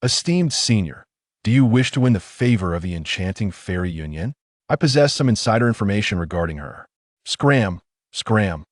Esteemed senior, do you wish to win the favor of the enchanting fairy Xiuxian? I possess some insider information regarding her. Scram, scram.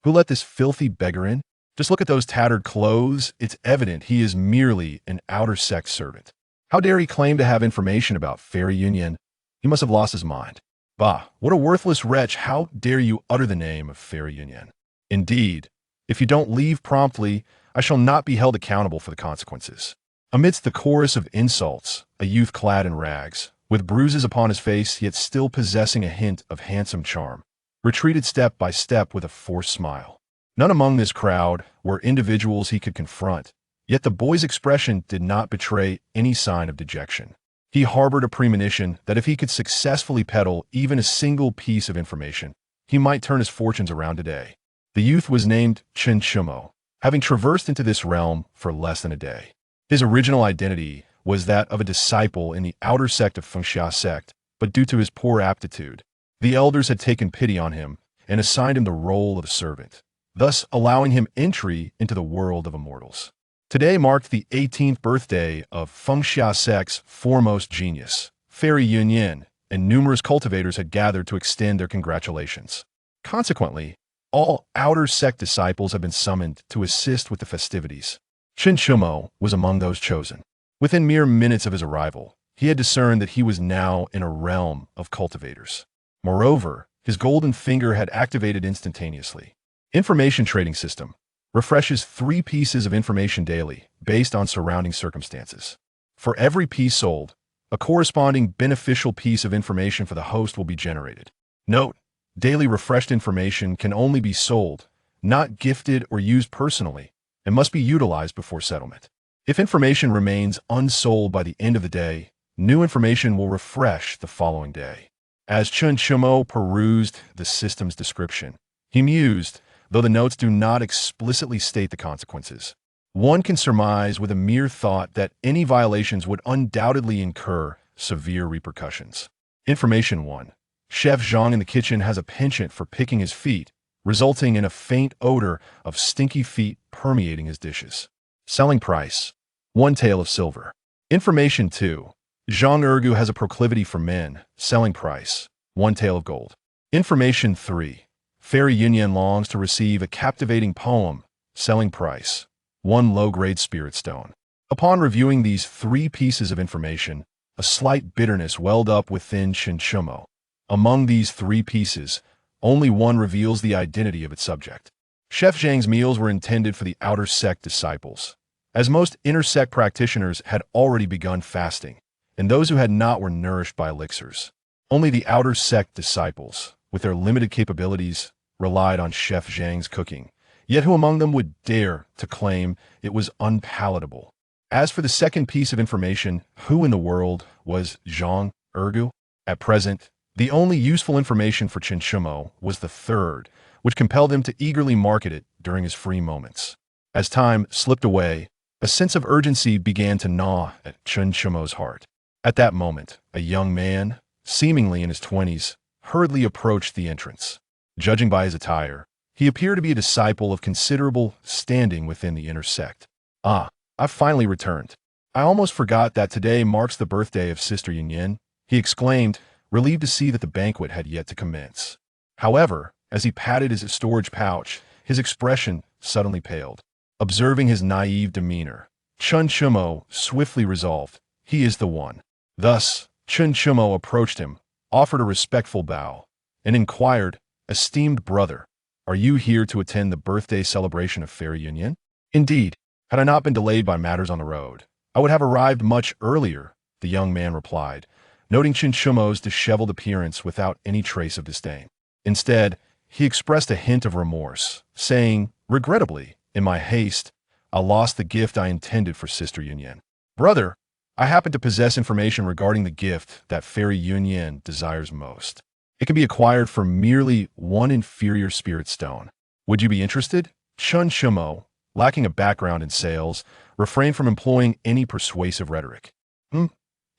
Who let this filthy beggar in? Just look at those tattered clothes. It's evident he is merely an outer sect servant. How dare he claim to have information about fairy Xiuxian? He must have lost his mind. Bah, what a worthless wretch. How dare you utter the name of fairy Xiuxian? Indeed, if you don't leave promptly, I shall not be held accountable for the consequences. Amidst the chorus of insults, a youth clad in rags, with bruises upon his face yet still possessing a hint of handsome charm, retreated step by step with a forced smile. None among this crowd were individuals he could confront, yet the boy's expression did not betray any sign of dejection. He harbored a premonition that if he could successfully peddle even a single piece of information, he might turn his fortunes around today. The youth was named Xiuxian, having traversed into this realm for less than a day. His original identity was that of a disciple in the outer sect of Xiuxian sect, but due to his poor aptitude, the elders had taken pity on him and assigned him the role of a servant, thus allowing him entry into the world of immortals. Today marked the 18th birthday of Xiuxian sect's foremost genius, Fairy Xiuxian, and numerous cultivators had gathered to extend their congratulations. Consequently, all outer sect disciples have been summoned to assist with the festivities. Xiuxian was among those chosen. Within mere minutes of his arrival, he had discerned that he was now in a realm of cultivators. Moreover, his golden finger had activated instantaneously. Information trading system refreshes 3 pieces of information daily based on surrounding circumstances. For every piece sold, a corresponding beneficial piece of information for the host will be generated. Note, daily refreshed information can only be sold, not gifted or used personally, and must be utilized before settlement. If information remains unsold by the end of the day, new information will refresh the following day. As Xiuxian perused the system's description, he mused, though the notes do not explicitly state the consequences. One can surmise with a mere thought that any violations would undoubtedly incur severe repercussions. Information 1. Chef Zhang in the kitchen has a penchant for picking his feet, resulting in a faint odor of stinky feet permeating his dishes. Selling price: 1 tael of silver. Information 2. Zhang Ergu has a proclivity for men. Selling price: 1 tael of gold. Information 3. Fairy Xiuxian longs to receive a captivating poem. Selling price: 1 low-grade spirit stone. Upon reviewing these 3 pieces of information, a slight bitterness welled up within Xiuxian. Among these 3 pieces, only one reveals the identity of its subject. Chef Zhang's meals were intended for the outer sect disciples, as most inner sect practitioners had already begun fasting, and those who had not were nourished by elixirs. Only the outer sect disciples, with their limited capabilities, relied on Chef Zhang's cooking, yet who among them would dare to claim it was unpalatable? As for the second piece of information, who in the world was Zhang Ergu? At present, the only useful information for Xiuxian was the third, which compelled him to eagerly market it during his free moments. As time slipped away, a sense of urgency began to gnaw at Xiuxian's heart. At that moment, a young man, seemingly in his 20s, hurriedly approached the entrance. Judging by his attire, he appeared to be a disciple of considerable standing within the inner sect. Ah, I've finally returned. I almost forgot that today marks the birthday of Sister Xiuxian, he exclaimed, relieved to see that the banquet had yet to commence. However, as he patted his storage pouch, his expression suddenly paled. Observing his naive demeanor, Xiuxian swiftly resolved, he is the one. Thus, Xiuxian approached him, offered a respectful bow, and inquired, "Esteemed brother, are you here to attend the birthday celebration of Fairy Xiuxian?" "Indeed, had I not been delayed by matters on the road, I would have arrived much earlier," the young man replied, noting Xiuxian's disheveled appearance without any trace of disdain. Instead, he expressed a hint of remorse, saying, "Regrettably, in my haste, I lost the gift I intended for Sister Xiuxian. Brother, I happen to possess information regarding the gift that Fairy Xiuxian desires most. It can be acquired for merely 1 inferior spirit stone. Would you be interested?" Xiuxian, lacking a background in sales, refrained from employing any persuasive rhetoric.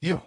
You."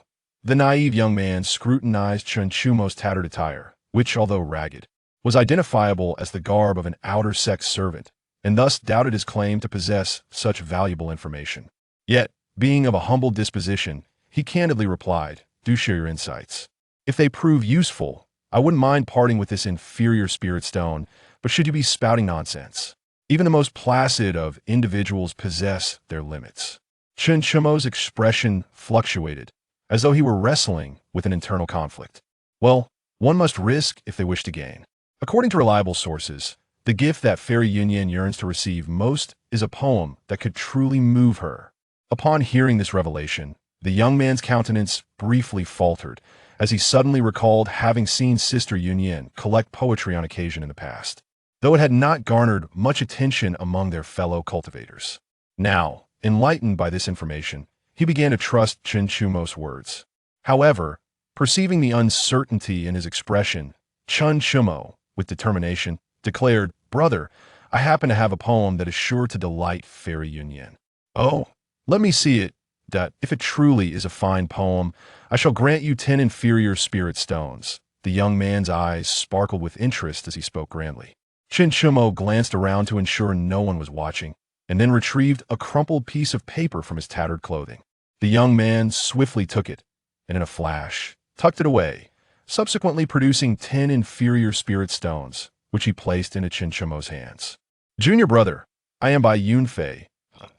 The naive young man scrutinized Xiuxian's tattered attire, which, although ragged, was identifiable as the garb of an outer sect servant, and thus doubted his claim to possess such valuable information. Yet, Being of a humble disposition, he candidly replied, "Do share your insights. If they prove useful, I wouldn't mind parting with this inferior spirit stone, but should you be spouting nonsense? Even the most placid of individuals possess their limits." Chen Chumo's expression fluctuated, as though he were wrestling with an internal conflict. Well, one must risk if they wish to gain. According to reliable sources, the gift that Fairy Yunyan yearns to receive most is a poem that could truly move her. Upon hearing this revelation, the young man's countenance briefly faltered, as he suddenly recalled having seen Sister Yunyan collect poetry on occasion in the past, though it had not garnered much attention among their fellow cultivators. Now, enlightened by this information, he began to trust Chen Chumo's words. However, perceiving the uncertainty in his expression, Chen Chumo, with determination, declared, "Brother, I happen to have a poem that is sure to delight Fairy Yunyan." "Oh, let me see it. That if it truly is a fine poem, I shall grant you 10 inferior spirit stones." The young man's eyes sparkled with interest as he spoke grandly. Chen Chumo glanced around to ensure no one was watching, and then retrieved a crumpled piece of paper from his tattered clothing. The young man swiftly took it, and in a flash, tucked it away, subsequently producing 10 inferior spirit stones, which he placed into Chen Chumo's hands. "Junior brother, I am Bai Yunfei,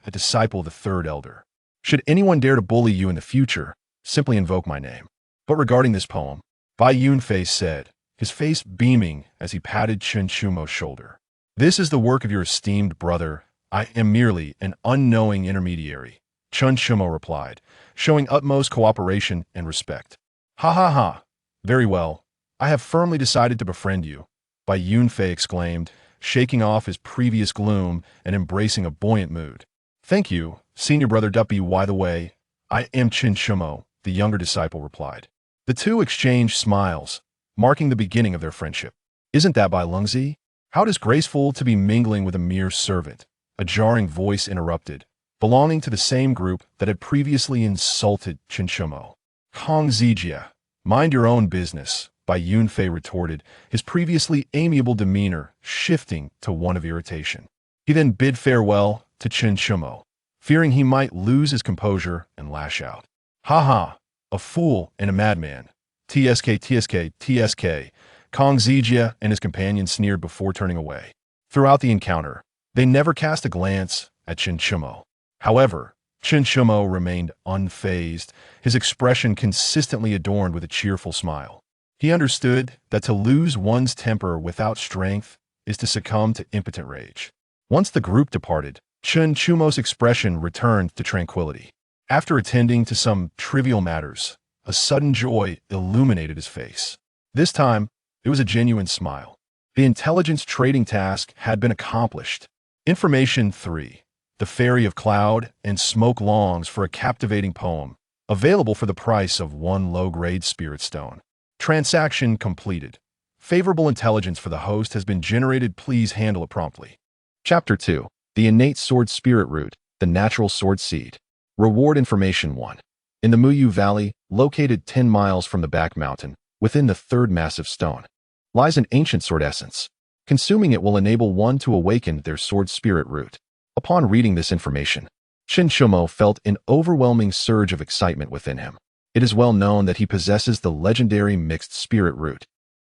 a disciple of the third elder. Should anyone dare to bully you in the future, simply invoke my name." But regarding this poem, Bai Yunfei said, his face beaming as he patted Chen Chumo's shoulder, "This is the work of your esteemed brother. I am merely an unknowing intermediary." Chen Chumo replied, showing utmost cooperation and respect. "Ha ha ha. Very well. I have firmly decided to befriend you," Bai Yunfei exclaimed, shaking off his previous gloom and embracing a buoyant mood. "Thank you, senior brother Duppy. By the way, I am Chen Chumo," the younger disciple replied. The two exchanged smiles, marking the beginning of their friendship. "Isn't that Bai Lungzi? How disgraceful to be mingling with a mere servant," a jarring voice interrupted, belonging to the same group that had previously insulted Chen Chumo. "Kong Zijia, mind your own business," Bai Yunfei retorted, his previously amiable demeanor shifting to one of irritation. He then bid farewell to Chen Chumo, fearing he might lose his composure and lash out. "Ha ha, a fool and a madman. TSK, TSK, TSK." Kong Zijia and his companion sneered before turning away. Throughout the encounter, they never cast a glance at Chen Chumo. However, Chen Chumo remained unfazed, his expression consistently adorned with a cheerful smile. He understood that to lose one's temper without strength is to succumb to impotent rage. Once the group departed, Chen Chumo's expression returned to tranquility. After attending to some trivial matters, a sudden joy illuminated his face. This time, it was a genuine smile. The intelligence trading task had been accomplished. Information 3. The Fairy of Cloud and Smoke longs for a captivating poem, available for the price of 1 low-grade spirit stone. Transaction completed. Favorable intelligence for the host has been generated. Please handle it promptly. Chapter 2. The Innate Sword Spirit Root, the Natural Sword Seed. Reward Information 1. In the Muyu Valley, located 10 miles from the back mountain, within the third massive stone, lies an ancient sword essence. Consuming it will enable one to awaken their sword spirit root. Upon reading this information, Chen Chumo felt an overwhelming surge of excitement within him. It is well known that he possesses the legendary mixed spirit root,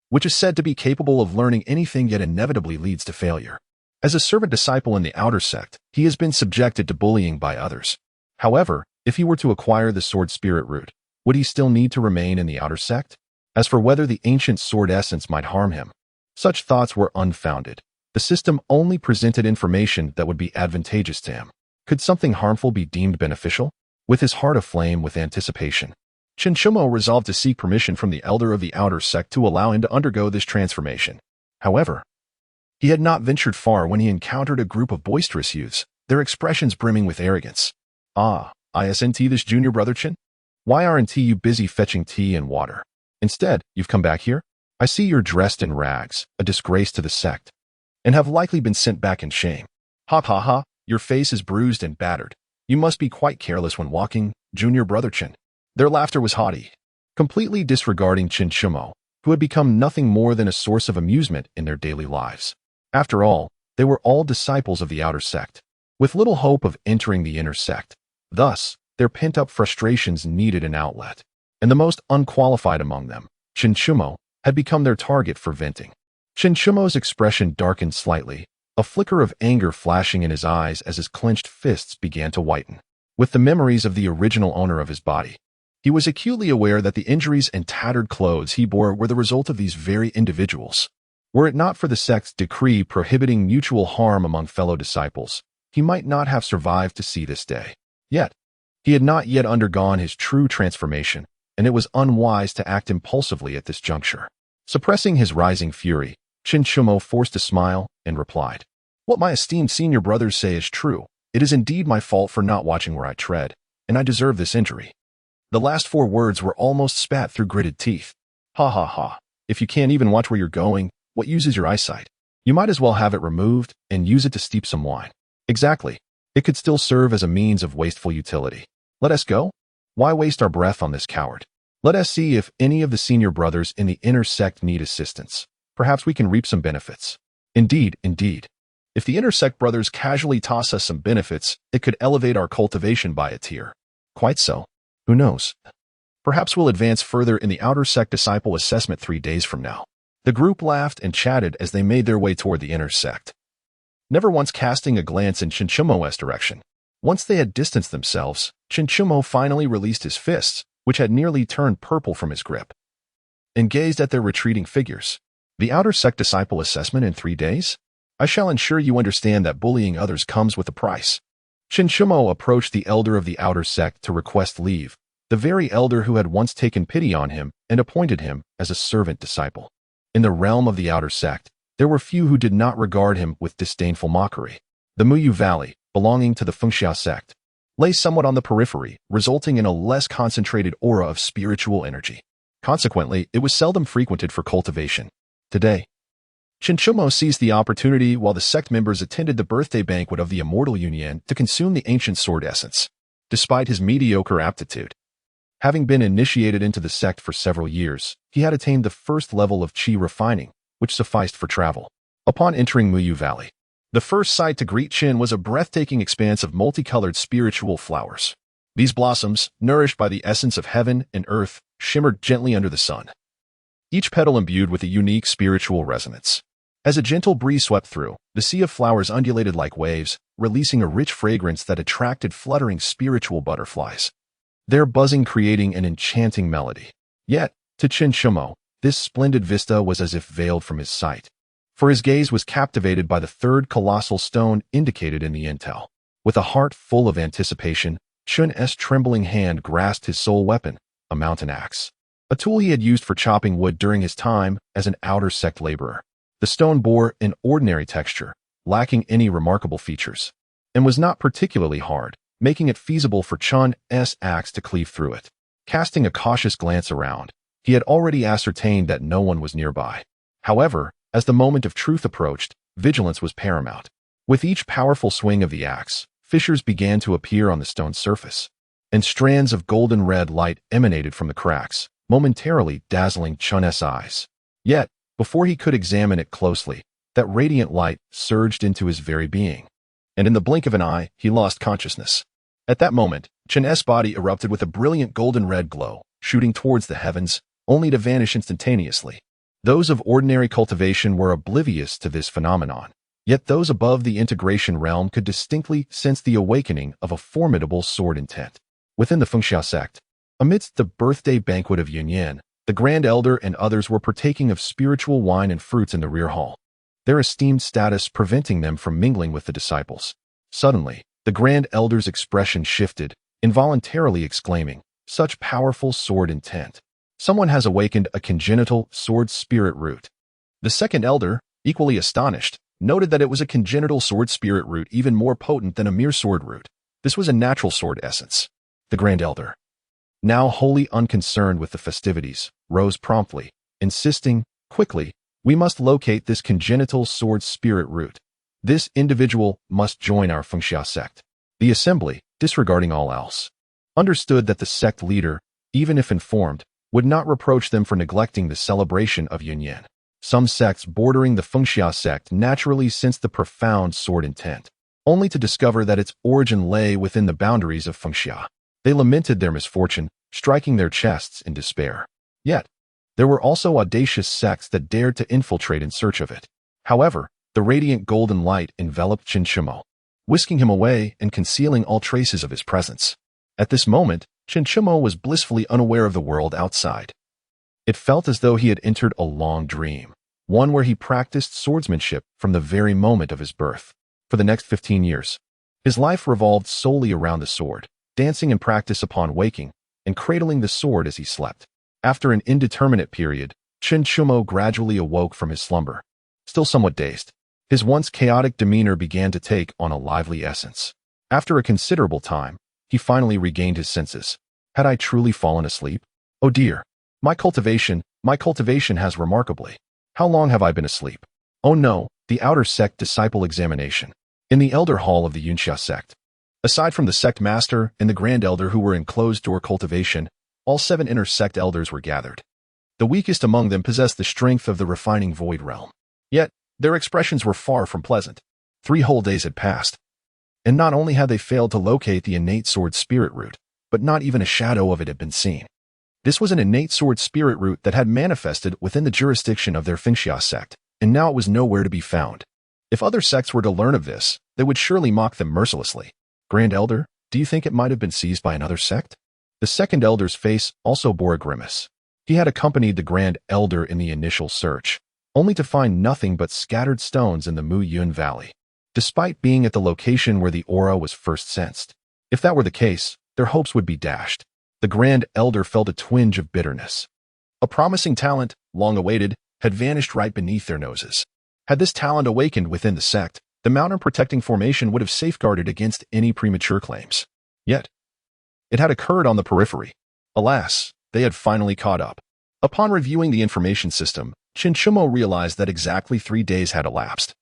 which is said to be capable of learning anything yet inevitably leads to failure. As a servant disciple in the outer sect, he has been subjected to bullying by others. However, if he were to acquire the sword spirit root, would he still need to remain in the outer sect? As for whether the ancient sword essence might harm him, such thoughts were unfounded. The system only presented information that would be advantageous to him. Could something harmful be deemed beneficial? With his heart aflame with anticipation, Chen Chumo resolved to seek permission from the elder of the outer sect to allow him to undergo this transformation. However, he had not ventured far when he encountered a group of boisterous youths, their expressions brimming with arrogance. "Ah, isn't this junior brother Chen? Why aren't you busy fetching tea and water? Instead, you've come back here? I see you're dressed in rags, a disgrace to the sect, and have likely been sent back in shame. Ha ha ha, your face is bruised and battered. You must be quite careless when walking, junior brother Chen." Their laughter was haughty, completely disregarding Chen Chumo, who had become nothing more than a source of amusement in their daily lives. After all, they were all disciples of the outer sect, with little hope of entering the inner sect. Thus, Their pent-up frustrations needed an outlet. And the most unqualified among them, Xiuxian, had become their target for venting. Xiuxian's expression darkened slightly, a flicker of anger flashing in his eyes as his clenched fists began to whiten. With the memories of the original owner of his body, he was acutely aware that the injuries and tattered clothes he bore were the result of these very individuals. Were it not for the sect's decree prohibiting mutual harm among fellow disciples, he might not have survived to see this day. Yet, he had not yet undergone his true transformation, and it was unwise to act impulsively at this juncture. Suppressing his rising fury, Xiuxian forced a smile and replied, "What my esteemed senior brothers say is true. It is indeed my fault for not watching where I tread, and I deserve this injury." The last 4 words were almost spat through gritted teeth. Ha ha ha. If you can't even watch where you're going, what use is your eyesight? You might as well have it removed and use it to steep some wine. Exactly. It could still serve as a means of wasteful utility. Let us go? Why waste our breath on this coward? Let us see if any of the senior brothers in the inner sect need assistance. Perhaps we can reap some benefits. Indeed, indeed. If the inner sect brothers casually toss us some benefits, it could elevate our cultivation by a tier. Quite so. Who knows? Perhaps we'll advance further in the outer sect disciple assessment 3 days from now. The group laughed and chatted as they made their way toward the inner sect, never once casting a glance in Xiuxian's direction. Once they had distanced themselves, Xiuxian finally released his fists, which had nearly turned purple from his grip, and gazed at their retreating figures. The outer sect disciple assessment in 3 days? I shall ensure you understand that bullying others comes with a price. Xiuxian approached the elder of the outer sect to request leave, the very elder who had once taken pity on him and appointed him as a servant disciple. In the realm of the outer sect, there were few who did not regard him with disdainful mockery. The Muyu Valley, belonging to the Xiuxian sect, lay somewhat on the periphery, resulting in a less concentrated aura of spiritual energy. Consequently, it was seldom frequented for cultivation. Today, Xiuxian seized the opportunity while the sect members attended the birthday banquet of the immortal Xiuxian to consume the ancient sword essence. Despite his mediocre aptitude, having been initiated into the sect for several years, he had attained the first level of qi refining, which sufficed for travel. Upon entering Muyu Valley, the first sight to greet Qin was a breathtaking expanse of multicolored spiritual flowers. These blossoms, nourished by the essence of heaven and earth, shimmered gently under the sun, each petal imbued with a unique spiritual resonance. As a gentle breeze swept through, the sea of flowers undulated like waves, releasing a rich fragrance that attracted fluttering spiritual butterflies, their buzzing creating an enchanting melody. Yet, to Xiuxian, this splendid vista was as if veiled from his sight, for his gaze was captivated by the third colossal stone indicated in the intel. With a heart full of anticipation, Qian's trembling hand grasped his sole weapon, a mountain axe, a tool he had used for chopping wood during his time as an outer sect laborer. The stone bore an ordinary texture, lacking any remarkable features, and was not particularly hard, making it feasible for Qian's axe to cleave through it. Casting a cautious glance around, he had already ascertained that no one was nearby. However, as the moment of truth approached, vigilance was paramount. With each powerful swing of the axe, fissures began to appear on the stone's surface, and strands of golden red light emanated from the cracks, momentarily dazzling Qian's eyes. Yet, before he could examine it closely, that radiant light surged into his very being, and in the blink of an eye, he lost consciousness. At that moment, Qian's body erupted with a brilliant golden red glow, shooting towards the heavens, only to vanish instantaneously. Those of ordinary cultivation were oblivious to this phenomenon, yet those above the integration realm could distinctly sense the awakening of a formidable sword intent. Within the Xiuxian sect, amidst the birthday banquet of Xiuxian, the Grand Elder and others were partaking of spiritual wine and fruits in the rear hall, their esteemed status preventing them from mingling with the disciples. Suddenly, the Grand Elder's expression shifted, involuntarily exclaiming, "Such powerful sword intent! Someone has awakened a congenital sword spirit root." The second Elder, equally astonished, noted that it was a congenital sword spirit root even more potent than a mere sword root. This was a natural sword essence. The Grand Elder, now wholly unconcerned with the festivities, rose promptly, insisting, "Quickly, we must locate this congenital sword spirit root. This individual must join our Xiuxian sect." The assembly, disregarding all else, understood that the sect leader, even if informed, would not reproach them for neglecting the celebration of Xiuxian. Some sects bordering the Xiuxian sect naturally sensed the profound sword intent, only to discover that its origin lay within the boundaries of Xiuxian. They lamented their misfortune, striking their chests in despair. Yet, there were also audacious sects that dared to infiltrate in search of it. However, the radiant golden light enveloped Xiuxian, whisking him away and concealing all traces of his presence. At this moment, Xiuxian was blissfully unaware of the world outside. It felt as though he had entered a long dream, one where he practiced swordsmanship from the very moment of his birth. For the next 15 years, his life revolved solely around the sword, dancing in practice upon waking, and cradling the sword as he slept. After an indeterminate period, Xiuxian gradually awoke from his slumber. Still somewhat dazed, his once chaotic demeanor began to take on a lively essence. After a considerable time, he finally regained his senses. Had I truly fallen asleep? Oh dear, my cultivation has remarkably. How long have I been asleep? Oh no, the outer sect disciple examination. In the elder hall of the Xiuxian sect. Aside from the sect master and the grand elder who were in closed-door cultivation, all 7 inner sect elders were gathered. The weakest among them possessed the strength of the refining void realm. Yet, their expressions were far from pleasant. 3 whole days had passed. And not only had they failed to locate the innate sword spirit root, but not even a shadow of it had been seen. This was an innate sword spirit root that had manifested within the jurisdiction of their Xiuxian sect, and now it was nowhere to be found. If other sects were to learn of this, they would surely mock them mercilessly. Grand Elder, do you think it might have been seized by another sect? The second elder's face also bore a grimace. He had accompanied the Grand Elder in the initial search, only to find nothing but scattered stones in the Mu Yun Valley, despite being at the location where the aura was first sensed. If that were the case, their hopes would be dashed. The Grand Elder felt a twinge of bitterness. A promising talent, long awaited, had vanished right beneath their noses. Had this talent awakened within the sect, the mountain protecting formation would have safeguarded against any premature claims. Yet, it had occurred on the periphery. Alas, they had finally caught up. Upon reviewing the information system, Xiuxian realized that exactly 3 days had elapsed,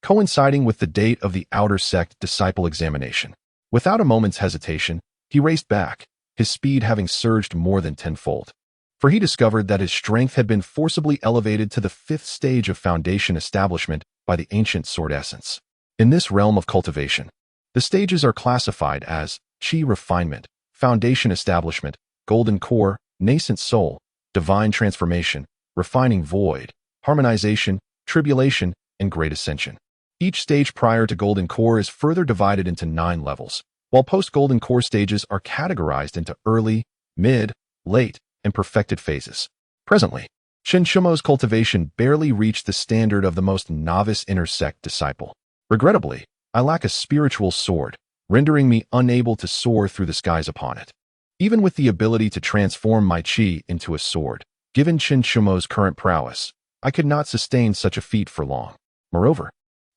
coinciding with the date of the outer sect disciple examination. Without a moment's hesitation, he raced back, his speed having surged more than tenfold. For he discovered that his strength had been forcibly elevated to the 5th stage of foundation establishment by the ancient sword essence. In this realm of cultivation, the stages are classified as Qi refinement, foundation establishment, golden core, nascent soul, divine transformation, refining void, harmonization, tribulation, and great ascension. Each stage prior to golden core is further divided into 9 levels, while post-golden core stages are categorized into early, mid, late, and perfected phases. Presently, Xiuxian's cultivation barely reached the standard of the most novice inner sect disciple. Regrettably, I lack a spiritual sword, rendering me unable to soar through the skies upon it. Even with the ability to transform my qi into a sword, given Xiuxian's current prowess, I could not sustain such a feat for long. Moreover,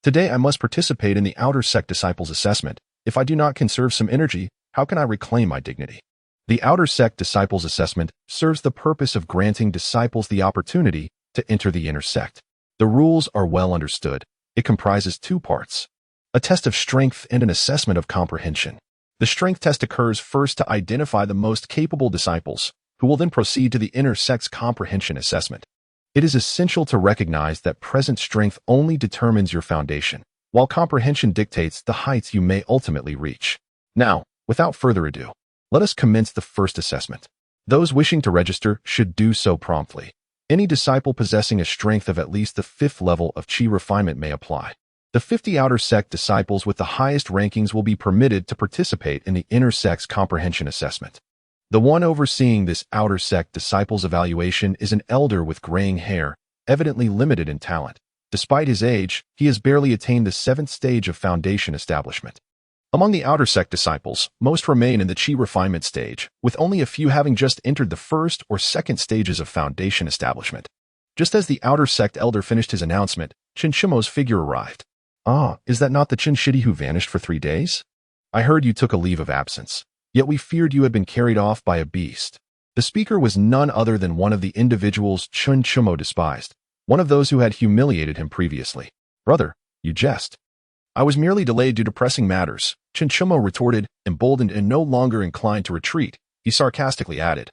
today I must participate in the outer sect disciples' assessment. If I do not conserve some energy, how can I reclaim my dignity? The outer sect disciples' assessment serves the purpose of granting disciples the opportunity to enter the inner sect. The rules are well understood. It comprises 2 parts, a test of strength and an assessment of comprehension. The strength test occurs first to identify the most capable disciples, who will then proceed to the inner sect's comprehension assessment. It is essential to recognize that present strength only determines your foundation, while comprehension dictates the heights you may ultimately reach. Now, without further ado, let us commence the first assessment. Those wishing to register should do so promptly. Any disciple possessing a strength of at least the 5th level of Qi refinement may apply. The 50 outer sect disciples with the highest rankings will be permitted to participate in the inner sect's comprehension assessment. The one overseeing this outer sect disciples evaluation is an elder with graying hair, evidently limited in talent. Despite his age, he has barely attained the 7th stage of foundation establishment. Among the outer sect disciples, most remain in the Qi refinement stage, with only a few having just entered the 1st or 2nd stages of foundation establishment. Just as the outer sect elder finished his announcement, Xiuxian's figure arrived. Ah, is that not the Qinshidi who vanished for 3 days? I heard you took a leave of absence, yet we feared you had been carried off by a beast. The speaker was none other than one of the individuals Xiuxian despised, one of those who had humiliated him previously. Brother, you jest. I was merely delayed due to pressing matters, Xiuxian retorted, emboldened and no longer inclined to retreat. He sarcastically added,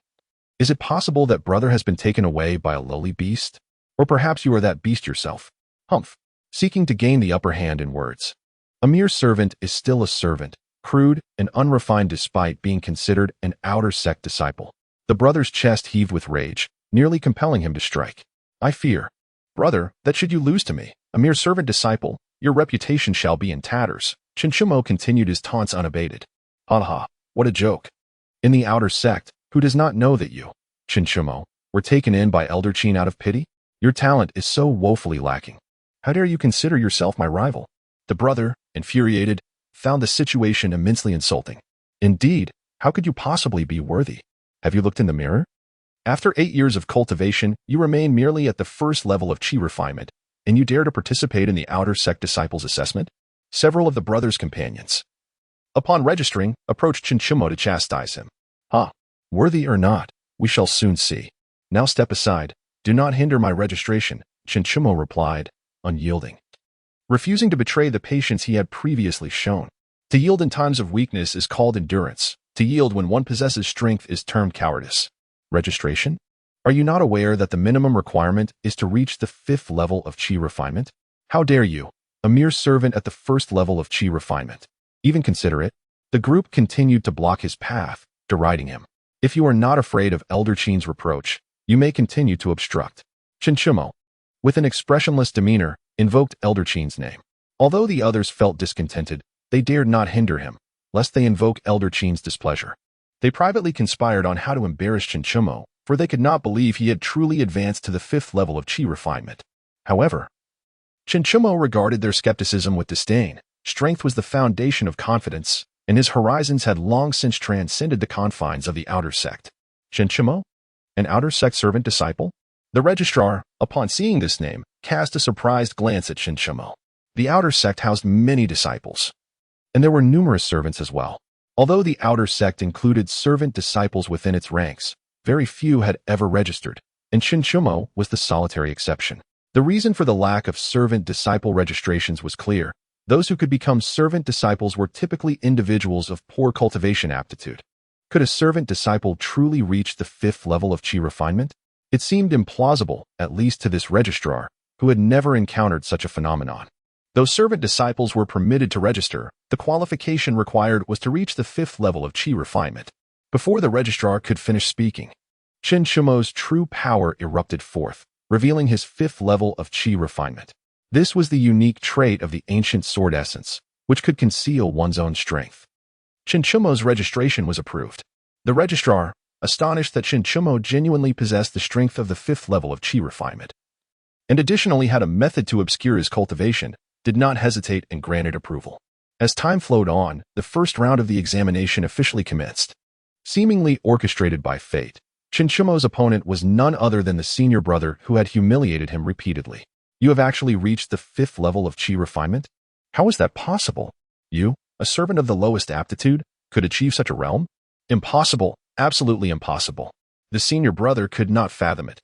Is it possible that brother has been taken away by a lowly beast? Or perhaps you are that beast yourself? Humph. Seeking to gain the upper hand in words. A mere servant is still a servant, crude and unrefined despite being considered an outer sect disciple. The brother's chest heaved with rage, nearly compelling him to strike. I fear, brother, that should you lose to me, a mere servant disciple, your reputation shall be in tatters. Xiuxian continued his taunts unabated. Ha ha, what a joke. In the outer sect, who does not know that you, Xiuxian, were taken in by Elder Qin out of pity? Your talent is so woefully lacking. How dare you consider yourself my rival? The brother, infuriated, found the situation immensely insulting. Indeed, how could you possibly be worthy? Have you looked in the mirror? After 8 years of cultivation, you remain merely at the first level of qi refinement, and you dare to participate in the outer sect disciples' assessment? Several of the brother's companions, upon registering, approached Xiuxian to chastise him. Worthy or not, we shall soon see. Now step aside. Do not hinder my registration, Xiuxian replied, unyielding, refusing to betray the patience he had previously shown. To yield in times of weakness is called endurance. To yield when one possesses strength is termed cowardice. Registration? Are you not aware that the minimum requirement is to reach the 5th level of qi refinement? How dare you, a mere servant at the 1st level of qi refinement, even consider it? The group continued to block his path, deriding him. If you are not afraid of Elder Qin's reproach, you may continue to obstruct. Xiuxian, with an expressionless demeanor, invoked Elder Qin's name. Although the others felt discontented, they dared not hinder him, lest they invoke Elder Qin's displeasure. They privately conspired on how to embarrass Xiuxian, for they could not believe he had truly advanced to the 5th level of qi refinement. However, Xiuxian regarded their skepticism with disdain. Strength was the foundation of confidence, and his horizons had long since transcended the confines of the outer sect. Xiuxian? An outer sect servant disciple? The registrar, upon seeing this name, cast a surprised glance at Xiuxian. The outer sect housed many disciples, and there were numerous servants as well. Although the outer sect included servant disciples within its ranks, very few had ever registered, and Xiuxian was the solitary exception. The reason for the lack of servant disciple registrations was clear. Those who could become servant disciples were typically individuals of poor cultivation aptitude. Could a servant disciple truly reach the 5th level of qi refinement? It seemed implausible, at least to this registrar, who had never encountered such a phenomenon. Though servant disciples were permitted to register, the qualification required was to reach the 5th level of qi refinement. Before the registrar could finish speaking, Xiuxian's true power erupted forth, revealing his 5th level of qi refinement. This was the unique trait of the ancient sword essence, which could conceal one's own strength. Xiuxian's registration was approved. The registrar, astonished that Xiuxian genuinely possessed the strength of the 5th level of qi refinement, and additionally had a method to obscure his cultivation, did not hesitate and granted approval. As time flowed on, the first round of the examination officially commenced. Seemingly orchestrated by fate, Xiuxian's opponent was none other than the senior brother who had humiliated him repeatedly. You have actually reached the 5th level of qi refinement? How is that possible? You, a servant of the lowest aptitude, could achieve such a realm? Impossible, absolutely impossible. The senior brother could not fathom it.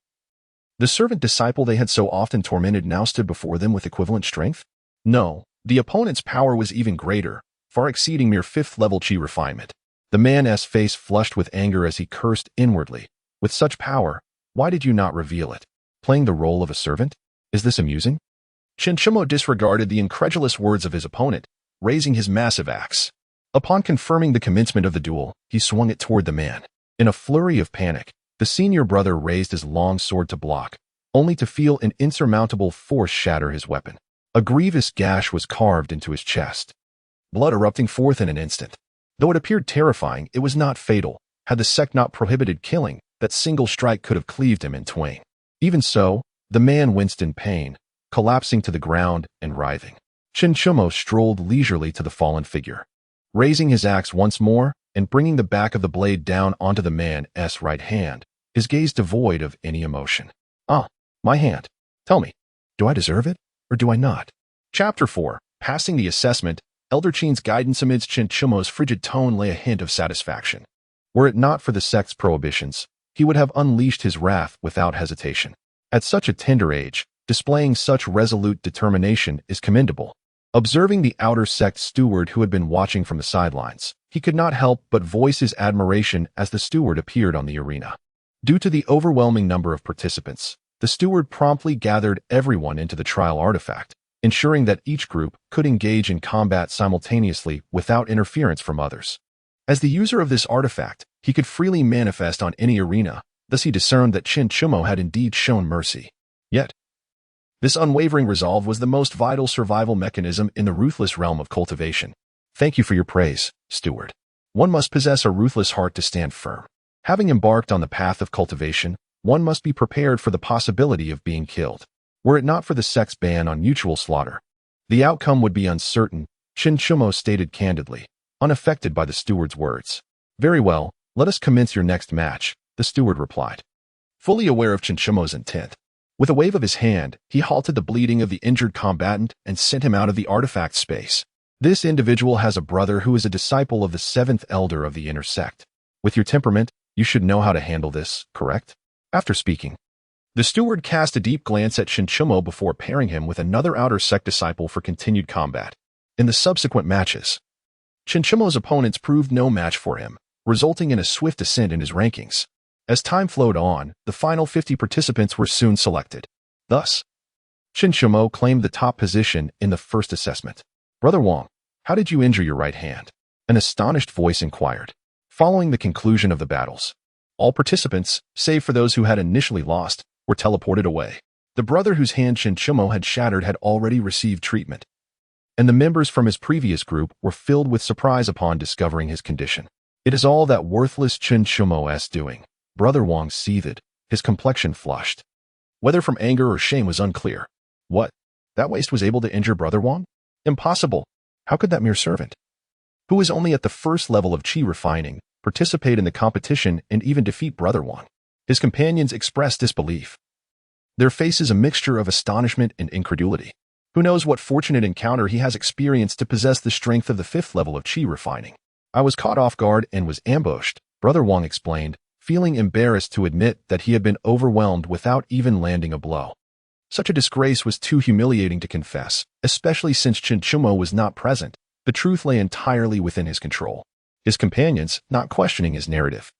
The servant disciple they had so often tormented now stood before them with equivalent strength? No, the opponent's power was even greater, far exceeding mere 5th level qi refinement. The man's face flushed with anger as he cursed inwardly. With such power, why did you not reveal it? Playing the role of a servant? Is this amusing? Xiuxian disregarded the incredulous words of his opponent, raising his massive axe. Upon confirming the commencement of the duel, he swung it toward the man. In a flurry of panic, the senior brother raised his long sword to block, only to feel an insurmountable force shatter his weapon. A grievous gash was carved into his chest, blood erupting forth in an instant. Though it appeared terrifying, it was not fatal. Had the sect not prohibited killing, that single strike could have cleaved him in twain. Even so, the man winced in pain, collapsing to the ground and writhing. Xiuxian strolled leisurely to the fallen figure, raising his axe once more and bringing the back of the blade down onto the man's right hand, his gaze devoid of any emotion. Ah, my hand. Tell me, do I deserve it, or do I not? Chapter 4. Passing the assessment, Elder Qin's guidance amidst Xiuxian's frigid tone lay a hint of satisfaction. Were it not for the sect's prohibitions, he would have unleashed his wrath without hesitation. At such a tender age, displaying such resolute determination is commendable. Observing the outer sect steward who had been watching from the sidelines, he could not help but voice his admiration as the steward appeared on the arena. Due to the overwhelming number of participants, the steward promptly gathered everyone into the trial artifact, ensuring that each group could engage in combat simultaneously without interference from others. As the user of this artifact, he could freely manifest on any arena, thus he discerned that Xiuxian had indeed shown mercy. Yet, this unwavering resolve was the most vital survival mechanism in the ruthless realm of cultivation. Thank you for your praise, steward. One must possess a ruthless heart to stand firm. Having embarked on the path of cultivation, one must be prepared for the possibility of being killed. Were it not for the sect's ban on mutual slaughter, the outcome would be uncertain, Xiuxian stated candidly, unaffected by the steward's words. Very well, let us commence your next match, the steward replied. Fully aware of Xiuxian's intent, with a wave of his hand, he halted the bleeding of the injured combatant and sent him out of the artifact space. This individual has a brother who is a disciple of the seventh elder of the inner sect. With your temperament, you should know how to handle this, correct? After speaking, the steward cast a deep glance at Xiuxian before pairing him with another outer sect disciple for continued combat. In the subsequent matches, Xiuxian's opponents proved no match for him, resulting in a swift ascent in his rankings. As time flowed on, the final 50 participants were soon selected. Thus, Xiuxian claimed the top position in the first assessment. Brother Wang, how did you injure your right hand? An astonished voice inquired. Following the conclusion of the battles, all participants, save for those who had initially lost, were teleported away. The brother whose hand Xiuxian had shattered had already received treatment, and the members from his previous group were filled with surprise upon discovering his condition. It is all that worthless Xiuxian's doing. Brother Wang seethed, his complexion flushed. Whether from anger or shame was unclear. What? That waste was able to injure Brother Wang? Impossible. How could that mere servant, who is only at the first level of qi refining, participate in the competition and even defeat Brother Wang? His companions expressed disbelief, their faces a mixture of astonishment and incredulity. Who knows what fortunate encounter he has experienced to possess the strength of the fifth level of qi refining? I was caught off guard and was ambushed, Brother Wang explained, feeling embarrassed to admit that he had been overwhelmed without even landing a blow. Such a disgrace was too humiliating to confess, especially since Xiuxian was not present. The truth lay entirely within his control. His companions, not questioning his narrative,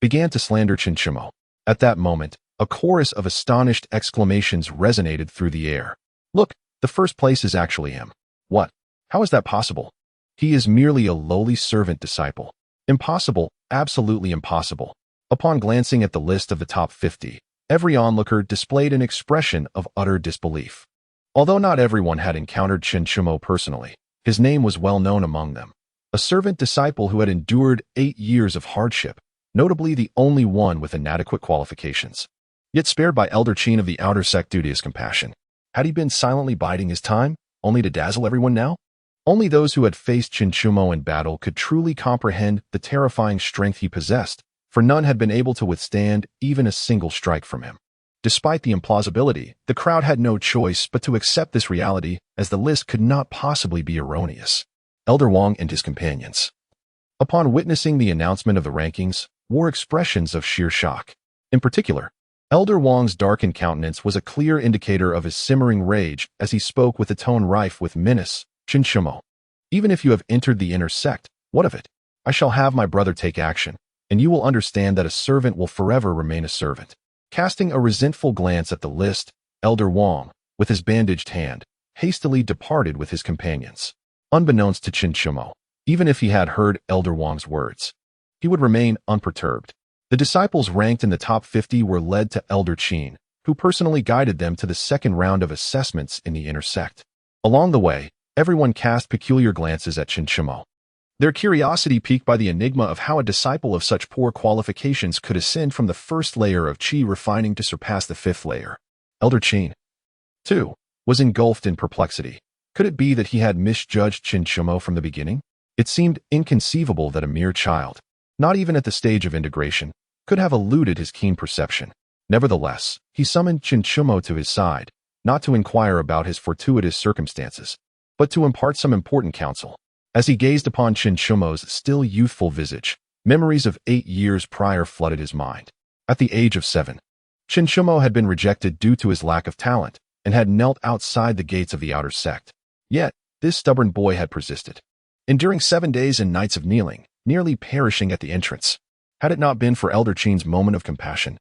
began to slander Xiuxian. At that moment, a chorus of astonished exclamations resonated through the air. Look, the first place is actually him. What? How is that possible? He is merely a lowly servant disciple. Impossible, absolutely impossible. Upon glancing at the list of the top 50, every onlooker displayed an expression of utter disbelief. Although not everyone had encountered Xiuxian personally, his name was well known among them. A servant disciple who had endured 8 years of hardship, notably the only one with inadequate qualifications. Yet spared by Elder Qin of the outer sect due to his compassion. Had he been silently biding his time, only to dazzle everyone now? Only those who had faced Xiuxian in battle could truly comprehend the terrifying strength he possessed, for none had been able to withstand even a single strike from him. Despite the implausibility, the crowd had no choice but to accept this reality, as the list could not possibly be erroneous. Elder Wang and his companions, upon witnessing the announcement of the rankings, wore expressions of sheer shock. In particular, Elder Wang's darkened countenance was a clear indicator of his simmering rage as he spoke with a tone rife with menace. Xiuxian, even if you have entered the inner sect, what of it? I shall have my brother take action, and you will understand that a servant will forever remain a servant. Casting a resentful glance at the list, Elder Wang, with his bandaged hand, hastily departed with his companions. Unbeknownst to Xiuxian, even if he had heard Elder Wang's words, he would remain unperturbed. The disciples ranked in the top 50 were led to Elder Qin, who personally guided them to the second round of assessments in the inner sect. Along the way, everyone cast peculiar glances at Xiuxian, their curiosity piqued by the enigma of how a disciple of such poor qualifications could ascend from the first layer of qi refining to surpass the fifth layer. Elder Qin, too, was engulfed in perplexity. Could it be that he had misjudged Xiuxian from the beginning? It seemed inconceivable that a mere child, not even at the stage of integration, could have eluded his keen perception. Nevertheless, he summoned Xiuxian to his side, not to inquire about his fortuitous circumstances, but to impart some important counsel. As he gazed upon Xiuxian's still youthful visage, memories of 8 years prior flooded his mind. At the age of 7, Xiuxian had been rejected due to his lack of talent and had knelt outside the gates of the outer sect. Yet, this stubborn boy had persisted, enduring 7 days and nights of kneeling, nearly perishing at the entrance. Had it not been for Elder Qin's moment of compassion,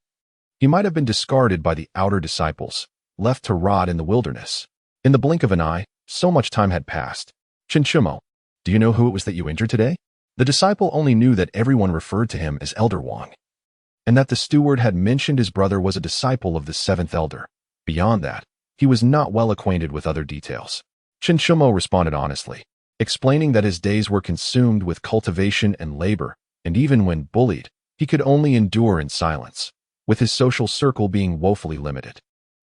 he might have been discarded by the outer disciples, left to rot in the wilderness. In the blink of an eye, so much time had passed. Xiuxian, do you know who it was that you injured today? The disciple only knew that everyone referred to him as Elder Wang, and that the steward had mentioned his brother was a disciple of the seventh elder. Beyond that, he was not well acquainted with other details. Xiuxian responded honestly, explaining that his days were consumed with cultivation and labor, and even when bullied, he could only endure in silence, with his social circle being woefully limited.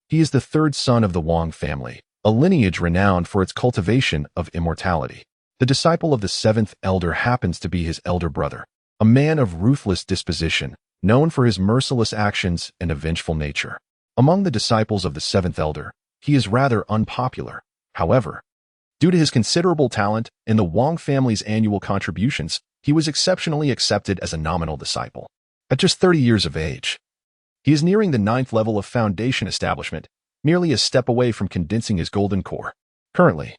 He is the third son of the Wang family, a lineage renowned for its cultivation of immortality. The disciple of the seventh elder happens to be his elder brother, a man of ruthless disposition, known for his merciless actions and a vengeful nature. Among the disciples of the seventh elder, he is rather unpopular. However, due to his considerable talent and the Wang family's annual contributions, he was exceptionally accepted as a nominal disciple. At just 30 years of age, he is nearing the 9th level of foundation establishment, merely a step away from condensing his golden core. Currently,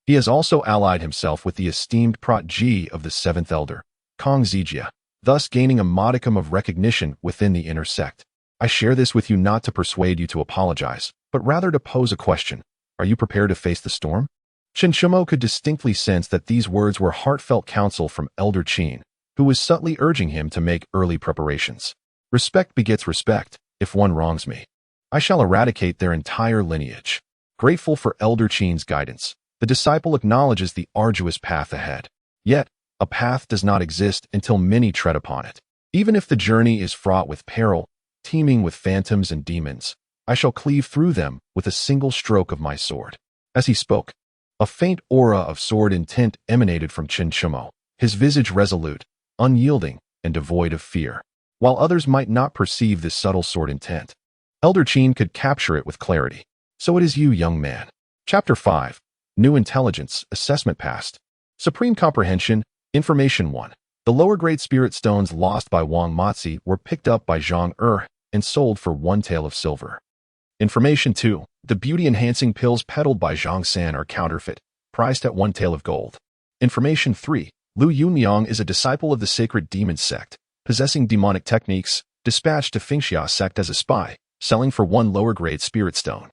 he has also allied himself with the esteemed protege of the seventh elder, Kong Zijia, thus gaining a modicum of recognition within the inner sect. I share this with you not to persuade you to apologize, but rather to pose a question. Are you prepared to face the storm? Xiuxian could distinctly sense that these words were heartfelt counsel from Elder Qin, who was subtly urging him to make early preparations. Respect begets respect. If one wrongs me, I shall eradicate their entire lineage. Grateful for Elder Qin's guidance, the disciple acknowledges the arduous path ahead. Yet, a path does not exist until many tread upon it. Even if the journey is fraught with peril, teeming with phantoms and demons, I shall cleave through them with a single stroke of my sword. As he spoke, a faint aura of sword intent emanated from Xiuxian, his visage resolute, unyielding, and devoid of fear. While others might not perceive this subtle sword intent, Elder Qin could capture it with clarity. So it is you, young man. Chapter 5. New Intelligence, Assessment Passed. Supreme Comprehension, Information 1. The lower-grade spirit stones lost by Wang Matzi were picked up by Zhang and sold for 1 tael of silver. Information 2. The beauty-enhancing pills peddled by Zhang San are counterfeit, priced at 1 tael of gold. Information 3. Lu Yunmiang is a disciple of the sacred demon sect, possessing demonic techniques, dispatched to Fengxia sect as a spy, selling for 1 lower-grade spirit stone.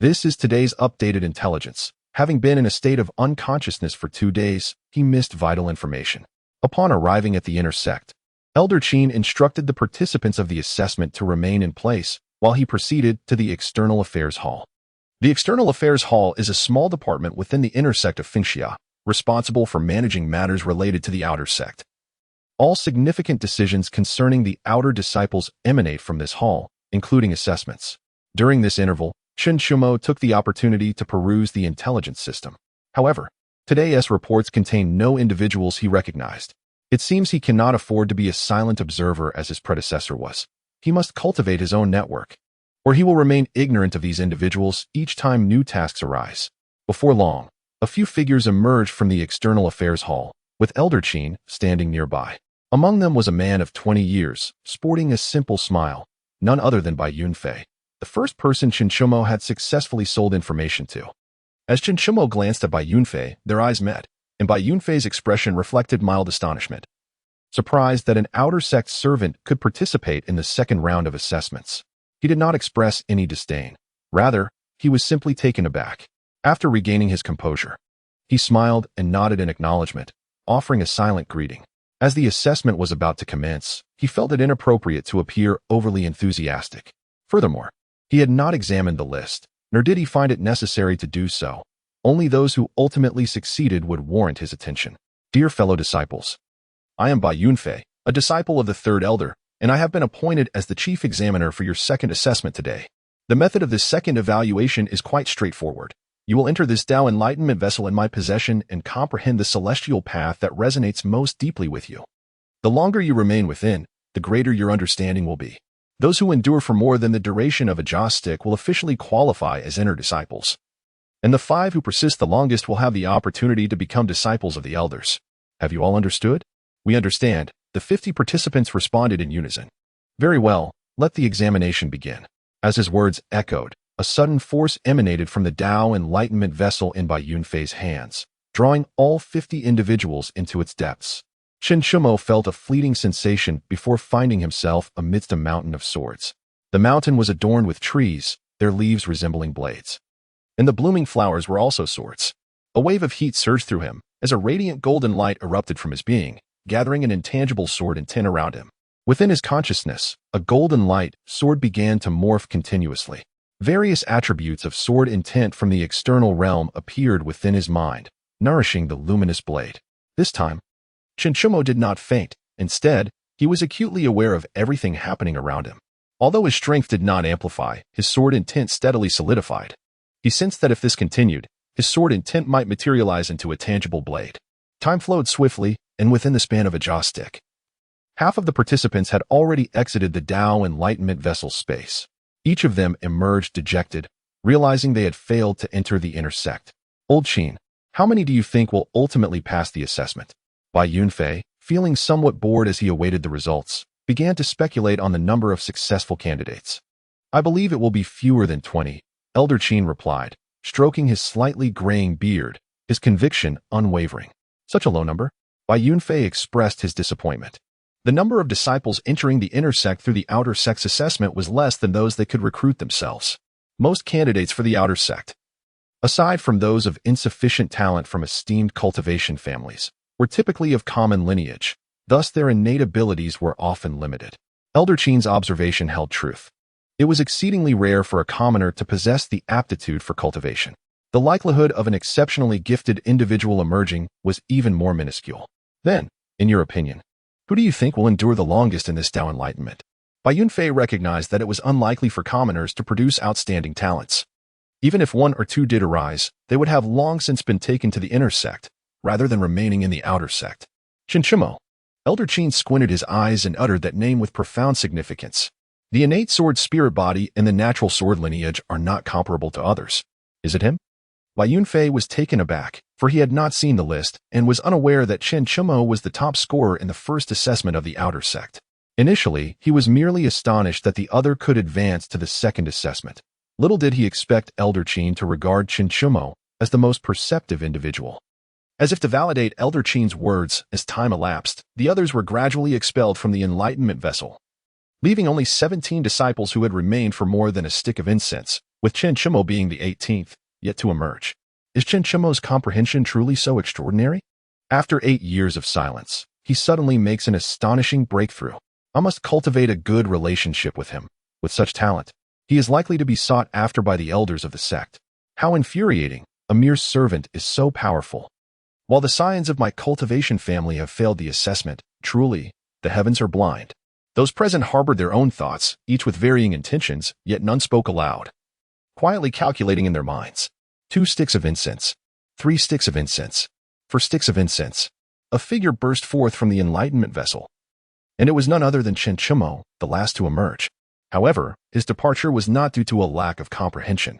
This is today's updated intelligence. Having been in a state of unconsciousness for 2 days, he missed vital information. Upon arriving at the inner sect, Elder Qin instructed the participants of the assessment to remain in place while he proceeded to the External Affairs Hall. The External Affairs Hall is a small department within the inner sect of Fengxia, responsible for managing matters related to the outer sect. All significant decisions concerning the outer disciples emanate from this hall, including assessments. During this interval, Xiuxian took the opportunity to peruse the intelligence system. However, today's reports contain no individuals he recognized. It seems he cannot afford to be a silent observer as his predecessor was. He must cultivate his own network, or he will remain ignorant of these individuals each time new tasks arise. Before long, a few figures emerged from the External Affairs Hall, with Elder Qin standing nearby. Among them was a man of 20 years, sporting a simple smile, none other than Bai Yunfei, the first person Xiuxian had successfully sold information to. As Xiuxian glanced at Bai Yunfei, their eyes met, and Bai Yunfei's expression reflected mild astonishment, surprised that an outer sect servant could participate in the second round of assessments. He did not express any disdain. Rather, he was simply taken aback. After regaining his composure, he smiled and nodded in acknowledgement, offering a silent greeting. As the assessment was about to commence, he felt it inappropriate to appear overly enthusiastic. Furthermore, he had not examined the list, nor did he find it necessary to do so. Only those who ultimately succeeded would warrant his attention. Dear fellow disciples, I am Bai Yunfei, a disciple of the third elder, and I have been appointed as the chief examiner for your second assessment today. The method of this second evaluation is quite straightforward. You will enter this Tao enlightenment vessel in my possession and comprehend the celestial path that resonates most deeply with you. The longer you remain within, the greater your understanding will be. Those who endure for more than the duration of a joss stick will officially qualify as inner disciples. And the 5 who persist the longest will have the opportunity to become disciples of the elders. Have you all understood? We understand. The 50 participants responded in unison. Very well, let the examination begin. As his words echoed, a sudden force emanated from the Tao enlightenment vessel in Bai Yunfei's hands, drawing all 50 individuals into its depths. Xiuxian felt a fleeting sensation before finding himself amidst a mountain of swords. The mountain was adorned with trees, their leaves resembling blades. and the blooming flowers were also swords. A wave of heat surged through him as a radiant golden light erupted from his being, gathering an intangible sword intent around him. Within his consciousness, a golden light sword began to morph continuously. Various attributes of sword intent from the external realm appeared within his mind, nourishing the luminous blade. This time, Xiuxian did not faint. Instead, he was acutely aware of everything happening around him. Although his strength did not amplify, his sword intent steadily solidified. He sensed that if this continued, his sword intent might materialize into a tangible blade. Time flowed swiftly, and within the span of a jaw stick, half of the participants had already exited the Tao Enlightenment vessel's space. Each of them emerged dejected, realizing they had failed to enter the inner sect. Old Qin, how many do you think will ultimately pass the assessment? Bai Yunfei, feeling somewhat bored as he awaited the results, began to speculate on the number of successful candidates. I believe it will be fewer than 20, Elder Qin replied, stroking his slightly graying beard, his conviction unwavering. Such a low number? Bai Yunfei expressed his disappointment. The number of disciples entering the inner sect through the outer sect's assessment was less than those that could recruit themselves. Most candidates for the outer sect, aside from those of insufficient talent from esteemed cultivation families, were typically of common lineage, thus their innate abilities were often limited. Elder Qin's observation held truth. It was exceedingly rare for a commoner to possess the aptitude for cultivation. The likelihood of an exceptionally gifted individual emerging was even more minuscule. Then, in your opinion, who do you think will endure the longest in this Tao Enlightenment? Bai Yunfei recognized that it was unlikely for commoners to produce outstanding talents. Even if one or two did arise, they would have long since been taken to the inner sect, rather than remaining in the outer sect. Xiuxian. Elder Qin squinted his eyes and uttered that name with profound significance. The innate sword spirit body and the natural sword lineage are not comparable to others. Is it him? Bai Yunfei was taken aback, for he had not seen the list and was unaware that Xiuxian was the top scorer in the first assessment of the outer sect. Initially, he was merely astonished that the other could advance to the second assessment. Little did he expect Elder Qin to regard Xiuxian as the most perceptive individual. As if to validate Elder Qin's words, as time elapsed, the others were gradually expelled from the Enlightenment vessel, leaving only 17 disciples who had remained for more than a stick of incense, with Xiuxian being the 18th, yet to emerge. Is Xiuxian's comprehension truly so extraordinary? After 8 years of silence, he suddenly makes an astonishing breakthrough. I must cultivate a good relationship with him. With such talent, he is likely to be sought after by the elders of the sect. How infuriating! A mere servant is so powerful. While the scions of my cultivation family have failed the assessment, truly, the heavens are blind. Those present harbored their own thoughts, each with varying intentions, yet none spoke aloud. Quietly calculating in their minds. 2 sticks of incense. 3 sticks of incense. 4 sticks of incense. A figure burst forth from the Enlightenment vessel. And it was none other than Xiuxian, the last to emerge. However, his departure was not due to a lack of comprehension,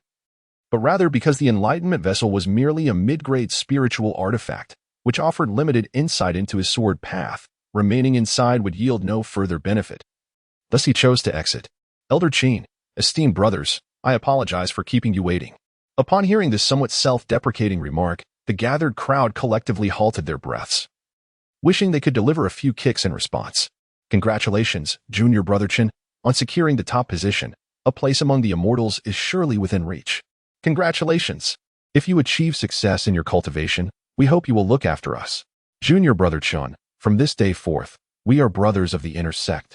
but rather because the Enlightenment vessel was merely a mid-grade spiritual artifact, which offered limited insight into his sword path. Remaining inside would yield no further benefit. Thus he chose to exit. Elder Qin, esteemed brothers, I apologize for keeping you waiting. Upon hearing this somewhat self-deprecating remark, the gathered crowd collectively halted their breaths, wishing they could deliver a few kicks in response. Congratulations, Junior Brother Qin, on securing the top position. A place among the immortals is surely within reach. Congratulations. If you achieve success in your cultivation, we hope you will look after us. Junior Brother Qin, from this day forth, we are brothers of the inner sect.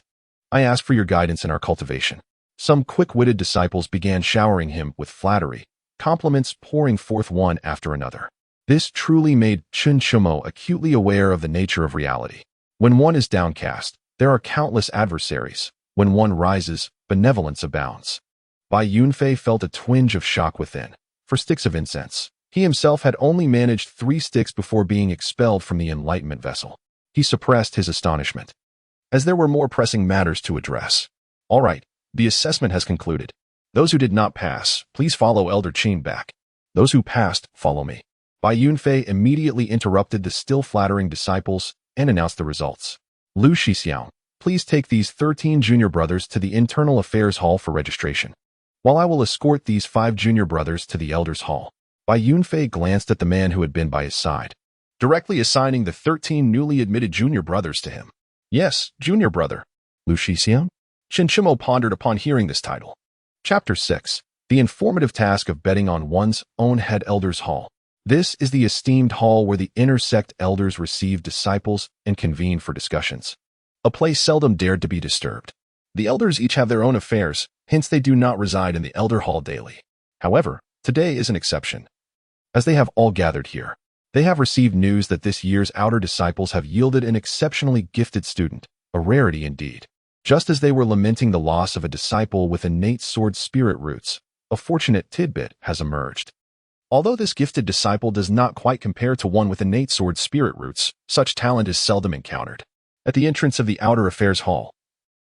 I ask for your guidance in our cultivation. Some quick-witted disciples began showering him with flattery, compliments pouring forth one after another. This truly made Xiuxian acutely aware of the nature of reality. When one is downcast, there are countless adversaries. When one rises, benevolence abounds. Bai Yunfei felt a twinge of shock within. 4 sticks of incense. He himself had only managed 3 sticks before being expelled from the Enlightenment vessel. He suppressed his astonishment, as there were more pressing matters to address. All right, the assessment has concluded. Those who did not pass, please follow Elder Qin back. Those who passed, follow me. Bai Yunfei immediately interrupted the still flattering disciples and announced the results. Xiuxian, please take these 13 junior brothers to the Internal Affairs Hall for registration, while I will escort these 5 junior brothers to the Elders' Hall. Bai Yunfei glanced at the man who had been by his side, directly assigning the 13 newly admitted junior brothers to him. Yes, junior brother. Xiuxian? Xiuxian pondered upon hearing this title. Chapter 6. The informative task of betting on one's own head elders' hall. This is the esteemed hall where the inner sect elders receive disciples and convene for discussions. A place seldom dared to be disturbed. The elders each have their own affairs, hence they do not reside in the elder hall daily. However, today is an exception. As they have all gathered here, they have received news that this year's outer disciples have yielded an exceptionally gifted student, a rarity indeed. Just as they were lamenting the loss of a disciple with innate sword spirit roots, a fortunate tidbit has emerged. Although this gifted disciple does not quite compare to one with innate sword spirit roots, such talent is seldom encountered. At the entrance of the outer affairs hall,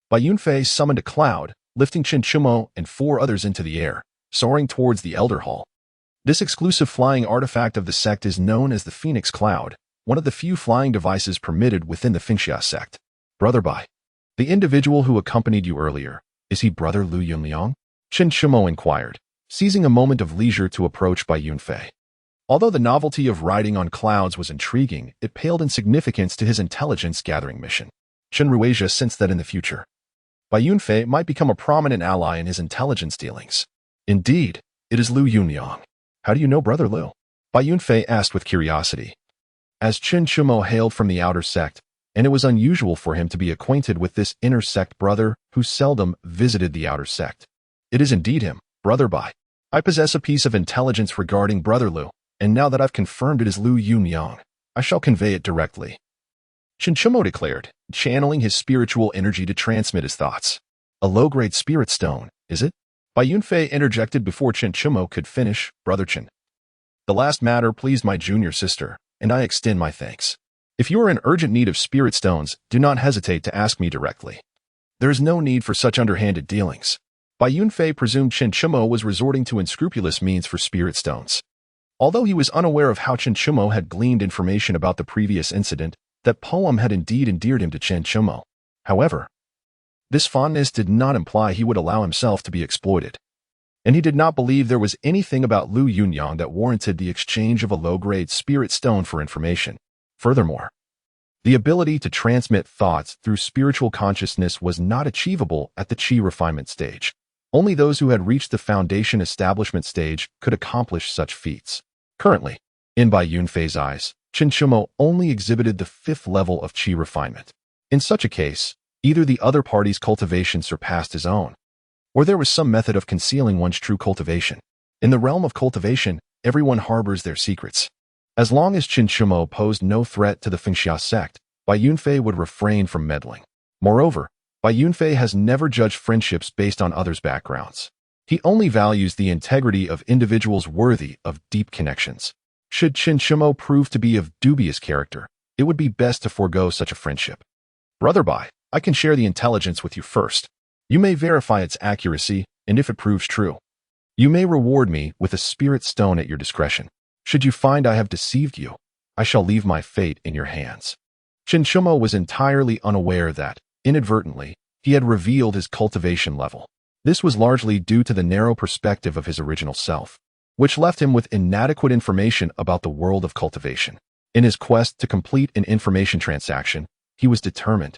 Bai Yunfei summoned a cloud, lifting Xiuxian and 4 others into the air, soaring towards the elder hall. This exclusive flying artifact of the sect is known as the Phoenix Cloud, one of the few flying devices permitted within the Xiuxian sect. Brother Bai, the individual who accompanied you earlier, is he Brother Lu Yunliang? Xiuxian inquired, seizing a moment of leisure to approach Bai Yunfei. Although the novelty of riding on clouds was intriguing, it paled in significance to his intelligence-gathering mission. Chen Ruizha sensed that in the future, Bai Yunfei might become a prominent ally in his intelligence dealings. Indeed, it is Lu Yunliang. How do you know Brother Lu? Bai Yunfei asked with curiosity. As Xiuxian hailed from the outer sect, and it was unusual for him to be acquainted with this inner sect brother who seldom visited the outer sect. It is indeed him, Brother Bai. I possess a piece of intelligence regarding Brother Lu, and now that I've confirmed it is Lu Yunliang, I shall convey it directly. Xiuxian declared, channeling his spiritual energy to transmit his thoughts. A low-grade spirit stone, is it? Bai Yunfei interjected before Xiuxian could finish, Brother Chen. The last matter pleased my junior sister, and I extend my thanks. If you are in urgent need of spirit stones, do not hesitate to ask me directly. There is no need for such underhanded dealings. Bai Yunfei presumed Xiuxian was resorting to unscrupulous means for spirit stones. Although he was unaware of how Xiuxian had gleaned information about the previous incident, that poem had indeed endeared him to Xiuxian. However, this fondness did not imply he would allow himself to be exploited. And he did not believe there was anything about Lu Yunliang that warranted the exchange of a low-grade spirit stone for information. Furthermore, the ability to transmit thoughts through spiritual consciousness was not achievable at the Qi refinement stage. Only those who had reached the foundation establishment stage could accomplish such feats. Currently, in Bai Yunfei's eyes, Xiuxian only exhibited the 5th level of Qi refinement. In such a case, either the other party's cultivation surpassed his own, or there was some method of concealing one's true cultivation. In the realm of cultivation, everyone harbors their secrets. As long as Xiuxian posed no threat to the Xiuxian sect, Bai Yunfei would refrain from meddling. Moreover, Bai Yunfei has never judged friendships based on others' backgrounds. He only values the integrity of individuals worthy of deep connections. Should Xiuxian prove to be of dubious character, it would be best to forego such a friendship. Brother Bai, I can share the intelligence with you first. You may verify its accuracy, and if it proves true, you may reward me with a spirit stone at your discretion. Should you find I have deceived you, I shall leave my fate in your hands. Xiuxian was entirely unaware that, inadvertently, he had revealed his cultivation level. This was largely due to the narrow perspective of his original self, which left him with inadequate information about the world of cultivation. In his quest to complete an information transaction, he was determined,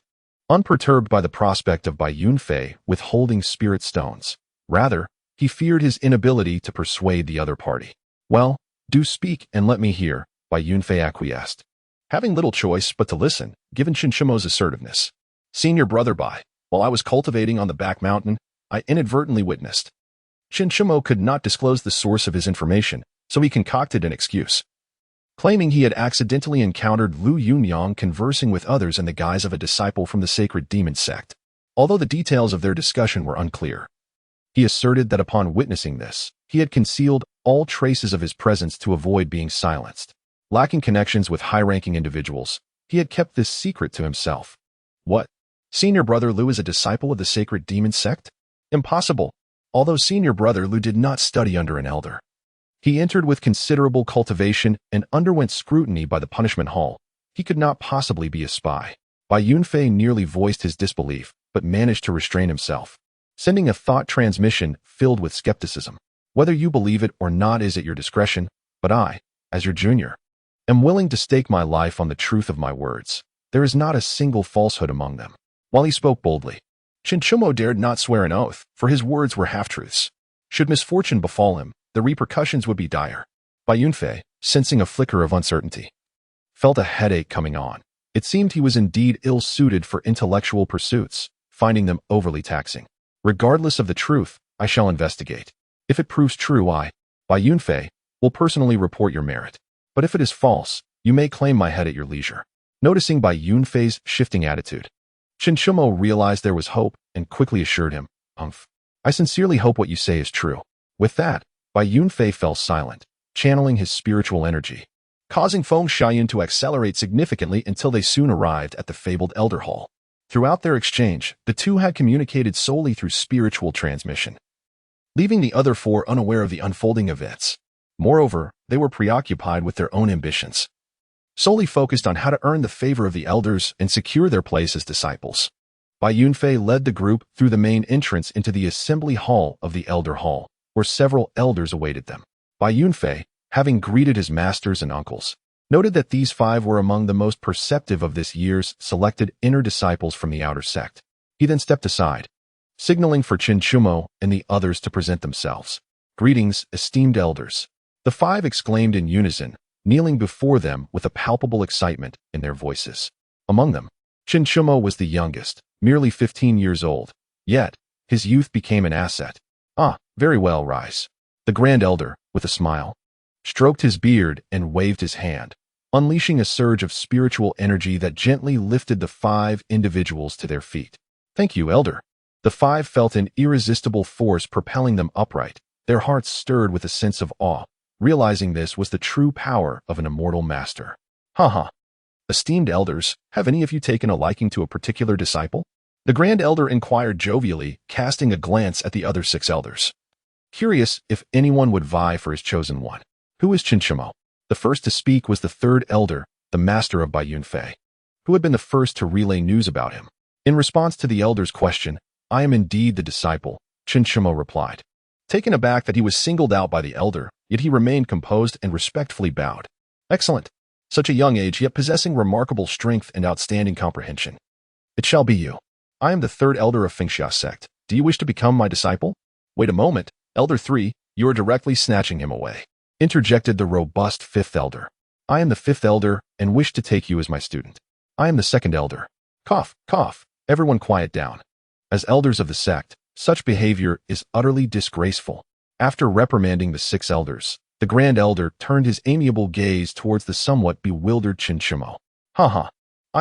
unperturbed by the prospect of Bai Yunfei withholding spirit stones. Rather, he feared his inability to persuade the other party. Well, do speak and let me hear, Bai Yunfei acquiesced, having little choice but to listen, given Xiuxian's assertiveness. Senior Brother Bai, while I was cultivating on the back mountain, I inadvertently witnessed. Xiuxian could not disclose the source of his information, so he concocted an excuse, claiming he had accidentally encountered Lu Yunliang conversing with others in the guise of a disciple from the sacred demon sect. Although the details of their discussion were unclear, he asserted that upon witnessing this, he had concealed all traces of his presence to avoid being silenced. Lacking connections with high-ranking individuals, he had kept this secret to himself. What? Senior Brother Lu is a disciple of the sacred demon sect? Impossible. Although Senior Brother Lu did not study under an elder, he entered with considerable cultivation and underwent scrutiny by the punishment hall. He could not possibly be a spy. Bai Yunfei nearly voiced his disbelief, but managed to restrain himself, sending a thought transmission filled with skepticism. Whether you believe it or not is at your discretion, but I, as your junior, am willing to stake my life on the truth of my words. There is not a single falsehood among them. While he spoke boldly, Xiuxian dared not swear an oath, for his words were half-truths. Should misfortune befall him, the repercussions would be dire. Bai Yunfei, sensing a flicker of uncertainty, felt a headache coming on. It seemed he was indeed ill-suited for intellectual pursuits, finding them overly taxing. Regardless of the truth, I shall investigate. If it proves true, Bai Yunfei, will personally report your merit. But if it is false, you may claim my head at your leisure. Noticing Bai Yunfei's shifting attitude, Chen Shumo realized there was hope and quickly assured him, I sincerely hope what you say is true. With that, Bai Yunfei fell silent, channeling his spiritual energy, causing Feng Xiuxian to accelerate significantly until they soon arrived at the fabled Elder Hall. Throughout their exchange, the two had communicated solely through spiritual transmission, leaving the other four unaware of the unfolding events. Moreover, they were preoccupied with their own ambitions, solely focused on how to earn the favor of the elders and secure their place as disciples. Bai Yunfei led the group through the main entrance into the assembly hall of the Elder Hall, where several elders awaited them. Bai Yunfei, having greeted his masters and uncles, noted that these five were among the most perceptive of this year's selected inner disciples from the outer sect. He then stepped aside, signaling for Chen Shumo and the others to present themselves. Greetings, esteemed elders. The five exclaimed in unison, kneeling before them with a palpable excitement in their voices. Among them, Chen Shumo was the youngest, merely 15 years old, yet his youth became an asset. Very well, rise. The Grand Elder, with a smile, stroked his beard and waved his hand, unleashing a surge of spiritual energy that gently lifted the five individuals to their feet. Thank you, Elder. The five felt an irresistible force propelling them upright, their hearts stirred with a sense of awe, realizing this was the true power of an immortal master. Esteemed elders, have any of you taken a liking to a particular disciple? The Grand Elder inquired jovially, casting a glance at the other 6 elders, curious if anyone would vie for his chosen one. Who is Chen Shumo? The first to speak was the 3rd elder, the master of Bai Yunfei, who had been the first to relay news about him. In response to the elder's question, I am indeed the disciple, Chen Shumo replied. Taken aback that he was singled out by the elder, yet he remained composed and respectfully bowed. Excellent. Such a young age, yet possessing remarkable strength and outstanding comprehension. It shall be you. I am the 3rd elder of Fengxia sect. Do you wish to become my disciple? Wait a moment, Elder 3, you are directly snatching him away, interjected the robust 5th elder. I am the 5th elder and wish to take you as my student. I am the 2nd elder. Cough, cough, everyone quiet down. As elders of the sect, such behavior is utterly disgraceful. After reprimanding the 6 elders, the Grand Elder turned his amiable gaze towards the somewhat bewildered Chen Shumo. I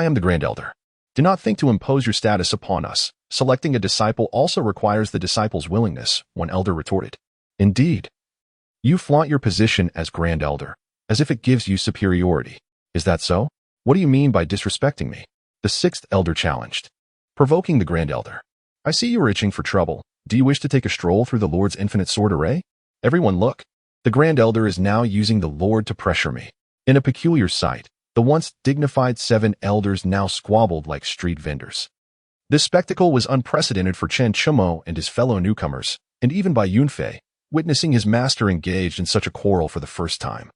am the Grand Elder. Do not think to impose your status upon us. Selecting a disciple also requires the disciple's willingness, one elder retorted. Indeed. You flaunt your position as Grand Elder, as if it gives you superiority. Is that so? What do you mean by disrespecting me? The 6th elder challenged, provoking the Grand Elder. I see you are itching for trouble. Do you wish to take a stroll through the Lord's infinite sword array? Everyone look. The Grand Elder is now using the Lord to pressure me. In a peculiar sight, the once dignified 7 elders now squabbled like street vendors. This spectacle was unprecedented for Chen Shumo and his fellow newcomers, and even Bai Yunfei, witnessing his master engaged in such a quarrel for the first time,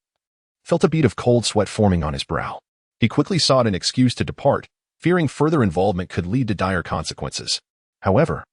felt a bead of cold sweat forming on his brow. He quickly sought an excuse to depart, fearing further involvement could lead to dire consequences. However,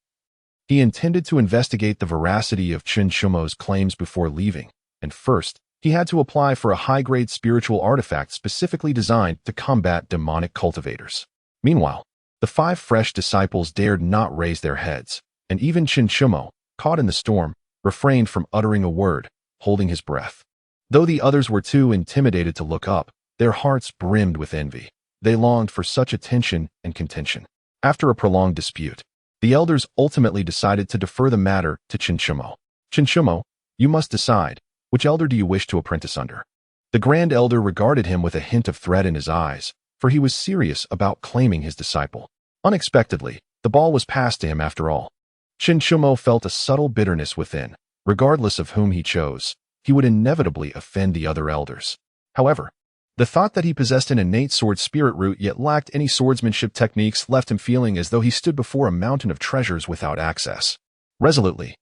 he intended to investigate the veracity of Chen Shumo's claims before leaving, and first, he had to apply for a high-grade spiritual artifact specifically designed to combat demonic cultivators. Meanwhile, the 5 fresh disciples dared not raise their heads, and even Chen Shumo, caught in the storm, refrained from uttering a word, holding his breath. Though the others were too intimidated to look up, their hearts brimmed with envy. They longed for such attention and contention. After a prolonged dispute, the elders ultimately decided to defer the matter to Chen Shumo. Chen Shumo, you must decide, which elder do you wish to apprentice under? The Grand Elder regarded him with a hint of threat in his eyes, for he was serious about claiming his disciple. Unexpectedly, the ball was passed to him after all. Chen Shumo felt a subtle bitterness within. Regardless of whom he chose, he would inevitably offend the other elders. However, the thought that he possessed an innate sword spirit root yet lacked any swordsmanship techniques left him feeling as though he stood before a mountain of treasures without access. Resolutely,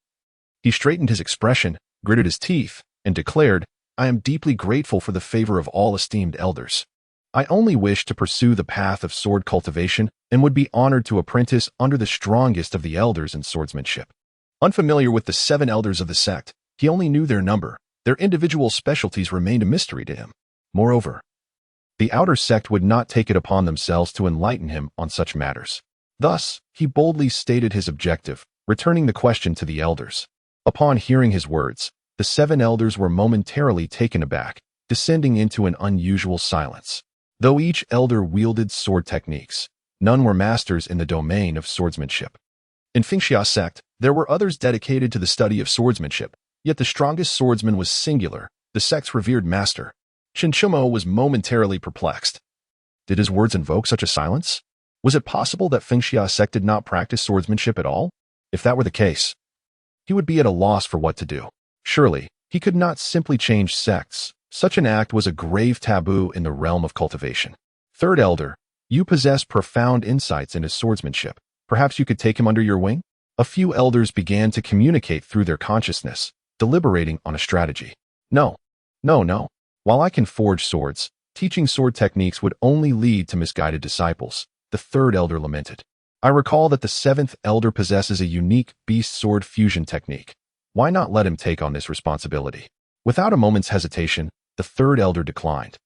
he straightened his expression, gritted his teeth, and declared, I am deeply grateful for the favor of all esteemed elders. I only wish to pursue the path of sword cultivation and would be honored to apprentice under the strongest of the elders in swordsmanship. Unfamiliar with the 7 elders of the sect, he only knew their number. Their individual specialties remained a mystery to him. Moreover, the outer sect would not take it upon themselves to enlighten him on such matters. Thus, he boldly stated his objective, returning the question to the elders. Upon hearing his words, the 7 elders were momentarily taken aback, descending into an unusual silence. Though each elder wielded sword techniques, none were masters in the domain of swordsmanship. In Xiuxian sect, there were others dedicated to the study of swordsmanship, yet the strongest swordsman was singular, the sect's revered master. Xiuxian was momentarily perplexed. Did his words invoke such a silence? Was it possible that Xiuxian sect did not practice swordsmanship at all? If that were the case, he would be at a loss for what to do. Surely, he could not simply change sects. Such an act was a grave taboo in the realm of cultivation. Third Elder, you possess profound insights into swordsmanship. Perhaps you could take him under your wing? A few elders began to communicate through their consciousness, deliberating on a strategy. No. While I can forge swords, teaching sword techniques would only lead to misguided disciples, the third elder lamented. I recall that the 7th elder possesses a unique beast-sword fusion technique. Why not let him take on this responsibility? Without a moment's hesitation, the third elder declined.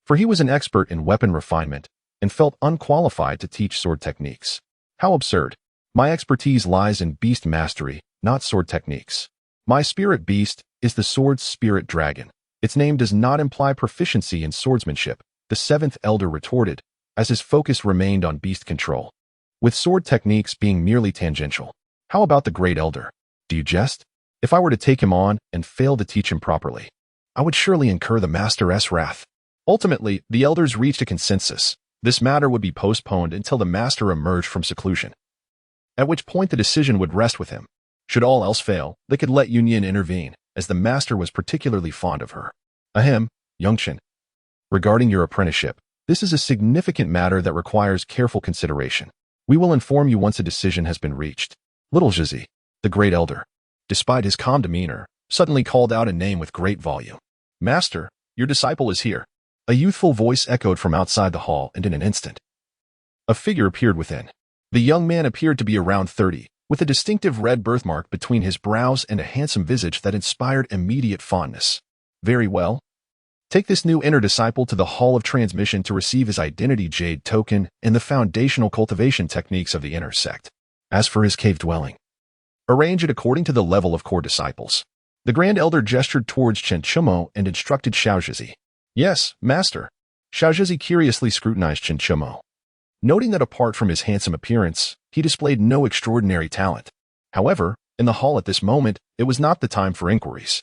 For he was an expert in weapon refinement and felt unqualified to teach sword techniques. How absurd. My expertise lies in beast mastery, not sword techniques. My spirit beast is the sword's spirit dragon. Its name does not imply proficiency in swordsmanship, the 7th elder retorted, as his focus remained on beast control, with sword techniques being merely tangential. How about the great elder? Do you jest? If I were to take him on and fail to teach him properly, I would surely incur the master's wrath. Ultimately, the elders reached a consensus. This matter would be postponed until the master emerged from seclusion, at which point the decision would rest with him. Should all else fail, they could let Xiuxian intervene, as the master was particularly fond of her. Ahem, Xiuxian. Regarding your apprenticeship, this is a significant matter that requires careful consideration. We will inform you once a decision has been reached. Little Xiuxian, the great elder, despite his calm demeanor, suddenly called out a name with great volume. Master, your disciple is here. A youthful voice echoed from outside the hall, and in an instant, a figure appeared within. The young man appeared to be around 30, with a distinctive red birthmark between his brows and a handsome visage that inspired immediate fondness. Very well. Take this new inner disciple to the Hall of Transmission to receive his identity jade token and the foundational cultivation techniques of the inner sect. As for his cave dwelling, arrange it according to the level of core disciples. The Grand Elder gestured towards Xiuxian and instructed Xiuxian. Yes, master. Xiuxian curiously scrutinized Xiuxian. Noting that apart from his handsome appearance, he displayed no extraordinary talent. However, in the hall at this moment, it was not the time for inquiries.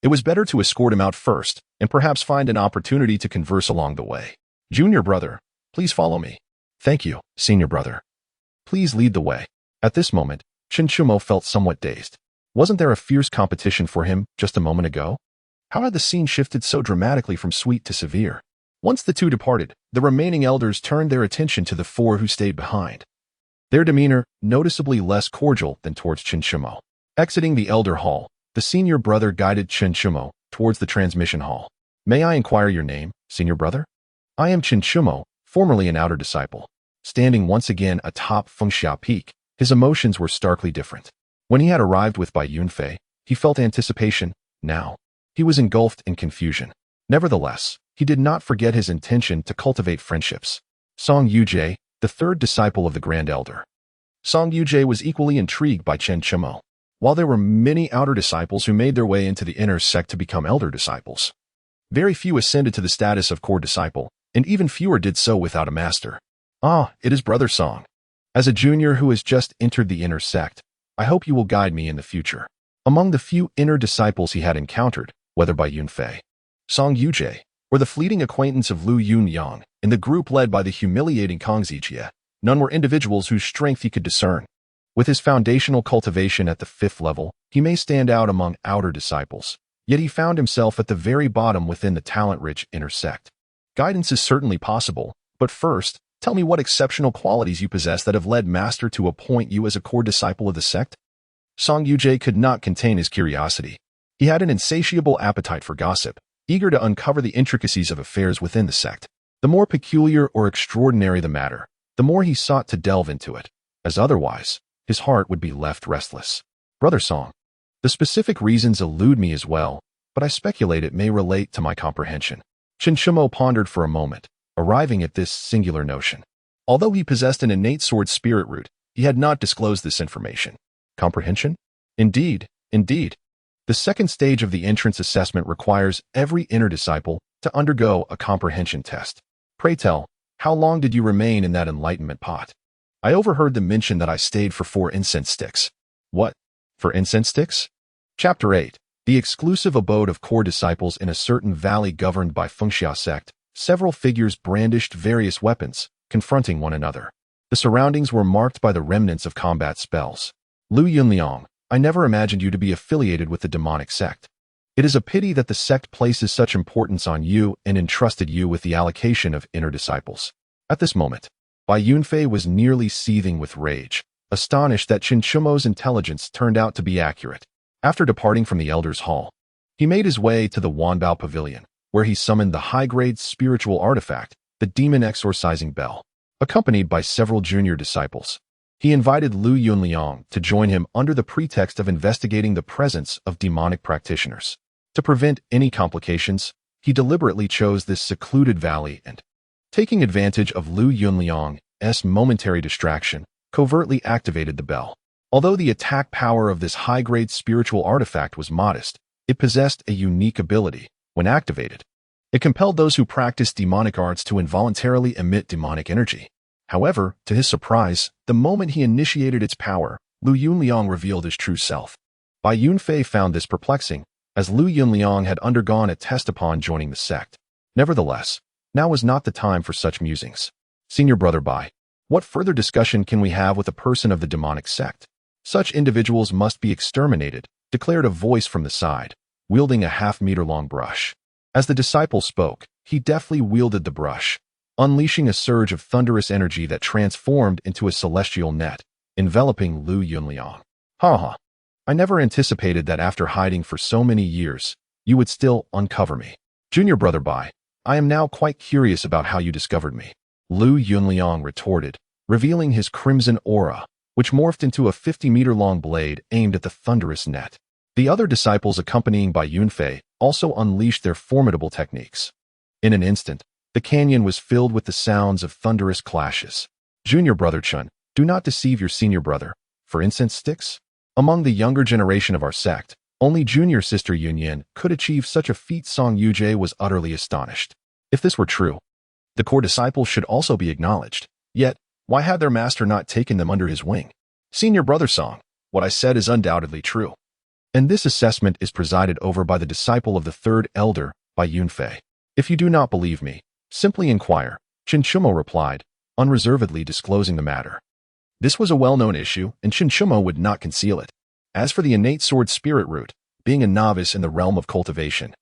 It was better to escort him out first, and perhaps find an opportunity to converse along the way. Junior brother, please follow me. Thank you, senior brother. Please lead the way. At this moment, Xiuxian felt somewhat dazed. Wasn't there a fierce competition for him just a moment ago? How had the scene shifted so dramatically from sweet to severe? Once the two departed, the remaining elders turned their attention to the 4 who stayed behind, their demeanor noticeably less cordial than towards Xiuxian. Exiting the elder hall, the senior brother guided Xiuxian towards the transmission hall. May I inquire your name, senior brother? I am Xiuxian, formerly an outer disciple. Standing once again atop Fengxia Peak, his emotions were starkly different. When he had arrived with Bai Yunfei, he felt anticipation. Now, he was engulfed in confusion. Nevertheless, he did not forget his intention to cultivate friendships. Song Yujie, the 3rd disciple of the Grand Elder. Song Yujie was equally intrigued by Xiuxian. While there were many outer disciples who made their way into the inner sect to become elder disciples, very few ascended to the status of core disciple, and even fewer did so without a master. Ah, it is Brother Song. As a junior who has just entered the inner sect, I hope you will guide me in the future. Among the few inner disciples he had encountered, whether by Yunfei, Song Yujie, or the fleeting acquaintance of Lu Yunyang, in the group led by the humiliating Kang Zijie, none were individuals whose strength he could discern. With his foundational cultivation at the 5th level, he may stand out among outer disciples, yet he found himself at the very bottom within the talent-rich inner sect. Guidance is certainly possible, but first, tell me what exceptional qualities you possess that have led Master to appoint you as a core disciple of the sect? Song Yujie could not contain his curiosity. He had an insatiable appetite for gossip, eager to uncover the intricacies of affairs within the sect. The more peculiar or extraordinary the matter, the more he sought to delve into it, as otherwise, his heart would be left restless. Brother Song. The specific reasons elude me as well, but I speculate it may relate to my comprehension. Xiuxian pondered for a moment, arriving at this singular notion. Although he possessed an innate sword spirit root, he had not disclosed this information. Comprehension? Indeed, indeed. The second stage of the entrance assessment requires every inner disciple to undergo a comprehension test. Pray tell, how long did you remain in that enlightenment pot? I overheard them mention that I stayed for 4 incense sticks. What? For incense sticks? Chapter 8. The exclusive abode of core disciples in a certain valley governed by Xiuxian sect. Several figures brandished various weapons, confronting one another. The surroundings were marked by the remnants of combat spells. Lu Yunliang, I never imagined you to be affiliated with the demonic sect. It is a pity that the sect places such importance on you and entrusted you with the allocation of inner disciples. At this moment, Bai Yunfei was nearly seething with rage, astonished that Xiuxian's intelligence turned out to be accurate. After departing from the Elder's Hall, he made his way to the Wanbao Pavilion, where he summoned the high-grade spiritual artifact, the Demon Exorcising Bell. Accompanied by several junior disciples, he invited Lu Yunliang to join him under the pretext of investigating the presence of demonic practitioners. To prevent any complications, he deliberately chose this secluded valley and, taking advantage of Lu Yunliang's momentary distraction, covertly activated the bell. Although the attack power of this high-grade spiritual artifact was modest, it possessed a unique ability. When activated, it compelled those who practiced demonic arts to involuntarily emit demonic energy. However, to his surprise, the moment he initiated its power, Lu Yunliang revealed his true self. Bai Yunfei found this perplexing, as Lu Yunliang had undergone a test upon joining the sect. Nevertheless, now was not the time for such musings. Senior Brother Bai, what further discussion can we have with a person of the demonic sect? Such individuals must be exterminated, declared a voice from the side, wielding a half-meter-long brush. As the disciple spoke, he deftly wielded the brush, unleashing a surge of thunderous energy that transformed into a celestial net, enveloping Lu Yunliang. Ha! I never anticipated that after hiding for so many years, you would still uncover me. Junior Brother Bai, I am now quite curious about how you discovered me. Lu Yunliang retorted, revealing his crimson aura, which morphed into a 50-meter-long blade aimed at the thunderous net. The other disciples accompanying Bai Yunfei also unleashed their formidable techniques. In an instant, the canyon was filled with the sounds of thunderous clashes. Junior Brother Chun, do not deceive your senior brother. For incense sticks? Among the younger generation of our sect, only junior sister Yunyan could achieve such a feat. Song Yujie was utterly astonished. If this were true, the core disciples should also be acknowledged. Yet, why had their master not taken them under his wing? Senior Brother Song, what I said is undoubtedly true. And this assessment is presided over by the disciple of the third elder, Bai Yunfei. If you do not believe me, simply inquire, Xiuxian replied, unreservedly disclosing the matter. This was a well-known issue, and Xiuxian would not conceal it. As for the innate sword spirit root, being a novice in the realm of cultivation,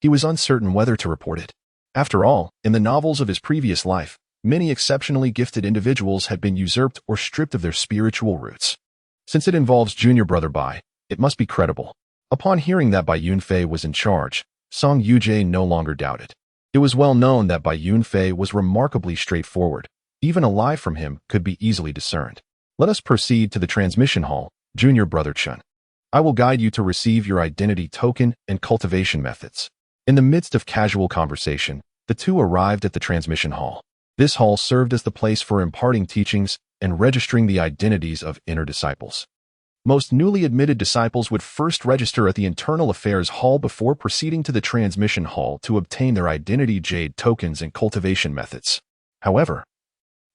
he was uncertain whether to report it. After all, in the novels of his previous life, many exceptionally gifted individuals had been usurped or stripped of their spiritual roots. Since it involves Junior Brother Bai, it must be credible. Upon hearing that Bai Yunfei was in charge, Song Yujie no longer doubted. It was well known that Bai Yunfei was remarkably straightforward. Even a lie from him could be easily discerned. Let us proceed to the transmission hall, Junior Brother Chun. I will guide you to receive your identity token and cultivation methods. In the midst of casual conversation, the two arrived at the transmission hall. This hall served as the place for imparting teachings and registering the identities of inner disciples. Most newly admitted disciples would first register at the Internal Affairs Hall before proceeding to the Transmission Hall to obtain their identity jade tokens and cultivation methods. However,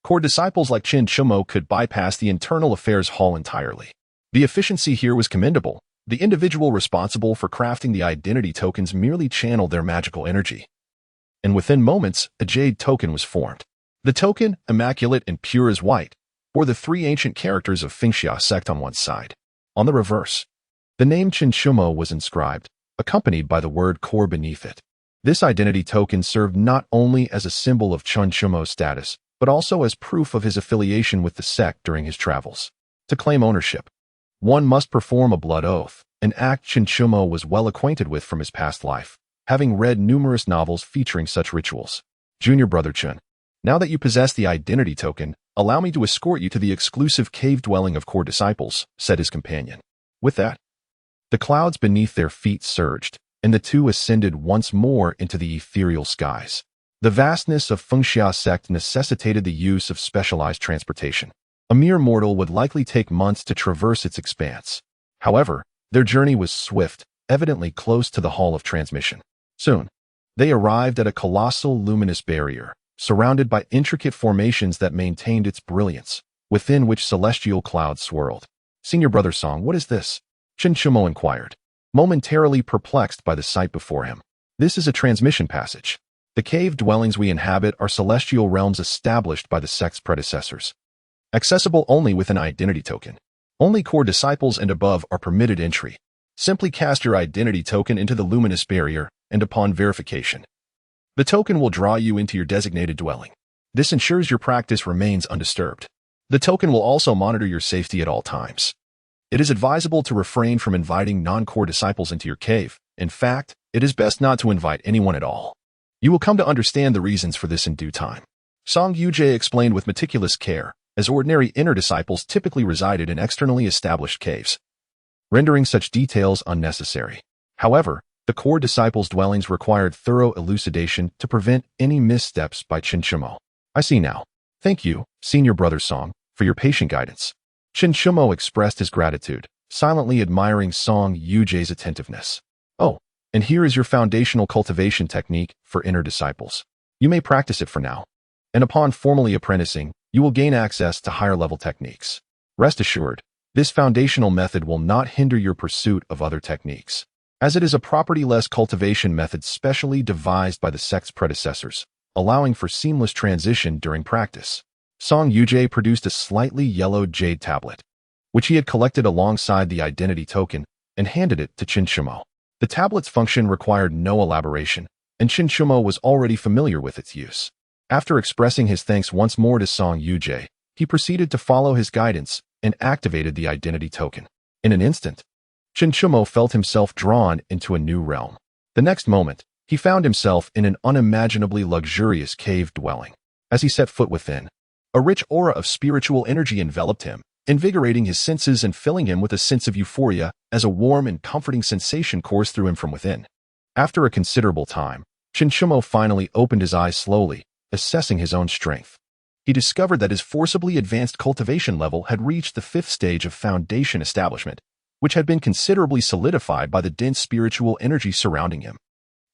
core disciples like Xiuxian could bypass the Internal Affairs Hall entirely. The efficiency here was commendable. The individual responsible for crafting the identity tokens merely channeled their magical energy. And within moments, a jade token was formed. The token, immaculate and pure as white, bore the 3 ancient characters of Xiuxian sect on one side. On the reverse, the name Xiuxian was inscribed, accompanied by the word core beneath it. This identity token served not only as a symbol of Xiuxian's status, but also as proof of his affiliation with the sect during his travels. To claim ownership, one must perform a blood oath, an act Xiuxian was well acquainted with from his past life, having read numerous novels featuring such rituals. Junior Brother Chun, now that you possess the identity token, allow me to escort you to the exclusive cave dwelling of core disciples, said his companion. With that, the clouds beneath their feet surged, and the two ascended once more into the ethereal skies. The vastness of Xiuxian sect necessitated the use of specialized transportation. A mere mortal would likely take months to traverse its expanse. However, their journey was swift, evidently close to the hall of transmission. Soon, they arrived at a colossal luminous barrier, surrounded by intricate formations that maintained its brilliance, within which celestial clouds swirled. "Senior Brother Song, what is this?" Xiuxian inquired, momentarily perplexed by the sight before him. "This is a transmission passage. The cave dwellings we inhabit are celestial realms established by the sect's predecessors, accessible only with an identity token. Only core disciples and above are permitted entry. Simply cast your identity token into the luminous barrier, and upon verification, the token will draw you into your designated dwelling. This ensures your practice remains undisturbed. The token will also monitor your safety at all times. It is advisable to refrain from inviting non-core disciples into your cave. In fact, it is best not to invite anyone at all. You will come to understand the reasons for this in due time." Song Yujie explained with meticulous care, as ordinary inner disciples typically resided in externally established caves, rendering such details unnecessary. However, the core disciples' dwellings required thorough elucidation to prevent any missteps by Xiuxian. "I see now. Thank you, Senior Brother Song, for your patient guidance." Xiuxian expressed his gratitude, silently admiring Song Yujie's attentiveness. "Oh, and here is your foundational cultivation technique for inner disciples. You may practice it for now, and upon formally apprenticing, you will gain access to higher-level techniques. Rest assured, this foundational method will not hinder your pursuit of other techniques, as it is a property-less cultivation method specially devised by the sect's predecessors, allowing for seamless transition during practice." Song Yujie produced a slightly yellowed jade tablet, which he had collected alongside the identity token, and handed it to Xiuxian. The tablet's function required no elaboration, and Xiuxian was already familiar with its use. After expressing his thanks once more to Song Yujie, he proceeded to follow his guidance and activated the identity token. In an instant, Xiuxian felt himself drawn into a new realm. The next moment, he found himself in an unimaginably luxurious cave dwelling. As he set foot within, a rich aura of spiritual energy enveloped him, invigorating his senses and filling him with a sense of euphoria as a warm and comforting sensation coursed through him from within. After a considerable time, Xiuxian finally opened his eyes slowly, assessing his own strength. He discovered that his forcibly advanced cultivation level had reached the 5th stage of foundation establishment, which had been considerably solidified by the dense spiritual energy surrounding him.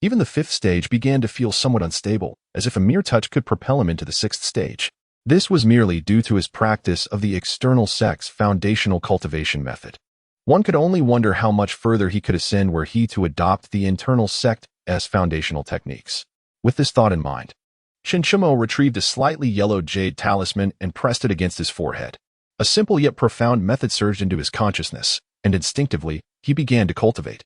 Even the 5th stage began to feel somewhat unstable, as if a mere touch could propel him into the 6th stage. This was merely due to his practice of the external sect's foundational cultivation method. One could only wonder how much further he could ascend were he to adopt the internal sect's foundational techniques. With this thought in mind, Xiuxian retrieved a slightly yellowed jade talisman and pressed it against his forehead. A simple yet profound method surged into his consciousness, and instinctively, he began to cultivate.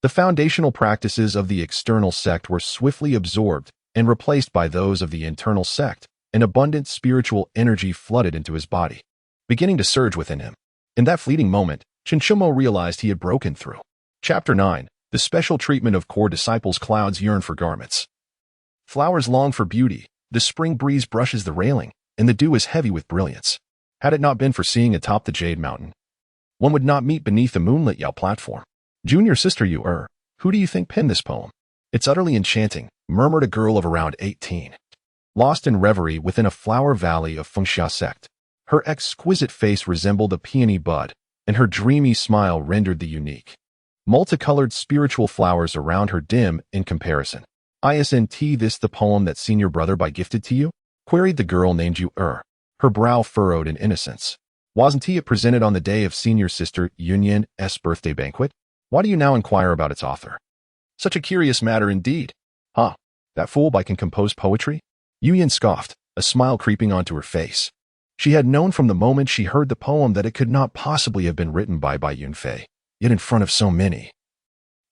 The foundational practices of the external sect were swiftly absorbed and replaced by those of the internal sect. An abundant spiritual energy flooded into his body, beginning to surge within him. In that fleeting moment, Xiuxian realized he had broken through. Chapter 9. The special treatment of core disciples. Clouds yearn for garments. Flowers long for beauty, the spring breeze brushes the railing, and the dew is heavy with brilliance. Had it not been for seeing atop the Jade Mountain, one would not meet beneath the moonlit Yao platform. "Junior sister you who do you think penned this poem? It's utterly enchanting," murmured a girl of around 18. Lost in reverie within a flower valley of Xiuxian sect. Her exquisite face resembled a peony bud, and her dreamy smile rendered the unique, multicolored spiritual flowers around her dim in comparison. "Isn't this the poem that Senior Brother Bai gifted to you?" queried the girl named Yu, her brow furrowed in innocence. "Wasn't it presented on the day of Senior Sister Yunyan's birthday banquet? Why do you now inquire about its author?" "Such a curious matter indeed." "Huh, that fool Bai can compose poetry?" Yunyan scoffed, a smile creeping onto her face. She had known from the moment she heard the poem that it could not possibly have been written by Bai Yunfei, yet in front of so many.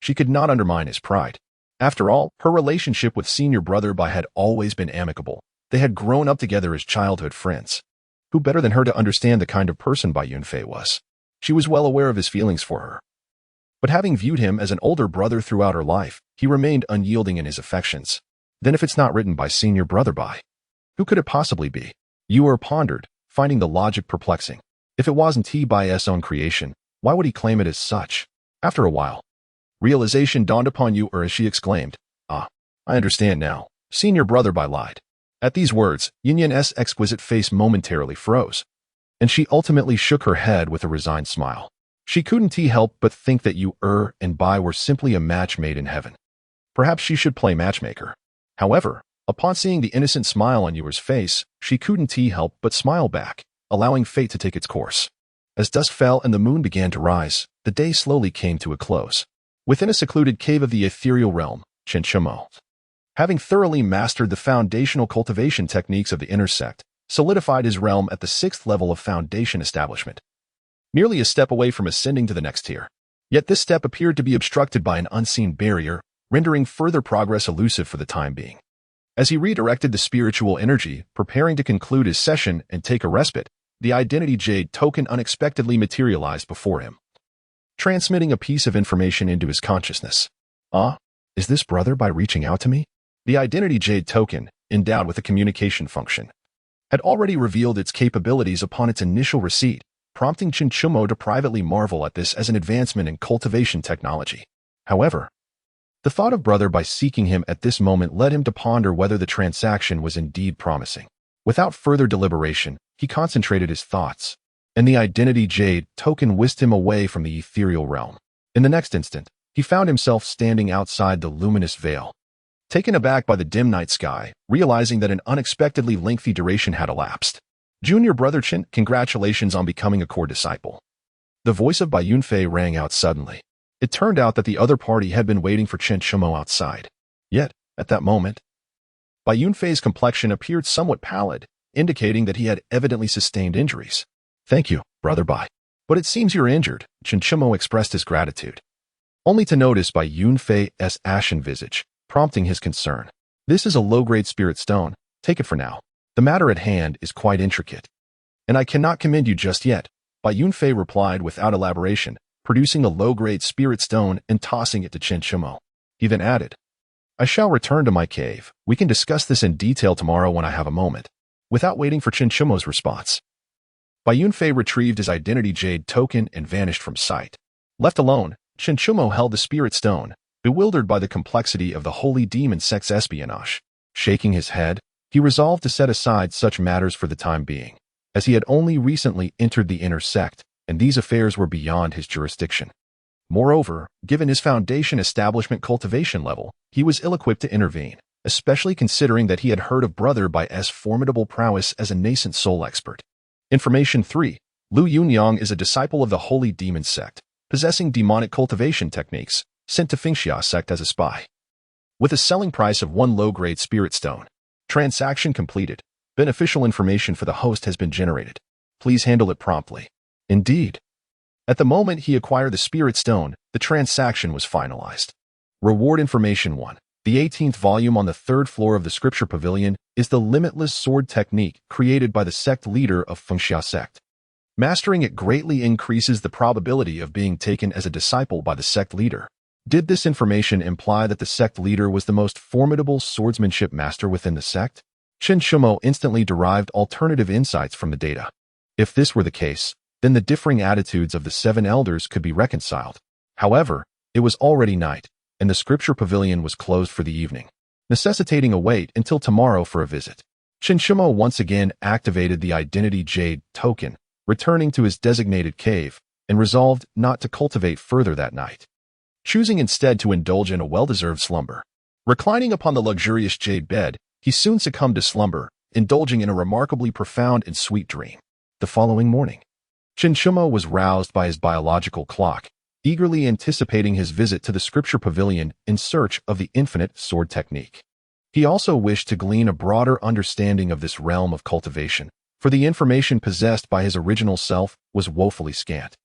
She could not undermine his pride. After all, her relationship with Senior Brother Bai had always been amicable. They had grown up together as childhood friends. Who better than her to understand the kind of person Bai Yunfei was? She was well aware of his feelings for her. But having viewed him as an older brother throughout her life, he remained unyielding in his affections. Then if it's not written by Senior Brother Bai, who could it possibly be? Yu pondered, finding the logic perplexing. If it wasn't Bai's own creation, Why would he claim it as such? After a while, realization dawned upon you, or as she exclaimed, "Ah, I understand now. Senior brother by lied." At these words, Yunyan's exquisite face momentarily froze, and she ultimately shook her head with a resigned smile. She couldn't help but think that you and Bai were simply a match made in heaven. Perhaps she should play matchmaker. However, upon seeing the innocent smile on Yuer's face, she couldn't help but smile back, allowing fate to take its course. As dusk fell and the moon began to rise, the day slowly came to a close. Within a secluded cave of the ethereal realm, Xiuxian, having thoroughly mastered the foundational cultivation techniques of the inner sect, solidified his realm at the 6th level of foundation establishment, merely a step away from ascending to the next tier. Yet this step appeared to be obstructed by an unseen barrier, rendering further progress elusive for the time being. As he redirected the spiritual energy, preparing to conclude his session and take a respite, the Identity Jade token unexpectedly materialized before him, transmitting a piece of information into his consciousness. Is this brother by reaching out to me? The Identity Jade token, endowed with a communication function, had already revealed its capabilities upon its initial receipt, prompting Xiuxian to privately marvel at this as an advancement in cultivation technology. However, the thought of brother by seeking him at this moment led him to ponder whether the transaction was indeed promising. Without further deliberation, he concentrated his thoughts, and the Identity Jade token whisked him away from the ethereal realm. In the next instant, he found himself standing outside the luminous veil. Taken aback by the dim night sky, realizing that an unexpectedly lengthy duration had elapsed. Junior brother Chen, congratulations on becoming a core disciple. The voice of Bai Yunfei rang out suddenly. It turned out that the other party had been waiting for Xiuxian outside. Yet, at that moment, Bai Yunfei's complexion appeared somewhat pallid, indicating that he had evidently sustained injuries. Thank you, brother Bai. But it seems you're injured, Xiuxian expressed his gratitude, only to notice Bai Yunfei's ashen visage, prompting his concern. This is a low-grade spirit stone. Take it for now. The matter at hand is quite intricate, and I cannot commend you just yet, Bai Yunfei replied without elaboration, producing a low-grade spirit stone and tossing it to Xiuxian. He then added, I shall return to my cave. We can discuss this in detail tomorrow when I have a moment. Without waiting for Xiuxian's response, Bai Yunfei retrieved his Identity Jade token and vanished from sight. Left alone, Xiuxian held the spirit stone, bewildered by the complexity of the holy demon sect's espionage. Shaking his head, he resolved to set aside such matters for the time being, as he had only recently entered the inner sect, and these affairs were beyond his jurisdiction. Moreover, given his foundation establishment cultivation level, he was ill-equipped to intervene, especially considering that he had heard of Brother Bai's formidable prowess as a nascent soul expert. Information 3. Lu Yunyang is a disciple of the Holy Demon Sect, possessing demonic cultivation techniques, sent to Fengxia sect as a spy. With a selling price of 1 low-grade spirit stone. Transaction completed. Beneficial information for the host has been generated. Please handle it promptly. Indeed. At the moment he acquired the spirit stone, the transaction was finalized. Reward information 1. The 18th volume on the 3rd floor of the Scripture Pavilion is the limitless sword technique created by the sect leader of Fengxia sect. Mastering it greatly increases the probability of being taken as a disciple by the sect leader. Did this information imply that the sect leader was the most formidable swordsmanship master within the sect? Xiuxian instantly derived alternative insights from the data. If this were the case, then the differing attitudes of the 7 elders could be reconciled. However, it was already night, and the Scripture Pavilion was closed for the evening, necessitating a wait until tomorrow for a visit. Xiuxian once again activated the Identity Jade token, returning to his designated cave, and resolved not to cultivate further that night, choosing instead to indulge in a well-deserved slumber. Reclining upon the luxurious jade bed, he soon succumbed to slumber, indulging in a remarkably profound and sweet dream. The following morning, Xiuxian was roused by his biological clock, eagerly anticipating his visit to the Scripture Pavilion in search of the infinite sword technique. He also wished to glean a broader understanding of this realm of cultivation, for the information possessed by his original self was woefully scant.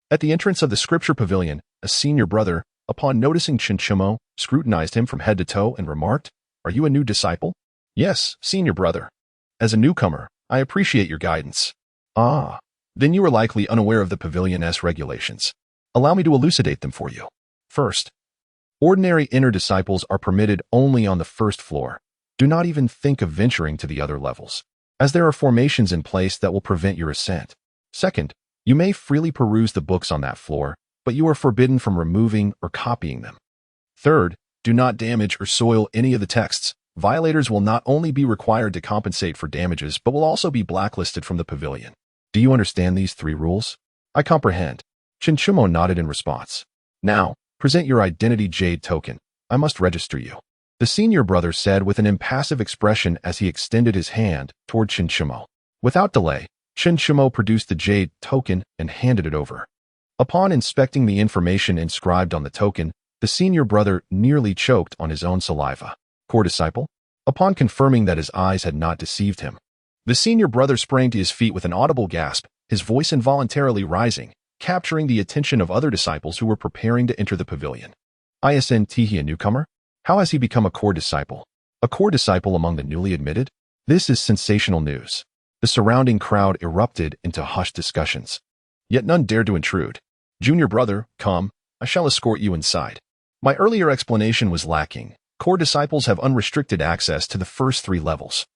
At the entrance of the Scripture Pavilion, a senior brother, upon noticing Xiuxian, scrutinized him from head to toe and remarked, Are you a new disciple? Yes, senior brother. As a newcomer, I appreciate your guidance. Ah, then you are likely unaware of the pavilion's regulations. Allow me to elucidate them for you. First, ordinary inner disciples are permitted only on the 1st floor. Do not even think of venturing to the other levels, as there are formations in place that will prevent your ascent. Second, You may freely peruse the books on that floor, but you are forbidden from removing or copying them. Third, do not damage or soil any of the texts. Violators will not only be required to compensate for damages, but will also be blacklisted from the pavilion. Do you understand these 3 rules? I comprehend. Xiuxian nodded in response. Now, present your identity jade token. I must register you. The senior brother said with an impassive expression as he extended his hand toward Xiuxian. Without delay, Xiuxian produced the jade token and handed it over. Upon inspecting the information inscribed on the token, the senior brother nearly choked on his own saliva. Core disciple? Upon confirming that his eyes had not deceived him, the senior brother sprang to his feet with an audible gasp, his voice involuntarily rising, capturing the attention of other disciples who were preparing to enter the pavilion. Isn't he a newcomer? How has he become a core disciple? A core disciple among the newly admitted? This is sensational news. The surrounding crowd erupted into hushed discussions. Yet none dared to intrude. Junior brother, come, I shall escort you inside. My earlier explanation was lacking. Core disciples have unrestricted access to the first 3 levels.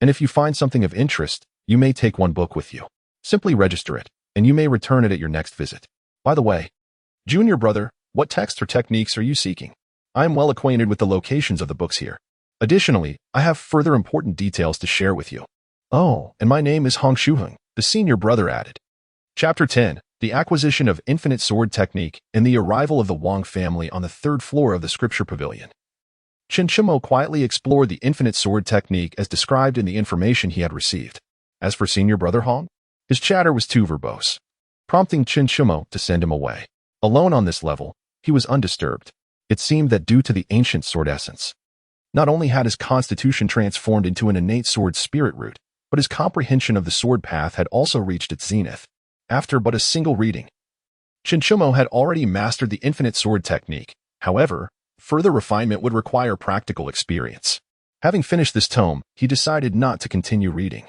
And if you find something of interest, you may take 1 book with you. Simply register it, and you may return it at your next visit. By the way, junior brother, what texts or techniques are you seeking? I am well acquainted with the locations of the books here. Additionally, I have further important details to share with you. Oh, and my name is Xiuxian, the senior brother added. Chapter 10, The Acquisition of Infinite Sword Technique and the Arrival of the Wang family on the 3rd floor of the Scripture Pavilion. Xiuxian quietly explored the Infinite Sword Technique as described in the information he had received. As for senior brother Hong, his chatter was too verbose, prompting Xiuxian to send him away. Alone on this level, he was undisturbed. It seemed that due to the ancient sword essence, not only had his constitution transformed into an innate sword spirit root, but his comprehension of the sword path had also reached its zenith. After but a single reading, Xiuxian had already mastered the infinite sword technique. However, further refinement would require practical experience. Having finished this tome, he decided not to continue reading.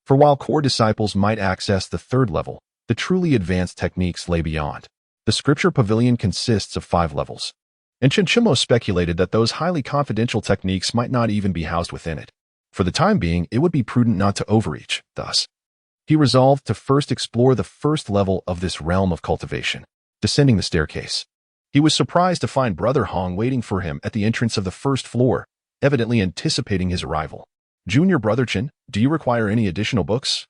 For while core disciples might access the 3rd level, the truly advanced techniques lay beyond. The Scripture Pavilion consists of 5 levels, and Xiuxian speculated that those highly confidential techniques might not even be housed within it. For the time being, it would be prudent not to overreach. Thus, he resolved to first explore the 1st level of this realm of cultivation. Descending the staircase, he was surprised to find Brother Hong waiting for him at the entrance of the 1st floor, evidently anticipating his arrival. Junior Brother Chen, do you require any additional books?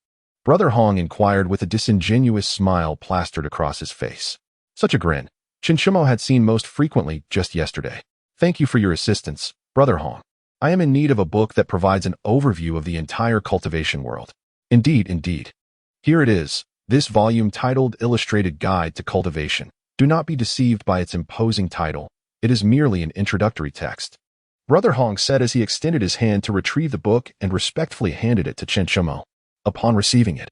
Brother Hong inquired with a disingenuous smile plastered across his face. Such a grin Xiuxian had seen most frequently just yesterday. Thank you for your assistance, Brother Hong. I am in need of a book that provides an overview of the entire cultivation world. Indeed. Here it is, this volume titled Illustrated Guide to Cultivation. Do not be deceived by its imposing title. It is merely an introductory text. Brother Hong said as he extended his hand to retrieve the book and respectfully handed it to Xiuxian. Upon receiving it,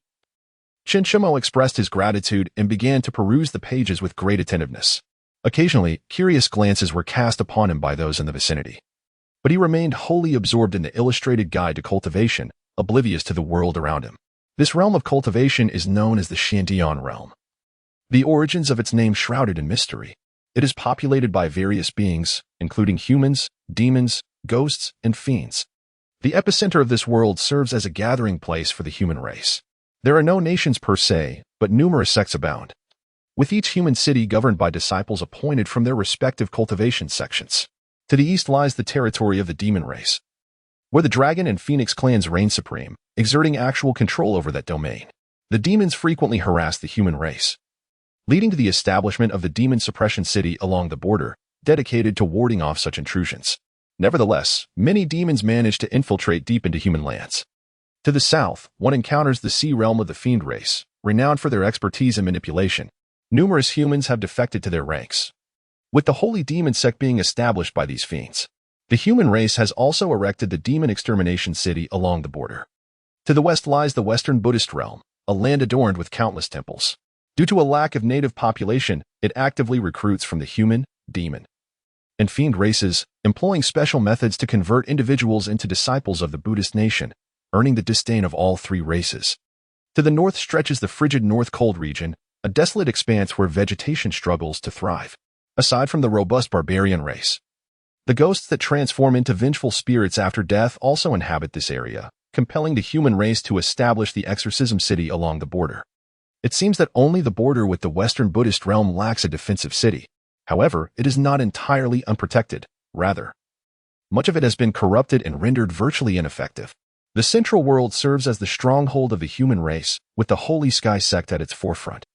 Xiuxian expressed his gratitude and began to peruse the pages with great attentiveness. Occasionally, curious glances were cast upon him by those in the vicinity, but he remained wholly absorbed in the illustrated guide to cultivation, oblivious to the world around him. This realm of cultivation is known as the Xiuxian realm. The origins of its name shrouded in mystery. It is populated by various beings, including humans, demons, ghosts, and fiends. The epicenter of this world serves as a gathering place for the human race. There are no nations per se, but numerous sects abound, with each human city governed by disciples appointed from their respective cultivation sections. To the east lies the territory of the demon race, where the dragon and phoenix clans reign supreme, exerting actual control over that domain. The demons frequently harass the human race, leading to the establishment of the demon suppression city along the border, dedicated to warding off such intrusions. Nevertheless, many demons manage to infiltrate deep into human lands. To the south, one encounters the sea realm of the fiend race, renowned for their expertise in manipulation. Numerous humans have defected to their ranks, with the holy demon sect being established by these fiends. The human race has also erected the demon extermination city along the border. To the west lies the Western Buddhist realm, a land adorned with countless temples. Due to a lack of native population, it actively recruits from the human, demon, and fiend races, employing special methods to convert individuals into disciples of the Buddhist nation, earning the disdain of all 3 races. To the north stretches the frigid North Cold region, a desolate expanse where vegetation struggles to thrive. Aside from the robust barbarian race, the ghosts that transform into vengeful spirits after death also inhabit this area, compelling the human race to establish the exorcism city along the border. It seems that only the border with the Western Buddhist realm lacks a defensive city. However, it is not entirely unprotected. Rather, much of it has been corrupted and rendered virtually ineffective. The Central World serves as the stronghold of the human race, with the Holy Sky sect at its forefront.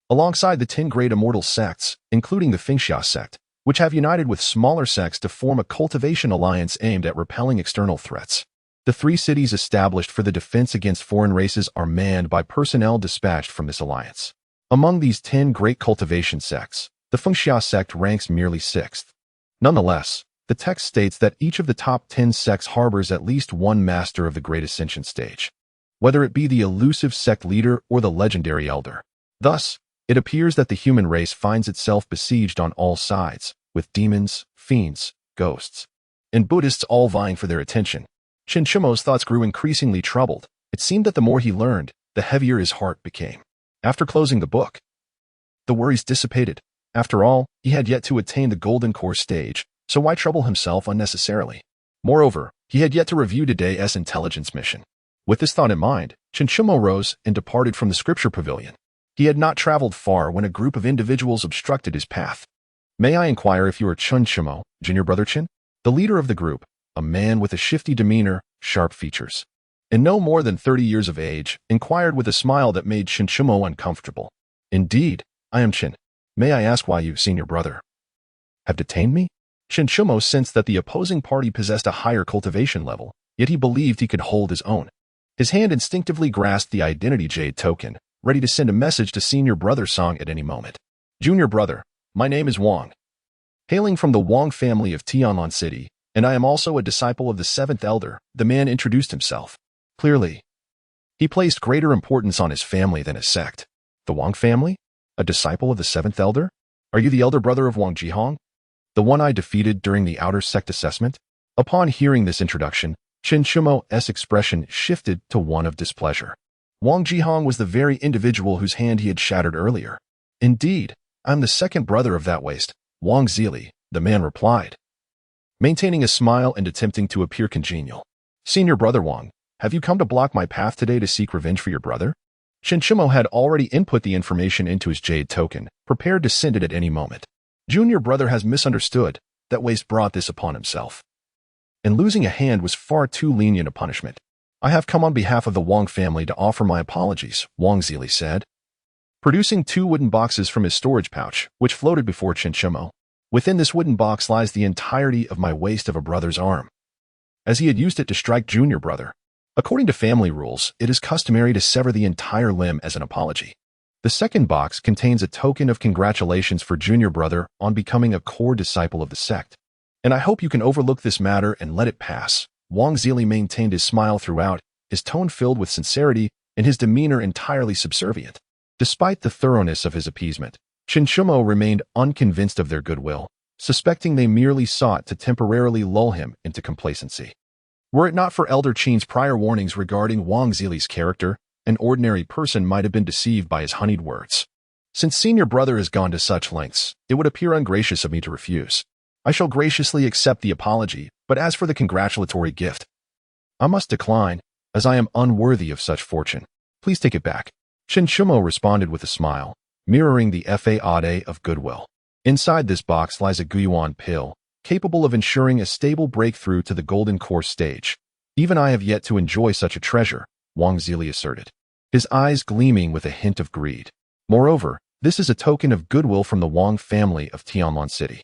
Alongside the 10 great immortal sects, including the Xiuxian sect, which have united with smaller sects to form a cultivation alliance aimed at repelling external threats. The 3 cities established for the defense against foreign races are manned by personnel dispatched from this alliance. Among these 10 great cultivation sects, the Xiuxian sect ranks merely 6th. Nonetheless, the text states that each of the top 10 sects harbors at least one master of the Great Ascension stage, whether it be the elusive sect leader or the legendary elder. Thus, it appears that the human race finds itself besieged on all sides, with demons, fiends, ghosts, and Buddhists all vying for their attention. Xiuxian's thoughts grew increasingly troubled. It seemed that the more he learned, the heavier his heart became. After closing the book, the worries dissipated. After all, he had yet to attain the golden core stage, so why trouble himself unnecessarily? Moreover, he had yet to review today's intelligence mission. With this thought in mind, Xiuxian rose and departed from the scripture pavilion. He had not traveled far when a group of individuals obstructed his path. May I inquire if you are Xiuxian, junior brother Qin? The leader of the group, a man with a shifty demeanor, sharp features, and no more than 30 years of age, inquired with a smile that made Xiuxian uncomfortable. Indeed, I am Qin. May I ask why you, senior brother, have detained me? Xiuxian sensed that the opposing party possessed a higher cultivation level, yet he believed he could hold his own. His hand instinctively grasped the identity jade token, ready to send a message to senior brother Song at any moment. Junior brother, my name is Wang. Hailing from the Wang family of Tianlan City, and I am also a disciple of the 7th elder, the man introduced himself. Clearly, he placed greater importance on his family than his sect. The Wang family? A disciple of the 7th elder? Are you the elder brother of Wang Jihong, the one I defeated during the outer sect assessment? Upon hearing this introduction, Xiuxian's expression shifted to one of displeasure. Wang Jihong was the very individual whose hand he had shattered earlier. Indeed, I'm the 2nd brother of that waste, Wang Zili, the man replied, maintaining a smile and attempting to appear congenial. Senior brother Wang, have you come to block my path today to seek revenge for your brother? Xiuxian had already input the information into his jade token, prepared to send it at any moment. Junior brother has misunderstood. That waste brought this upon himself. And losing a hand was far too lenient a punishment. I have come on behalf of the Wang family to offer my apologies, Wang Zili said, producing 2 wooden boxes from his storage pouch, which floated before Xiuxian. Within this wooden box lies the entirety of my waist of a brother's arm, as he had used it to strike junior brother. According to family rules, it is customary to sever the entire limb as an apology. The 2nd box contains a token of congratulations for junior brother on becoming a core disciple of the sect. And I hope you can overlook this matter and let it pass. Wang Zili maintained his smile throughout, his tone filled with sincerity and his demeanor entirely subservient. Despite the thoroughness of his appeasement, Xiuxian remained unconvinced of their goodwill, suspecting they merely sought to temporarily lull him into complacency. Were it not for Elder Qin's prior warnings regarding Wang Zili's character, an ordinary person might have been deceived by his honeyed words. Since senior brother has gone to such lengths, it would appear ungracious of me to refuse. I shall graciously accept the apology, but as for the congratulatory gift, I must decline, as I am unworthy of such fortune. Please take it back. Xiuxian responded with a smile, mirroring the faade of goodwill. Inside this box lies a Guiyuan pill, capable of ensuring a stable breakthrough to the golden core stage. Even I have yet to enjoy such a treasure, Wang Zili asserted, his eyes gleaming with a hint of greed. Moreover, this is a token of goodwill from the Wang family of Tianlan City.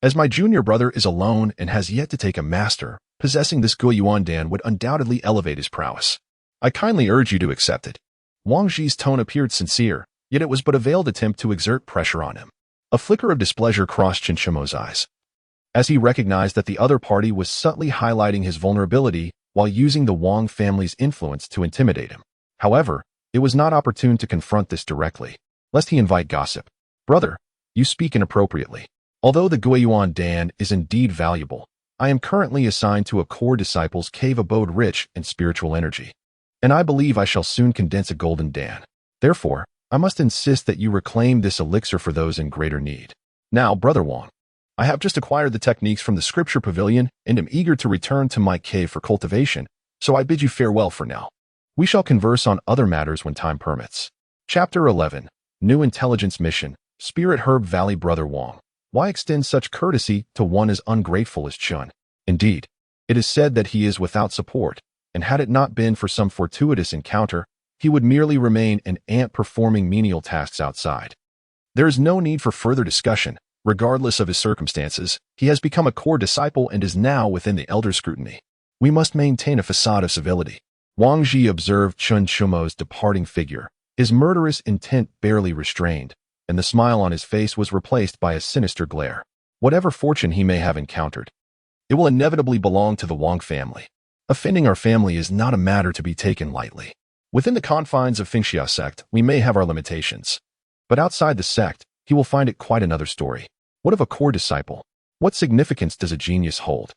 As my junior brother is alone and has yet to take a master, possessing this Guiyuan Dan would undoubtedly elevate his prowess. I kindly urge you to accept it. Wang Zhi's tone appeared sincere, yet it was but a veiled attempt to exert pressure on him. A flicker of displeasure crossed Xiuxian's eyes, as he recognized that the other party was subtly highlighting his vulnerability while using the Wang family's influence to intimidate him. However, it was not opportune to confront this directly, lest he invite gossip. Brother, you speak inappropriately. Although the Guiyuan Dan is indeed valuable, I am currently assigned to a core disciple's cave abode rich in spiritual energy, and I believe I shall soon condense a golden Dan. Therefore, I must insist that you reclaim this elixir for those in greater need. Now, Brother Wang, I have just acquired the techniques from the scripture pavilion and am eager to return to my cave for cultivation, so I bid you farewell for now. We shall converse on other matters when time permits. Chapter 11. New Intelligence Mission. Spirit Herb Valley Brother Wang. Why extend such courtesy to one as ungrateful as Chun? Indeed, it is said that he is without support, and had it not been for some fortuitous encounter, he would merely remain an ant performing menial tasks outside. There is no need for further discussion. Regardless of his circumstances, he has become a core disciple and is now within the elder scrutiny. We must maintain a facade of civility. Wang Ji observed Chun Chumo's departing figure, his murderous intent barely restrained, and the smile on his face was replaced by a sinister glare. Whatever fortune he may have encountered, it will inevitably belong to the Wang family. Offending our family is not a matter to be taken lightly. Within the confines of Xiuxian sect, we may have our limitations. But outside the sect, he will find it quite another story. What of a core disciple? What significance does a genius hold?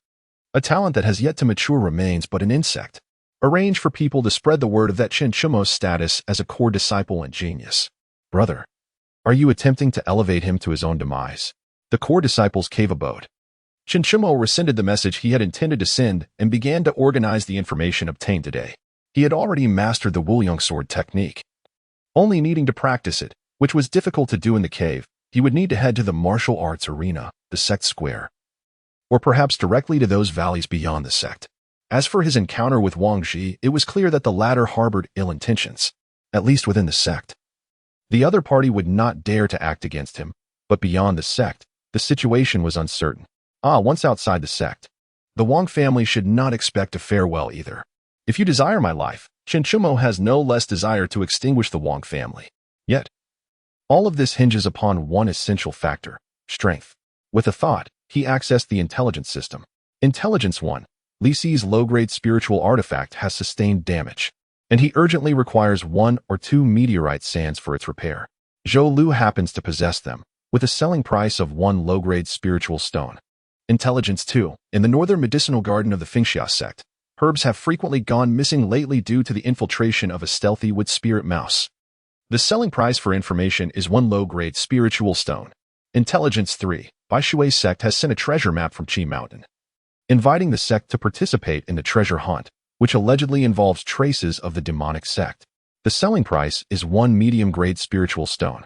A talent that has yet to mature remains but an insect. Arrange for people to spread the word of that Chun Chumo's status as a core disciple and genius. Brother, are you attempting to elevate him to his own demise? The core disciple's cave abode. Chun Chumo rescinded the message he had intended to send and began to organize the information obtained today. He had already mastered the Wuliang sword technique. Only needing to practice it, which was difficult to do in the cave, he would need to head to the martial arts arena, the sect square, or perhaps directly to those valleys beyond the sect. As for his encounter with Wang Ji, it was clear that the latter harbored ill intentions, at least within the sect. The other party would not dare to act against him, but beyond the sect, the situation was uncertain. Once outside the sect, the Wang family should not expect a farewell either. If you desire my life, Chun Chumo has no less desire to extinguish the Wang family. Yet, all of this hinges upon one essential factor: strength. With a thought, he accessed the intelligence system. Intelligence 1. Li Si's low-grade spiritual artifact has sustained damage, and he urgently requires 1 or 2 meteorite sands for its repair. Zhou Lu happens to possess them, with a selling price of 1 low-grade spiritual stone. Intelligence 2. In the northern medicinal garden of the Xiuxian sect, herbs have frequently gone missing lately due to the infiltration of a stealthy wood spirit mouse. The selling price for information is 1 low-grade spiritual stone. Intelligence 3. Bai Shui's sect has sent a treasure map from Qi Mountain, inviting the sect to participate in the treasure hunt, which allegedly involves traces of the demonic sect. The selling price is 1 medium-grade spiritual stone.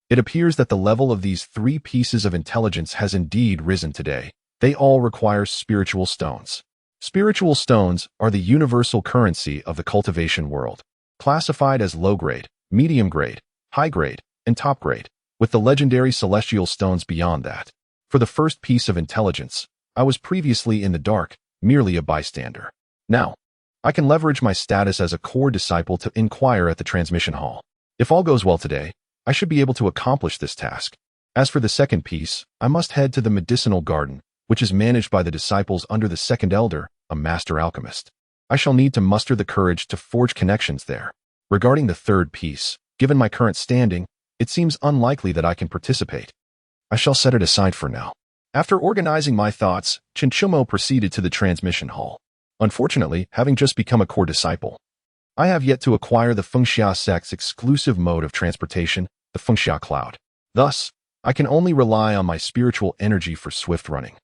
It appears that the level of these 3 pieces of intelligence has indeed risen today. They all require spiritual stones. Spiritual stones are the universal currency of the cultivation world, classified as low-grade, medium-grade, high-grade, and top-grade, with the legendary celestial stones beyond that. For the first piece of intelligence, I was previously in the dark, merely a bystander. Now, I can leverage my status as a core disciple to inquire at the transmission hall. If all goes well today, I should be able to accomplish this task. As for the second piece, I must head to the medicinal garden, which is managed by the disciples under the second elder, a master alchemist. I shall need to muster the courage to forge connections there. Regarding the third piece, given my current standing, it seems unlikely that I can participate. I shall set it aside for now. After organizing my thoughts, Chun Chumo proceeded to the transmission hall. Unfortunately, having just become a core disciple, I have yet to acquire the Xiuxian sect's exclusive mode of transportation, the Xiuxian cloud. Thus, I can only rely on my spiritual energy for swift running,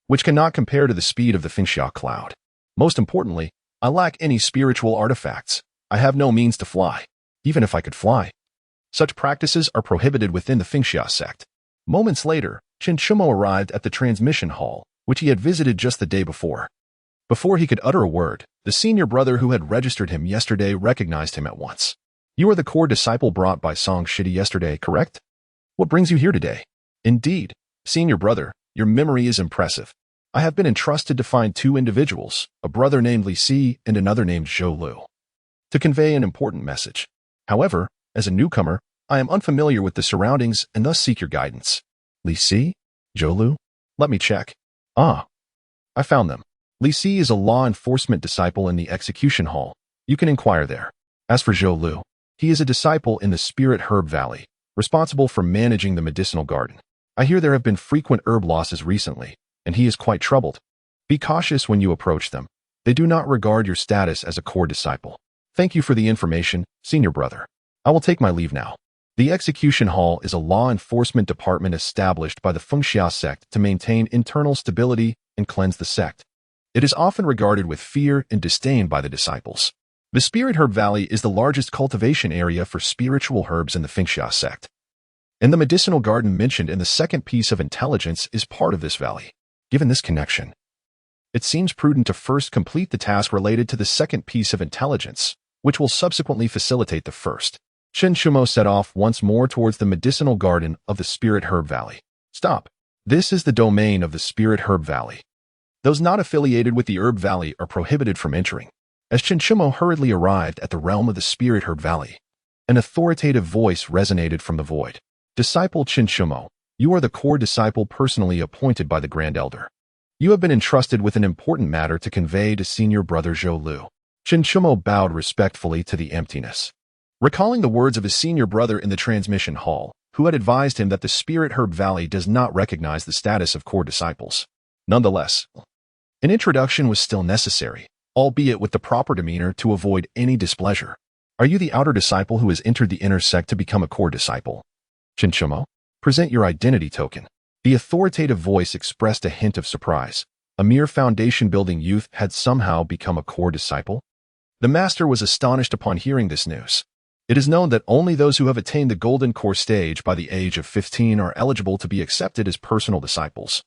which cannot compare to the speed of the Xiuxian cloud. Most importantly, I lack any spiritual artifacts. I have no means to fly, even if I could fly. Such practices are prohibited within the Xiuxian sect. Moments later, Chun Chumo arrived at the transmission hall, which he had visited just the day before. Before he could utter a word, the senior brother who had registered him yesterday recognized him at once. You are the core disciple brought by Song Shidi yesterday, correct? What brings you here today? Indeed, senior brother, your memory is impressive. I have been entrusted to find 2 individuals, a brother named Li Si and another named Zhou Lu, to convey an important message. However, as a newcomer, I am unfamiliar with the surroundings and thus seek your guidance. Li Si? Zhou Lu? Let me check. I found them. Li Si is a law enforcement disciple in the execution hall. You can inquire there. As for Zhou Lu, he is a disciple in the Spirit Herb Valley, responsible for managing the medicinal garden. I hear there have been frequent herb losses recently, and he is quite troubled. Be cautious when you approach them. They do not regard your status as a core disciple. Thank you for the information, senior brother. I will take my leave now. The execution hall is a law enforcement department established by the Xiuxian sect to maintain internal stability and cleanse the sect. It is often regarded with fear and disdain by the disciples. The Spirit Herb Valley is the largest cultivation area for spiritual herbs in the Xiuxian sect, and the medicinal garden mentioned in the second piece of intelligence is part of this valley. Given this connection, it seems prudent to first complete the task related to the second piece of intelligence, which will subsequently facilitate the first. Xiuxian set off once more towards the medicinal garden of the Spirit Herb Valley. Stop. This is the domain of the Spirit Herb Valley. Those not affiliated with the Herb Valley are prohibited from entering. As Xiuxian hurriedly arrived at the realm of the Spirit Herb Valley, an authoritative voice resonated from the void. Disciple Xiuxian, you are the core disciple personally appointed by the Grand Elder. You have been entrusted with an important matter to convey to senior brother Zhou Lu. Xiuxian bowed respectfully to the emptiness, recalling the words of his senior brother in the transmission hall, who had advised him that the Spirit Herb Valley does not recognize the status of core disciples. Nonetheless, an introduction was still necessary, albeit with the proper demeanor to avoid any displeasure. Are you the outer disciple who has entered the inner sect to become a core disciple? Xiuxian, present your identity token. The authoritative voice expressed a hint of surprise. A mere foundation-building youth had somehow become a core disciple? The master was astonished upon hearing this news. It is known that only those who have attained the golden core stage by the age of 15 are eligible to be accepted as personal disciples,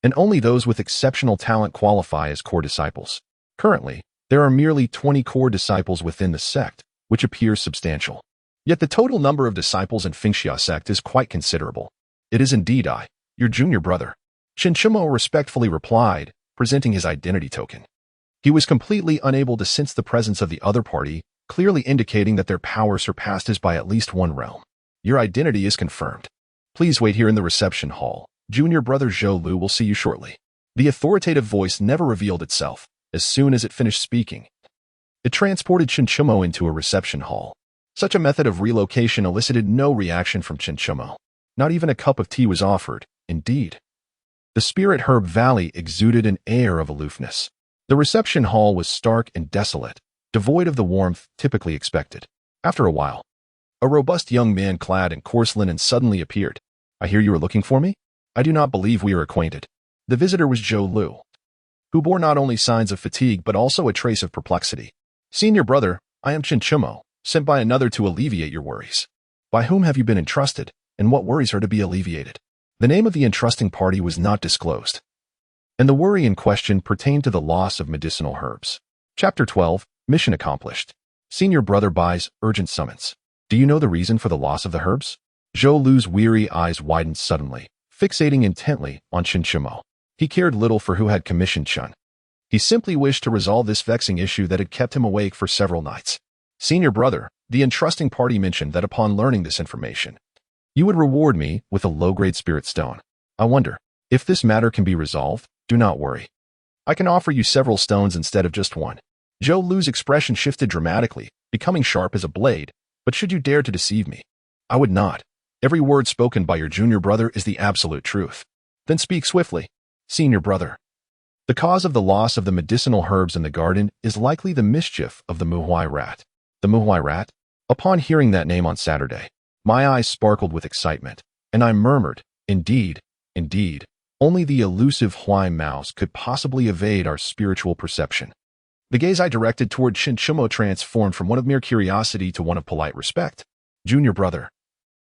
and only those with exceptional talent qualify as core disciples. Currently, there are merely 20 core disciples within the sect, which appears substantial. Yet the total number of disciples in Xiuxian sect is quite considerable. It is indeed I, your junior brother. Xiuxian respectfully replied, presenting his identity token. He was completely unable to sense the presence of the other party, clearly indicating that their power surpassed his by at least one realm. Your identity is confirmed. Please wait here in the reception hall. Junior brother Zhou Lu will see you shortly. The authoritative voice never revealed itself. As soon as it finished speaking, it transported Xiuxian into a reception hall. Such a method of relocation elicited no reaction from Xiuxian. Not even a cup of tea was offered. Indeed, the Spirit Herb Valley exuded an air of aloofness. The reception hall was stark and desolate, devoid of the warmth typically expected. After a while, a robust young man clad in coarse linen suddenly appeared. I hear you are looking for me? I do not believe we are acquainted. The visitor was Zhou Lu, who bore not only signs of fatigue but also a trace of perplexity. Senior brother, I am Xiuxian, sent by another to alleviate your worries. By whom have you been entrusted, and what worries are to be alleviated? The name of the entrusting party was not disclosed, and the worry in question pertained to the loss of medicinal herbs. Chapter 12, Mission Accomplished. Senior brother buys urgent summons. Do you know the reason for the loss of the herbs? Zhou Lu's weary eyes widened suddenly, fixating intently on Xiuxian. He cared little for who had commissioned Chun. He simply wished to resolve this vexing issue that had kept him awake for several nights. Senior brother, the entrusting party mentioned that upon learning this information, you would reward me with a low-grade spirit stone. I wonder, if this matter can be resolved, do not worry. I can offer you several stones instead of just one. Zhou Lu's expression shifted dramatically, becoming sharp as a blade. But should you dare to deceive me, I would not. Every word spoken by your junior brother is the absolute truth. Then speak swiftly. Senior brother, the cause of the loss of the medicinal herbs in the garden is likely the mischief of the Muhui rat. The Muhui rat? Upon hearing that name on Saturday, my eyes sparkled with excitement, and I murmured, indeed, indeed, only the elusive Huai mouse could possibly evade our spiritual perception. The gaze I directed toward Xiuxian transformed from one of mere curiosity to one of polite respect. Junior brother,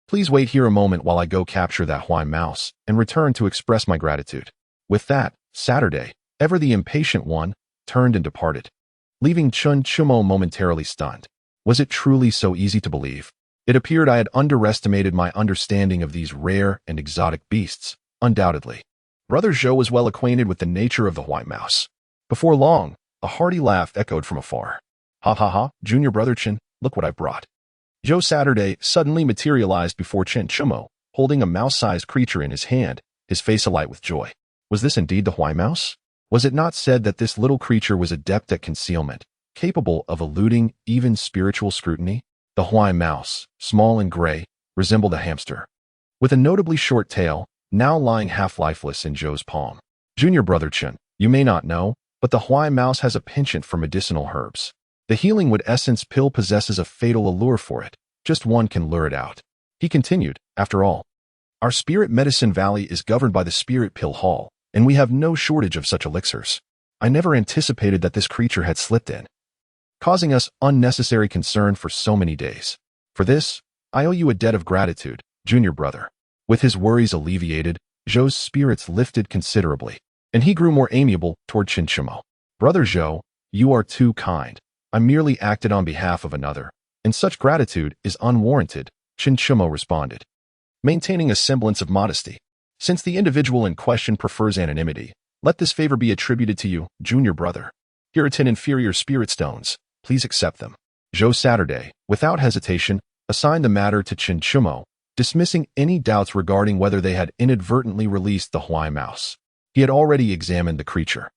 please wait here a moment while I go capture that Huai mouse and return to express my gratitude. With that, Saturday, ever the impatient one, turned and departed, leaving Xiuxian momentarily stunned. Was it truly so easy to believe? It appeared I had underestimated my understanding of these rare and exotic beasts. Undoubtedly, Brother Zhou was well acquainted with the nature of the Huai mouse. Before long, a hearty laugh echoed from afar. Ha ha ha, junior brother Chen, look what I brought. Zhou Saturday suddenly materialized before Xiuxian, holding a mouse-sized creature in his hand, his face alight with joy. Was this indeed the Huai mouse? Was it not said that this little creature was adept at concealment, capable of eluding even spiritual scrutiny? The Huai mouse, small and gray, resembled a hamster, with a notably short tail, now lying half-lifeless in Zhou's palm. Junior brother Chen, you may not know, but the Huai mouse has a penchant for medicinal herbs. The healing wood essence pill possesses a fatal allure for it. Just one can lure it out. He continued, after all, our spirit medicine valley is governed by the spirit pill hall, and we have no shortage of such elixirs. I never anticipated that this creature had slipped in. causing us unnecessary concern for so many days. For this, I owe you a debt of gratitude, junior brother. With his worries alleviated, Zhou's spirits lifted considerably, and he grew more amiable toward Xiuxian. Brother Xiu, you are too kind. I merely acted on behalf of another, and such gratitude is unwarranted, Xiuxian responded, maintaining a semblance of modesty. Since the individual in question prefers anonymity, let this favor be attributed to you, junior brother. Here are 10 inferior spirit stones. Please accept them. Zhou Saturday, without hesitation, assigned the matter to Xiuxian, dismissing any doubts regarding whether they had inadvertently released the Huai mouse. He had already examined the creature,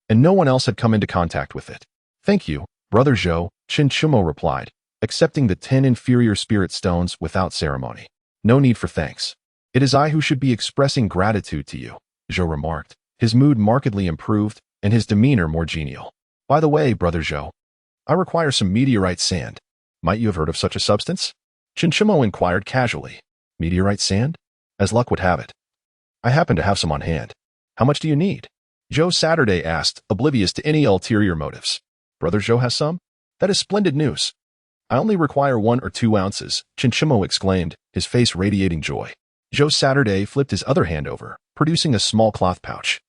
and no one else had come into contact with it. Thank you, brother Zhou, Xiuxian replied, accepting the 10 inferior spirit stones without ceremony. No need for thanks. It is I who should be expressing gratitude to you, Zhou remarked, his mood markedly improved and his demeanor more genial. By the way, brother Zhou, I require some meteorite sand. Might you have heard of such a substance? Xiuxian inquired casually. Meteorite sand? As luck would have it, I happen to have some on hand. How much do you need? Zhou Saturday asked, oblivious to any ulterior motives. Brother Zhou has some? That is splendid news. I only require 1 or 2 ounces, Xiuxian exclaimed, his face radiating joy. Zhou Saturday flipped his other hand over, producing a small cloth pouch,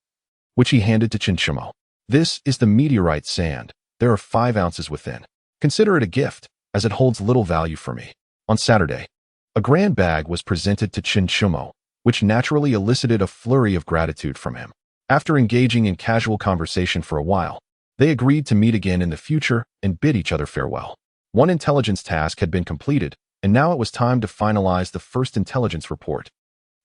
which he handed to Xiuxian. This is the meteorite sand. There are 5 ounces within. Consider it a gift, as it holds little value for me. On Saturday, a grand bag was presented to Xiuxian, which naturally elicited a flurry of gratitude from him. After engaging in casual conversation for a while, they agreed to meet again in the future and bid each other farewell. One intelligence task had been completed, and now it was time to finalize the first intelligence report,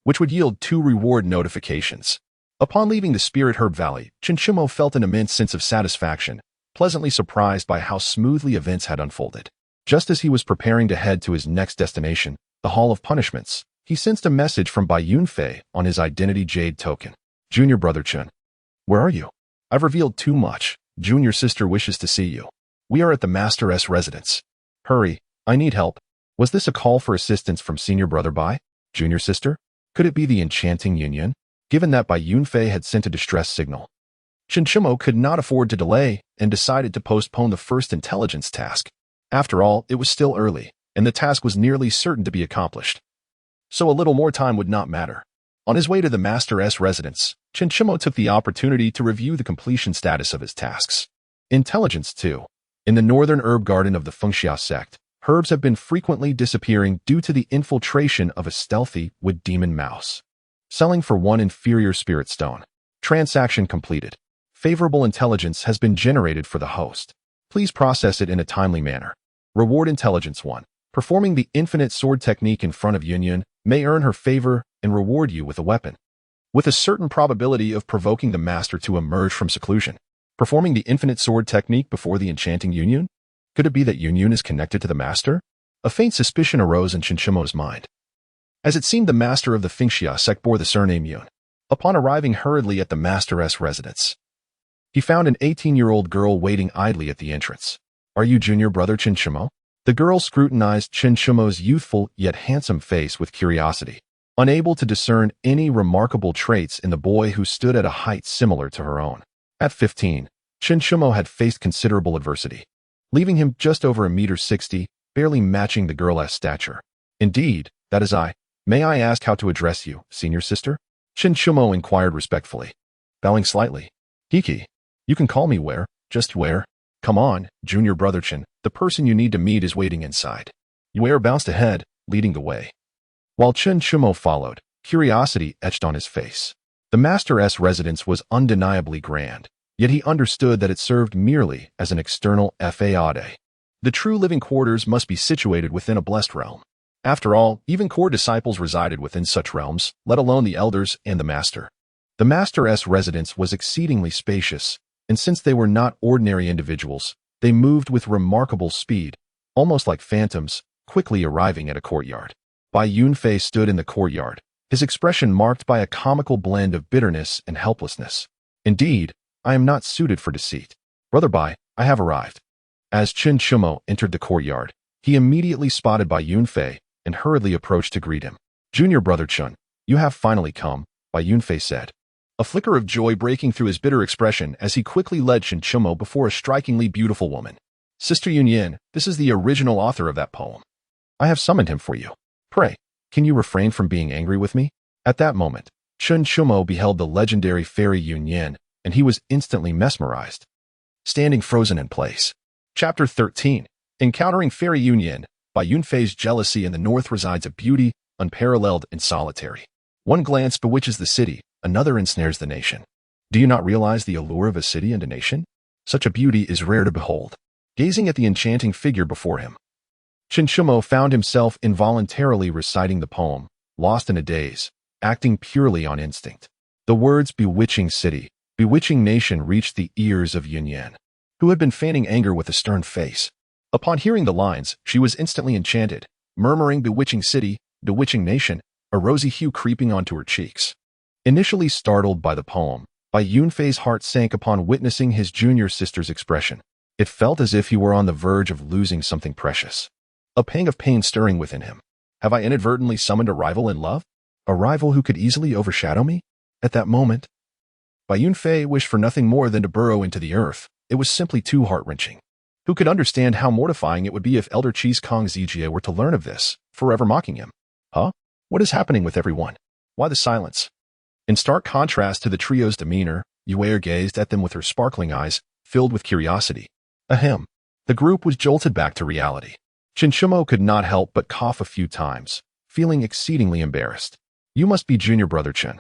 which would yield 2 reward notifications. Upon leaving the Spirit Herb Valley, Xiuxian felt an immense sense of satisfaction, pleasantly surprised by how smoothly events had unfolded. Just as he was preparing to head to his next destination, the Hall of Punishments, he sensed a message from Bai Yunfei on his identity jade token. Junior brother Chen, where are you? I've revealed too much. Junior sister wishes to see you. We are at the Master's residence. Hurry, I need help. Was this a call for assistance from senior brother Bai? Junior sister? Could it be the enchanting union? Given that Bai Yunfei had sent a distress signal, Xiuxian could not afford to delay and decided to postpone the first intelligence task. After all, it was still early, and the task was nearly certain to be accomplished. So a little more time would not matter. On his way to the Master's residence, Xiuxian took the opportunity to review the completion status of his tasks. Intelligence 2. In the northern herb garden of the Fengxia sect, herbs have been frequently disappearing due to the infiltration of a stealthy wood demon mouse. Selling for 1 inferior spirit stone. Transaction completed. Favorable intelligence has been generated for the host. Please process it in a timely manner. Reward Intelligence 1. Performing the infinite sword technique in front of Union may earn her favor and reward you with a weapon, with a certain probability of provoking the master to emerge from seclusion. Performing the infinite sword technique before the enchanting Union? Could it be that Union is connected to the master? A faint suspicion arose in Xiuxian's mind, as it seemed the master of the Fengxia sect bore the surname Yun. Upon arriving hurriedly at the Master's residence, he found an 18-year-old girl waiting idly at the entrance. Are you junior brother Xiuxian? The girl scrutinized Xiuxian's youthful yet handsome face with curiosity, unable to discern any remarkable traits in the boy who stood at a height similar to her own. At 15, Xiuxian had faced considerable adversity, leaving him just over 1.60 meters, barely matching the girl's stature. Indeed, that is I. May I ask how to address you, senior sister? Xiuxian inquired respectfully, bowing slightly. Kiki, you can call me Where, just Where. Come on, junior brother Chen, the person you need to meet is waiting inside. Where bounced ahead, leading the way, while Xiuxian followed, curiosity etched on his face. The Master's residence was undeniably grand, yet he understood that it served merely as an external faade. The true living quarters must be situated within a blessed realm. After all, even core disciples resided within such realms, let alone the elders and the master. The Master's residence was exceedingly spacious, and since they were not ordinary individuals, they moved with remarkable speed, almost like phantoms, quickly arriving at a courtyard. Bai Yunfei stood in the courtyard, his expression marked by a comical blend of bitterness and helplessness. Indeed, I am not suited for deceit. Brother Bai, I have arrived. As Xiuxian entered the courtyard, he immediately spotted Bai Yunfei and hurriedly approached to greet him. Junior brother Chen, you have finally come, Bai Yunfei said, a flicker of joy breaking through his bitter expression as he quickly led Xiuxian before a strikingly beautiful woman. Sister Yunyan, this is the original author of that poem. I have summoned him for you. Pray, can you refrain from being angry with me? At that moment, Chen Shumo beheld the legendary fairy Yunyan, and he was instantly mesmerized. Standing frozen in place. Chapter 13. Encountering Fairy Yunyan. By Yunfei's jealousy in the north resides a beauty, unparalleled and solitary. One glance bewitches the city, another ensnares the nation. Do you not realize the allure of a city and a nation? Such a beauty is rare to behold. Gazing at the enchanting figure before him, Chen Shumo found himself involuntarily reciting the poem, lost in a daze, acting purely on instinct. The words bewitching city, bewitching nation reached the ears of Yunyan, who had been feigning anger with a stern face. Upon hearing the lines, she was instantly enchanted, murmuring bewitching city, bewitching nation, a rosy hue creeping onto her cheeks. Initially startled by the poem, Bai Yunfei's heart sank upon witnessing his junior sister's expression. It felt as if he were on the verge of losing something precious. A pang of pain stirring within him. Have I inadvertently summoned a rival in love? A rival who could easily overshadow me? At that moment, Bai Yunfei wished for nothing more than to burrow into the earth. It was simply too heart-wrenching. Who could understand how mortifying it would be if Elder Cheese Kong Zijie were to learn of this, forever mocking him? Huh? What is happening with everyone? Why the silence? In stark contrast to the trio's demeanor, Yue gazed at them with her sparkling eyes, filled with curiosity. Ahem. The group was jolted back to reality. Chen Shumo could not help but cough a few times, feeling exceedingly embarrassed. You must be junior brother Chen.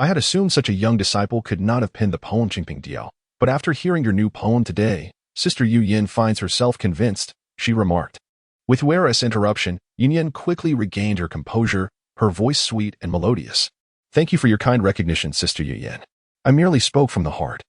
I had assumed such a young disciple could not have penned the poem Qingping Diao, but after hearing your new poem today, Sister Yu Yin finds herself convinced, she remarked. With whereas interruption, Yin Yin quickly regained her composure, her voice sweet and melodious. Thank you for your kind recognition, Sister Yu Yin. I merely spoke from the heart.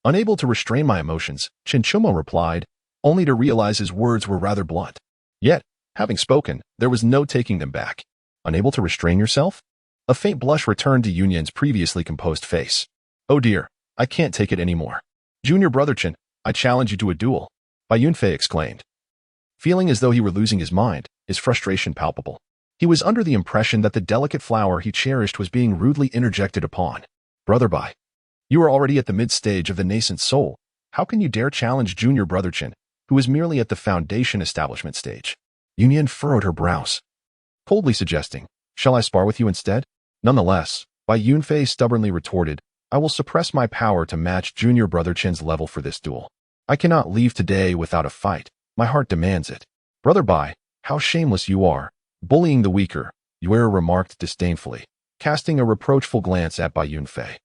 Unable to restrain my emotions, Chen Shumo replied, only to realize his words were rather blunt. Yet, having spoken, there was no taking them back. Unable to restrain yourself? A faint blush returned to Yunyan's previously composed face. Oh dear, I can't take it anymore. Junior brother Chen, I challenge you to a duel, Bai Yunfei exclaimed. Feeling as though he were losing his mind, his frustration palpable. He was under the impression that the delicate flower he cherished was being rudely interjected upon. Brother Bai, you are already at the mid-stage of the nascent soul. How can you dare challenge junior brother Chen, who is merely at the foundation establishment stage? Yunyan furrowed her brows, coldly suggesting, shall I spar with you instead? Nonetheless, Bai Yunfei stubbornly retorted, I will suppress my power to match junior brother Chen's level for this duel. I cannot leave today without a fight. My heart demands it. Brother Bai, how shameless you are. Bullying the weaker, Yue remarked disdainfully, casting a reproachful glance at Bai Yunfei.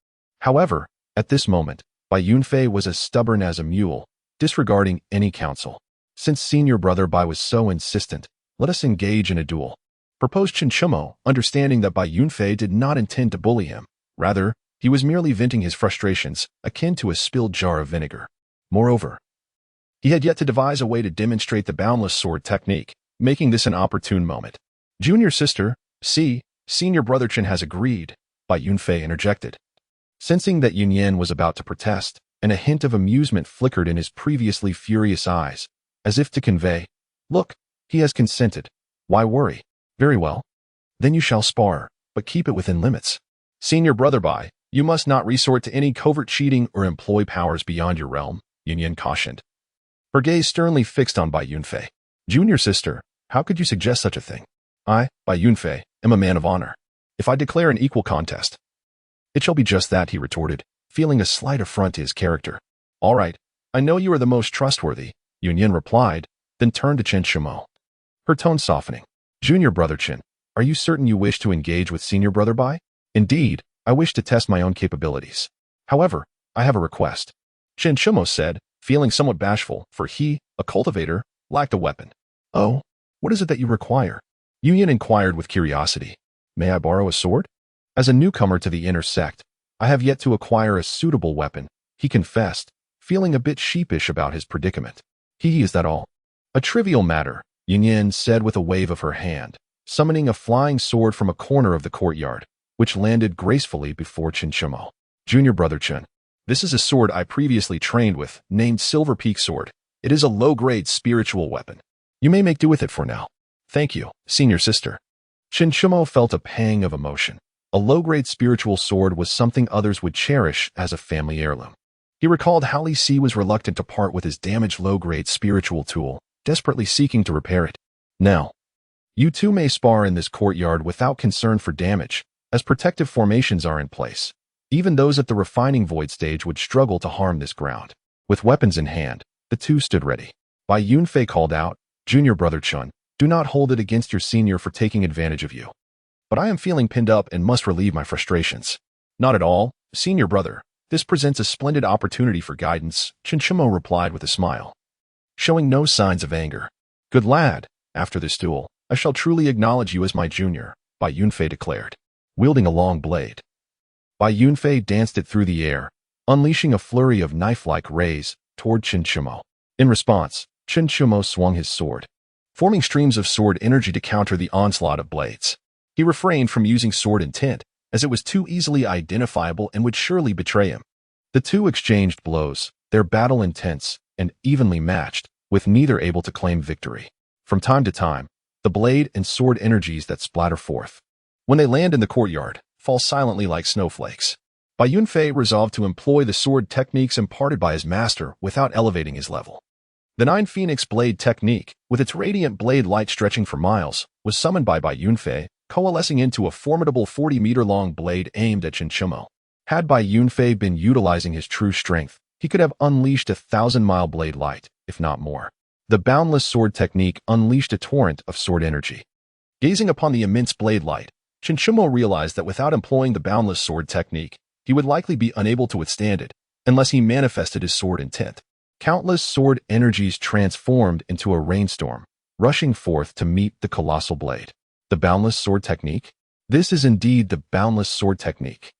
However, at this moment, Bai Yunfei was as stubborn as a mule, disregarding any counsel. Since senior brother Bai was so insistent, let us engage in a duel, proposed Chen Shumo, understanding that Bai Yunfei did not intend to bully him. Rather, he was merely venting his frustrations, akin to a spilled jar of vinegar. Moreover, he had yet to devise a way to demonstrate the boundless sword technique, making this an opportune moment. Junior sister, see, senior brother Chen has agreed, Bai Yunfei interjected. Sensing that Yunyan was about to protest, and a hint of amusement flickered in his previously furious eyes, as if to convey, look, he has consented. Why worry? Very well. Then you shall spar, but keep it within limits. Senior brother Bai, you must not resort to any covert cheating or employ powers beyond your realm, Yunyan cautioned. Her gaze sternly fixed on Bai Yunfei. Junior sister, how could you suggest such a thing? I, Bai Yunfei, am a man of honor. If I declare an equal contest, it shall be just that, he retorted, feeling a slight affront to his character. All right, I know you are the most trustworthy, Yunyan replied, then turned to Chen Shumo, her tone softening. Junior brother Chen, are you certain you wish to engage with senior brother Bai? Indeed, I wish to test my own capabilities. However, I have a request. Chen Shumo said, feeling somewhat bashful, for he, a cultivator, lacked a weapon. Oh, what is it that you require? Yunyan inquired with curiosity. May I borrow a sword? As a newcomer to the inner sect, I have yet to acquire a suitable weapon, he confessed, feeling a bit sheepish about his predicament. Is that all? A trivial matter, Yunyan said with a wave of her hand, summoning a flying sword from a corner of the courtyard, which landed gracefully before Chen Shumo. Junior brother Chen, this is a sword I previously trained with, named Silver Peak Sword. It is a low-grade spiritual weapon. You may make do with it for now. Thank you, senior sister. Chen Shumo felt a pang of emotion. A low-grade spiritual sword was something others would cherish as a family heirloom. He recalled how Li Si was reluctant to part with his damaged low-grade spiritual tool, desperately seeking to repair it. Now, you two may spar in this courtyard without concern for damage, as protective formations are in place. Even those at the refining void stage would struggle to harm this ground. With weapons in hand, the two stood ready. Bai Yunfei called out, "Junior brother Chun, do not hold it against your senior for taking advantage of you. But I am feeling pinned up and must relieve my frustrations." "Not at all, senior brother. This presents a splendid opportunity for guidance," Chinchimo replied with a smile, showing no signs of anger. "Good lad, after this duel, I shall truly acknowledge you as my junior," Bai Yunfei declared, wielding a long blade. Bai Yunfei danced it through the air, unleashing a flurry of knife-like rays toward Chinchimo. In response, Chinchimo swung his sword, forming streams of sword energy to counter the onslaught of blades. He refrained from using sword intent, as it was too easily identifiable and would surely betray him. The two exchanged blows, their battle intense and evenly matched, with neither able to claim victory. From time to time, the blade and sword energies that splatter forth, when they land in the courtyard, fall silently like snowflakes. Bai Yunfei resolved to employ the sword techniques imparted by his master without elevating his level. The Nine Phoenix Blade technique, with its radiant blade light stretching for miles, was summoned by Bai Yunfei, coalescing into a formidable 40-meter-long blade aimed at Chinchimo. Had Bai Yunfei been utilizing his true strength, he could have unleashed a 1,000-mile blade light, if not more. The boundless sword technique unleashed a torrent of sword energy. Gazing upon the immense blade light, Chinchimo realized that without employing the boundless sword technique, he would likely be unable to withstand it, unless he manifested his sword intent. Countless sword energies transformed into a rainstorm, rushing forth to meet the colossal blade. The boundless sword technique? This is indeed the boundless sword technique.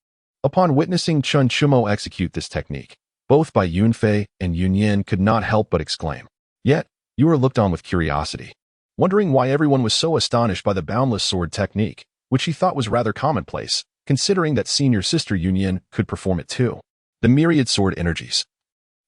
Upon witnessing Chinchimo execute this technique, both Bai Yunfei and Yunyan could not help but exclaim. Yet, you were looked on with curiosity, wondering why everyone was so astonished by the boundless sword technique, which he thought was rather commonplace, considering that senior sister Yunyan could perform it too. The myriad sword energies,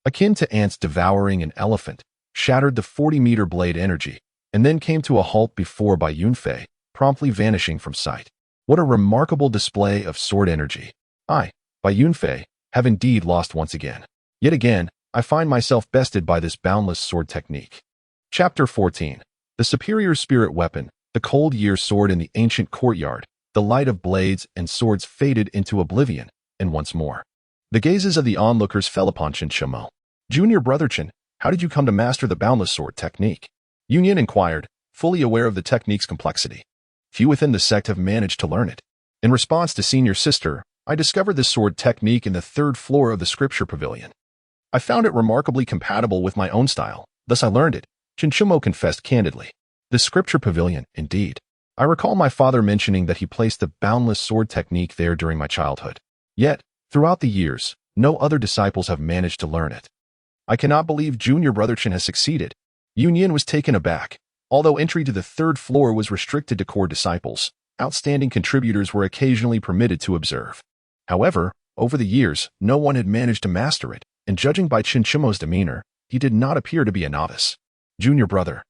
akin to ants devouring an elephant, shattered the 40-meter blade energy, and then came to a halt before Bai Yunfei, promptly vanishing from sight. What a remarkable display of sword energy. I, Bai Yunfei, have indeed lost once again. Yet again, I find myself bested by this boundless sword technique. Chapter 14. The superior spirit weapon, the cold year sword in the ancient courtyard, the light of blades and swords faded into oblivion, and once more. The gazes of the onlookers fell upon Chinchimo. "Junior brother Chin, how did you come to master the boundless sword technique?" Yunyan inquired, fully aware of the technique's complexity. Few within the sect have managed to learn it. In response to senior sister, I discovered this sword technique in the 3rd floor of the scripture pavilion. I found it remarkably compatible with my own style, thus I learned it, Chinchimo confessed candidly. The scripture pavilion, indeed. I recall my father mentioning that he placed the boundless sword technique there during my childhood. Yet, throughout the years, no other disciples have managed to learn it. I cannot believe junior brother Chin has succeeded. Yunyan was taken aback. Although entry to the 3rd floor was restricted to core disciples, outstanding contributors were occasionally permitted to observe. However, over the years, no one had managed to master it, and judging by Chinchimo's demeanor, he did not appear to be a novice. "Junior brother,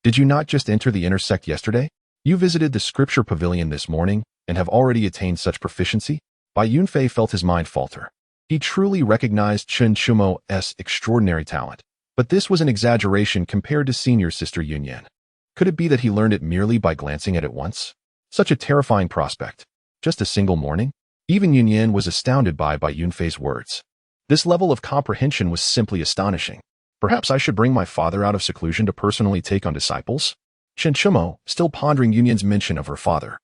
did you not just enter the inner sect yesterday? You visited the scripture pavilion this morning and have already attained such proficiency?" Bai Yunfei felt his mind falter. He truly recognized Chinchimo's extraordinary talent, but this was an exaggeration compared to senior sister Yunyan. Could it be that he learned it merely by glancing at it once? Such a terrifying prospect. Just a single morning? Even Yunyan was astounded by Yunfei's words. This level of comprehension was simply astonishing. Perhaps I should bring my father out of seclusion to personally take on disciples? Chinchimo, still pondering Yunyan's mention of her father,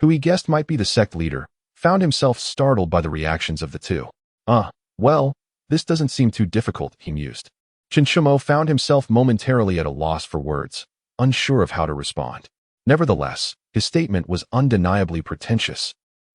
who he guessed might be the sect leader, found himself startled by the reactions of the two. Well, this doesn't seem too difficult, he mused. Chinchimo found himself momentarily at a loss for words, unsure of how to respond. Nevertheless, his statement was undeniably pretentious,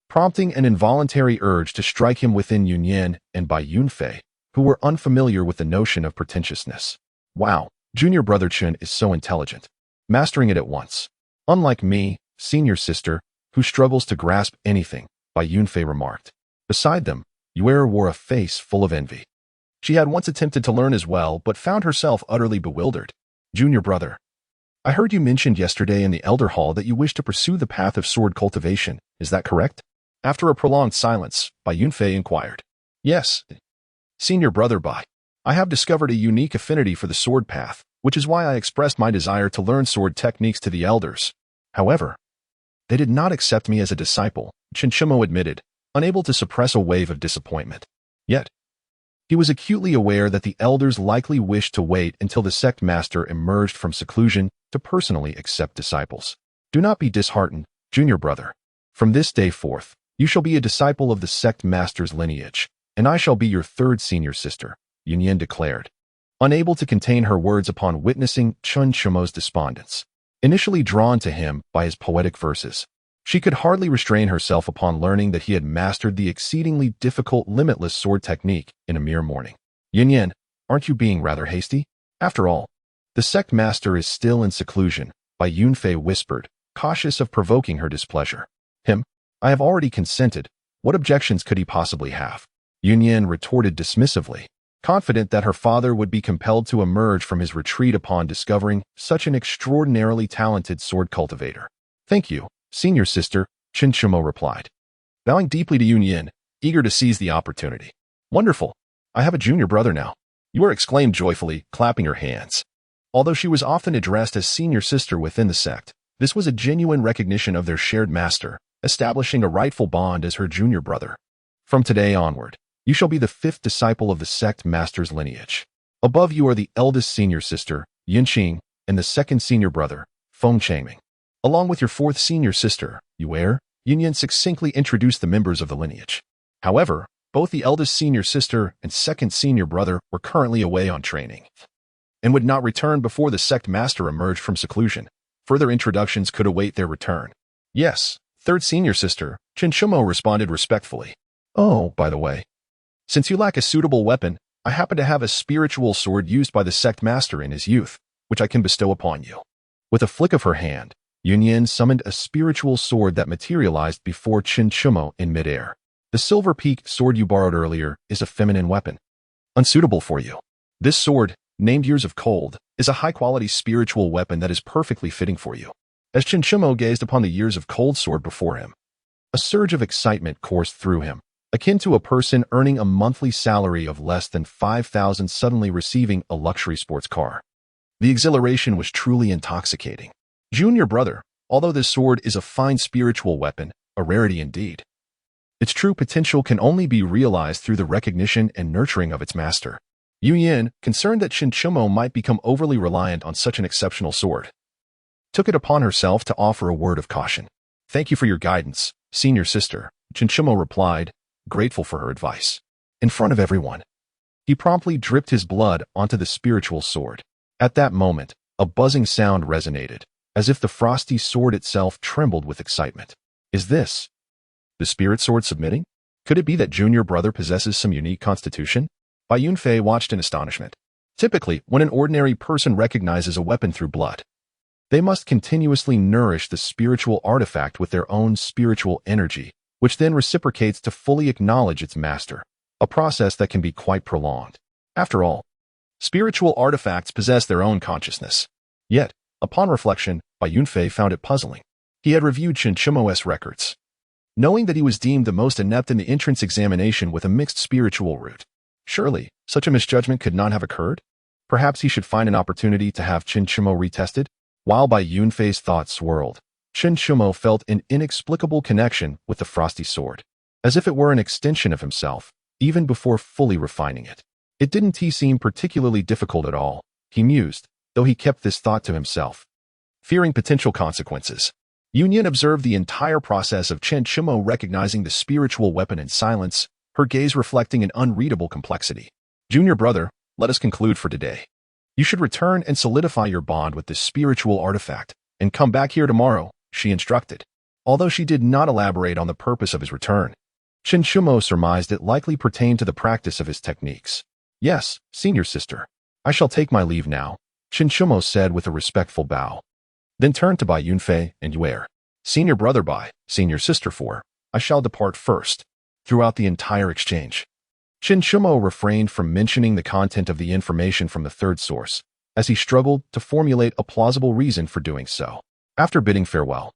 prompting an involuntary urge to strike him within Yunyan and Bai Yunfei, who were unfamiliar with the notion of pretentiousness. Wow, junior brother Chen is so intelligent, mastering it at once. Unlike me, senior sister, who struggles to grasp anything, Bai Yunfei remarked. Beside them, Yue wore a face full of envy. She had once attempted to learn as well, but found herself utterly bewildered. "Junior brother, I heard you mentioned yesterday in the Elder Hall that you wish to pursue the path of sword cultivation. Is that correct?" After a prolonged silence, Bai Yunfei inquired. "Yes, Senior brother Bai, I have discovered a unique affinity for the sword path, which is why I expressed my desire to learn sword techniques to the elders. However, they did not accept me as a disciple, Xiuxian admitted, unable to suppress a wave of disappointment. Yet, he was acutely aware that the elders likely wished to wait until the sect master emerged from seclusion to personally accept disciples. Do not be disheartened, junior brother. From this day forth, you shall be a disciple of the sect master's lineage, and I shall be your third senior sister, Xiuxian declared, unable to contain her words upon witnessing Xiuxian's despondence. Initially drawn to him by his poetic verses, she could hardly restrain herself upon learning that he had mastered the exceedingly difficult limitless sword technique in a mere morning. Xiuxian, aren't you being rather hasty? After all, the sect master is still in seclusion, Bai Yunfei whispered, cautious of provoking her displeasure. I have already consented. What objections could he possibly have? Xiuxian retorted dismissively, confident that her father would be compelled to emerge from his retreat upon discovering such an extraordinarily talented sword cultivator. Thank you, senior sister, Xiuxian replied, bowing deeply to Xiuxian, eager to seize the opportunity. Wonderful! I have a junior brother now. Yue exclaimed joyfully, clapping her hands. Although she was often addressed as senior sister within the sect, this was a genuine recognition of their shared master, establishing a rightful bond as her junior brother. From today onward, you shall be the fifth disciple of the sect master's lineage. Above you are the eldest senior sister, Yinqing, and the second senior brother, Feng Changming. Along with your fourth senior sister, Yue, Xiuxian succinctly introduced the members of the lineage. However, both the eldest senior sister and second senior brother were currently away on training and would not return before the sect master emerged from seclusion. Further introductions could await their return. Yes, third senior sister, Xiuxian responded respectfully. Oh, by the way, since you lack a suitable weapon, I happen to have a spiritual sword used by the sect master in his youth, which I can bestow upon you. With a flick of her hand, Xiuxian summoned a spiritual sword that materialized before Xiuxian in midair. The silver peak sword you borrowed earlier is a feminine weapon, unsuitable for you. This sword, named Years of Cold, is a high-quality spiritual weapon that is perfectly fitting for you. As Xiuxian gazed upon the Years of Cold sword before him, a surge of excitement coursed through him, akin to a person earning a monthly salary of less than 5,000 suddenly receiving a luxury sports car. The exhilaration was truly intoxicating. Junior brother, although this sword is a fine spiritual weapon, a rarity indeed, its true potential can only be realized through the recognition and nurturing of its master. Xiuxian, concerned that Xiuxian might become overly reliant on such an exceptional sword, took it upon herself to offer a word of caution. Thank you for your guidance, senior sister, Xiuxian replied, grateful for her advice. In front of everyone, he promptly dripped his blood onto the spiritual sword. At that moment, a buzzing sound resonated, as if the frosty sword itself trembled with excitement. Is this the spirit sword submitting? Could it be that junior brother possesses some unique constitution? Bai Yunfei watched in astonishment. Typically, when an ordinary person recognizes a weapon through blood, they must continuously nourish the spiritual artifact with their own spiritual energy, which then reciprocates to fully acknowledge its master, a process that can be quite prolonged. After all, spiritual artifacts possess their own consciousness. Yet, upon reflection, Bai Yunfei found it puzzling. He had reviewed Xiuxian's records, knowing that he was deemed the most inept in the entrance examination with a mixed spiritual root. Surely, such a misjudgment could not have occurred? Perhaps he should find an opportunity to have Xiuxian retested? While Bai Yunfei's thoughts swirled, Xiuxian felt an inexplicable connection with the frosty sword, as if it were an extension of himself, even before fully refining it. It didn't seem particularly difficult at all, he mused, though he kept this thought to himself, fearing potential consequences. Xiuxian observed the entire process of Xiuxian recognizing the spiritual weapon in silence, her gaze reflecting an unreadable complexity. Junior brother, let us conclude for today. You should return and solidify your bond with this spiritual artifact, and come back here tomorrow, she instructed. Although she did not elaborate on the purpose of his return, Xiuxian surmised it likely pertained to the practice of his techniques. Yes, senior sister. I shall take my leave now, Xiuxian said with a respectful bow. Then turned to Bai Yunfei and Yue. Senior brother Bai, senior sister 4, I shall depart first. Throughout the entire exchange, Xiuxian refrained from mentioning the content of the information from the third source, as he struggled to formulate a plausible reason for doing so. After bidding farewell,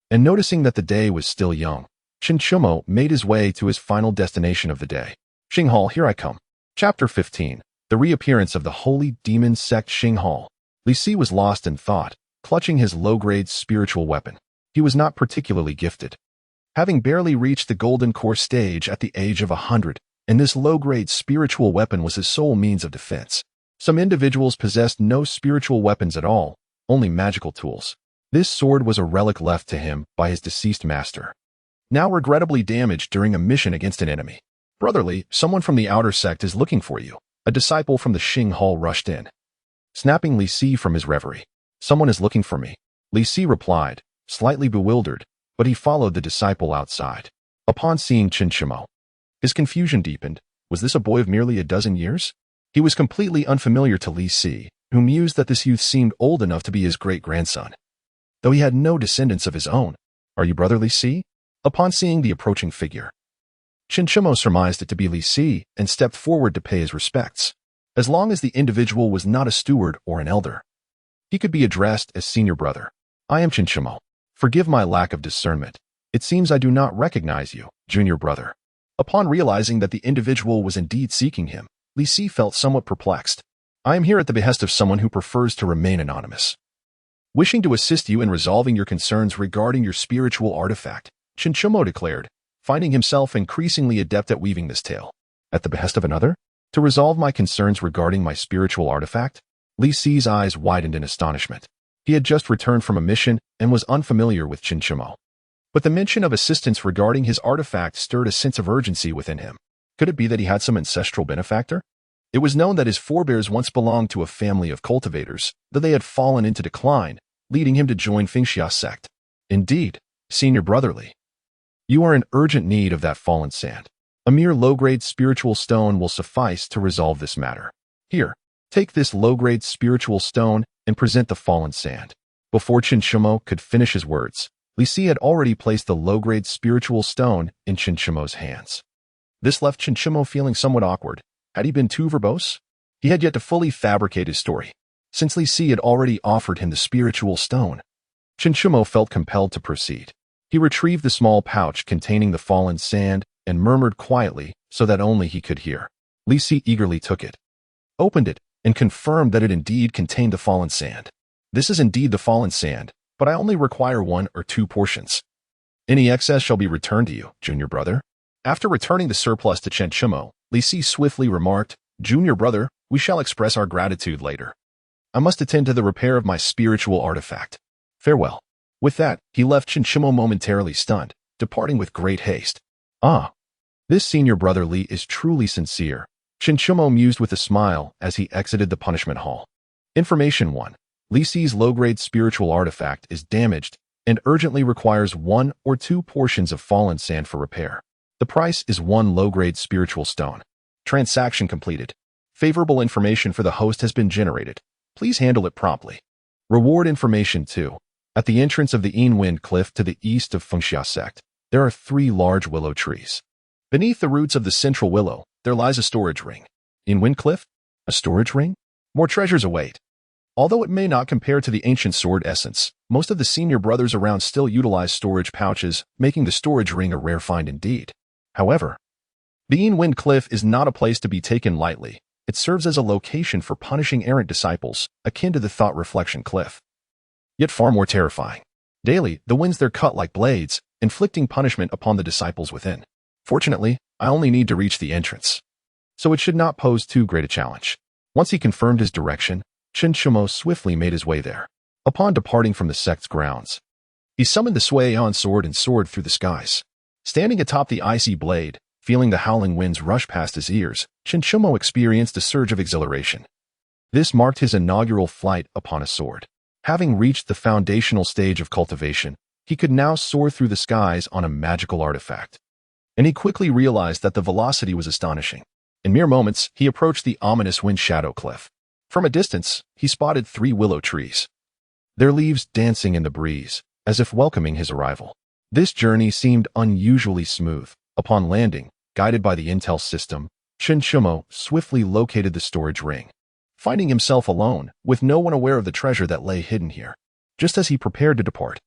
and noticing that the day was still young, Xiuxian made his way to his final destination of the day. Xinghal, here I come. Chapter 15. The Reappearance of the Holy Demon Sect Xinghal. Li Si was lost in thought, clutching his low-grade spiritual weapon. He was not particularly gifted, having barely reached the Golden Core stage at the age of 100, and this low-grade spiritual weapon was his sole means of defense. Some individuals possessed no spiritual weapons at all, only magical tools. This sword was a relic left to him by his deceased master, now regrettably damaged during a mission against an enemy. Brotherly, someone from the outer sect is looking for you. A disciple from the Xinghal rushed in, snapping Li Si from his reverie. Someone is looking for me, Li Si replied, slightly bewildered, but he followed the disciple outside. Upon seeing Xiuxian, his confusion deepened. Was this a boy of merely a dozen years? He was completely unfamiliar to Li Si, who mused that this youth seemed old enough to be his great-grandson, though he had no descendants of his own. Are you brother Li Si? Upon seeing the approaching figure, Xiuxian surmised it to be Li Si and stepped forward to pay his respects. As long as the individual was not a steward or an elder, he could be addressed as senior brother. I am Xiuxian. Forgive my lack of discernment. It seems I do not recognize you, junior brother. Upon realizing that the individual was indeed seeking him, Li Si felt somewhat perplexed. I am here at the behest of someone who prefers to remain anonymous, wishing to assist you in resolving your concerns regarding your spiritual artifact, Xiuxian declared, finding himself increasingly adept at weaving this tale. At the behest of another? To resolve my concerns regarding my spiritual artifact? Li Si's eyes widened in astonishment. He had just returned from a mission and was unfamiliar with Xiuxian. But the mention of assistance regarding his artifact stirred a sense of urgency within him. Could it be that he had some ancestral benefactor? It was known that his forebears once belonged to a family of cultivators, though they had fallen into decline, leading him to join Xiuxian sect. Indeed, senior brotherly, you are in urgent need of that fallen sand. A mere low-grade spiritual stone will suffice to resolve this matter. Here, take this low-grade spiritual stone and present the fallen sand. Before Xiuxian could finish his words, Li Si had already placed the low-grade spiritual stone in Xiuxian's hands. This left Xiuxian feeling somewhat awkward. Had he been too verbose? He had yet to fully fabricate his story, since Li Si had already offered him the spiritual stone. Xiuxian felt compelled to proceed. He retrieved the small pouch containing the fallen sand and murmured quietly so that only he could hear. Li Si eagerly took it, opened it, and confirmed that it indeed contained the fallen sand. This is indeed the fallen sand, but I only require 1 or 2 portions. Any excess shall be returned to you, junior brother. After returning the surplus to Xiuxian, Li Si swiftly remarked, Junior brother, we shall express our gratitude later. I must attend to the repair of my spiritual artifact. Farewell. With that, he left Xiuxian momentarily stunned, departing with great haste. Ah, this senior brother Li is truly sincere, Xiuxian mused with a smile as he exited the punishment hall. Information 1. Li Si's low-grade spiritual artifact is damaged and urgently requires 1 or 2 portions of fallen sand for repair. The price is 1 low-grade spiritual stone. Transaction completed. Favorable information for the host has been generated. Please handle it promptly. Reward information 2. At the entrance of the Wind Cliff to the east of Xiuxian sect, there are 3 large willow trees. Beneath the roots of the central willow, there lies a storage ring. Wind Cliff? A storage ring? More treasures await. Although it may not compare to the ancient sword essence, most of the senior brothers around still utilize storage pouches, making the storage ring a rare find indeed. However, the Wind Cliff is not a place to be taken lightly. It serves as a location for punishing errant disciples, akin to the Thought Reflection Cliff, yet far more terrifying. Daily, the winds there cut like blades, inflicting punishment upon the disciples within. Fortunately, I only need to reach the entrance, so it should not pose too great a challenge. Once he confirmed his direction, Xiuxian swiftly made his way there. Upon departing from the sect's grounds, he summoned the Xiuxian sword and soared through the skies. Standing atop the icy blade, feeling the howling winds rush past his ears, Xiuxian experienced a surge of exhilaration. This marked his inaugural flight upon a sword. Having reached the foundational stage of cultivation, he could now soar through the skies on a magical artifact. And he quickly realized that the velocity was astonishing. In mere moments, he approached the ominous Wind Shadow Cliff. From a distance, he spotted 3 willow trees, their leaves dancing in the breeze, as if welcoming his arrival. This journey seemed unusually smooth. Upon landing, guided by the intel system, Xiuxian swiftly located the storage ring, finding himself alone, with no one aware of the treasure that lay hidden here. Just as he prepared to depart,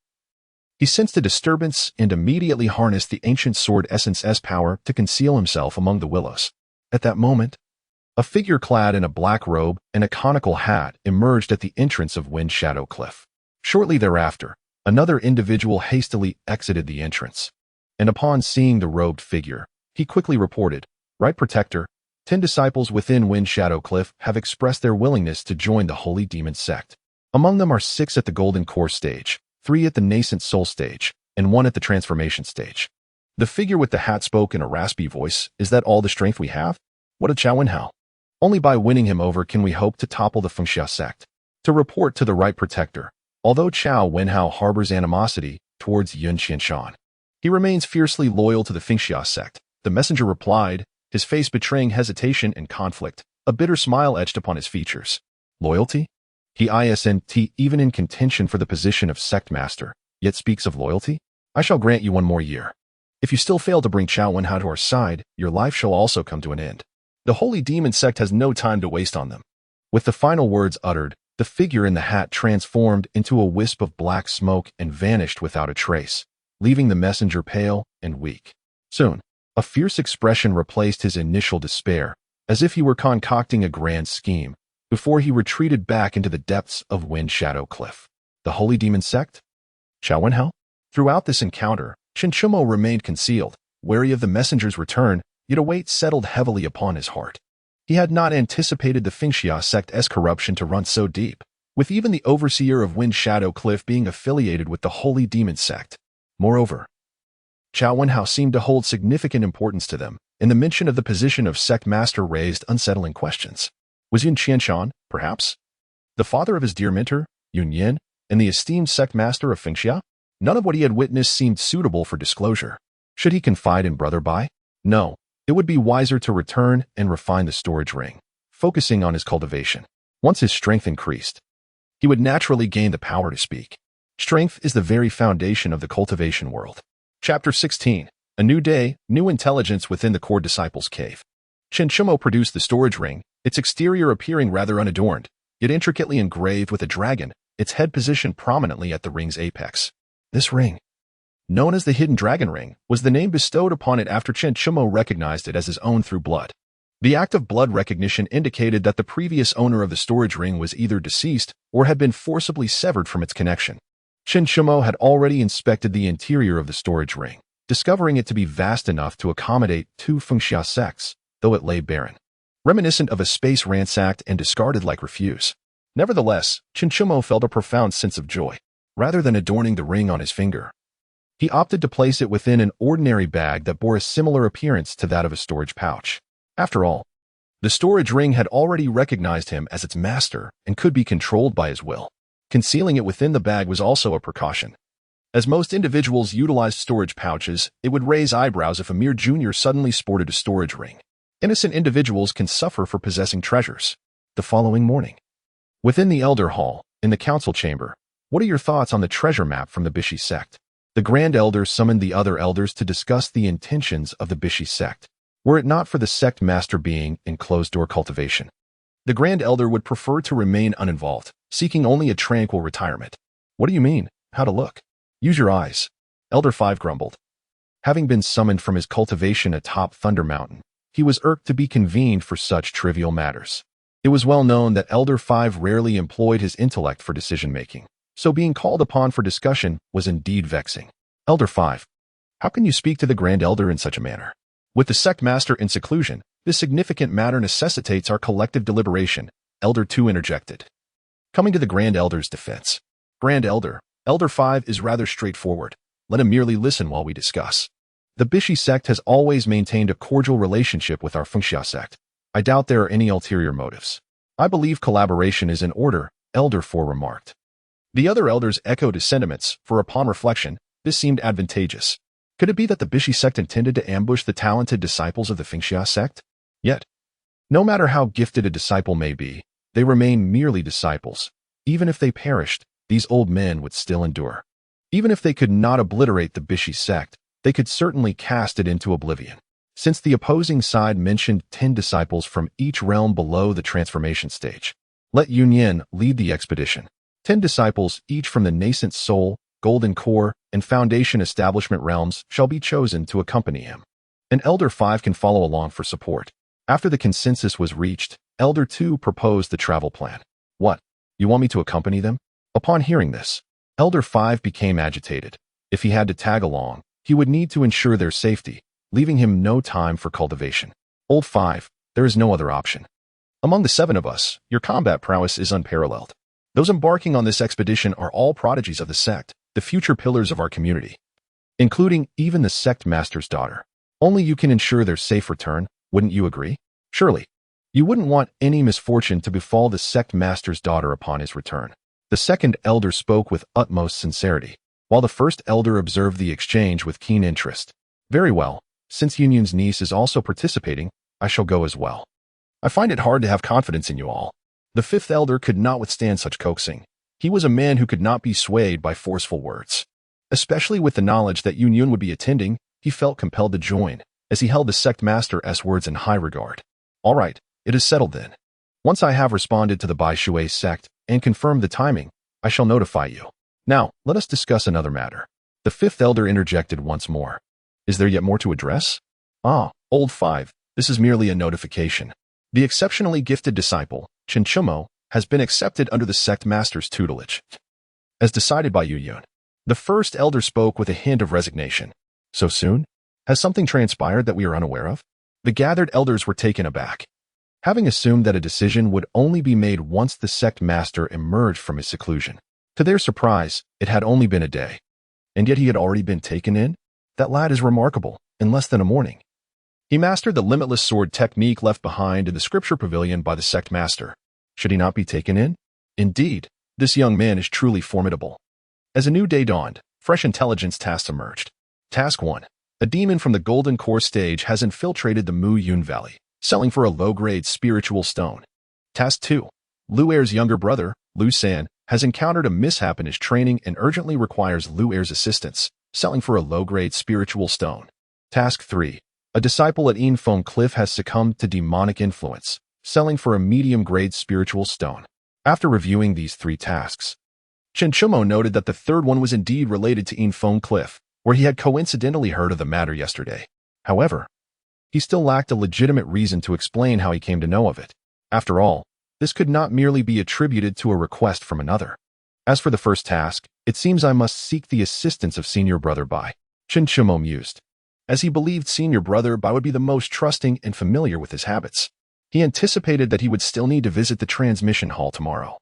he sensed a disturbance and immediately harnessed the ancient sword essence's power to conceal himself among the willows. At that moment, A figure clad in a black robe and a conical hat emerged at the entrance of Wind Shadow Cliff. Shortly thereafter, another individual hastily exited the entrance, and upon seeing the robed figure, he quickly reported, "Right Protector, 10 disciples within Wind Shadow Cliff have expressed their willingness to join the Holy Demon Sect. Among them are 6 at the Golden Core stage, 3 at the Nascent Soul stage, and 1 at the Transformation stage." The figure with the hat spoke in a raspy voice, "Is that all the strength we have? What a Xiao Wenhao. Only by winning him over can we hope to topple the Xiuxian sect." To report to the Right Protector, although Xiao Wenhao harbors animosity towards Xiuxian, he remains fiercely loyal to the Xiuxian sect. The messenger replied, his face betraying hesitation and conflict, a bitter smile etched upon his features. "Loyalty? He isn't even in contention for the position of sect master, yet speaks of loyalty? I shall grant you 1 more year. If you still fail to bring Xiao Wenhao to our side, your life shall also come to an end. The Holy Demon Sect has no time to waste on them." With the final words uttered, the figure in the hat transformed into a wisp of black smoke and vanished without a trace, leaving the messenger pale and weak. Soon, a fierce expression replaced his initial despair, as if he were concocting a grand scheme, before he retreated back into the depths of Wind Shadow Cliff. The Holy Demon Sect? Xiao Wenhao? Throughout this encounter, Xiuxian remained concealed, wary of the messenger's return, yet a weight settled heavily upon his heart. He had not anticipated the Xiuxian sect's corruption to run so deep, with even the overseer of Wind Shadow Cliff being affiliated with the Holy Demon Sect. Moreover, Xiao Wenhao seemed to hold significant importance to them, and the mention of the position of sect master raised unsettling questions. Was Xiuxian, perhaps, the father of his dear mentor, Yunyan, and the esteemed sect master of Xiuxian? None of what he had witnessed seemed suitable for disclosure. Should he confide in Brother Bai? No. It would be wiser to return and refine the storage ring, focusing on his cultivation. Once his strength increased, he would naturally gain the power to speak. Strength is the very foundation of the cultivation world. Chapter 16. A New Day, New Intelligence Within the Core Disciples Cave. Xiuxian produced the storage ring, its exterior appearing rather unadorned, yet intricately engraved with a dragon, its head positioned prominently at the ring's apex. This ring, known as the Hidden Dragon Ring, was the name bestowed upon it after Xiuxian recognized it as his own through blood. The act of blood recognition indicated that the previous owner of the storage ring was either deceased or had been forcibly severed from its connection. Xiuxian had already inspected the interior of the storage ring, discovering it to be vast enough to accommodate 2 Xiuxian sects, though it lay barren, reminiscent of a space ransacked and discarded like refuse. Nevertheless, Xiuxian felt a profound sense of joy. Rather than adorning the ring on his finger, he opted to place it within an ordinary bag that bore a similar appearance to that of a storage pouch. After all, the storage ring had already recognized him as its master and could be controlled by his will. Concealing it within the bag was also a precaution. As most individuals utilized storage pouches, it would raise eyebrows if a mere junior suddenly sported a storage ring. Innocent individuals can suffer for possessing treasures. The following morning, within the Elder Hall, in the council chamber, what are your thoughts on the treasure map from the Bishi sect? The Grand Elder summoned the other elders to discuss the intentions of the Bishi sect. Were it not for the sect master being in closed-door cultivation, the Grand Elder would prefer to remain uninvolved, seeking only a tranquil retirement. What do you mean? How to look? Use your eyes. Elder 5 grumbled. Having been summoned from his cultivation atop Thunder Mountain, he was irked to be convened for such trivial matters. It was well known that Elder 5 rarely employed his intellect for decision-making, so being called upon for discussion was indeed vexing. Elder 5, how can you speak to the Grand Elder in such a manner? With the sect master in seclusion, this significant matter necessitates our collective deliberation, Elder 2 interjected. Coming to the Grand Elder's defense. Grand Elder, Elder 5 is rather straightforward. Let him merely listen while we discuss. The Bishi sect has always maintained a cordial relationship with our Xiuxian sect. I doubt there are any ulterior motives. I believe collaboration is in order, Elder 4 remarked. The other elders echoed his sentiments, for upon reflection, this seemed advantageous. Could it be that the Bishi sect intended to ambush the talented disciples of the Xiuxian sect? Yet, no matter how gifted a disciple may be, they remain merely disciples. Even if they perished, these old men would still endure. Even if they could not obliterate the Bishi sect, they could certainly cast it into oblivion. Since the opposing side mentioned 10 disciples from each realm below the transformation stage, let Yunyan lead the expedition. 10 disciples, each from the Nascent Soul, Golden Core, and Foundation Establishment realms, shall be chosen to accompany him. An Elder 5 can follow along for support. After the consensus was reached, Elder 2 proposed the travel plan. What? You want me to accompany them? Upon hearing this, Elder 5 became agitated. If he had to tag along, he would need to ensure their safety, leaving him no time for cultivation. Old 5, there is no other option. Among the 7 of us, your combat prowess is unparalleled. Those embarking on this expedition are all prodigies of the sect, the future pillars of our community, including even the sect master's daughter. Only you can ensure their safe return, wouldn't you agree? Surely, you wouldn't want any misfortune to befall the sect master's daughter upon his return. The second elder spoke with utmost sincerity, while the first elder observed the exchange with keen interest. Very well, since Yunyun's niece is also participating, I shall go as well. I find it hard to have confidence in you all. The fifth elder could not withstand such coaxing. He was a man who could not be swayed by forceful words. Especially with the knowledge that Yunyun would be attending, he felt compelled to join, as he held the sect master's words in high regard. All right, it is settled then. Once I have responded to the Bai Shui sect and confirmed the timing, I shall notify you. Now, let us discuss another matter. The fifth elder interjected once more. Is there yet more to address? Ah, old 5, this is merely a notification. The exceptionally gifted disciple, Xiuxian, has been accepted under the sect master's tutelage, as decided by Yunyun. The first elder spoke with a hint of resignation. So soon? Has something transpired that we are unaware of? The gathered elders were taken aback, having assumed that a decision would only be made once the sect master emerged from his seclusion. To their surprise, it had only been a day. And yet he had already been taken in? That lad is remarkable, in less than a morning. He mastered the limitless sword technique left behind in the scripture pavilion by the sect master. Should he not be taken in? Indeed, this young man is truly formidable. As a new day dawned, fresh intelligence tasks emerged. Task 1. A demon from the Golden Core stage has infiltrated the Mu Yun Valley, selling for a low-grade spiritual stone. Task 2. Lu Er's younger brother, Lu San, has encountered a mishap in his training and urgently requires Lu Er's assistance, selling for a low-grade spiritual stone. Task 3. A disciple at Infeng Cliff has succumbed to demonic influence, selling for a medium-grade spiritual stone. After reviewing these 3 tasks, Xiuxian noted that the third one was indeed related to Infeng Cliff, where he had coincidentally heard of the matter yesterday. However, he still lacked a legitimate reason to explain how he came to know of it. After all, this could not merely be attributed to a request from another. As for the first task, it seems I must seek the assistance of Senior Brother Bai, Xiuxian mused, as he believed Senior Brother Bai would be the most trusting and familiar with his habits. He anticipated that he would still need to visit the transmission hall tomorrow.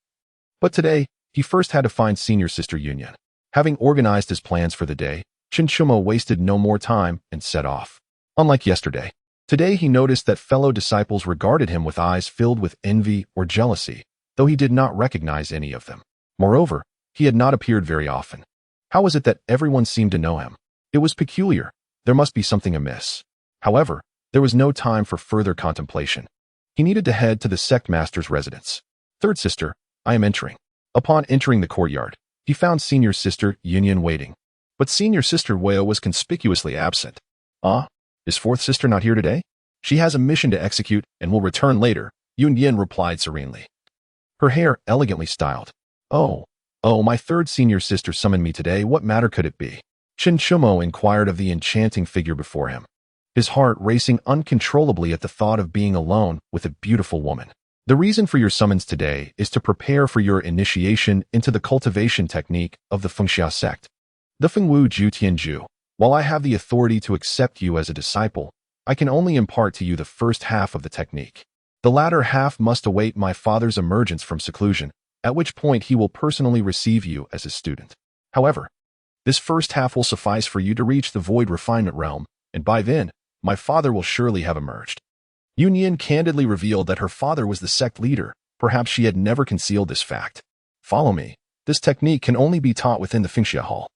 But today, he first had to find Senior Sister Yunyun. Having organized his plans for the day, Xiuxian wasted no more time and set off. Unlike yesterday, today he noticed that fellow disciples regarded him with eyes filled with envy or jealousy, though he did not recognize any of them. Moreover, he had not appeared very often. How was it that everyone seemed to know him? It was peculiar. There must be something amiss. However, there was no time for further contemplation. He needed to head to the sect master's residence. Third sister, I am entering. Upon entering the courtyard, he found Senior Sister Yunyun waiting. But Senior Sister Weo was conspicuously absent. Ah, is fourth sister not here today? She has a mission to execute and will return later, Yunyun replied serenely. Her hair elegantly styled. Oh, my third senior sister summoned me today. What matter could it be? Xiuxian inquired of the enchanting figure before him, his heart racing uncontrollably at the thought of being alone with a beautiful woman. The reason for your summons today is to prepare for your initiation into the cultivation technique of the Fengxia sect. The Fengwu Ju Tianju. While I have the authority to accept you as a disciple, I can only impart to you the first half of the technique. The latter half must await my father's emergence from seclusion, at which point he will personally receive you as his student. However, this first half will suffice for you to reach the void refinement realm, and by then, my father will surely have emerged. Yunyun candidly revealed that her father was the sect leader. Perhaps she had never concealed this fact. Follow me. This technique can only be taught within the Fengxia Hall,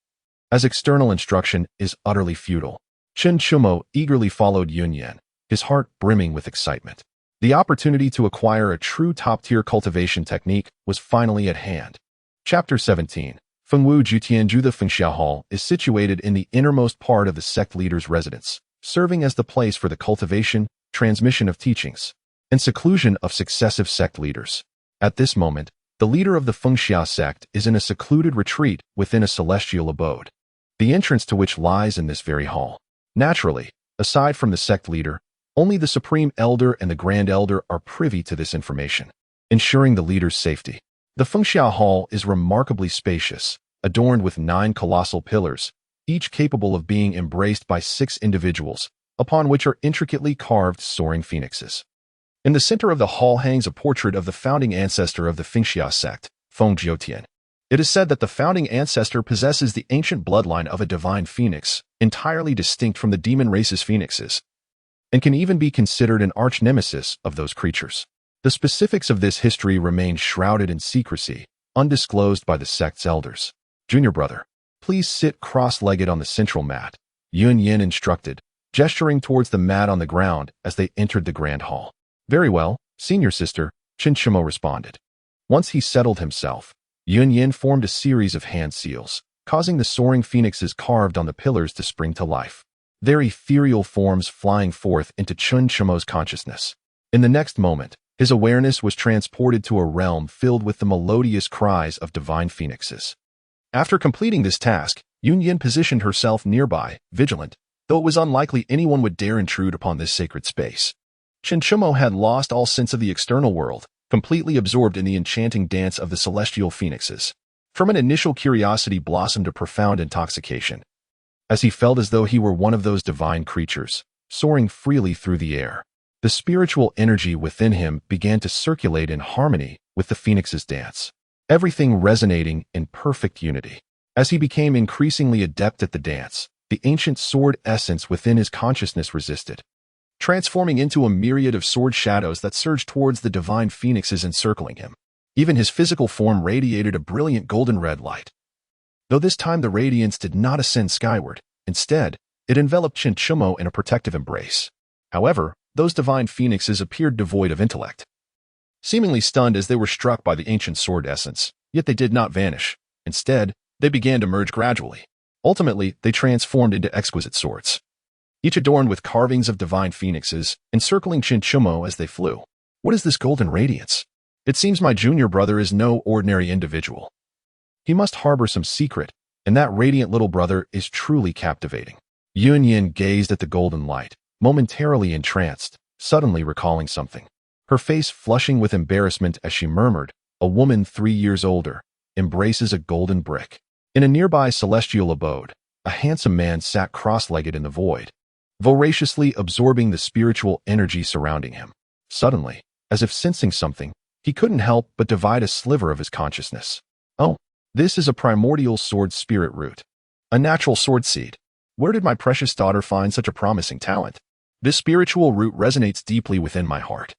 as external instruction is utterly futile. Xiuxian eagerly followed Yunyun, his heart brimming with excitement. The opportunity to acquire a true top-tier cultivation technique was finally at hand. Chapter 17. Fengwu Jutianju. The Fengxia Hall is situated in the innermost part of the sect leader's residence, serving as the place for the cultivation, transmission of teachings, and seclusion of successive sect leaders. At this moment, the leader of the Fengxia sect is in a secluded retreat within a celestial abode, the entrance to which lies in this very hall. Naturally, aside from the sect leader, Only the Supreme Elder and the Grand Elder are privy to this information, ensuring the leader's safety. The Fengxiao Hall is remarkably spacious, adorned with 9 colossal pillars, each capable of being embraced by 6 individuals, upon which are intricately carved soaring phoenixes. In the center of the hall hangs a portrait of the founding ancestor of the Fengxia sect, Feng Xiuxian. It is said that the founding ancestor possesses the ancient bloodline of a divine phoenix, entirely distinct from the demon race's phoenixes, and can even be considered an arch-nemesis of those creatures. The specifics of this history remain shrouded in secrecy, undisclosed by the sect's elders. Junior brother, please sit cross-legged on the central mat, Xiuxian instructed, gesturing towards the mat on the ground as they entered the grand hall. Very well, senior sister, Xiuxian responded. Once he settled himself, Xiuxian formed a series of hand seals, causing the soaring phoenixes carved on the pillars to spring to life, their ethereal forms flying forth into Xiuxian's consciousness. In the next moment, his awareness was transported to a realm filled with the melodious cries of divine phoenixes. After completing this task, Xiuxian positioned herself nearby, vigilant, though it was unlikely anyone would dare intrude upon this sacred space. Xiuxian had lost all sense of the external world, completely absorbed in the enchanting dance of the celestial phoenixes. From an initial curiosity blossomed a profound intoxication, as he felt as though he were one of those divine creatures, soaring freely through the air. The spiritual energy within him began to circulate in harmony with the phoenix's dance, everything resonating in perfect unity. As he became increasingly adept at the dance, the ancient sword essence within his consciousness resisted, transforming into a myriad of sword shadows that surged towards the divine phoenixes encircling him. Even his physical form radiated a brilliant golden red light. Though this time the radiance did not ascend skyward, instead, it enveloped Xiuxian in a protective embrace. However, those divine phoenixes appeared devoid of intellect, seemingly stunned as they were struck by the ancient sword essence, yet they did not vanish. Instead, they began to merge gradually. Ultimately, they transformed into exquisite swords, each adorned with carvings of divine phoenixes, encircling Xiuxian as they flew. What is this golden radiance? It seems my junior brother is no ordinary individual. He must harbor some secret, and that radiant little brother is truly captivating. Xiuxian gazed at the golden light, momentarily entranced, suddenly recalling something. Her face flushing with embarrassment as she murmured, "A woman 3 years older embraces a golden brick." In a nearby celestial abode, a handsome man sat cross-legged in the void, voraciously absorbing the spiritual energy surrounding him. Suddenly, as if sensing something, he couldn't help but divide a sliver of his consciousness. Oh, this is a primordial sword spirit root, a natural sword seed. Where did my precious daughter find such a promising talent? This spiritual root resonates deeply within my heart.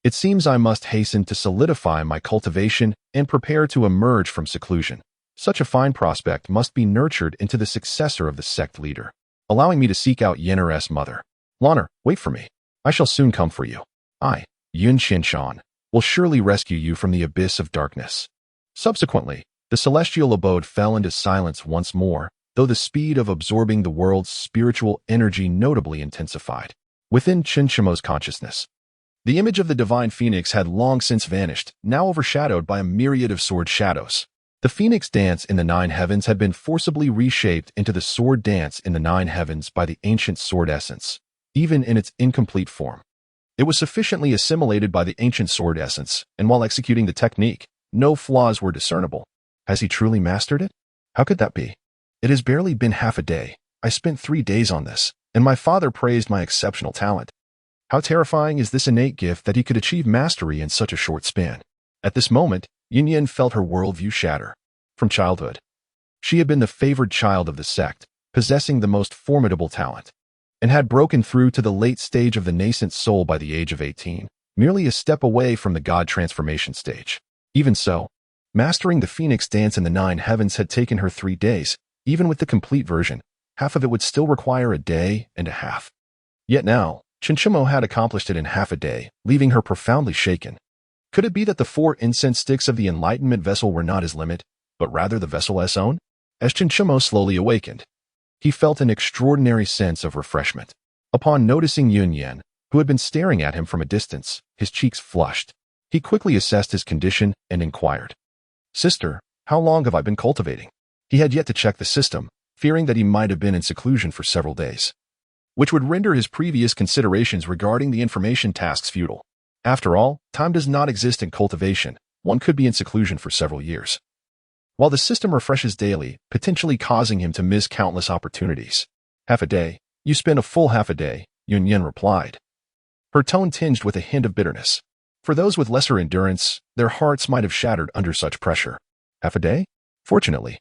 It seems I must hasten to solidify my cultivation and prepare to emerge from seclusion. Such a fine prospect must be nurtured into the successor of the sect leader, allowing me to seek out Yenner's mother. Lanner, wait for me. I shall soon come for you. I, Xiuxian, will surely rescue you from the abyss of darkness. Subsequently, the celestial abode fell into silence once more, though the speed of absorbing the world's spiritual energy notably intensified. Within Xiuxian's consciousness, the image of the divine phoenix had long since vanished, now overshadowed by a myriad of sword shadows. The phoenix dance in the 9 heavens had been forcibly reshaped into the sword dance in the 9 heavens by the ancient sword essence, even in its incomplete form. It was sufficiently assimilated by the ancient sword essence, and while executing the technique, no flaws were discernible. Has he truly mastered it? How could that be? It has barely been half a day. I spent 3 days on this, and my father praised my exceptional talent. How terrifying is this innate gift that he could achieve mastery in such a short span? At this moment, Xiuxian felt her worldview shatter. From childhood, she had been the favored child of the sect, possessing the most formidable talent, and had broken through to the late stage of the nascent soul by the age of 18, merely a step away from the god transformation stage. Even so, mastering the phoenix dance in the 9 heavens had taken her 3 days. Even with the complete version, half of it would still require a day and a half. Yet now, Xiuxian had accomplished it in half a day, leaving her profoundly shaken. Could it be that the 4 incense sticks of the enlightenment vessel were not his limit, but rather the vessel's own? As Xiuxian slowly awakened, he felt an extraordinary sense of refreshment. Upon noticing Xiuxian, who had been staring at him from a distance, his cheeks flushed. He quickly assessed his condition and inquired, "Sister, how long have I been cultivating?" He had yet to check the system, fearing that he might have been in seclusion for several days. which would render his previous considerations regarding the information tasks futile. After all, time does not exist in cultivation. One could be in seclusion for several years, while the system refreshes daily, potentially causing him to miss countless opportunities. Half a day? You spend a full half a day, Xiuxian replied, her tone tinged with a hint of bitterness. For those with lesser endurance, their hearts might have shattered under such pressure. Half a day? Fortunately.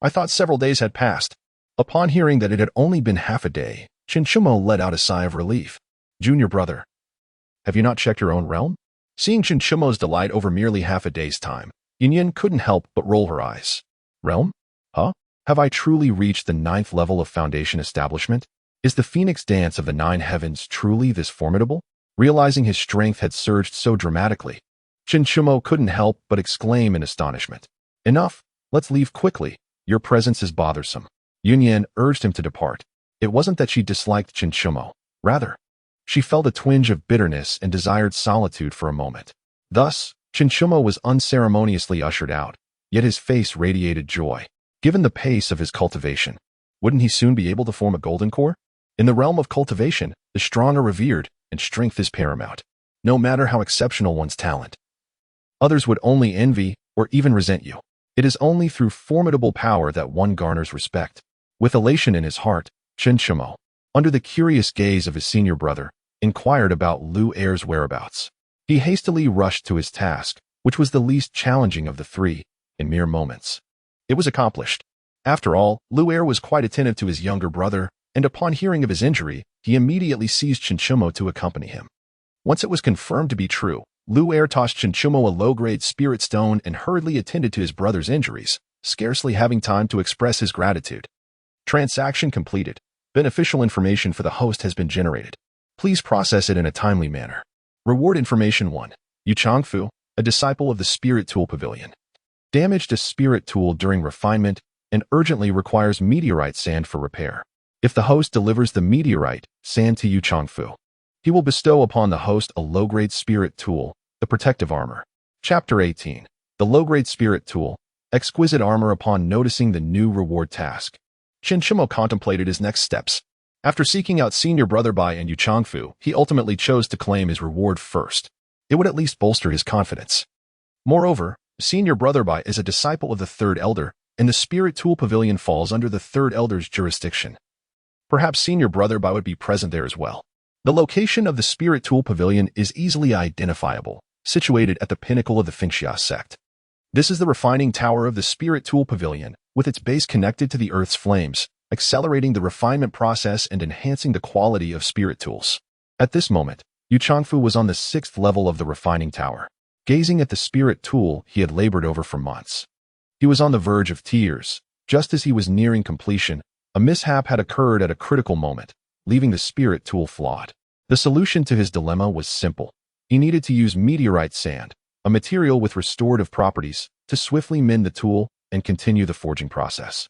I thought several days had passed. Upon hearing that it had only been half a day, Xiuxian let out a sigh of relief. Junior brother, have you not checked your own realm? Seeing Xiuxian's delight over merely half a day's time, Xiuxian couldn't help but roll her eyes. Realm? Huh? Have I truly reached the 9th level of Foundation establishment? Is the Phoenix Dance of the 9 Heavens truly this formidable? Realizing his strength had surged so dramatically, Xiuxian couldn't help but exclaim in astonishment. Enough, let's leave quickly. Your presence is bothersome. Xiuxian urged him to depart. It wasn't that she disliked Xiuxian. Rather, she felt a twinge of bitterness and desired solitude for a moment. Thus, Xiuxian was unceremoniously ushered out, yet his face radiated joy. Given the pace of his cultivation, wouldn't he soon be able to form a golden core? In the realm of cultivation, the strong are revered, and strength is paramount. No matter how exceptional one's talent, others would only envy or even resent you. It is only through formidable power that one garners respect. With elation in his heart, Xiuxian, under the curious gaze of his senior brother, inquired about Lu Er's whereabouts. He hastily rushed to his task, which was the least challenging of the three, in mere moments. It was accomplished. After all, Lu Er was quite attentive to his younger brother, and upon hearing of his injury, he immediately seized Xiuxian to accompany him. Once it was confirmed to be true, Lu Er tossed Xiuxian a low-grade spirit stone and hurriedly attended to his brother's injuries, scarcely having time to express his gratitude. Transaction completed. Beneficial information for the host has been generated. Please process it in a timely manner. Reward information 1. Yu Changfu, a disciple of the Spirit Tool Pavilion. Damaged a spirit tool during refinement and urgently requires meteorite sand for repair. If the host delivers the meteorite sand to Yu Changfu, he will bestow upon the host a low-grade spirit tool, the protective armor. Chapter 18. The low-grade spirit tool, exquisite armor. Upon noticing the new reward task, Xiuxian contemplated his next steps. After seeking out Senior Brother Bai and Yu Changfu, he ultimately chose to claim his reward first. It would at least bolster his confidence. Moreover, Senior Brother Bai is a disciple of the Third Elder, and the Spirit Tool Pavilion falls under the Third Elder's jurisdiction. Perhaps Senior Brother Bai would be present there as well. The location of the Spirit Tool Pavilion is easily identifiable, situated at the pinnacle of the Xiuxian sect. This is the refining tower of the Spirit Tool Pavilion, with its base connected to the Earth's flames, accelerating the refinement process and enhancing the quality of spirit tools. At this moment, Yu Changfu was on the 6th level of the refining tower, gazing at the spirit tool he had labored over for months. He was on the verge of tears. Just as he was nearing completion, a mishap had occurred at a critical moment, leaving the spirit tool flawed. The solution to his dilemma was simple. He needed to use meteorite sand, a material with restorative properties, to swiftly mend the tool and continue the forging process,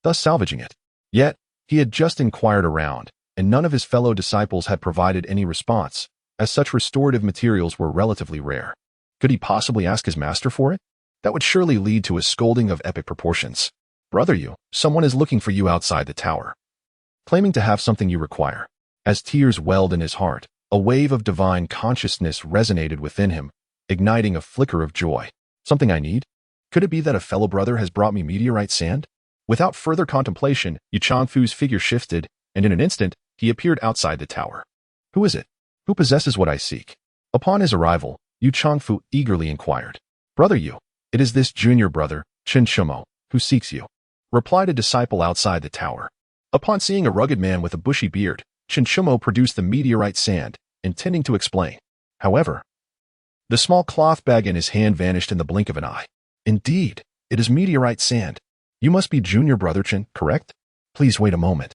thus salvaging it. Yet, he had just inquired around, and none of his fellow disciples had provided any response, as such restorative materials were relatively rare. Could he possibly ask his master for it? That would surely lead to a scolding of epic proportions. Brother Yu, someone is looking for you outside the tower, claiming to have something you require. As tears welled in his heart, a wave of divine consciousness resonated within him, igniting a flicker of joy. Something I need? Could it be that a fellow brother has brought me meteorite sand? Without further contemplation, Yu Changfu's figure shifted, and in an instant, he appeared outside the tower. Who is it? Who possesses what I seek? Upon his arrival, Yu Changfu eagerly inquired. Brother Yu, it is this junior brother, Xiuxian, who seeks you, replied a disciple outside the tower. Upon seeing a rugged man with a bushy beard, Xiuxian produced the meteorite sand, intending to explain. However, the small cloth bag in his hand vanished in the blink of an eye. Indeed, it is meteorite sand. You must be Junior Brother Chen, correct? Please wait a moment.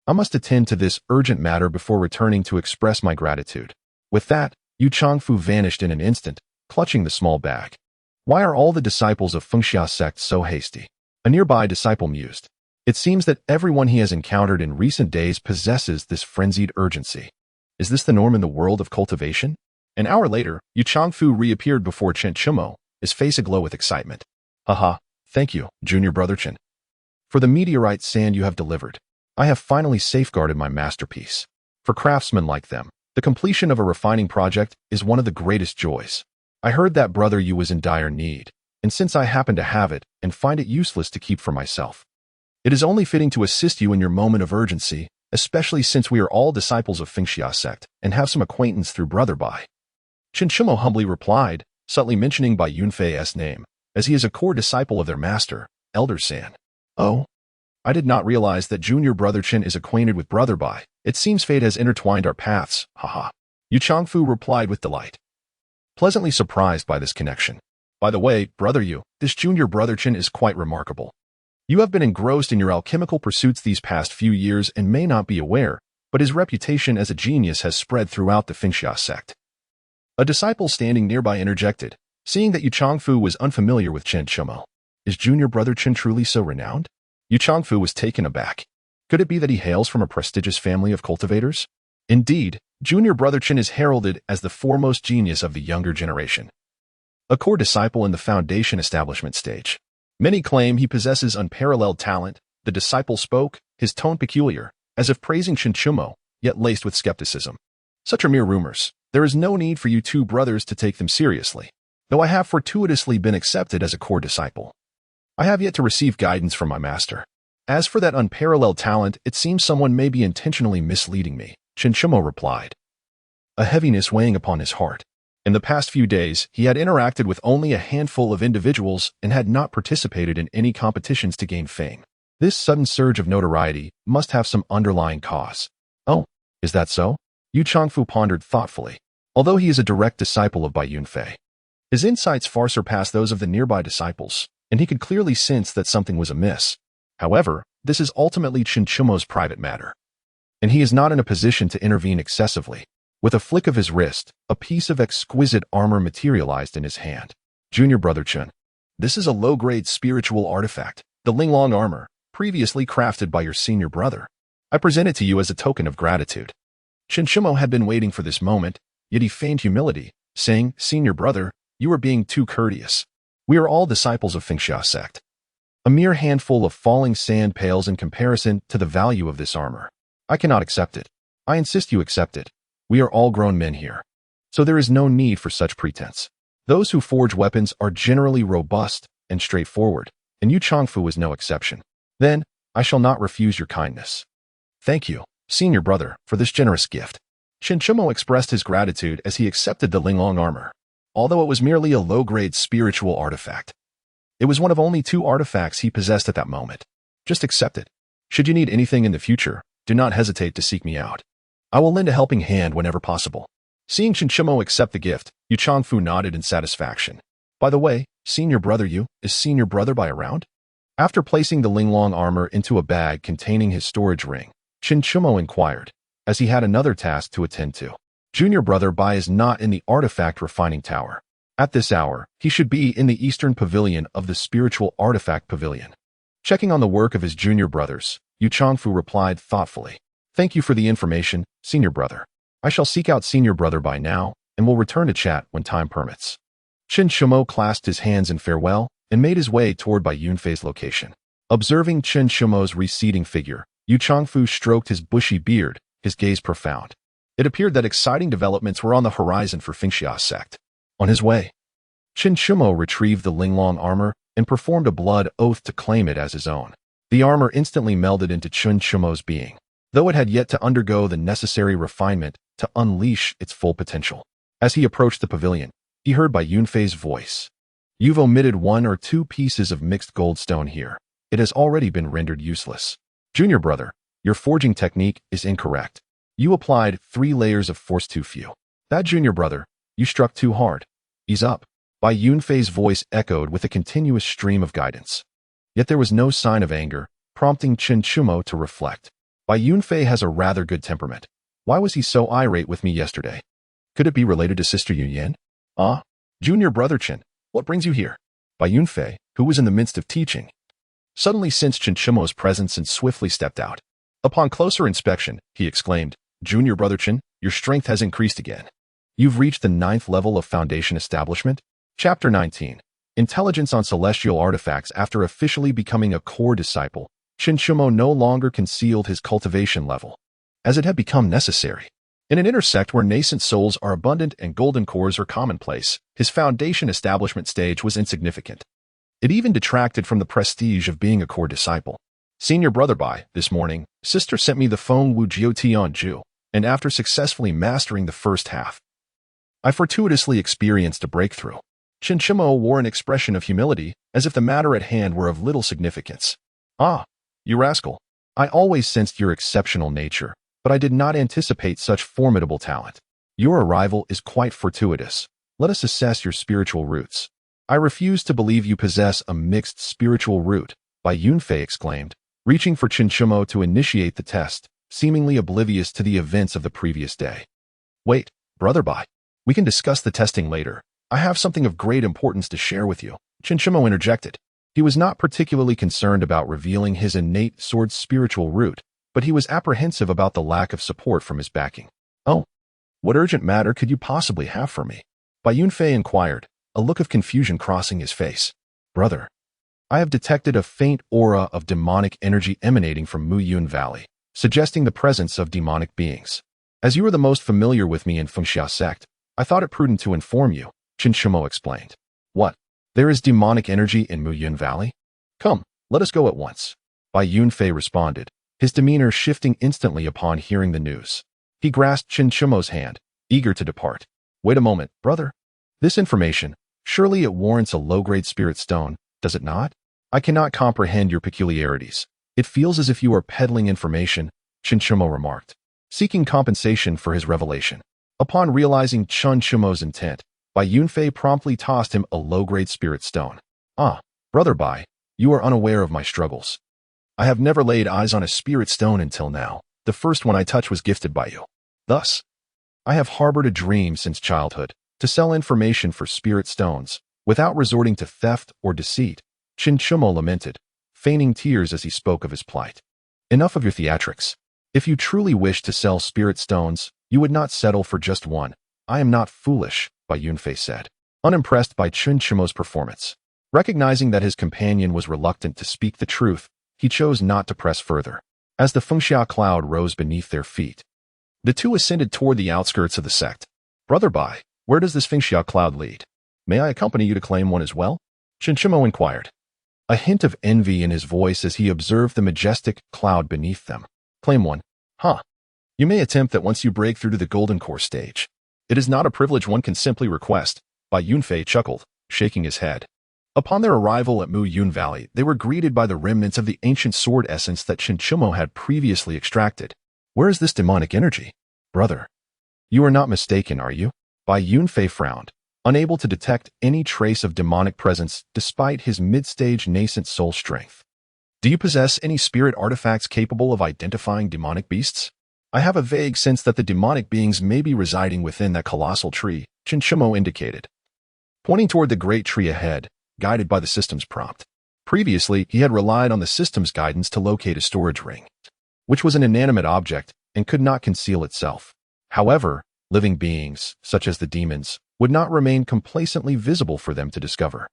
I must attend to this urgent matter before returning to express my gratitude. With that, Yu Changfu vanished in an instant, clutching the small bag. Why are all the disciples of Xiuxian sect so hasty? A nearby disciple mused. It seems that everyone he has encountered in recent days possesses this frenzied urgency. Is this the norm in the world of cultivation? An hour later, Yu Changfu reappeared before Xiuxian, his face aglow with excitement. Haha. Thank you, Junior Brother Chen, for the meteorite sand you have delivered. I have finally safeguarded my masterpiece. For craftsmen like them, the completion of a refining project is one of the greatest joys. I heard that brother Yu was in dire need, and since I happen to have it and find it useless to keep for myself, it is only fitting to assist you in your moment of urgency, especially since we are all disciples of Xiuxian sect and have some acquaintance through Brother Bai. Xiuxian humbly replied, subtly mentioning Bai Yunfei's name, as he is a core disciple of their master, Elder San. Oh, I did not realize that junior brother Chen is acquainted with Brother Bai. It seems fate has intertwined our paths, haha. Yu Changfu replied with delight, pleasantly surprised by this connection. By the way, brother Yu, this junior brother Chen is quite remarkable. You have been engrossed in your alchemical pursuits these past few years and may not be aware, but his reputation as a genius has spread throughout the Xiuxian sect. A disciple standing nearby interjected, seeing that Yu Changfu was unfamiliar with Chen Shumo. Is junior brother Chen truly so renowned? Yu Changfu was taken aback. Could it be that he hails from a prestigious family of cultivators? Indeed, junior brother Chen is heralded as the foremost genius of the younger generation. A core disciple in the foundation establishment stage. Many claim he possesses unparalleled talent. The disciple spoke, his tone peculiar, as if praising Chen Shumo, yet laced with skepticism. Such are mere rumors. There is no need for you two brothers to take them seriously, though I have fortuitously been accepted as a core disciple. I have yet to receive guidance from my master. As for that unparalleled talent, it seems someone may be intentionally misleading me, Chen Shumo replied, a heaviness weighing upon his heart. In the past few days, he had interacted with only a handful of individuals and had not participated in any competitions to gain fame. This sudden surge of notoriety must have some underlying cause. Oh, is that so? Yu Changfu pondered thoughtfully. Although he is a direct disciple of Bai Yunfei, his insights far surpass those of the nearby disciples, and he could clearly sense that something was amiss. However, this is ultimately Chen Shumo's private matter, and he is not in a position to intervene excessively. With a flick of his wrist, a piece of exquisite armor materialized in his hand. Junior brother Chen, this is a low-grade spiritual artifact, the Linglong armor, previously crafted by your senior brother. I present it to you as a token of gratitude. Chen Shumo had been waiting for this moment, yet he feigned humility, saying, Senior brother, you are being too courteous. We are all disciples of Xiuxian sect. A mere handful of falling sand pales in comparison to the value of this armor. I cannot accept it. I insist you accept it. We are all grown men here, so there is no need for such pretense. Those who forge weapons are generally robust and straightforward, and Yu Changfu is no exception. Then, I shall not refuse your kindness. Thank you, senior brother, for this generous gift. Chen Shumo expressed his gratitude as he accepted the Linglong armor. Although it was merely a low-grade spiritual artifact, it was one of only 2 artifacts he possessed at that moment. Just accept it. Should you need anything in the future, do not hesitate to seek me out. I will lend a helping hand whenever possible. Seeing Chen Shumo accept the gift, Yu Changfu nodded in satisfaction. By the way, senior brother Yu, is senior brother Bai around? After placing the Linglong armor into a bag containing his storage ring, Chen Shumo inquired, as he had another task to attend to. Junior brother Bai is not in the artifact refining tower. At this hour, he should be in the eastern pavilion of the spiritual artifact pavilion. Checking on the work of his junior brothers, Yu Changfu replied thoughtfully, Thank you for the information, senior brother. I shall seek out senior brother Bai now, and will return to chat when time permits. Chen Shumo clasped his hands in farewell and made his way toward Bai Yunfei's location. Observing Chen Shumo's receding figure, Yu Changfu stroked his bushy beard, his gaze profound. It appeared that exciting developments were on the horizon for Xiuxian sect. On his way, Chen Shumo retrieved the Linglong armor and performed a blood oath to claim it as his own. The armor instantly melded into Chen Shumo's being, though it had yet to undergo the necessary refinement to unleash its full potential. As he approached the pavilion, he heard Bai Yunfei's voice. You've omitted 1 or 2 pieces of mixed goldstone here. It has already been rendered useless. Junior brother, your forging technique is incorrect. You applied 3 layers of force too few. That junior brother, you struck too hard. Ease up. Bai Yunfei's voice echoed with a continuous stream of guidance. Yet there was no sign of anger, prompting Chen Shumo to reflect. Bai Yunfei has a rather good temperament. Why was he so irate with me yesterday? Could it be related to Sister Yuyan? Junior brother Chen, what brings you here? Bai Yunfei, who was in the midst of teaching, suddenly sensed Chen Shumo's presence and swiftly stepped out. Upon closer inspection, he exclaimed, Junior brother Chen, your strength has increased again. You've reached the 9th level of Foundation Establishment? Chapter 19. Intelligence on Celestial Artifacts. After officially becoming a core disciple, Xiuxian no longer concealed his cultivation level, as it had become necessary. In an intersect where nascent souls are abundant and golden cores are commonplace, his foundation establishment stage was insignificant. It even detracted from the prestige of being a core disciple. Senior brother by, this morning, sister sent me the Feng Wu Jiu Tianju, and after successfully mastering the first half, I fortuitously experienced a breakthrough. Xiuxian wore an expression of humility, as if the matter at hand were of little significance. Ah, you rascal. I always sensed your exceptional nature, but I did not anticipate such formidable talent. Your arrival is quite fortuitous. Let us assess your spiritual roots. I refuse to believe you possess a mixed spiritual root, Bai Yunfei exclaimed, reaching for Xiuxian to initiate the test, seemingly oblivious to the events of the previous day. Wait, brother Bai. We can discuss the testing later. I have something of great importance to share with you, Xiuxian interjected. He was not particularly concerned about revealing his innate sword spiritual root, but he was apprehensive about the lack of support from his backing. Oh, what urgent matter could you possibly have for me? Bai Yunfei inquired, a look of confusion crossing his face. Brother, I have detected a faint aura of demonic energy emanating from Muyun Valley, suggesting the presence of demonic beings. As you are the most familiar with me in Fengxia sect, I thought it prudent to inform you, Xiuxian explained. What? There is demonic energy in Muyun Valley? Come, let us go at once. Bai Yunfei responded, his demeanor shifting instantly upon hearing the news. He grasped Xiuxian's hand, eager to depart. Wait a moment, brother. This information, surely it warrants a low-grade spirit stone, does it not? I cannot comprehend your peculiarities. It feels as if you are peddling information, Xiuxian remarked, seeking compensation for his revelation. Upon realizing Xiuxian's intent, Bai Yunfei promptly tossed him a low-grade spirit stone. Ah, brother Bai, you are unaware of my struggles. I have never laid eyes on a spirit stone until now. The first one I touched was gifted by you. Thus, I have harbored a dream since childhood, to sell information for spirit stones, without resorting to theft or deceit, Xiuxian lamented, feigning tears as he spoke of his plight. Enough of your theatrics. If you truly wish to sell spirit stones, you would not settle for just one. I am not foolish, Bai Yunfei said, unimpressed by Xiuxian's performance. Recognizing that his companion was reluctant to speak the truth, he chose not to press further. As the Fengxia cloud rose beneath their feet, the two ascended toward the outskirts of the sect. Brother Bai, where does this Fengxia cloud lead? May I accompany you to claim one as well? Xiuxian inquired, a hint of envy in his voice as he observed the majestic cloud beneath them. Claim one. Huh. You may attempt that once you break through to the golden core stage. It is not a privilege one can simply request, Bai Yunfei chuckled, shaking his head. Upon their arrival at Muyun Valley, they were greeted by the remnants of the ancient sword essence that Xiuxian had previously extracted. Where is this demonic energy? Brother, you are not mistaken, are you? Bai Yunfei frowned, unable to detect any trace of demonic presence despite his mid-stage nascent soul strength. Do you possess any spirit artifacts capable of identifying demonic beasts? I have a vague sense that the demonic beings may be residing within that colossal tree, Xiuxian indicated, pointing toward the great tree ahead, guided by the system's prompt. Previously, he had relied on the system's guidance to locate a storage ring, which was an inanimate object and could not conceal itself. However, living beings, such as the demons, would not remain complacently visible for them to discover.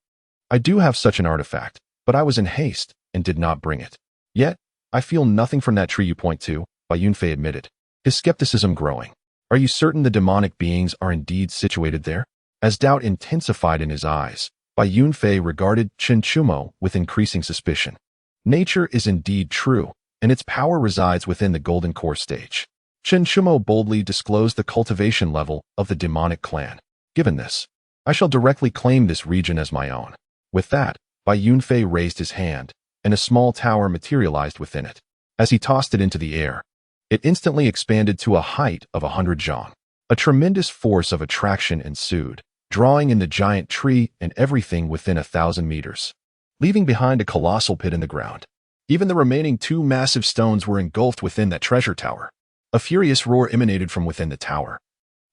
I do have such an artifact, but I was in haste and did not bring it. Yet, I feel nothing from that tree you point to, Bai Yunfei admitted, his skepticism growing. Are you certain the demonic beings are indeed situated there? As doubt intensified in his eyes, Bai Yunfei regarded Xiuxian with increasing suspicion. Nature is indeed true, and its power resides within the golden core stage. Xiuxian boldly disclosed the cultivation level of the demonic clan. Given this, I shall directly claim this region as my own. With that, Bai Yunfei raised his hand, and a small tower materialized within it. As he tossed it into the air, it instantly expanded to a height of 100 zhang. A tremendous force of attraction ensued, drawing in the giant tree and everything within 1,000 meters, leaving behind a colossal pit in the ground. Even the remaining two massive stones were engulfed within that treasure tower. A furious roar emanated from within the tower,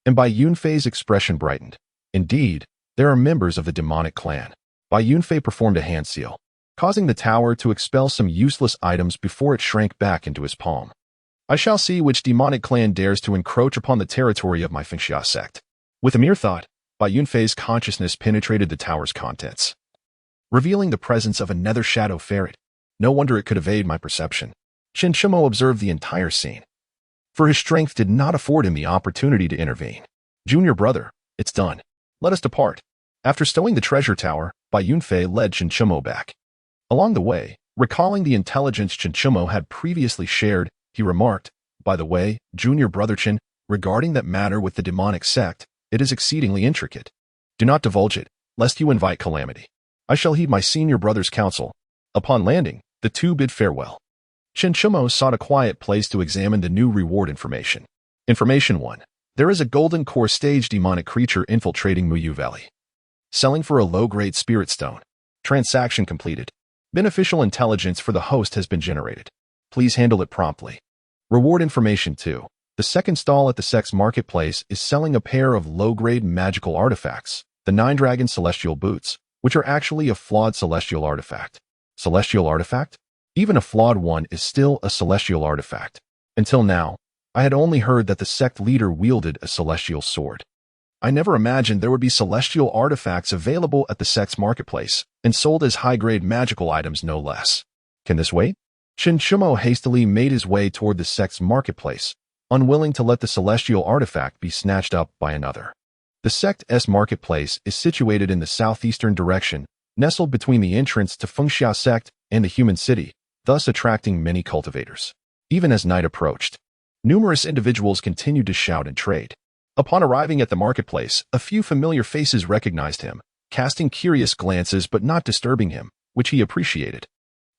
and Bai Yunfei's expression brightened. Indeed, there are members of the demonic clan. Bai Yunfei performed a hand seal, causing the tower to expel some useless items before it shrank back into his palm. I shall see which demonic clan dares to encroach upon the territory of my Fengxia sect. With a mere thought, Bai Yunfei's consciousness penetrated the tower's contents, revealing the presence of a nether shadow ferret. No wonder it could evade my perception. Xiuxian observed the entire scene, for his strength did not afford him the opportunity to intervene. Junior brother, it's done. Let us depart. After stowing the treasure tower, Bai Yunfei led Xiuxian back. Along the way, recalling the intelligence Xiuxian had previously shared, he remarked, "By the way, Junior Brother Chen, regarding that matter with the demonic sect, it is exceedingly intricate. Do not divulge it, lest you invite calamity. I shall heed my senior brother's counsel." Upon landing, the two bid farewell. Xiuxian sought a quiet place to examine the new reward information. Information 1. There is a golden core stage demonic creature infiltrating Muyu Valley, selling for a low-grade spirit stone. Transaction completed. Beneficial intelligence for the host has been generated. Please handle it promptly. Reward information 2. The second stall at the Sex Marketplace is selling a pair of low-grade magical artifacts, the Nine Dragon Celestial Boots, which are actually a flawed celestial artifact. Celestial artifact? Even a flawed one is still a celestial artifact. Until now, I had only heard that the sect leader wielded a celestial sword. I never imagined there would be celestial artifacts available at the Sex Marketplace, and sold as high-grade magical items no less. Can this wait? Xiuxian hastily made his way toward the Sex Marketplace, unwilling to let the celestial artifact be snatched up by another. The Sect's Marketplace is situated in the southeastern direction, nestled between the entrance to Fengxia Sect and the human city, thus attracting many cultivators. Even as night approached, numerous individuals continued to shout and trade. Upon arriving at the marketplace, a few familiar faces recognized him, casting curious glances but not disturbing him, which he appreciated.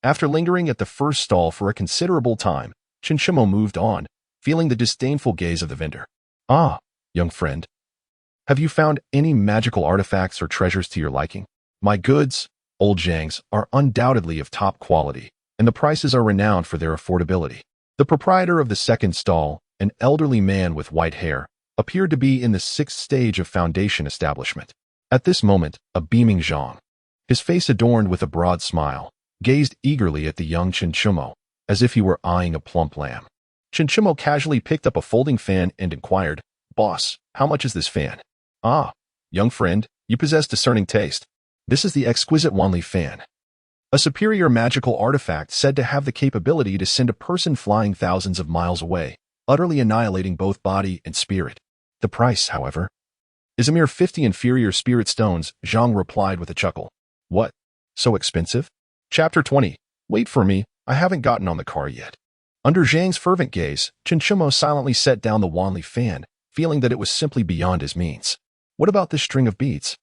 After lingering at the first stall for a considerable time, Xiuxian moved on, feeling the disdainful gaze of the vendor. "Ah, young friend. Have you found any magical artifacts or treasures to your liking? My goods, old Zhang's, are undoubtedly of top quality, and the prices are renowned for their affordability." The proprietor of the second stall, an elderly man with white hair, appeared to be in the 6th stage of foundation establishment. At this moment, a beaming Zhang, his face adorned with a broad smile, gazed eagerly at the young Xiuxian, as if he were eyeing a plump lamb. Xiuxian casually picked up a folding fan and inquired, "Boss, how much is this fan?" "Ah, young friend, you possess discerning taste. This is the exquisite Wanli fan, a superior magical artifact said to have the capability to send a person flying thousands of miles away, utterly annihilating both body and spirit. The price, however, is a mere 50 inferior spirit stones," Zhang replied with a chuckle. "What? So expensive?" Chapter 20. Wait for me, I haven't gotten on the car yet. Under Zhang's fervent gaze, Xiuxian silently set down the Wanli fan, feeling that it was simply beyond his means. What about this string of beads?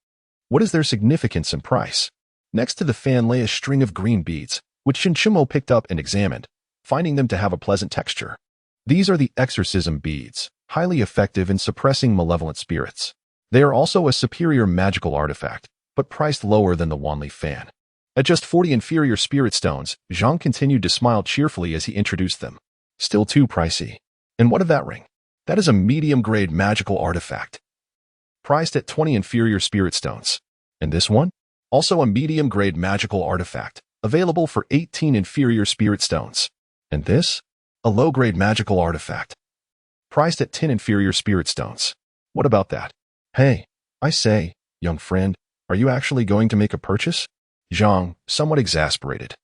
What is their significance and price? Next to the fan lay a string of green beads, which Xiuxian picked up and examined, finding them to have a pleasant texture. These are the exorcism beads, highly effective in suppressing malevolent spirits. They are also a superior magical artifact, but priced lower than the Wanli fan. At just 40 inferior spirit stones, Zhang continued to smile cheerfully as he introduced them. Still too pricey. And what of that ring? That is a medium-grade magical artifact, priced at 20 inferior spirit stones. And this one? Also a medium-grade magical artifact, available for 18 inferior spirit stones. And this? A low-grade magical artifact, priced at 10 inferior spirit stones. What about that? Hey, I say, young friend, are you actually going to make a purchase? Zhang, somewhat exasperated,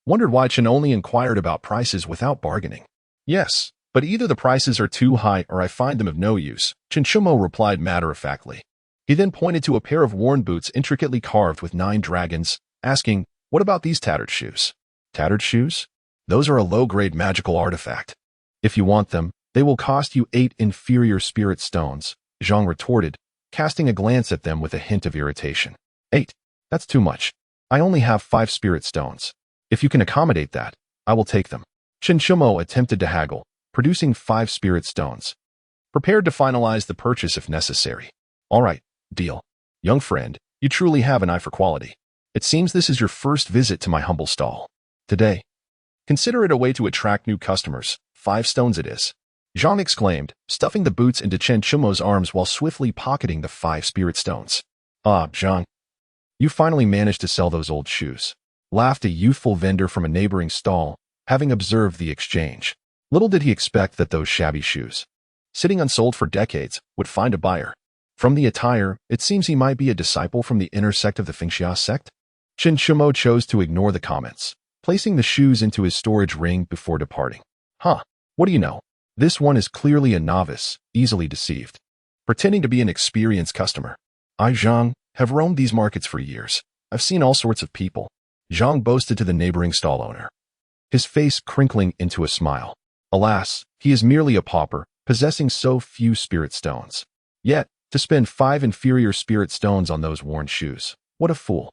wondered why Chen only inquired about prices without bargaining. Yes, but either the prices are too high or I find them of no use, Xiuxian replied matter-of-factly. He then pointed to a pair of worn boots intricately carved with 9 dragons, asking, "What about these tattered shoes?" Tattered shoes? Those are a low-grade magical artifact. If you want them, they will cost you 8 inferior spirit stones, Zhang retorted, casting a glance at them with a hint of irritation. 8? That's too much. I only have 5 spirit stones. If you can accommodate that, I will take them. Xiuxian attempted to haggle, producing 5 spirit stones, prepared to finalize the purchase if necessary. All right, deal. Young friend, you truly have an eye for quality. It seems this is your first visit to my humble stall. Today, consider it a way to attract new customers. 5 stones it is. Zhang exclaimed, stuffing the boots into Xiuxian's arms while swiftly pocketing the 5 spirit stones. "Ah, Zhang, you finally managed to sell those old shoes," laughed a youthful vendor from a neighboring stall, having observed the exchange. Little did he expect that those shabby shoes, sitting unsold for decades, would find a buyer. From the attire, it seems he might be a disciple from the inner sect of the Fengxia sect. Xiuxian chose to ignore the comments, placing the shoes into his storage ring before departing. Huh, what do you know? This one is clearly a novice, easily deceived. Pretending to be an experienced customer. I, Zhang, have roamed these markets for years. I've seen all sorts of people. Zhang boasted to the neighboring stall owner, his face crinkling into a smile. Alas, he is merely a pauper, possessing so few spirit stones. Yet, to spend 5 inferior spirit stones on those worn shoes. What a fool.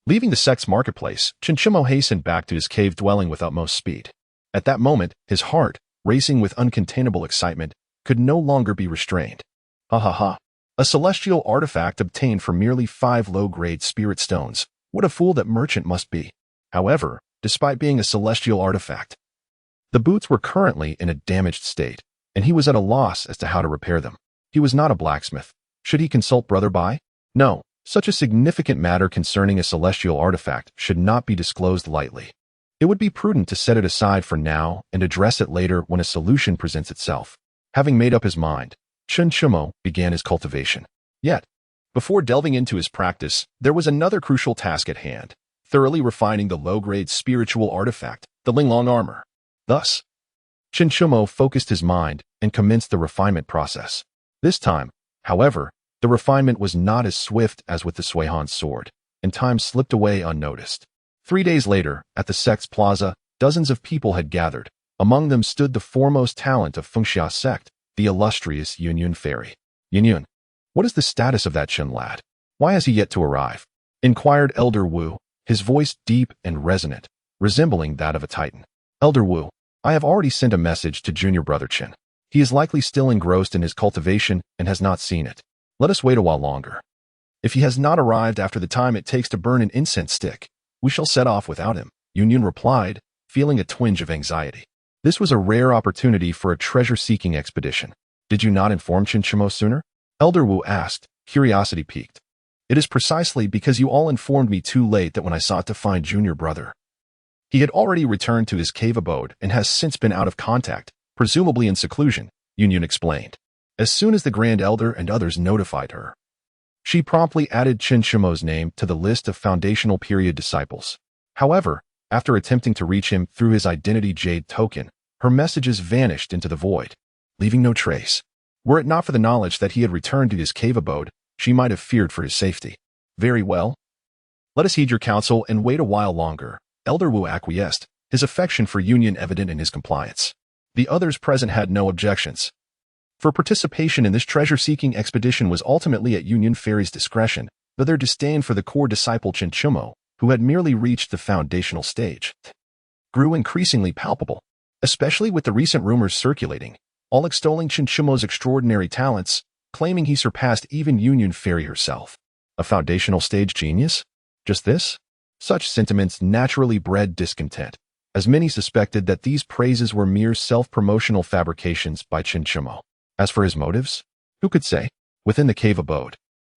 Leaving the sect's marketplace, Xiuxian hastened back to his cave dwelling with utmost speed. At that moment, his heart, racing with uncontainable excitement, could no longer be restrained. Ha ha ha. A celestial artifact obtained for merely 5 low-grade spirit stones. What a fool that merchant must be. However, despite being a celestial artifact, the boots were currently in a damaged state, and he was at a loss as to how to repair them. He was not a blacksmith. Should he consult Brother Bai? No, such a significant matter concerning a celestial artifact should not be disclosed lightly. It would be prudent to set it aside for now and address it later when a solution presents itself. Having made up his mind, Xiuxian began his cultivation. Yet, before delving into his practice, there was another crucial task at hand, thoroughly refining the low-grade spiritual artifact, the Linglong armor. Thus, Xiuxian focused his mind and commenced the refinement process. This time, however, the refinement was not as swift as with the Suihan's sword, and time slipped away unnoticed. 3 days later, at the sect's plaza, dozens of people had gathered. Among them stood the foremost talent of Fengxia sect, the illustrious Yunyun fairy. Yunyun, what is the status of that Chen lad? Why has he yet to arrive? Inquired Elder Wu, his voice deep and resonant, resembling that of a titan. Elder Wu, I have already sent a message to junior brother Chen. He is likely still engrossed in his cultivation and has not seen it. Let us wait a while longer. If he has not arrived after the time it takes to burn an incense stick, we shall set off without him, Yunyun replied, feeling a twinge of anxiety. This was a rare opportunity for a treasure-seeking expedition. Did you not inform Xiuxian sooner? Elder Wu asked, curiosity piqued. It is precisely because you all informed me too late that when I sought to find junior brother, he had already returned to his cave abode and has since been out of contact, presumably in seclusion, Yunyun explained. As soon as the Grand Elder and others notified her, she promptly added Xiuxian's name to the list of foundational period disciples. However, after attempting to reach him through his identity jade token, her messages vanished into the void, leaving no trace. Were it not for the knowledge that he had returned to his cave abode, she might have feared for his safety. Very well. Let us heed your counsel and wait a while longer. Elder Wu acquiesced, his affection for Yunyun evident in his compliance. The others present had no objections. For participation in this treasure-seeking expedition was ultimately at Yunyun Fairy's discretion, though their disdain for the core disciple Xiuxian, who had merely reached the foundational stage, grew increasingly palpable, especially with the recent rumors circulating, all extolling Xiuxian's extraordinary talents, claiming he surpassed even Yunyun Fairy herself. A foundational stage genius? Just this? Such sentiments naturally bred discontent, as many suspected that these praises were mere self-promotional fabrications by Xiuxian. As for his motives, who could say? Within the cave abode,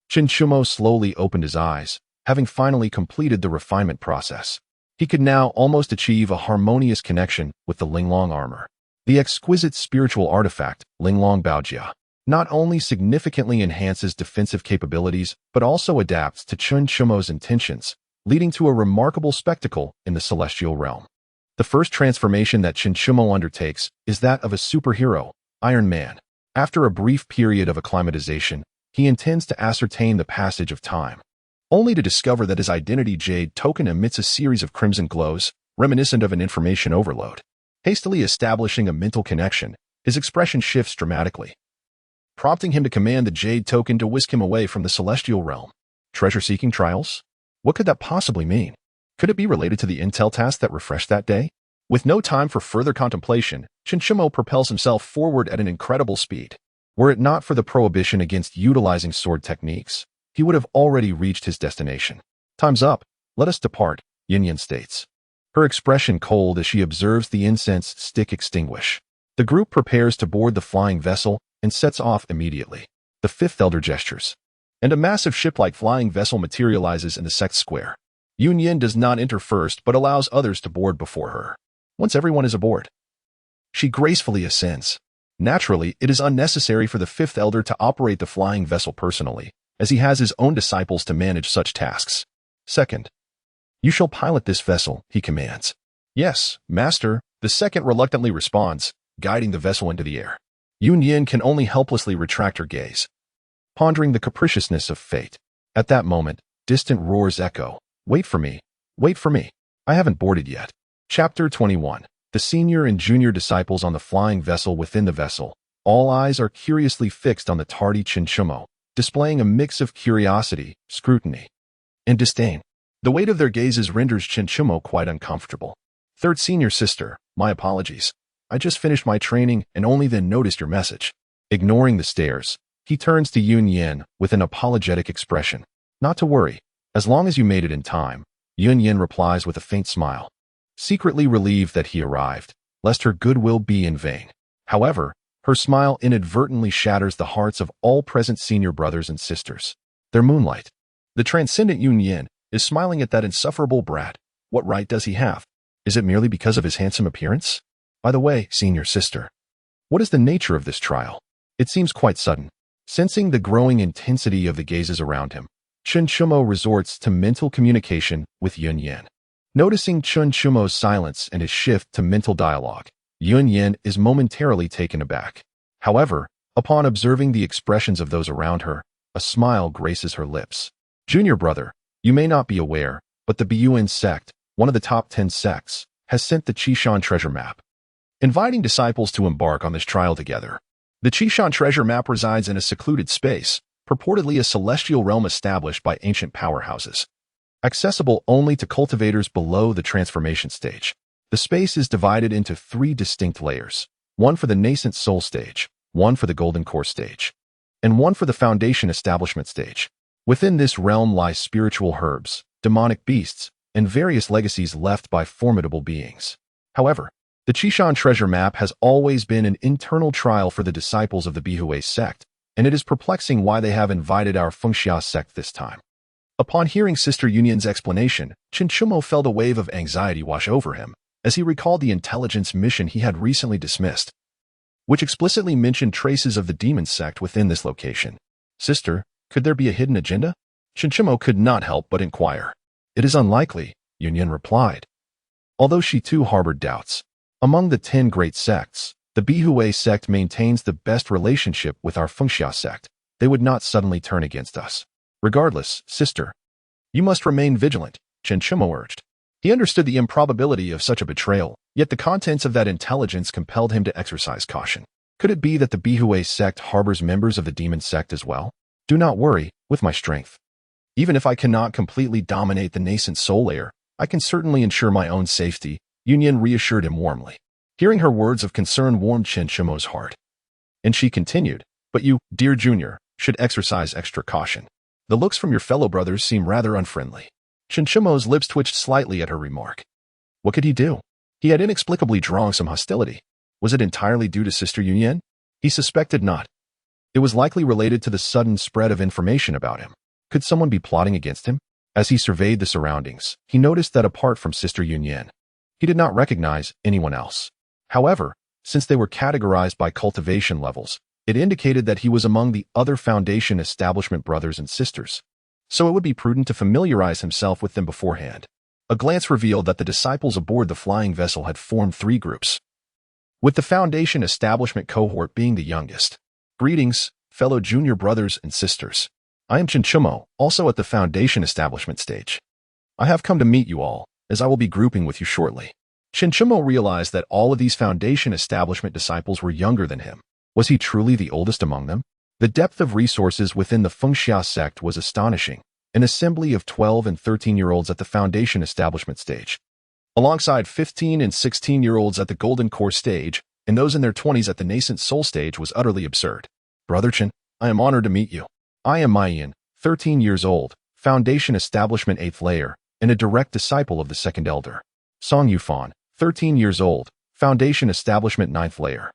Xiuxian slowly opened his eyes, having finally completed the refinement process. He could now almost achieve a harmonious connection with the Linglong armor. The exquisite spiritual artifact, Linglong Baojia, not only significantly enhances defensive capabilities, but also adapts to Xiuxian's intentions, leading to a remarkable spectacle in the celestial realm. The first transformation that Xiuxian undertakes is that of a superhero, Iron Man. After a brief period of acclimatization, he intends to ascertain the passage of time, only to discover that his identity jade token emits a series of crimson glows, reminiscent of an information overload. Hastily establishing a mental connection, his expression shifts dramatically, prompting him to command the jade token to whisk him away from the celestial realm. Treasure-seeking trials? What could that possibly mean? Could it be related to the intel task that refreshed that day? With no time for further contemplation, Xiuxian propels himself forward at an incredible speed. Were it not for the prohibition against utilizing sword techniques, he would have already reached his destination. Time's up. Let us depart, Yunyun states, her expression cold as she observes the incense stick extinguish. The group prepares to board the flying vessel and sets off immediately. The fifth elder gestures, and a massive ship-like flying vessel materializes in the sect square. Yunyun does not enter first but allows others to board before her. Once everyone is aboard, she gracefully ascends. Naturally, it is unnecessary for the fifth elder to operate the flying vessel personally, as he has his own disciples to manage such tasks. Second, you shall pilot this vessel, he commands. Yes, master, the second reluctantly responds, guiding the vessel into the air. Yunyan can only helplessly retract her gaze, pondering the capriciousness of fate. At that moment, distant roars echo. Wait for me. Wait for me. I haven't boarded yet. Chapter 21. The senior and junior disciples on the flying vessel within the vessel. All eyes are curiously fixed on the tardy Xiuxian, displaying a mix of curiosity, scrutiny, and disdain. The weight of their gazes renders Xiuxian quite uncomfortable. Third senior sister, my apologies. I just finished my training and only then noticed your message. Ignoring the stares, he turns to Yunyan with an apologetic expression. Not to worry, as long as you made it in time. Yunyan replies with a faint smile, secretly relieved that he arrived, lest her goodwill be in vain. However, her smile inadvertently shatters the hearts of all present senior brothers and sisters. Their moonlight. The transcendent Yunyan is smiling at that insufferable brat. What right does he have? Is it merely because of his handsome appearance? By the way, senior sister, what is the nature of this trial? It seems quite sudden. Sensing the growing intensity of the gazes around him, Xiuxian resorts to mental communication with Yunyan. Noticing Xiuxian's silence and his shift to mental dialogue, Yunyan is momentarily taken aback. However, upon observing the expressions of those around her, a smile graces her lips. Junior brother, you may not be aware, but the Buyuan sect, one of the top 10 sects, has sent the Xiuxian treasure map, inviting disciples to embark on this trial together. The Xiuxian treasure map resides in a secluded space, purportedly a celestial realm established by ancient powerhouses, accessible only to cultivators below the transformation stage. The space is divided into 3 distinct layers, one for the nascent soul stage, one for the golden core stage, and one for the foundation establishment stage. Within this realm lie spiritual herbs, demonic beasts, and various legacies left by formidable beings. However, the Xiuxian treasure map has always been an internal trial for the disciples of the Bihue sect, and it is perplexing why they have invited our Fengxia sect this time. Upon hearing Sister Yunyan's explanation, Xiuxian felt a wave of anxiety wash over him, as he recalled the intelligence mission he had recently dismissed, which explicitly mentioned traces of the demon sect within this location. Sister, could there be a hidden agenda? Xiuxian could not help but inquire. It is unlikely, Yunyan replied, although she too harbored doubts. Among the 10 great sects, the Bihue sect maintains the best relationship with our Fengxia sect. They would not suddenly turn against us. Regardless, sister, you must remain vigilant, Xiuxian urged. He understood the improbability of such a betrayal, yet the contents of that intelligence compelled him to exercise caution. Could it be that the Bihue sect harbors members of the demon sect as well? Do not worry, with my strength. Even if I cannot completely dominate the nascent soul layer, I can certainly ensure my own safety, Yunyan reassured him warmly. Hearing her words of concern warmed Xiuxian's heart. And she continued, but you, dear junior, should exercise extra caution. The looks from your fellow brothers seem rather unfriendly. Xiuxian's lips twitched slightly at her remark. What could he do? He had inexplicably drawn some hostility. Was it entirely due to Sister Yunyan? He suspected not. It was likely related to the sudden spread of information about him. Could someone be plotting against him? As he surveyed the surroundings, he noticed that apart from Sister Yunyan, he did not recognize anyone else. However, since they were categorized by cultivation levels, it indicated that he was among the other Foundation establishment brothers and sisters. So it would be prudent to familiarize himself with them beforehand. A glance revealed that the disciples aboard the flying vessel had formed 3 groups, with the Foundation establishment cohort being the youngest. Greetings, fellow junior brothers and sisters. I am Xiuxian, also at the Foundation establishment stage. I have come to meet you all, as I will be grouping with you shortly. Xiuxian realized that all of these Foundation establishment disciples were younger than him. Was he truly the oldest among them? The depth of resources within the Fengxia sect was astonishing. An assembly of 12 and 13-year-olds at the Foundation establishment stage, alongside 15 and 16-year-olds at the Golden Core stage, and those in their 20s at the Nascent Soul stage was utterly absurd. Brother Chen, I am honored to meet you. I am Maiyan, 13 years old, Foundation establishment 8th layer, and a direct disciple of the second elder. Song Yufan, 13 years old, Foundation establishment 9th layer,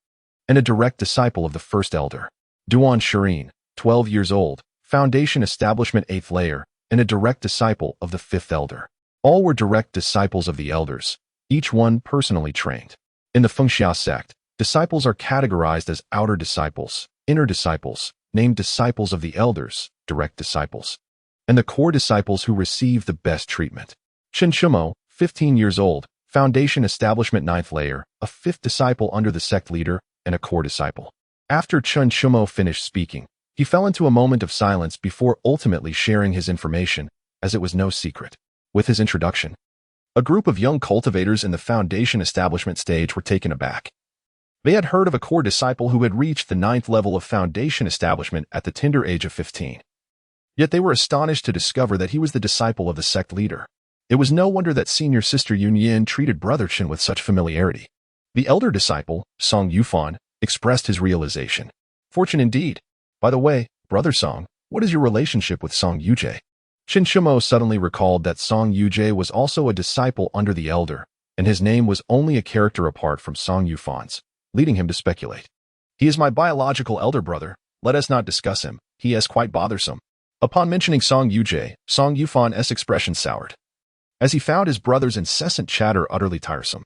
and a direct disciple of the first elder. Duan Shirin, 12 years old, Foundation establishment 8th layer, and a direct disciple of the 5th elder. All were direct disciples of the elders, each one personally trained. In the Fengxia sect, disciples are categorized as outer disciples, inner disciples, named disciples of the elders, direct disciples, and the core disciples who receive the best treatment. Xiuxian, 15 years old, Foundation Establishment Ninth Layer, a fifth disciple under the sect leader, and a core disciple. After Chun Shumo finished speaking, he fell into a moment of silence before ultimately sharing his information, as it was no secret. With his introduction, a group of young cultivators in the Foundation Establishment stage were taken aback. They had heard of a core disciple who had reached the 9th level of Foundation Establishment at the tender age of 15. Yet they were astonished to discover that he was the disciple of the sect leader. It was no wonder that senior sister Xiuxian treated brother Chen with such familiarity. The elder disciple, Song Yufan, expressed his realization. Fortune indeed. By the way, brother Song, what is your relationship with Song Yujie? Qin Shumo suddenly recalled that Song Yujie was also a disciple under the elder, and his name was only a character apart from Song Yufan's, leading him to speculate. He is my biological elder brother. Let us not discuss him. He is quite bothersome. Upon mentioning Song Yujie, Song Yufan's expression soured, as he found his brother's incessant chatter utterly tiresome.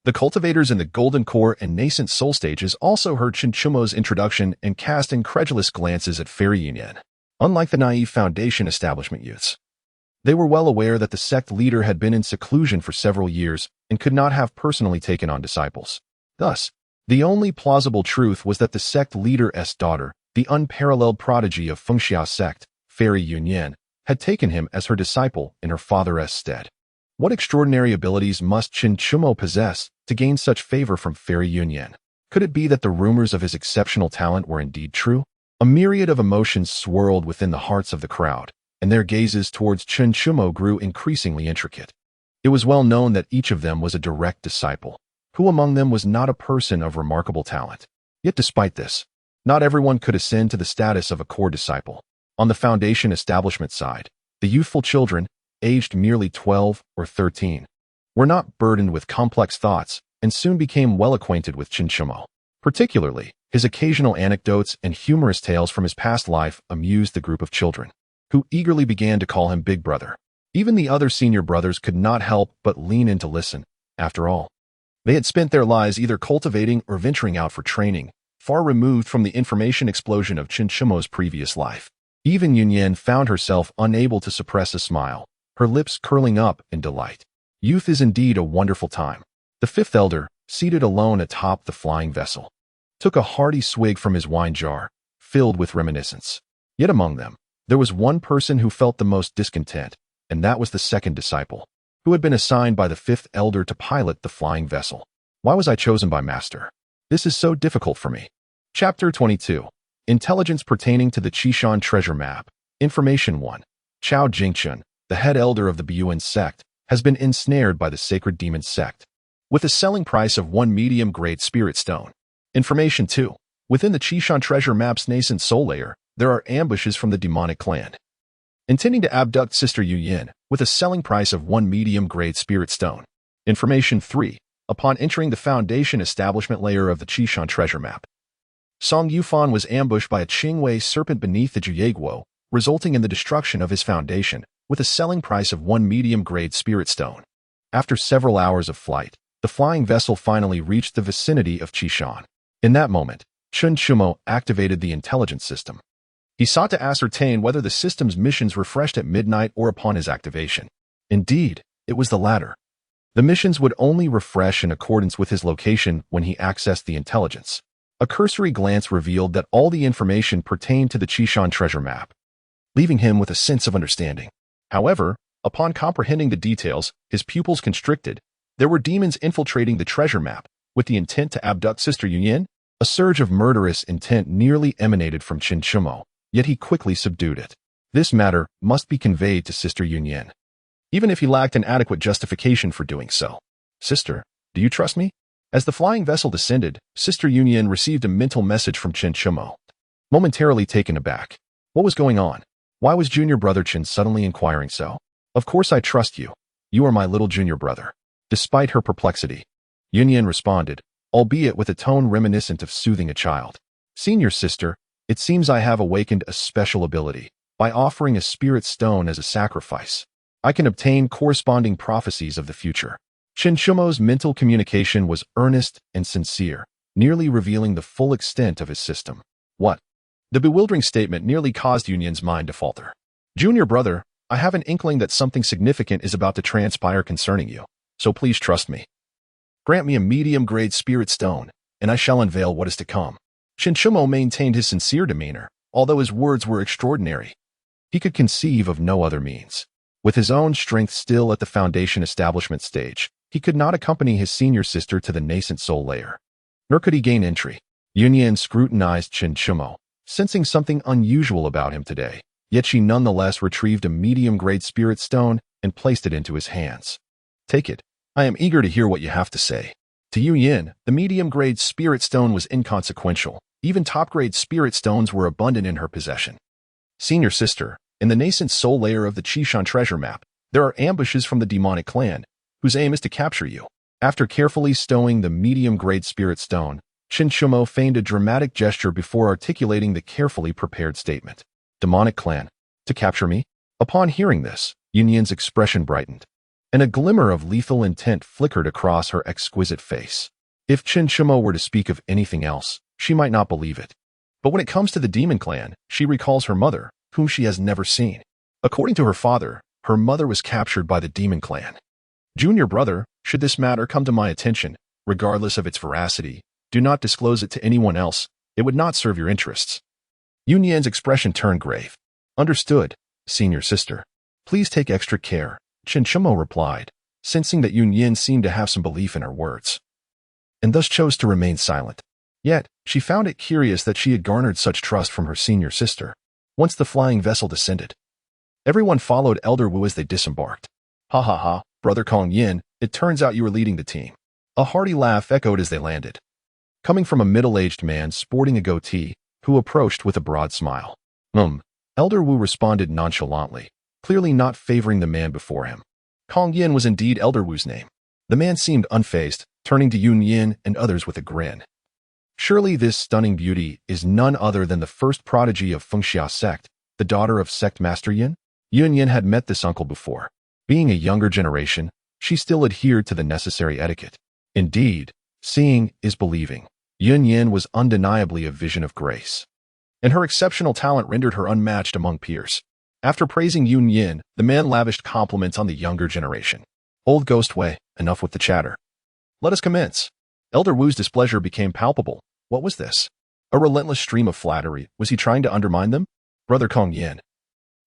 The cultivators in the Golden Core and nascent soul stages also heard Qin Shumo's introduction and cast incredulous glances at Fairy Yunyan. Unlike the naive Foundation Establishment youths, they were well aware that the sect leader had been in seclusion for several years and could not have personally taken on disciples. Thus, the only plausible truth was that the sect leader's daughter, the unparalleled prodigy of Fengxiao sect, Fairy Yunyan, had taken him as her disciple in her father's stead. What extraordinary abilities must Qin Shumo possess to gain such favor from Fairy Yunyan? Could it be that the rumors of his exceptional talent were indeed true? A myriad of emotions swirled within the hearts of the crowd, and their gazes towards Qin Shumo grew increasingly intricate. It was well known that each of them was a direct disciple. Who among them was not a person of remarkable talent? Yet despite this, not everyone could ascend to the status of a core disciple. On the Foundation Establishment side, the youthful children, aged merely 12 or 13, were not burdened with complex thoughts and soon became well acquainted with Qin Shumo. Particularly, his occasional anecdotes and humorous tales from his past life amused the group of children, who eagerly began to call him Big Brother. Even the other senior brothers could not help but lean in to listen. After all, they had spent their lives either cultivating or venturing out for training, far removed from the information explosion of Qin Shumo's previous life. Even Yunyan found herself unable to suppress a smile, her lips curling up in delight. Youth is indeed a wonderful time. The fifth elder, seated alone atop the flying vessel, took a hearty swig from his wine jar, filled with reminiscence. Yet among them, there was one person who felt the most discontent, and that was the second disciple, who had been assigned by the fifth elder to pilot the flying vessel. Why was I chosen by Master? This is so difficult for me. Chapter 22. Intelligence pertaining to the Xiuxian treasure map. Information 1. Chao Jingchun, the head elder of the Buyuan sect, has been ensnared by the sacred demon sect, with a selling price of 1 medium-grade spirit stone. Information 2. Within the Xiuxian treasure map's nascent soul layer, there are ambushes from the demonic clan, intending to abduct Sister Yuyin, with a selling price of 1 medium-grade spirit stone. Information 3. Upon entering the Foundation Establishment layer of the Xiuxian treasure map, Song Yufan was ambushed by a Qingwei serpent beneath the Juyeguo, resulting in the destruction of his foundation, with a selling price of 1 medium-grade spirit stone. After several hours of flight, the flying vessel finally reached the vicinity of Xiuxian. In that moment, Qin Shumo activated the intelligence system. He sought to ascertain whether the system's missions refreshed at midnight or upon his activation. Indeed, it was the latter. The missions would only refresh in accordance with his location when he accessed the intelligence. A cursory glance revealed that all the information pertained to the Xiuxian treasure map, leaving him with a sense of understanding. However, upon comprehending the details, his pupils constricted. There were demons infiltrating the treasure map, with the intent to abduct Sister Yuyin. A surge of murderous intent nearly emanated from Qin Shumo, yet he quickly subdued it. This matter must be conveyed to Sister Yuyin, even if he lacked an adequate justification for doing so. Sister, do you trust me? As the flying vessel descended, Sister Yuyin received a mental message from Qin Shumo. Momentarily taken aback. What was going on? Why was junior brother Qin suddenly inquiring so? Of course I trust you. You are my little junior brother. Despite her perplexity, Yuyin responded, albeit with a tone reminiscent of soothing a child. Senior sister, it seems I have awakened a special ability. By offering a spirit stone as a sacrifice, I can obtain corresponding prophecies of the future. Qin Shumo's mental communication was earnest and sincere, nearly revealing the full extent of his system. What? The bewildering statement nearly caused Yunyan's mind to falter. Junior brother, I have an inkling that something significant is about to transpire concerning you, so please trust me. Grant me a medium-grade spirit stone, and I shall unveil what is to come. Xiuxian maintained his sincere demeanor, although his words were extraordinary. He could conceive of no other means. With his own strength still at the foundation establishment stage, he could not accompany his senior sister to the nascent soul layer. Nor could he gain entry. Xiuxian scrutinized Xiuxian, sensing something unusual about him today, yet she nonetheless retrieved a medium-grade spirit stone and placed it into his hands. Take it. I am eager to hear what you have to say. To Xiuxian, the medium-grade spirit stone was inconsequential. Even top-grade spirit stones were abundant in her possession. Senior sister, in the nascent soul layer of the Xiuxian treasure map, there are ambushes from the demonic clan, whose aim is to capture you. After carefully stowing the medium-grade spirit stone, Xiuxian feigned a dramatic gesture before articulating the carefully prepared statement. Demonic clan. To capture me? Upon hearing this, Xiuxian's expression brightened, and a glimmer of lethal intent flickered across her exquisite face. If Xiuxian were to speak of anything else, she might not believe it. But when it comes to the demon clan, she recalls her mother, whom she has never seen. According to her father, her mother was captured by the demon clan. Junior brother, should this matter come to my attention, regardless of its veracity, do not disclose it to anyone else. It would not serve your interests. Xiuxian's expression turned grave. Understood, senior sister. Please take extra care, Xiuxian replied, sensing that Xiuxian seemed to have some belief in her words, and thus chose to remain silent. Yet, she found it curious that she had garnered such trust from her senior sister. Once the flying vessel descended, everyone followed Elder Wu as they disembarked. Ha ha ha, Brother Kong Yin, it turns out you were leading the team. A hearty laugh echoed as they landed, coming from a middle-aged man sporting a goatee, who approached with a broad smile. Elder Wu responded nonchalantly, clearly not favoring the man before him. Kong Yin was indeed Elder Wu's name. The man seemed unfazed, turning to Xiuxian and others with a grin. Surely this stunning beauty is none other than the first prodigy of Xiuxian sect, the daughter of sect master Yin? Xiuxian had met this uncle before. Being a younger generation, she still adhered to the necessary etiquette. Indeed, seeing is believing. Xiuxian was undeniably a vision of grace, and her exceptional talent rendered her unmatched among peers. After praising Xiuxian, the man lavished compliments on the younger generation. Old Ghost Wei, enough with the chatter. Let us commence. Elder Wu's displeasure became palpable. What was this? A relentless stream of flattery. Was he trying to undermine them? Brother Kong Yin,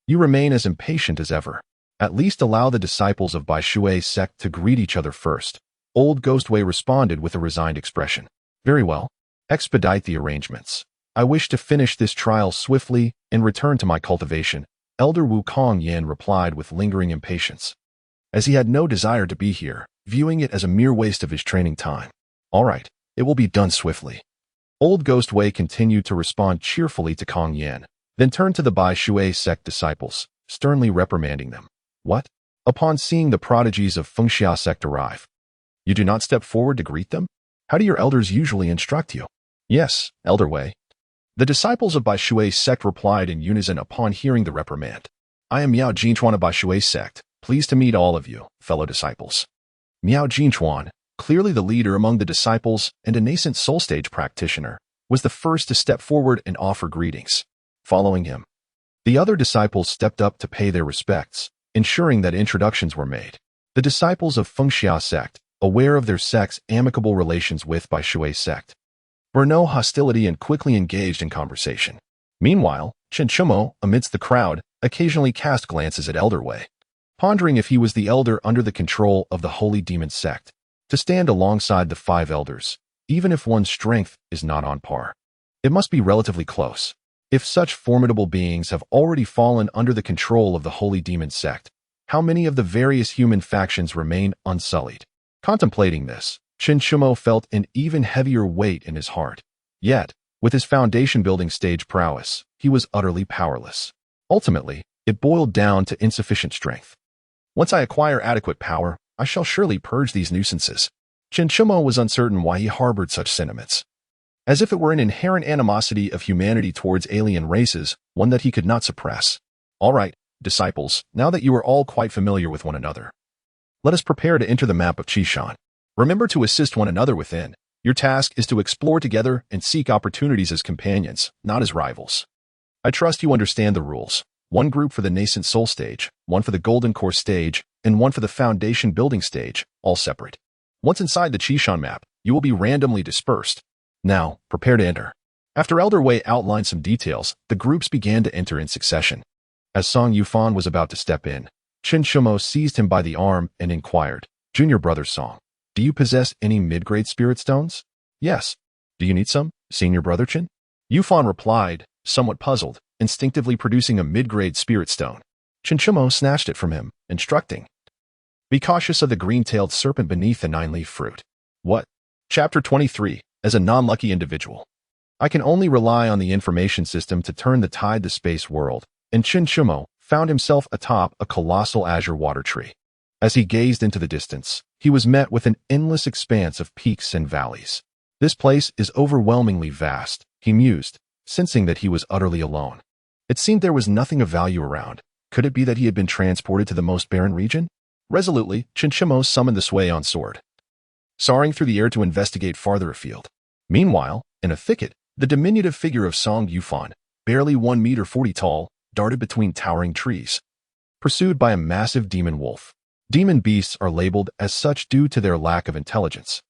you remain as impatient as ever. At least allow the disciples of Bai Shui's sect to greet each other first. Old Ghost Wei responded with a resigned expression. Very well. Expedite the arrangements. I wish to finish this trial swiftly and return to my cultivation. Elder Wu Kong Yin replied with lingering impatience, as he had no desire to be here, viewing it as a mere waste of his training time. All right, it will be done swiftly. Old Ghost Wei continued to respond cheerfully to Kong Yin, then turned to the Bai Shui sect disciples, sternly reprimanding them. What? Upon seeing the prodigies of Xiuxian sect arrive, you do not step forward to greet them? How do your elders usually instruct you? Yes, Elder Wei. The disciples of Bai Shui's sect replied in unison upon hearing the reprimand. I am Miao Jinchuan of Bai Shui's sect, pleased to meet all of you, fellow disciples. Miao Jinchuan, clearly the leader among the disciples and a nascent soul stage practitioner, was the first to step forward and offer greetings. Following him, the other disciples stepped up to pay their respects, ensuring that introductions were made. The disciples of Xiuxian sect, aware of their sect's amicable relations with Bai Shui's sect, were no hostility and quickly engaged in conversation. Meanwhile, Xiuxian, amidst the crowd, occasionally cast glances at Elder Wei, pondering if he was the elder under the control of the Holy Demon sect, to stand alongside the 5 elders, even if one's strength is not on par. It must be relatively close. If such formidable beings have already fallen under the control of the Holy Demon sect, how many of the various human factions remain unsullied? Contemplating this, Xiuxian felt an even heavier weight in his heart. Yet, with his foundation-building stage prowess, he was utterly powerless. Ultimately, it boiled down to insufficient strength. Once I acquire adequate power, I shall surely purge these nuisances. Xiuxian was uncertain why he harbored such sentiments, as if it were an inherent animosity of humanity towards alien races, one that he could not suppress. All right, disciples, now that you are all quite familiar with one another, let us prepare to enter the map of Xiuxian. Remember to assist one another within. Your task is to explore together and seek opportunities as companions, not as rivals. I trust you understand the rules. 1 group for the nascent soul stage, 1 for the golden core stage, and 1 for the foundation building stage, all separate. Once inside the Xiuxian map, you will be randomly dispersed. Now, prepare to enter. After Elder Wei outlined some details, the groups began to enter in succession. As Song Yufan was about to step in, Chen Shumo seized him by the arm and inquired, "Junior brother Song, do you possess any mid-grade spirit stones?" "Yes." "Do you need some, senior brother Chen?" Yufan replied, somewhat puzzled, instinctively producing a mid-grade spirit stone. Chen Shumo snatched it from him, instructing, "Be cautious of the green-tailed serpent beneath the nine-leaf fruit." What? Chapter 23. As a non-lucky individual, I can only rely on the information system to turn the tide the space world, and Chen Shumo found himself atop a colossal azure water tree. As he gazed into the distance, he was met with an endless expanse of peaks and valleys. This place is overwhelmingly vast, he mused, sensing that he was utterly alone. It seemed there was nothing of value around. Could it be that he had been transported to the most barren region? Resolutely, Chen Shumo summoned the Xiuxian sword, soaring through the air to investigate farther afield. Meanwhile, in a thicket, the diminutive figure of Song Yufan, barely 1 meter 40 tall, darted between towering trees, pursued by a massive demon wolf. Demon beasts are labeled as such due to their lack of intelligence.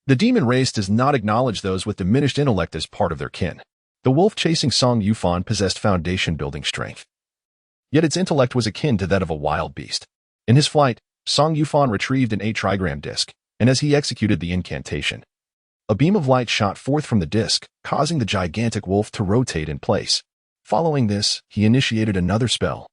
The demon race does not acknowledge those with diminished intellect as part of their kin. The wolf chasing Song Yufan possessed foundation-building strength, yet its intellect was akin to that of a wild beast. In his flight, Song Yufan retrieved an 8-trigram disc, and as he executed the incantation, a beam of light shot forth from the disc, causing the gigantic wolf to rotate in place. Following this, he initiated another spell,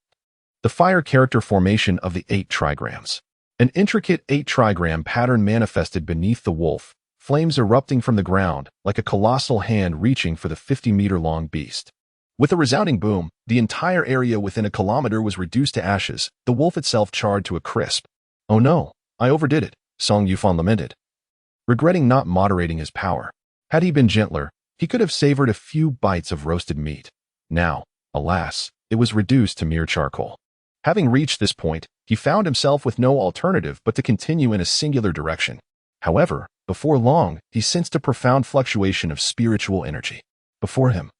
the fire character formation of the 8 trigrams. An intricate 8-trigram pattern manifested beneath the wolf, flames erupting from the ground like a colossal hand reaching for the 50-meter-long beast. With a resounding boom, the entire area within a kilometer was reduced to ashes, the wolf itself charred to a crisp. "Oh no, I overdid it," Song Yufan lamented, regretting not moderating his power. Had he been gentler, he could have savored a few bites of roasted meat. Now, alas, it was reduced to mere charcoal. Having reached this point, he found himself with no alternative but to continue in a singular direction. However, before long, he sensed a profound fluctuation of spiritual energy. Before him,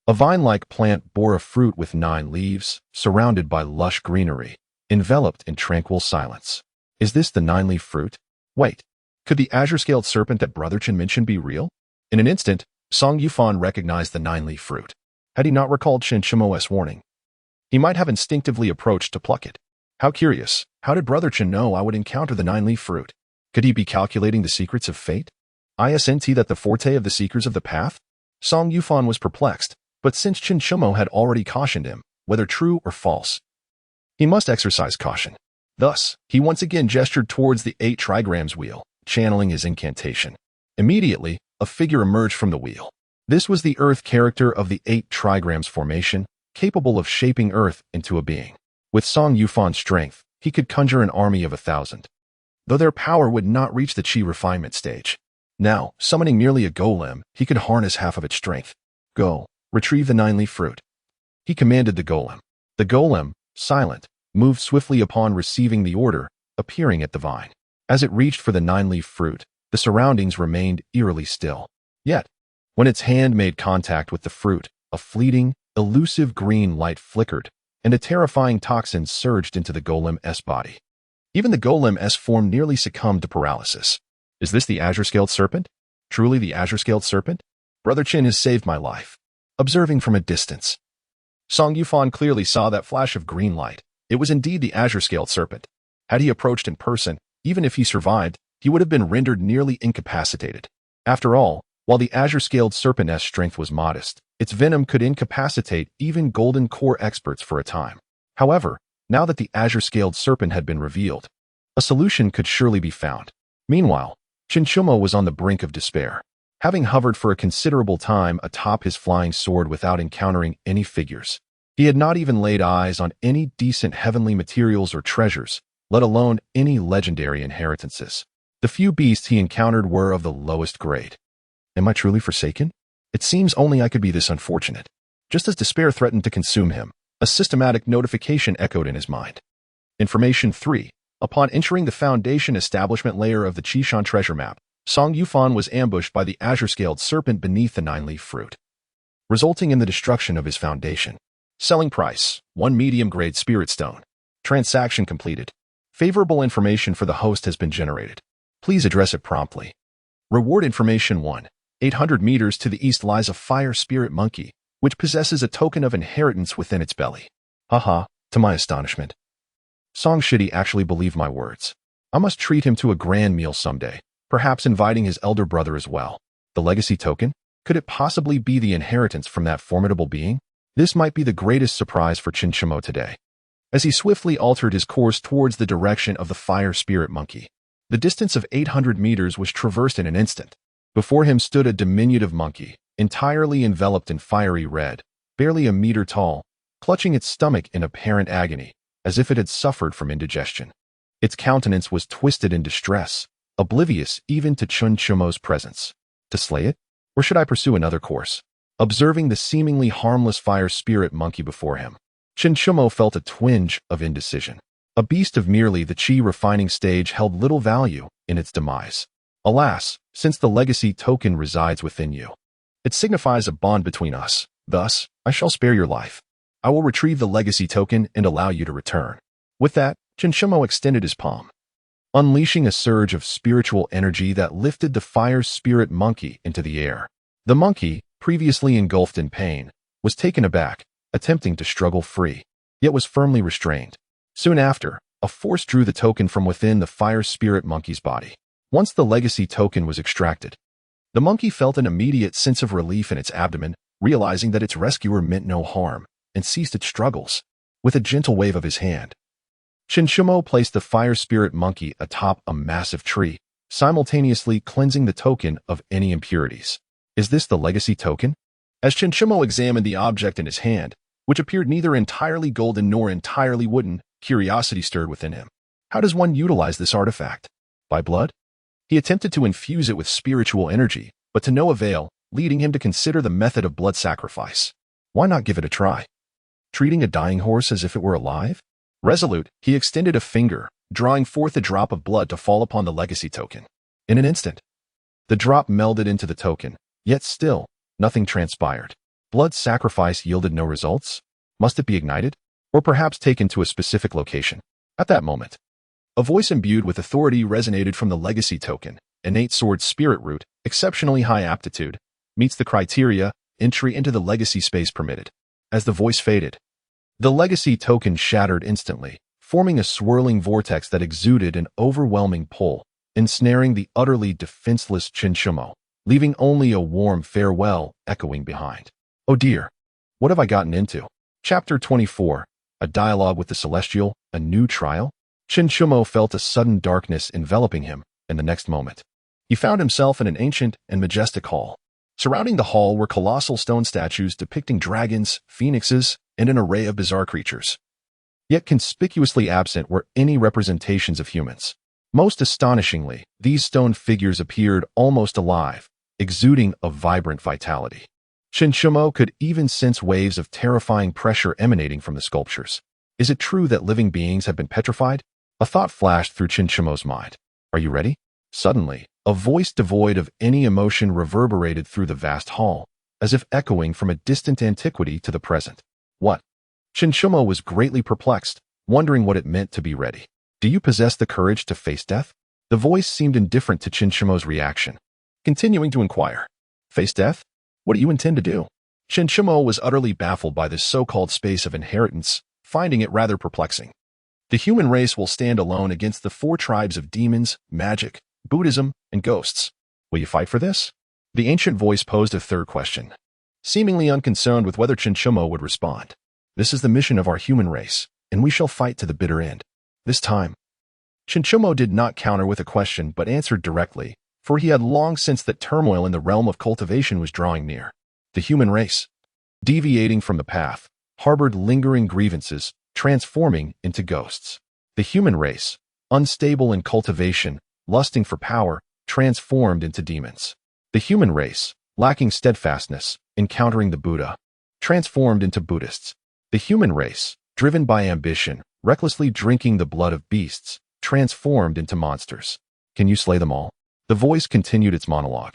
a vine-like plant bore a fruit with 9 leaves, surrounded by lush greenery, enveloped in tranquil silence. Is this the 9-leaf fruit? Wait, could the azure-scaled serpent that Brother Chen mentioned be real? In an instant, Song Yufan recognized the 9-leaf fruit. Had he not recalled Chen Shumo's warning, he might have instinctively approached to pluck it. How curious, how did Brother Chen know I would encounter the 9-leaf fruit? Could he be calculating the secrets of fate? Isn't that the forte of the seekers of the path? Song Yufan was perplexed, but since Chen Shumo had already cautioned him, whether true or false, he must exercise caution. Thus, he once again gestured towards the 8 trigrams wheel, channeling his incantation. Immediately, a figure emerged from the wheel. This was the earth character of the 8 trigrams formation, capable of shaping earth into a being. With Song Yufan's strength, he could conjure an army of 1,000, though their power would not reach the chi refinement stage. Now, summoning merely a golem, he could harness half of its strength. "Go, retrieve the 9-leaf fruit," he commanded the golem. The golem, silent, moved swiftly upon receiving the order, appearing at the vine. As it reached for the 9-leaf fruit, the surroundings remained eerily still. Yet, when its hand made contact with the fruit, a fleeting, elusive green light flickered, and a terrifying toxin surged into the golem's body. Even the golem's form nearly succumbed to paralysis. Is this the azure-scaled serpent? Truly the azure-scaled serpent? Brother Chen has saved my life. Observing from a distance, Song Yufan clearly saw that flash of green light. It was indeed the azure-scaled serpent. Had he approached in person, even if he survived, he would have been rendered nearly incapacitated. After all, while the azure-scaled serpent's strength was modest, its venom could incapacitate even golden core experts for a time. However, now that the azure-scaled serpent had been revealed, a solution could surely be found. Meanwhile, Chen Shumo was on the brink of despair. Having hovered for a considerable time atop his flying sword without encountering any figures, he had not even laid eyes on any decent heavenly materials or treasures, let alone any legendary inheritances. The few beasts he encountered were of the lowest grade. Am I truly forsaken? It seems only I could be this unfortunate. Just as despair threatened to consume him, a systematic notification echoed in his mind. Information 3. Upon entering the foundation establishment layer of the Xiuxian treasure map, Song Yufan was ambushed by the azure-scaled serpent beneath the 9-leaf fruit, resulting in the destruction of his foundation. Selling price, 1 medium-grade spirit stone. Transaction completed. Favorable information for the host has been generated. Please address it promptly. Reward information 1. 800 meters to the east lies a fire spirit monkey, which possesses a token of inheritance within its belly. Haha, to my astonishment. Song Shitty actually believed my words. I must treat him to a grand meal someday, perhaps inviting his elder brother as well. The legacy token? Could it possibly be the inheritance from that formidable being? This might be the greatest surprise for Xiuxian today. As he swiftly altered his course towards the direction of the fire spirit monkey, the distance of 800 meters was traversed in an instant. Before him stood a diminutive monkey, entirely enveloped in fiery red, barely a meter tall, clutching its stomach in apparent agony, as if it had suffered from indigestion. Its countenance was twisted in distress, oblivious even to Xiuxian's presence. To slay it? Or should I pursue another course? Observing the seemingly harmless fire spirit monkey before him, Xiuxian felt a twinge of indecision. A beast of merely the chi refining stage held little value in its demise. Alas, since the legacy token resides within you, it signifies a bond between us. Thus, I shall spare your life. I will retrieve the legacy token and allow you to return. With that, Xiuxian extended his palm, unleashing a surge of spiritual energy that lifted the fire spirit monkey into the air. The monkey, previously engulfed in pain, was taken aback, attempting to struggle free, yet was firmly restrained. Soon after, a force drew the token from within the fire spirit monkey's body. Once the legacy token was extracted, the monkey felt an immediate sense of relief in its abdomen, realizing that its rescuer meant no harm, and ceased its struggles. With a gentle wave of his hand, Xiuxian placed the fire spirit monkey atop a massive tree, simultaneously cleansing the token of any impurities. Is this the legacy token? As Xiuxian examined the object in his hand, which appeared neither entirely golden nor entirely wooden, curiosity stirred within him. How does one utilize this artifact? By blood? He attempted to infuse it with spiritual energy, but to no avail, leading him to consider the method of blood sacrifice. Why not give it a try? Treating a dying horse as if it were alive? Resolute, he extended a finger, drawing forth a drop of blood to fall upon the legacy token. In an instant, the drop melded into the token, yet still, nothing transpired. Blood sacrifice yielded no results? Must it be ignited? Or perhaps taken to a specific location? At that moment, a voice imbued with authority resonated from the legacy token. Innate sword spirit root, exceptionally high aptitude, meets the criteria, entry into the legacy space permitted. As the voice faded, the legacy token shattered instantly, forming a swirling vortex that exuded an overwhelming pull, ensnaring the utterly defenseless Xiuxian, leaving only a warm farewell echoing behind. Oh dear, what have I gotten into? Chapter 24, a dialogue with the celestial, a new trial? Xiuxian felt a sudden darkness enveloping him, and the next moment, he found himself in an ancient and majestic hall. Surrounding the hall were colossal stone statues depicting dragons, phoenixes, and an array of bizarre creatures. Yet conspicuously absent were any representations of humans. Most astonishingly, these stone figures appeared almost alive, exuding a vibrant vitality. Xiuxian could even sense waves of terrifying pressure emanating from the sculptures. Is it true that living beings have been petrified? A thought flashed through Xiuxian's mind. Are you ready? Suddenly, a voice devoid of any emotion reverberated through the vast hall, as if echoing from a distant antiquity to the present. What? Xiuxian was greatly perplexed, wondering what it meant to be ready. Do you possess the courage to face death? The voice seemed indifferent to Xiuxian's reaction, continuing to inquire. Face death? What do you intend to do? Xiuxian was utterly baffled by this so-called space of inheritance, finding it rather perplexing. The human race will stand alone against the 4 tribes of demons, magic, Buddhism, and ghosts. Will you fight for this? The ancient voice posed a third question, seemingly unconcerned with whether Xiuxian would respond. This is the mission of our human race, and we shall fight to the bitter end. This time, Xiuxian did not counter with a question but answered directly, for he had long sensed that turmoil in the realm of cultivation was drawing near. The human race, deviating from the path, harbored lingering grievances, transforming into ghosts. The human race, unstable in cultivation, lusting for power, transformed into demons. The human race, lacking steadfastness, encountering the Buddha, transformed into Buddhists. The human race, driven by ambition, recklessly drinking the blood of beasts, transformed into monsters. Can you slay them all? The voice continued its monologue,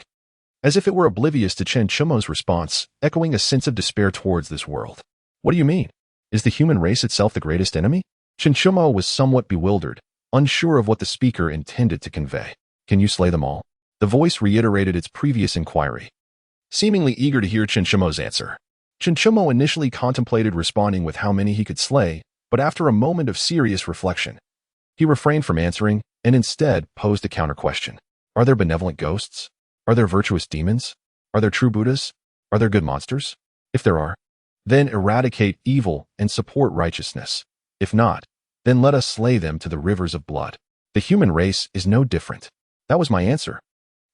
as if it were oblivious to Xiuxian's response, echoing a sense of despair towards this world. What do you mean? Is the human race itself the greatest enemy? Xiuxian was somewhat bewildered, unsure of what the speaker intended to convey. Can you slay them all? The voice reiterated its previous inquiry, seemingly eager to hear Xiuxian's answer. Xiuxian initially contemplated responding with how many he could slay, but after a moment of serious reflection, he refrained from answering and instead posed a counter-question. Are there benevolent ghosts? Are there virtuous demons? Are there true Buddhas? Are there good monsters? If there are, then eradicate evil and support righteousness. If not, then let us slay them to the rivers of blood. The human race is no different. That was my answer.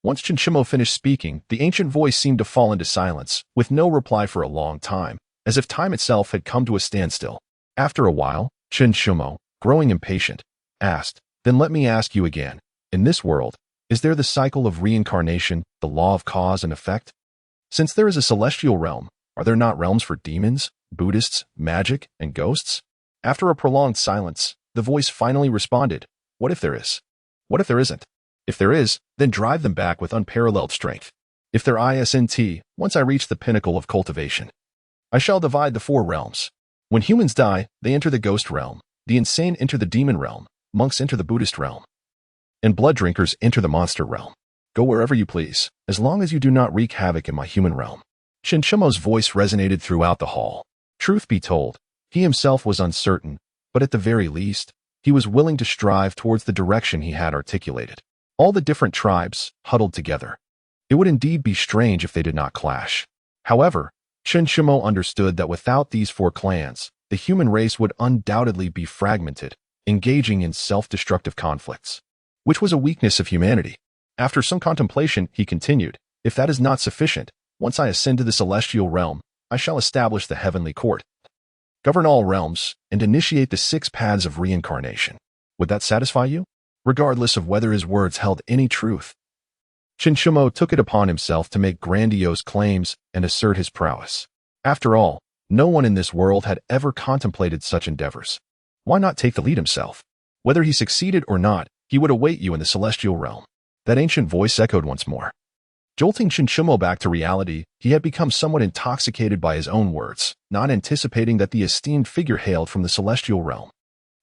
Once Xiuxian finished speaking, the ancient voice seemed to fall into silence, with no reply for a long time, as if time itself had come to a standstill. After a while, Xiuxian, growing impatient, asked, "Then let me ask you again. In this world, is there the cycle of reincarnation, the law of cause and effect? Since there is a celestial realm, are there not realms for demons, Buddhists, magic, and ghosts?" After a prolonged silence, the voice finally responded, "What if there is? What if there isn't? If there is, then drive them back with unparalleled strength. If there isn't, once I reach the pinnacle of cultivation, I shall divide the four realms. When humans die, they enter the ghost realm, the insane enter the demon realm, monks enter the Buddhist realm, and blood drinkers enter the monster realm. Go wherever you please, as long as you do not wreak havoc in my human realm." Xiuxian's voice resonated throughout the hall. Truth be told, he himself was uncertain, but at the very least, he was willing to strive towards the direction he had articulated. All the different tribes huddled together. It would indeed be strange if they did not clash. However, Xiuxian understood that without these four clans, the human race would undoubtedly be fragmented, engaging in self-destructive conflicts, which was a weakness of humanity. After some contemplation, he continued, "If that is not sufficient, once I ascend to the celestial realm, I shall establish the heavenly court, govern all realms, and initiate the 6 paths of reincarnation. Would that satisfy you?" Regardless of whether his words held any truth, Xiuxian took it upon himself to make grandiose claims and assert his prowess. After all, no one in this world had ever contemplated such endeavors. Why not take the lead himself? Whether he succeeded or not, he would await you in the celestial realm. That ancient voice echoed once more. Jolting Xiuxian back to reality, he had become somewhat intoxicated by his own words, not anticipating that the esteemed figure hailed from the celestial realm.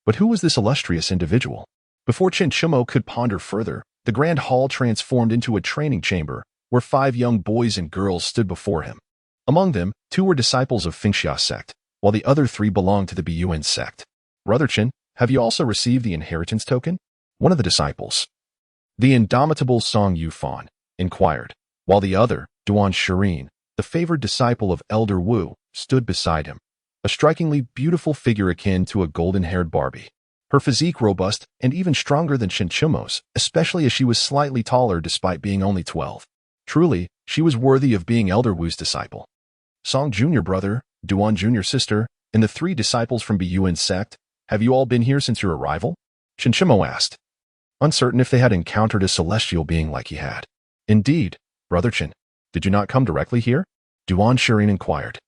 But who was this illustrious individual? Before Xiuxian could ponder further, the grand hall transformed into a training chamber, where 5 young boys and girls stood before him. Among them, 2 were disciples of Xiuxian sect, while the other 3 belonged to the Buyuan sect. "Brother Qin, have you also received the inheritance token?" One of the disciples, the indomitable Xiuxian, inquired, while the other, Xiuxian, the favored disciple of Elder Wu, stood beside him, a strikingly beautiful figure akin to a golden-haired Barbie. Her physique robust and even stronger than Xiuxian's, especially as she was slightly taller despite being only 12. Truly, she was worthy of being Elder Wu's disciple. Song Junior brother, Duan Junior sister, and the 3 disciples from Buyuan sect, have you all been here since your arrival? Xiuxian asked, uncertain if they had encountered a celestial being like he had. Indeed, Brother Qin, did you not come directly here? Duan Shirin inquired,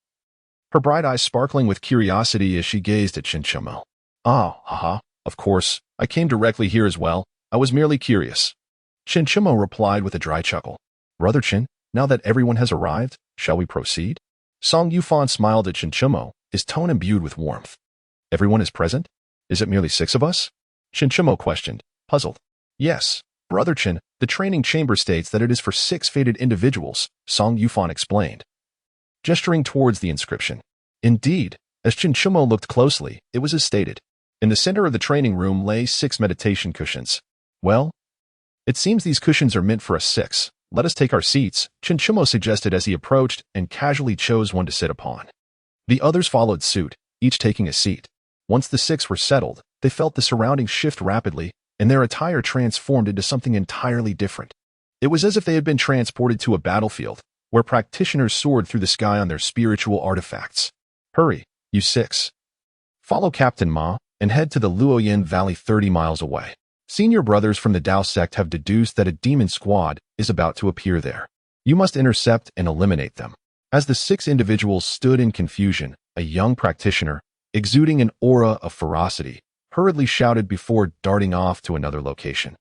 her bright eyes sparkling with curiosity as she gazed at Xiuxian. Haha. Of course, I came directly here as well. I was merely curious. Xiuxian replied with a dry chuckle. Brother Qin, now that everyone has arrived, shall we proceed? Song Yufan smiled at Xiuxian, his tone imbued with warmth. Everyone is present? Is it merely 6 of us? Xiuxian questioned, puzzled. Yes, Brother Qin, the training chamber states that it is for 6 fated individuals, Song Yufan explained, gesturing towards the inscription. Indeed, as Xiuxian looked closely, it was as stated. In the center of the training room lay 6 meditation cushions. Well, it seems these cushions are meant for us 6. Let us take our seats, Xiuxian suggested as he approached and casually chose one to sit upon. The others followed suit, each taking a seat. Once the 6 were settled, they felt the surroundings shift rapidly, and their attire transformed into something entirely different. It was as if they had been transported to a battlefield, where practitioners soared through the sky on their spiritual artifacts. Hurry, you 6. Follow Captain Ma and head to the Luoyan Valley 30 miles away. Senior brothers from the Dao sect have deduced that a demon squad is about to appear there. You must intercept and eliminate them. As the 6 individuals stood in confusion, a young practitioner, exuding an aura of ferocity, hurriedly shouted before darting off to another location,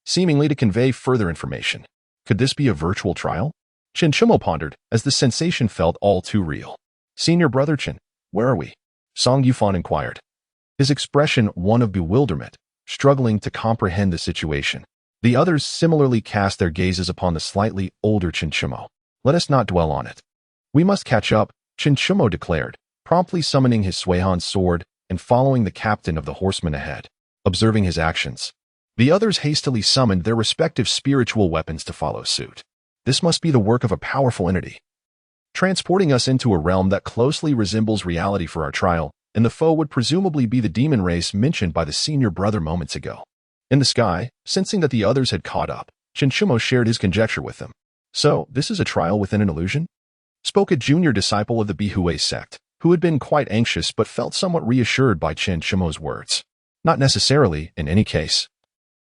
seemingly to convey further information. Could this be a virtual trial? Xiuxian pondered as the sensation felt all too real. Senior Brother Qin, where are we? Song Yufan inquired, his expression one of bewilderment, struggling to comprehend the situation. The others similarly cast their gazes upon the slightly older Xiuxian. Let us not dwell on it. We must catch up, Xiuxian declared, promptly summoning his Xiuxian sword and following the captain of the horsemen ahead. Observing his actions, the others hastily summoned their respective spiritual weapons to follow suit. This must be the work of a powerful entity, transporting us into a realm that closely resembles reality for our trial, and the foe would presumably be the demon race mentioned by the senior brother moments ago. In the sky, sensing that the others had caught up, Xiuxian shared his conjecture with them. So, this is a trial within an illusion? Spoke a junior disciple of the Bihui sect, who had been quite anxious but felt somewhat reassured by Xiuxian's words. Not necessarily, in any case.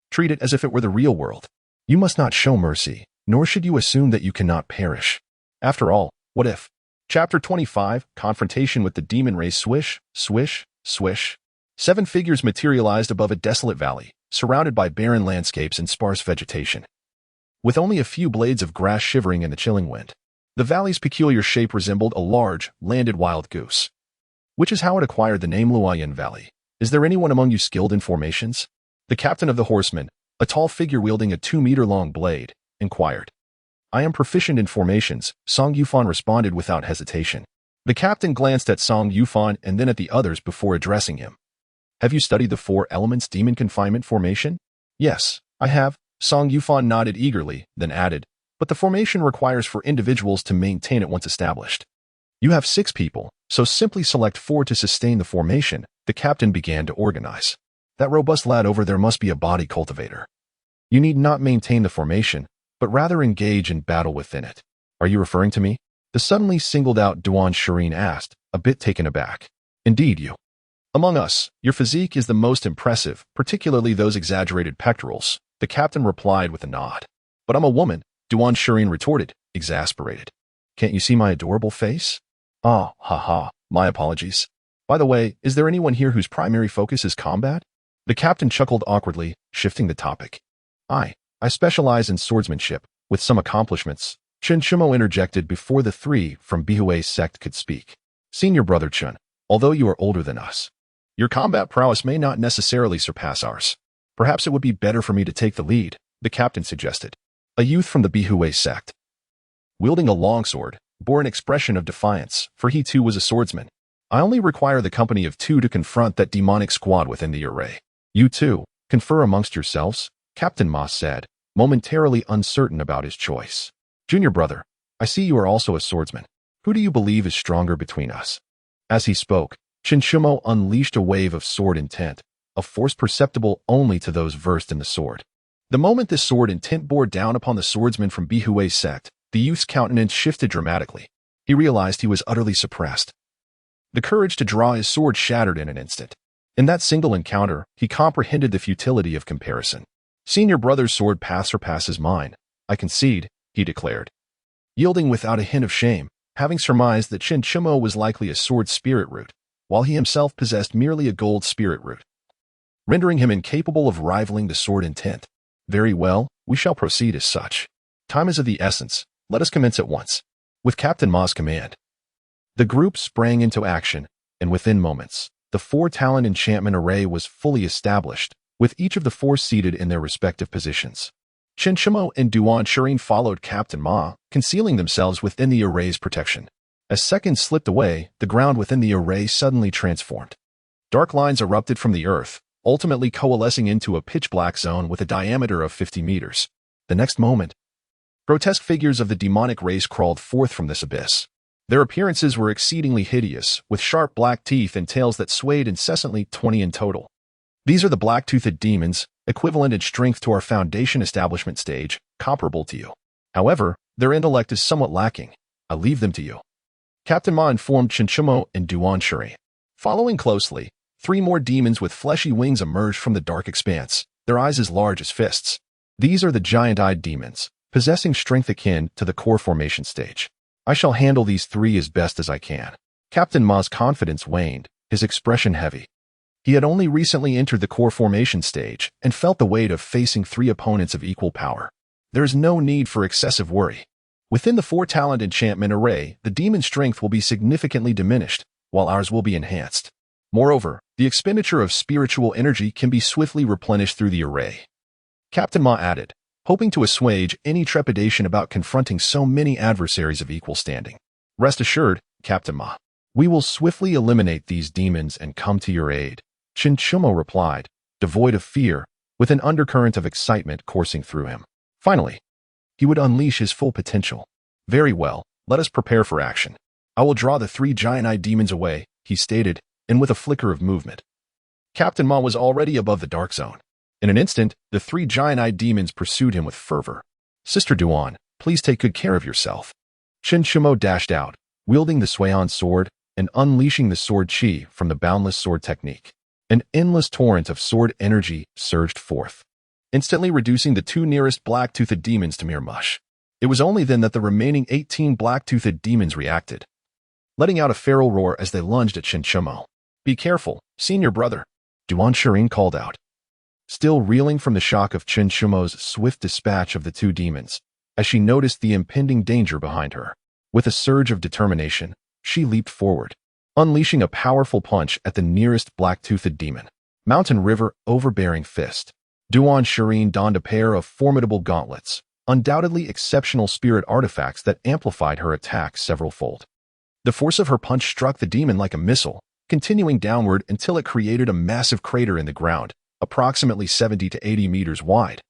Treat it as if it were the real world. You must not show mercy, nor should you assume that you cannot perish. After all, what if? Chapter 25, Confrontation with the Demon Race. Swish, swish, swish. 7 figures materialized above a desolate valley, surrounded by barren landscapes and sparse vegetation. With only a few blades of grass shivering in the chilling wind, the valley's peculiar shape resembled a large, landed wild goose. Which is how it acquired the name Luoyan Valley. Is there anyone among you skilled in formations? The captain of the horsemen, a tall figure wielding a 2-meter-long blade, inquired. I am proficient in formations, Song Yufan responded without hesitation. The captain glanced at Song Yufan and then at the others before addressing him. Have you studied the 4 elements demon confinement formation? Yes, I have. Song Yufan nodded eagerly, then added, but the formation requires for individuals to maintain it once established. You have 6 people, so simply select 4 to sustain the formation. The captain began to organize. That robust lad over there must be a body cultivator. You need not maintain the formation, but rather engage in battle within it. Are you referring to me? The suddenly singled-out Duan Shirin asked, a bit taken aback. Indeed you. Among us, your physique is the most impressive, particularly those exaggerated pectorals, the captain replied with a nod. But I'm a woman, Duan Shirin retorted, exasperated. Can't you see my adorable face? Ah, ha, my apologies. By the way, is there anyone here whose primary focus is combat? The captain chuckled awkwardly, shifting the topic. I specialize in swordsmanship, with some accomplishments, Xiuxian interjected before the 3 from Bihui sect could speak. Senior brother Chun, although you are older than us, your combat prowess may not necessarily surpass ours. Perhaps it would be better for me to take the lead, the captain suggested. A youth from the Bihui sect, wielding a longsword, bore an expression of defiance, for he too was a swordsman. I only require the company of 2 to confront that demonic squad within the array. You 2, confer amongst yourselves, Captain Ma said, momentarily uncertain about his choice. Junior brother, I see you are also a swordsman. Who do you believe is stronger between us? As he spoke, Xiuxian unleashed a wave of sword intent, a force perceptible only to those versed in the sword. The moment this sword intent bore down upon the swordsman from Bihui sect, the youth's countenance shifted dramatically. He realized he was utterly suppressed. The courage to draw his sword shattered in an instant. In that single encounter, he comprehended the futility of comparison. Senior brother's sword path surpasses mine. I concede, he declared, yielding without a hint of shame, having surmised that Xiuxian was likely a sword spirit root, while he himself possessed merely a gold spirit root, rendering him incapable of rivaling the sword intent. Very well, we shall proceed as such. Time is of the essence. Let us commence at once. With Captain Ma's command, the group sprang into action, and within moments, the 4-talent enchantment array was fully established, with each of the 4 seated in their respective positions. Xiuxian and Duan Shirin followed Captain Ma, concealing themselves within the array's protection. As seconds slipped away, the ground within the array suddenly transformed. Dark lines erupted from the earth, ultimately coalescing into a pitch-black zone with a diameter of 50 meters. The next moment, grotesque figures of the demonic race crawled forth from this abyss. Their appearances were exceedingly hideous, with sharp black teeth and tails that swayed incessantly, 20 in total. These are the black-toothed demons, equivalent in strength to our foundation establishment stage, comparable to you. However, their intellect is somewhat lacking. I leave them to you. Captain Ma informed Xiuxian and Duan Shirin. Following closely, 3 more demons with fleshy wings emerged from the dark expanse, their eyes as large as fists. These are the giant-eyed demons, possessing strength akin to the core formation stage. I shall handle these 3 as best as I can. Captain Ma's confidence waned, his expression heavy. He had only recently entered the core formation stage and felt the weight of facing 3 opponents of equal power. There is no need for excessive worry. Within the 4-talent enchantment array, the demon's strength will be significantly diminished, while ours will be enhanced. Moreover, the expenditure of spiritual energy can be swiftly replenished through the array. Captain Ma added, hoping to assuage any trepidation about confronting so many adversaries of equal standing. Rest assured, Captain Ma, we will swiftly eliminate these demons and come to your aid, Xiuxian replied, devoid of fear, with an undercurrent of excitement coursing through him. Finally, he would unleash his full potential. Very well, let us prepare for action. I will draw the 3 giant-eyed demons away, he stated, and with a flicker of movement. Captain Ma was already above the dark zone. In an instant, the 3 giant-eyed demons pursued him with fervor. Sister Duan, please take good care of yourself. Xiuxian dashed out, wielding the Xiuxian sword and unleashing the sword chi from the boundless sword technique. An endless torrent of sword energy surged forth, instantly reducing the 2 nearest black-toothed demons to mere mush. It was only then that the remaining 18 black-toothed demons reacted, letting out a feral roar as they lunged at Xiuxian. Be careful, senior brother, Duan Shirin called out. Still reeling from the shock of Xiuxian's swift dispatch of the 2 demons, as she noticed the impending danger behind her. With a surge of determination, she leaped forward, unleashing a powerful punch at the nearest black-toothed demon. Mountain River overbearing fist. Duan Shirin donned a pair of formidable gauntlets, undoubtedly exceptional spirit artifacts that amplified her attack several-fold. The force of her punch struck the demon like a missile, continuing downward until it created a massive crater in the ground, approximately 70 to 80 meters wide,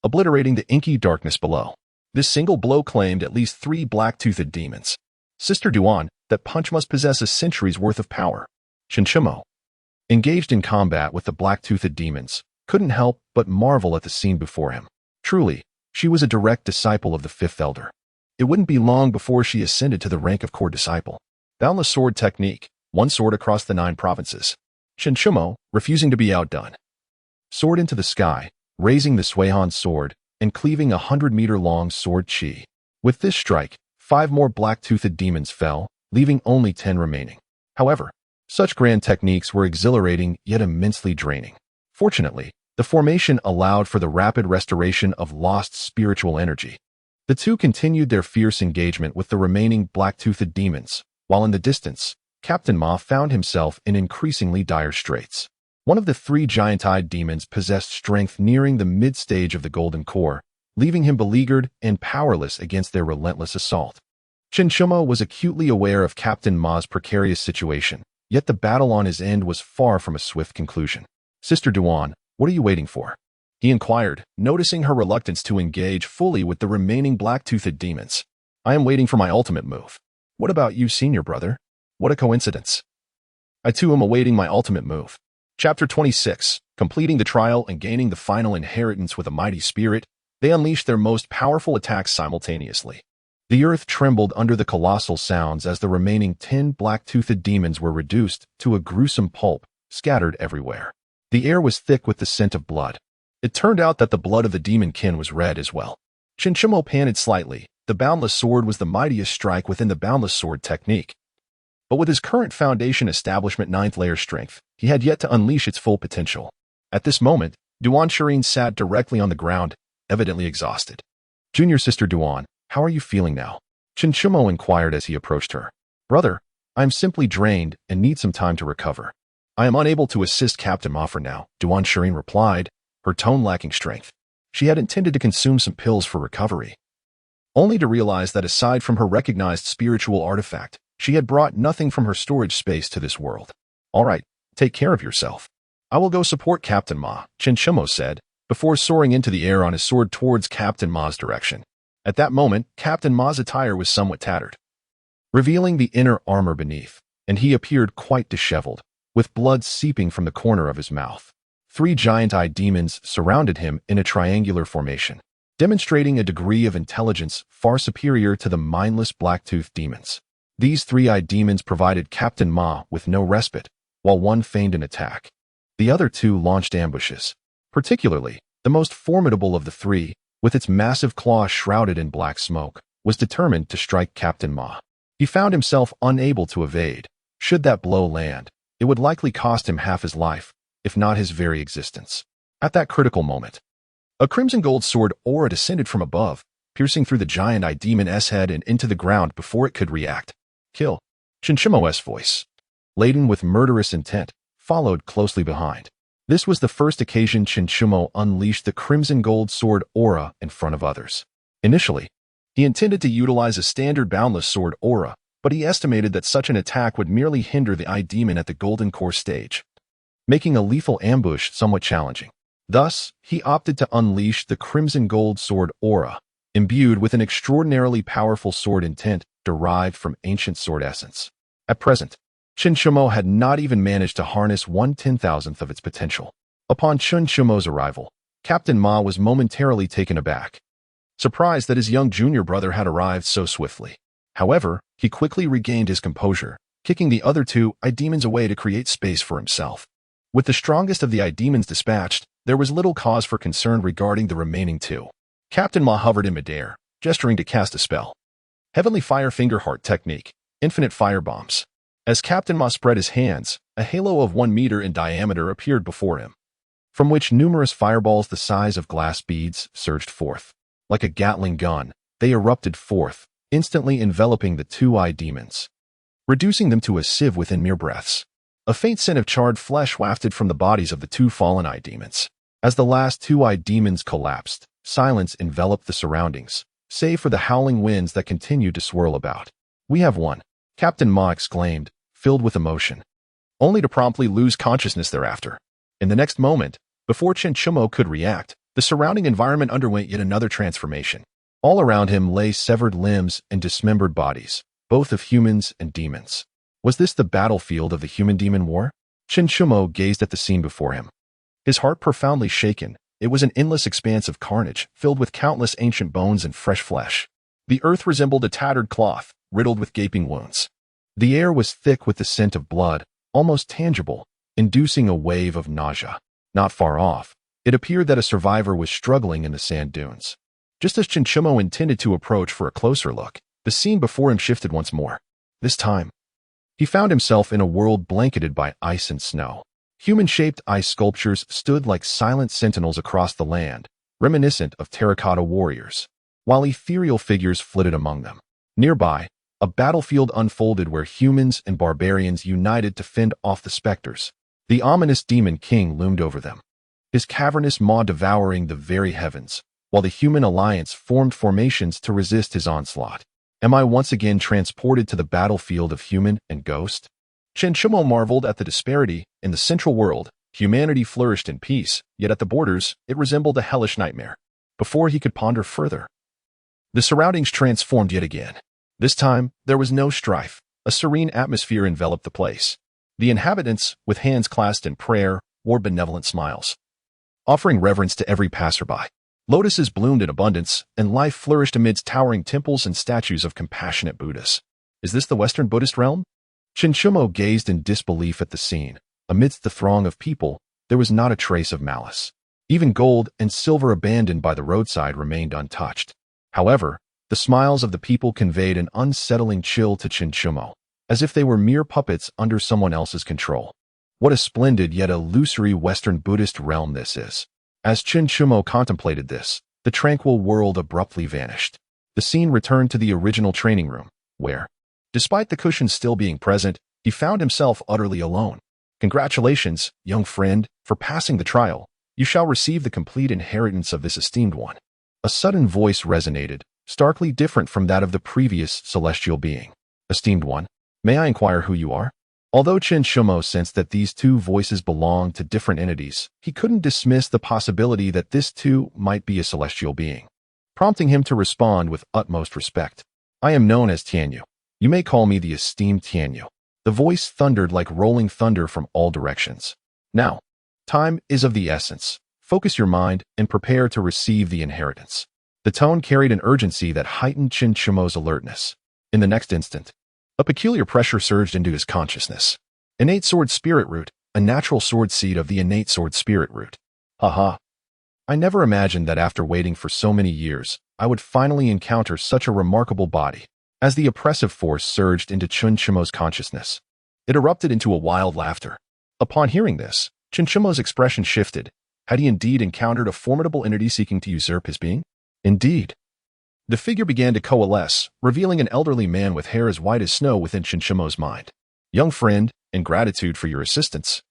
obliterating the inky darkness below. This single blow claimed at least 3 black-toothed demons. Sister Duan, that punch must possess a century's worth of power. Xiuxian, engaged in combat with the black-toothed demons, couldn't help but marvel at the scene before him. Truly, she was a direct disciple of the 5th Elder. It wouldn't be long before she ascended to the rank of core disciple. Boundless sword technique, 1 sword across the 9 provinces. Xiuxian, refusing to be outdone, soared into the sky, raising the Xiuxian sword and cleaving a 100-meter-long sword chi. With this strike, 5 more black-toothed demons fell, leaving only 10 remaining. However, such grand techniques were exhilarating yet immensely draining. Fortunately, the formation allowed for the rapid restoration of lost spiritual energy. The 2 continued their fierce engagement with the remaining black-toothed demons, while in the distance, Captain Ma found himself in increasingly dire straits. One of the 3 giant-eyed demons possessed strength nearing the mid-stage of the Golden Core, leaving him beleaguered and powerless against their relentless assault. Xiuxian was acutely aware of Captain Ma's precarious situation, yet the battle on his end was far from a swift conclusion. Sister Duan, what are you waiting for? He inquired, noticing her reluctance to engage fully with the remaining black-toothed demons. I am waiting for my ultimate move. What about you, senior brother? What a coincidence. I too am awaiting my ultimate move. Chapter 26. Completing the trial and gaining the final inheritance with a mighty spirit, they unleashed their most powerful attacks simultaneously. The earth trembled under the colossal sounds as the remaining 10 black-toothed demons were reduced to a gruesome pulp, scattered everywhere. The air was thick with the scent of blood. It turned out that the blood of the demon kin was red as well. Xiuxian panted slightly. The boundless sword was the mightiest strike within the boundless sword technique. But with his current foundation establishment 9th layer strength, he had yet to unleash its full potential. At this moment, Duan Shirin sat directly on the ground, evidently exhausted. Junior sister Duan, how are you feeling now? Xiuxian inquired as he approached her. Brother, I am simply drained and need some time to recover. I am unable to assist Captain Ma for now, Duan Shirin replied, her tone lacking strength. She had intended to consume some pills for recovery, only to realize that aside from her recognized spiritual artifact, she had brought nothing from her storage space to this world. All right, take care of yourself. I will go support Captain Ma, Xiuxian said, before soaring into the air on his sword towards Captain Ma's direction. At that moment, Captain Ma's attire was somewhat tattered, revealing the inner armor beneath, and he appeared quite disheveled, with blood seeping from the corner of his mouth. 3 giant-eyed demons surrounded him in a triangular formation, demonstrating a degree of intelligence far superior to the mindless black-toothed demons. These 3-eyed demons provided Captain Ma with no respite, while one feigned an attack. The other 2 launched ambushes. Particularly, the most formidable of the 3, with its massive claw shrouded in black smoke, was determined to strike Captain Ma. He found himself unable to evade. Should that blow land, it would likely cost him half his life, if not his very existence. At that critical moment, a crimson gold sword aura descended from above, piercing through the giant-eyed demon's head and into the ground before it could react. Kill. Xiuxian's voice, laden with murderous intent, followed closely behind. This was the first occasion Xiuxian unleashed the crimson gold sword aura in front of others. Initially, he intended to utilize a standard boundless sword aura, but he estimated that such an attack would merely hinder the eye demon at the golden core stage, making a lethal ambush somewhat challenging. Thus, he opted to unleash the crimson gold sword aura, imbued with an extraordinarily powerful sword intent derived from ancient sword essence. At present, Xiuxian had not even managed to harness 1/10,000th of its potential. Upon Xiuxian's arrival, Captain Ma was momentarily taken aback, surprised that his young junior brother had arrived so swiftly. However, he quickly regained his composure, kicking the other two eye demons away to create space for himself. With the strongest of the eye demons dispatched, there was little cause for concern regarding the remaining two. Captain Ma hovered in midair, gesturing to cast a spell. Heavenly Fire Finger Heart Technique, Infinite Fire Bombs. As Captain Ma spread his hands, a halo of 1 meter in diameter appeared before him, from which numerous fireballs the size of glass beads surged forth. Like a Gatling gun, they erupted forth, instantly enveloping the two eye demons, reducing them to a sieve within mere breaths. A faint scent of charred flesh wafted from the bodies of the two fallen eye demons. As the last two eye demons collapsed, silence enveloped the surroundings, save for the howling winds that continued to swirl about. "We have won," Captain Ma exclaimed, filled with emotion, only to promptly lose consciousness thereafter. In the next moment, before Xiuxian could react, the surrounding environment underwent yet another transformation. All around him lay severed limbs and dismembered bodies, both of humans and demons. Was this the battlefield of the human-demon war? Xiuxian gazed at the scene before him, his heart profoundly shaken. It was an endless expanse of carnage, filled with countless ancient bones and fresh flesh. The earth resembled a tattered cloth, riddled with gaping wounds. The air was thick with the scent of blood, almost tangible, inducing a wave of nausea. Not far off, it appeared that a survivor was struggling in the sand dunes. Just as Xiuxian intended to approach for a closer look, the scene before him shifted once more. This time, he found himself in a world blanketed by ice and snow. Human-shaped ice sculptures stood like silent sentinels across the land, reminiscent of terracotta warriors, while ethereal figures flitted among them. Nearby, a battlefield unfolded where humans and barbarians united to fend off the specters. The ominous demon king loomed over them, his cavernous maw devouring the very heavens, while the human alliance formed formations to resist his onslaught. Am I once again transported to the battlefield of human and ghost? Xiuxian marveled at the disparity. In the central world, humanity flourished in peace, yet at the borders, it resembled a hellish nightmare. Before he could ponder further, the surroundings transformed yet again. This time, there was no strife. A serene atmosphere enveloped the place. The inhabitants, with hands clasped in prayer, wore benevolent smiles, offering reverence to every passerby. Lotuses bloomed in abundance, and life flourished amidst towering temples and statues of compassionate Buddhas. Is this the Western Buddhist realm? Xiuxian gazed in disbelief at the scene. Amidst the throng of people, there was not a trace of malice. Even gold and silver abandoned by the roadside remained untouched. However, the smiles of the people conveyed an unsettling chill to Xiuxian, as if they were mere puppets under someone else's control. What a splendid yet illusory Western Buddhist realm this is. As Xiuxian contemplated this, the tranquil world abruptly vanished. The scene returned to the original training room, where, despite the cushions still being present, he found himself utterly alone. Congratulations, young friend, for passing the trial. You shall receive the complete inheritance of this esteemed one. A sudden voice resonated, starkly different from that of the previous celestial being. Esteemed one, may I inquire who you are? Although Xiuxian sensed that these two voices belonged to different entities, he couldn't dismiss the possibility that this too might be a celestial being, prompting him to respond with utmost respect. I am known as Tianyu. You may call me the esteemed Tianyu. The voice thundered like rolling thunder from all directions. Now, time is of the essence. Focus your mind and prepare to receive the inheritance. The tone carried an urgency that heightened Xiuxian's alertness. In the next instant, a peculiar pressure surged into his consciousness. Innate sword spirit root, a natural sword seed of the innate sword spirit root. Haha. I never imagined that after waiting for so many years, I would finally encounter such a remarkable body. As the oppressive force surged into Xiuxian's consciousness, it erupted into a wild laughter. Upon hearing this, Xiuxian's expression shifted. Had he indeed encountered a formidable entity seeking to usurp his being? Indeed. The figure began to coalesce, revealing an elderly man with hair as white as snow within Xiuxian's mind. Young friend, in gratitude for your assistance,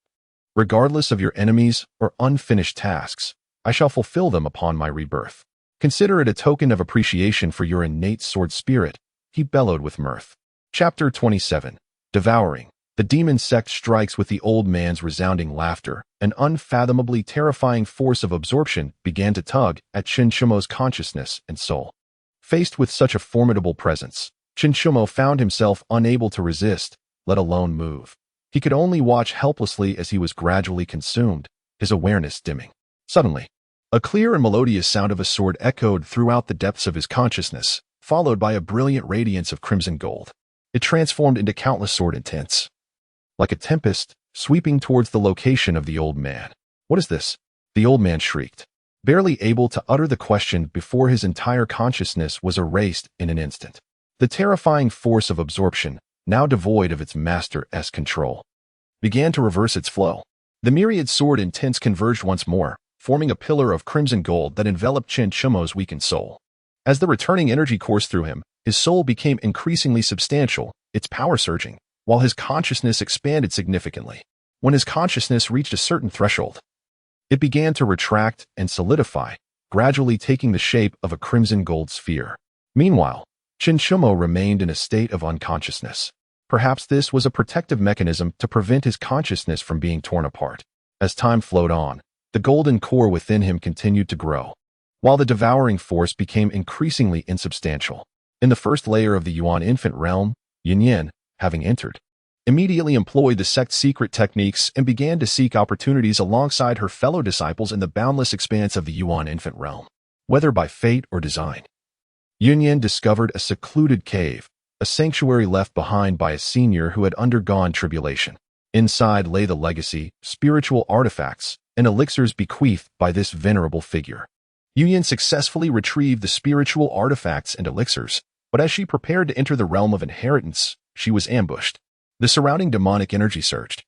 Regardless of your enemies or unfinished tasks, I shall fulfill them upon my rebirth. Consider it a token of appreciation for your innate sword spirit, he bellowed with mirth. Chapter 27. Devouring. The demon sect strikes with the old man's resounding laughter. An unfathomably terrifying force of absorption began to tug at Xiuxian's consciousness and soul. Faced with such a formidable presence, Xiuxian found himself unable to resist, let alone move. He could only watch helplessly as he was gradually consumed, his awareness dimming. Suddenly, a clear and melodious sound of a sword echoed throughout the depths of his consciousness, followed by a brilliant radiance of crimson gold. It transformed into countless sword intents. Like a tempest, sweeping towards the location of the old man. What is this? The old man shrieked, barely able to utter the question before his entire consciousness was erased in an instant. The terrifying force of absorption, now devoid of its master's control, began to reverse its flow. The myriad sword intents converged once more, forming a pillar of crimson gold that enveloped Xiuxian's weakened soul. As the returning energy coursed through him, his soul became increasingly substantial, its power surging, while his consciousness expanded significantly. When his consciousness reached a certain threshold, it began to retract and solidify, gradually taking the shape of a crimson gold sphere. Meanwhile, Xiuxian remained in a state of unconsciousness. Perhaps this was a protective mechanism to prevent his consciousness from being torn apart. As time flowed on, the golden core within him continued to grow, while the devouring force became increasingly insubstantial. In the first layer of the Yuan infant realm, Xiuxian, having entered, immediately employed the sect's secret techniques and began to seek opportunities alongside her fellow disciples in the boundless expanse of the Yuan infant realm. Whether by fate or design, Xiuxian discovered a secluded cave, a sanctuary left behind by a senior who had undergone tribulation. Inside lay the legacy, spiritual artifacts, and elixirs bequeathed by this venerable figure. Xiuxian successfully retrieved the spiritual artifacts and elixirs, but as she prepared to enter the realm of inheritance, she was ambushed. The surrounding demonic energy surged,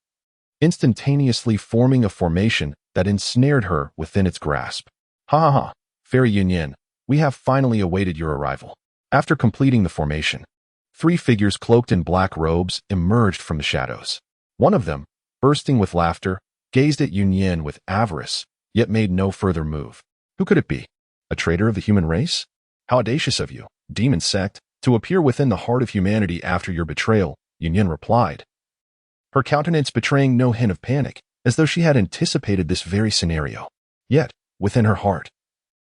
instantaneously forming a formation that ensnared her within its grasp. Ha ha ha, Fairy Xiuxian, we have finally awaited your arrival. After completing the formation, 3 figures cloaked in black robes emerged from the shadows. One of them, bursting with laughter, gazed at Xiuxian with avarice, yet made no further move. Who could it be? A traitor of the human race? How audacious of you, demon sect, to appear within the heart of humanity after your betrayal, Xiuxian replied, her countenance betraying no hint of panic, as though she had anticipated this very scenario. Yet, within her heart,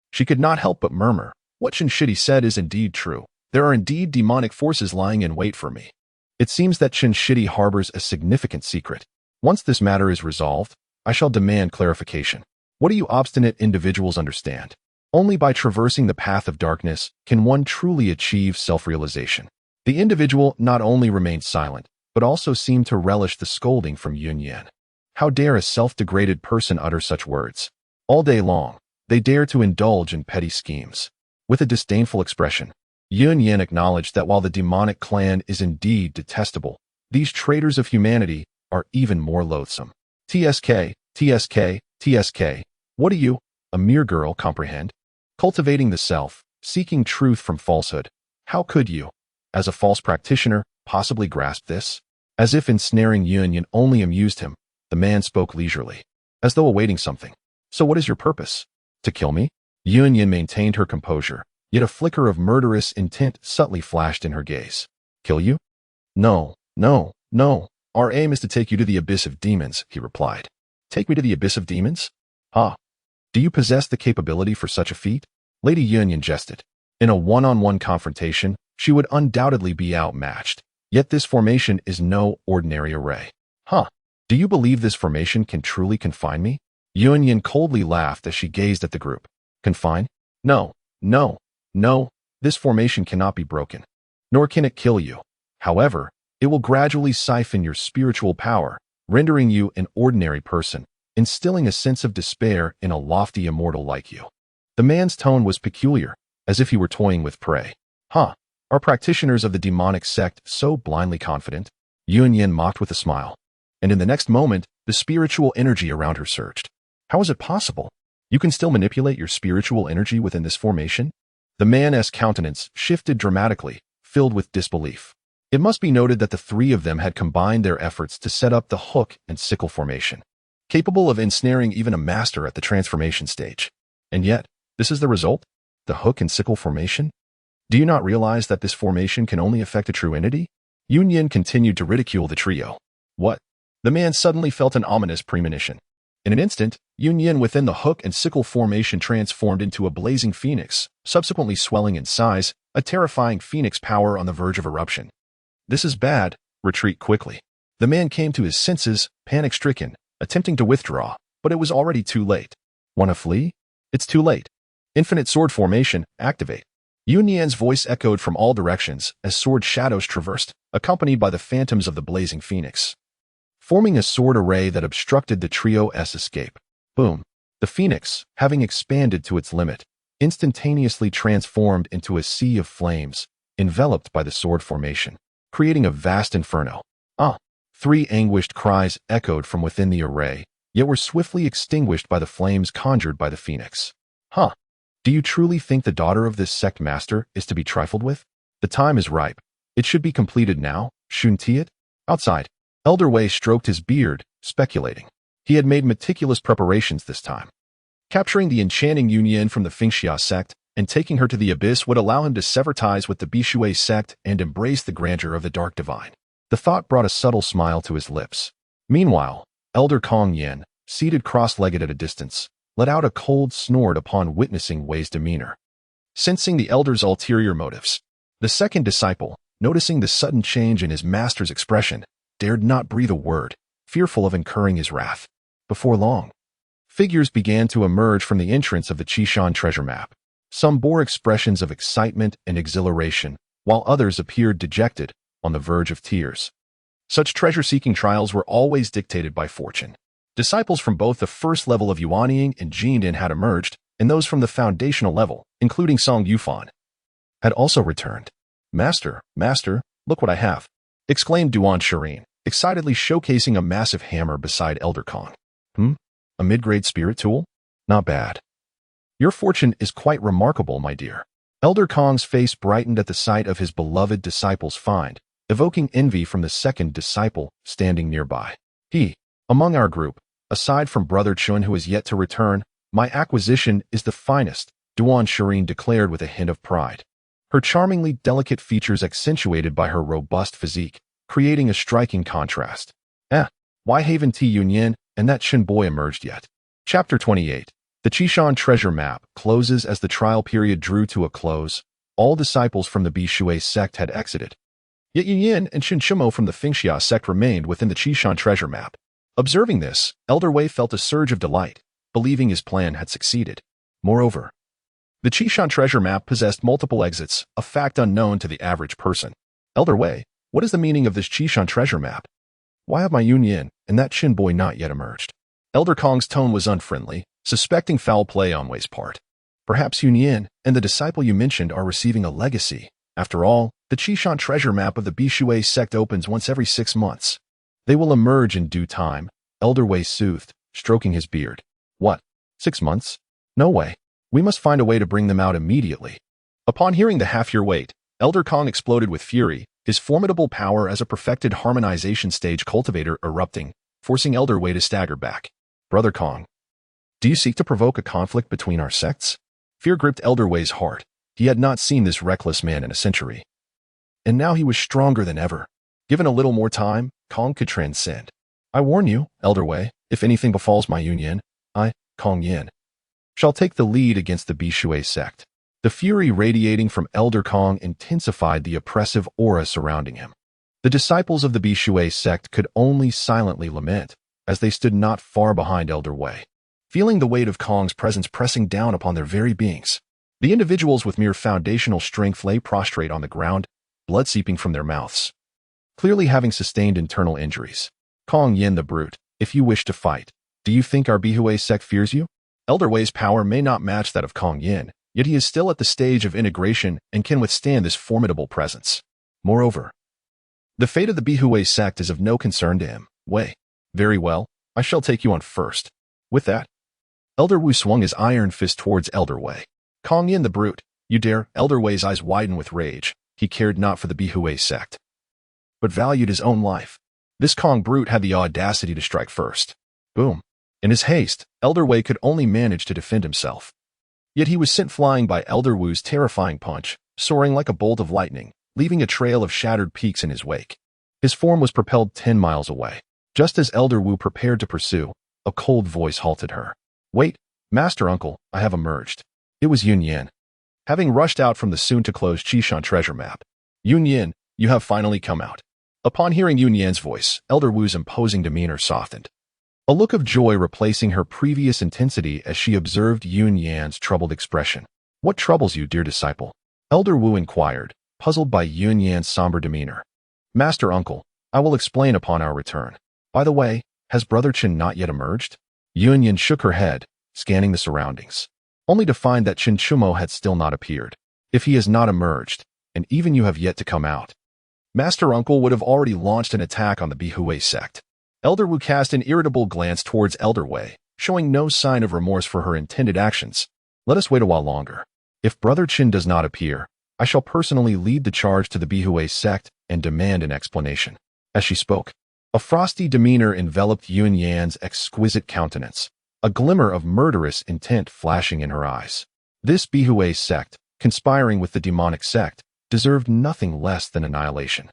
she could not help but murmur, what Xiuxian said is indeed true. There are indeed demonic forces lying in wait for me. It seems that Xiuxian harbors a significant secret. Once this matter is resolved, I shall demand clarification. What do you obstinate individuals understand? Only by traversing the path of darkness can one truly achieve self-realization. The individual not only remained silent, but also seemed to relish the scolding from Xiuxian. How dare a self-degraded person utter such words? All day long, they dare to indulge in petty schemes. With a disdainful expression, Xiuxian acknowledged that while the demonic clan is indeed detestable, these traitors of humanity are even more loathsome. TSK, TSK, TSK, what do you, a mere girl, comprehend? Cultivating the self, seeking truth from falsehood. How could you, as a false practitioner, possibly grasp this? As if ensnaring Xiuxian only amused him, the man spoke leisurely, as though awaiting something. So what is your purpose? To kill me? Xiuxian maintained her composure, yet a flicker of murderous intent subtly flashed in her gaze. Kill you? No, no, no. Our aim is to take you to the abyss of demons, he replied. Take me to the abyss of demons? Ah. Do you possess the capability for such a feat? Lady Xiuxian jested. In a one-on-one confrontation, she would undoubtedly be outmatched. Yet this formation is no ordinary array. Huh. Do you believe this formation can truly confine me? Xiuxian coldly laughed as she gazed at the group. Confine? No, no, no. This formation cannot be broken. Nor can it kill you. However, it will gradually siphon your spiritual power, rendering you an ordinary person, instilling a sense of despair in a lofty immortal like you. The man's tone was peculiar, as if he were toying with prey. Huh. Are practitioners of the demonic sect so blindly confident? Xiuxian mocked with a smile. And in the next moment, the spiritual energy around her surged. How is it possible? You can still manipulate your spiritual energy within this formation? The man's countenance shifted dramatically, filled with disbelief. It must be noted that the 3 of them had combined their efforts to set up the hook and sickle formation. capable of ensnaring even a master at the transformation stage. And yet, this is the result? The hook and sickle formation? Do you not realize that this formation can only affect a true entity? Xiuxian continued to ridicule the trio. What? The man suddenly felt an ominous premonition. In an instant, Xiuxian within the hook and sickle formation transformed into a blazing phoenix, subsequently swelling in size, a terrifying phoenix power on the verge of eruption. This is bad. Retreat quickly. The man came to his senses, panic-stricken, attempting to withdraw, but it was already too late. Want to flee? It's too late. Infinite sword formation, activate. Xiuxian's voice echoed from all directions as sword shadows traversed, accompanied by the phantoms of the blazing phoenix, forming a sword array that obstructed the trio's escape. Boom. The phoenix, having expanded to its limit, instantaneously transformed into a sea of flames, enveloped by the sword formation, creating a vast inferno. Ah! 3 anguished cries echoed from within the array, yet were swiftly extinguished by the flames conjured by the phoenix. Huh! Do you truly think the daughter of this sect master is to be trifled with? The time is ripe. It should be completed now, shouldn't it? Outside, Elder Wei stroked his beard, speculating. He had made meticulous preparations this time. Capturing the enchanting Xiuxian from the Xiuxian sect and taking her to the abyss would allow him to sever ties with the Bishui sect and embrace the grandeur of the Dark Divine. The thought brought a subtle smile to his lips. Meanwhile, Elder Kong Yin, seated cross-legged at a distance, let out a cold snort upon witnessing Wei's demeanor. Sensing the elder's ulterior motives, the second disciple, noticing the sudden change in his master's expression, dared not breathe a word, fearful of incurring his wrath. Before long, figures began to emerge from the entrance of the Xiuxian treasure map. Some bore expressions of excitement and exhilaration, while others appeared dejected, on the verge of tears. Such treasure-seeking trials were always dictated by fortune. Disciples from both the first level of Yuanying and Jinden had emerged, and those from the foundational level, including Song Yufan, had also returned. Master, look what I have, exclaimed Duan Shirin, excitedly showcasing a massive hammer beside Elder Kong. A mid-grade spirit tool? Not bad. Your fortune is quite remarkable, my dear. Elder Kong's face brightened at the sight of his beloved disciple's find, evoking envy from the second disciple standing nearby. Among our group, aside from Brother Chun who is yet to return, my acquisition is the finest, Duan Shirin declared with a hint of pride. Her charmingly delicate features accentuated by her robust physique, creating a striking contrast. Why haven't Xiuxian and that Chun boy emerged yet? Chapter 28. The Xiuxian treasure map closes as the trial period drew to a close. All disciples from the Bishui sect had exited. Yet Xiuxian and Chun Chimo from the Xiuxian sect remained within the Xiuxian treasure map. Observing this, Elder Wei felt a surge of delight, believing his plan had succeeded. Moreover, the Xiuxian treasure map possessed multiple exits, a fact unknown to the average person. Elder Wei, what is the meaning of this Xiuxian treasure map? Why have my Xiuxian and that Chin boy not yet emerged? Elder Kong's tone was unfriendly, suspecting foul play on Wei's part. Perhaps Xiuxian and the disciple you mentioned are receiving a legacy. After all, the Xiuxian treasure map of the Bishui sect opens once every 6 months. They will emerge in due time, Elder Wei soothed, stroking his beard. What? 6 months? No way. We must find a way to bring them out immediately. Upon hearing the half-year wait, Elder Kong exploded with fury, his formidable power as a perfected harmonization stage cultivator erupting, forcing Elder Wei to stagger back. Brother Kong, do you seek to provoke a conflict between our sects? Fear gripped Elder Wei's heart. He had not seen this reckless man in a century. And now he was stronger than ever. Given a little more time, Kong could transcend. I warn you, Elder Wei, if anything befalls my Xiuxian, I, Kong Yin, shall take the lead against the Bishui sect. The fury radiating from Elder Kong intensified the oppressive aura surrounding him. The disciples of the Bishui sect could only silently lament, as they stood not far behind Elder Wei, feeling the weight of Kong's presence pressing down upon their very beings. The individuals with mere foundational strength lay prostrate on the ground, blood seeping from their mouths, clearly having sustained internal injuries. Kong Yin the brute, if you wish to fight, do you think our Bishui sect fears you? Elder Wei's power may not match that of Kong Yin, yet he is still at the stage of integration and can withstand this formidable presence. Moreover, the fate of the Bishui sect is of no concern to him. Wei, very well, I shall take you on first. With that, Elder Wu swung his iron fist towards Elder Wei. Kong Yin the brute, you dare? Elder Wei's eyes widened with rage. He cared not for the Bishui sect, but valued his own life. This Kong brute had the audacity to strike first. Boom. In his haste, Elder Wei could only manage to defend himself. Yet he was sent flying by Elder Wu's terrifying punch, soaring like a bolt of lightning, leaving a trail of shattered peaks in his wake. His form was propelled 10 miles away. Just as Elder Wu prepared to pursue, a cold voice halted her. "Wait, Master Uncle, I have emerged." It was Yun Yan. Having rushed out from the soon-to-close Xiuxian treasure map. "Yun Yan, you have finally come out." Upon hearing Yun Yan's voice, Elder Wu's imposing demeanor softened. A look of joy replacing her previous intensity as she observed Yun Yan's troubled expression. "What troubles you, dear disciple?" Elder Wu inquired, puzzled by Yun Yan's somber demeanor. "Master Uncle, I will explain upon our return. By the way, has Brother Chen not yet emerged?" Yun Yan shook her head, scanning the surroundings, only to find that Chen Chumo had still not appeared. "If he has not emerged, and even you have yet to come out, Master Uncle would have already launched an attack on the Bihui sect." Elder Wu cast an irritable glance towards Elder Wei, showing no sign of remorse for her intended actions. "Let us wait a while longer. If Brother Chen does not appear, I shall personally lead the charge to the Bihui sect and demand an explanation." As she spoke, a frosty demeanor enveloped Yun Yan's exquisite countenance, a glimmer of murderous intent flashing in her eyes. This Bihui sect, conspiring with the demonic sect, deserved nothing less than annihilation.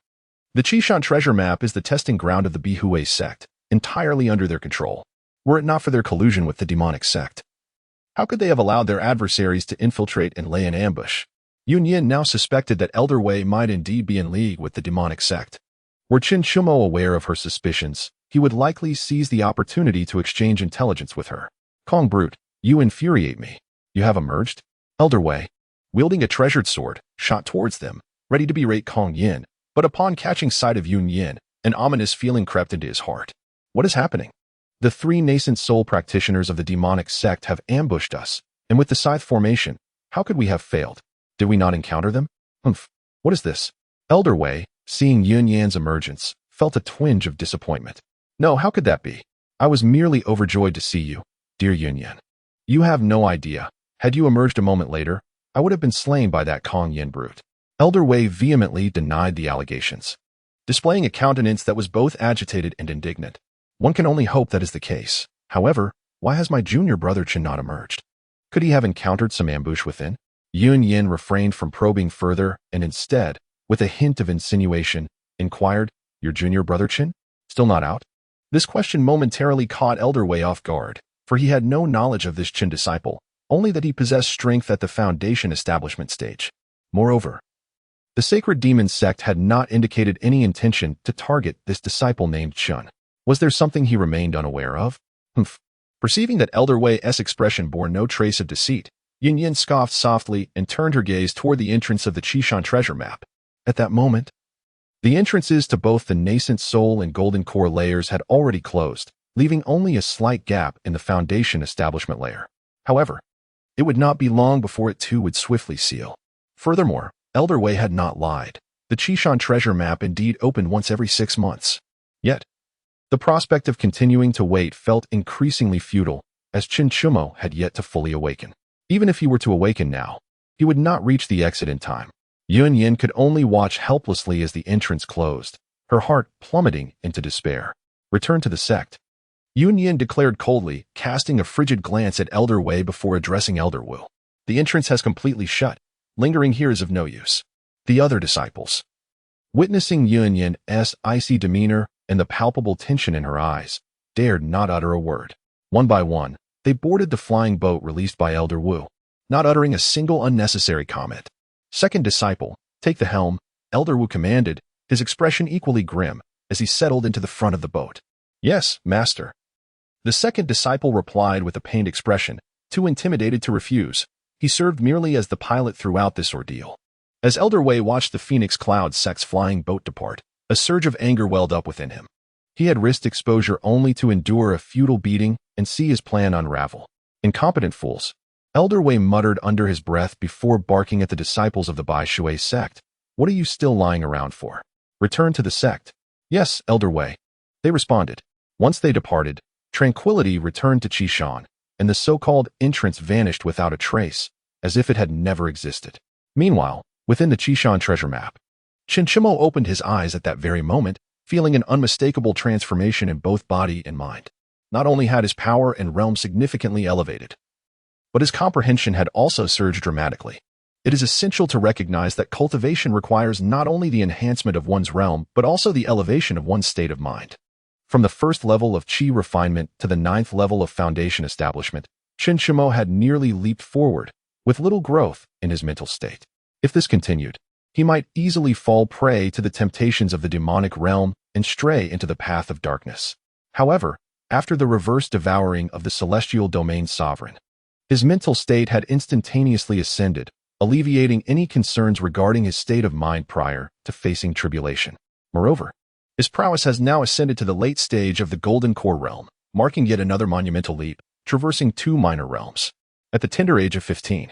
The Xiuxian treasure map is the testing ground of the Bihui sect, entirely under their control. Were it not for their collusion with the demonic sect, how could they have allowed their adversaries to infiltrate and lay an ambush? Yun Yan now suspected that Elder Wei might indeed be in league with the demonic sect. Were Chen Chumo aware of her suspicions, he would likely seize the opportunity to exchange intelligence with her. "Kong Brute, you infuriate me. You have emerged?" Elder Wei, wielding a treasured sword, shot towards them, ready to berate Kong Yin, but upon catching sight of Yun Yan, an ominous feeling crept into his heart. "What is happening? The 3 nascent soul practitioners of the demonic sect have ambushed us, and with the scythe formation, how could we have failed? Did we not encounter them? Humph, what is this?" Elder Wei, seeing Yun Yan's emergence, felt a twinge of disappointment. "No, how could that be? I was merely overjoyed to see you, dear Yun Yan. You have no idea. Had you emerged a moment later, I would have been slain by that Kong Yin brute." Elder Wei vehemently denied the allegations, displaying a countenance that was both agitated and indignant. "One can only hope that is the case. However, why has my junior brother Chen not emerged? Could he have encountered some ambush within?" Yun Yan refrained from probing further and instead, with a hint of insinuation, inquired, "Your junior brother Chen? Still not out?" This question momentarily caught Elder Wei off guard, for he had no knowledge of this Chen disciple, only that he possessed strength at the foundation establishment stage. Moreover, the sacred demon sect had not indicated any intention to target this disciple named Chen. Was there something he remained unaware of? Humph. Perceiving that Elder Wei's expression bore no trace of deceit, Yun Yan scoffed softly and turned her gaze toward the entrance of the Xiuxian treasure map. At that moment, the entrances to both the nascent soul and golden core layers had already closed, leaving only a slight gap in the foundation establishment layer. However, it would not be long before it too would swiftly seal. Furthermore, Elder Wei had not lied. The Xiuxian treasure map indeed opened once every 6 months. Yet, the prospect of continuing to wait felt increasingly futile, as Chen Chumo had yet to fully awaken. Even if he were to awaken now, he would not reach the exit in time. Yun Yan could only watch helplessly as the entrance closed, her heart plummeting into despair. "Return to the sect," Yun Yan declared coldly, casting a frigid glance at Elder Wei before addressing Elder Wu. "The entrance has completely shut. Lingering here is of no use." The other disciples, witnessing Yun Yan's icy demeanor and the palpable tension in her eyes, dared not utter a word. One by one, they boarded the flying boat released by Elder Wu, not uttering a single unnecessary comment. "Second disciple, take the helm," Elder Wu commanded, his expression equally grim, as he settled into the front of the boat. "Yes, master." The second disciple replied with a pained expression, too intimidated to refuse. He served merely as the pilot throughout this ordeal. As Elder Wei watched the Phoenix Cloud sect's flying boat depart, a surge of anger welled up within him. He had risked exposure only to endure a futile beating and see his plan unravel. "Incompetent fools," Elder Wei muttered under his breath before barking at the disciples of the Bai Shui sect. "What are you still lying around for? Return to the sect." "Yes, Elder Wei," they responded. Once they departed, tranquility returned to Xiuxian, and the so-called entrance vanished without a trace, as if it had never existed. Meanwhile, within the Xiuxian treasure map, Chen Chimo opened his eyes at that very moment, feeling an unmistakable transformation in both body and mind. Not only had his power and realm significantly elevated, but his comprehension had also surged dramatically. It is essential to recognize that cultivation requires not only the enhancement of one's realm, but also the elevation of one's state of mind. From the first level of qi refinement to the 9th level of foundation establishment, Xiuxian had nearly leaped forward, with little growth in his mental state. If this continued, he might easily fall prey to the temptations of the demonic realm and stray into the path of darkness. However, after the reverse devouring of the celestial domain sovereign, his mental state had instantaneously ascended, alleviating any concerns regarding his state of mind prior to facing tribulation. Moreover, his prowess has now ascended to the late stage of the Golden Core realm, marking yet another monumental leap, traversing 2 minor realms. At the tender age of 15,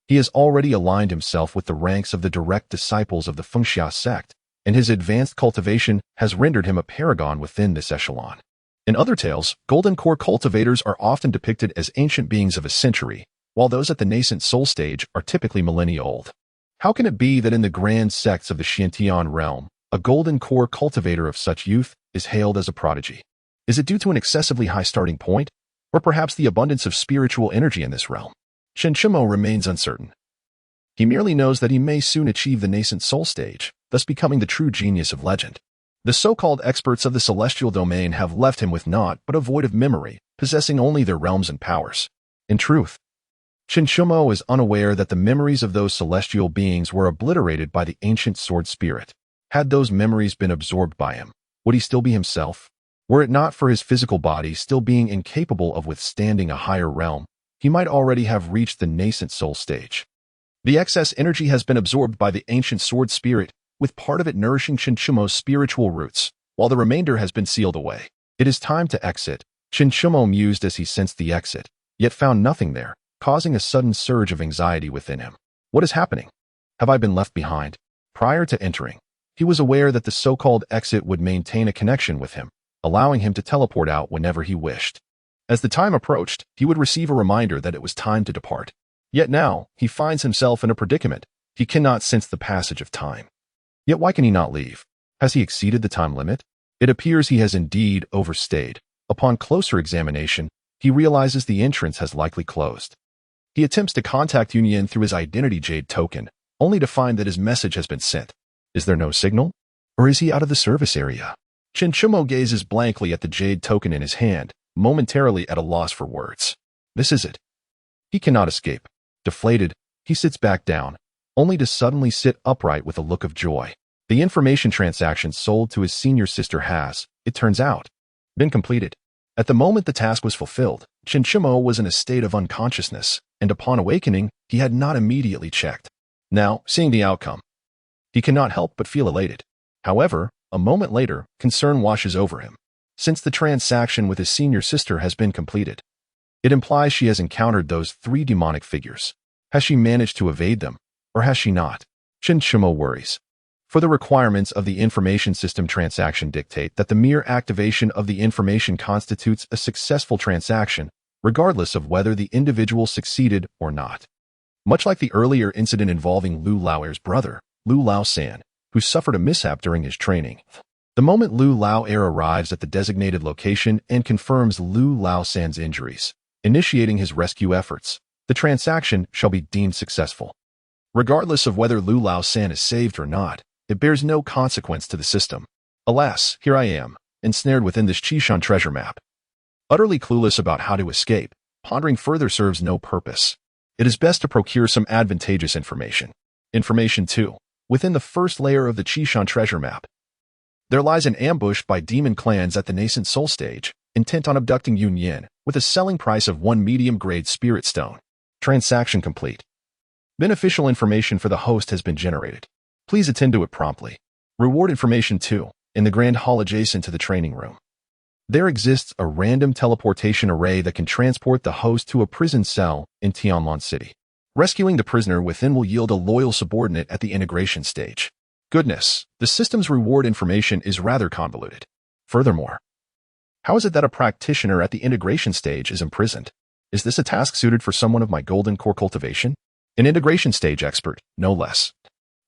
he has already aligned himself with the ranks of the direct disciples of the Xiuxian sect, and his advanced cultivation has rendered him a paragon within this echelon. In other tales, Golden Core cultivators are often depicted as ancient beings of a century, while those at the nascent soul stage are typically millennia old. How can it be that in the grand sects of the Xiuxian realm, a Golden Core cultivator of such youth is hailed as a prodigy? Is it due to an excessively high starting point, or perhaps the abundance of spiritual energy in this realm? Xiuxian remains uncertain. He merely knows that he may soon achieve the nascent soul stage, thus becoming the true genius of legend. The so-called experts of the celestial domain have left him with naught but a void of memory, possessing only their realms and powers. In truth, Xiuxian is unaware that the memories of those celestial beings were obliterated by the ancient sword spirit. Had those memories been absorbed by him, would he still be himself? Were it not for his physical body still being incapable of withstanding a higher realm, he might already have reached the nascent soul stage. The excess energy has been absorbed by the ancient sword spirit, with part of it nourishing Xiuxian's spiritual roots, while the remainder has been sealed away. It is time to exit, Xiuxian mused as he sensed the exit, yet found nothing there, causing a sudden surge of anxiety within him. What is happening? Have I been left behind? Prior to entering, he was aware that the so-called exit would maintain a connection with him, allowing him to teleport out whenever he wished. As the time approached, he would receive a reminder that it was time to depart. Yet now, he finds himself in a predicament. He cannot sense the passage of time. Yet why can he not leave? Has he exceeded the time limit? It appears he has indeed overstayed. Upon closer examination, he realizes the entrance has likely closed. He attempts to contact Xiuxian through his identity jade token, only to find that his message has been sent. Is there no signal? Or is he out of the service area? Xiuxian gazes blankly at the jade token in his hand, momentarily at a loss for words. This is it. He cannot escape. Deflated, he sits back down, only to suddenly sit upright with a look of joy. The information transaction sold to his senior sister has, it turns out, been completed. At the moment the task was fulfilled, Xiuxian was in a state of unconsciousness, and upon awakening, he had not immediately checked. Now, seeing the outcome, he cannot help but feel elated. However, a moment later, concern washes over him. Since the transaction with his senior sister has been completed, it implies she has encountered those 3 demonic figures. Has she managed to evade them, or has she not? Xiuxian worries. For the requirements of the information system transaction dictate that the mere activation of the information constitutes a successful transaction, regardless of whether the individual succeeded or not. Much like the earlier incident involving Lu Laoer's brother, Lu Laosan, who suffered a mishap during his training. The moment Lu Laoer arrives at the designated location and confirms Lu Laosan's injuries, initiating his rescue efforts, the transaction shall be deemed successful. Regardless of whether Lu Laosan is saved or not, it bears no consequence to the system. Alas, here I am, ensnared within this Xiuxian treasure map. Utterly clueless about how to escape, pondering further serves no purpose. It is best to procure some advantageous information. Information 2. Within the first layer of the Xiuxian treasure map, there lies an ambush by demon clans at the nascent soul stage, intent on abducting Xiuxian, with a selling price of 1 medium-grade spirit stone. Transaction complete. Beneficial information for the host has been generated. Please attend to it promptly. Reward information 2. In the grand hall adjacent to the training room, there exists a random teleportation array that can transport the host to a prison cell in Tianlan City. Rescuing the prisoner within will yield a loyal subordinate at the integration stage. Goodness, the system's reward information is rather convoluted. Furthermore, how is it that a practitioner at the integration stage is imprisoned? Is this a task suited for someone of my Golden Core cultivation? An integration stage expert, no less.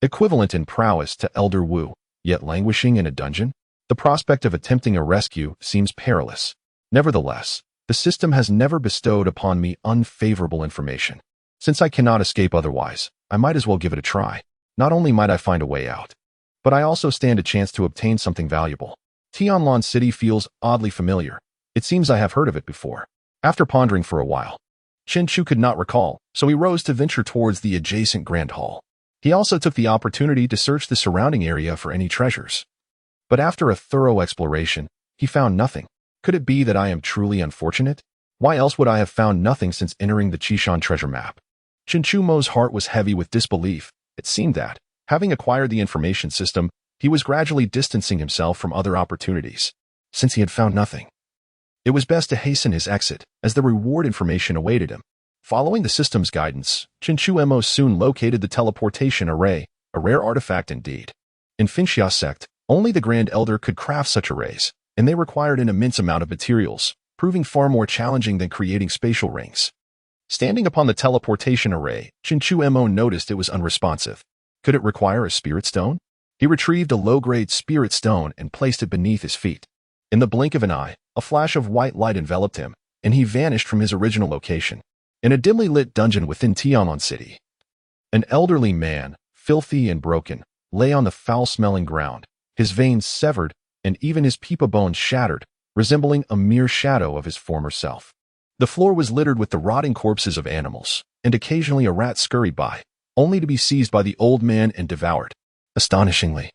Equivalent in prowess to Elder Wu, yet languishing in a dungeon? The prospect of attempting a rescue seems perilous. Nevertheless, the system has never bestowed upon me unfavorable information. Since I cannot escape otherwise, I might as well give it a try. Not only might I find a way out, but I also stand a chance to obtain something valuable. Tianlan City feels oddly familiar. It seems I have heard of it before. After pondering for a while, Chen Chu could not recall, so he rose to venture towards the adjacent Grand Hall. He also took the opportunity to search the surrounding area for any treasures. But after a thorough exploration, he found nothing. Could it be that I am truly unfortunate? Why else would I have found nothing since entering the Xiuxian treasure map? Chen Chumo's heart was heavy with disbelief. It seemed that, having acquired the information system, he was gradually distancing himself from other opportunities, since he had found nothing. It was best to hasten his exit, as the reward information awaited him. Following the system's guidance, Chen Chumo soon located the teleportation array, a rare artifact indeed. In Finxia sect, only the Grand Elder could craft such arrays, and they required an immense amount of materials, proving far more challenging than creating spatial rings. Standing upon the teleportation array, Chen Chumo noticed it was unresponsive. Could it require a spirit stone? He retrieved a low-grade spirit stone and placed it beneath his feet. In the blink of an eye, a flash of white light enveloped him, and he vanished from his original location. In a dimly lit dungeon within Tianlan City, an elderly man, filthy and broken, lay on the foul-smelling ground, his veins severed and even his peepa bones shattered, resembling a mere shadow of his former self. The floor was littered with the rotting corpses of animals, and occasionally a rat scurried by, only to be seized by the old man and devoured. Astonishingly,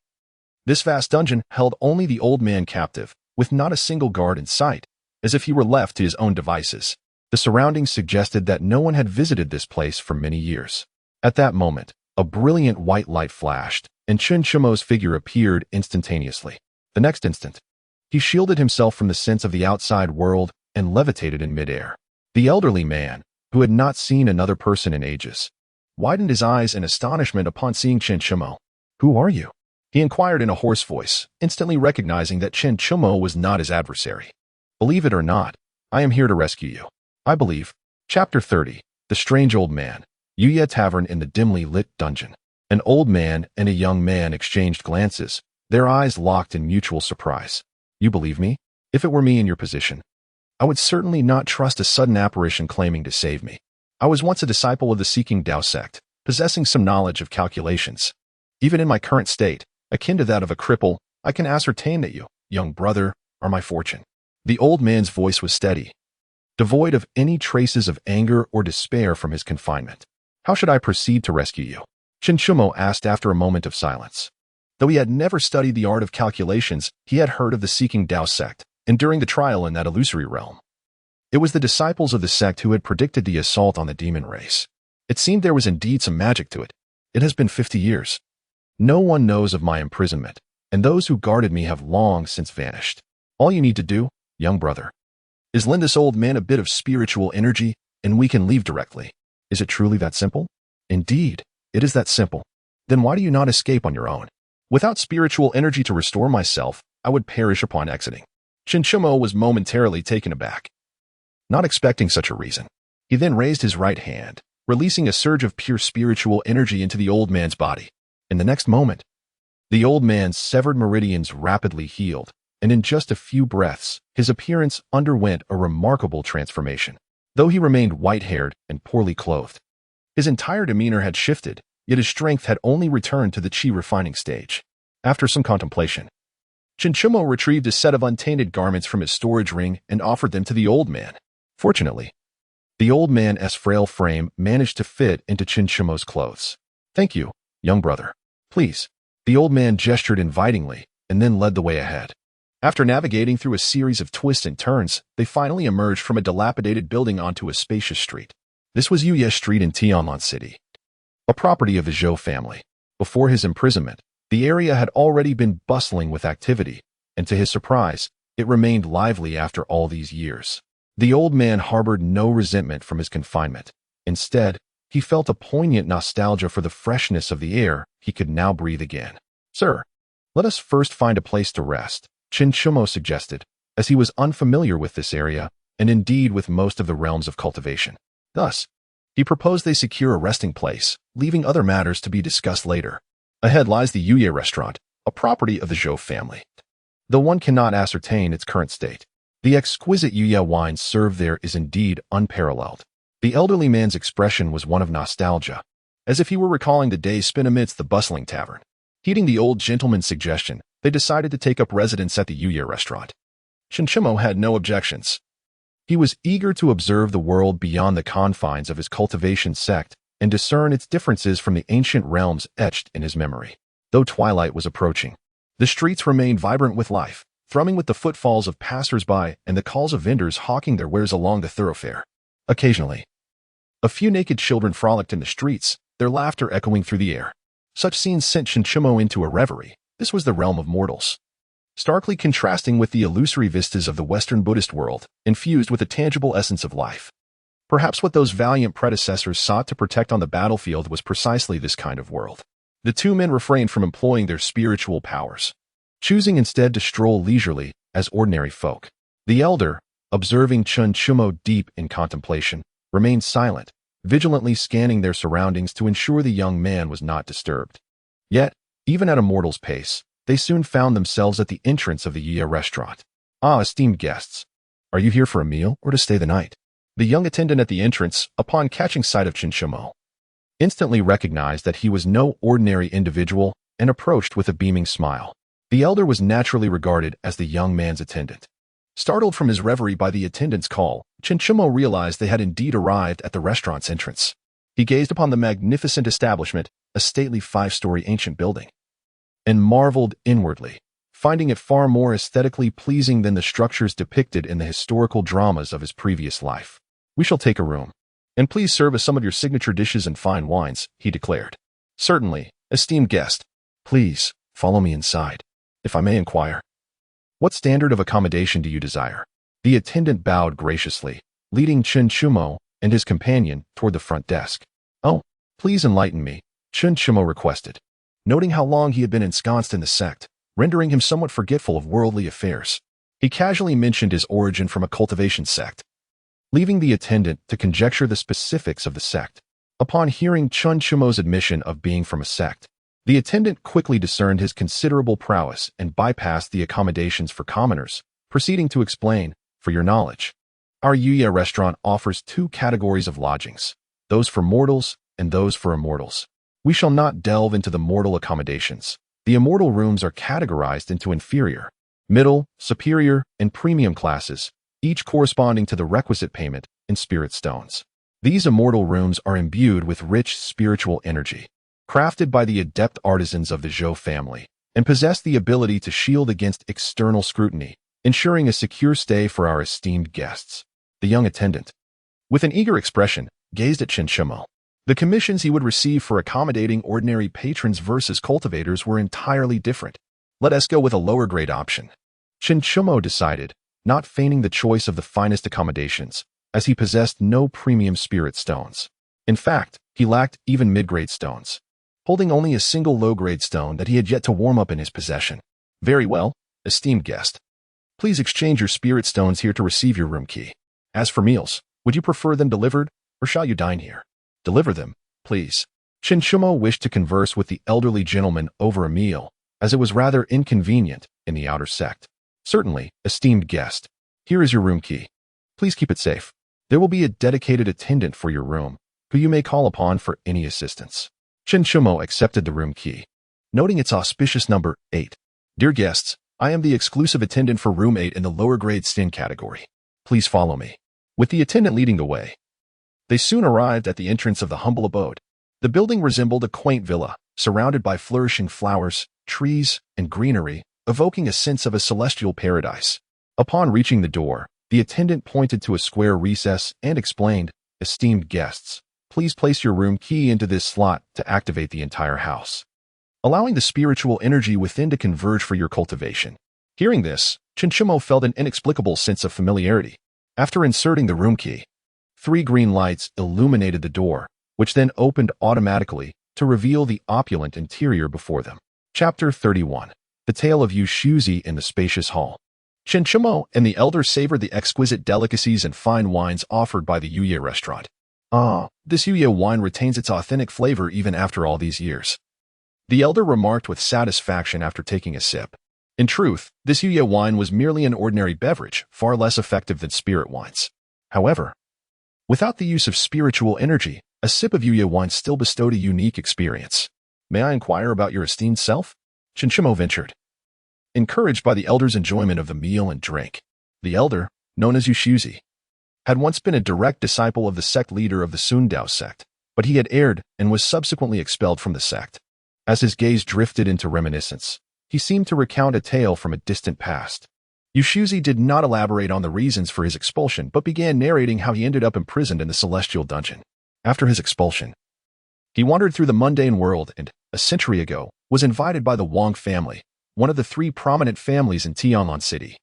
this vast dungeon held only the old man captive, with not a single guard in sight, as if he were left to his own devices. The surroundings suggested that no one had visited this place for many years. At that moment, a brilliant white light flashed, and Chen Chumo's figure appeared instantaneously. The next instant, he shielded himself from the sense of the outside world and levitated in midair. The elderly man, who had not seen another person in ages, widened his eyes in astonishment upon seeing Chen Chumo. "Who are you?" he inquired in a hoarse voice, instantly recognizing that Chen Chumo was not his adversary. "Believe it or not, I am here to rescue you. I believe." Chapter 30. The Strange Old Man. Yuya Tavern in the dimly lit dungeon. An old man and a young man exchanged glances, their eyes locked in mutual surprise. "You believe me? If it were me in your position, I would certainly not trust a sudden apparition claiming to save me. I was once a disciple of the Seeking Tao sect, possessing some knowledge of calculations. Even in my current state, akin to that of a cripple, I can ascertain that you, young brother, are my fortune." The old man's voice was steady, devoid of any traces of anger or despair from his confinement. "How should I proceed to rescue you?" Chen Chumo asked after a moment of silence. Though he had never studied the art of calculations, he had heard of the Seeking Tao sect, and during the trial in that illusory realm, it was the disciples of the sect who had predicted the assault on the demon race. It seemed there was indeed some magic to it. It has been 50 years. No one knows of my imprisonment, and those who guarded me have long since vanished. All you need to do, young brother, is lend this old man a bit of spiritual energy, and we can leave directly. Is it truly that simple? Indeed, it is that simple. Then why do you not escape on your own? Without spiritual energy to restore myself, I would perish upon exiting. Chen Chumo was momentarily taken aback, not expecting such a reason. He then raised his right hand, releasing a surge of pure spiritual energy into the old man's body. In the next moment, the old man's severed meridians rapidly healed, and in just a few breaths, his appearance underwent a remarkable transformation. Though he remained white-haired and poorly clothed, his entire demeanor had shifted, yet his strength had only returned to the chi refining stage. After some contemplation, Chen Chumo retrieved a set of untainted garments from his storage ring and offered them to the old man. Fortunately, the old man's frail frame managed to fit into Chen Chumo's clothes. "Thank you, young brother. Please." The old man gestured invitingly and then led the way ahead. After navigating through a series of twists and turns, they finally emerged from a dilapidated building onto a spacious street. This was Yuya Street in Tianlan City, a property of the Zhou family. Before his imprisonment, the area had already been bustling with activity, and to his surprise, it remained lively after all these years. The old man harbored no resentment from his confinement. Instead, he felt a poignant nostalgia for the freshness of the air he could now breathe again. "Sir, let us first find a place to rest," Chen Chumo suggested, as he was unfamiliar with this area, and indeed with most of the realms of cultivation. Thus, he proposed they secure a resting place, leaving other matters to be discussed later. Ahead lies the Yuye restaurant, a property of the Zhou family, though one cannot ascertain its current state. The exquisite Xiuxian wine served there is indeed unparalleled. The elderly man's expression was one of nostalgia, as if he were recalling the days spent amidst the bustling tavern. Heeding the old gentleman's suggestion, they decided to take up residence at the Xiuxian restaurant. Xiuxian had no objections. He was eager to observe the world beyond the confines of his cultivation sect and discern its differences from the ancient realms etched in his memory. Though twilight was approaching, the streets remained vibrant with life, thrumming with the footfalls of passers-by and the calls of vendors hawking their wares along the thoroughfare. Occasionally, a few naked children frolicked in the streets, their laughter echoing through the air. Such scenes sent Xiuxian into a reverie. This was the realm of mortals, starkly contrasting with the illusory vistas of the Western Buddhist world, infused with a tangible essence of life. Perhaps what those valiant predecessors sought to protect on the battlefield was precisely this kind of world. The two men refrained from employing their spiritual powers, choosing instead to stroll leisurely as ordinary folk. The elder, observing Xiuxian deep in contemplation, remained silent, vigilantly scanning their surroundings to ensure the young man was not disturbed. Yet, even at a mortal's pace, they soon found themselves at the entrance of the Xiuxian restaurant. "Ah, esteemed guests, are you here for a meal or to stay the night?" The young attendant at the entrance, upon catching sight of Xiuxian, instantly recognized that he was no ordinary individual and approached with a beaming smile. The elder was naturally regarded as the young man's attendant. Startled from his reverie by the attendant's call, Xiuxian realized they had indeed arrived at the restaurant's entrance. He gazed upon the magnificent establishment, a stately 5-story ancient building, and marveled inwardly, finding it far more aesthetically pleasing than the structures depicted in the historical dramas of his previous life. "We shall take a room, and please serve us some of your signature dishes and fine wines," he declared. "Certainly, esteemed guest. Please, follow me inside. If I may inquire, what standard of accommodation do you desire?" The attendant bowed graciously, leading Xiuxian and his companion toward the front desk. "Oh, please enlighten me," Xiuxian requested, noting how long he had been ensconced in the sect, rendering him somewhat forgetful of worldly affairs. He casually mentioned his origin from a cultivation sect, leaving the attendant to conjecture the specifics of the sect. Upon hearing Xiuxian's admission of being from a sect, the attendant quickly discerned his considerable prowess and bypassed the accommodations for commoners, proceeding to explain, "For your knowledge, our Xiuxian restaurant offers 2 categories of lodgings, those for mortals and those for immortals. We shall not delve into the mortal accommodations. The immortal rooms are categorized into inferior, middle, superior, and premium classes, each corresponding to the requisite payment in spirit stones. These immortal rooms are imbued with rich spiritual energy, crafted by the adept artisans of the Zhou family, and possess the ability to shield against external scrutiny, ensuring a secure stay for our esteemed guests." The young attendant, with an eager expression, gazed at Xiuxian. The commissions he would receive for accommodating ordinary patrons versus cultivators were entirely different. "Let us go with a lower-grade option," Xiuxian decided, not feigning the choice of the finest accommodations, as he possessed no premium spirit stones. In fact, he lacked even mid-grade stones, holding only a single low-grade stone that he had yet to warm up in his possession. "Very well, esteemed guest. Please exchange your spirit stones here to receive your room key. As for meals, would you prefer them delivered, or shall you dine here?" "Deliver them, please." Xiuxian wished to converse with the elderly gentleman over a meal, as it was rather inconvenient in the outer sect. "Certainly, esteemed guest. Here is your room key. Please keep it safe. There will be a dedicated attendant for your room, who you may call upon for any assistance." Xiuxian accepted the room key, noting its auspicious number 8. "Dear guests, I am the exclusive attendant for room 8 in the lower grade Sin category. Please follow me." With the attendant leading the way, they soon arrived at the entrance of the humble abode. The building resembled a quaint villa, surrounded by flourishing flowers, trees, and greenery, evoking a sense of a celestial paradise. Upon reaching the door, the attendant pointed to a square recess and explained, "Esteemed guests, please place your room key into this slot to activate the entire house, allowing the spiritual energy within to converge for your cultivation." Hearing this, Xiuxian felt an inexplicable sense of familiarity. After inserting the room key, 3 green lights illuminated the door, which then opened automatically to reveal the opulent interior before them. Chapter 31. The Tale of Xiuxian in the Spacious Hall. Xiuxian and the elder savored the exquisite delicacies and fine wines offered by the Xiuxian restaurant. "Ah, this Xiuxian wine retains its authentic flavor even after all these years," the elder remarked with satisfaction after taking a sip. In truth, this Yuya wine was merely an ordinary beverage, far less effective than spirit wines. However, without the use of spiritual energy, a sip of Yuya wine still bestowed a unique experience. May I inquire about your esteemed self? Xiuxian ventured. Encouraged by the elder's enjoyment of the meal and drink, the elder, known as Xiuxian, had once been a direct disciple of the sect leader of the Sundao sect, but he had erred and was subsequently expelled from the sect. As his gaze drifted into reminiscence, he seemed to recount a tale from a distant past. Xiuxian did not elaborate on the reasons for his expulsion, but began narrating how he ended up imprisoned in the celestial dungeon. After his expulsion, he wandered through the mundane world and, a century ago, was invited by the Wang family, one of the 3 prominent families in Tianlan City,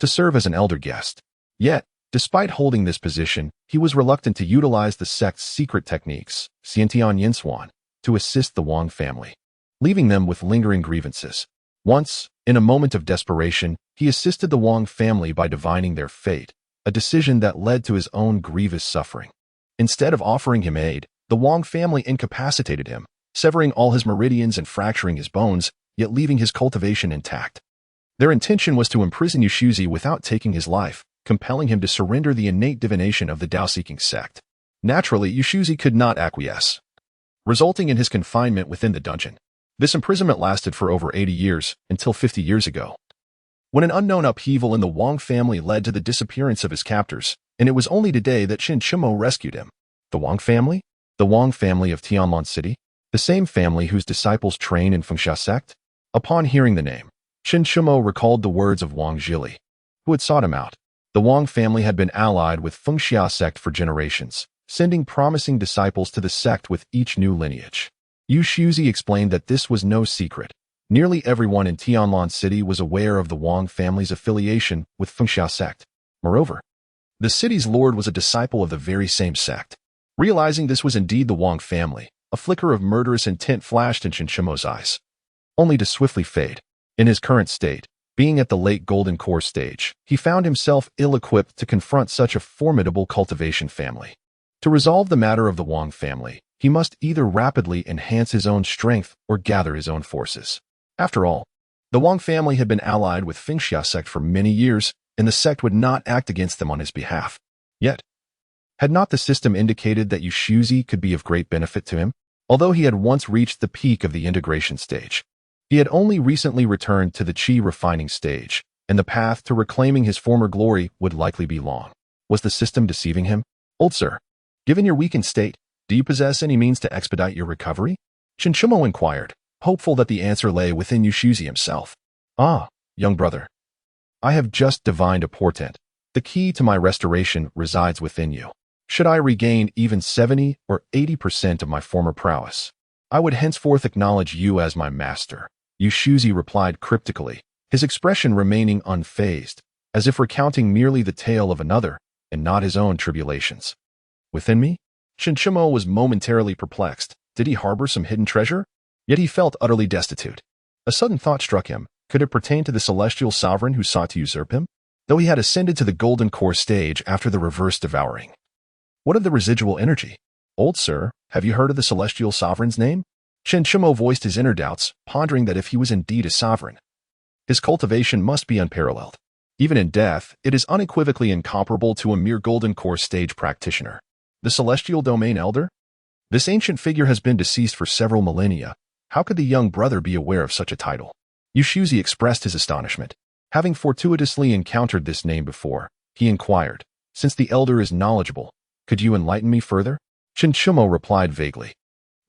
to serve as an elder guest. Yet, despite holding this position, he was reluctant to utilize the sect's secret techniques, Xiantian Yinswan, to assist the Wang family, leaving them with lingering grievances. Once, in a moment of desperation, he assisted the Wang family by divining their fate, a decision that led to his own grievous suffering. Instead of offering him aid, the Wang family incapacitated him, severing all his meridians and fracturing his bones, yet leaving his cultivation intact. Their intention was to imprison Xiuxian without taking his life, compelling him to surrender the innate divination of the Tao-seeking sect. Naturally, Xiuxian could not acquiesce, resulting in his confinement within the dungeon. This imprisonment lasted for over 80 years, until 50 years ago, when an unknown upheaval in the Wang family led to the disappearance of his captors, and it was only today that Xiuxian rescued him. The Wang family? The Wang family of Tianlan City? The same family whose disciples train in Fengxia sect? Upon hearing the name, Xiuxian recalled the words of Wang Zhili, who had sought him out. The Wang family had been allied with Fengxia sect for generations, sending promising disciples to the sect with each new lineage. Xiuxian explained that this was no secret. Nearly everyone in Tianlan City was aware of the Wang family's affiliation with Fengxia sect. Moreover, the city's lord was a disciple of the very same sect. Realizing this was indeed the Wang family, a flicker of murderous intent flashed in Xiuxian's eyes, only to swiftly fade. In his current state, being at the late Golden Core stage, he found himself ill-equipped to confront such a formidable cultivation family. To resolve the matter of the Wang family, he must either rapidly enhance his own strength or gather his own forces. After all, the Wang family had been allied with Fengxia sect for many years, and the sect would not act against them on his behalf. Yet, had not the system indicated that Xiuxian could be of great benefit to him? Although he had once reached the peak of the integration stage, he had only recently returned to the qi refining stage, and the path to reclaiming his former glory would likely be long. Was the system deceiving him? Old sir, given your weakened state, do you possess any means to expedite your recovery? Xiuxian inquired, hopeful that the answer lay within Xiuxian himself. Ah, young brother, I have just divined a portent. The key to my restoration resides within you. Should I regain even 70 or 80% of my former prowess, I would henceforth acknowledge you as my master. Xiuxian replied cryptically, his expression remaining unfazed, as if recounting merely the tale of another and not his own tribulations. Within me? Xiuxian was momentarily perplexed. Did he harbor some hidden treasure? Yet he felt utterly destitute. A sudden thought struck him. Could it pertain to the celestial sovereign who sought to usurp him? Though he had ascended to the Golden Core stage after the reverse devouring. What of the residual energy? Old sir, have you heard of the celestial sovereign's name? Xiuxian voiced his inner doubts, pondering that if he was indeed a sovereign, his cultivation must be unparalleled. Even in death, it is unequivocally incomparable to a mere Golden Core stage practitioner. The celestial domain elder? This ancient figure has been deceased for several millennia. How could the young brother be aware of such a title? Xiuxian expressed his astonishment. Having fortuitously encountered this name before, he inquired, since the elder is knowledgeable, could you enlighten me further? Xiuxian replied vaguely.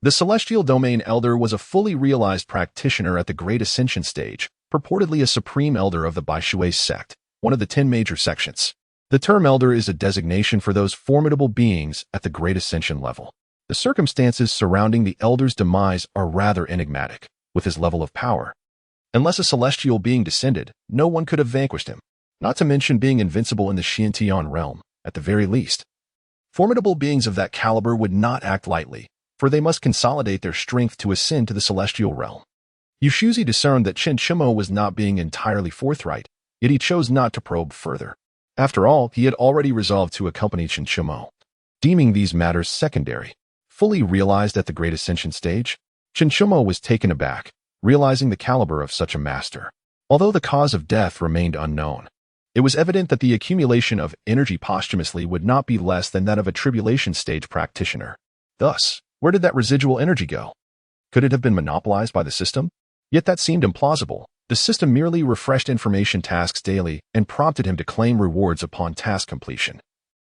The celestial domain elder was a fully realized practitioner at the Great Ascension stage, purportedly a supreme elder of the Baishui sect, one of the 10 major sections. The term elder is a designation for those formidable beings at the Great Ascension level. The circumstances surrounding the elder's demise are rather enigmatic. With his level of power, unless a celestial being descended, no one could have vanquished him, not to mention being invincible in the Xiantian realm, at the very least. Formidable beings of that caliber would not act lightly, for they must consolidate their strength to ascend to the celestial realm. Xiuxian discerned that Xiuxian was not being entirely forthright, yet he chose not to probe further. After all, he had already resolved to accompany Xiuxian, deeming these matters secondary. Fully realized at the Great Ascension stage, Xiuxian was taken aback, realizing the caliber of such a master. Although the cause of death remained unknown, it was evident that the accumulation of energy posthumously would not be less than that of a tribulation stage practitioner. Thus, where did that residual energy go? Could it have been monopolized by the system? Yet that seemed implausible. The system merely refreshed information tasks daily and prompted him to claim rewards upon task completion,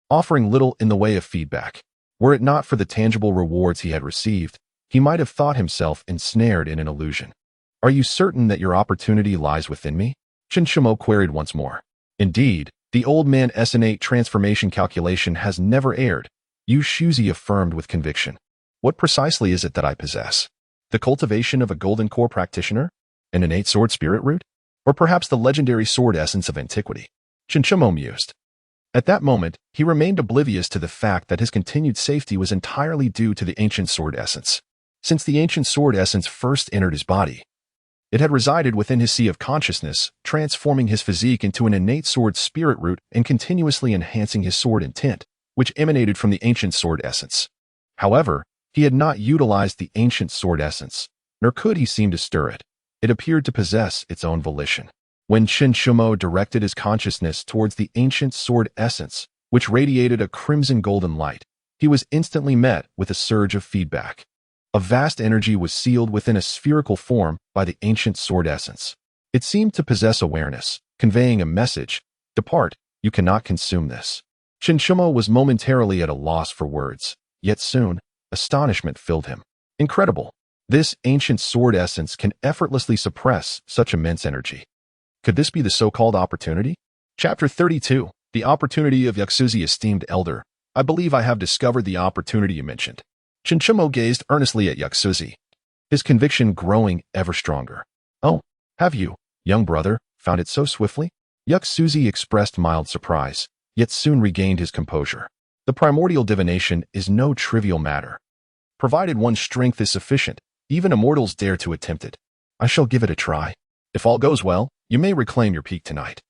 offering little in the way of feedback. Were it not for the tangible rewards he had received, he might have thought himself ensnared in an illusion. Are you certain that your opportunity lies within me? Xiuxian queried once more. Indeed, the old man's innate transformation calculation has never erred, Xiuxian affirmed with conviction. What precisely is it that I possess? The cultivation of a golden core practitioner? An innate sword spirit root? Or perhaps the legendary sword essence of antiquity? Xiuxian mused. At that moment, he remained oblivious to the fact that his continued safety was entirely due to the ancient sword essence. Since the ancient sword essence first entered his body, it had resided within his sea of consciousness, transforming his physique into an innate sword spirit root and continuously enhancing his sword intent, which emanated from the ancient sword essence. However, he had not utilized the ancient sword essence, nor could he seem to stir it. It appeared to possess its own volition. When Xiuxian directed his consciousness towards the ancient sword essence, which radiated a crimson golden light, he was instantly met with a surge of feedback. A vast energy was sealed within a spherical form by the ancient sword essence. It seemed to possess awareness, conveying a message: "Depart, you cannot consume this." Xiuxian was momentarily at a loss for words, yet soon, astonishment filled him. Incredible! This ancient sword essence can effortlessly suppress such immense energy. Could this be the so-called opportunity? Chapter 32. The Opportunity of Xiuxian. Esteemed Elder, I believe I have discovered the opportunity you mentioned. Xiuxian gazed earnestly at Xiuxian, his conviction growing ever stronger. Oh, have you, young brother, found it so swiftly? Xiuxian expressed mild surprise, yet soon regained his composure. The primordial divination is no trivial matter. Provided one's strength is sufficient, even immortals dare to attempt it. I shall give it a try. If all goes well, you may reclaim your peak tonight,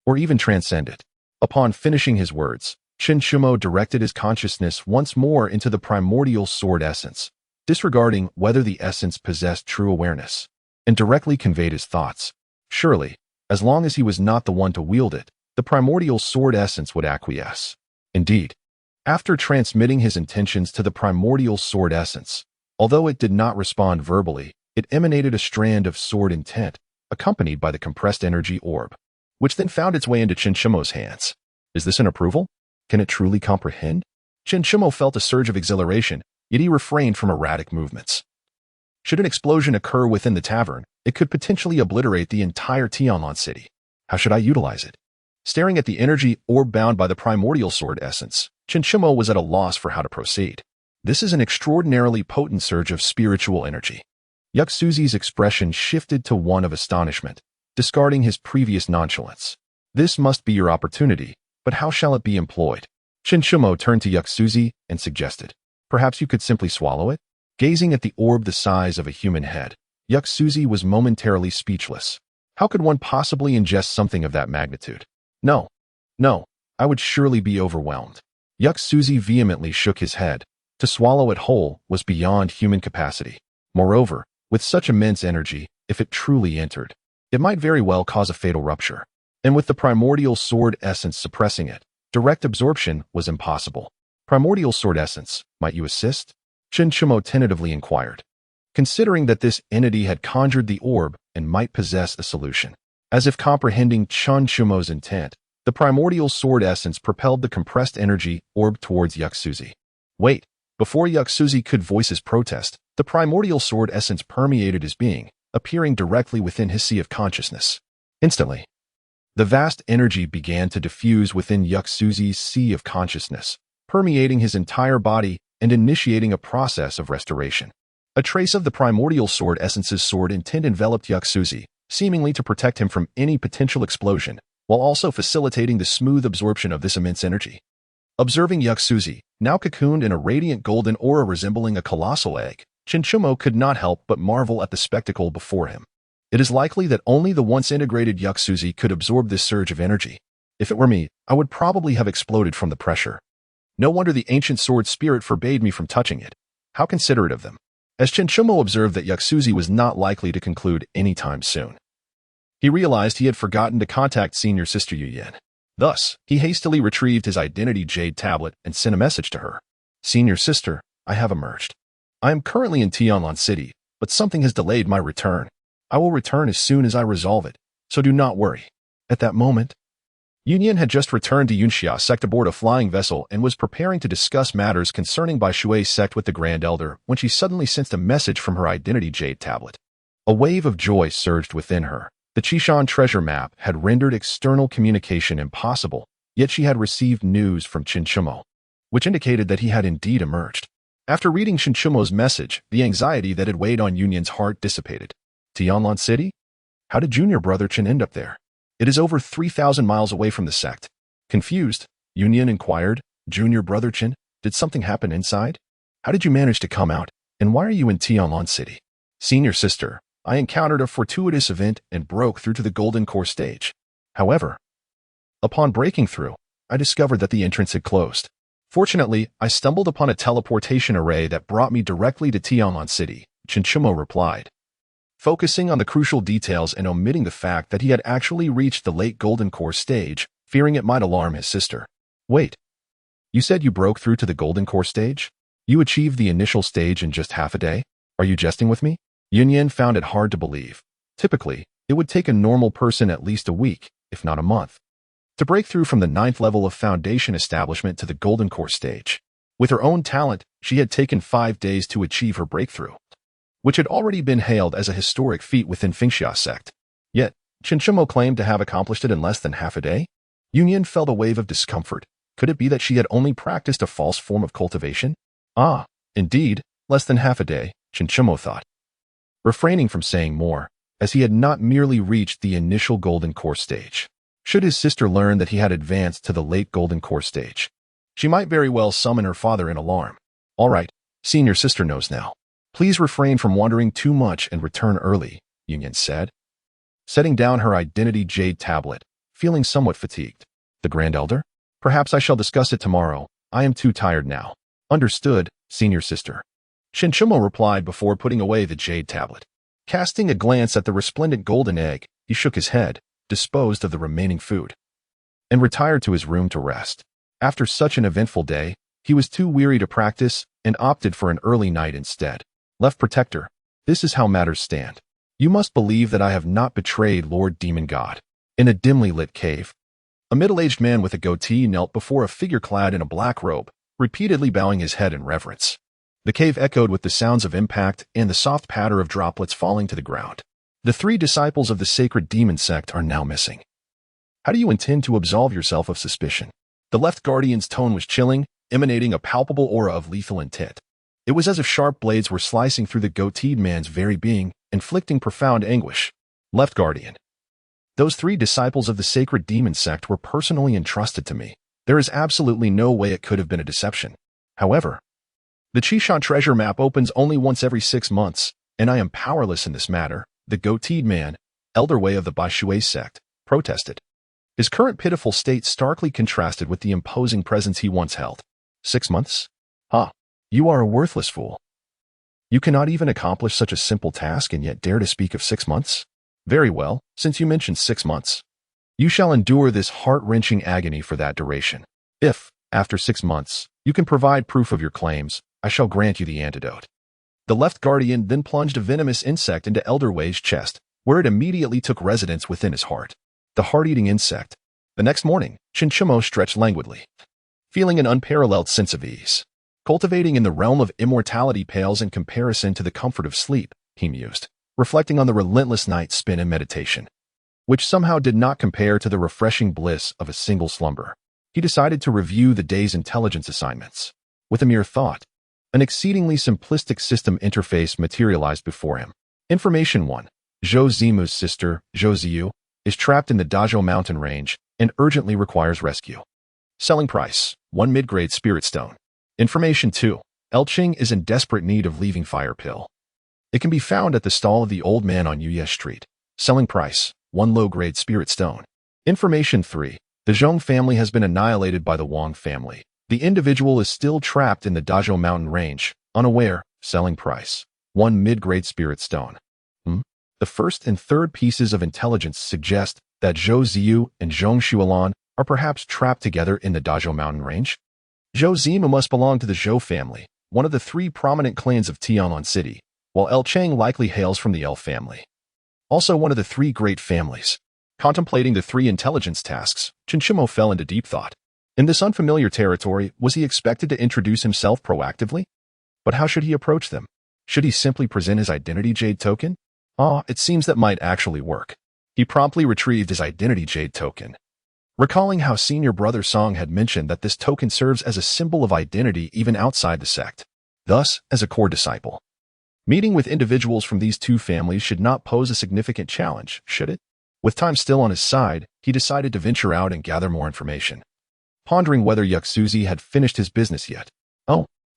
or even transcend it. Upon finishing his words, Xiuxian directed his consciousness once more into the primordial sword essence, disregarding whether the essence possessed true awareness, and directly conveyed his thoughts. Surely, as long as he was not the one to wield it, the primordial sword essence would acquiesce. Indeed, after transmitting his intentions to the primordial sword essence, although it did not respond verbally, it emanated a strand of sword intent, accompanied by the compressed energy orb, which then found its way into Xiuxian's hands. Is this an approval? Can it truly comprehend? Xiuxian felt a surge of exhilaration, yet he refrained from erratic movements. Should an explosion occur within the tavern, it could potentially obliterate the entire Tianlan city. How should I utilize it? Staring at the energy orb bound by the primordial sword essence, Xiuxian was at a loss for how to proceed. This is an extraordinarily potent surge of spiritual energy. Xiuxian's expression shifted to one of astonishment, discarding his previous nonchalance. This must be your opportunity, but how shall it be employed? Xiuxian turned to Xiuxian and suggested, perhaps you could simply swallow it? Gazing at the orb the size of a human head, Xiuxian was momentarily speechless. How could one possibly ingest something of that magnitude? No, I would surely be overwhelmed. Xiuxian vehemently shook his head. To swallow it whole was beyond human capacity. Moreover, with such immense energy, if it truly entered, it might very well cause a fatal rupture. And with the primordial sword essence suppressing it, direct absorption was impossible. Primordial sword essence, might you assist? Xiuxian tentatively inquired, considering that this entity had conjured the orb and might possess a solution. As if comprehending Xiuxian's intent, the primordial sword essence propelled the compressed energy orb towards Xiuxian. Wait, before Xiuxian could voice his protest, the primordial sword essence permeated his being, appearing directly within his sea of consciousness. Instantly, the vast energy began to diffuse within Xiuxian's sea of consciousness, permeating his entire body and initiating a process of restoration. A trace of the primordial sword essence's sword intent enveloped Xiuxian, seemingly to protect him from any potential explosion, while also facilitating the smooth absorption of this immense energy. Observing Xiuxian, now cocooned in a radiant golden aura resembling a colossal egg, Xiuxian could not help but marvel at the spectacle before him. It is likely that only the once integrated Xiuxian could absorb this surge of energy. If it were me, I would probably have exploded from the pressure. No wonder the ancient sword spirit forbade me from touching it. How considerate of them. As Xiuxian observed that Xiuxian was not likely to conclude any time soon, He realized he had forgotten to contact senior sister Xiuxian. Thus, he hastily retrieved his identity jade tablet and sent a message to her. Senior sister, I have emerged. I am currently in Tianlan City, but something has delayed my return. I will return as soon as I resolve it, so do not worry. At that moment, Xiuxian had just returned to Yunxia sect aboard a flying vessel and was preparing to discuss matters concerning Bai Shui sect with the Grand Elder when she suddenly sensed a message from her identity jade tablet. A wave of joy surged within her. The Xiuxian treasure map had rendered external communication impossible, yet she had received news from Xiuxian, which indicated that he had indeed emerged. After reading Xiuxian's message, the anxiety that had weighed on Xiuxian's heart dissipated. Tianlan City? How did junior brother Chen end up there? It is over 3,000 miles away from the sect. Confused, Xiuxian inquired, Junior brother Chen, did something happen inside? How did you manage to come out, and why are you in Tianlan City? Senior sister, I encountered a fortuitous event and broke through to the Golden Core stage. However, upon breaking through, I discovered that the entrance had closed. Fortunately, I stumbled upon a teleportation array that brought me directly to Tianlan City, Xiuxian replied, focusing on the crucial details and omitting the fact that he had actually reached the late Golden Core stage, fearing it might alarm his sister. Wait, you said you broke through to the Golden Core stage? You achieved the initial stage in just half a day? Are you jesting with me? Xiuxian found it hard to believe. Typically, it would take a normal person at least a week, if not a month, to break through from the 9th level of Foundation establishment to the Golden Core stage. With her own talent, she had taken 5 days to achieve her breakthrough, which had already been hailed as a historic feat within Xiuxian sect. Yet, Xiuxian claimed to have accomplished it in less than half a day? Xiuxian felt a wave of discomfort. Could it be that she had only practiced a false form of cultivation? Ah, indeed, less than half a day, Xiuxian thought, refraining from saying more, as he had not merely reached the initial Golden Core stage. Should his sister learn that he had advanced to the late Golden Core stage, she might very well summon her father in alarm. All right, senior sister knows now. Please refrain from wandering too much and return early, Xiuxian said, setting down her identity jade tablet, feeling somewhat fatigued. The Grand Elder? Perhaps I shall discuss it tomorrow. I am too tired now. Understood, senior sister. Xiuxian replied before putting away the jade tablet. Casting a glance at the resplendent golden egg, he shook his head, disposed of the remaining food, and retired to his room to rest. After such an eventful day, he was too weary to practice and opted for an early night instead. Left Protector, this is how matters stand. You must believe that I have not betrayed Lord Demon God. In a dimly lit cave, a middle-aged man with a goatee knelt before a figure clad in a black robe, repeatedly bowing his head in reverence. The cave echoed with the sounds of impact and the soft patter of droplets falling to the ground. The 3 disciples of the sacred demon sect are now missing. How do you intend to absolve yourself of suspicion? The left guardian's tone was chilling, emanating a palpable aura of lethal intent. It was as if sharp blades were slicing through the goateed man's very being, inflicting profound anguish. Left guardian. Those 3 disciples of the sacred demon sect were personally entrusted to me. There is absolutely no way it could have been a deception. However, the Xiuxian treasure map opens only once every 6 months, and I am powerless in this matter, the goateed man, elder way of the Bai Shui sect, protested. His current pitiful state starkly contrasted with the imposing presence he once held. 6 months? Ha! You are a worthless fool. You cannot even accomplish such a simple task and yet dare to speak of 6 months? Very well, since you mentioned 6 months. You shall endure this heart-wrenching agony for that duration. If, after 6 months, you can provide proof of your claims, I shall grant you the antidote. The left guardian then plunged a venomous insect into Elder Wei's chest, where it immediately took residence within his heart. The heart-eating insect. The next morning, Xiuxian stretched languidly, feeling an unparalleled sense of ease. Cultivating in the realm of immortality pales in comparison to the comfort of sleep, he mused, reflecting on the relentless nights spent in meditation, which somehow did not compare to the refreshing bliss of a single slumber. He decided to review the day's intelligence assignments. With a mere thought, an exceedingly simplistic system interface materialized before him. Information 1. Zhou Zimu's sister, Zhou Ziyu, is trapped in the Dazhou mountain range and urgently requires rescue. Selling price, 1 mid-grade spirit stone. Information 2. Elqing is in desperate need of leaving fire pill. It can be found at the stall of the old man on Yuye Street. Selling price, 1 low-grade spirit stone. Information 3. The Zhong family has been annihilated by the Wang family. The individual is still trapped in the Dazhou mountain range, unaware. Selling price, 1 mid-grade spirit stone. The The first and third pieces of intelligence suggest that Zhou Ziyu and Zhong Xuelan are perhaps trapped together in the Dazhou mountain range. Zhou Zimu must belong to the Zhou family, one of the three prominent clans of Tianlan City, while El Chang likely hails from the El family, also one of the three great families. Contemplating the three intelligence tasks, Chinchimo fell into deep thought. In this unfamiliar territory, was he expected to introduce himself proactively? But how should he approach them? Should he simply present his identity jade token? It seems that might actually work. He promptly retrieved his identity jade token. Recalling how senior brother Song had mentioned that this token serves as a symbol of identity even outside the sect, thus as a core disciple. Meeting with individuals from these two families should not pose a significant challenge, should it? With time still on his side, he decided to venture out and gather more information. Pondering whether Xiuxian had finished his business yet.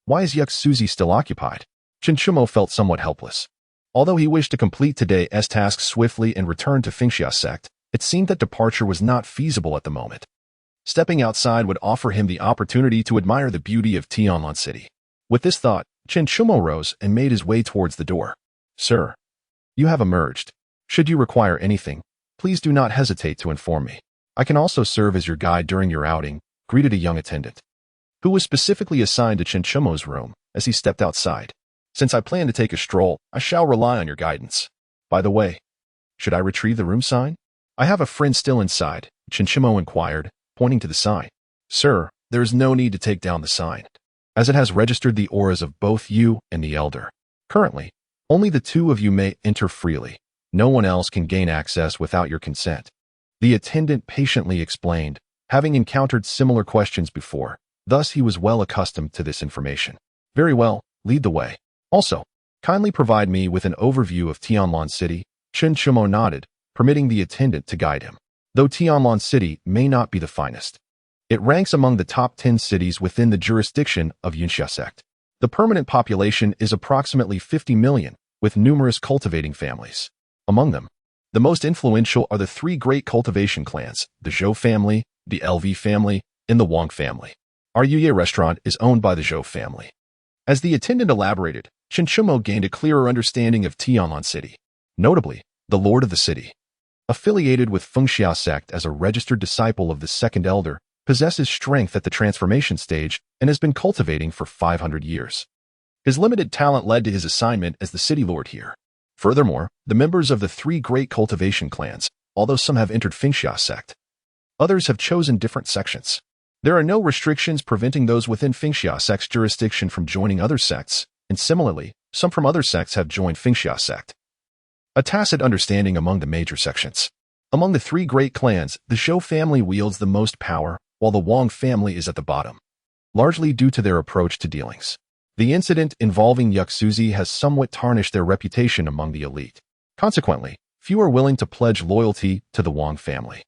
Why is Xiuxian still occupied? Chinchimo felt somewhat helpless. Although he wished to complete today's tasks swiftly and return to Xiuxian sect, it seemed that departure was not feasible at the moment. Stepping outside would offer him the opportunity to admire the beauty of Tianlan City. With this thought, Chinchimo rose and made his way towards the door. Sir, you have emerged. Should you require anything, please do not hesitate to inform me. I can also serve as your guide during your outing, greeted a young attendant, who was specifically assigned to Chinchimo's room as he stepped outside. Since I plan to take a stroll, I shall rely on your guidance. By the way, should I retrieve the room sign? I have a friend still inside, Chinchimo inquired, pointing to the sign. Sir, there is no need to take down the sign, as it has registered the auras of both you and the elder. Currently, only the two of you may enter freely. No one else can gain access without your consent. The attendant patiently explained, having encountered similar questions before. Thus he was well accustomed to this information. Very well, lead the way. Also, kindly provide me with an overview of Tianlan City. Chinchimo nodded, permitting the attendant to guide him. Though Tianlan City may not be the finest, it ranks among the top 10 cities within the jurisdiction of Xiuxian sect. The permanent population is approximately 50 million, with numerous cultivating families. Among them, the most influential are the three great cultivation clans, the Zhou family, the LV family, and the Wang family. Our Yuye restaurant is owned by the Zhou family. As the attendant elaborated, Chinchimo gained a clearer understanding of Tianlan City. Notably, the Lord of the City, affiliated with Fengxiao sect as a registered disciple of the second elder, possesses strength at the transformation stage and has been cultivating for 500 years. His limited talent led to his assignment as the city lord here. Furthermore, the members of the three great cultivation clans, although some have entered Fengxiao sect, others have chosen different sections. There are no restrictions preventing those within Fengxiao sect's jurisdiction from joining other sects, and similarly, some from other sects have joined Fengxiao sect. A tacit understanding among the major sections. Among the three great clans, the Zhou family wields the most power, while the Wang family is at the bottom, largely due to their approach to dealings. The incident involving Xiuxian has somewhat tarnished their reputation among the elite. Consequently, few are willing to pledge loyalty to the Wang family.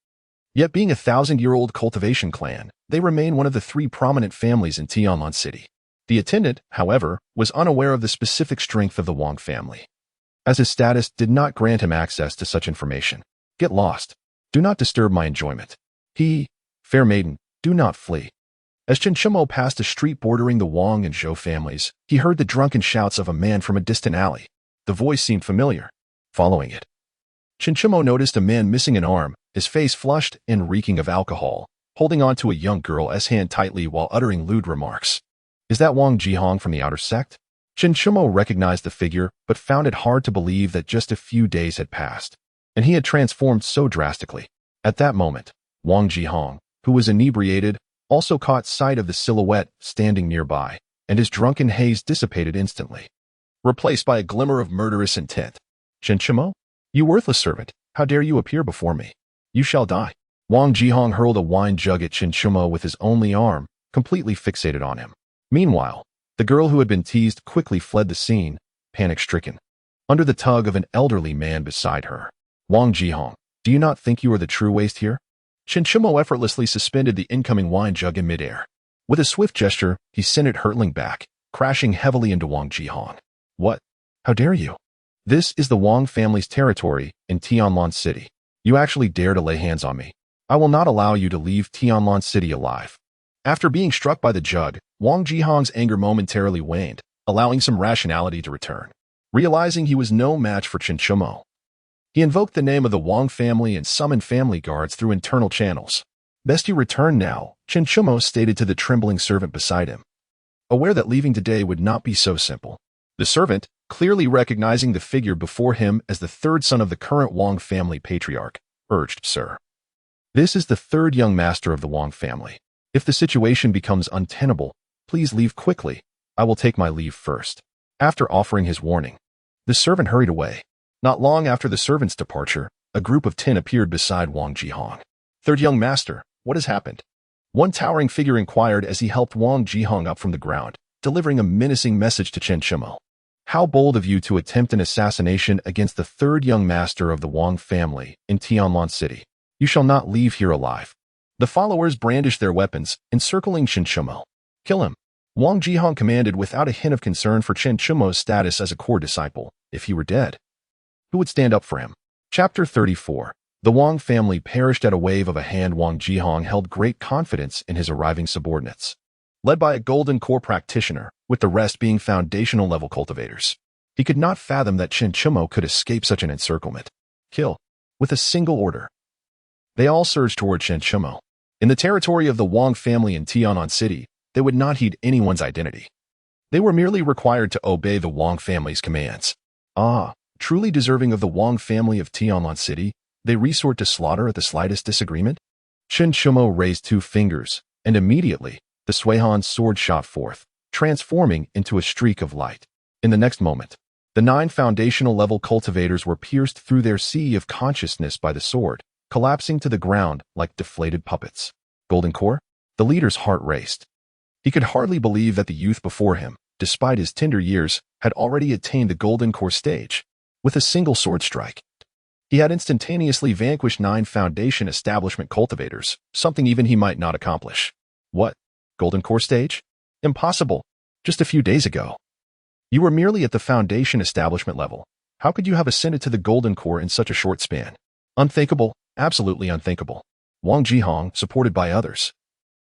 Yet being a 1,000-year-old cultivation clan, they remain one of the three prominent families in Tianlan City. The attendant, however, was unaware of the specific strength of the Wang family, as his status did not grant him access to such information. Get lost. Do not disturb my enjoyment. Fair maiden, do not flee. As Chinchimo passed a street bordering the Wang and Zhou families, he heard the drunken shouts of a man from a distant alley. The voice seemed familiar. Following it, Chinchimo noticed a man missing an arm, his face flushed and reeking of alcohol, holding on to a young girl's hand tightly while uttering lewd remarks. Is that Wang Jihong from the outer sect? Chinchimo recognized the figure, but found it hard to believe that just a few days had passed, and he had transformed so drastically. At that moment, Wang Jihong, who was inebriated, also caught sight of the silhouette standing nearby, and his drunken haze dissipated instantly, replaced by a glimmer of murderous intent. Chinchimo? You worthless servant, how dare you appear before me? You shall die. Wang Jihong hurled a wine jug at Chinchimo with his only arm, completely fixated on him. Meanwhile, the girl who had been teased quickly fled the scene, panic-stricken, under the tug of an elderly man beside her. Wang Jihong, do you not think you are the true waste here? Chinchimo effortlessly suspended the incoming wine jug in midair. With a swift gesture, he sent it hurtling back, crashing heavily into Wang Jihong. What? How dare you? This is the Wang family's territory in Tianlan City. You actually dare to lay hands on me. I will not allow you to leave Tianlan City alive. After being struck by the jug, Wang Jihong's anger momentarily waned, allowing some rationality to return. Realizing he was no match for Chinchimo, He invoked the name of the Wang family and summoned family guards through internal channels. "Best you return now," Chen Chumo stated to the trembling servant beside him, aware that leaving today would not be so simple. The servant, clearly recognizing the figure before him as the third son of the current Wang family patriarch, urged, "Sir, this is the third young master of the Wang family. If the situation becomes untenable, please leave quickly. I will take my leave first." After offering his warning, the servant hurried away. Not long after the servant's departure, a group of 10 appeared beside Wang Jihong. "Third young master, what has happened?" One towering figure inquired as he helped Wang Jihong up from the ground, delivering a menacing message to Chen Chumo. "How bold of you to attempt an assassination against the third young master of the Wang family in Tianlan City. You shall not leave here alive." The followers brandished their weapons, encircling Chen Chumo. "Kill him," Wang Jihong commanded without a hint of concern for Chen Chumo's status as a core disciple. If he were dead, who would stand up for him? Chapter 34. The Wang family perished at a wave of a hand. Wang Jihong held great confidence in his arriving subordinates, led by a golden core practitioner, with the rest being foundational level cultivators. He could not fathom that Chen Chumo could escape such an encirclement. Kill. With a single order, they all surged toward Chen Chumo. In the territory of the Wang family in Tian'an City, they would not heed anyone's identity. They were merely required to obey the Wang family's commands. Truly deserving of the Wang family of Tian'an City, they resort to slaughter at the slightest disagreement? Chen Chumo raised 2 fingers, and immediately, the Suihan sword shot forth, transforming into a streak of light. In the next moment, the 9 foundational level cultivators were pierced through their sea of consciousness by the sword, collapsing to the ground like deflated puppets. Golden Core? The leader's heart raced. He could hardly believe that the youth before him, despite his tender years, had already attained the Golden Core stage. With a single sword strike, he had instantaneously vanquished 9 foundation establishment cultivators, something even he might not accomplish. What? Golden Core stage? Impossible. Just a few days ago, you were merely at the foundation establishment level. How could you have ascended to the Golden Core in such a short span? Unthinkable, absolutely unthinkable. Wang Jihong, supported by others,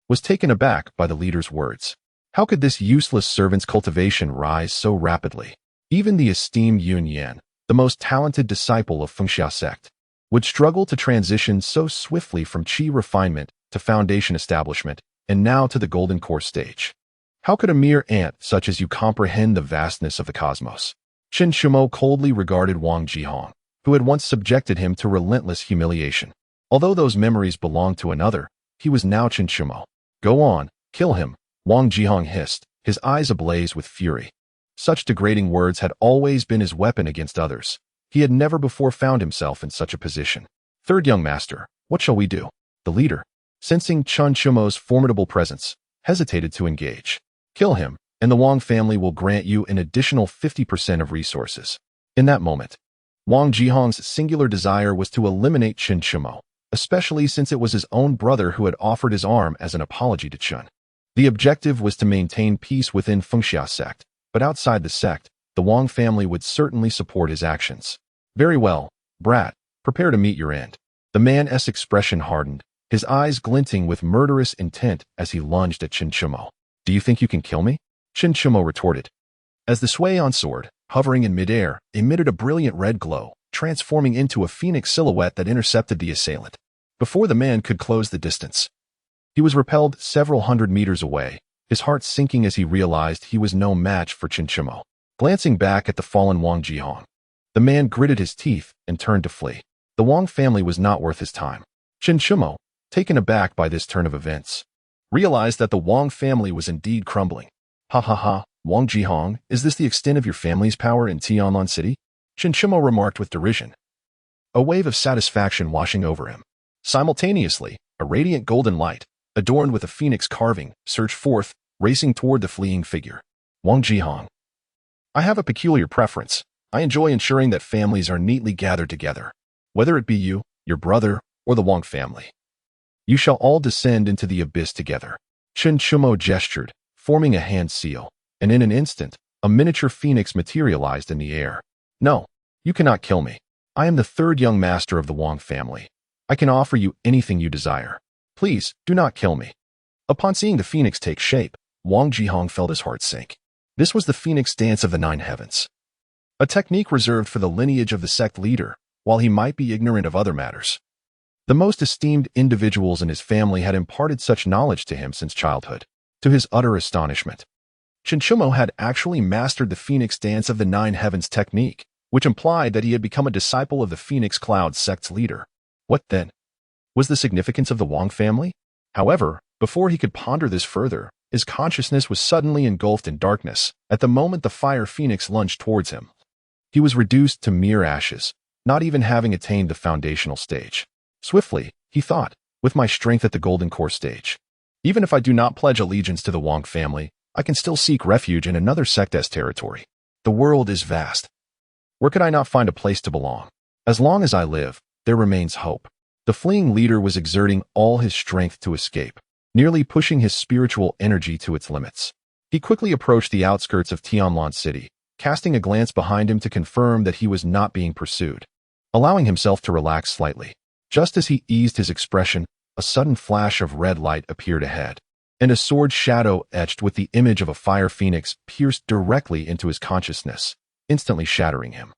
was taken aback by the leader's words. How could this useless servant's cultivation rise so rapidly? Even the esteemed Xiuxian, the most talented disciple of Fengxia sect, would struggle to transition so swiftly from qi refinement to foundation establishment, and now to the Golden Core stage. How could a mere ant such as you comprehend the vastness of the cosmos? Chen Chumo coldly regarded Wang Jihong, who had once subjected him to relentless humiliation. Although those memories belonged to another, he was now Chen Chumo. "Go on, kill him," Wang Jihong hissed, his eyes ablaze with fury. Such degrading words had always been his weapon against others. He had never before found himself in such a position. "Third young master, what shall we do?" The leader, sensing Chen Chumo's formidable presence, hesitated to engage. "Kill him, and the Wang family will grant you an additional 50% of resources." In that moment, Wang Jihong's singular desire was to eliminate Chen Chumo, especially since it was his own brother who had offered his arm as an apology to Chen. The objective was to maintain peace within Fengxia sect, but outside the sect, the Wang family would certainly support his actions. "Very well, brat, prepare to meet your end." The man's expression hardened, his eyes glinting with murderous intent as he lunged at Chen Chumo. "Do you think you can kill me?" Chen Chumo retorted, as the Suihan sword, hovering in midair, emitted a brilliant red glow, transforming into a phoenix silhouette that intercepted the assailant. Before the man could close the distance, he was repelled several hundred meters away, his heart sinking as he realized he was no match for Chen Chumo. Glancing back at the fallen Wang Jihong, the man gritted his teeth and turned to flee. The Wang family was not worth his time. Chen Chumo, taken aback by this turn of events, realized that the Wang family was indeed crumbling. "Ha ha ha, Wang Jihong, is this the extent of your family's power in Tianlan City?" Chen Chumo remarked with derision, a wave of satisfaction washing over him. Simultaneously, a radiant golden light, adorned with a phoenix carving, surged forth, racing toward the fleeing figure. "Wang Jihong, I have a peculiar preference. I enjoy ensuring that families are neatly gathered together. Whether it be you, your brother, or the Wang family, you shall all descend into the abyss together." Chen Chumo gestured, forming a hand seal, and in an instant, a miniature phoenix materialized in the air. "No, you cannot kill me. I am the third young master of the Wang family. I can offer you anything you desire. Please, do not kill me." Upon seeing the phoenix take shape, Wang Jihong felt his heart sink. This was the phoenix dance of the 9 heavens, a technique reserved for the lineage of the sect leader, while he might be ignorant of other matters. The most esteemed individuals in his family had imparted such knowledge to him since childhood. To his utter astonishment, Xiuxian had actually mastered the Phoenix Dance of the Nine Heavens technique, which implied that he had become a disciple of the Phoenix Cloud sect's leader. What, then, was the significance of the Wang family? However, before he could ponder this further, his consciousness was suddenly engulfed in darkness at the moment the fire phoenix lunged towards him. He was reduced to mere ashes, not even having attained the foundational stage. Swiftly, he thought, with my strength at the Golden Core stage, even if I do not pledge allegiance to the Wang family, I can still seek refuge in another sect's territory. The world is vast. Where could I not find a place to belong? As long as I live, there remains hope. The fleeing leader was exerting all his strength to escape, nearly pushing his spiritual energy to its limits. He quickly approached the outskirts of Tianlan City, casting a glance behind him to confirm that he was not being pursued, allowing himself to relax slightly. Just as he eased his expression, a sudden flash of red light appeared ahead, and a sword shadow etched with the image of a fire phoenix pierced directly into his consciousness, instantly shattering him.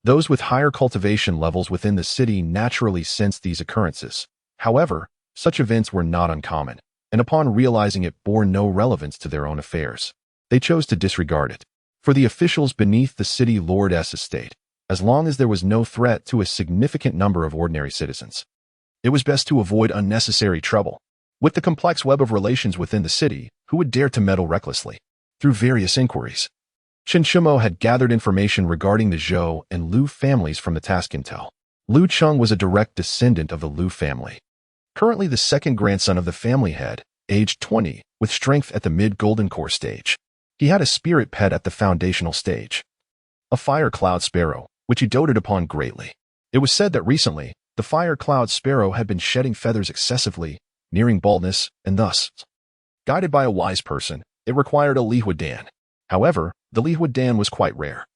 Those with higher cultivation levels within the city naturally sensed these occurrences. However, such events were not uncommon, and upon realizing it bore no relevance to their own affairs, they chose to disregard it. For the officials beneath the city lord's estate, as long as there was no threat to a significant number of ordinary citizens, it was best to avoid unnecessary trouble. With the complex web of relations within the city, who would dare to meddle recklessly? Through various inquiries, Xiuxian had gathered information regarding the Zhou and Lu families from the task intel. Lu Cheng was a direct descendant of the Lu family, currently the second grandson of the family head, aged 20, with strength at the mid-golden core stage. He had a spirit pet at the foundational stage, a fire cloud sparrow, which he doted upon greatly. It was said that recently, the fire cloud sparrow had been shedding feathers excessively, nearing baldness, and thus, guided by a wise person, it required a lihuadan. However, the lihuadan was quite rare.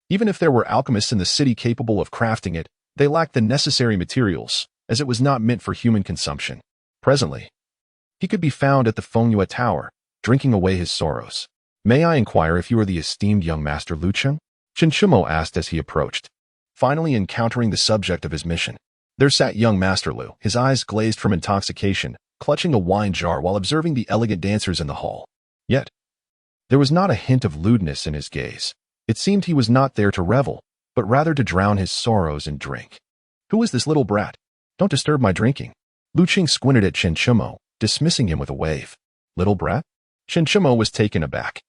Even if there were alchemists in the city capable of crafting it, they lacked the necessary materials, as it was not meant for human consumption. Presently, he could be found at the Fengyue Tower, drinking away his sorrows. May I inquire if you are the esteemed young master Lu Cheng? Xiuxian asked as he approached, finally encountering the subject of his mission. There sat young Master Lu, his eyes glazed from intoxication, clutching a wine jar while observing the elegant dancers in the hall. Yet, there was not a hint of lewdness in his gaze. It seemed he was not there to revel, but rather to drown his sorrows in drink. Who is this little brat? Don't disturb my drinking. Lu Cheng squinted at Xiuxian, dismissing him with a wave. Little brat? Xiuxian was taken aback.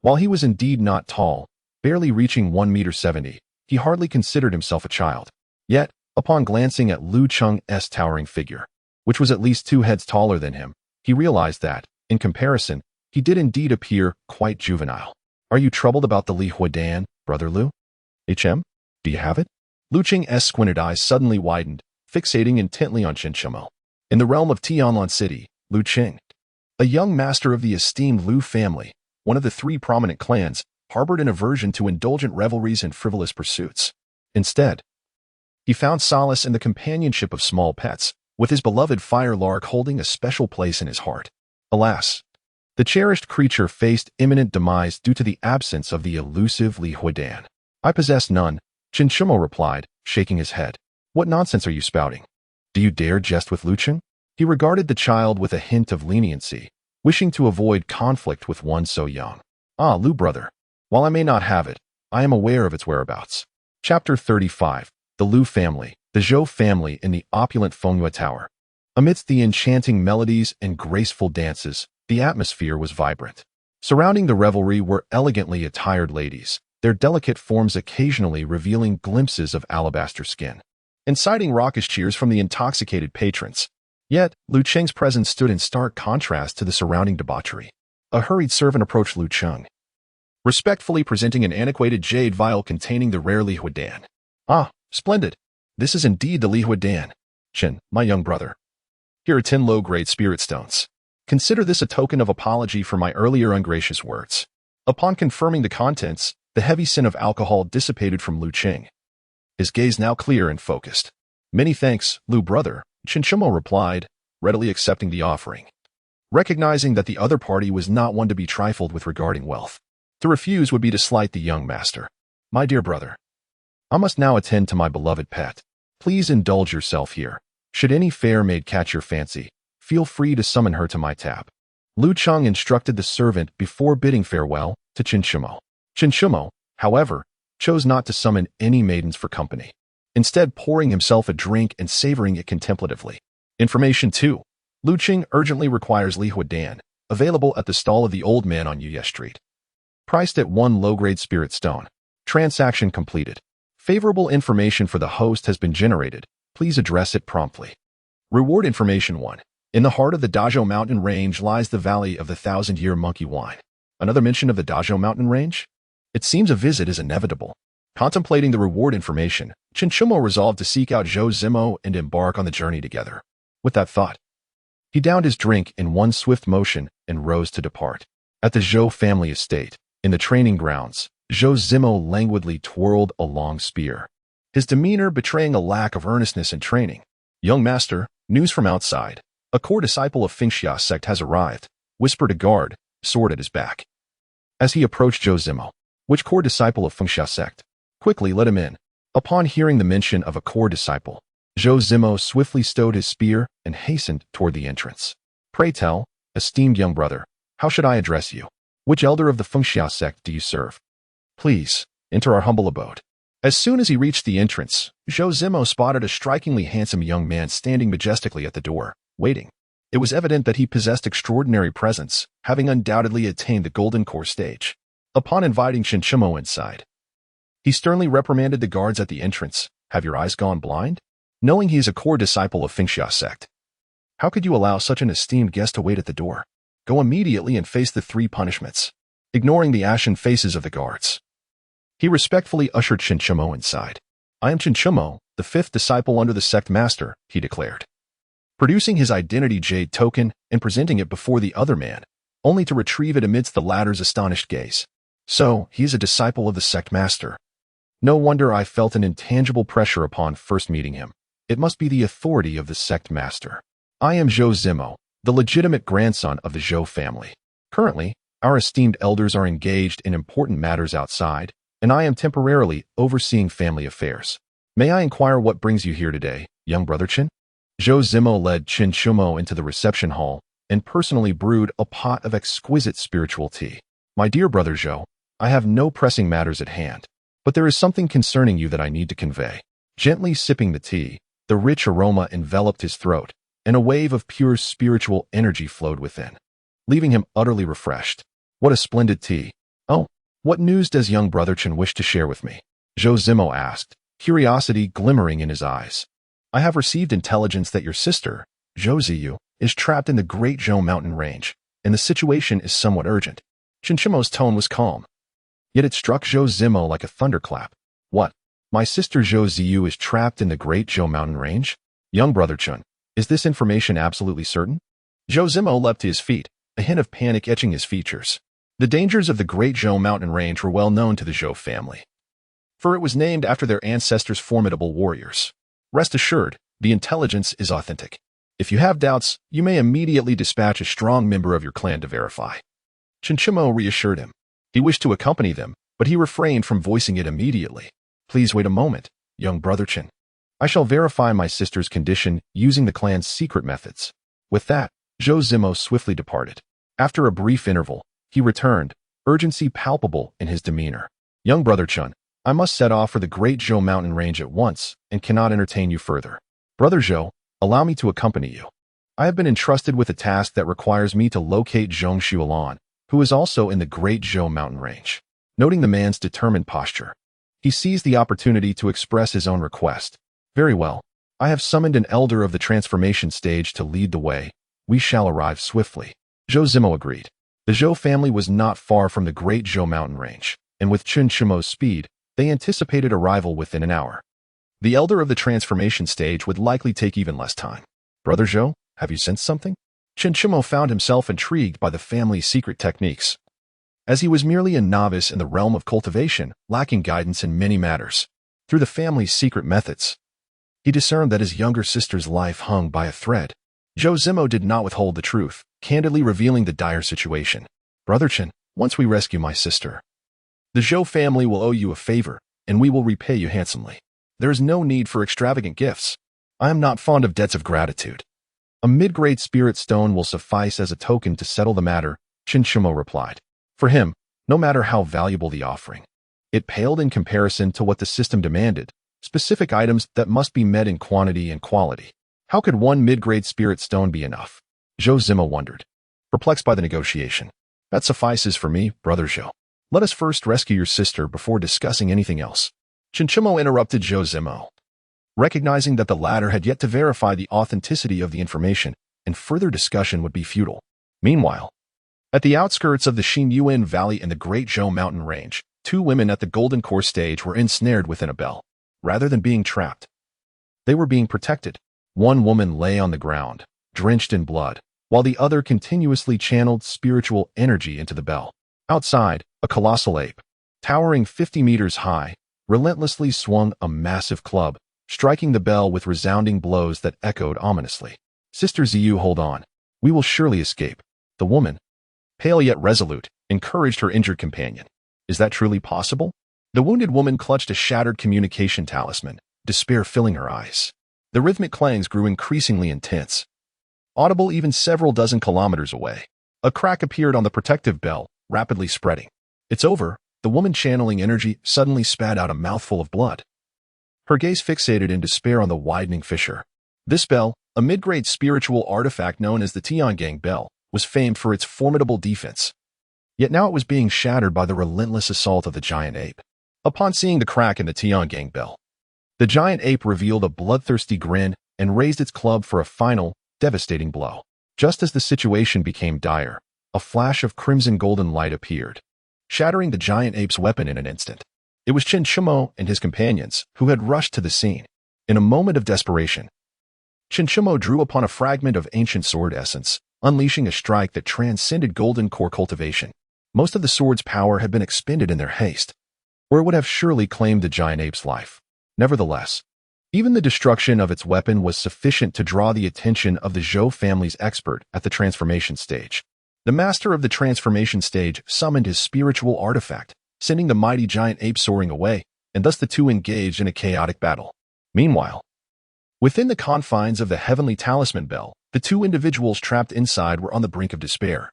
While he was indeed not tall, barely reaching 1.70 meters, he hardly considered himself a child. Yet, upon glancing at Lu Cheng's towering figure, which was at least 2 heads taller than him, he realized that, in comparison, he did indeed appear quite juvenile. Are you troubled about the lihuadan, brother Lu? HM? Do you have it? Lu Cheng's squinted eyes suddenly widened, fixating intently on Xiuxian. In the realm of Tianlan City, Lu Cheng, a young master of the esteemed Lu family, one of the 3 prominent clans, harbored an aversion to indulgent revelries and frivolous pursuits. Instead, he found solace in the companionship of small pets, with his beloved fire lark holding a special place in his heart. Alas, the cherished creature faced imminent demise due to the absence of the elusive lihuadan. I possess none, Xiuxian replied, shaking his head. What nonsense are you spouting? Do you dare jest with Lu Cheng? He regarded the child with a hint of leniency, wishing to avoid conflict with one so young. Ah, Lu brother, while I may not have it, I am aware of its whereabouts. Chapter 35. The Lu family, the Zhou family in the opulent Fengyue Tower. Amidst the enchanting melodies and graceful dances, the atmosphere was vibrant. Surrounding the revelry were elegantly attired ladies, their delicate forms occasionally revealing glimpses of alabaster skin, inciting raucous cheers from the intoxicated patrons. Yet, Lu Cheng's presence stood in stark contrast to the surrounding debauchery. A hurried servant approached Lu Cheng, respectfully presenting an antiquated jade vial containing the rare lihuadan. Ah, splendid. This is indeed the lihuadan. Chen, my young brother. Here are 10 low-grade spirit stones. Consider this a token of apology for my earlier ungracious words. Upon confirming the contents, the heavy scent of alcohol dissipated from Lu Cheng, his gaze now clear and focused. Many thanks, Lu brother, Xiuxian replied, readily accepting the offering, recognizing that the other party was not one to be trifled with regarding wealth. To refuse would be to slight the young master. My dear brother, I must now attend to my beloved pet. Please indulge yourself here. Should any fair maid catch your fancy, feel free to summon her to my tab. Lu Cheng instructed the servant before bidding farewell to Xiuxian. Xiuxian, however, chose not to summon any maidens for company, instead pouring himself a drink and savoring it contemplatively. Information 2. Lu Cheng urgently requires Li Huadan, available at the stall of the old man on Yuye Street. Priced at 1 low-grade spirit stone. Transaction completed. Favorable information for the host has been generated. Please address it promptly. Reward information 1. In the heart of the Dazhou mountain range lies the Valley of the Thousand-Year Monkey Wine. Another mention of the Dazhou mountain range? It seems a visit is inevitable. Contemplating the reward information, Xiuxian resolved to seek out Zhou Zimo and embark on the journey together. With that thought, he downed his drink in one swift motion and rose to depart. At the Zhou family estate, in the training grounds, Zhou Zimo languidly twirled a long spear, his demeanor betraying a lack of earnestness in training. Young master, news from outside. A core disciple of Xiuxian sect has arrived, whispered a guard, sword at his back. As he approached Zhou Zimo, which core disciple of Xiuxian sect? Quickly let him in. Upon hearing the mention of a core disciple, Zhou Zimo swiftly stowed his spear and hastened toward the entrance. Pray tell, esteemed young brother, how should I address you? Which elder of the Xiuxian sect do you serve? Please, enter our humble abode. As soon as he reached the entrance, Zhou Zimo spotted a strikingly handsome young man standing majestically at the door, waiting. It was evident that he possessed extraordinary presence, having undoubtedly attained the golden core stage. Upon inviting Xiuxian inside, he sternly reprimanded the guards at the entrance. Have your eyes gone blind? Knowing he is a core disciple of Xiuxian sect, how could you allow such an esteemed guest to wait at the door? Go immediately and face the 3 punishments. Ignoring the ashen faces of the guards, he respectfully ushered Xiuxian inside. I am Xiuxian, the 5th disciple under the sect master, he declared, producing his identity jade token and presenting it before the other man, only to retrieve it amidst the latter's astonished gaze. So, he is a disciple of the sect master. No wonder I felt an intangible pressure upon first meeting him. It must be the authority of the sect master. I am Zhou Zimo, the legitimate grandson of the Zhou family. Currently, our esteemed elders are engaged in important matters outside, and I am temporarily overseeing family affairs. May I inquire what brings you here today, young brother Chen? Zhou Zimo led Xiuxian into the reception hall and personally brewed a pot of exquisite spiritual tea. My dear brother Zhou, I have no pressing matters at hand, but there is something concerning you that I need to convey. Gently sipping the tea, the rich aroma enveloped his throat, and a wave of pure spiritual energy flowed within, leaving him utterly refreshed. What a splendid tea. Oh, what news does young brother Chen wish to share with me? Zhou Zimo asked, curiosity glimmering in his eyes. I have received intelligence that your sister, Zhou Ziyu, is trapped in the Great Zhou mountain range, and the situation is somewhat urgent. Xiuxian's tone was calm, yet it struck Zhou Zimo like a thunderclap. What? My sister Zhou Ziyu is trapped in the Great Zhou mountain range? Young brother Chen, is this information absolutely certain? Zhou Zimo leapt to his feet, a hint of panic etching his features. The dangers of the Great Zhou mountain range were well known to the Zhou family, for it was named after their ancestors' formidable warriors. Rest assured, the intelligence is authentic. If you have doubts, you may immediately dispatch a strong member of your clan to verify. Xiuxian reassured him. He wished to accompany them, but he refrained from voicing it immediately. Please wait a moment, young brother Chen. I shall verify my sister's condition using the clan's secret methods. With that, Zhou Zimo swiftly departed. After a brief interval, he returned, urgency palpable in his demeanor. Young brother Chen, I must set off for the Great Zhou mountain range at once and cannot entertain you further. Brother Zhou, allow me to accompany you. I have been entrusted with a task that requires me to locate Zhong Xulan, who is also in the Great Zhou mountain range. Noting the man's determined posture, he seized the opportunity to express his own request. Very well. I have summoned an elder of the transformation stage to lead the way. We shall arrive swiftly. Zhou Zimo agreed. The Zhou family was not far from the Great Zhou mountain range, and with Xiuxian's speed, they anticipated arrival within an hour. The elder of the transformation stage would likely take even less time. Brother Zhou, have you sensed something? Xiuxian found himself intrigued by the family's secret techniques, as he was merely a novice in the realm of cultivation, lacking guidance in many matters. Through the family's secret methods, he discerned that his younger sister's life hung by a thread. Zhou Zimo did not withhold the truth, candidly revealing the dire situation. Brother Chen, once we rescue my sister, the Zhou family will owe you a favor, and we will repay you handsomely. There is no need for extravagant gifts. I am not fond of debts of gratitude. A mid-grade spirit stone will suffice as a token to settle the matter, Xiuxian replied. For him, no matter how valuable the offering, it paled in comparison to what the system demanded, specific items that must be met in quantity and quality. How could one mid-grade spirit stone be enough? Xiuxian wondered, perplexed by the negotiation. That suffices for me, Brother Xiu. Let us first rescue your sister before discussing anything else. Xiuxian interrupted Xiuxian, recognizing that the latter had yet to verify the authenticity of the information, and further discussion would be futile. Meanwhile, at the outskirts of the Xiuxian Valley in the Great Zhou Mountain Range, two women at the Golden Core stage were ensnared within a bell. Rather than being trapped, they were being protected. One woman lay on the ground, drenched in blood, while the other continuously channeled spiritual energy into the bell. Outside, a colossal ape, towering 50 meters high, relentlessly swung a massive club, striking the bell with resounding blows that echoed ominously. Sister Xiu, hold on. We will surely escape. The woman, pale yet resolute, encouraged her injured companion. Is that truly possible? The wounded woman clutched a shattered communication talisman, despair filling her eyes. The rhythmic clangs grew increasingly intense, audible even several dozen kilometers away. A crack appeared on the protective bell, rapidly spreading. It's over. The woman channeling energy suddenly spat out a mouthful of blood. Her gaze fixated in despair on the widening fissure. This bell, a mid-grade spiritual artifact known as the Tiangang Bell, was famed for its formidable defense. Yet now it was being shattered by the relentless assault of the giant ape. Upon seeing the crack in the Tiangang Bell, the giant ape revealed a bloodthirsty grin and raised its club for a final, devastating blow. Just as the situation became dire, a flash of crimson golden light appeared, shattering the giant ape's weapon in an instant. It was Xiuxian and his companions who had rushed to the scene. In a moment of desperation, Xiuxian drew upon a fragment of ancient sword essence, unleashing a strike that transcended golden core cultivation. Most of the sword's power had been expended in their haste, or it would have surely claimed the giant ape's life. Nevertheless, even the destruction of its weapon was sufficient to draw the attention of the Zhou family's expert at the transformation stage. The master of the transformation stage summoned his spiritual artifact, sending the mighty giant ape soaring away, and thus the two engaged in a chaotic battle. Meanwhile, within the confines of the heavenly talisman bell, the two individuals trapped inside were on the brink of despair.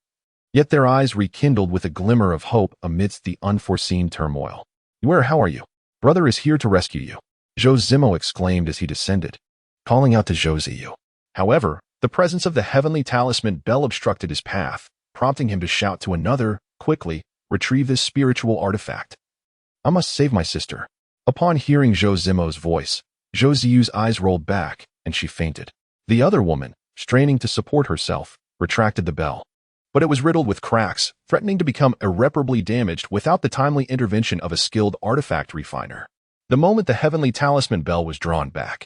Yet their eyes rekindled with a glimmer of hope amidst the unforeseen turmoil. How are you? Brother is here to rescue you, Xiuxian exclaimed as he descended, calling out to Xiu. However, the presence of the heavenly talisman bell obstructed his path, prompting him to shout to another, quickly, retrieve this spiritual artifact. I must save my sister. Upon hearing Xiuxian's voice, Xiu's eyes rolled back, and she fainted. The other woman, straining to support herself, retracted the bell. But it was riddled with cracks, threatening to become irreparably damaged without the timely intervention of a skilled artifact refiner. The moment the heavenly talisman bell was drawn back,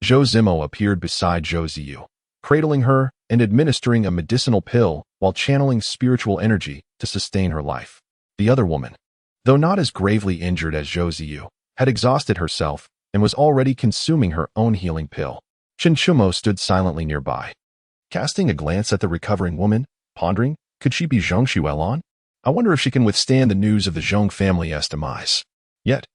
Xiuxian appeared beside Xiu, cradling her and administering a medicinal pill while channeling spiritual energy to sustain her life. The other woman, though not as gravely injured as Xiu, had exhausted herself and was already consuming her own healing pill. Xiuxian stood silently nearby, casting a glance at the recovering woman, pondering, could she be Zhong Xuelon? I wonder if she can withstand the news of the Zhong family's demise. Yet,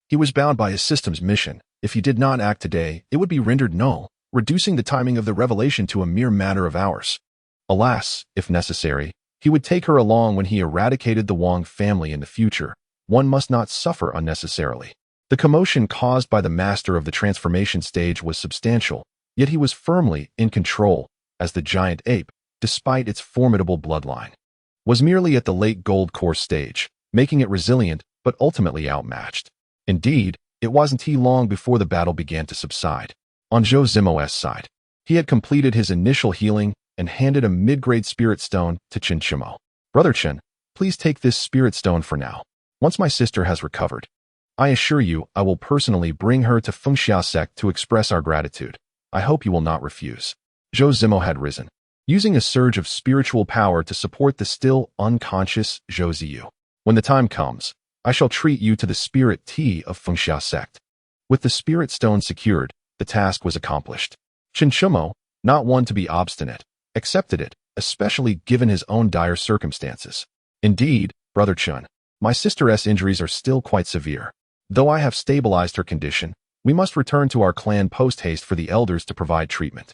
he was bound by his system's mission. If he did not act today, it would be rendered null, reducing the timing of the revelation to a mere matter of hours. Alas, if necessary, he would take her along when he eradicated the Wang family in the future. One must not suffer unnecessarily. The commotion caused by the master of the transformation stage was substantial, yet he was firmly in control, as the giant ape, despite its formidable bloodline, was merely at the late gold core stage, making it resilient but ultimately outmatched. Indeed, it wasn't long before the battle began to subside. On Xiuxian's side, he had completed his initial healing and handed a mid-grade spirit stone to Xiuxian. Brother Chen, please take this spirit stone for now. Once my sister has recovered, I assure you I will personally bring her to Fengxia sect to express our gratitude. I hope you will not refuse. Xiuxian had risen, using a surge of spiritual power to support the still unconscious Xiu. When the time comes, I shall treat you to the spirit tea of Fengxia sect. With the spirit stone secured, the task was accomplished. Xiuxian, not one to be obstinate, accepted it, especially given his own dire circumstances. Indeed, Brother Chen, my sister's injuries are still quite severe. Though I have stabilized her condition, We must return to our clan post-haste for the elders to provide treatment.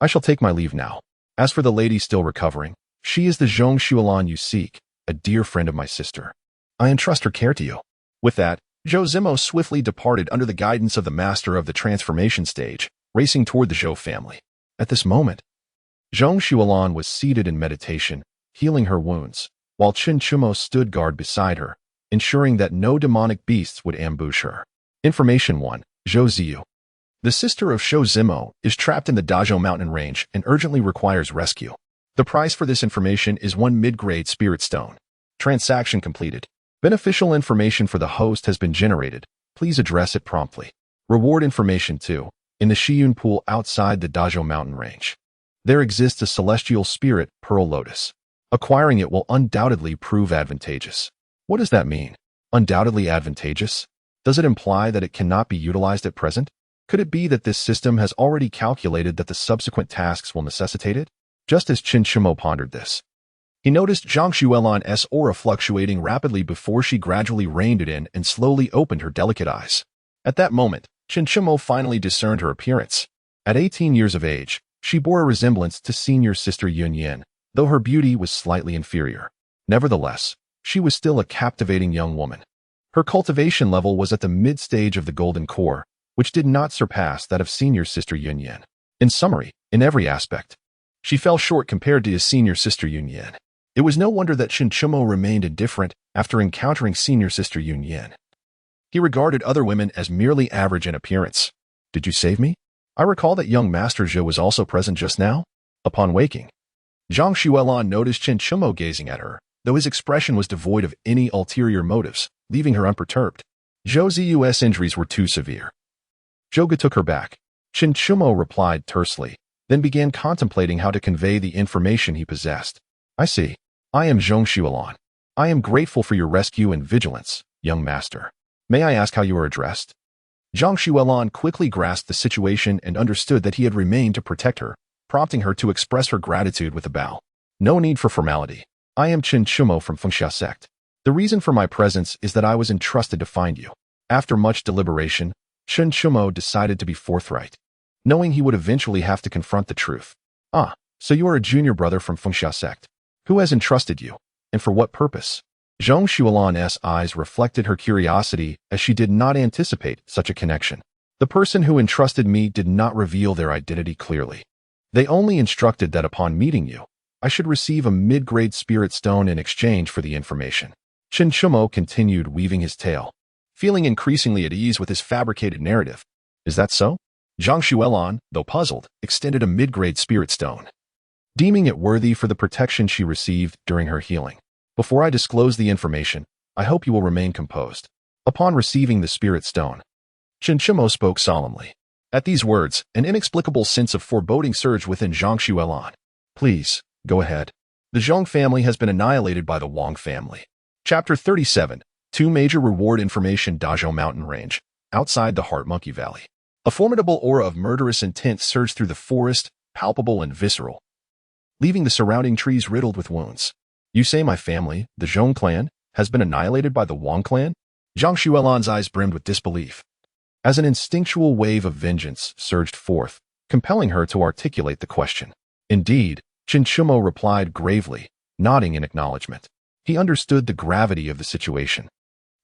I shall take my leave now. As for the lady still recovering, she is the Xiuxian you seek, a dear friend of my sister. I entrust her care to you." With that, Zhou Zimo swiftly departed under the guidance of the master of the transformation stage, racing toward the Zhou family. At this moment, Xiuxian was seated in meditation, healing her wounds, while Xiuxian stood guard beside her, ensuring that no demonic beasts would ambush her. Information 1. Zhou Ziyu. The sister of Zhou Zimo is trapped in the Dazhou mountain range and urgently requires rescue. The price for this information is 1 mid-grade spirit stone. Transaction completed. Beneficial information for the host has been generated. Please address it promptly. Reward information 2. In the Xiuxian pool outside the Dazhou mountain range, there exists a celestial spirit, Pearl Lotus. Acquiring it will undoubtedly prove advantageous. What does that mean? Undoubtedly advantageous? Does it imply that it cannot be utilized at present? Could it be that this system has already calculated that the subsequent tasks will necessitate it? Just as Xiuxian pondered this, he noticed Zhang Xuelan's aura fluctuating rapidly before she gradually reined it in and slowly opened her delicate eyes. At that moment, Xiuxian finally discerned her appearance. At 18 years of age, she bore a resemblance to senior sister Yunyan, though her beauty was slightly inferior. Nevertheless, she was still a captivating young woman. Her cultivation level was at the mid-stage of the golden core, which did not surpass that of senior sister Yunyan. In summary, in every aspect, she fell short compared to his senior sister Yunyan. It was no wonder that Xiuxian remained indifferent after encountering senior sister Yunyan. He regarded other women as merely average in appearance. "Did you save me? I recall that young Master Zhou was also present just now." Upon waking, Zhang Xuelan noticed Xiuxian gazing at her, though his expression was devoid of any ulterior motives, leaving her unperturbed. Zhou Ziyu's injuries were too severe. Zhouge took her back. Xiuxian replied tersely, then began contemplating how to convey the information he possessed. "I see. I am Zhang Xuelan. I am grateful for your rescue and vigilance, young master. May I ask how you are addressed?" Zhang Xuelan quickly grasped the situation and understood that he had remained to protect her, prompting her to express her gratitude with a bow. "No need for formality. I am Xiuxian from Fengxia sect. The reason for my presence is that I was entrusted to find you." After much deliberation, Xiuxian decided to be forthright, knowing he would eventually have to confront the truth. "Ah, so you are a junior brother from Fengxia sect. Who has entrusted you, and for what purpose?" Zhang Xuelan's eyes reflected her curiosity as she did not anticipate such a connection. "The person who entrusted me did not reveal their identity clearly. They only instructed that upon meeting you, I should receive a mid-grade spirit stone in exchange for the information." Xiuxian continued weaving his tale, feeling increasingly at ease with his fabricated narrative. "Is that so?" Zhang Xuelan, though puzzled, extended a mid-grade spirit stone, deeming it worthy for the protection she received during her healing. "Before I disclose the information, I hope you will remain composed." Upon receiving the spirit stone, Xiuxian spoke solemnly. At these words, an inexplicable sense of foreboding surged within Zhang Xuelan. "Please, go ahead. The Zhong family has been annihilated by the Wang family." Chapter 37. 2 Major Reward Information. Dazhou Mountain Range, outside the Heart Monkey Valley. A formidable aura of murderous intent surged through the forest, palpable and visceral, leaving the surrounding trees riddled with wounds. "You say my family, the Zhong clan, has been annihilated by the Wang clan?" Zhang Xuelan's eyes brimmed with disbelief, as an instinctual wave of vengeance surged forth, compelling her to articulate the question. "Indeed," Xiuxian replied gravely, nodding in acknowledgement. He understood the gravity of the situation,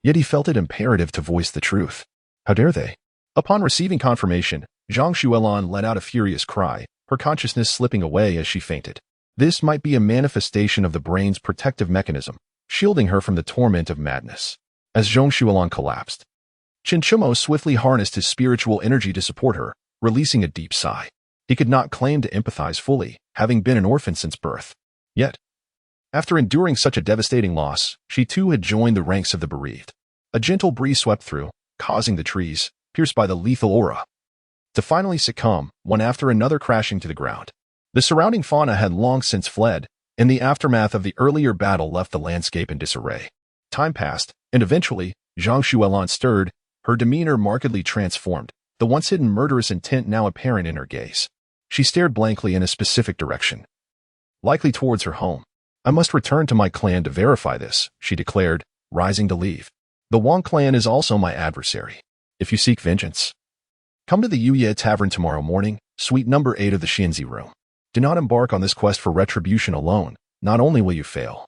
yet he felt it imperative to voice the truth. "How dare they?" Upon receiving confirmation, Zhang Xuelan let out a furious cry, her consciousness slipping away as she fainted. This might be a manifestation of the brain's protective mechanism, shielding her from the torment of madness. As Zhang Xuelan collapsed, Xiuxian swiftly harnessed his spiritual energy to support her, releasing a deep sigh. He could not claim to empathize fully, having been an orphan since birth. Yet, after enduring such a devastating loss, she too had joined the ranks of the bereaved. A gentle breeze swept through, causing the trees, pierced by the lethal aura, to finally succumb, one after another crashing to the ground. The surrounding fauna had long since fled, and the aftermath of the earlier battle left the landscape in disarray. Time passed, and eventually, Zhang Xuelan stirred, her demeanor markedly transformed, the once hidden murderous intent now apparent in her gaze. She stared blankly in a specific direction, likely towards her home. "I must return to my clan to verify this," she declared, rising to leave. "The Wang clan is also my adversary. If you seek vengeance, Come to the Yuye Tavern tomorrow morning, suite number 8 of the Xianzi room. Do not embark on this quest for retribution alone. Not only will you fail,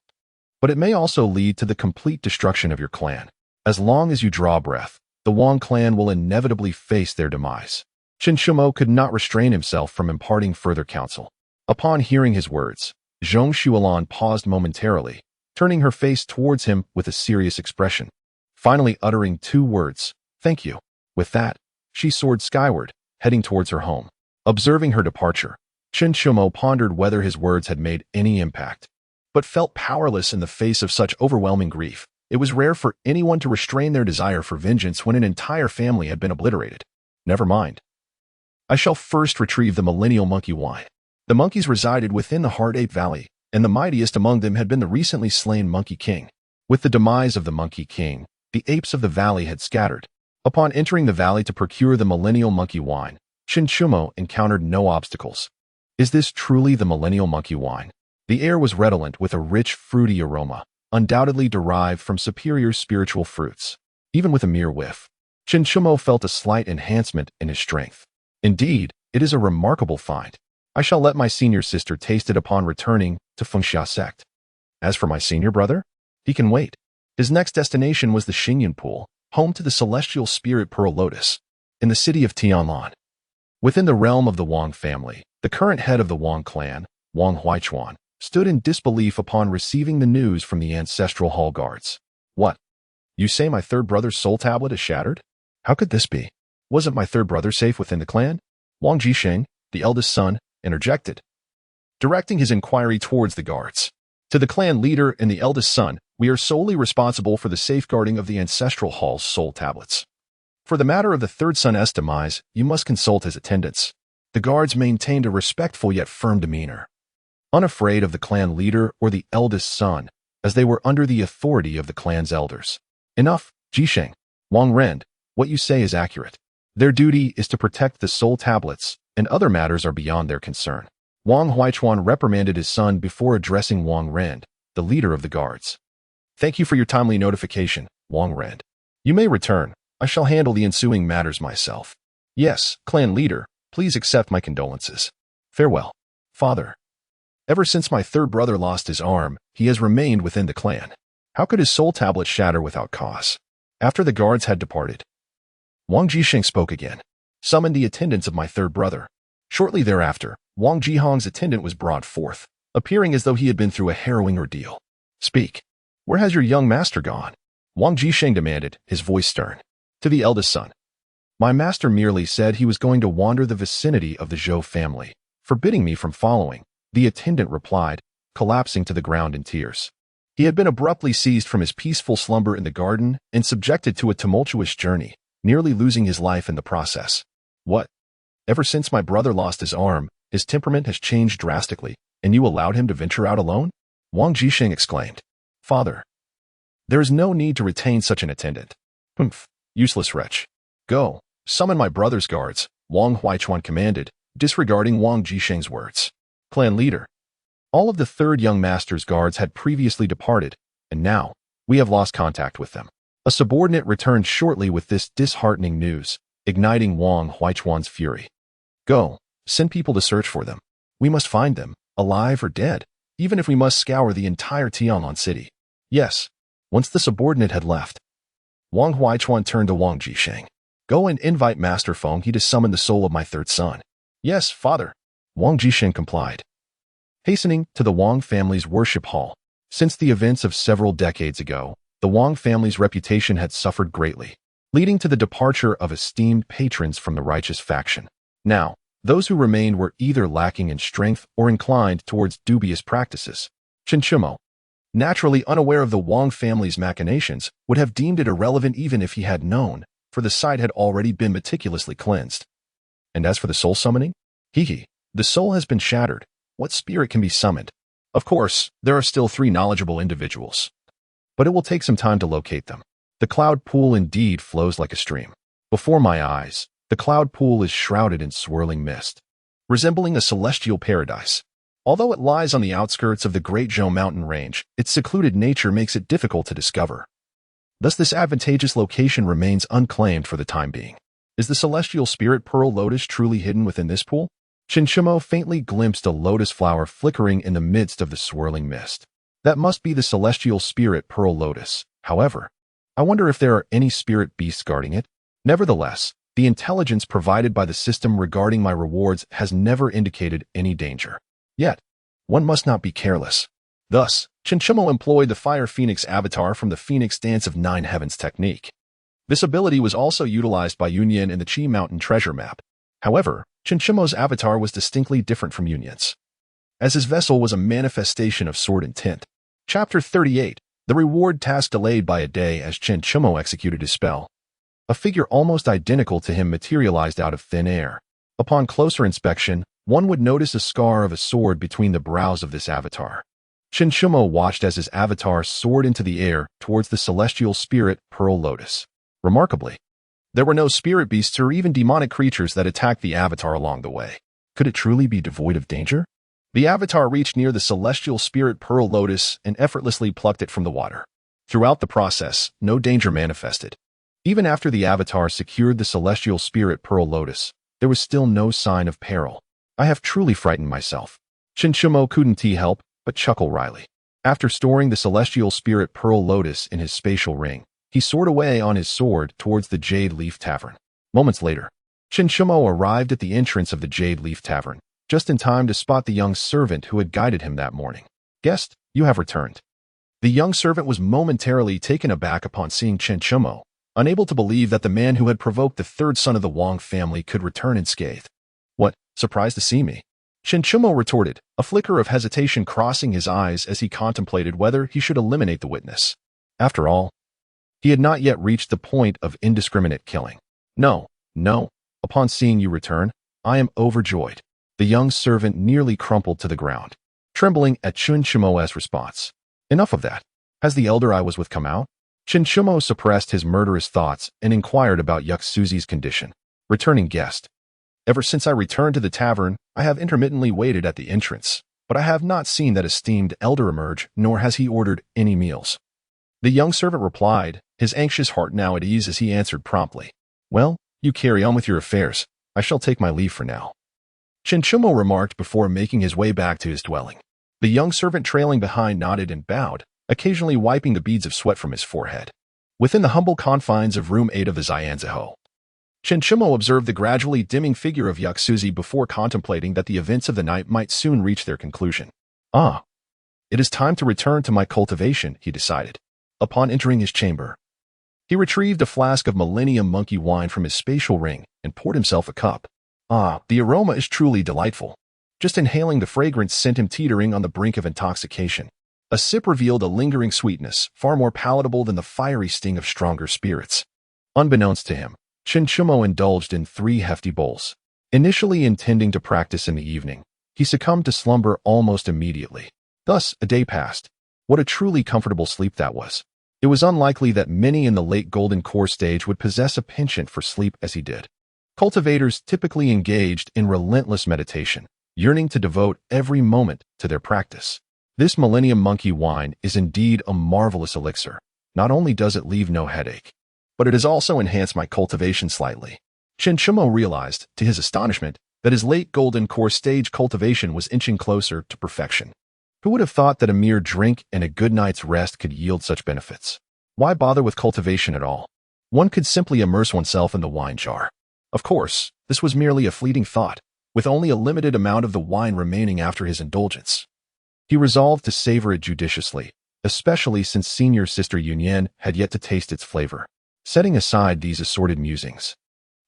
but it may also lead to the complete destruction of your clan. As long as you draw breath, the Wang clan will inevitably face their demise. Xiuxian could not restrain himself from imparting further counsel. Upon hearing his words, Xiuxian paused momentarily, turning her face towards him with a serious expression, finally uttering 2 words, "Thank you." With that, she soared skyward, heading towards her home. Observing her departure, Xiuxian pondered whether his words had made any impact, but felt powerless in the face of such overwhelming grief. It was rare for anyone to restrain their desire for vengeance when an entire family had been obliterated. Never mind. I shall first retrieve the millennial monkey wine. The monkeys resided within the Heart Ape Valley, and the mightiest among them had been the recently slain Monkey King. With the demise of the Monkey King, the apes of the valley had scattered. Upon entering the valley to procure the millennial monkey wine, Xiuxian encountered no obstacles. Is this truly the millennial monkey wine? The air was redolent with a rich, fruity aroma, undoubtedly derived from superior spiritual fruits. Even with a mere whiff, Xiuxian felt a slight enhancement in his strength. Indeed, it is a remarkable find. I shall let my senior sister taste it upon returning to Fengxia sect. As for my senior brother, he can wait. His next destination was the Xingyan Pool, home to the celestial spirit Pearl Lotus, in the city of Tianlan. Within the realm of the Wang family, the current head of the Wang clan, Wang Huichuan, stood in disbelief upon receiving the news from the ancestral hall guards. What? You say my third brother's soul tablet is shattered? How could this be? Wasn't my third brother safe within the clan? Wang Jisheng, the eldest son, interjected, directing his inquiry towards the guards. To the clan leader and the eldest son, we are solely responsible for the safeguarding of the ancestral hall's soul tablets. For the matter of the third son's demise, you must consult his attendants. The guards maintained a respectful yet firm demeanor, unafraid of the clan leader or the eldest son, as they were under the authority of the clan's elders. Enough, Jisheng. Wang Ren, what you say is accurate. Their duty is to protect the soul tablets, and other matters are beyond their concern. Wang Huichuan reprimanded his son before addressing Wang Ren, the leader of the guards. Thank you for your timely notification, Wang Ren. You may return. I shall handle the ensuing matters myself. Yes, clan leader, please accept my condolences. Farewell, father. Ever since my third brother lost his arm, he has remained within the clan. How could his soul tablet shatter without cause? After the guards had departed, Wang Jisheng spoke again. Summon the attendants of my third brother. Shortly thereafter, Wang Jihong's attendant was brought forth, appearing as though he had been through a harrowing ordeal. Speak. Where has your young master gone? Wang Jisheng demanded, his voice stern. To the eldest son. My master merely said he was going to wander the vicinity of the Zhou family, forbidding me from following, the attendant replied, collapsing to the ground in tears. He had been abruptly seized from his peaceful slumber in the garden and subjected to a tumultuous journey, nearly losing his life in the process. What? Ever since my brother lost his arm, his temperament has changed drastically, and you allowed him to venture out alone? Wang Jisheng exclaimed. Father, there is no need to retain such an attendant. Humph, useless wretch. Go, summon my brother's guards, Wang Huichuan commanded, disregarding Wang Jisheng's words. Clan leader. All of the third young master's guards had previously departed, and now, we have lost contact with them. A subordinate returned shortly with this disheartening news, igniting Wang Huichuan's fury. Go, send people to search for them. We must find them, alive or dead, even if we must scour the entire Tianlan city. Yes. Once the subordinate had left, Wang Huichuan turned to Wang Jisheng. Go and invite Master Feng He to summon the soul of my third son. Yes, father. Wang Jisheng complied. Hastening to the Wang family's worship hall. Since the events of several decades ago, the Wang family's reputation had suffered greatly, leading to the departure of esteemed patrons from the righteous faction. Now, those who remained were either lacking in strength or inclined towards dubious practices. Xiuxian, naturally unaware of the Wang family's machinations, would have deemed it irrelevant even if he had known, for the site had already been meticulously cleansed. And as for the soul summoning? The soul has been shattered. What spirit can be summoned? Of course, there are still 3 knowledgeable individuals, but it will take some time to locate them. The cloud pool indeed flows like a stream. Before my eyes, the cloud pool is shrouded in swirling mist, resembling a celestial paradise. Although it lies on the outskirts of the Great Zhou mountain range, its secluded nature makes it difficult to discover. Thus this advantageous location remains unclaimed for the time being. Is the celestial spirit pearl lotus truly hidden within this pool? Xiuxian faintly glimpsed a lotus flower flickering in the midst of the swirling mist. That must be the celestial spirit pearl lotus. However, I wonder if there are any spirit beasts guarding it. Nevertheless, the intelligence provided by the system regarding my rewards has never indicated any danger. Yet, one must not be careless. Thus, Xiuxian employed the Fire Phoenix avatar from the Phoenix Dance of Nine Heavens technique. This ability was also utilized by Xiuxian in the Qi Mountain treasure map. However, Xiuxian's avatar was distinctly different from Xiuxian's, as his vessel was a manifestation of sword and tint. Chapter 38. The reward task delayed by a day as Xiuxian executed his spell. A figure almost identical to him materialized out of thin air. Upon closer inspection, one would notice a scar of a sword between the brows of this avatar. Xiuxian watched as his avatar soared into the air towards the celestial spirit pearl lotus. Remarkably, there were no spirit beasts or even demonic creatures that attacked the avatar along the way. Could it truly be devoid of danger? The avatar reached near the celestial spirit pearl lotus and effortlessly plucked it from the water. Throughout the process, no danger manifested. Even after the avatar secured the celestial spirit pearl lotus, there was still no sign of peril. I have truly frightened myself. Xiuxian couldn't help but chuckle wryly. After storing the celestial spirit pearl lotus in his spatial ring, he soared away on his sword towards the Jade Leaf Tavern. Moments later, Xiuxian arrived at the entrance of the Jade Leaf Tavern, just in time to spot the young servant who had guided him that morning. "Guest, you have returned." The young servant was momentarily taken aback upon seeing Xiuxian, unable to believe that the man who had provoked the third son of the Wang family could return unscathed. "What, surprised to see me?" Xiuxian retorted, a flicker of hesitation crossing his eyes as he contemplated whether he should eliminate the witness. After all, he had not yet reached the point of indiscriminate killing. No. Upon seeing you return, I am overjoyed." The young servant nearly crumpled to the ground, trembling at Xiuxian's response. "Enough of that. Has the elder I was with come out?" Xiuxian suppressed his murderous thoughts and inquired about Xiuxi's condition. "Returning guest. Ever since I returned to the tavern, I have intermittently waited at the entrance, but I have not seen that esteemed elder emerge, nor has he ordered any meals." The young servant replied, his anxious heart now at ease as he answered promptly. "Well, you carry on with your affairs. I shall take my leave for now." Xiuxian remarked before making his way back to his dwelling. The young servant trailing behind nodded and bowed, occasionally wiping the beads of sweat from his forehead. Within the humble confines of room 8 of the Xianzhou, Xiuxian observed the gradually dimming figure of Xiuxi before contemplating that the events of the night might soon reach their conclusion. "Ah, it is time to return to my cultivation," he decided. Upon entering his chamber, he retrieved a flask of Millennium Monkey wine from his spatial ring and poured himself a cup. The aroma is truly delightful. Just inhaling the fragrance sent him teetering on the brink of intoxication. A sip revealed a lingering sweetness, far more palatable than the fiery sting of stronger spirits. Unbeknownst to him, Xiuxian indulged in 3 hefty bowls. Initially intending to practice in the evening, he succumbed to slumber almost immediately. Thus, a day passed. What a truly comfortable sleep that was. It was unlikely that many in the late Golden Core stage would possess a penchant for sleep as he did. Cultivators typically engaged in relentless meditation, yearning to devote every moment to their practice. This Millennium Monkey wine is indeed a marvelous elixir. Not only does it leave no headache, but it has also enhanced my cultivation slightly. Xiuxian realized, to his astonishment, that his late Golden Core stage cultivation was inching closer to perfection. Who would have thought that a mere drink and a good night's rest could yield such benefits? Why bother with cultivation at all? One could simply immerse oneself in the wine jar. Of course, this was merely a fleeting thought, with only a limited amount of the wine remaining after his indulgence. He resolved to savor it judiciously, especially since senior sister Xiuxian had yet to taste its flavor. Setting aside these assorted musings,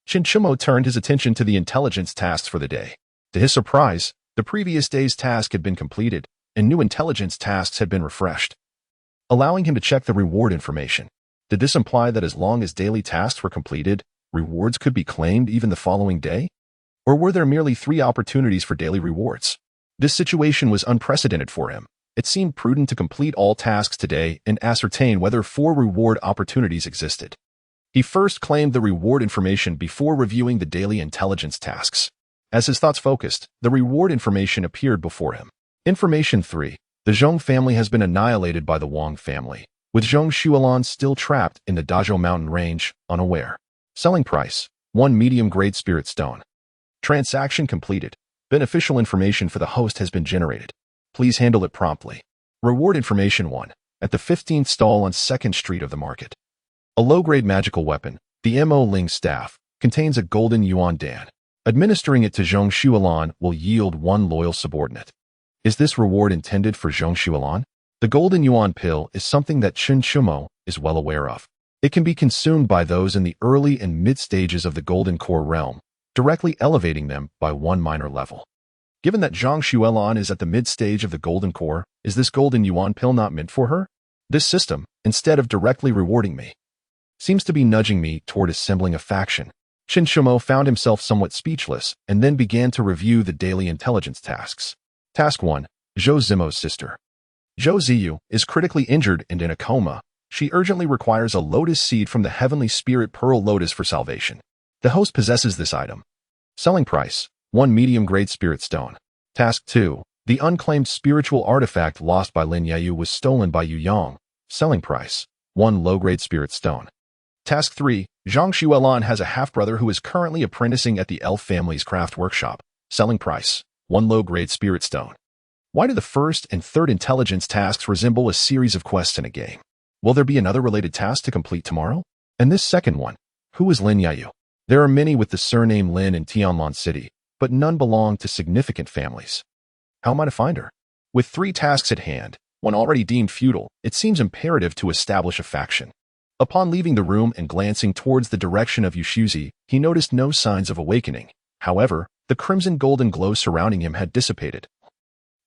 Xiuxian turned his attention to the intelligence tasks for the day. To his surprise, the previous day's task had been completed, and new intelligence tasks had been refreshed, allowing him to check the reward information. Did this imply that as long as daily tasks were completed, rewards could be claimed even the following day? Or were there merely 3 opportunities for daily rewards? This situation was unprecedented for him. It seemed prudent to complete all tasks today and ascertain whether 4 reward opportunities existed. He first claimed the reward information before reviewing the daily intelligence tasks. As his thoughts focused, the reward information appeared before him. Information 3. The Zhong family has been annihilated by the Wang family, with Zhong Xiulan still trapped in the Dazhou mountain range, unaware. Selling price, 1 medium-grade spirit stone. Transaction completed. Beneficial information for the host has been generated. Please handle it promptly. Reward information 1. At the 15th stall on 2nd Street of the Market. A low-grade magical weapon, the Mo Ling staff, contains a golden yuan dan. Administering it to Xiuxian will yield 1 loyal subordinate. Is this reward intended for Xiuxian? The golden yuan pill is something that Xiuxian is well aware of. It can be consumed by those in the early and mid stages of the golden core realm, directly elevating them by 1 minor level. Given that Xiuxian is at the mid-stage of the golden core, is this golden yuan pill not meant for her? This system, instead of directly rewarding me, seems to be nudging me toward assembling a faction. Xiuxian found himself somewhat speechless and then began to review the daily intelligence tasks. Task 1. Zhou Zimo's sister. Zhou Ziyu is critically injured and in a coma. She urgently requires a lotus seed from the heavenly spirit pearl lotus for salvation. The host possesses this item. Selling price, 1 medium-grade spirit stone. Task 2. The unclaimed spiritual artifact lost by Lin Yayu was stolen by Yu Yang. Selling price, 1 low-grade spirit stone. Task 3. Zhang Xiulan has a half-brother who is currently apprenticing at the elf family's craft workshop. Selling price, 1 low-grade spirit stone. Why do the first and third intelligence tasks resemble a series of quests in a game? Will there be another related task to complete tomorrow? And this second one, who is Lin Yayu? There are many with the surname Lin in Tianlan City, but none belong to significant families. How am I to find her? With 3 tasks at hand, one already deemed futile, it seems imperative to establish a faction. Upon leaving the room and glancing towards the direction of Xiuxian, he noticed no signs of awakening. However, the crimson golden glow surrounding him had dissipated,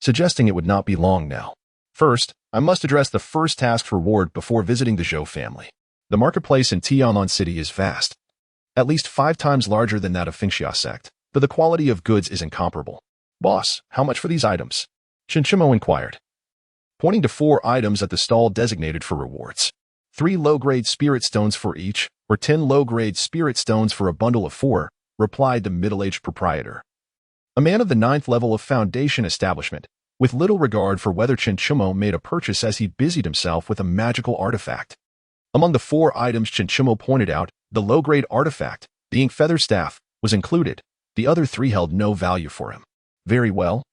suggesting it would not be long now. First, I must address the first task's reward before visiting the Zhou family. The marketplace in Tianlan City is vast, at least 5 times larger than that of Fengxia sect, but the quality of goods is incomparable. Boss, how much for these items? Xiuxian inquired, pointing to 4 items at the stall designated for rewards. 3 low-grade spirit stones for each, or 10 low-grade spirit stones for a bundle of 4, replied the middle-aged proprietor. A man of the 9th level of foundation establishment, with little regard for whether Xiuxian made a purchase as he busied himself with a magical artifact. Among the 4 items Xiuxian pointed out, the low-grade artifact, the ink feather staff, was included. The other 3 held no value for him. Very well.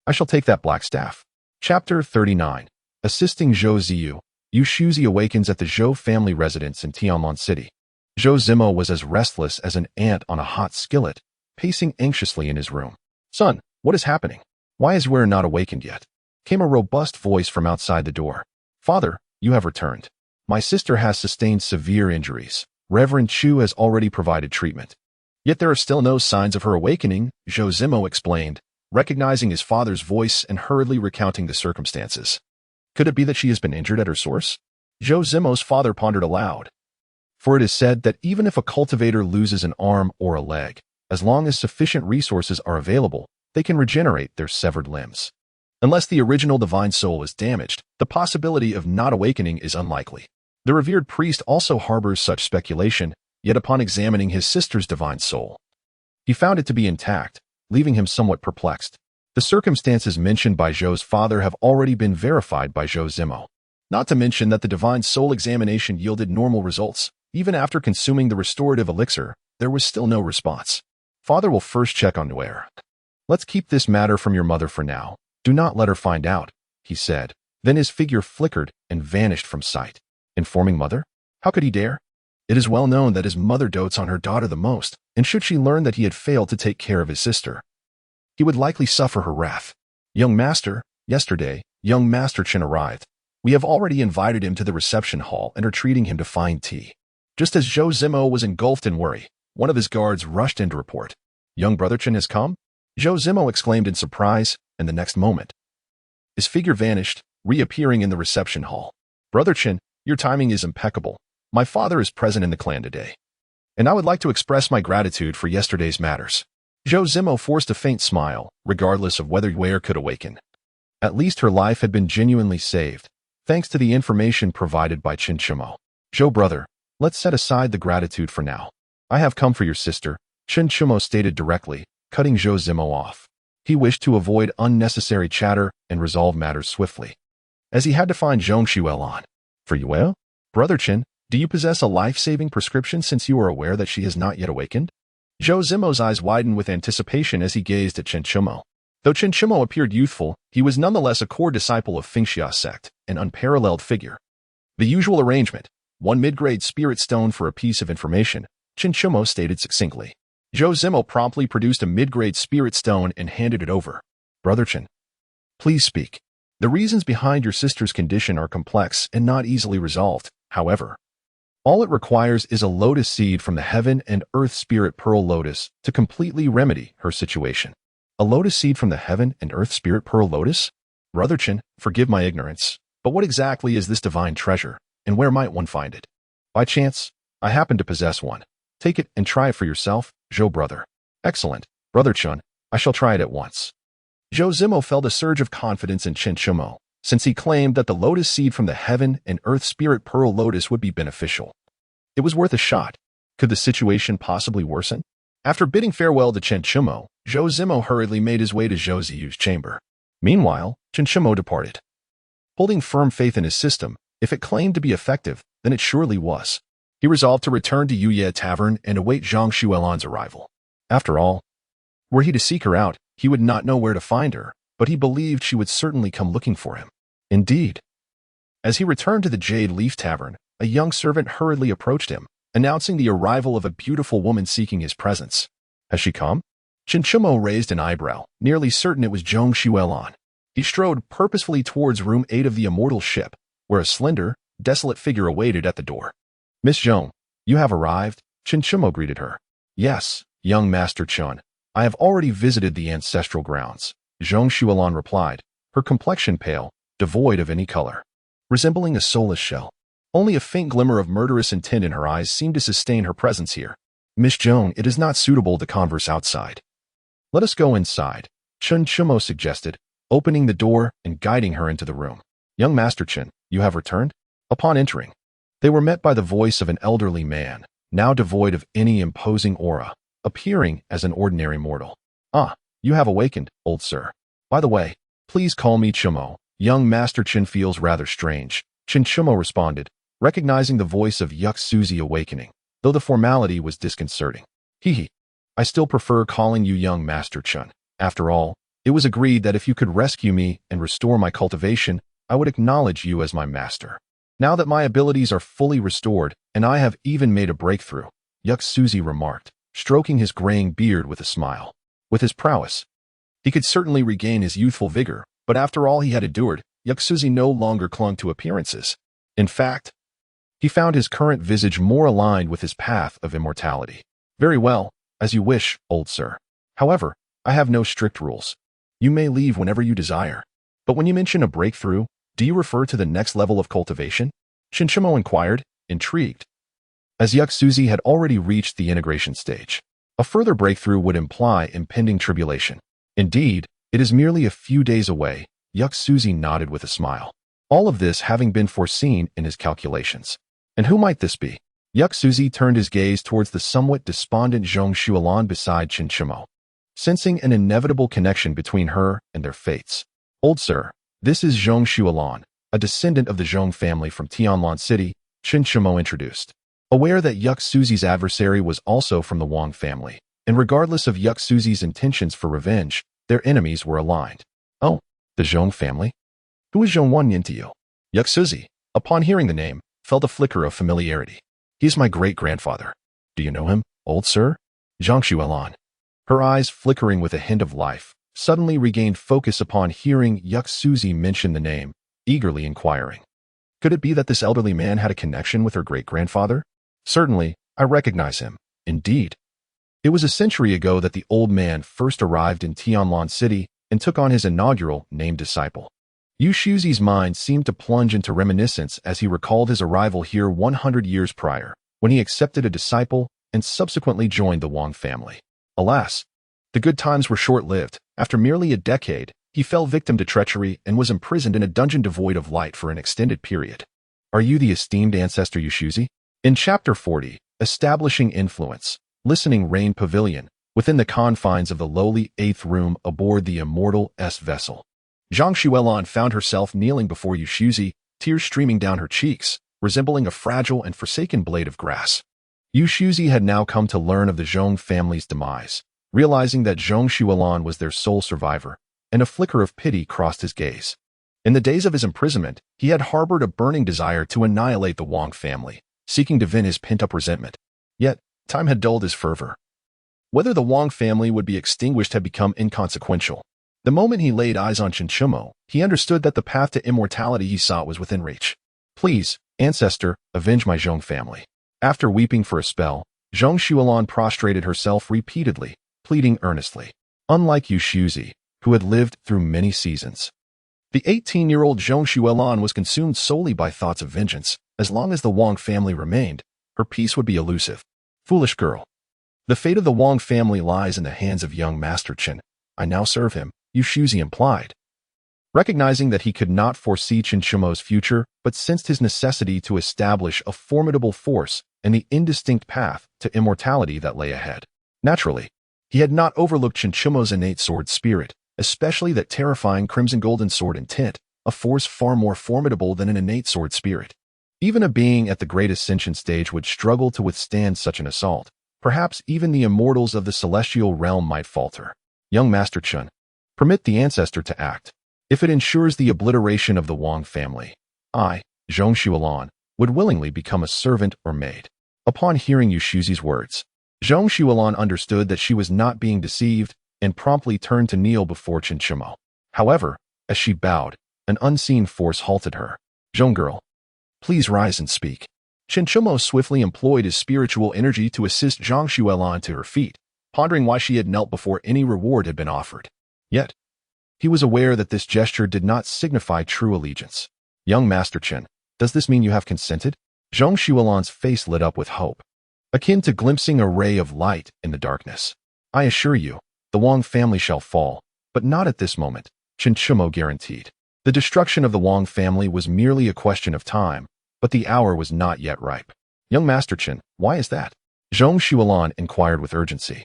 I shall take that black staff. Chapter 39. Assisting Zhou Ziyu. Xiuxian awakens at the Zhou family residence in Tianlan City. Zhou Zimo was as restless as an ant on a hot skillet, pacing anxiously in his room. Son, what is happening? Why is Ware not awakened yet? Came a robust voice from outside the door. Father, you have returned. My sister has sustained severe injuries. Reverend Chu has already provided treatment. Yet there are still no signs of her awakening, Zhou Zimo explained, recognizing his father's voice and hurriedly recounting the circumstances. Could it be that she has been injured at her source? Zhou Zimo's father pondered aloud. For it is said that even if a cultivator loses an arm or a leg, as long as sufficient resources are available, they can regenerate their severed limbs. Unless the original divine soul is damaged, the possibility of not awakening is unlikely. The revered priest also harbors such speculation, yet upon examining his sister's divine soul, he found it to be intact, leaving him somewhat perplexed. The circumstances mentioned by Zhou's father have already been verified by Zhou Zimo. Not to mention that the divine soul examination yielded normal results. Even after consuming the restorative elixir, there was still no response. Father will first check on Ware. Let's keep this matter from your mother for now. Do not let her find out, he said. Then his figure flickered and vanished from sight. Informing mother? How could he dare? It is well known that his mother dotes on her daughter the most, and should she learn that he had failed to take care of his sister, he would likely suffer her wrath. Young master, yesterday, young Master Chen arrived. We have already invited him to the reception hall and are treating him to fine tea. Just as Zhou Zimo was engulfed in worry, one of his guards rushed in to report. Young brother Chen has come? Zhou Zimo exclaimed in surprise, and the next moment, his figure vanished, reappearing in the reception hall. Brother Chen, your timing is impeccable. My father is present in the clan today, and I would like to express my gratitude for yesterday's matters. Zhou Zimo forced a faint smile, regardless of whether Ware could awaken. At least her life had been genuinely saved, thanks to the information provided by Xiuxian. Zhou brother, let's set aside the gratitude for now. I have come for your sister, Xiuxian stated directly, cutting Zhou Zimo off. He wished to avoid unnecessary chatter and resolve matters swiftly, as he had to find Xiuxian. For Yuel? Brother Chen, Do you possess a life-saving prescription since you are aware that she has not yet awakened? Zhou Zimo's eyes widened with anticipation as he gazed at Qianqiumo. Though Qianqiumo appeared youthful, he was nonetheless a core disciple of Xiuxian sect, an unparalleled figure. The usual arrangement, one mid-grade spirit stone for a piece of information, Qianqiumo stated succinctly. Zhou Zimo promptly produced a mid-grade spirit stone and handed it over. Brother Qian, please speak. The reasons behind your sister's condition are complex and not easily resolved, however. All it requires is a lotus seed from the heaven and earth spirit pearl lotus to completely remedy her situation. A lotus seed from the heaven and earth spirit pearl lotus? Brother Qian, forgive my ignorance, but what exactly is this divine treasure, and where might one find it? By chance, I happen to possess one. Take it and try it for yourself, Zhou brother. Excellent, Brother Qian, I shall try it at once. Zhou Zimo felt a surge of confidence in Qianqiumo, since he claimed that the lotus seed from the heaven and earth spirit pearl lotus would be beneficial. It was worth a shot. Could the situation possibly worsen? After bidding farewell to Qianqiumo, Zhou Zimo hurriedly made his way to Zhou Ziyu's chamber. Meanwhile, Qianqiumo departed. Holding firm faith in his system, if it claimed to be effective, then it surely was. He resolved to return to Yuye Tavern and await Zhang Xuelan's arrival. After all, were he to seek her out, he would not know where to find her, but he believed she would certainly come looking for him. Indeed. As he returned to the Jade Leaf Tavern, a young servant hurriedly approached him, announcing the arrival of a beautiful woman seeking his presence. Has she come? Qianqiumo raised an eyebrow, nearly certain it was Zhang Xuelan. He strode purposefully towards room 8 of the immortal ship, where a slender, desolate figure awaited at the door. Miss Zhang, you have arrived, Qianqiumo greeted her. Yes, young Master Qian, I have already visited the ancestral grounds, Zhang Xuelan replied, her complexion pale, devoid of any color, resembling a soulless shell. Only a faint glimmer of murderous intent in her eyes seemed to sustain her presence here. Miss Zhang, it is not suitable to converse outside. Let us go inside, Qianqiumo suggested, opening the door and guiding her into the room. Young Master Qian, you have returned? Upon entering, they were met by the voice of an elderly man, now devoid of any imposing aura, appearing as an ordinary mortal. Ah, you have awakened, old sir. By the way, please call me Qianqiumo. Young Master Qian feels rather strange, Qianqiumo responded, recognizing the voice of Xiuxian awakening, though the formality was disconcerting. Hee. I still prefer calling you young Master Qian. After all, it was agreed that if you could rescue me and restore my cultivation, I would acknowledge you as my master. Now that my abilities are fully restored, and I have even made a breakthrough, Xiuxian remarked, stroking his graying beard with a smile. With his prowess, he could certainly regain his youthful vigor, but after all he had endured, Xiuxian no longer clung to appearances. In fact, he found his current visage more aligned with his path of immortality. Very well, as you wish, old sir. However, I have no strict rules. You may leave whenever you desire. But when you mention a breakthrough, do you refer to the next level of cultivation? Qianqiumo inquired, intrigued. As Xiuxian had already reached the integration stage, a further breakthrough would imply impending tribulation. Indeed, it is merely a few days away, Xiuxian nodded with a smile. All of this having been foreseen in his calculations. And who might this be? Xiuxian turned his gaze towards the somewhat despondent Zhang Xuelan beside Qianqiumo, sensing an inevitable connection between her and their fates. Old sir, this is Zhang Xuelan, a descendant of the Zhang family from Tianlan City, Qianqiumo introduced. Aware that Xiuxian's adversary was also from the Wang family, and regardless of Xiuxian's intentions for revenge, their enemies were aligned. Oh, the Zhang family? Who is Zhang Wanyan to you? Xiuxian, upon hearing the name, felt a flicker of familiarity. He is my great-grandfather. Do you know him, old sir? Zhang Xuelan, her eyes flickering with a hint of life, suddenly regained focus upon hearing Xiuxian mention the name, eagerly inquiring. Could it be that this elderly man had a connection with her great-grandfather? Certainly, I recognize him. Indeed. It was a century ago that the old man first arrived in Tianlan City and took on his inaugural named disciple. Xiuxian's mind seemed to plunge into reminiscence as he recalled his arrival here 100 years prior, when he accepted a disciple and subsequently joined the Wang family. Alas, the good times were short-lived. After merely a decade, he fell victim to treachery and was imprisoned in a dungeon devoid of light for an extended period. Are you the esteemed ancestor Xiuxian? In Chapter 40, Establishing Influence, Listening Rain Pavilion, within the confines of the lowly 8th room aboard the Immortal S vessel, Zhang Xuelan found herself kneeling before Xiuxian, tears streaming down her cheeks, resembling a fragile and forsaken blade of grass. Xiuxian had now come to learn of the Zhong family's demise, realizing that Zhong Xiulan was their sole survivor, and a flicker of pity crossed his gaze. In the days of his imprisonment, he had harbored a burning desire to annihilate the Wang family, seeking to vent his pent-up resentment. Yet, time had dulled his fervor. Whether the Wang family would be extinguished had become inconsequential. The moment he laid eyes on Xiuxian, he understood that the path to immortality he sought was within reach. Please, ancestor, avenge my Zhong family. After weeping for a spell, Zhong Xiulan prostrated herself repeatedly, pleading earnestly. Unlike Xiuxian, who had lived through many seasons, the 18-year-old Zhong Xiulan was consumed solely by thoughts of vengeance. As long as the Wang family remained, her peace would be elusive. Foolish girl. The fate of the Wang family lies in the hands of young Master Chen. I now serve him, Xiuxian implied. Recognizing that he could not foresee Xiuxian's future, but sensed his necessity to establish a formidable force and the indistinct path to immortality that lay ahead. Naturally, he had not overlooked Xiuxian's innate sword spirit, especially that terrifying crimson golden sword intent, a force far more formidable than an innate sword spirit. Even a being at the great ascension stage would struggle to withstand such an assault. Perhaps even the immortals of the celestial realm might falter. Young Master Chen, permit the ancestor to act. If it ensures the obliteration of the Wang family, I, Zhong Xiulan, would willingly become a servant or maid. Upon hearing Xiuxian's words, Zhong Xiulan understood that she was not being deceived and promptly turned to kneel before Xiuxian. However, as she bowed, an unseen force halted her. Zhong girl, please rise and speak. Xiuxian swiftly employed his spiritual energy to assist Zhong Xiulan to her feet, pondering why she had knelt before any reward had been offered. Yet, he was aware that this gesture did not signify true allegiance. Young Master Chen, does this mean you have consented? Zhong Xiulan's face lit up with hope, akin to glimpsing a ray of light in the darkness. I assure you, the Wang family shall fall, but not at this moment, Xiuxian guaranteed. The destruction of the Wang family was merely a question of time, but the hour was not yet ripe. Young Master Chen, why is that? Zhong Xiulan inquired with urgency,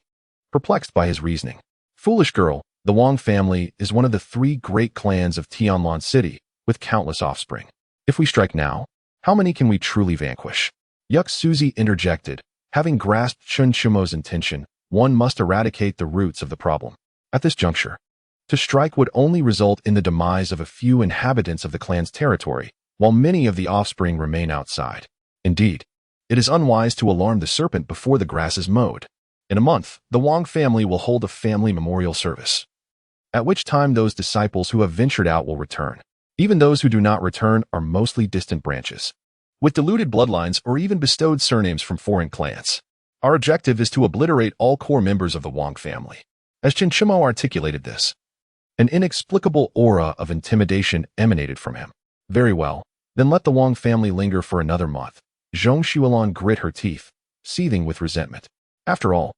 perplexed by his reasoning. Foolish girl, the Wang family is one of the 3 great clans of Tianlan City, with countless offspring. If we strike now, how many can we truly vanquish? Xiuxian interjected, having grasped Xiuxian's intention. One must eradicate the roots of the problem. At this juncture, to strike would only result in the demise of a few inhabitants of the clan's territory, while many of the offspring remain outside. Indeed, it is unwise to alarm the serpent before the grass is mowed. In a month, the Wang family will hold a family memorial service, at which time those disciples who have ventured out will return. Even those who do not return are mostly distant branches, with diluted bloodlines or even bestowed surnames from foreign clans. Our objective is to obliterate all core members of the Wang family. As Xiuxian articulated this, an inexplicable aura of intimidation emanated from him. Very well, then let the Wang family linger for another month. Zhong Xiulan grit her teeth, seething with resentment. After all,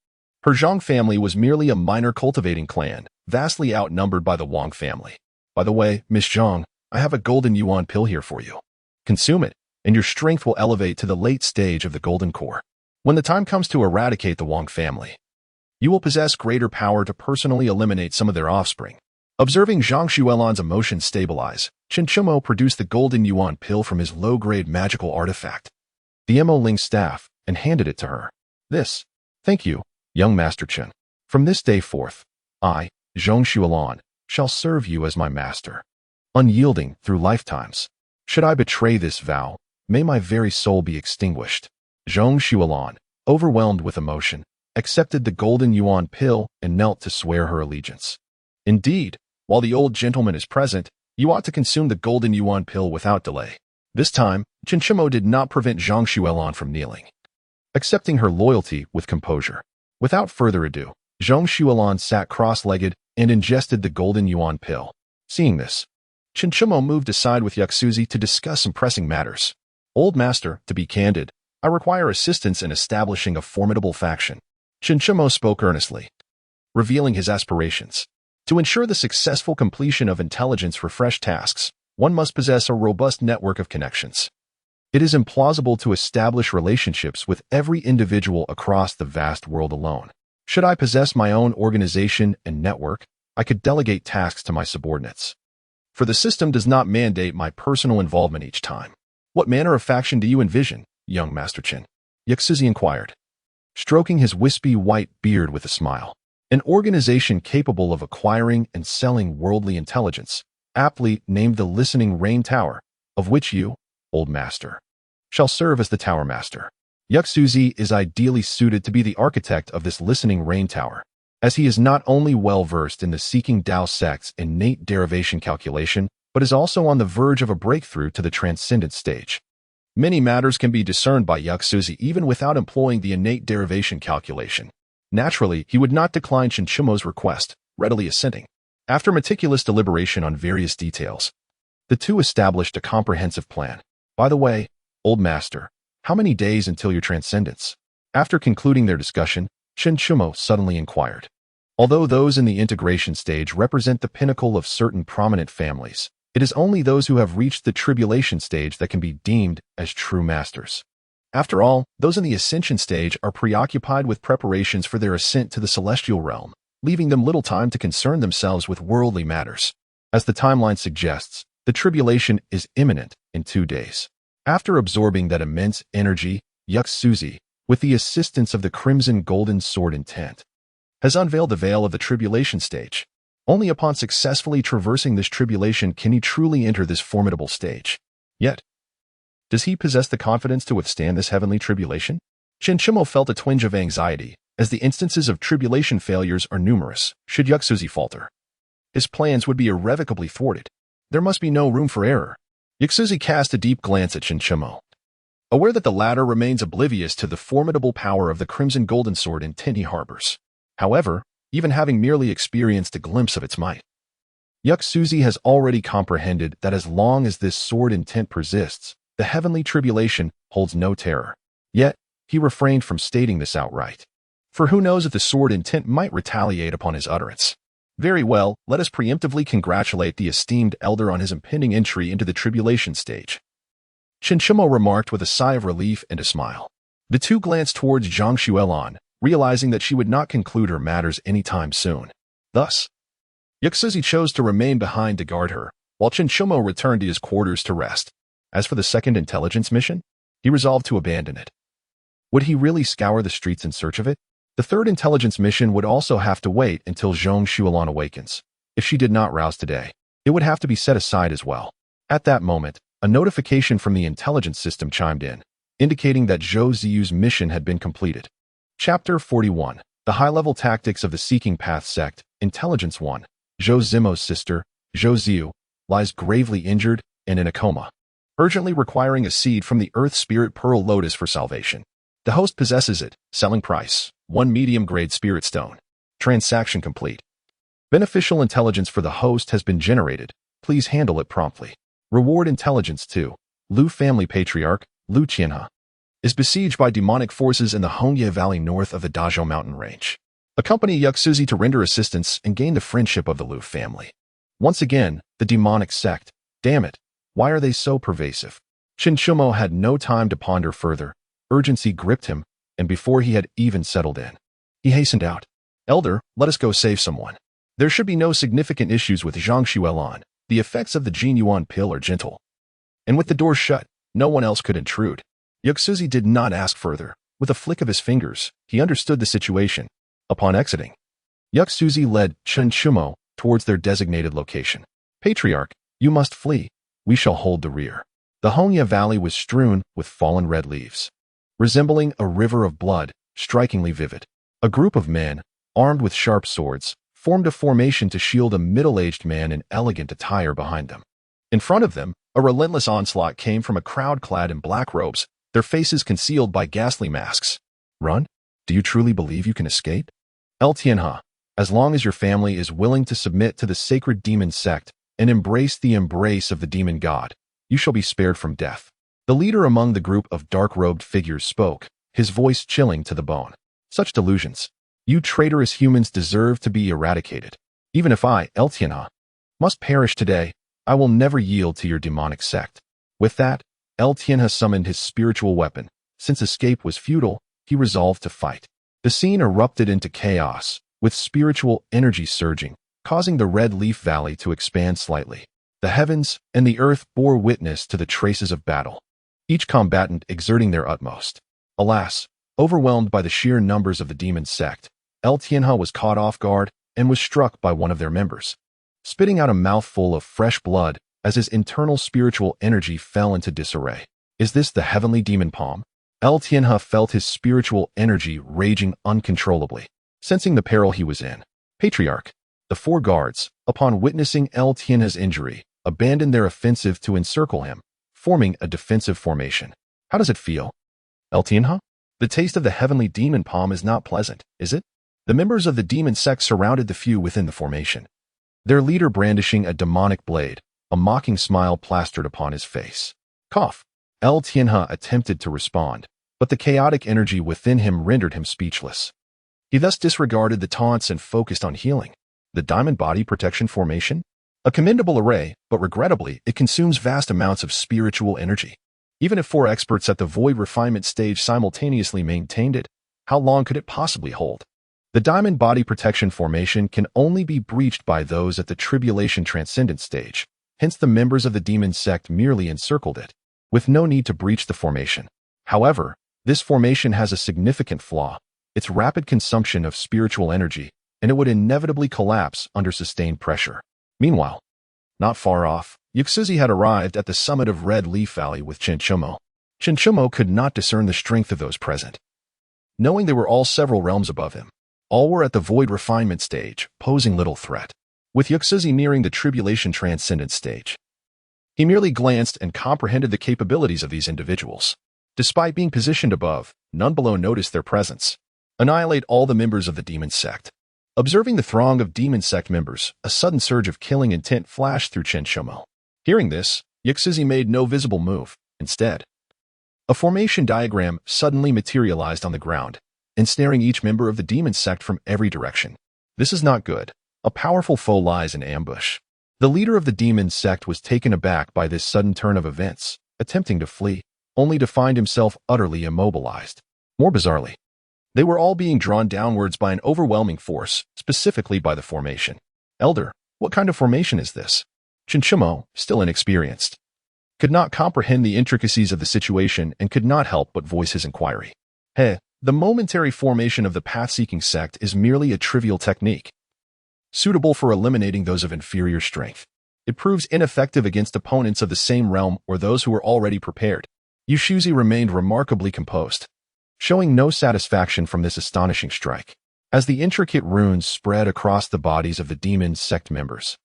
her Zhong family was merely a minor cultivating clan, vastly outnumbered by the Wang family. By the way, Miss Zhong, I have a golden yuan pill here for you. Consume it, and your strength will elevate to the late stage of the golden core. When the time comes to eradicate the Wang family, you will possess greater power to personally eliminate some of their offspring. Observing Zhong Xiulan's emotions stabilize, Xiuxian produced the golden yuan pill from his low-grade magical artifact, the Mo Ling staff, and handed it to her. This, thank you, young Master Chen. From this day forth, I, Zhong Xiulan, shall serve you as my master, unyielding through lifetimes. Should I betray this vow, may my very soul be extinguished. Zhong Xiulan, overwhelmed with emotion, accepted the golden yuan pill and knelt to swear her allegiance. Indeed, while the old gentleman is present, you ought to consume the golden yuan pill without delay. This time, Xiuxian did not prevent Zhong Xiulan from kneeling, accepting her loyalty with composure. Without further ado, Zhong Xiulan sat cross-legged and ingested the golden yuan pill. Seeing this, Xiuxian moved aside with Xiuxian to discuss some pressing matters. Old master, to be candid, I require assistance in establishing a formidable faction. Xiuxian spoke earnestly, revealing his aspirations. To ensure the successful completion of intelligence-refresh tasks, one must possess a robust network of connections. It is implausible to establish relationships with every individual across the vast world alone. Should I possess my own organization and network, I could delegate tasks to my subordinates. For the system does not mandate my personal involvement each time. What manner of faction do you envision, young Master Qin? Xiuxian inquired, stroking his wispy white beard with a smile. An organization capable of acquiring and selling worldly intelligence, aptly named the Listening Rain Tower, of which you, old master, shall serve as the tower master. Xiuxian is ideally suited to be the architect of this Listening Rain Tower, as he is not only well-versed in the Seeking Tao sect's innate derivation calculation, but is also on the verge of a breakthrough to the transcendent stage. Many matters can be discerned by Xiuxian even without employing the innate derivation calculation. Naturally, he would not decline Xiuxian's request, readily assenting. After meticulous deliberation on various details, the two established a comprehensive plan. By the way, old master, how many days until your transcendence? After concluding their discussion, Xiuxian suddenly inquired. Although those in the integration stage represent the pinnacle of certain prominent families, it is only those who have reached the tribulation stage that can be deemed as true masters. After all, those in the ascension stage are preoccupied with preparations for their ascent to the celestial realm, leaving them little time to concern themselves with worldly matters. As the timeline suggests, the tribulation is imminent in 2 days. After absorbing that immense energy, Xiuxian, with the assistance of the crimson golden sword intent, has unveiled the veil of the tribulation stage. Only upon successfully traversing this tribulation can he truly enter this formidable stage. Yet, does he possess the confidence to withstand this heavenly tribulation? Xiuxian felt a twinge of anxiety, as the instances of tribulation failures are numerous. Should Xiuxian falter, his plans would be irrevocably thwarted. There must be no room for error. Xiuxian cast a deep glance at Xiuxian, aware that the latter remains oblivious to the formidable power of the crimson golden sword intent he harbors. However, even having merely experienced a glimpse of its might, Xiuxian has already comprehended that as long as this sword intent persists, the heavenly tribulation holds no terror. Yet, he refrained from stating this outright. For who knows if the sword intent might retaliate upon his utterance. Very well, let us preemptively congratulate the esteemed elder on his impending entry into the tribulation stage. Xiuxian remarked with a sigh of relief and a smile. The two glanced towards Zhang Xiulan, realizing that she would not conclude her matters any time soon. Thus, Xiuxian chose to remain behind to guard her, while Xiuxian returned to his quarters to rest. As for the second intelligence mission, he resolved to abandon it. Would he really scour the streets in search of it? The third intelligence mission would also have to wait until Zhang Xiulan awakens. If she did not rouse today, it would have to be set aside as well. At that moment, a notification from the intelligence system chimed in, indicating that Zhou Ziyu's mission had been completed. Chapter 41. The High-Level Tactics of the Seeking Path Sect, Intelligence 1. Zhou Zimo's sister, Zhou Ziyu, lies gravely injured and in a coma, urgently requiring a seed from the Earth Spirit Pearl Lotus for salvation. The host possesses it. Selling price, 1 medium-grade spirit stone. Transaction complete. Beneficial intelligence for the host has been generated. Please handle it promptly. Reward intelligence 2. Lu family patriarch, Lu Qianhe, is besieged by demonic forces in the Hongye Valley north of the Dazhou mountain range. Accompany Xiuxian to render assistance and gain the friendship of the Lu family. Once again, the demonic sect. Damn it, why are they so pervasive? Xiuxian had no time to ponder further. Urgency gripped him, and before he had even settled in, he hastened out. Elder, let us go save someone. There should be no significant issues with Zhang Xiulan. The effects of the Jin Yuan pill are gentle. And with the door shut, no one else could intrude. Xiuxian did not ask further. With a flick of his fingers, he understood the situation. Upon exiting, Xiuxian led Xiuxian towards their designated location. Patriarch, you must flee. We shall hold the rear. The Hongye Valley was strewn with fallen red leaves, resembling a river of blood, strikingly vivid. A group of men, armed with sharp swords, formed a formation to shield a middle-aged man in elegant attire behind them. In front of them, a relentless onslaught came from a crowd clad in black robes, their faces concealed by ghastly masks. Run? Do you truly believe you can escape? Tianhe, as long as your family is willing to submit to the sacred demon sect and embrace the embrace of the demon god, you shall be spared from death. The leader among the group of dark-robed figures spoke, his voice chilling to the bone. Such delusions. You traitorous humans deserve to be eradicated. Even if I, Tianhe, must perish today, I will never yield to your demonic sect. With that, Tianhe summoned his spiritual weapon. Since escape was futile, he resolved to fight. The scene erupted into chaos, with spiritual energy surging, causing the Red Leaf Valley to expand slightly. The heavens and the earth bore witness to the traces of battle. each combatant exerting their utmost. Alas, overwhelmed by the sheer numbers of the demon sect, Tianhe was caught off guard and was struck by one of their members, spitting out a mouthful of fresh blood as his internal spiritual energy fell into disarray. Is this the heavenly demon palm? Tianhe felt his spiritual energy raging uncontrollably, sensing the peril he was in. Patriarch, the four guards, upon witnessing Tianhe's injury, abandoned their offensive to encircle him, forming a defensive formation. How does it feel? Tianhe? The taste of the heavenly demon palm is not pleasant, is it? The members of the demon sect surrounded the few within the formation, their leader brandishing a demonic blade, a mocking smile plastered upon his face. Cough. Tianhe attempted to respond, but the chaotic energy within him rendered him speechless. He thus disregarded the taunts and focused on healing. The Diamond Body Protection Formation? A commendable array, but regrettably, it consumes vast amounts of spiritual energy. Even if 4 experts at the Void Refinement stage simultaneously maintained it, how long could it possibly hold? The Diamond Body Protection Formation can only be breached by those at the Tribulation Transcendent stage, hence the members of the demon sect merely encircled it, with no need to breach the formation. However, this formation has a significant flaw: its rapid consumption of spiritual energy, and it would inevitably collapse under sustained pressure. Meanwhile, not far off, Xiuxian had arrived at the summit of Red Leaf Valley with Xiuxian. Xiuxian could not discern the strength of those present. Knowing they were all several realms above him, all were at the Void Refinement stage, posing little threat, with Xiuxian nearing the Tribulation Transcendent stage. He merely glanced and comprehended the capabilities of these individuals. Despite being positioned above, none below noticed their presence. Annihilate all the members of the demon sect. Observing the throng of demon sect members, a sudden surge of killing intent flashed through Xiuxian. Hearing this, Xiuxian made no visible move. Instead, a formation diagram suddenly materialized on the ground, ensnaring each member of the demon sect from every direction. This is not good. A powerful foe lies in ambush. The leader of the demon sect was taken aback by this sudden turn of events, attempting to flee, only to find himself utterly immobilized. More bizarrely, they were all being drawn downwards by an overwhelming force, specifically by the formation. Elder, what kind of formation is this? Xiuxian, still inexperienced, could not comprehend the intricacies of the situation and could not help but voice his inquiry. The momentary formation of the path-seeking sect is merely a trivial technique, suitable for eliminating those of inferior strength. It proves ineffective against opponents of the same realm or those who were already prepared. Xiuxian remained remarkably composed, showing no satisfaction from this astonishing strike. As the intricate runes spread across the bodies of the demon sect members,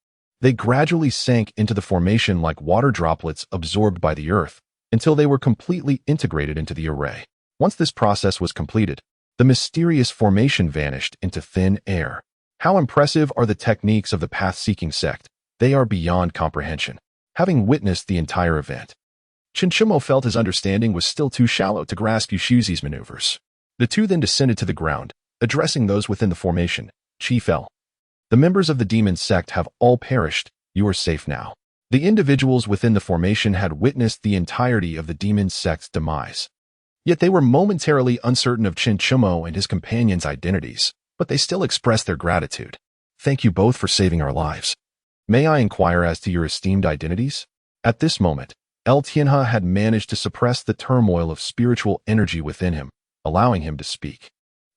they gradually sank into the formation like water droplets absorbed by the earth, until they were completely integrated into the array. Once this process was completed, the mysterious formation vanished into thin air. How impressive are the techniques of the path-seeking sect! They are beyond comprehension. Having witnessed the entire event, Xiuxian felt his understanding was still too shallow to grasp Xiuxian's maneuvers. The two then descended to the ground, addressing those within the formation. Qi fell. The members of the demon sect have all perished. You are safe now. The individuals within the formation had witnessed the entirety of the demon sect's demise. Yet they were momentarily uncertain of Xiuxian and his companions' identities, but they still expressed their gratitude. Thank you both for saving our lives. May I inquire as to your esteemed identities? At this moment, Tianhe had managed to suppress the turmoil of spiritual energy within him, allowing him to speak,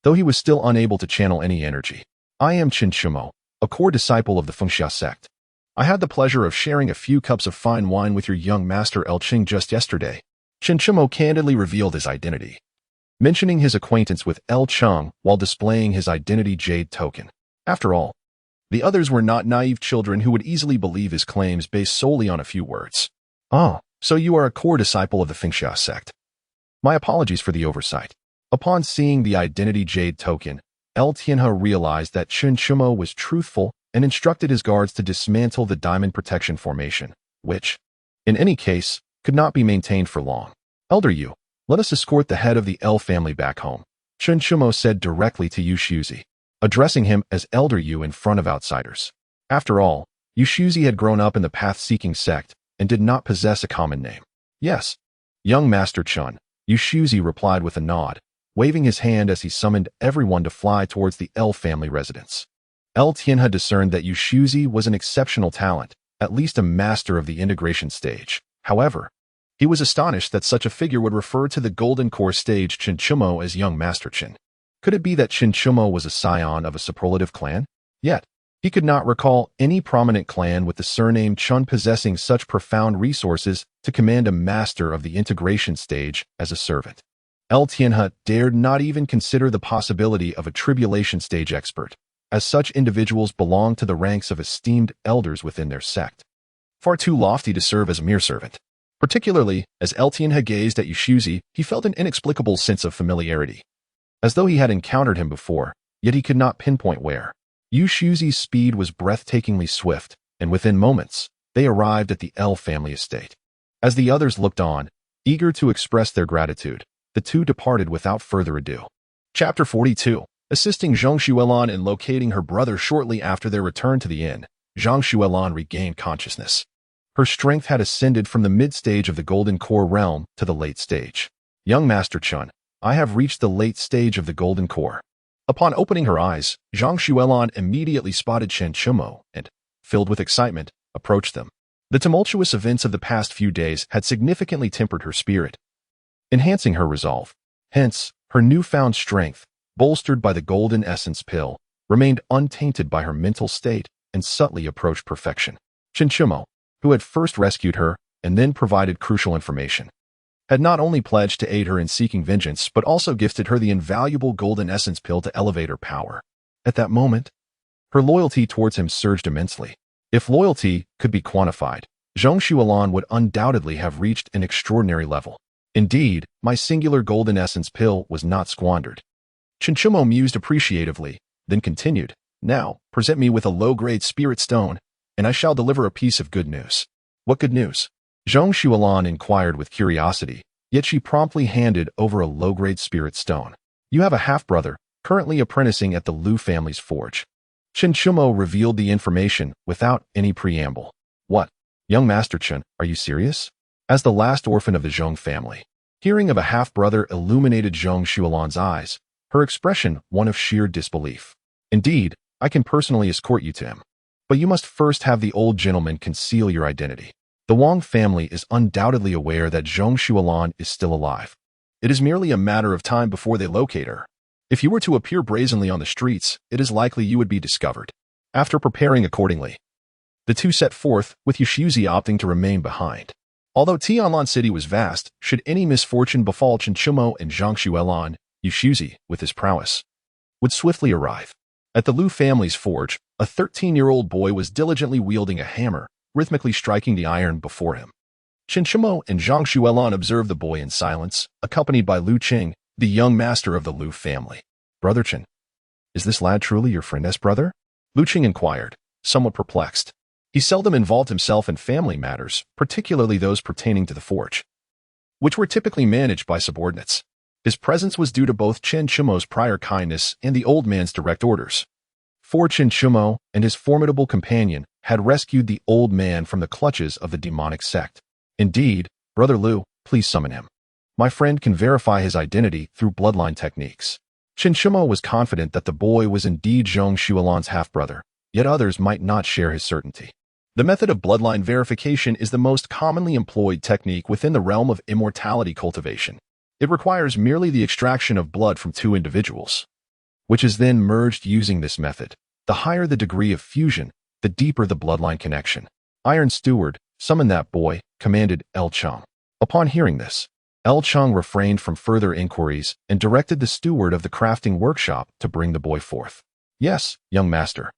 though he was still unable to channel any energy. I am Xiuxian, a core disciple of the Fengxia sect. I had the pleasure of sharing a few cups of fine wine with your young master Qing just yesterday. Xiuxian candidly revealed his identity, mentioning his acquaintance with Qing while displaying his identity jade token. After all, the others were not naive children who would easily believe his claims based solely on a few words. Oh, so you are a core disciple of the Fengxia sect. My apologies for the oversight. Upon seeing the identity jade token, Tianhe realized that Xiuxian was truthful and instructed his guards to dismantle the diamond protection formation, which, in any case, could not be maintained for long. Elder Yu, let us escort the head of the L family back home, Xiuxian said directly to Xiuxian, addressing him as Elder Yu in front of outsiders. After all, Xiuxian had grown up in the path-seeking sect and did not possess a common name. Yes, young Master Chun, Xiuxian replied with a nod, waving his hand as he summoned everyone to fly towards the L family residence. Tianhe discerned that Xiuxian was an exceptional talent, at least a master of the integration stage. However, He was astonished that such a figure would refer to the Golden Core stage Chinchumo as young Master Chin. Could it be that Chinchumo was a scion of a superlative clan? Yet, he could not recall any prominent clan with the surname Chun possessing such profound resources to command a master of the integration stage as a servant. El Tianhe dared not even consider the possibility of a tribulation stage expert, as such individuals belonged to the ranks of esteemed elders within their sect. Far too lofty to serve as a mere servant. Particularly, as El Tianhe gazed at Xiuxian, he felt an inexplicable sense of familiarity. As though he had encountered him before, yet he could not pinpoint where. Xiuxian's speed was breathtakingly swift, and within moments, they arrived at the L family estate. As the others looked on, eager to express their gratitude, the two departed without further ado. Chapter 42. Assisting Zhang Xuelan in locating her brother shortly after their return to the inn, Zhang Xuelan regained consciousness. Her strength had ascended from the mid-stage of the Golden Core realm to the late stage. Young Master Chun, I have reached the late stage of the Golden Core. Upon opening her eyes, Zhang Xuelan immediately spotted Chen Chumo and, filled with excitement, approached them. The tumultuous events of the past few days had significantly tempered her spirit, enhancing her resolve. Hence, her newfound strength, bolstered by the golden essence pill, remained untainted by her mental state and subtly approached perfection. Chen Chumo, who had first rescued her and then provided crucial information, had not only pledged to aid her in seeking vengeance but also gifted her the invaluable golden essence pill to elevate her power. At that moment, her loyalty towards him surged immensely. If loyalty could be quantified, Zhang Xuelan would undoubtedly have reached an extraordinary level. Indeed, my singular golden essence pill was not squandered. Chinchumo mused appreciatively, then continued, Now, present me with a low-grade spirit stone, and I shall deliver a piece of good news. What good news? Zhang Xuelan inquired with curiosity, yet she promptly handed over a low-grade spirit stone. You have a half-brother, currently apprenticing at the Liu family's forge. Chinchumo revealed the information without any preamble. What? Young Master Chen, are you serious? As the last orphan of the Zhong family, hearing of a half-brother illuminated Zhang Xuelan's eyes, her expression one of sheer disbelief. Indeed, I can personally escort you to him. But you must first have the old gentleman conceal your identity. The Wang family is undoubtedly aware that Zhang Xuelan is still alive. It is merely a matter of time before they locate her. If you were to appear brazenly on the streets, it is likely you would be discovered. After preparing accordingly, the two set forth, with Xiuxian opting to remain behind. Although Tianlan City was vast, should any misfortune befall Chinchumo and Zhang Xuelan, Xiuxian, with his prowess, would swiftly arrive. At the Liu family's forge, a 13-year-old boy was diligently wielding a hammer, rhythmically striking the iron before him. Chinchumo and Zhang Xuelan observed the boy in silence, accompanied by Lu Qing, the young master of the Liu family. Brother Chen, is this lad truly your friend's brother? Lu Qing inquired, somewhat perplexed. He seldom involved himself in family matters, particularly those pertaining to the forge, which were typically managed by subordinates. His presence was due to both Chen Chumo's prior kindness and the old man's direct orders. For Chen Chumo and his formidable companion had rescued the old man from the clutches of the demonic sect. Indeed, Brother Lu, please summon him. My friend can verify his identity through bloodline techniques. Chen Chumo was confident that the boy was indeed Zhang Xuelan's half-brother, yet others might not share his certainty. The method of bloodline verification is the most commonly employed technique within the realm of immortality cultivation. It requires merely the extraction of blood from two individuals, which is then merged using this method. The higher the degree of fusion, the deeper the bloodline connection. Iron Steward, summon that boy, commanded El Chang. Upon hearing this, El Chang refrained from further inquiries and directed the steward of the crafting workshop to bring the boy forth. Yes, young master.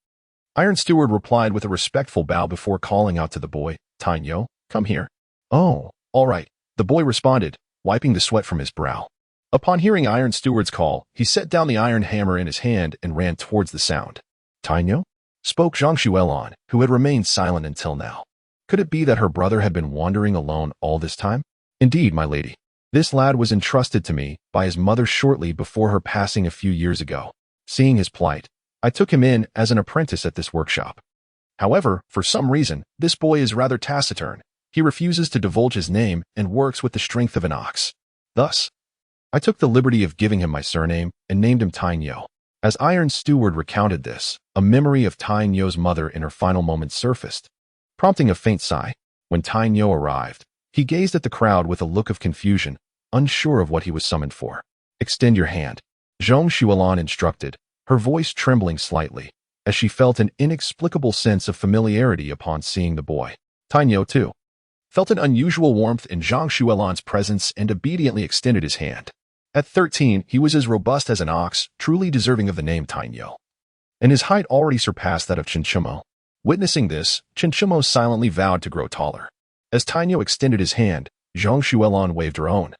Iron Steward replied with a respectful bow before calling out to the boy, Tainyo, come here. Oh, all right, the boy responded, wiping the sweat from his brow. Upon hearing Iron Steward's call, he set down the iron hammer in his hand and ran towards the sound. Tainyo? Spoke Zhang Xuelan, who had remained silent until now. Could it be that her brother had been wandering alone all this time? Indeed, my lady. This lad was entrusted to me by his mother shortly before her passing a few years ago. Seeing his plight, I took him in as an apprentice at this workshop. However, for some reason, this boy is rather taciturn. He refuses to divulge his name and works with the strength of an ox. Thus, I took the liberty of giving him my surname and named him Tainyo. As Iron Steward recounted this, a memory of Tainyo's mother in her final moments surfaced, prompting a faint sigh. When Tainyo arrived, He gazed at the crowd with a look of confusion, unsure of what he was summoned for. Extend your hand, Xiuxian instructed, her voice trembling slightly, as she felt an inexplicable sense of familiarity upon seeing the boy. Tainyo, too, felt an unusual warmth in Zhang Xuelan's presence and obediently extended his hand. At 13, he was as robust as an ox, truly deserving of the name Tainyo. And his height already surpassed that of Xiuxian. Witnessing this, Xiuxian silently vowed to grow taller. As Tainyo extended his hand, Zhang Xuelan waved her own,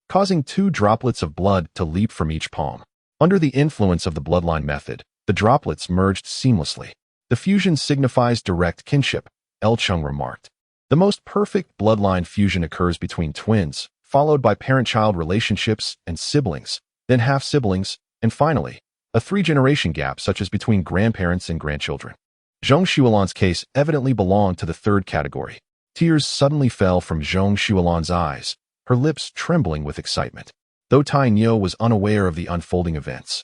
causing 2 droplets of blood to leap from each palm. Under the influence of the bloodline method, the droplets merged seamlessly. The fusion signifies direct kinship, Elcheng remarked. The most perfect bloodline fusion occurs between twins, followed by parent-child relationships and siblings, then half-siblings, and finally, a 3-generation gap such as between grandparents and grandchildren. Zhang Xuelan's case evidently belonged to the 3rd category. Tears suddenly fell from Zhang Xuelan's eyes, her lips trembling with excitement. Though Tainyo was unaware of the unfolding events,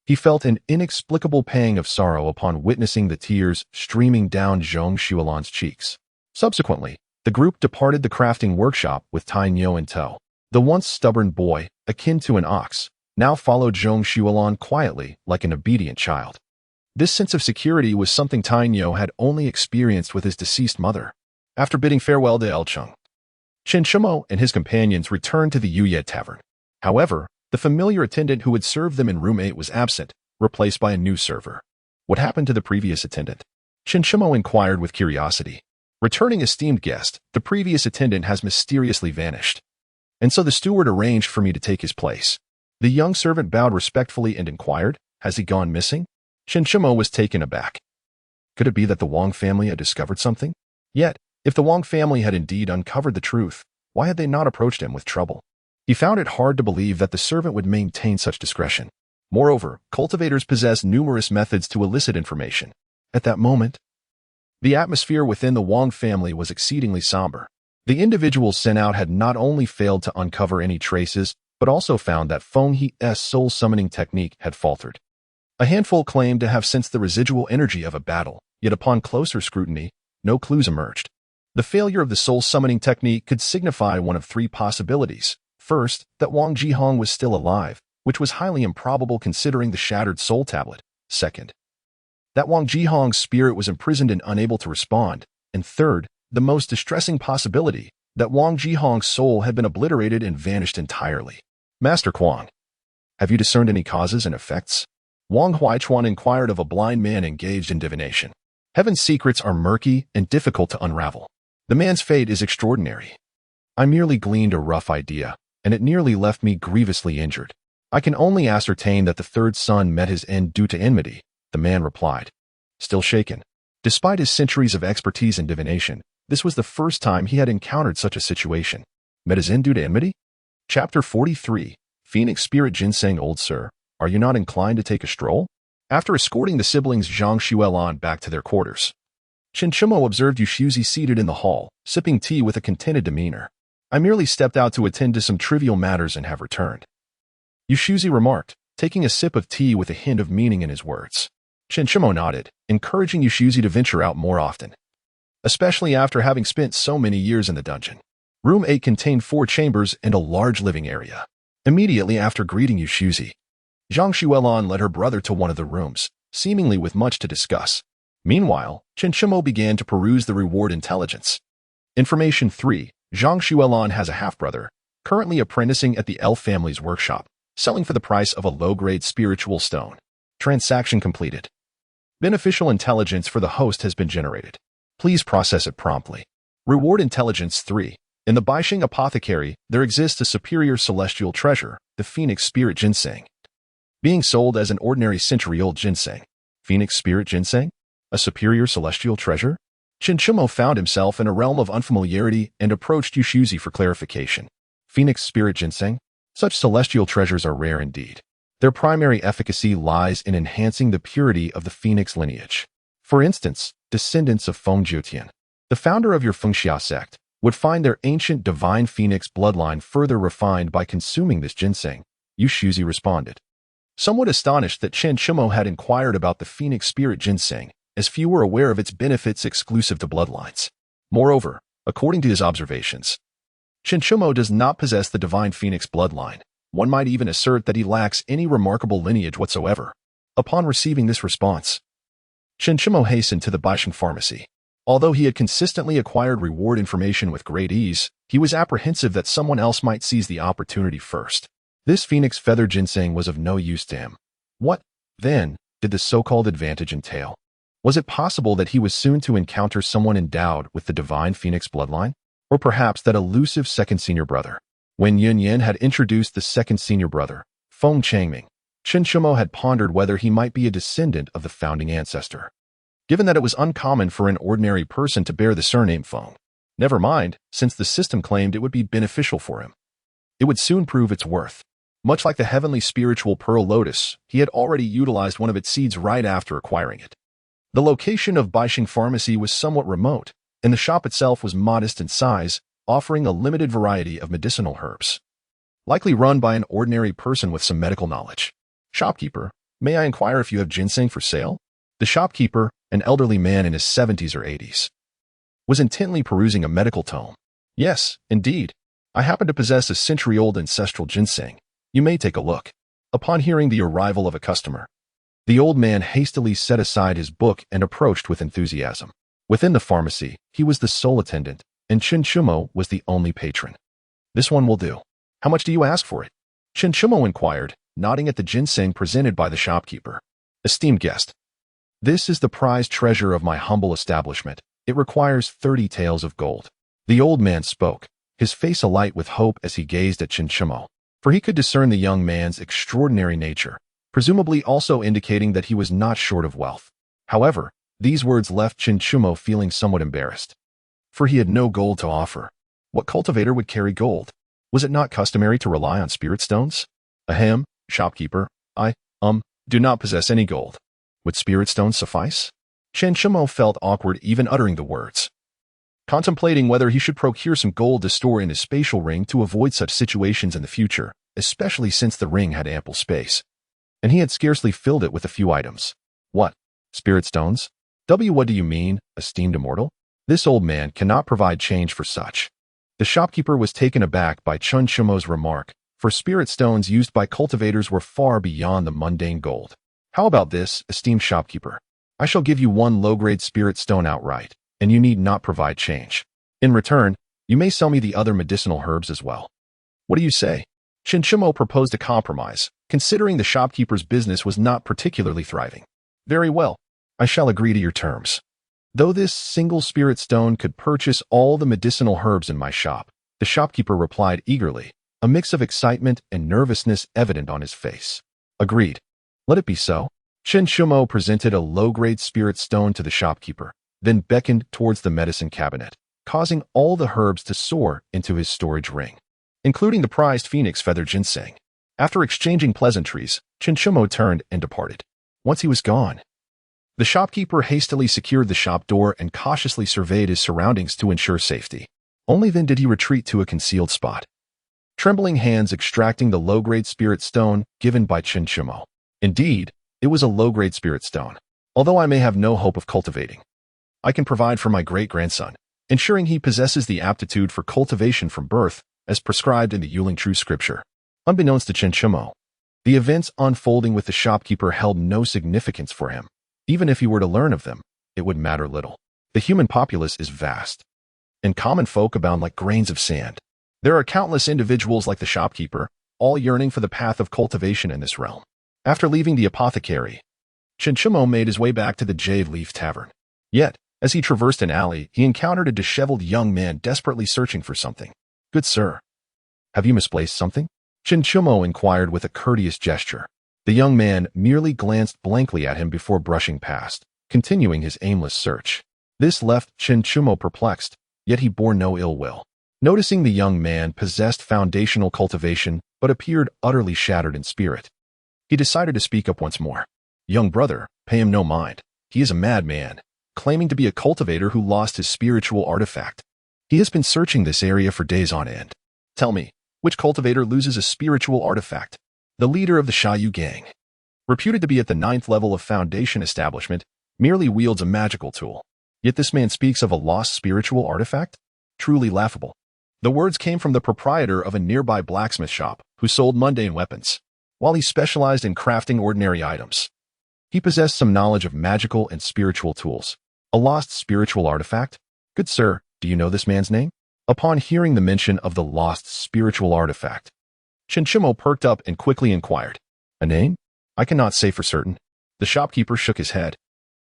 he felt an inexplicable pang of sorrow upon witnessing the tears streaming down Zhang Xuelan's cheeks. Subsequently, the group departed the crafting workshop with Tainyo in tow. The once stubborn boy, akin to an ox, now followed Zhang Xuelan quietly like an obedient child. This sense of security was something Tainyo had only experienced with his deceased mother. After bidding farewell to Elcheng, Xiuxian and his companions returned to the Yuye Tavern. However, the familiar attendant who had served them in room 8 was absent, replaced by a new server. What happened to the previous attendant? Xiuxian inquired with curiosity. Returning esteemed guest, the previous attendant has mysteriously vanished, and so the steward arranged for me to take his place. The young servant bowed respectfully and inquired, has he gone missing? Xiuxian was taken aback. Could it be that the Wang family had discovered something? Yet, if the Wang family had indeed uncovered the truth, why had they not approached him with trouble? He found it hard to believe that the servant would maintain such discretion. Moreover, cultivators possess numerous methods to elicit information. At that moment, the atmosphere within the Wang family was exceedingly somber. The individuals sent out had not only failed to uncover any traces, but also found that Feng He's soul summoning technique had faltered. A handful claimed to have sensed the residual energy of a battle, yet upon closer scrutiny, no clues emerged. The failure of the soul summoning technique could signify one of 3 possibilities. First, that Wang Jihong was still alive, which was highly improbable considering the shattered soul tablet. Second, that Wang Jihong's spirit was imprisoned and unable to respond. And third, the most distressing possibility, that Wang Jihong's soul had been obliterated and vanished entirely. Master Kuang, have you discerned any causes and effects? Wang Huaichuan inquired of a blind man engaged in divination. Heaven's secrets are murky and difficult to unravel. The man's fate is extraordinary. I merely gleaned a rough idea, and it nearly left me grievously injured. I can only ascertain that the 3rd son met his end due to enmity, the man replied, still shaken. Despite his centuries of expertise in divination, this was the first time he had encountered such a situation. Met his end due to enmity? Chapter 43, Phoenix Spirit Ginseng. Old sir, are you not inclined to take a stroll? After escorting the siblings Zhang Xuelan back to their quarters, Xiuxian observed Xiuxian seated in the hall, sipping tea with a contented demeanor. I merely stepped out to attend to some trivial matters and have returned, Xiuxian remarked, taking a sip of tea with a hint of meaning in his words. Xiuxian nodded, encouraging Xiuxian to venture out more often, especially after having spent so many years in the dungeon. Room 8 contained 4 chambers and a large living area. Immediately after greeting Xiuxian, Zhang Xuelan led her brother to one of the rooms, seemingly with much to discuss. Meanwhile, Xiuxian began to peruse the reward intelligence. Information 3. Zhang Xuelan has a half-brother, currently apprenticing at the elf family's workshop, selling for the price of a low-grade spiritual stone. Transaction completed. Beneficial intelligence for the host has been generated. Please process it promptly. Reward intelligence 3. In the Baixing Apothecary, there exists a superior celestial treasure, the Phoenix Spirit Ginseng, being sold as an ordinary century-old ginseng. Phoenix Spirit Ginseng? A superior celestial treasure? Xiuxian found himself in a realm of unfamiliarity and approached Xiuxian for clarification. Phoenix Spirit Ginseng? Such celestial treasures are rare indeed. Their primary efficacy lies in enhancing the purity of the Phoenix lineage. For instance, descendants of Feng Jiutian, the founder of your Fengxia sect, would find their ancient divine Phoenix bloodline further refined by consuming this ginseng, Xiuxian responded. Somewhat astonished that Xiuxian had inquired about the Phoenix Spirit Ginseng, as few were aware of its benefits exclusive to bloodlines. Moreover, according to his observations, Xiuxian does not possess the divine phoenix bloodline. One might even assert that he lacks any remarkable lineage whatsoever. Upon receiving this response, Xiuxian hastened to the Baisheng pharmacy. Although he had consistently acquired reward information with great ease, he was apprehensive that someone else might seize the opportunity first. This phoenix feather ginseng was of no use to him. What, then, did the so-called advantage entail? Was it possible that he was soon to encounter someone endowed with the divine phoenix bloodline? Or perhaps that elusive second senior brother? When Yunyan had introduced the second senior brother, Feng Changming, Xiuxian had pondered whether he might be a descendant of the founding ancestor. Given that it was uncommon for an ordinary person to bear the surname Feng. Never mind, since the system claimed it would be beneficial for him. It would soon prove its worth. Much like the heavenly spiritual pearl lotus, he had already utilized one of its seeds right after acquiring it. The location of Baisheng Pharmacy was somewhat remote, and the shop itself was modest in size, offering a limited variety of medicinal herbs. Likely run by an ordinary person with some medical knowledge. Shopkeeper, may I inquire if you have ginseng for sale? The shopkeeper, an elderly man in his 70s or 80s, was intently perusing a medical tome. Yes, indeed. I happen to possess a century-old ancestral ginseng. You may take a look. Upon hearing the arrival of a customer, the old man hastily set aside his book and approached with enthusiasm. Within the pharmacy, he was the sole attendant, and Xiuxian was the only patron. This one will do. How much do you ask for it? Xiuxian inquired, nodding at the ginseng presented by the shopkeeper. Esteemed guest, this is the prized treasure of my humble establishment. It requires 30 taels of gold. The old man spoke, his face alight with hope as he gazed at Xiuxian, for he could discern the young man's extraordinary nature, presumably also indicating that he was not short of wealth. However, these words left Xiuxian feeling somewhat embarrassed, for he had no gold to offer. What cultivator would carry gold? Was it not customary to rely on spirit stones? Ahem, shopkeeper, I, do not possess any gold. Would spirit stones suffice? Xiuxian felt awkward even uttering the words, contemplating whether he should procure some gold to store in his spatial ring to avoid such situations in the future, especially since the ring had ample space, and he had scarcely filled it with a few items. What? Spirit stones? What do you mean, esteemed immortal? This old man cannot provide change for such. The shopkeeper was taken aback by Xiuxian's remark, for spirit stones used by cultivators were far beyond the mundane gold. How about this, esteemed shopkeeper? I shall give you one low-grade spirit stone outright, and you need not provide change. In return, you may sell me the other medicinal herbs as well. What do you say? Xiuxian proposed a compromise, considering the shopkeeper's business was not particularly thriving. Very well, I shall agree to your terms. Though this single spirit stone could purchase all the medicinal herbs in my shop, the shopkeeper replied eagerly, a mix of excitement and nervousness evident on his face. Agreed. Let it be so. Xiuxian presented a low-grade spirit stone to the shopkeeper, then beckoned towards the medicine cabinet, causing all the herbs to soar into his storage ring, including the prized phoenix feather ginseng. After exchanging pleasantries, Xiuxian turned and departed. Once he was gone, the shopkeeper hastily secured the shop door and cautiously surveyed his surroundings to ensure safety. Only then did he retreat to a concealed spot, trembling hands extracting the low-grade spirit stone given by Xiuxian. Indeed, it was a low-grade spirit stone. Although I may have no hope of cultivating, I can provide for my great-grandson, ensuring he possesses the aptitude for cultivation from birth, as prescribed in the Yuling True Scripture. Unbeknownst to Xiuxian, the events unfolding with the shopkeeper held no significance for him. Even if he were to learn of them, it would matter little. The human populace is vast, and common folk abound like grains of sand. There are countless individuals like the shopkeeper, all yearning for the path of cultivation in this realm. After leaving the apothecary, Xiuxian made his way back to the Jade Leaf Tavern. Yet, as he traversed an alley, he encountered a disheveled young man desperately searching for something. Good sir, have you misplaced something? Xiuxian inquired with a courteous gesture. The young man merely glanced blankly at him before brushing past, continuing his aimless search. This left Xiuxian perplexed, yet he bore no ill will. Noticing the young man possessed foundational cultivation but appeared utterly shattered in spirit, he decided to speak up once more. Young brother, pay him no mind. He is a madman, claiming to be a cultivator who lost his spiritual artifact. He has been searching this area for days on end. Tell me, which cultivator loses a spiritual artifact? The leader of the Xiu gang, reputed to be at the 9th level of foundation establishment, merely wields a magical tool. Yet this man speaks of a lost spiritual artifact? Truly laughable. The words came from the proprietor of a nearby blacksmith shop who sold mundane weapons, while he specialized in crafting ordinary items. He possessed some knowledge of magical and spiritual tools. A lost spiritual artifact? Good sir, do you know this man's name? Upon hearing the mention of the lost spiritual artifact, Xiuxian perked up and quickly inquired, "A name? I cannot say for certain." The shopkeeper shook his head.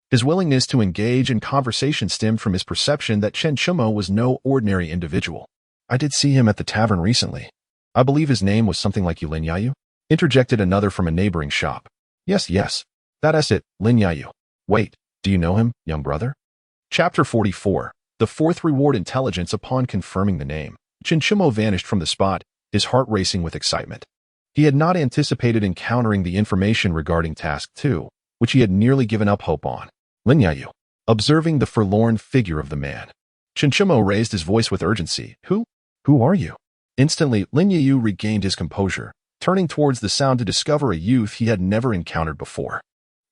His willingness to engage in conversation stemmed from his perception that Xiuxian was no ordinary individual. "I did see him at the tavern recently. I believe his name was something like Lin Yayu," interjected another from a neighboring shop. Yes, that's it, Lin Yayu. Wait, do you know him, young brother? Chapter 44. The fourth reward intelligence. Upon confirming the name, Xiuxian vanished from the spot, his heart racing with excitement. He had not anticipated encountering the information regarding Task 2, which he had nearly given up hope on. Lin Yayu. Observing the forlorn figure of the man, Xiuxian raised his voice with urgency. Who are you? Instantly, Lin Yayu regained his composure, turning towards the sound to discover a youth he had never encountered before.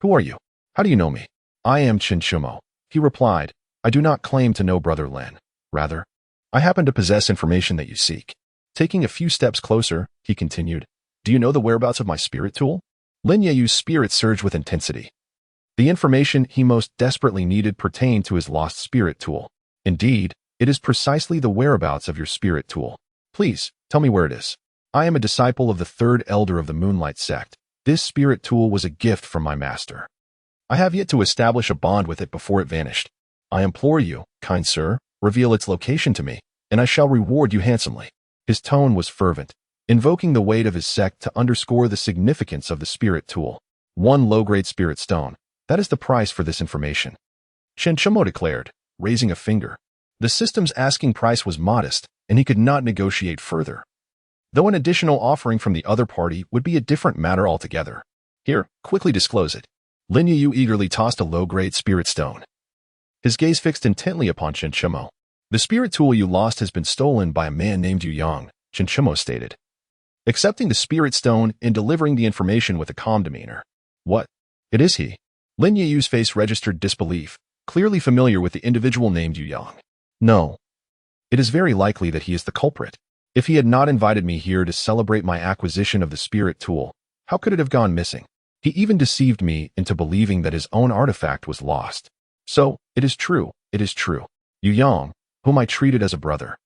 Who are you? How do you know me? I am Xiuxian, he replied. I do not claim to know Brother Lin. Rather, I happen to possess information that you seek. Taking a few steps closer, he continued, do you know the whereabouts of my spirit tool? Lin Yayu's spirit surged with intensity. The information he most desperately needed pertained to his lost spirit tool. Indeed, it is precisely the whereabouts of your spirit tool. Please, tell me where it is. I am a disciple of the third elder of the Moonlight sect. This spirit tool was a gift from my master. I have yet to establish a bond with it before it vanished. I implore you, kind sir, reveal its location to me, and I shall reward you handsomely. His tone was fervent, invoking the weight of his sect to underscore the significance of the spirit tool. 1 low-grade spirit stone. That is the price for this information. Xiuxian declared, raising a finger. The system's asking price was modest, and he could not negotiate further. Though an additional offering from the other party would be a different matter altogether. Here, quickly disclose it. Lin Yayu eagerly tossed a low-grade spirit stone. His gaze fixed intently upon Xiuxian. The spirit tool you lost has been stolen by a man named Yu Yang, Xiuxian stated. Accepting the spirit stone and delivering the information with a calm demeanor. What? It is he. Lin Yayu's face registered disbelief, clearly familiar with the individual named Yu Yang. No. It is very likely that he is the culprit. If he had not invited me here to celebrate my acquisition of the spirit tool, how could it have gone missing? He even deceived me into believing that his own artifact was lost. So, it is true. Yu Yang, whom I treated as a brother.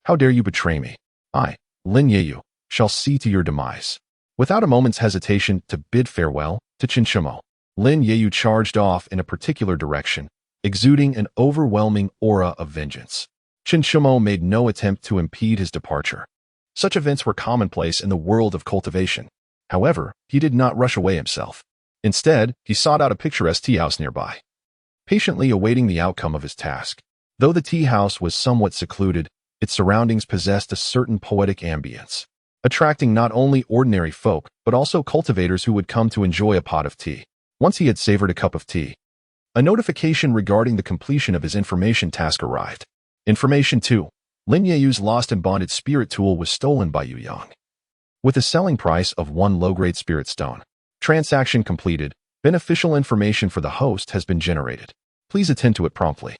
How dare you betray me? I, Lin Yayu, shall see to your demise. Without a moment's hesitation to bid farewell to Xiuxian, Lin Yayu charged off in a particular direction, exuding an overwhelming aura of vengeance. Xiuxian made no attempt to impede his departure. Such events were commonplace in the world of cultivation. However, he did not rush away himself. Instead, he sought out a picturesque tea house nearby, patiently awaiting the outcome of his task. Though the tea house was somewhat secluded, its surroundings possessed a certain poetic ambience, attracting not only ordinary folk, but also cultivators who would come to enjoy a pot of tea. Once he had savored a cup of tea, a notification regarding the completion of his information task arrived. Information 2. Lin Yayu's lost and bonded spirit tool was stolen by Yu Yang. With a selling price of 1 low-grade spirit stone. Transaction completed. Beneficial information for the host has been generated. Please attend to it promptly.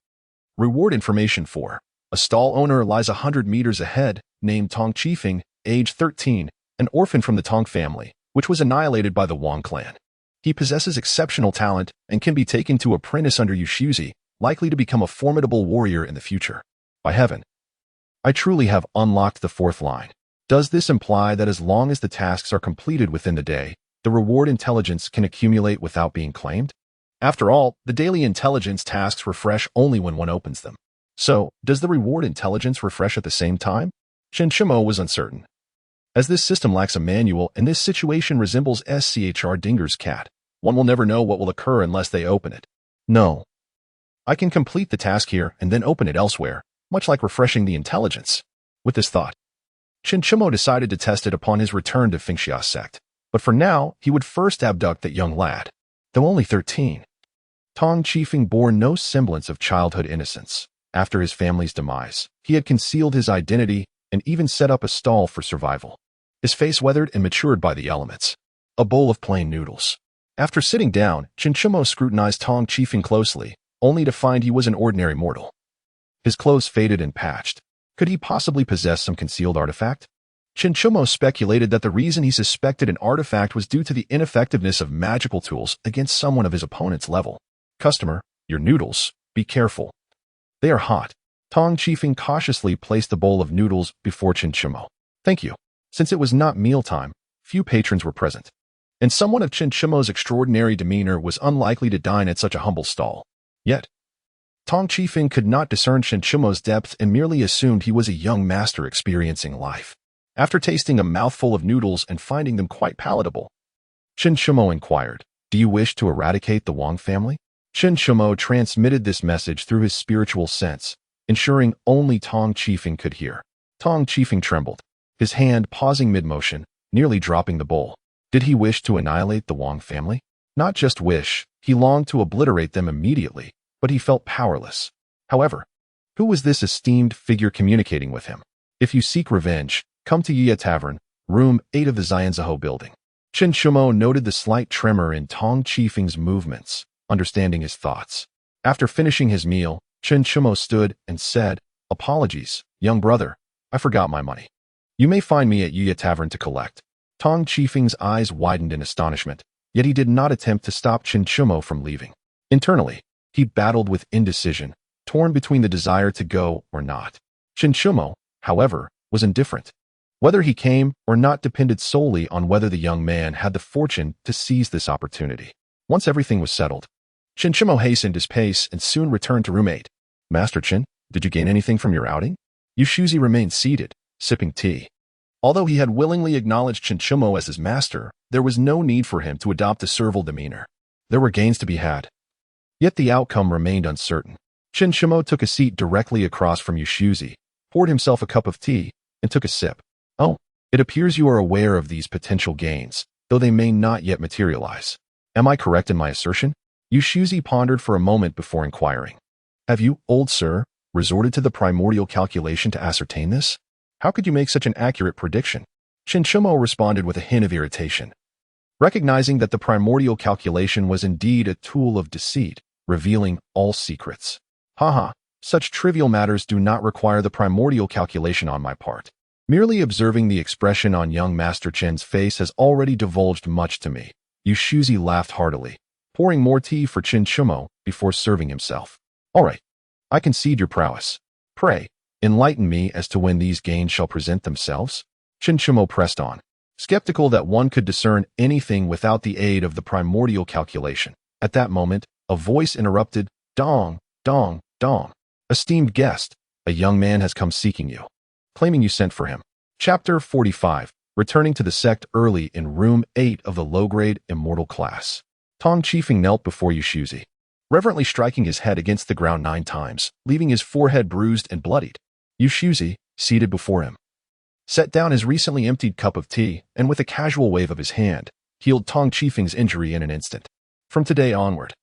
Reward information 4. A stall owner lies 100 meters ahead, named Tong Qifeng, age 13, an orphan from the Tong family, which was annihilated by the Wang clan. He possesses exceptional talent and can be taken to apprentice under Xiuxian, likely to become a formidable warrior in the future. By heaven, I truly have unlocked the 4th line. Does this imply that as long as the tasks are completed within the day, the reward intelligence can accumulate without being claimed? After all, the daily intelligence tasks refresh only when one opens them. So, does the reward intelligence refresh at the same time? Xiuxian was uncertain. As this system lacks a manual and this situation resembles SCHR Dinger's cat, one will never know what will occur unless they open it. No. I can complete the task here and then open it elsewhere, much like refreshing the intelligence. With this thought, Xiuxian decided to test it upon his return to Fengxia's sect. But for now, he would first abduct that young lad. Though only 13, Tong Qifeng bore no semblance of childhood innocence. After his family's demise, he had concealed his identity and even set up a stall for survival. His face weathered and matured by the elements. A bowl of plain noodles. After sitting down, Xiuxian scrutinized Tong Qifeng closely, only to find he was an ordinary mortal. His clothes faded and patched, Could he possibly possess some concealed artifact? Chinchumo speculated that the reason he suspected an artifact was due to the ineffectiveness of magical tools against someone of his opponent's level. Customer, your noodles. Be careful. They are hot. Tong Chifeng cautiously placed the bowl of noodles before Chinchumo. Thank you. Since it was not mealtime, few patrons were present, and someone of Chinchumo's extraordinary demeanor was unlikely to dine at such a humble stall. Yet, Tong Chifeng could not discern Chinchumo's depth and merely assumed he was a young master experiencing life. After tasting a mouthful of noodles and finding them quite palatable, Chinchumo inquired, "Do you wish to eradicate the Wang family?" Chinchumo transmitted this message through his spiritual sense, ensuring only Tong Chifeng could hear. Tong Chifeng trembled, his hand pausing mid-motion, nearly dropping the bowl. Did he wish to annihilate the Wang family? Not just wish, he longed to obliterate them immediately, but he felt powerless. However, who was this esteemed figure communicating with him? If you seek revenge, come to Yi Tavern, room 8 of the Xianzhou building. Chinchumo noted the slight tremor in Tong Chifeng's movements, understanding his thoughts. After finishing his meal, Chinchumo stood and said, "Apologies, young brother, I forgot my money. You may find me at Yi Tavern to collect." Tong Chifeng's eyes widened in astonishment, yet he did not attempt to stop Chinchumo from leaving. Internally, he battled with indecision, torn between the desire to go or not. Chinchumo, however, was indifferent. Whether he came or not depended solely on whether the young man had the fortune to seize this opportunity. Once everything was settled, Chinchumo hastened his pace and soon returned to room 8. "Master Chin, did you gain anything from your outing?" Xiuxian remained seated, sipping tea. Although he had willingly acknowledged Chinchumo as his master, there was no need for him to adopt a servile demeanor. There were gains to be had. Yet the outcome remained uncertain. Chinchumo took a seat directly across from Xiuxian, poured himself a cup of tea, and took a sip. "Oh, it appears you are aware of these potential gains, though they may not yet materialize. Am I correct in my assertion?" Xiuxian pondered for a moment before inquiring. "Have you, old sir, resorted to the primordial calculation to ascertain this? How could you make such an accurate prediction?" Chinchumo responded with a hint of irritation, recognizing that the primordial calculation was indeed a tool of deceit, revealing all secrets. "Haha, such trivial matters do not require the primordial calculation on my part. Merely observing the expression on young Master Chen's face has already divulged much to me." Xiuxian laughed heartily, pouring more tea for Chinchumo before serving himself. "All right, I concede your prowess. Pray, enlighten me as to when these gains shall present themselves." Chinchumo pressed on, skeptical that one could discern anything without the aid of the primordial calculation. At that moment, a voice interrupted, "Dong, dong, dong. Esteemed guest, a young man has come seeking you, claiming you sent for him." Chapter 45. Returning to the sect early in room 8 of the low-grade immortal class. Tong Chifeng knelt before Xiuxian, reverently striking his head against the ground 9 times, leaving his forehead bruised and bloodied. Xiuxian, seated before him, set down his recently emptied cup of tea and with a casual wave of his hand, healed Tong Chifeng's injury in an instant. "From today onward,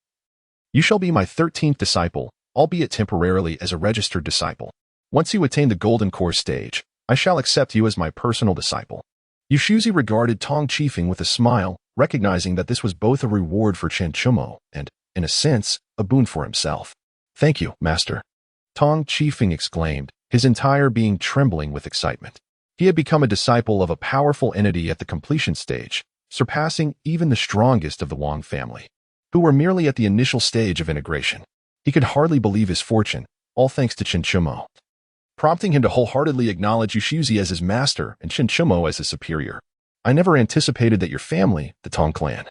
you shall be my 13th disciple, albeit temporarily as a registered disciple. Once you attain the golden core stage, I shall accept you as my personal disciple." Xiuxian regarded Tong Chifeng with a smile, recognizing that this was both a reward for Chinchumo and, in a sense, a boon for himself. "Thank you, master," Tong Chifeng exclaimed, his entire being trembling with excitement. He had become a disciple of a powerful entity at the completion stage, surpassing even the strongest of the Wang family, who were merely at the initial stage of integration. He could hardly believe his fortune, all thanks to Chinchumo, prompting him to wholeheartedly acknowledge Xiuxian as his master and Chinchumo as his superior. "I never anticipated that your family, the Tong clan,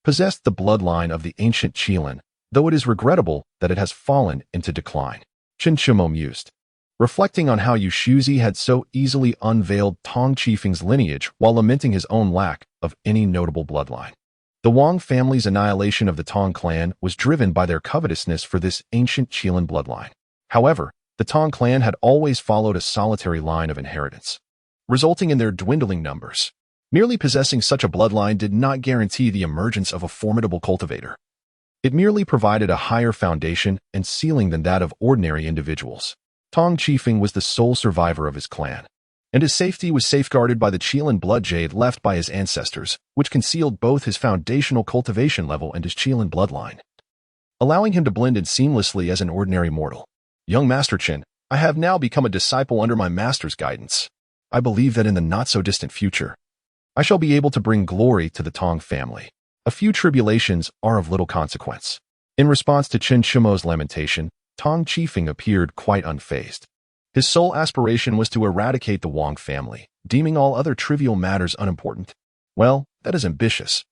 possessed the bloodline of the ancient Xiuxian, though it is regrettable that it has fallen into decline," Chinchumo mused, reflecting on how Xiuxian had so easily unveiled Tong Chifeng's lineage while lamenting his own lack of any notable bloodline. The Wang family's annihilation of the Tong clan was driven by their covetousness for this ancient Xiuxian bloodline. However, the Tong clan had always followed a solitary line of inheritance, resulting in their dwindling numbers. Merely possessing such a bloodline did not guarantee the emergence of a formidable cultivator. It merely provided a higher foundation and ceiling than that of ordinary individuals. Tong Chifeng was the sole survivor of his clan, and his safety was safeguarded by the Qilan blood jade left by his ancestors, which concealed both his foundational cultivation level and his Qilan bloodline, allowing him to blend in seamlessly as an ordinary mortal. "Young Master Chin, I have now become a disciple under my master's guidance. I believe that in the not-so-distant future, I shall be able to bring glory to the Tong family. A few tribulations are of little consequence. In response to Qin Shimo's lamentation, Tong Qifeng appeared quite unfazed. His sole aspiration was to eradicate the Wang family, deeming all other trivial matters unimportant. Well, that is ambitious.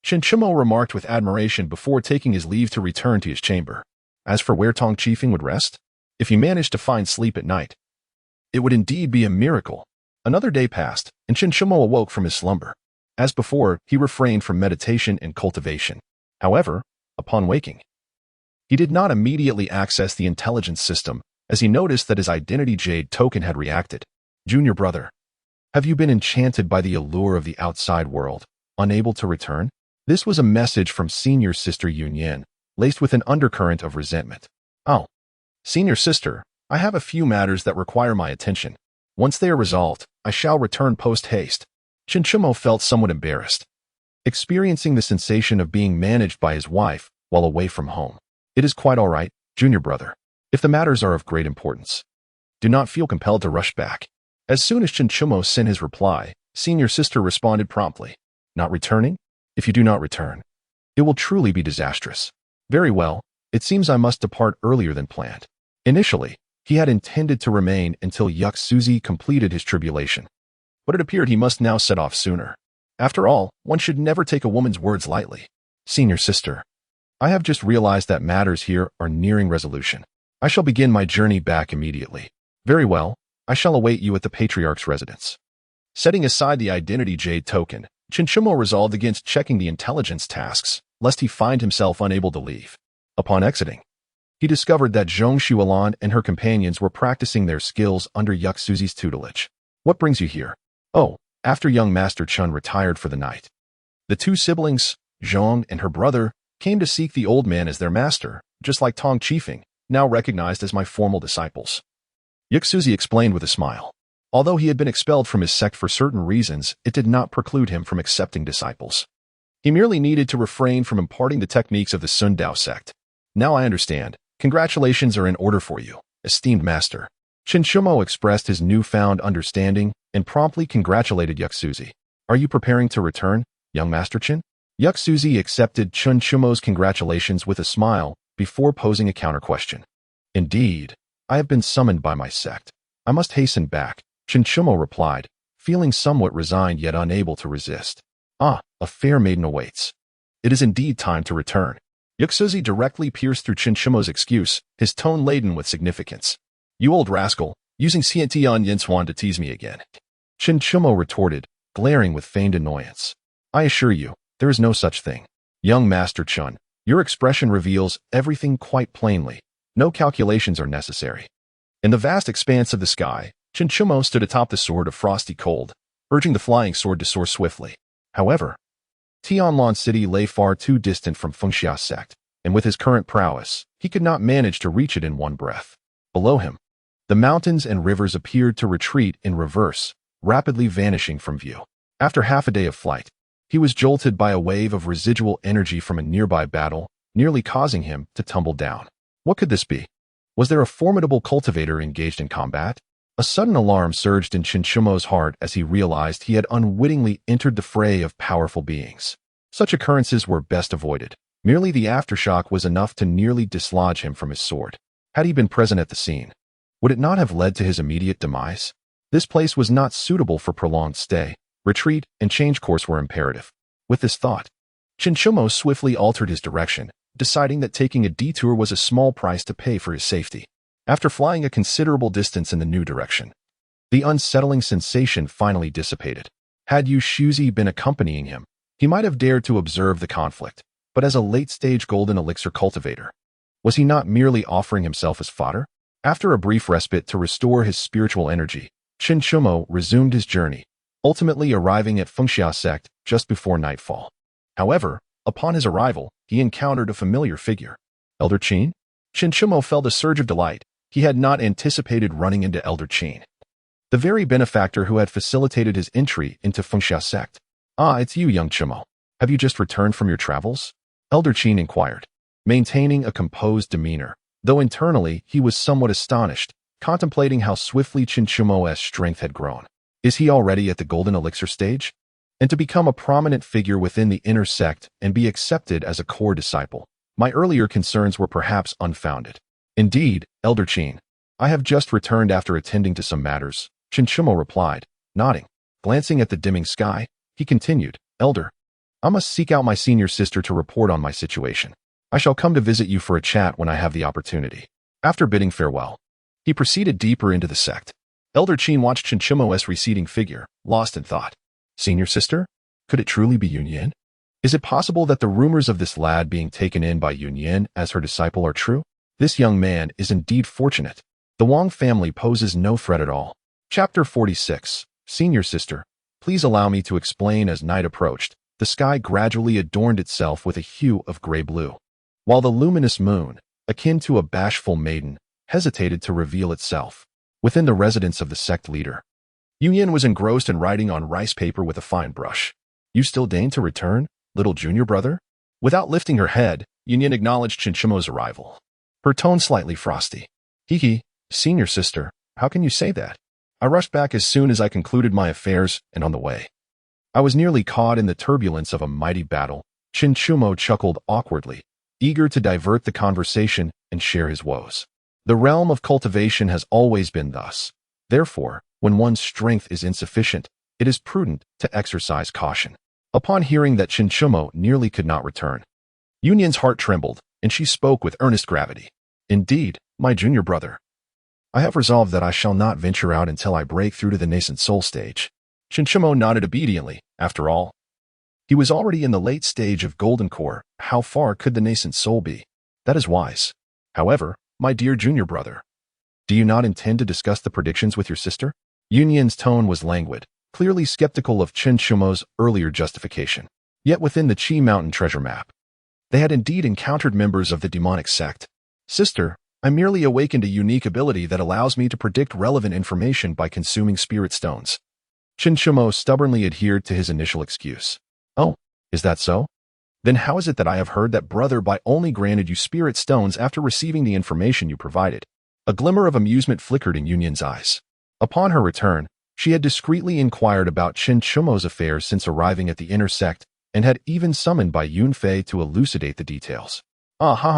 Qin Shimo remarked with admiration before taking his leave to return to his chamber. As for where Tong Qifeng would rest, if he managed to find sleep at night, it would indeed be a miracle. Another day passed, and Qin Shimo awoke from his slumber. As before, he refrained from meditation and cultivation. However, upon waking, he did not immediately access the intelligence system, as he noticed that his identity jade token had reacted. Junior brother, have you been enchanted by the allure of the outside world, unable to return? This was a message from senior sister Xiuxian, laced with an undercurrent of resentment. Oh, senior sister, I have a few matters that require my attention. Once they are resolved, I shall return post-haste. Qin Shimo felt somewhat embarrassed, experiencing the sensation of being managed by his wife while away from home. It is quite all right, junior brother. If the matters are of great importance, do not feel compelled to rush back. As soon as Qin Shimo sent his reply, senior sister responded promptly. Not returning? If you do not return, it will truly be disastrous. Very well, it seems I must depart earlier than planned. Initially, he had intended to remain until Xiuxian completed his tribulation, but it appeared he must now set off sooner. After all, one should never take a woman's words lightly. Senior sister, I have just realized that matters here are nearing resolution. I shall begin my journey back immediately. Very well, I shall await you at the Patriarch's residence. Setting aside the identity jade token, Qin Shimo resolved against checking the intelligence tasks, lest he find himself unable to leave. Upon exiting, he discovered that Zhong Xiulan and her companions were practicing their skills under Xiuxian's tutelage. What brings you here? Oh, after young Master Chun retired for the night, the two siblings, Zhong and her brother, came to seek the old man as their master, just like Tong Qifeng, now recognized as my formal disciples. Xiuxian explained with a smile. Although he had been expelled from his sect for certain reasons, it did not preclude him from accepting disciples. He merely needed to refrain from imparting the techniques of the Sun Dao sect. Now I understand. Congratulations are in order for you, esteemed master. Qin Shimo expressed his newfound understanding and promptly congratulated Xiuxian. Are you preparing to return, young Master Qin? Xiuxian accepted Qin Shimo's congratulations with a smile before posing a counter-question. Indeed, I have been summoned by my sect. I must hasten back, Qin Shimo replied, feeling somewhat resigned yet unable to resist. Ah, a fair maiden awaits. It is indeed time to return. Xiuxian directly pierced through Qin Shimo's excuse, his tone laden with significance. You old rascal, using Xiantian Yinswan to tease me again. Qin Shimo retorted, glaring with feigned annoyance. I assure you, there is no such thing. Young Master Chun, your expression reveals everything quite plainly. No calculations are necessary. In the vast expanse of the sky, Qin Shimo stood atop the sword of frosty cold, urging the flying sword to soar swiftly. However, Tianlan City lay far too distant from Fengxia's sect, and with his current prowess, he could not manage to reach it in one breath. Below him, the mountains and rivers appeared to retreat in reverse, rapidly vanishing from view. After half a day of flight, he was jolted by a wave of residual energy from a nearby battle, nearly causing him to tumble down. What could this be? Was there a formidable cultivator engaged in combat? A sudden alarm surged in Qin Shimo's heart as he realized he had unwittingly entered the fray of powerful beings. Such occurrences were best avoided. Merely the aftershock was enough to nearly dislodge him from his sword. Had he been present at the scene, would it not have led to his immediate demise? This place was not suitable for prolonged stay. Retreat and change course were imperative. With this thought, Qin Shimo swiftly altered his direction, deciding that taking a detour was a small price to pay for his safety. After flying a considerable distance in the new direction, the unsettling sensation finally dissipated. Had Xiuxian been accompanying him, he might have dared to observe the conflict, but as a late-stage golden elixir cultivator, was he not merely offering himself as fodder? After a brief respite to restore his spiritual energy, Qin Shimo resumed his journey, ultimately arriving at Fengxia sect just before nightfall. However, upon his arrival, he encountered a familiar figure. Elder Qin? Qin Shimo felt a surge of delight. He had not anticipated running into Elder Qin, the very benefactor who had facilitated his entry into Fengxia sect. Ah, it's you, young Shimo. Have you just returned from your travels? Elder Qin inquired, maintaining a composed demeanor, though internally he was somewhat astonished. contemplating how swiftly Xiuxian's strength had grown. Is he already at the golden elixir stage? And to become a prominent figure within the inner sect and be accepted as a core disciple, my earlier concerns were perhaps unfounded. Indeed, Elder Qin, I have just returned after attending to some matters, Xiuxian replied, nodding. Glancing at the dimming sky, he continued, Elder, I must seek out my senior sister to report on my situation. I shall come to visit you for a chat when I have the opportunity. After bidding farewell, he proceeded deeper into the sect. Elder Qin watched Xiuxian's receding figure, lost in thought. Senior sister? Could it truly be Yunyan? Is it possible that the rumors of this lad being taken in by Yunyan as her disciple are true? This young man is indeed fortunate. The Wang family poses no threat at all. Chapter 46. Senior sister, please allow me to explain. As night approached, the sky gradually adorned itself with a hue of gray-blue, while the luminous moon, akin to a bashful maiden, hesitated to reveal itself. Within the residence of the sect leader, Yunyan was engrossed in writing on rice paper with a fine brush. You still deign to return, little junior brother? Without lifting her head, Yunyan acknowledged Xiuxian's arrival, her tone slightly frosty. Hee, senior sister, how can you say that? I rushed back as soon as I concluded my affairs, and on the way, I was nearly caught in the turbulence of a mighty battle. Xiuxian chuckled awkwardly, eager to divert the conversation and share his woes. The realm of cultivation has always been thus. Therefore, when one's strength is insufficient, it is prudent to exercise caution. Upon hearing that Xiuxian nearly could not return, Yunyan's heart trembled, and she spoke with earnest gravity. Indeed, my junior brother, I have resolved that I shall not venture out until I break through to the nascent soul stage. Xiuxian nodded obediently. After all, he was already in the late stage of golden core. How far could the nascent soul be? That is wise. However, my dear junior brother, do you not intend to discuss the predictions with your sister? Yunyan's tone was languid, clearly skeptical of Xiuxian's earlier justification. Yet within the Qi Mountain treasure map, they had indeed encountered members of the demonic sect. Sister, I merely awakened a unique ability that allows me to predict relevant information by consuming spirit stones. Xiuxian stubbornly adhered to his initial excuse. Oh, is that so? Then how is it that I have heard that brother Bai only granted you spirit stones after receiving the information you provided? A glimmer of amusement flickered in Yunyan's eyes. Upon her return, she had discreetly inquired about Xiuxian's affairs since arriving at the inner sect and had even summoned Bai Yunfei to elucidate the details.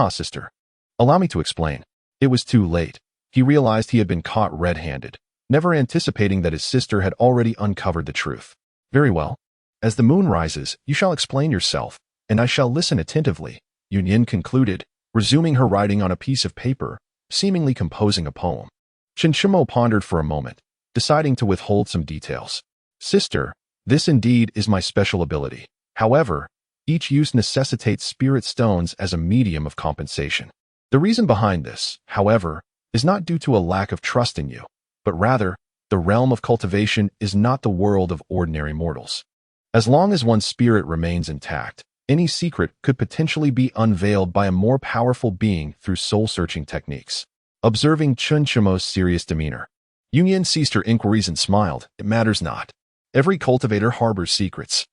Sister. Allow me to explain. It was too late. He realized he had been caught red-handed, never anticipating that his sister had already uncovered the truth. Very well. As the moon rises, you shall explain yourself, and I shall listen attentively, Yunyan concluded, resuming her writing on a piece of paper, seemingly composing a poem. Xiuxian pondered for a moment, deciding to withhold some details. Sister, this indeed is my special ability. However, each use necessitates spirit stones as a medium of compensation. The reason behind this, however, is not due to a lack of trust in you, but rather, the realm of cultivation is not the world of ordinary mortals. As long as one's spirit remains intact, any secret could potentially be unveiled by a more powerful being through soul-searching techniques. Observing Xiuxian's serious demeanor, Yunyan ceased her inquiries and smiled. It matters not. Every cultivator harbors secrets.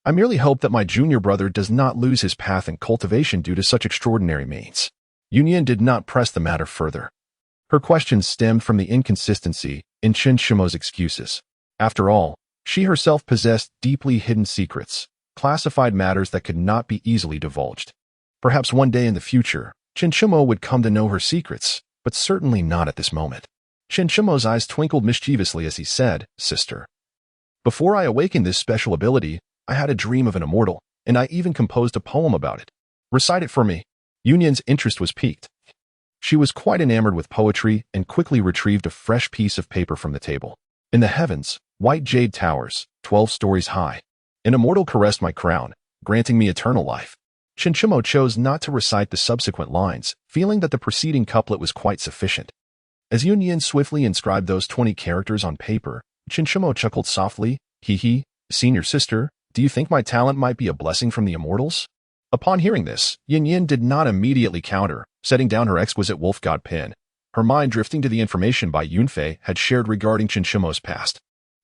I merely hope that my junior brother does not lose his path in cultivation due to such extraordinary means. Yunyan did not press the matter further. Her questions stemmed from the inconsistency in Xiuxian's excuses. After all, she herself possessed deeply hidden secrets, classified matters that could not be easily divulged. Perhaps one day in the future, Xiuxian would come to know her secrets, but certainly not at this moment. Xiuxian's eyes twinkled mischievously as he said, Sister, before I awakened this special ability, I had a dream of an immortal, and I even composed a poem about it. Recite it for me. Yunyan's interest was piqued. She was quite enamored with poetry and quickly retrieved a fresh piece of paper from the table. In the heavens, white jade towers, 12 stories high. An immortal caressed my crown, granting me eternal life. Xiuxian chose not to recite the subsequent lines, feeling that the preceding couplet was quite sufficient. As Yunyan swiftly inscribed those 20 characters on paper, Xiuxian chuckled softly. Senior sister, do you think my talent might be a blessing from the immortals? Upon hearing this, Yunyan did not immediately counter, setting down her exquisite wolf god pen, her mind drifting to the information Bai Yunfei had shared regarding Xiuxian's past.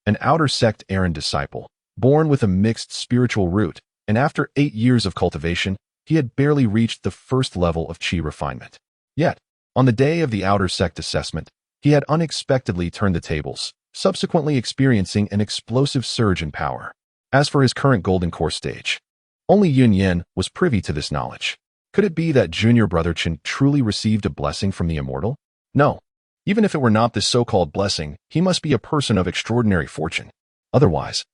An outer sect errand disciple, born with a mixed spiritual root, and after 8 years of cultivation, he had barely reached the first level of qi refinement. Yet, on the day of the outer sect assessment, He had unexpectedly turned the tables, subsequently experiencing an explosive surge in power. As for his current golden core stage, only Xiuxian was privy to this knowledge. Could it be that junior brother Chen truly received a blessing from the immortal? No. Even if it were not this so-called blessing, he must be a person of extraordinary fortune. Otherwise,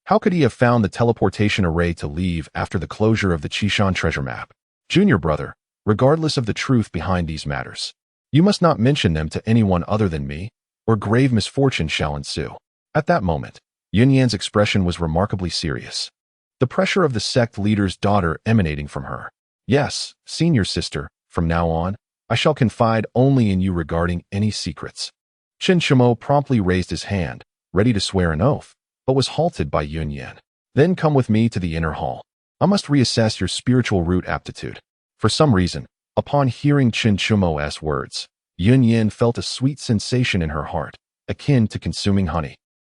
how could he have found the teleportation array to leave after the closure of the Xiuxian treasure map? Junior brother, regardless of the truth behind these matters, you must not mention them to anyone other than me, or grave misfortune shall ensue. At that moment, Xiuxian's expression was remarkably serious. The pressure of the sect leader's daughter emanating from her. Yes, senior sister, from now on, I shall confide only in you regarding any secrets. Xiuxian promptly raised his hand, ready to swear an oath, but was halted by Xiuxian. Then come with me to the inner hall. I must reassess your spiritual root aptitude. For some reason, upon hearing Xiuxian's words, Xiuxian felt a sweet sensation in her heart, akin to consuming honey,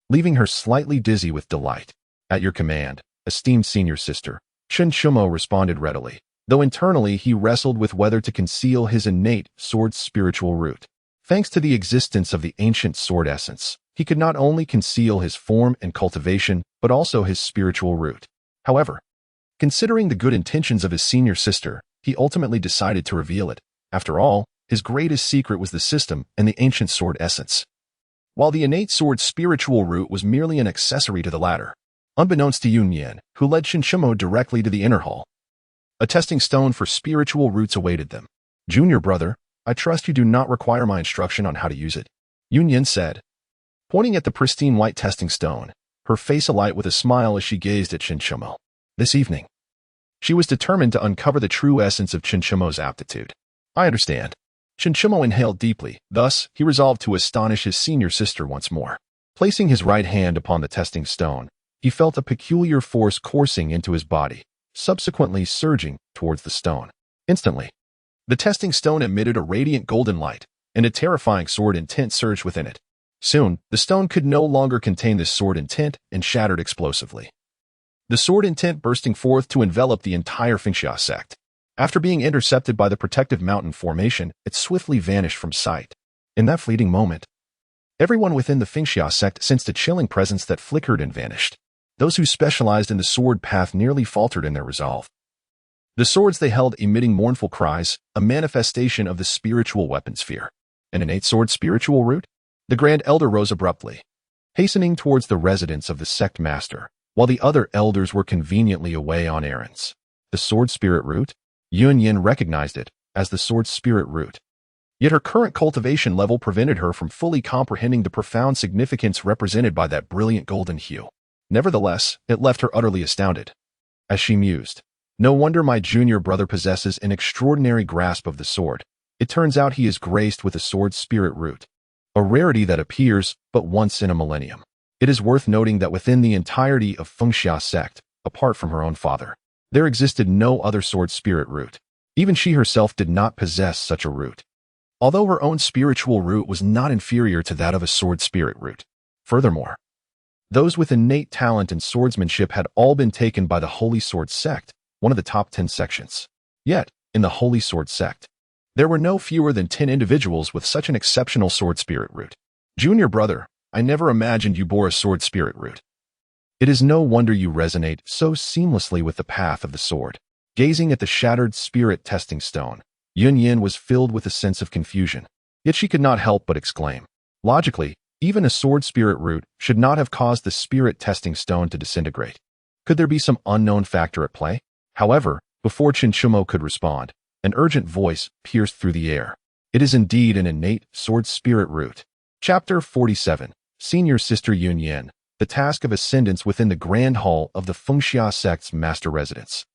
leaving her slightly dizzy with delight. At your command, esteemed senior sister, Xiuxian responded readily, though internally he wrestled with whether to conceal his innate sword spiritual root. Thanks to the existence of the ancient sword essence, he could not only conceal his form and cultivation, but also his spiritual root. However, considering the good intentions of his senior sister, he ultimately decided to reveal it. After all, his greatest secret was the system and the ancient sword essence, while the innate sword spiritual root was merely an accessory to the latter. Unbeknownst to Xiuxian, who led Xiuxian directly to the inner hall, a testing stone for spiritual roots awaited them. Junior brother, I trust you do not require my instruction on how to use it, Xiuxian said, pointing at the pristine white testing stone, her face alight with a smile as she gazed at Xiuxian. This evening, she was determined to uncover the true essence of Xiuxian's aptitude. I understand. Xiuxian inhaled deeply, thus, he resolved to astonish his senior sister once more. Placing his right hand upon the testing stone, he felt a peculiar force coursing into his body, subsequently surging towards the stone. Instantly, the testing stone emitted a radiant golden light, and a terrifying sword intent surged within it. Soon, the stone could no longer contain this sword intent and shattered explosively. The sword intent bursting forth to envelop the entire Xiuxian sect. After being intercepted by the protective mountain formation, it swiftly vanished from sight. In that fleeting moment, everyone within the Xiuxian sect sensed a chilling presence that flickered and vanished. Those who specialized in the sword path nearly faltered in their resolve. The swords they held emitting mournful cries, a manifestation of the spiritual weapon sphere. An innate sword spiritual root? The Grand Elder rose abruptly, hastening towards the residence of the sect master, while the other elders were conveniently away on errands. The sword spirit root? Xiuxian recognized it as the sword spirit root. Yet her current cultivation level prevented her from fully comprehending the profound significance represented by that brilliant golden hue. Nevertheless, it left her utterly astounded. As she mused, no wonder my junior brother possesses an extraordinary grasp of the sword. It turns out he is graced with a sword spirit root, a rarity that appears but once in a millennium. It is worth noting that within the entirety of Xiuxian sect, apart from her own father, there existed no other sword spirit root. Even she herself did not possess such a root, although her own spiritual root was not inferior to that of a sword spirit root. Furthermore, those with innate talent in swordsmanship had all been taken by the Holy Sword sect, one of the top 10 sections. Yet, in the Holy Sword sect, there were no fewer than 10 individuals with such an exceptional sword spirit root. Junior brother, I never imagined you bore a sword spirit root. It is no wonder you resonate so seamlessly with the path of the sword. Gazing at the shattered spirit testing stone, Xiuxian was filled with a sense of confusion. Yet she could not help but exclaim. Logically, even a sword spirit root should not have caused the spirit testing stone to disintegrate. Could there be some unknown factor at play? However, before Xiuxian could respond, an urgent voice pierced through the air. It is indeed an innate sword spirit root. Chapter 47. Senior Sister Xiuxian. The task of ascendance within the Grand Hall of the Xiuxian sect's master residence.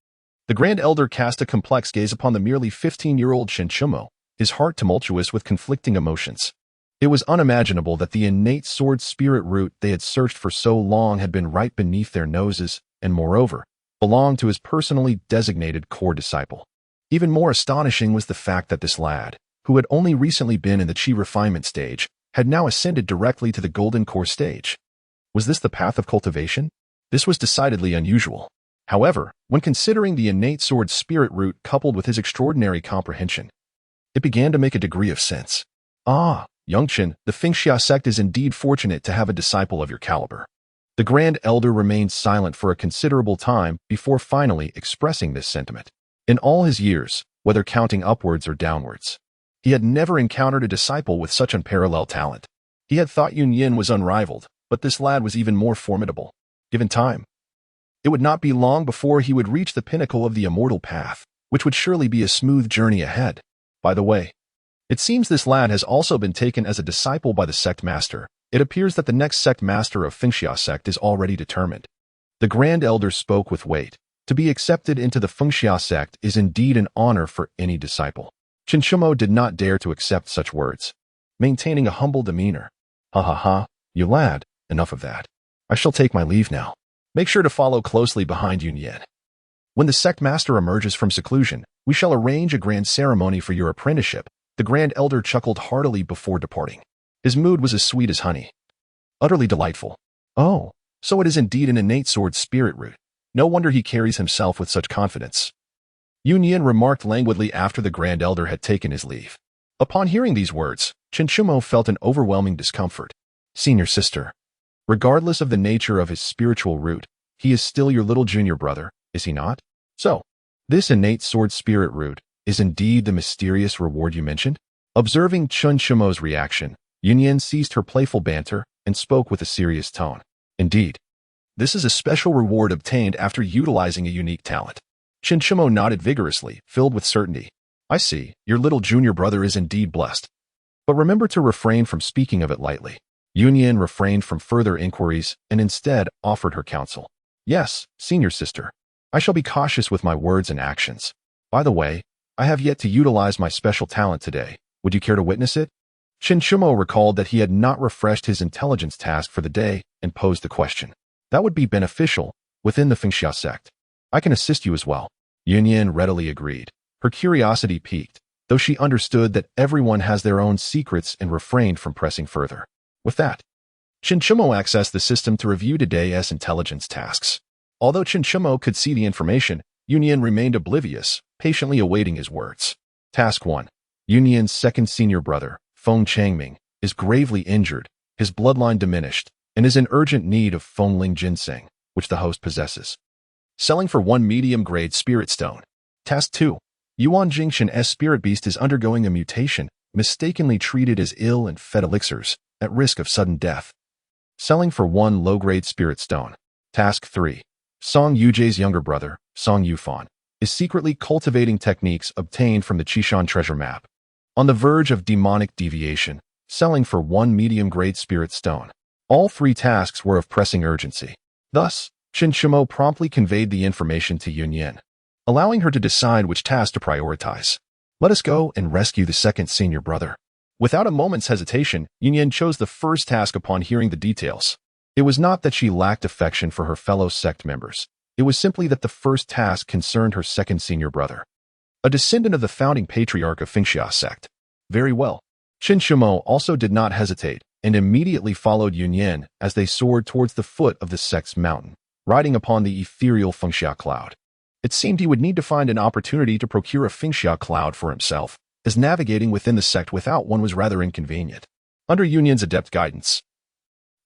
The Grand Elder cast a complex gaze upon the merely 15-year-old Xiuxian, his heart tumultuous with conflicting emotions. It was unimaginable that the innate sword spirit root they had searched for so long had been right beneath their noses, and moreover, belonged to his personally designated core disciple. Even more astonishing was the fact that this lad, who had only recently been in the chi refinement stage, had now ascended directly to the golden core stage. Was this the path of cultivation? This was decidedly unusual. However, when considering the innate sword spirit root coupled with his extraordinary comprehension, it began to make a degree of sense. Ah, Xiuxian, the Fengxia sect is indeed fortunate to have a disciple of your caliber. The Grand Elder remained silent for a considerable time before finally expressing this sentiment. In all his years, whether counting upwards or downwards, he had never encountered a disciple with such unparalleled talent. He had thought Yunyan was unrivaled, but this lad was even more formidable. Given time, it would not be long before he would reach the pinnacle of the immortal path, which would surely be a smooth journey ahead. By the way, it seems this lad has also been taken as a disciple by the sect master. It appears that the next sect master of Fengxia sect is already determined. The Grand Elder spoke with weight. To be accepted into the Fengxia sect is indeed an honor for any disciple. Xiuxian did not dare to accept such words, maintaining a humble demeanor. Ha ha ha, you lad, enough of that. I shall take my leave now. Make sure to follow closely behind Yunyan. When the sect master emerges from seclusion, we shall arrange a grand ceremony for your apprenticeship. The Grand Elder chuckled heartily before departing. His mood was as sweet as honey. Utterly delightful. Oh, so it is indeed an innate sword spirit root. No wonder he carries himself with such confidence. Yunyan remarked languidly after the Grand Elder had taken his leave. Upon hearing these words, Xiuxian felt an overwhelming discomfort. Senior sister, regardless of the nature of his spiritual root, he is still your little junior brother, is he not? So, this innate sword spirit root is indeed the mysterious reward you mentioned? Observing Xiuxian's reaction, Yunyan ceased her playful banter and spoke with a serious tone. Indeed, this is a special reward obtained after utilizing a unique talent. Xiuxian nodded vigorously, filled with certainty. I see, your little junior brother is indeed blessed. But remember to refrain from speaking of it lightly. Yunyan refrained from further inquiries and instead offered her counsel. Yes, senior sister. I shall be cautious with my words and actions. By the way, I have yet to utilize my special talent today. Would you care to witness it? Xiuxian recalled that he had not refreshed his intelligence task for the day and posed the question. That would be beneficial within the Fengxia sect. I can assist you as well. Yunyan readily agreed. Her curiosity piqued, though she understood that everyone has their own secrets and refrained from pressing further. With that, Xiuxian accessed the system to review today's intelligence tasks. Although Xiuxian could see the information, Yunyan remained oblivious, patiently awaiting his words. Task 1. Yunyan's second senior brother, Feng Changming, is gravely injured, his bloodline diminished, and is in urgent need of Fengling ginseng, which the host possesses. Selling for 1 medium-grade spirit stone. Task 2. Yuan Jingxian's spirit beast is undergoing a mutation, mistakenly treated as ill and fed elixirs, at risk of sudden death. Selling for 1 low-grade spirit stone. Task 3. Song Yuje's younger brother, Song Yufan, is secretly cultivating techniques obtained from the Xiuxian treasure map. On the verge of demonic deviation, selling for 1 medium-grade spirit stone. All 3 tasks were of pressing urgency. Thus, Xiuxian promptly conveyed the information to Yunyan, allowing her to decide which task to prioritize. Let us go and rescue the second senior brother. Without a moment's hesitation, Yunyan chose the first task upon hearing the details. It was not that she lacked affection for her fellow sect members. It was simply that the first task concerned her second senior brother, a descendant of the founding patriarch of Fengxia sect. Very well. Xiuxian also did not hesitate and immediately followed Yunyan as they soared towards the foot of the sect's mountain, riding upon the ethereal Fengxia cloud. It seemed he would need to find an opportunity to procure a Fengxia cloud for himself, as navigating within the sect without one was rather inconvenient. Under Yunyan's adept guidance,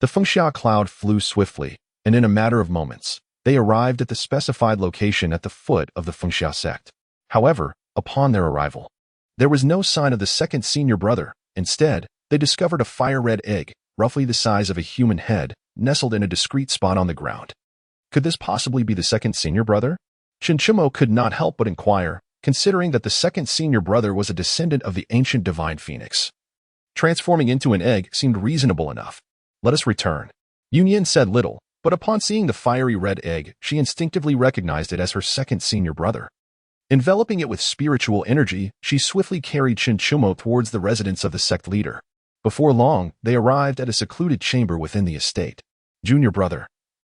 the Fengxia cloud flew swiftly, and in a matter of moments, they arrived at the specified location at the foot of the Fengxia sect. However, upon their arrival, there was no sign of the second senior brother. Instead, they discovered a fire-red egg, roughly the size of a human head, nestled in a discreet spot on the ground. Could this possibly be the second senior brother? Xiuxian could not help but inquire, considering that the second senior brother was a descendant of the ancient divine phoenix. Transforming into an egg seemed reasonable enough. Let us return. Yunyan said little, but upon seeing the fiery red egg, she instinctively recognized it as her second senior brother. Enveloping it with spiritual energy, she swiftly carried Xiuxian towards the residence of the sect leader. Before long, they arrived at a secluded chamber within the estate. Junior brother,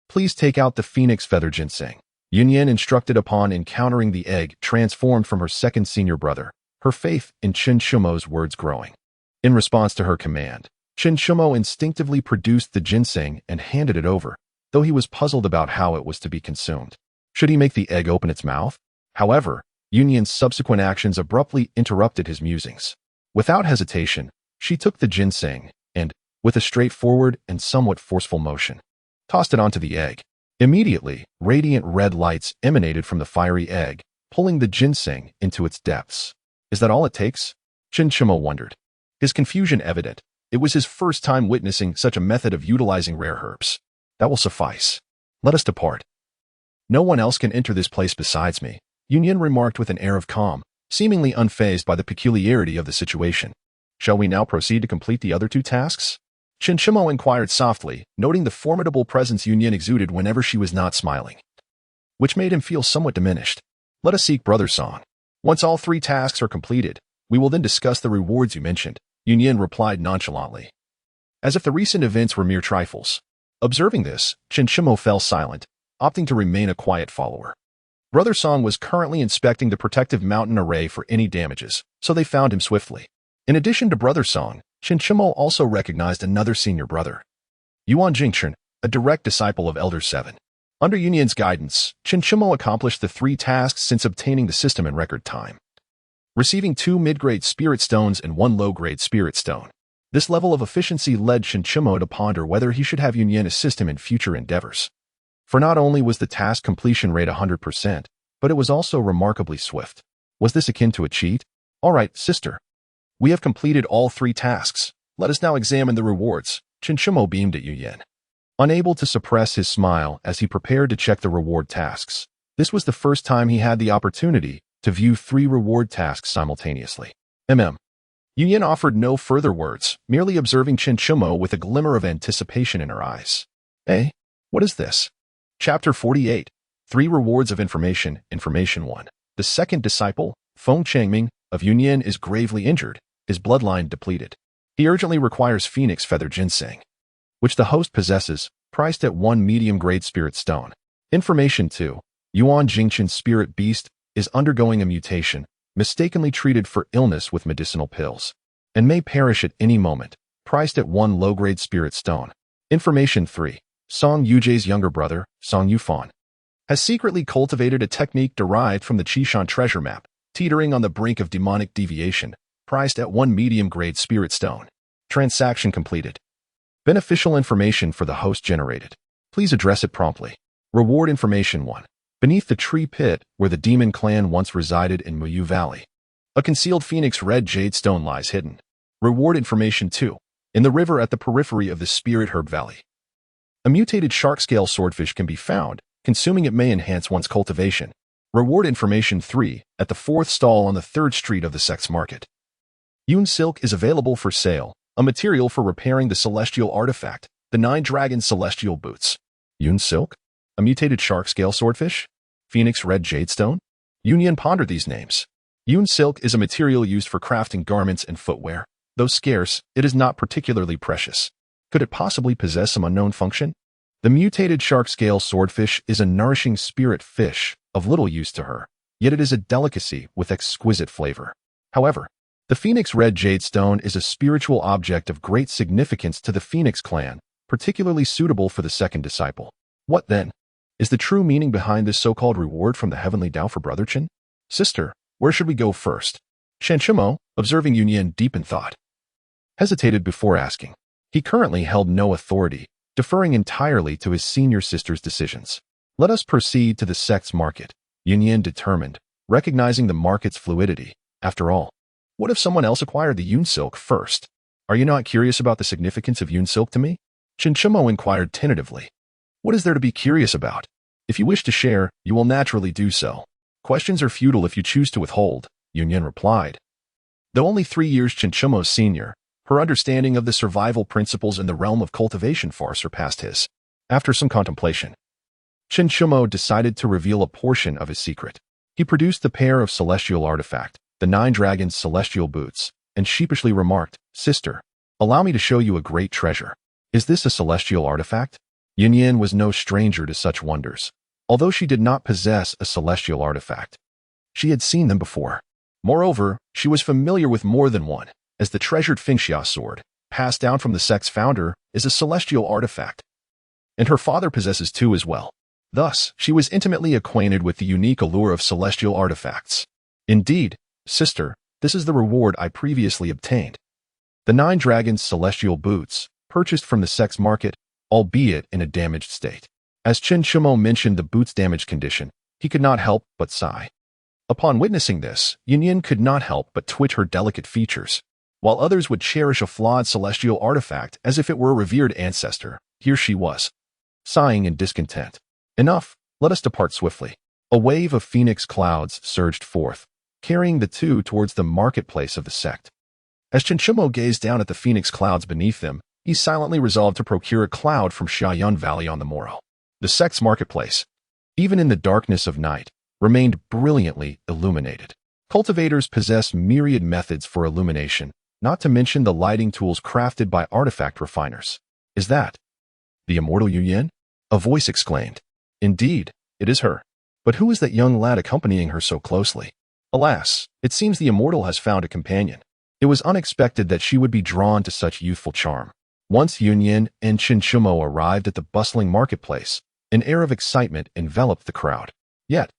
please take out the phoenix feather ginseng. Yunyan instructed upon encountering the egg transformed from her second senior brother, her faith in Xiuxian's words growing. In response to her command, Xiuxian instinctively produced the ginseng and handed it over, though he was puzzled about how it was to be consumed. Should he make the egg open its mouth? However, Yunyan's subsequent actions abruptly interrupted his musings. Without hesitation, She took the ginseng and, with a straightforward and somewhat forceful motion, tossed it onto the egg. Immediately, radiant red lights emanated from the fiery egg, pulling the ginseng into its depths. Is that all it takes? Xiuxian wondered. His confusion evident. It was his first time witnessing such a method of utilizing rare herbs. That will suffice. Let us depart. No one else can enter this place besides me, Xiuxian remarked with an air of calm, seemingly unfazed by the peculiarity of the situation. Shall we now proceed to complete the other two tasks? Xiuxian inquired softly, noting the formidable presence Xiuxian exuded whenever she was not smiling, which made him feel somewhat diminished. Let us seek Brother Song. Once all 3 tasks are completed, we will then discuss the rewards you mentioned, Xiuxian replied nonchalantly, as if the recent events were mere trifles. Observing this, Xiuxian fell silent, opting to remain a quiet follower. Brother Song was currently inspecting the protective mountain array for any damages, so they found him swiftly. In addition to Brother Song, Xiuxian also recognized another senior brother, Yuan Jingchen, a direct disciple of Elder 7. Under Xiuxian's guidance, Xiuxian accomplished the 3 tasks since obtaining the system in record time, receiving 2 mid-grade spirit stones and 1 low-grade spirit stone. This level of efficiency led Xiuxian to ponder whether he should have Xiuxian assist him in future endeavors. For not only was the task completion rate 100%, but it was also remarkably swift. Was this akin to a cheat? All right, sister. We have completed all 3 tasks. Let us now examine the rewards. Xiuxian beamed at Xiuxian, unable to suppress his smile as he prepared to check the reward tasks. This was the first time he had the opportunity to view 3 reward tasks simultaneously. Xiuxian offered no further words, merely observing Xiuxian with a glimmer of anticipation in her eyes. Eh? What is this? Chapter 48. 3 Rewards of Information. Information 1. The second disciple, Feng Changming, of Xiuxian is gravely injured, his bloodline depleted. He urgently requires Phoenix Feather Ginseng, which the host possesses, priced at 1 medium-grade spirit stone. Information 2. Yuan Jingchen's spirit beast is undergoing a mutation, mistakenly treated for illness with medicinal pills, and may perish at any moment, priced at 1 low-grade spirit stone. Information 3. Song Yujie's younger brother, Song Yufan, has secretly cultivated a technique derived from the Xiuxian treasure map, teetering on the brink of demonic deviation, priced at 1 medium-grade spirit stone. Transaction completed. Beneficial information for the host generated. Please address it promptly. Reward information 1. Beneath the tree pit where the demon clan once resided in Muyu Valley, a concealed phoenix red jade stone lies hidden. Reward information 2. In the river at the periphery of the Spirit Herb Valley, a mutated shark scale swordfish can be found. Consuming it may enhance one's cultivation. Reward information 3. At the 4th stall on the 3rd street of the Sex Market, Yun Silk is available for sale, a material for repairing the celestial artifact, the 9 Dragon Celestial Boots. Yun Silk? A mutated shark scale swordfish? Phoenix Red Jadestone? Xiuxian pondered these names. Yun Silk is a material used for crafting garments and footwear. Though scarce, it is not particularly precious. Could it possibly possess some unknown function? The mutated shark scale swordfish is a nourishing spirit fish, of little use to her, yet it is a delicacy with exquisite flavor. However, the Phoenix Red Jadestone is a spiritual object of great significance to the Phoenix clan, particularly suitable for the second disciple. What, then, is the true meaning behind this so-called reward from the heavenly Tao for Brother Chen? Sister, where should we go first? Xiuxian, observing Xiuxian deep in thought, hesitated before asking. He currently held no authority, deferring entirely to his senior sister's decisions. Let us proceed to the Sex Market, Xiuxian determined, recognizing the market's fluidity. After all, what if someone else acquired the Yun Silk first? Are you not curious about the significance of Yun Silk to me? Xiuxian inquired tentatively. What is there to be curious about? If you wish to share, you will naturally do so. Questions are futile if you choose to withhold, Xiuxian replied. Though only 3 years Xiuxian's senior, her understanding of the survival principles in the realm of cultivation far surpassed his. After some contemplation, Xiuxian decided to reveal a portion of his secret. He produced the pair of celestial artifact, the 9 Dragons Celestial Boots, and sheepishly remarked, Sister, allow me to show you a great treasure. Is this a celestial artifact? Xiuxian was no stranger to such wonders. Although she did not possess a celestial artifact, she had seen them before. Moreover, she was familiar with more than one, as the treasured Fengxia sword, passed down from the sect's founder, is a celestial artifact, and her father possesses 2 as well. Thus, she was intimately acquainted with the unique allure of celestial artifacts. Indeed, sister, this is the reward I previously obtained. The 9 Dragons celestial boots, purchased from the sex market, albeit in a damaged state. As Chen Shumo mentioned the boot's damaged condition, he could not help but sigh. Upon witnessing this, Yunyan could not help but twitch her delicate features. While others would cherish a flawed celestial artifact as if it were a revered ancestor, here she was, sighing in discontent. Enough, let us depart swiftly. A wave of phoenix clouds surged forth, carrying the two towards the marketplace of the sect. As Chen Shumo gazed down at the phoenix clouds beneath them, he silently resolved to procure a cloud from Xiuxian Valley on the morrow. The sect's marketplace, even in the darkness of night, remained brilliantly illuminated. Cultivators possess myriad methods for illumination, not to mention the lighting tools crafted by artifact refiners. Is that the immortal Yuyan? A voice exclaimed. Indeed, it is her. But who is that young lad accompanying her so closely? Alas, it seems the immortal has found a companion. It was unexpected that she would be drawn to such youthful charm. Once Yunyan and Chen Shumo arrived at the bustling marketplace, an air of excitement enveloped the crowd. Yet,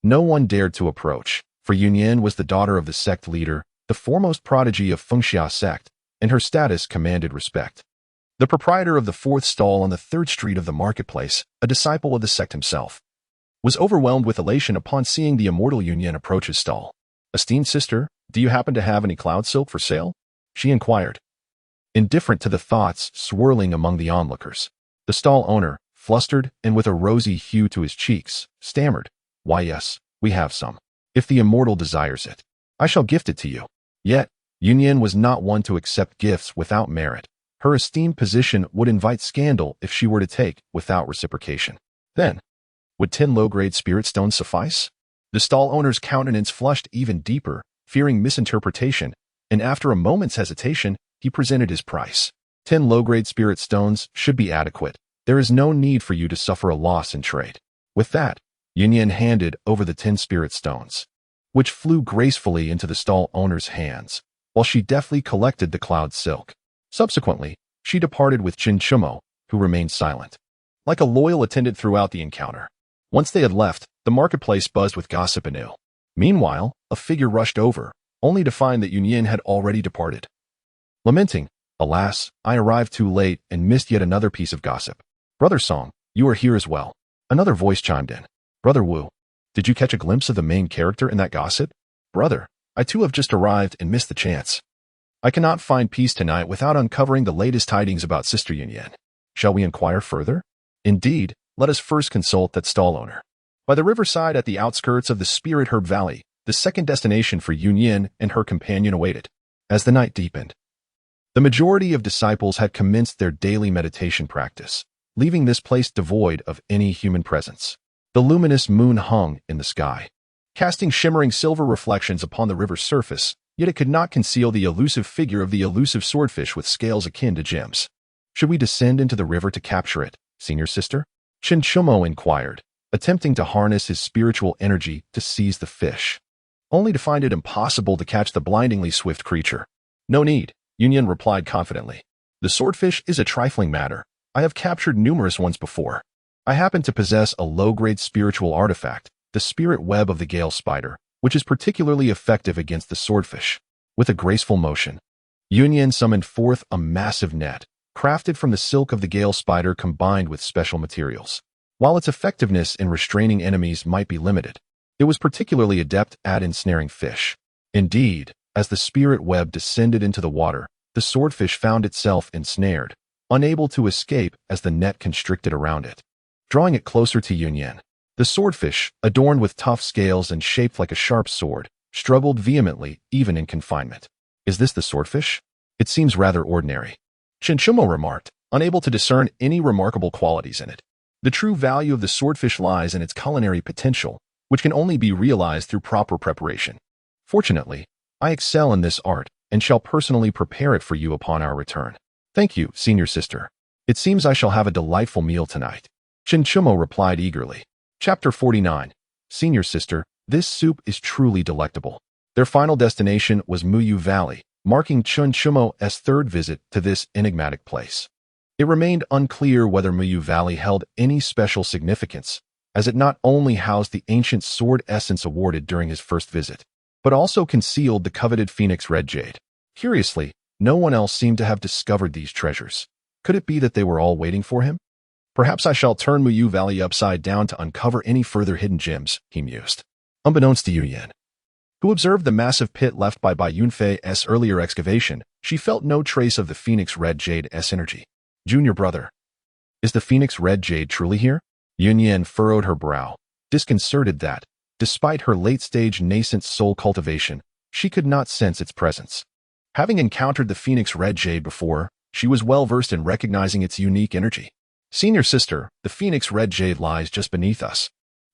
no one dared to approach, for Yunyan was the daughter of the sect leader, the foremost prodigy of Fengxia sect, and her status commanded respect. The proprietor of the 4th stall on the 3rd street of the marketplace, a disciple of the sect himself, was overwhelmed with elation upon seeing the immortal Yunyan approach his stall. Esteemed sister, do you happen to have any cloud silk for sale? She inquired, indifferent to the thoughts swirling among the onlookers. The stall owner, flustered and with a rosy hue to his cheeks, stammered, Why yes, we have some. If the immortal desires it, I shall gift it to you. Yet, Yunyan was not one to accept gifts without merit. Her esteemed position would invite scandal if she were to take without reciprocation. Then, would 10 low-grade spirit stones suffice? The stall owner's countenance flushed even deeper, fearing misinterpretation, and after a moment's hesitation, he presented his price. 10 low-grade spirit stones should be adequate. There is no need for you to suffer a loss in trade. With that, Yunyan handed over the 10 spirit stones, which flew gracefully into the stall owner's hands, while she deftly collected the cloud silk. Subsequently, she departed with Chen Shumo, who remained silent, like a loyal attendant throughout the encounter. Once they had left, the marketplace buzzed with gossip and ill. Meanwhile, a figure rushed over, only to find that Yunyan had already departed. Lamenting, Alas, I arrived too late and missed yet another piece of gossip. Brother Song, you are here as well. Another voice chimed in. Brother Wu, did you catch a glimpse of the main character in that gossip? Brother, I too have just arrived and missed the chance. I cannot find peace tonight without uncovering the latest tidings about Sister Yunyan. Shall we inquire further? Indeed, let us first consult that stall owner. By the riverside at the outskirts of the Spirit Herb Valley, the second destination for Yunyan and her companion awaited. As the night deepened, the majority of disciples had commenced their daily meditation practice, leaving this place devoid of any human presence. The luminous moon hung in the sky, casting shimmering silver reflections upon the river's surface, yet it could not conceal the elusive figure of the elusive swordfish with scales akin to gems. Should we descend into the river to capture it, senior sister? Chen Shumo inquired, attempting to harness his spiritual energy to seize the fish, only to find it impossible to catch the blindingly swift creature. No need, Yunyan replied confidently. The swordfish is a trifling matter. I have captured numerous ones before. I happen to possess a low-grade spiritual artifact, the spirit web of the Gale Spider, which is particularly effective against the swordfish. With a graceful motion, Yunyan summoned forth a massive net, crafted from the silk of the Gale Spider combined with special materials. While its effectiveness in restraining enemies might be limited, it was particularly adept at ensnaring fish. Indeed, as the spirit web descended into the water, the swordfish found itself ensnared, unable to escape as the net constricted around it. Drawing it closer to Yunyan, the swordfish, adorned with tough scales and shaped like a sharp sword, struggled vehemently even in confinement. Is this the swordfish? It seems rather ordinary, Chen Shumo remarked, unable to discern any remarkable qualities in it. The true value of the swordfish lies in its culinary potential, which can only be realized through proper preparation. Fortunately, I excel in this art and shall personally prepare it for you upon our return. Thank you, senior sister. It seems I shall have a delightful meal tonight. Chen Shumo replied eagerly. Chapter 49. Senior sister, this soup is truly delectable. Their final destination was Muyu Valley, marking Chen Shumo's third visit to this enigmatic place. It remained unclear whether Muyu Valley held any special significance, as it not only housed the ancient sword essence awarded during his first visit, but also concealed the coveted Phoenix Red Jade. Curiously, No one else seemed to have discovered these treasures. Could it be that they were all waiting for him? Perhaps I shall turn Muyu Valley upside down to uncover any further hidden gems, he mused. Unbeknownst to Xiuxian, who observed the massive pit left by Yunfei's earlier excavation, she felt no trace of the Phoenix Red Jade's energy. Junior brother, is the Phoenix Red Jade truly here? Xiuxian furrowed her brow, disconcerted that, despite her late-stage nascent soul cultivation, she could not sense its presence. Having encountered the Phoenix Red Jade before, she was well-versed in recognizing its unique energy. Senior sister, the Phoenix Red Jade lies just beneath us.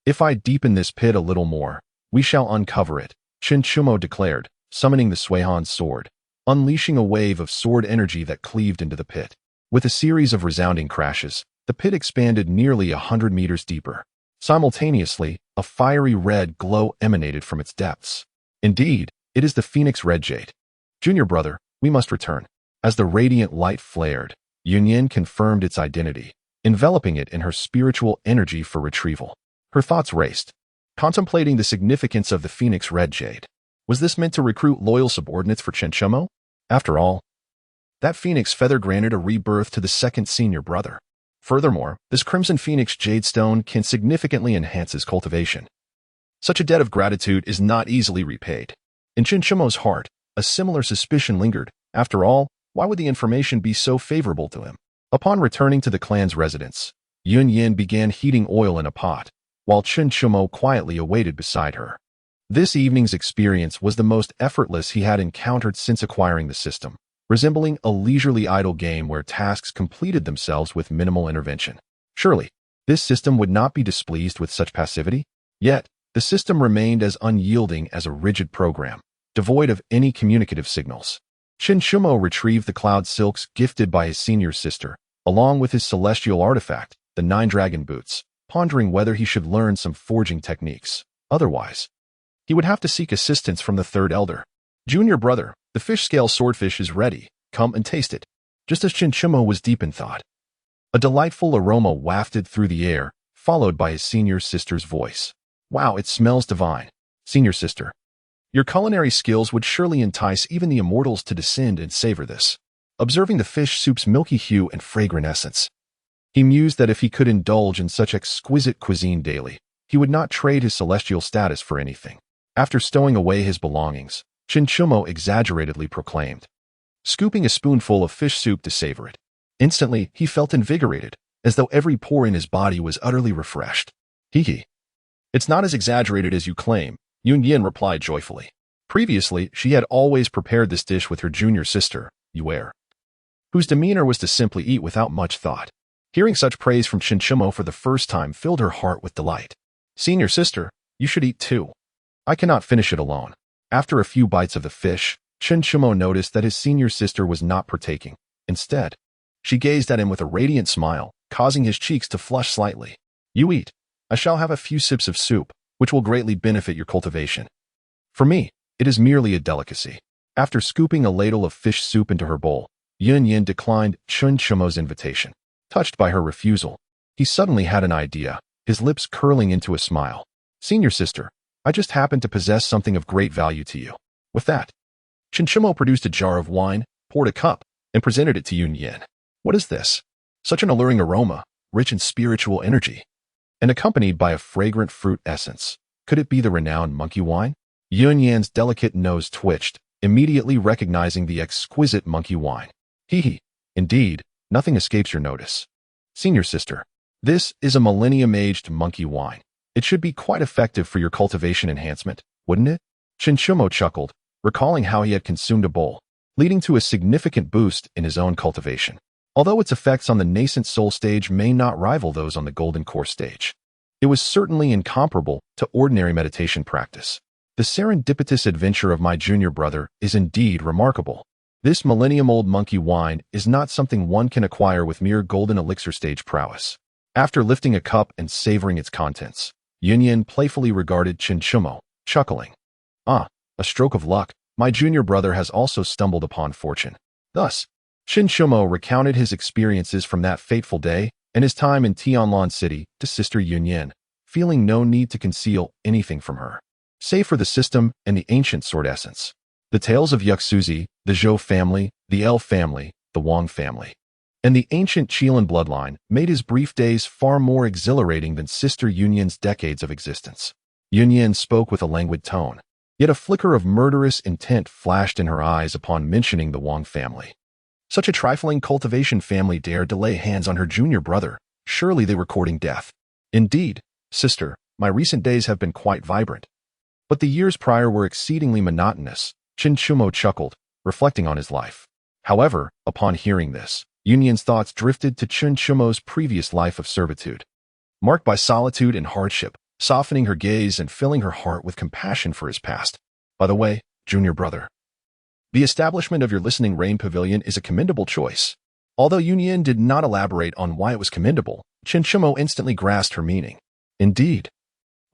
If I deepen this pit a little more, we shall uncover it, Xiuxian declared, summoning the Suihan's sword, unleashing a wave of sword energy that cleaved into the pit. With a series of resounding crashes, the pit expanded nearly 100 meters deeper. Simultaneously, a fiery red glow emanated from its depths. Indeed, it is the Phoenix Red Jade. Junior brother, we must return. As the radiant light flared, Xiuxian confirmed its identity, enveloping it in her spiritual energy for retrieval. Her thoughts raced, contemplating the significance of the Phoenix Red Jade. Was this meant to recruit loyal subordinates for Xiuxian? After all, that phoenix feather granted a rebirth to the second senior brother. Furthermore, this Crimson Phoenix Jade Stone can significantly enhance his cultivation. Such a debt of gratitude is not easily repaid. In Xiuxian's heart, a similar suspicion lingered. After all, why would the information be so favorable to him? Upon returning to the clan's residence, Xiuxian began heating oil in a pot, while Xiuxian quietly awaited beside her. This evening's experience was the most effortless he had encountered since acquiring the system, resembling a leisurely idle game where tasks completed themselves with minimal intervention. Surely, this system would not be displeased with such passivity? Yet, the system remained as unyielding as a rigid program, devoid of any communicative signals. Xiuxian retrieved the cloud silks gifted by his senior sister, along with his celestial artifact, the 9 dragon boots, pondering whether he should learn some forging techniques. Otherwise, he would have to seek assistance from the third elder. Junior brother, the fish scale swordfish is ready. Come and taste it. Just as Xiuxian was deep in thought, a delightful aroma wafted through the air, followed by his senior sister's voice. Wow, it smells divine. Senior sister, your culinary skills would surely entice even the immortals to descend and savor this. Observing the fish soup's milky hue and fragrant essence, he mused that if he could indulge in such exquisite cuisine daily, he would not trade his celestial status for anything. After stowing away his belongings, Xiuxian exaggeratedly proclaimed, scooping a spoonful of fish soup to savor it. Instantly, he felt invigorated, as though every pore in his body was utterly refreshed. Hee. It's not as exaggerated as you claim, Xiuxian replied joyfully. Previously, she had always prepared this dish with her junior sister, Yue, whose demeanor was to simply eat without much thought. Hearing such praise from Xiuxian for the first time filled her heart with delight. Senior sister, you should eat too. I cannot finish it alone. After a few bites of the fish, Xiuxian noticed that his senior sister was not partaking. Instead, she gazed at him with a radiant smile, causing his cheeks to flush slightly. You eat. I shall have a few sips of soup, which will greatly benefit your cultivation. For me, it is merely a delicacy. After scooping a ladle of fish soup into her bowl, Xiuxian declined Xiuxian's invitation. Touched by her refusal, he suddenly had an idea, his lips curling into a smile. Senior sister, I just happen to possess something of great value to you. With that, Xiuxian produced a jar of wine, poured a cup, and presented it to Xiuxian. What is this? Such an alluring aroma, rich in spiritual energy, and accompanied by a fragrant fruit essence. Could it be the renowned monkey wine? Xiuxian's delicate nose twitched, immediately recognizing the exquisite monkey wine. Hee. Indeed, nothing escapes your notice. Senior sister, this is a millennium-aged monkey wine. It should be quite effective for your cultivation enhancement, wouldn't it? Xiuxian chuckled, recalling how he had consumed a bowl, leading to a significant boost in his own cultivation. Although its effects on the nascent soul stage may not rival those on the golden core stage, it was certainly incomparable to ordinary meditation practice. The serendipitous adventure of my junior brother is indeed remarkable. This millennium-old monkey wine is not something one can acquire with mere golden elixir stage prowess. After lifting a cup and savoring its contents, Xiuxian playfully regarded Xiuxian, chuckling. Ah, a stroke of luck. My junior brother has also stumbled upon fortune. Thus, Xiuxian recounted his experiences from that fateful day and his time in Tianlan City to Sister Xiuxian, feeling no need to conceal anything from her, save for the system and the ancient sword essence. The tales of Xiuxian, the Zhou family, the L family, the Wang family, and the ancient Xiuxian bloodline made his brief days far more exhilarating than Sister Yunyan's decades of existence. Yunyan spoke with a languid tone, yet a flicker of murderous intent flashed in her eyes upon mentioning the Wang family. Such a trifling cultivation family dared to lay hands on her junior brother. Surely they were courting death. Indeed, sister, my recent days have been quite vibrant. But the years prior were exceedingly monotonous, Xiuxian chuckled, reflecting on his life. However, upon hearing this, Yunyan's thoughts drifted to Xiuxian's previous life of servitude, marked by solitude and hardship, softening her gaze and filling her heart with compassion for his past. By the way, junior brother, the establishment of your Listening Rain Pavilion is a commendable choice. Although Yunyan did not elaborate on why it was commendable, Xiuxian instantly grasped her meaning. Indeed,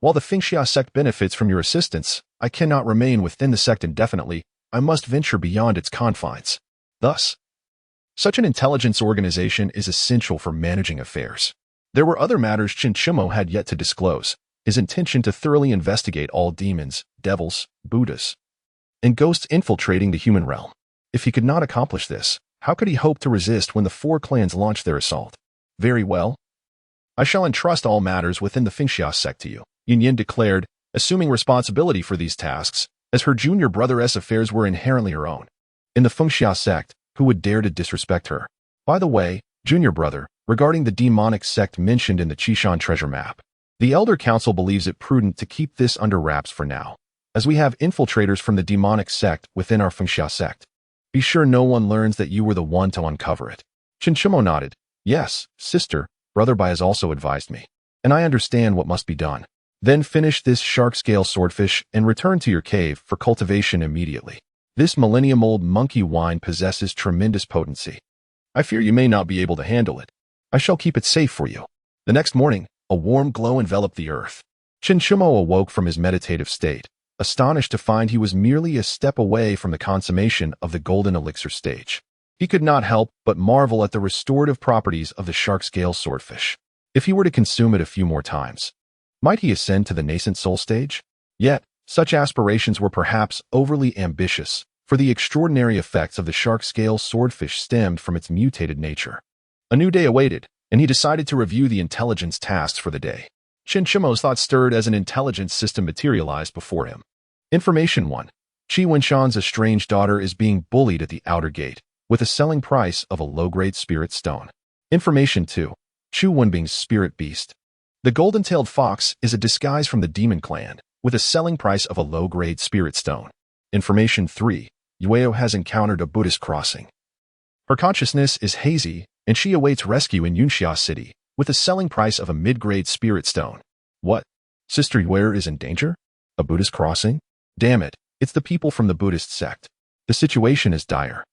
while the Fengxia sect benefits from your assistance, I cannot remain within the sect indefinitely. I must venture beyond its confines. Thus, such an intelligence organization is essential for managing affairs. There were other matters Xiuxian had yet to disclose. His intention to thoroughly investigate all demons, devils, Buddhas, and ghosts infiltrating the human realm. If he could not accomplish this, how could he hope to resist when the four clans launched their assault? Very well. I shall entrust all matters within the Fengxia sect to you, Yunyan declared, assuming responsibility for these tasks, as her junior brother's affairs were inherently her own. In the Fengxia sect, who would dare to disrespect her? By the way, junior brother, regarding the demonic sect mentioned in the Xiuxian treasure map, the Elder Council believes it prudent to keep this under wraps for now, as we have infiltrators from the demonic sect within our Fengxia sect. Be sure no one learns that you were the one to uncover it. Xiuxian nodded. Yes, sister, brother Bai has also advised me, and I understand what must be done. Then finish this shark-scale swordfish and return to your cave for cultivation immediately. This millennium-old monkey wine possesses tremendous potency. I fear you may not be able to handle it. I shall keep it safe for you. The next morning, a warm glow enveloped the earth. Xiuxian awoke from his meditative state, astonished to find he was merely a step away from the consummation of the golden elixir stage. He could not help but marvel at the restorative properties of the shark-scale swordfish. If he were to consume it a few more times, might he ascend to the nascent soul stage? Yet, such aspirations were perhaps overly ambitious, for the extraordinary effects of the shark-scale swordfish stemmed from its mutated nature. A new day awaited, and he decided to review the intelligence tasks for the day. Xiuxian's thoughts stirred as an intelligence system materialized before him. Information 1. Qi Wenshan's estranged daughter is being bullied at the outer gate, with a selling price of a low-grade spirit stone. Information 2. Chu Wenbing's spirit beast. The golden-tailed fox is a disguise from the demon clan, with a selling price of a low-grade spirit stone. Information 3. Yueo has encountered a Buddhist crossing. Her consciousness is hazy, and she awaits rescue in Yunxia City, with a selling price of a mid-grade spirit stone. What? Sister Yueo is in danger? A Buddhist crossing? Damn it, it's the people from the Buddhist sect. The situation is dire.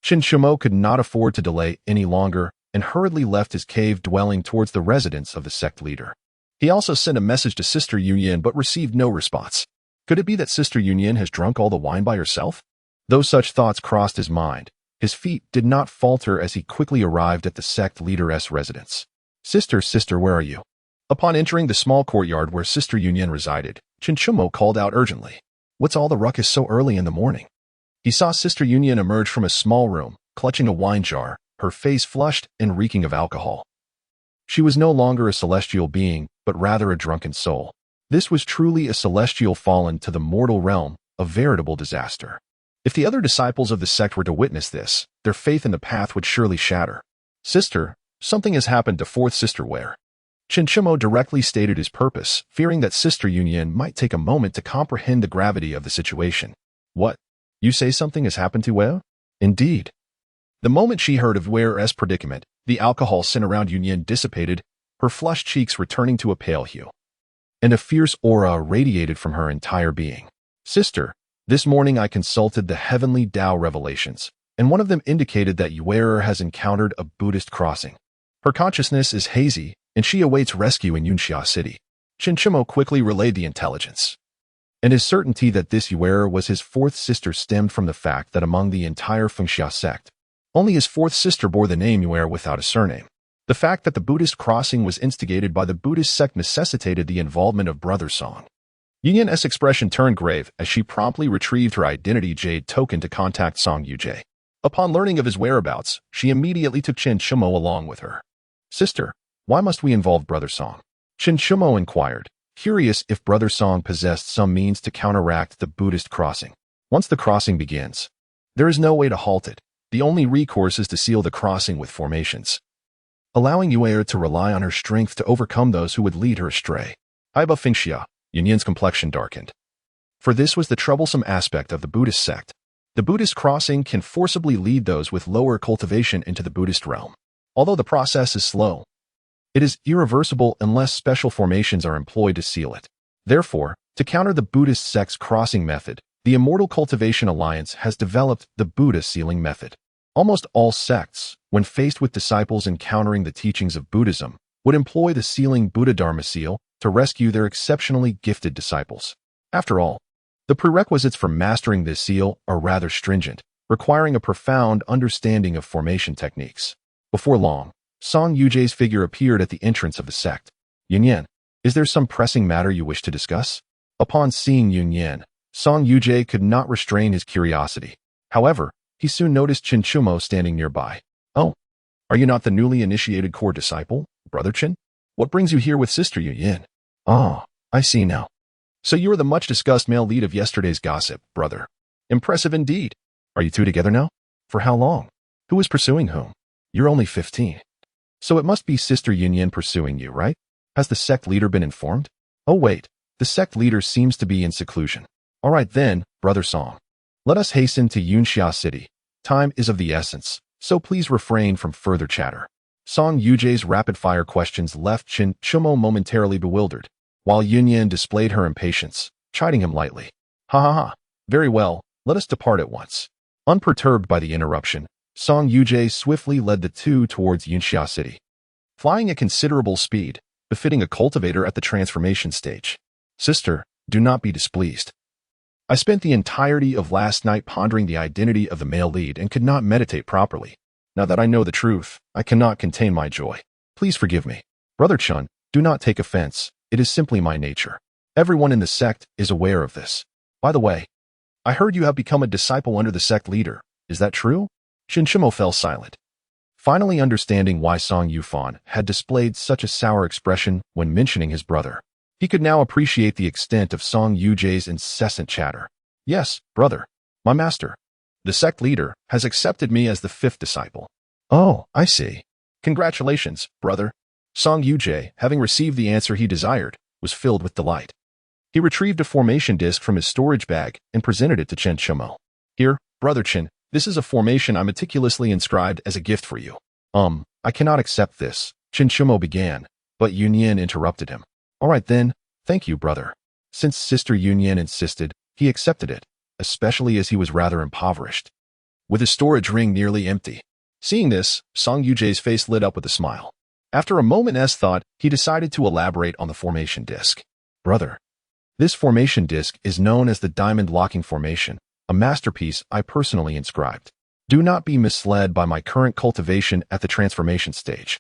Xiuxian could not afford to delay any longer and hurriedly left his cave dwelling towards the residence of the sect leader. He also sent a message to Sister Yunyan but received no response. Could it be that Sister Yunyan has drunk all the wine by herself? Though such thoughts crossed his mind, his feet did not falter as he quickly arrived at the sect leader's residence. Sister, where are you? Upon entering the small courtyard where Sister Yunyan resided, Xiuxian called out urgently. What's all the ruckus so early in the morning? He saw Sister Yunyan emerge from a small room, clutching a wine jar, her face flushed and reeking of alcohol. She was no longer a celestial being, but rather a drunken soul. This was truly a celestial fallen to the mortal realm, a veritable disaster. If the other disciples of the sect were to witness this, their faith in the path would surely shatter. Sister, something has happened to fourth sister Ware. Xiuxian directly stated his purpose, fearing that Sister Yunyan might take a moment to comprehend the gravity of the situation. What? You say something has happened to Ware? Indeed. The moment she heard of Ware's predicament, the alcohol sent around Yunyan dissipated, her flushed cheeks returning to a pale hue, and a fierce aura radiated from her entire being. Sister, this morning I consulted the heavenly Tao revelations, and one of them indicated that Ware has encountered a Buddhist crossing. Her consciousness is hazy, and she awaits rescue in Yunxia City. Xiuxian quickly relayed the intelligence, and his certainty that this Ware was his fourth sister stemmed from the fact that among the entire Fengxia sect, only his fourth sister bore the name Ware without a surname. The fact that the Buddhist crossing was instigated by the Buddhist sect necessitated the involvement of Brother Song. Yunyan's expression turned grave as she promptly retrieved her identity jade token to contact Song Yujie. Upon learning of his whereabouts, she immediately took Chen Shumo along with her. Sister, why must we involve Brother Song? Chen Shumo inquired, curious if Brother Song possessed some means to counteract the Buddhist crossing. Once the crossing begins, there is no way to halt it. The only recourse is to seal the crossing with formations, allowing Yue to rely on her strength to overcome those who would lead her astray. Iba Fingxia, Yunyan's complexion darkened. For this was the troublesome aspect of the Buddhist sect. The Buddhist crossing can forcibly lead those with lower cultivation into the Buddhist realm. Although the process is slow, it is irreversible unless special formations are employed to seal it. Therefore, to counter the Buddhist sect's crossing method, the Immortal Cultivation Alliance has developed the Buddha sealing method. Almost all sects, when faced with disciples encountering the teachings of Buddhism, would employ the sealing Buddha Dharma seal to rescue their exceptionally gifted disciples. After all, the prerequisites for mastering this seal are rather stringent, requiring a profound understanding of formation techniques. Before long, Song Yuje's figure appeared at the entrance of the sect. Yunyan, is there some pressing matter you wish to discuss? Upon seeing Yunyan, Song Yuje could not restrain his curiosity. However, he soon noticed Chen Shumo standing nearby. Oh, are you not the newly initiated core disciple, Brother Chen? What brings you here with Sister Yunyan? Ah, I see now. So you are the much-discussed male lead of yesterday's gossip, brother. Impressive indeed. Are you two together now? For how long? Who is pursuing whom? You're only 15. So it must be Sister Yunyan pursuing you, right? Has the sect leader been informed? Oh wait, the sect leader seems to be in seclusion. All right then, Brother Song. Let us hasten to Yunxia City. Time is of the essence, so please refrain from further chatter. Song Yuje's rapid-fire questions left Chen Shumo momentarily bewildered, while Yunyan displayed her impatience, chiding him lightly. Ha ha ha. Very well, let us depart at once. Unperturbed by the interruption, Song Yuje swiftly led the two towards Yunxia City, flying at considerable speed, befitting a cultivator at the transformation stage. Sister, do not be displeased. I spent the entirety of last night pondering the identity of the male lead and could not meditate properly. Now that I know the truth, I cannot contain my joy. Please forgive me. Brother Chun, do not take offense. It is simply my nature. Everyone in the sect is aware of this. By the way, I heard you have become a disciple under the sect leader. Is that true? Chen Shumo fell silent, finally understanding why Song Yufan had displayed such a sour expression when mentioning his brother. He could now appreciate the extent of Song Yuje's incessant chatter. Yes, brother, my master. The sect leader has accepted me as the 5th disciple. Oh, I see. Congratulations, brother. Song Yuje, having received the answer he desired, was filled with delight. He retrieved a formation disc from his storage bag and presented it to Chen Shumo. Here, Brother Chen, this is a formation I meticulously inscribed as a gift for you. I cannot accept this, Chen Shumo began, but Yunyan interrupted him. All right then, thank you, brother. Since Sister Yunyan insisted, he accepted it, especially as he was rather impoverished, with his storage ring nearly empty. Seeing this, Song Yuje's face lit up with a smile. After a moment's thought, he decided to elaborate on the formation disc. Brother, this formation disc is known as the Diamond Locking Formation, a masterpiece I personally inscribed. Do not be misled by my current cultivation at the transformation stage.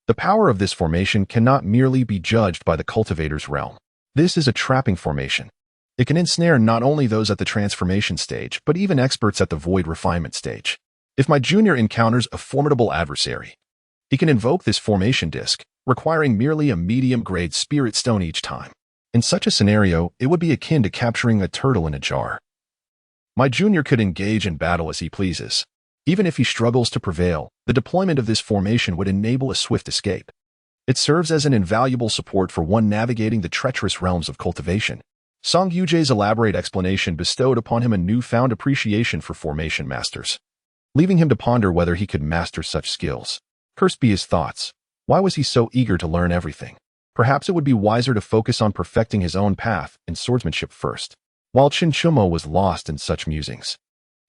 The power of this formation cannot merely be judged by the cultivator's realm. This is a trapping formation. It can ensnare not only those at the transformation stage, but even experts at the void refinement stage. If my junior encounters a formidable adversary, he can invoke this formation disc, requiring merely a medium-grade spirit stone each time. In such a scenario, it would be akin to capturing a turtle in a jar. My junior could engage in battle as he pleases. Even if he struggles to prevail, the deployment of this formation would enable a swift escape. It serves as an invaluable support for one navigating the treacherous realms of cultivation. Song Yuje's elaborate explanation bestowed upon him a newfound appreciation for formation masters, leaving him to ponder whether he could master such skills. Cursed be his thoughts. Why was he so eager to learn everything? Perhaps it would be wiser to focus on perfecting his own path in swordsmanship first. While Chen Shumo was lost in such musings,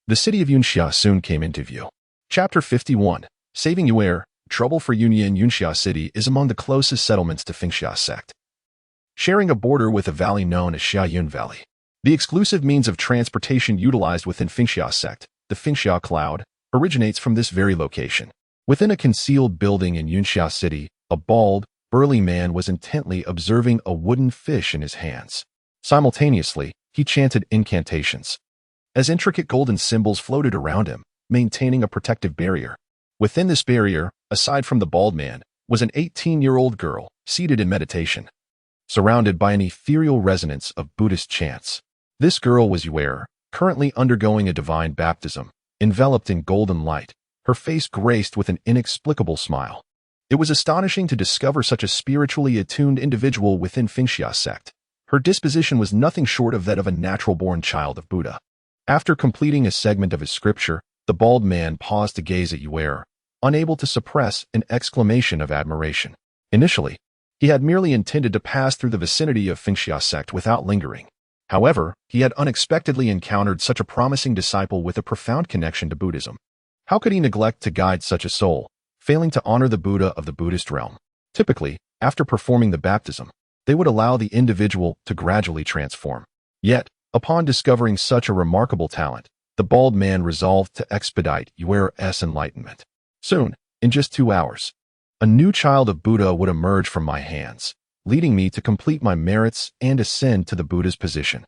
the city of Yunxia soon came into view. Chapter 51. Saving Yuer, Trouble for Yunyan. Yunxia City is among the closest settlements to Fingxia sect, sharing a border with a valley known as Xiaoyun Valley. The exclusive means of transportation utilized within Fingxia sect, the Fingxia Cloud, originates from this very location. Within a concealed building in Yunxia City, a bald, burly man was intently observing a wooden fish in his hands. Simultaneously, he chanted incantations. As intricate golden symbols floated around him, maintaining a protective barrier. Within this barrier, aside from the bald man, was an 18-year-old girl seated in meditation, surrounded by an ethereal resonance of Buddhist chants. This girl was Xiuxian, currently undergoing a divine baptism, enveloped in golden light, her face graced with an inexplicable smile. It was astonishing to discover such a spiritually attuned individual within Xiuxian sect. Her disposition was nothing short of that of a natural-born child of Buddha. After completing a segment of his scripture, the bald man paused to gaze at Xiuxian, unable to suppress an exclamation of admiration. Initially, he had merely intended to pass through the vicinity of Xiuxian sect without lingering. However, he had unexpectedly encountered such a promising disciple with a profound connection to Buddhism. How could he neglect to guide such a soul, failing to honor the Buddha of the Buddhist realm? Typically, after performing the baptism, they would allow the individual to gradually transform. Yet, upon discovering such a remarkable talent, the bald man resolved to expedite Xiuxian's enlightenment. Soon, in just 2 hours, a new child of Buddha would emerge from my hands, leading me to complete my merits and ascend to the Buddha's position.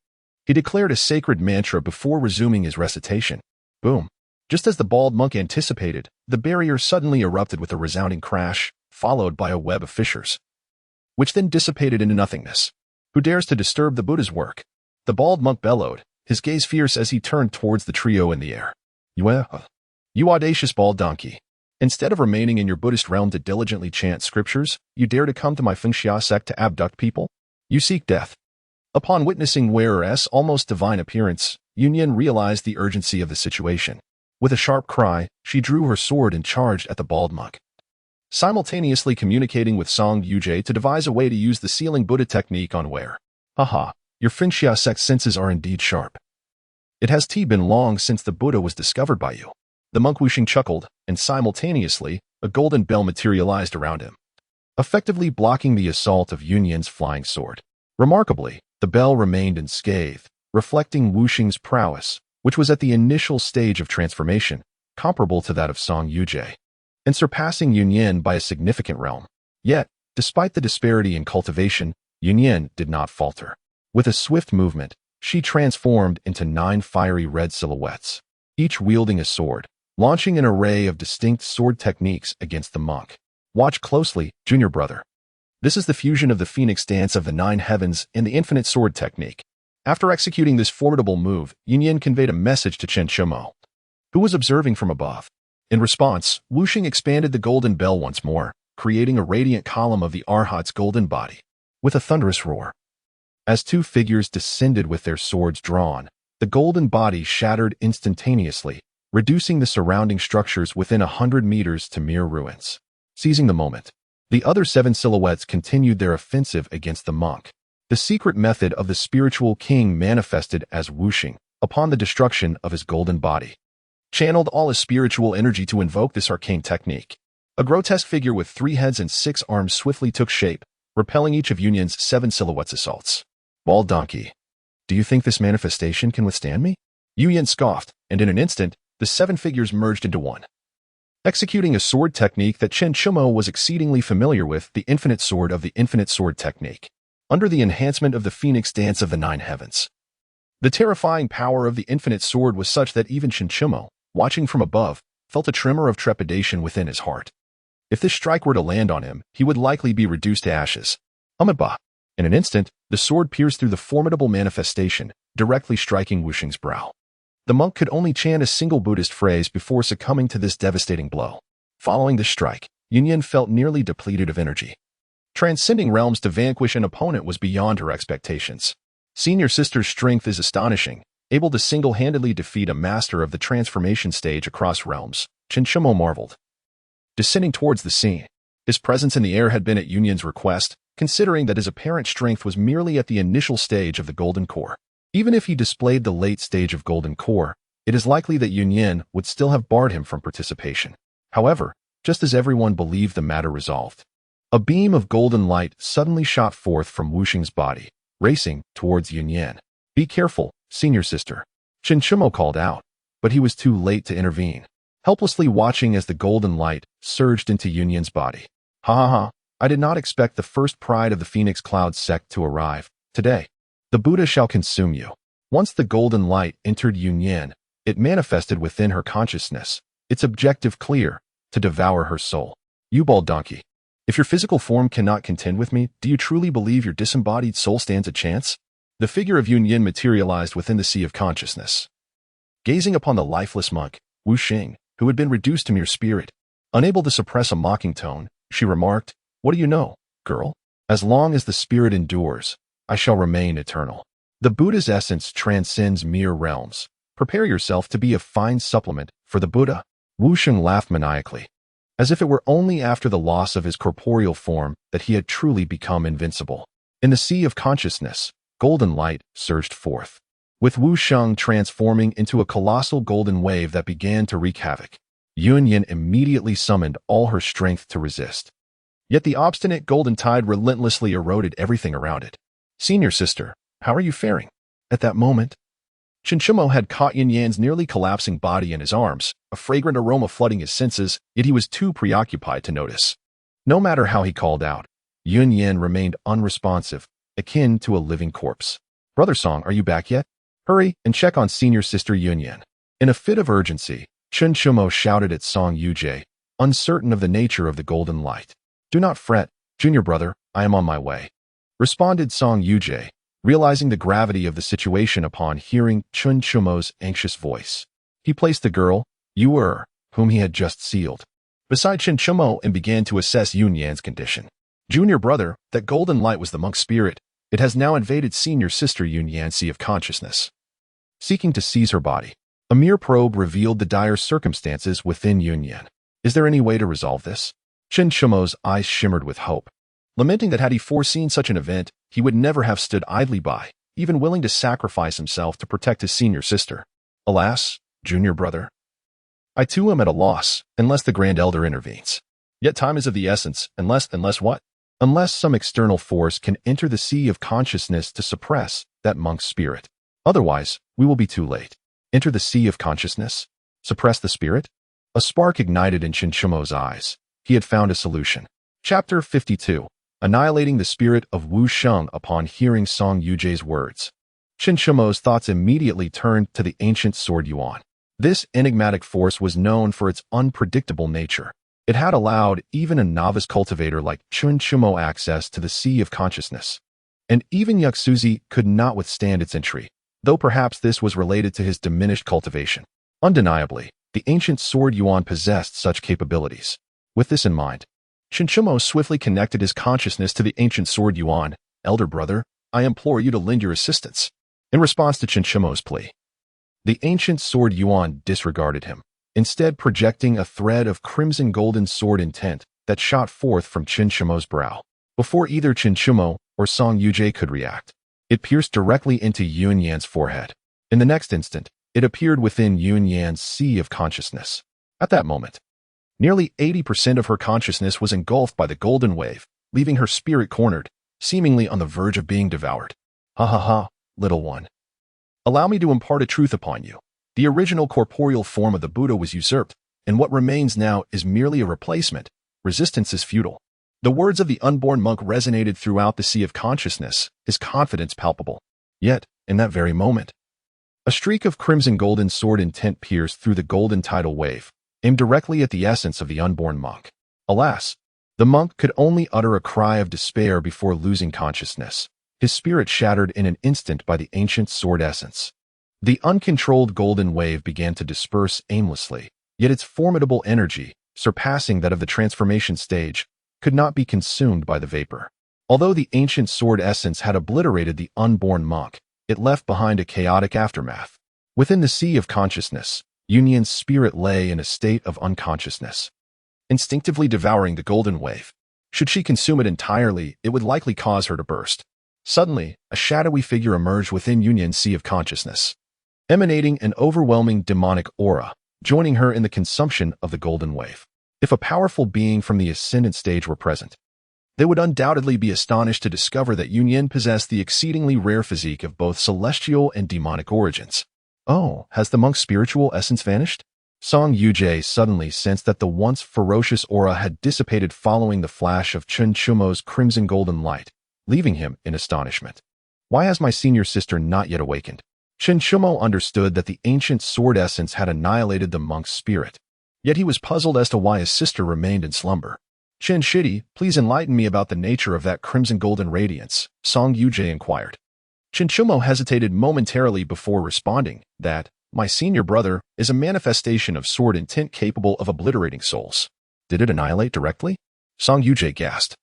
He declared a sacred mantra before resuming his recitation. Boom! Just as the bald monk anticipated, the barrier suddenly erupted with a resounding crash, followed by a web of fissures, which then dissipated into nothingness. Who dares to disturb the Buddha's work? The bald monk bellowed, his gaze fierce as he turned towards the trio in the air. You audacious bald donkey! Instead of remaining in your Buddhist realm to diligently chant scriptures, you dare to come to my Xiuxian sect to abduct people? You seek death. Upon witnessing Xiuxian's almost divine appearance, Xiuxian realized the urgency of the situation. With a sharp cry, she drew her sword and charged at the bald monk, simultaneously communicating with Song Yujie to devise a way to use the sealing Buddha technique on Xiuxian. Haha, your Xiuxian sect senses are indeed sharp. It has been long since the Buddha was discovered by you. The monk Wuxing chuckled, and simultaneously, a golden bell materialized around him, effectively blocking the assault of Xiuxian's flying sword. Remarkably, the bell remained unscathed, reflecting Wuxing's prowess, which was at the initial stage of transformation, comparable to that of Song Yujie, and surpassing Xiuxian by a significant realm. Yet, despite the disparity in cultivation, Xiuxian did not falter. With a swift movement, she transformed into 9 fiery red silhouettes, each wielding a sword, launching an array of distinct sword techniques against the monk. Watch closely, junior brother. This is the fusion of the phoenix dance of the 9 heavens and the infinite sword technique. After executing this formidable move, Xiuxian conveyed a message to Chen Shimo, who was observing from above. In response, Wuxing expanded the golden bell once more, creating a radiant column of the Arhat's golden body. With a thunderous roar, as 2 figures descended with their swords drawn, the golden body shattered instantaneously, reducing the surrounding structures within 100 meters to mere ruins. Seizing the moment, the other 7 silhouettes continued their offensive against the monk. The secret method of the spiritual king manifested as Wuxing, upon the destruction of his golden body, channeled all his spiritual energy to invoke this arcane technique. A grotesque figure with 3 heads and 6 arms swiftly took shape, repelling each of Xiuxian's 7 silhouettes' assaults. Bald donkey, do you think this manifestation can withstand me? Xiuxian scoffed, and in an instant, the 7 figures merged into one, executing a sword technique that Chen Shimo was exceedingly familiar with, the infinite sword of the infinite sword technique, under the enhancement of the phoenix dance of the 9 heavens. The terrifying power of the infinite sword was such that even Chen Shimo, watching from above, felt a tremor of trepidation within his heart. If this strike were to land on him, he would likely be reduced to ashes. Amidba. In an instant, the sword pierced through the formidable manifestation, directly striking Wuxing's brow. The monk could only chant a single Buddhist phrase before succumbing to this devastating blow. Following this strike, Xiuxian felt nearly depleted of energy. Transcending realms to vanquish an opponent was beyond her expectations. Senior sister's strength is astonishing, able to single-handedly defeat a master of the transformation stage across realms. Chen Shimo marveled. Descending towards the scene, his presence in the air had been at Xiuxian's request, considering that his apparent strength was merely at the initial stage of the Golden Core. Even if he displayed the late stage of Golden Core, it is likely that Xiuxian would still have barred him from participation. However, just as everyone believed the matter resolved, a beam of golden light suddenly shot forth from Wuxing's body, racing towards Xiuxian. Be careful, senior sister, Chen Shimo called out, but he was too late to intervene, helplessly watching as the golden light surged into Xiuxian's body. Ha ha ha, I did not expect the first pride of the Phoenix Cloud sect to arrive. Today, the Buddha shall consume you. Once the golden light entered Xiuxian, It manifested within her consciousness, its objective clear, to devour her soul. You bald donkey. If your physical form cannot contend with me, do you truly believe your disembodied soul stands a chance? The figure of Xiuxian materialized within the sea of consciousness. Gazing upon the lifeless monk, Xiuxian, who had been reduced to mere spirit, unable to suppress a mocking tone, she remarked, "What do you know, girl? As long as the spirit endures, I shall remain eternal. The Buddha's essence transcends mere realms. Prepare yourself to be a fine supplement for the Buddha." Xiuxian laughed maniacally, as if it were only after the loss of his corporeal form that he had truly become invincible. In the sea of consciousness, golden light surged forth, with Xiuxian transforming into a colossal golden wave that began to wreak havoc. Xiuxian immediately summoned all her strength to resist. Yet the obstinate golden tide relentlessly eroded everything around it. "Senior sister, how are you faring?" At that moment, Xiuxian had caught Xiuxian's nearly collapsing body in his arms, a fragrant aroma flooding his senses, yet he was too preoccupied to notice. No matter how he called out, Xiuxian remained unresponsive, akin to a living corpse. "Brother Song, are you back yet? Hurry and check on senior sister Xiuxian." In a fit of urgency, Xiuxian shouted at Song Yujie, uncertain of the nature of the golden light. "Do not fret, junior brother, I am on my way," responded Song Yujie, realizing the gravity of the situation upon hearing Xiuxian's anxious voice. He placed the girl, Yu, whom he had just sealed, beside Xiuxian and began to assess Xiuxian's condition. "Junior brother, that golden light was the monk's spirit. It has now invaded senior sister Xiuxian's sea of consciousness, seeking to seize her body. A mere probe revealed the dire circumstances within Xiuxian. Is there any way to resolve this?" Xiuxian's eyes shimmered with hope, lamenting that had he foreseen such an event, he would never have stood idly by, even willing to sacrifice himself to protect his senior sister. "Alas, junior brother, I too am at a loss, unless the Grand Elder intervenes. Yet time is of the essence, unless what? Unless some external force can enter the sea of consciousness to suppress that monk's spirit. Otherwise, we will be too late." Enter the sea of consciousness? Suppress the spirit? A spark ignited in Xiuxian's eyes. He had found a solution. Chapter 52. Annihilating the spirit of Xiuxian upon hearing Song Yujie's words. Xiuxian's thoughts immediately turned to the ancient sword Yuan. This enigmatic force was known for its unpredictable nature. It had allowed even a novice cultivator like Xiuxian access to the sea of consciousness. And even Yaxuzi could not withstand its entry, though perhaps this was related to his diminished cultivation. Undeniably, the ancient sword Yuan possessed such capabilities. With this in mind, Xiuxian swiftly connected his consciousness to the ancient sword Yuan. "Elder brother, I implore you to lend your assistance." In response to Xiuxian's plea, the ancient sword Yuan disregarded him, instead projecting a thread of crimson golden sword intent that shot forth from Xiuxian's brow. Before either Xiuxian or Song Yujie could react, it pierced directly into Xiuxian's forehead. In the next instant, it appeared within Xiuxian's sea of consciousness. At that moment, nearly 80% of her consciousness was engulfed by the golden wave, leaving her spirit cornered, seemingly on the verge of being devoured. "Ha ha ha, little one. Allow me to impart a truth upon you. The original corporeal form of the Buddha was usurped, and what remains now is merely a replacement. Resistance is futile." The words of the unborn monk resonated throughout the sea of consciousness, his confidence palpable. Yet, in that very moment, a streak of crimson golden sword intent pierced through the golden tidal wave, aimed directly at the essence of the unborn monk. Alas, the monk could only utter a cry of despair before losing consciousness, his spirit shattered in an instant by the ancient sword essence. The uncontrolled golden wave began to disperse aimlessly, yet its formidable energy, surpassing that of the transformation stage, could not be consumed by the vapor. Although the ancient sword essence had obliterated the unborn monk, it left behind a chaotic aftermath. Within the sea of consciousness, Xiuxian's spirit lay in a state of unconsciousness, instinctively devouring the golden wave. Should she consume it entirely, it would likely cause her to burst. Suddenly, a shadowy figure emerged within Xiuxian's sea of consciousness, emanating an overwhelming demonic aura, joining her in the consumption of the golden wave. If a powerful being from the ascendant stage were present, they would undoubtedly be astonished to discover that Xiuxian possessed the exceedingly rare physique of both celestial and demonic origins. "Oh, has the monk's spiritual essence vanished?" Song Yujie suddenly sensed that the once ferocious aura had dissipated following the flash of Xiuxian's crimson golden light, leaving him in astonishment. "Why has my senior sister not yet awakened?" Qin Shumo understood that the ancient sword essence had annihilated the monk's spirit. Yet he was puzzled as to why his sister remained in slumber. Qin Shidi, please enlighten me about the nature of that crimson golden radiance, Song Yujie inquired. Qin Shumo hesitated momentarily before responding that, my senior brother is a manifestation of sword intent capable of obliterating souls. Did it annihilate directly? Song Yujie gasped,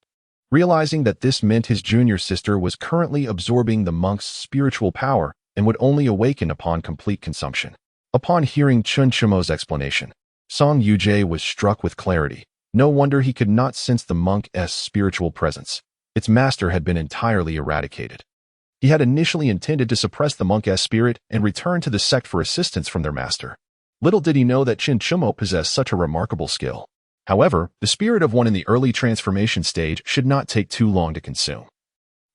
realizing that this meant his junior sister was currently absorbing the monk's spiritual power and would only awaken upon complete consumption. Upon hearing Qin Shumo's explanation, Song Yujie was struck with clarity. No wonder he could not sense the monk's spiritual presence. Its master had been entirely eradicated. He had initially intended to suppress the monk's spirit and return to the sect for assistance from their master. Little did he know that Qin Shumo possessed such a remarkable skill. However, the spirit of one in the early transformation stage should not take too long to consume.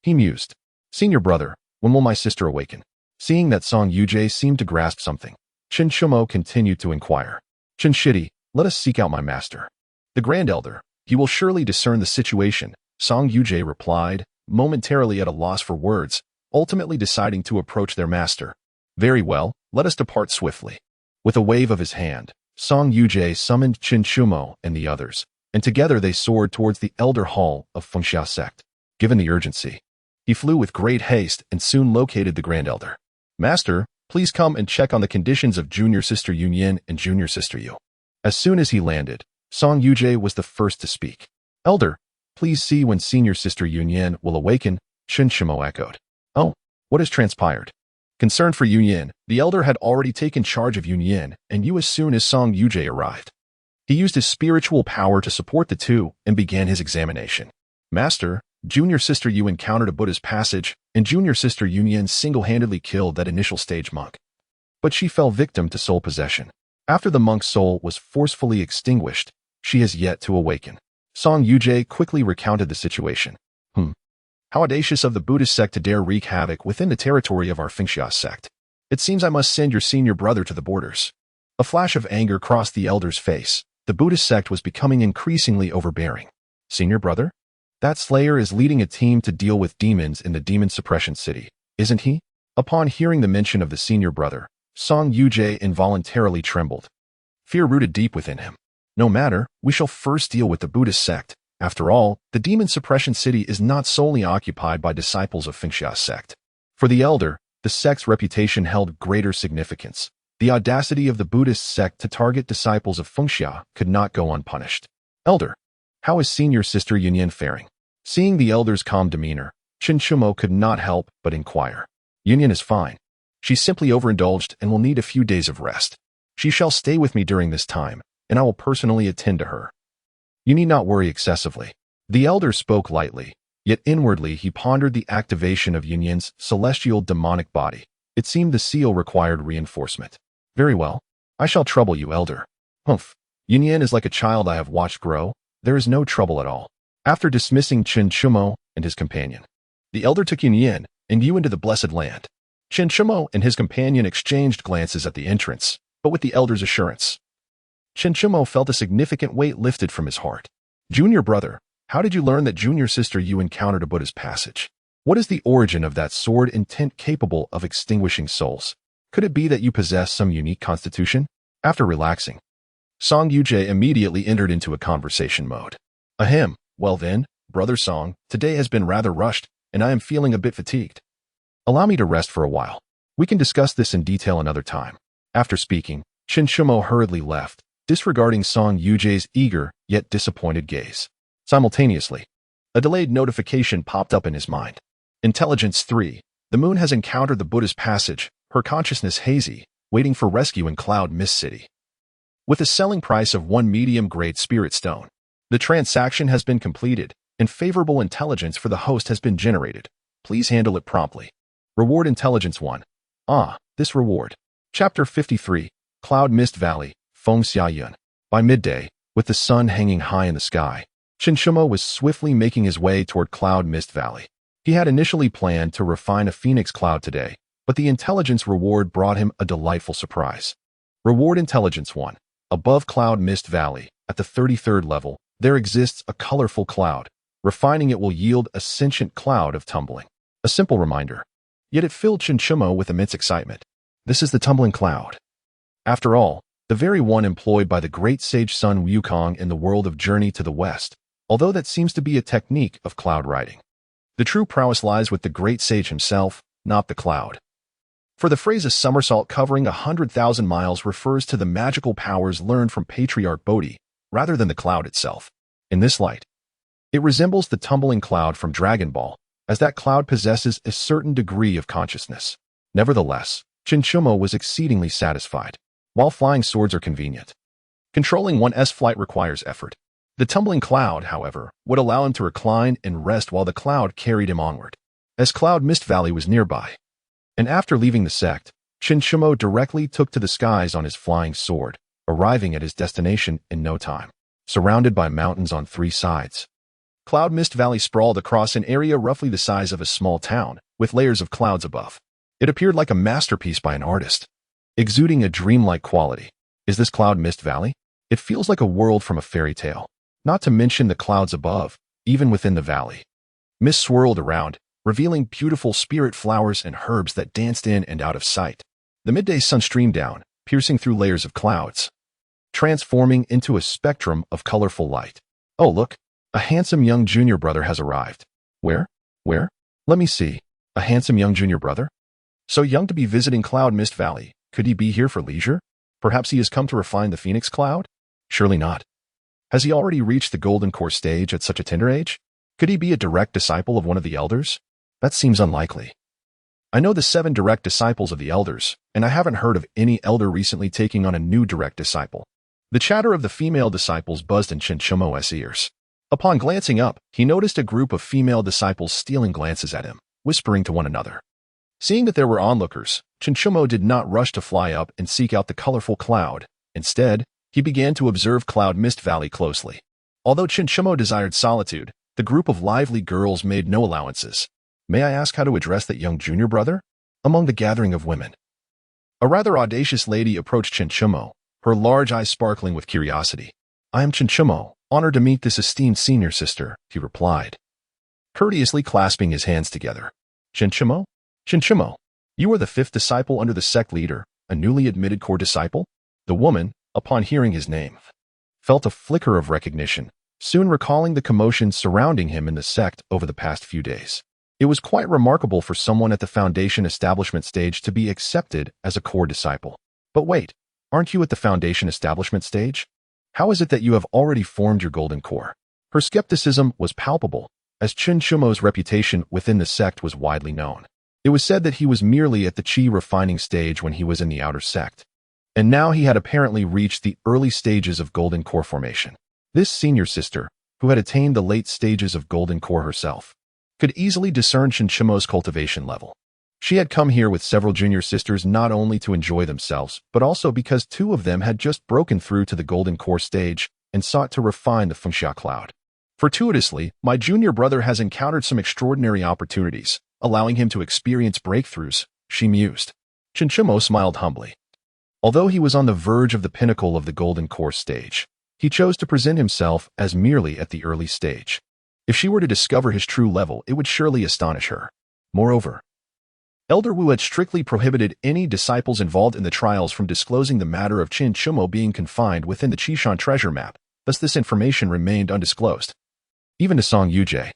He mused, Senior brother, when will my sister awaken? Seeing that Song Yujie seemed to grasp something, Qin Shumo continued to inquire. Qin Shidi, let us seek out my master. The Grand Elder, he will surely discern the situation, Song Yujie replied, momentarily at a loss for words, ultimately deciding to approach their master. Very well, let us depart swiftly. With a wave of his hand, Song Yujie summoned Qin Shumo and the others, and together they soared towards the Elder Hall of Fengxia sect. Given the urgency, he flew with great haste and soon located the Grand Elder. Master, please come and check on the conditions of Junior Sister Yunyan and Junior Sister Yu. As soon as he landed, Song Yujie was the first to speak. Elder, please see when Senior Sister Yunyan will awaken, Qin Shumo echoed. Oh, what has transpired? Concerned for Yunyan, the elder had already taken charge of Yunyan and Yu as soon as Song Yujie arrived. He used his spiritual power to support the two and began his examination. Master, Junior Sister Yu encountered a Buddha's passage, and Junior Sister Yunyan single-handedly killed that initial stage monk. But she fell victim to soul possession. After the monk's soul was forcefully extinguished, she has yet to awaken. Song Yujie quickly recounted the situation. How audacious of the Buddhist sect to dare wreak havoc within the territory of our Fengxia sect. It seems I must send your senior brother to the borders. A flash of anger crossed the elder's face. The Buddhist sect was becoming increasingly overbearing. Senior brother? That slayer is leading a team to deal with demons in the demon suppression city, isn't he? Upon hearing the mention of the senior brother, Song Yujie involuntarily trembled. Fear rooted deep within him. No matter, we shall first deal with the Buddhist sect. After all, the demon suppression city is not solely occupied by disciples of Fengxia sect. For the elder, the sect's reputation held greater significance. The audacity of the Buddhist sect to target disciples of Fengxia could not go unpunished. Elder, how is Senior Sister Yunyan faring? Seeing the elder's calm demeanor, Qin Shumo could not help but inquire. Yunyan is fine. She simply overindulged and will need a few days of rest. She shall stay with me during this time, and I will personally attend to her. You need not worry excessively. The elder spoke lightly, yet inwardly he pondered the activation of Yunyan's celestial demonic body. It seemed the seal required reinforcement. Very well. I shall trouble you, elder. Humph. Yunyan is like a child I have watched grow. There is no trouble at all. After dismissing Qin Shumo and his companion, the elder took Yunyan and Yu into the blessed land. Qin Shumo and his companion exchanged glances at the entrance, but with the elder's assurance, Qin Shumo felt a significant weight lifted from his heart. Junior brother, how did you learn that Junior Sister Yu encountered a Buddha's passage? What is the origin of that sword intent capable of extinguishing souls? Could it be that you possess some unique constitution? After relaxing, Song Yujie immediately entered into a conversation mode. Ahem, well then, brother Song, today has been rather rushed, and I am feeling a bit fatigued. Allow me to rest for a while. We can discuss this in detail another time. After speaking, Qin Shumo hurriedly left, disregarding Song Yujie's eager yet disappointed gaze. Simultaneously, a delayed notification popped up in his mind. Intelligence 3. The moon has encountered the Buddha's passage, her consciousness hazy, waiting for rescue in Cloud Mist City. With a selling price of 1 medium-grade spirit stone, the transaction has been completed, and favorable intelligence for the host has been generated. Please handle it promptly. Reward Intelligence 1. This reward. Chapter 53. Cloud Mist Valley, Xiuxian. By midday, with the sun hanging high in the sky, Qin Shumo was swiftly making his way toward Cloud Mist Valley. He had initially planned to refine a phoenix cloud today, but the intelligence reward brought him a delightful surprise. Reward Intelligence 1. Above Cloud Mist Valley, at the 33rd level, there exists a colorful cloud. Refining it will yield a sentient cloud of tumbling. A simple reminder. Yet it filled Qin Shumo with immense excitement. This is the tumbling cloud. After all, the very one employed by the great sage Sun Wukong in the world of Journey to the West, although that seems to be a technique of cloud riding. The true prowess lies with the great sage himself, not the cloud. For the phrase a somersault covering 100,000 miles refers to the magical powers learned from Patriarch Bodhi, rather than the cloud itself. In this light, it resembles the tumbling cloud from Dragon Ball, as that cloud possesses a certain degree of consciousness. Nevertheless, Xiuxian was exceedingly satisfied. While flying swords are convenient, controlling one's flight requires effort. The tumbling cloud, however, would allow him to recline and rest while the cloud carried him onward, as Cloud Mist Valley was nearby. And after leaving the sect, Xiuxian directly took to the skies on his flying sword, arriving at his destination in no time, surrounded by mountains on three sides. Cloud Mist Valley sprawled across an area roughly the size of a small town, with layers of clouds above. It appeared like a masterpiece by an artist, exuding a dreamlike quality. Is this Cloud Mist Valley? It feels like a world from a fairy tale. Not to mention the clouds above, even within the valley. Mist swirled around, revealing beautiful spirit flowers and herbs that danced in and out of sight. The midday sun streamed down, piercing through layers of clouds, transforming into a spectrum of colorful light. Oh, look, a handsome young junior brother has arrived. Where? Where? Let me see. A handsome young junior brother? So young to be visiting Cloud Mist Valley. Could he be here for leisure? Perhaps he has come to refine the Phoenix Cloud? Surely not. Has he already reached the Golden Core stage at such a tender age? Could he be a direct disciple of one of the elders? That seems unlikely. I know the 7 direct disciples of the elders, and I haven't heard of any elder recently taking on a new direct disciple. The chatter of the female disciples buzzed in Xiuxian's ears. Upon glancing up, he noticed a group of female disciples stealing glances at him, whispering to one another. Seeing that there were onlookers, Xiuxian did not rush to fly up and seek out the colorful cloud. Instead, he began to observe Cloud Mist Valley closely. Although Xiuxian desired solitude, the group of lively girls made no allowances. May I ask how to address that young junior brother? Among the gathering of women, a rather audacious lady approached Xiuxian, her large eyes sparkling with curiosity. I am Xiuxian, honored to meet this esteemed senior sister, he replied, courteously clasping his hands together. Xiuxian? Xiuxian, you are the 5th disciple under the sect leader, a newly admitted core disciple? The woman, upon hearing his name, felt a flicker of recognition, soon recalling the commotion surrounding him in the sect over the past few days. It was quite remarkable for someone at the foundation establishment stage to be accepted as a core disciple. But wait, aren't you at the foundation establishment stage? How is it that you have already formed your golden core? Her skepticism was palpable, as Xiuxian's reputation within the sect was widely known. It was said that he was merely at the chi refining stage when he was in the outer sect, and now he had apparently reached the early stages of golden core formation. This senior sister, who had attained the late stages of golden core herself, could easily discern Xiuxian's cultivation level. She had come here with several junior sisters not only to enjoy themselves, but also because 2 of them had just broken through to the golden core stage and sought to refine the Fengxia cloud. Fortuitously, my junior brother has encountered some extraordinary opportunities, allowing him to experience breakthroughs, she mused. Xiuxian smiled humbly. Although he was on the verge of the pinnacle of the golden core stage, he chose to present himself as merely at the early stage. If she were to discover his true level, it would surely astonish her. Moreover, Elder Wu had strictly prohibited any disciples involved in the trials from disclosing the matter of Xiuxian being confined within the Xiuxian treasure map, thus this information remained undisclosed. Even to Song Yujie.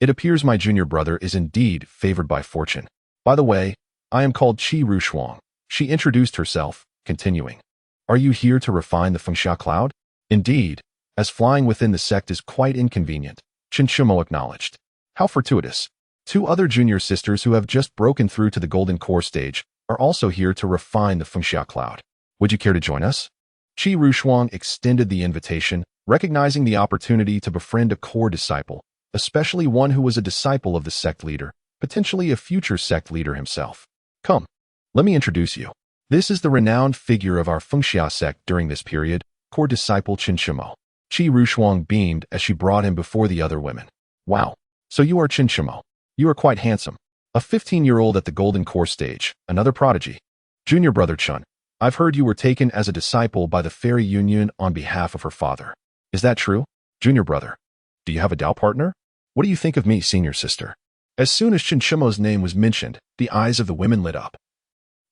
It appears my junior brother is indeed favored by fortune. By the way, I am called Xiuxian. She introduced herself, continuing. Are you here to refine the Fengxia cloud? Indeed, as flying within the sect is quite inconvenient, Xiuxian acknowledged. How fortuitous. 2 other junior sisters who have just broken through to the golden core stage are also here to refine the Fengxia cloud. Would you care to join us? Xiuxian extended the invitation, recognizing the opportunity to befriend a core disciple, especially one who was a disciple of the sect leader, potentially a future sect leader himself. Come, let me introduce you. This is the renowned figure of our Fengxia sect during this period, core disciple Xiuxian. Xiuxian beamed as she brought him before the other women. Wow, so you are Xiuxian. You are quite handsome. A 15-year-old at the golden core stage, another prodigy. Junior brother Chun, I've heard you were taken as a disciple by the Fairy Union on behalf of her father. Is that true? Junior brother, do you have a Dao partner? What do you think of me, senior sister? As soon as Xiuxian's name was mentioned, the eyes of the women lit up.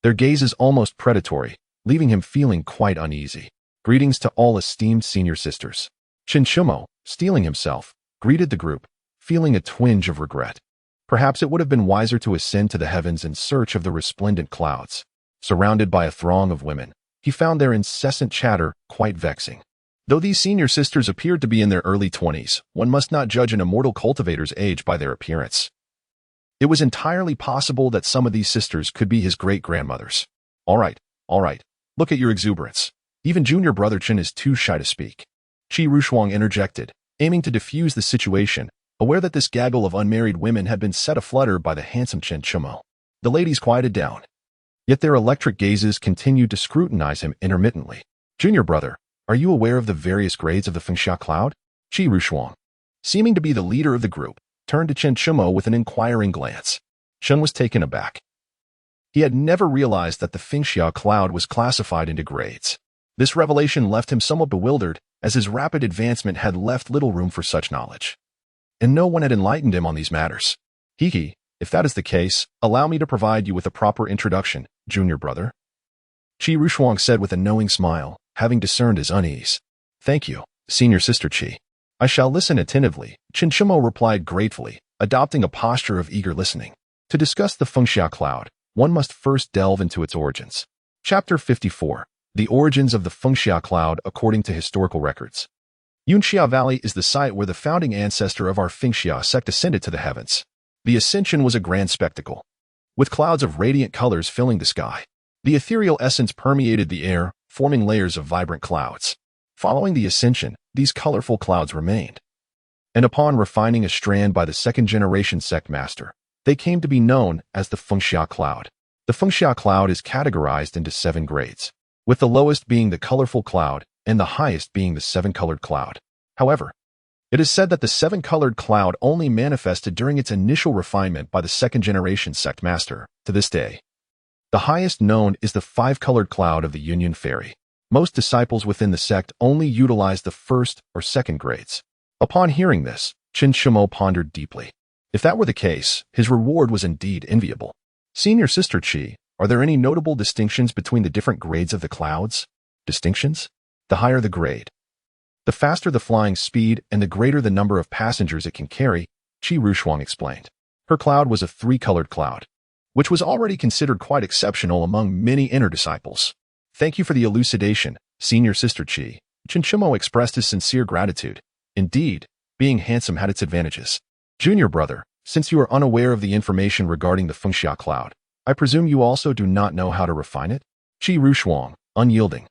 their gazes almost predatory, leaving him feeling quite uneasy. Greetings to all esteemed senior sisters. Xiuxian, steeling himself, greeted the group, feeling a twinge of regret. Perhaps it would have been wiser to ascend to the heavens in search of the resplendent clouds. Surrounded by a throng of women, he found their incessant chatter quite vexing. Though these senior sisters appeared to be in their early 20s, one must not judge an immortal cultivator's age by their appearance. It was entirely possible that some of these sisters could be his great-grandmothers. All right, look at your exuberance. Even junior brother Chen is too shy to speak. Xiuxian interjected, aiming to diffuse the situation, aware that this gaggle of unmarried women had been set aflutter by the handsome Xiuxian. The ladies quieted down. Yet their electric gazes continued to scrutinize him intermittently. Junior brother, are you aware of the various grades of the Fengxia cloud? Xiuxian, seeming to be the leader of the group, turned to Xiuxian with an inquiring glance. Chen was taken aback. He had never realized that the Fengxia cloud was classified into grades. This revelation left him somewhat bewildered, as his rapid advancement had left little room for such knowledge. And no one had enlightened him on these matters. If that is the case, allow me to provide you with a proper introduction, junior brother. Xiuxian said with a knowing smile, having discerned his unease. Thank you, senior sister Qi. I shall listen attentively, Xiuxian replied gratefully, adopting a posture of eager listening. To discuss the Fengxia cloud, one must first delve into its origins. Chapter 54. The origins of the Fengxia cloud according to historical records. Yunxia Valley is the site where the founding ancestor of our Fengxia sect ascended to the heavens. The ascension was a grand spectacle, with clouds of radiant colors filling the sky. The ethereal essence permeated the air, forming layers of vibrant clouds. Following the ascension, these colorful clouds remained. And upon refining a strand by the second-generation sect master, they came to be known as the Fengxia cloud. The Fengxia cloud is categorized into 7 grades, with the lowest being the colorful cloud and the highest being the 7-colored cloud. However, it is said that the 7-colored cloud only manifested during its initial refinement by the second-generation sect master. To this day, the highest known is the 5-colored cloud of the Union Fairy. Most disciples within the sect only utilize the 1st or 2nd grades. Upon hearing this, Xiuxian pondered deeply. If that were the case, his reward was indeed enviable. Senior sister Qi, are there any notable distinctions between the different grades of the clouds? Distinctions? The higher the grade, the faster the flying speed and the greater the number of passengers it can carry, Xiuxian explained. Her cloud was a 3-colored cloud, which was already considered quite exceptional among many inner disciples. Thank you for the elucidation, senior sister Qi. Xiuxian expressed his sincere gratitude. Indeed, being handsome had its advantages. Junior brother, since you are unaware of the information regarding the Fengxia cloud, I presume you also do not know how to refine it? Xiuxian, unyielding,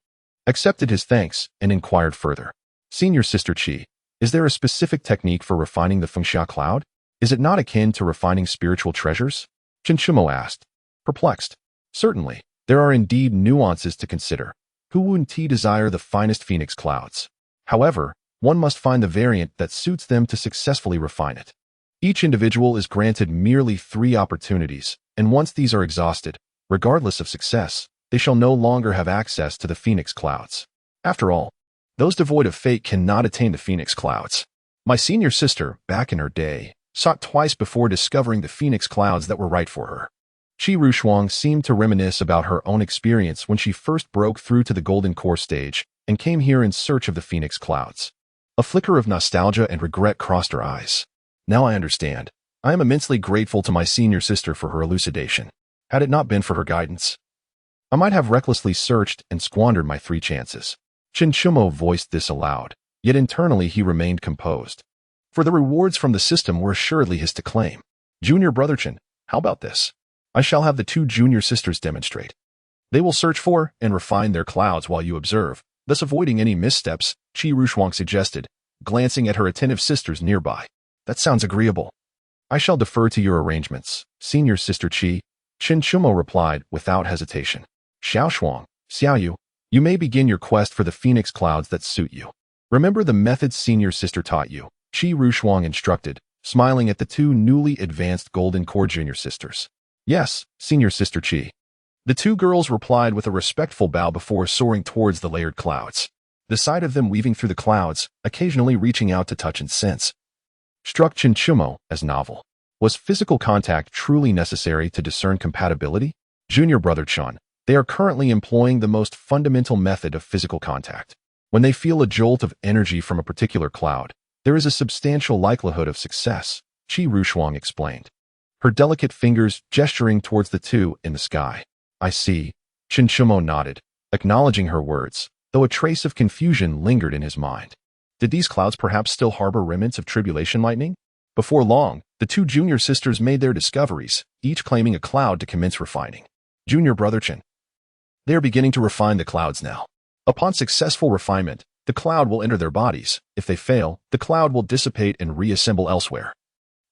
accepted his thanks and inquired further. Senior sister Qi, is there a specific technique for refining the Fengxia cloud? Is it not akin to refining spiritual treasures? Xiuxian asked, perplexed. Certainly, there are indeed nuances to consider. Who wouldn't desire the finest phoenix clouds? However, one must find the variant that suits them to successfully refine it. Each individual is granted merely 3 opportunities, and once these are exhausted, regardless of success, they shall no longer have access to the phoenix clouds. After all, those devoid of fate cannot attain the phoenix clouds. My senior sister, back in her day, sought twice before discovering the phoenix clouds that were right for her. Xiuxian seemed to reminisce about her own experience when she first broke through to the golden core stage and came here in search of the phoenix clouds. A flicker of nostalgia and regret crossed her eyes. Now I understand. I am immensely grateful to my senior sister for her elucidation. Had it not been for her guidance, I might have recklessly searched and squandered my 3 chances. Xiuxian voiced this aloud, yet internally he remained composed. For the rewards from the system were assuredly his to claim. Junior brother Chen, how about this? I shall have the 2 junior sisters demonstrate. They will search for and refine their clouds while you observe, thus avoiding any missteps, Xiuxian suggested, glancing at her attentive sisters nearby. That sounds agreeable. I shall defer to your arrangements, senior sister Qi, Xiuxian replied without hesitation. Xiaoshuang, Xiaoyu, you may begin your quest for the phoenix clouds that suit you. Remember the methods senior sister taught you, Xiuxian instructed, smiling at the 2 newly advanced golden core junior sisters. Yes, senior sister Qi. The 2 girls replied with a respectful bow before soaring towards the layered clouds. The sight of them weaving through the clouds, occasionally reaching out to touch and sense, struck Xiuxian as novel. Was physical contact truly necessary to discern compatibility? Junior brother Chun, they are currently employing the most fundamental method of physical contact. When they feel a jolt of energy from a particular cloud, there is a substantial likelihood of success, Xiuxian explained, her delicate fingers gesturing towards the two in the sky. I see. Xiuxian nodded, acknowledging her words, though a trace of confusion lingered in his mind. Did these clouds perhaps still harbor remnants of tribulation lightning? Before long, the two junior sisters made their discoveries, each claiming a cloud to commence refining. Junior brother Chen. They are beginning to refine the clouds now. Upon successful refinement, the cloud will enter their bodies. If they fail, the cloud will dissipate and reassemble elsewhere.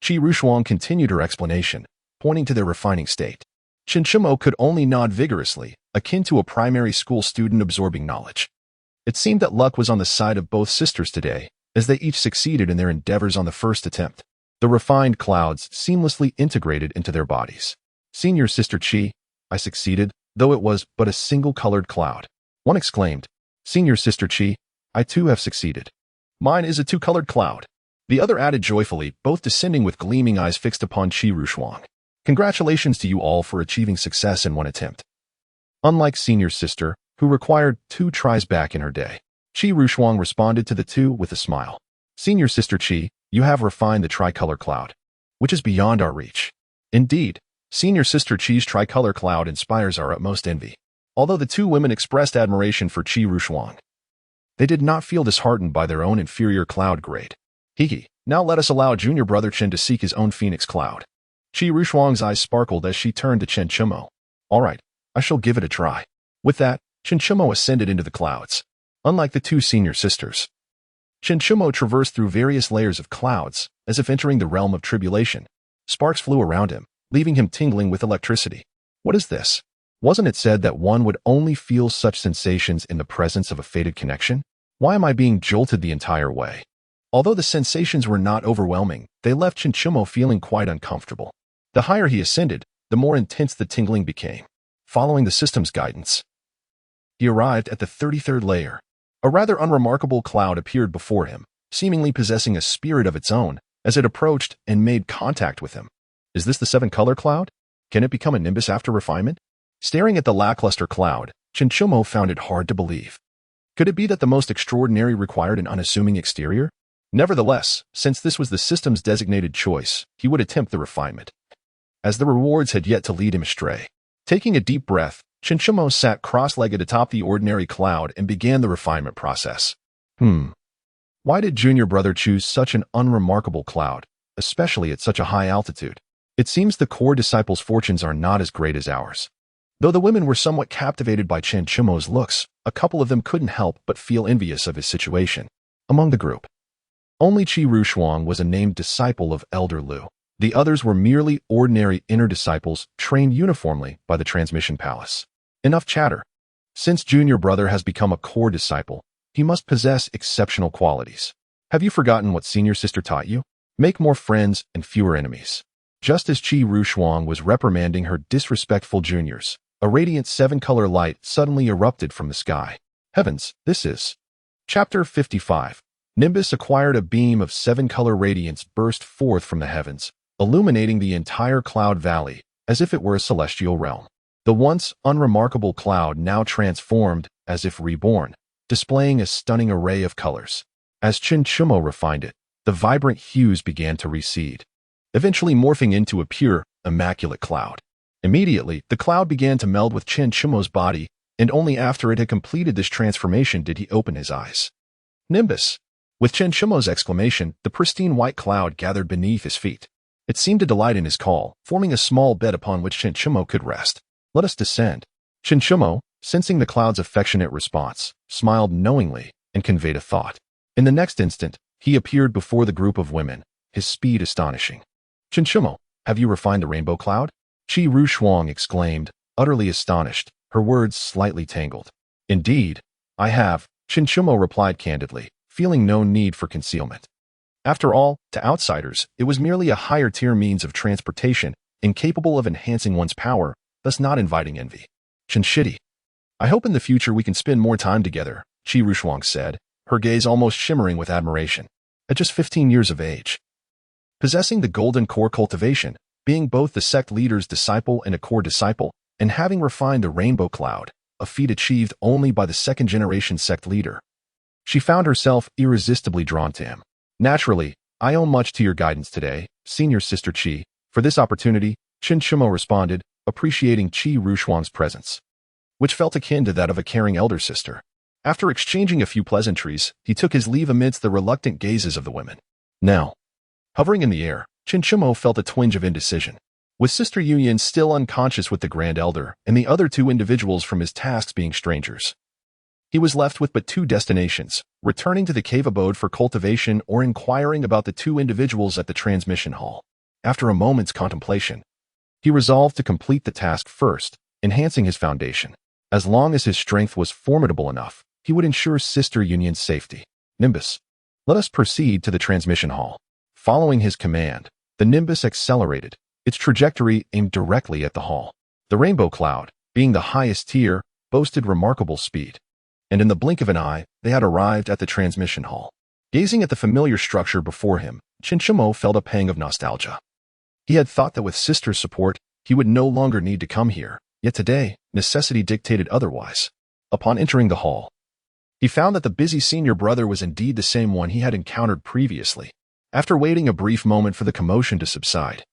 Xiuxian continued her explanation, pointing to their refining state. Xiuxian could only nod vigorously, akin to a primary school student absorbing knowledge. It seemed that luck was on the side of both sisters today, as they each succeeded in their endeavors on the first attempt. The refined clouds seamlessly integrated into their bodies. Senior sister Qi, I succeeded, though it was but a single-colored cloud. One exclaimed. Senior sister Qi, I too have succeeded. Mine is a two-colored cloud. The other added joyfully, both descending with gleaming eyes fixed upon Xiuxian. Congratulations to you all for achieving success in one attempt. Unlike senior sister, who required 2 tries back in her day, Xiuxian responded to the two with a smile. Senior sister Qi, you have refined the tricolor cloud, which is beyond our reach. Indeed, senior sister Qi's tricolor cloud inspires our utmost envy. Although the two women expressed admiration for Xiuxian, they did not feel disheartened by their own inferior cloud grade. Hee, now let us allow junior brother Chen to seek his own phoenix cloud. Xiuxian's eyes sparkled as she turned to Xiuxian. All right, I shall give it a try. With that, Xiuxian ascended into the clouds. Unlike the two senior sisters, Xiuxian traversed through various layers of clouds, as if entering the realm of tribulation. Sparks flew around him, leaving him tingling with electricity. What is this? Wasn't it said that one would only feel such sensations in the presence of a fated connection? Why am I being jolted the entire way? Although the sensations were not overwhelming, they left Xiuxian feeling quite uncomfortable. The higher he ascended, the more intense the tingling became. Following the system's guidance, he arrived at the 33rd layer. A rather unremarkable cloud appeared before him, seemingly possessing a spirit of its own, as it approached and made contact with him. Is this the 7-color cloud? Can it become a nimbus after refinement? Staring at the lackluster cloud, Xiuxian found it hard to believe. Could it be that the most extraordinary required an unassuming exterior? Nevertheless, since this was the system's designated choice, he would attempt the refinement, as the rewards had yet to lead him astray. Taking a deep breath, Xiuxian sat cross-legged atop the ordinary cloud and began the refinement process. Why did junior brother choose such an unremarkable cloud, especially at such a high altitude? It seems the core disciples' fortunes are not as great as ours. Though the women were somewhat captivated by Xiuxian's looks, a couple of them couldn't help but feel envious of his situation. Among the group, only Xiuxian was a named disciple of Elder Lu. The others were merely ordinary inner disciples trained uniformly by the Transmission Palace. Enough chatter. Since junior brother has become a core disciple, he must possess exceptional qualities. Have you forgotten what senior sister taught you? Make more friends and fewer enemies. Just as Xiuxian was reprimanding her disrespectful juniors, a radiant 7-color light suddenly erupted from the sky. Heavens, this is... Chapter 55. Nimbus acquired a beam of 7-color radiance burst forth from the heavens, illuminating the entire cloud valley, as if it were a celestial realm. The once unremarkable cloud now transformed, as if reborn, displaying a stunning array of colors. As Xiuxian refined it, the vibrant hues began to recede, eventually morphing into a pure, immaculate cloud. Immediately, the cloud began to meld with Xiuxian's body, and only after it had completed this transformation did he open his eyes. Nimbus! With Xiuxian's exclamation, the pristine white cloud gathered beneath his feet. It seemed to delight in his call, forming a small bed upon which Xiuxian could rest. Let us descend. Xiuxian, sensing the cloud's affectionate response, smiled knowingly and conveyed a thought. In the next instant, he appeared before the group of women, his speed astonishing. Xiuxian, have you refined the rainbow cloud? Xiuxian exclaimed, utterly astonished, her words slightly tangled. Indeed, I have, Xiuxian replied candidly, feeling no need for concealment. After all, to outsiders, it was merely a higher-tier means of transportation, incapable of enhancing one's power, thus not inviting envy. Chinshitty. I hope in the future we can spend more time together, Xiuxian said, her gaze almost shimmering with admiration. At just 15 years of age, possessing the golden core cultivation, being both the sect leader's disciple and a core disciple, and having refined the rainbow cloud, a feat achieved only by the second-generation sect leader. She found herself irresistibly drawn to him. Naturally, I owe much to your guidance today, Senior Sister Qi. For this opportunity, Xiuxian responded, appreciating Xiuxian's presence, which felt akin to that of a caring elder sister. After exchanging a few pleasantries, he took his leave amidst the reluctant gazes of the women. Now, hovering in the air, Xiuxian felt a twinge of indecision. With Sister Xiuxian still unconscious with the Grand Elder and the other two individuals from his tasks being strangers, he was left with but two destinations, returning to the cave abode for cultivation or inquiring about the two individuals at the transmission hall. After a moment's contemplation, he resolved to complete the task first, enhancing his foundation. As long as his strength was formidable enough, he would ensure Sister Xiuxian's safety. Nimbus, let us proceed to the transmission hall. Following his command, the Nimbus accelerated, its trajectory aimed directly at the hall. The rainbow cloud, being the highest tier, boasted remarkable speed, and in the blink of an eye, they had arrived at the transmission hall. Gazing at the familiar structure before him, Xiuxian felt a pang of nostalgia. He had thought that with Sister's support, he would no longer need to come here, yet today, necessity dictated otherwise. Upon entering the hall, he found that the busy senior brother was indeed the same one he had encountered previously. After waiting a brief moment for the commotion to subside,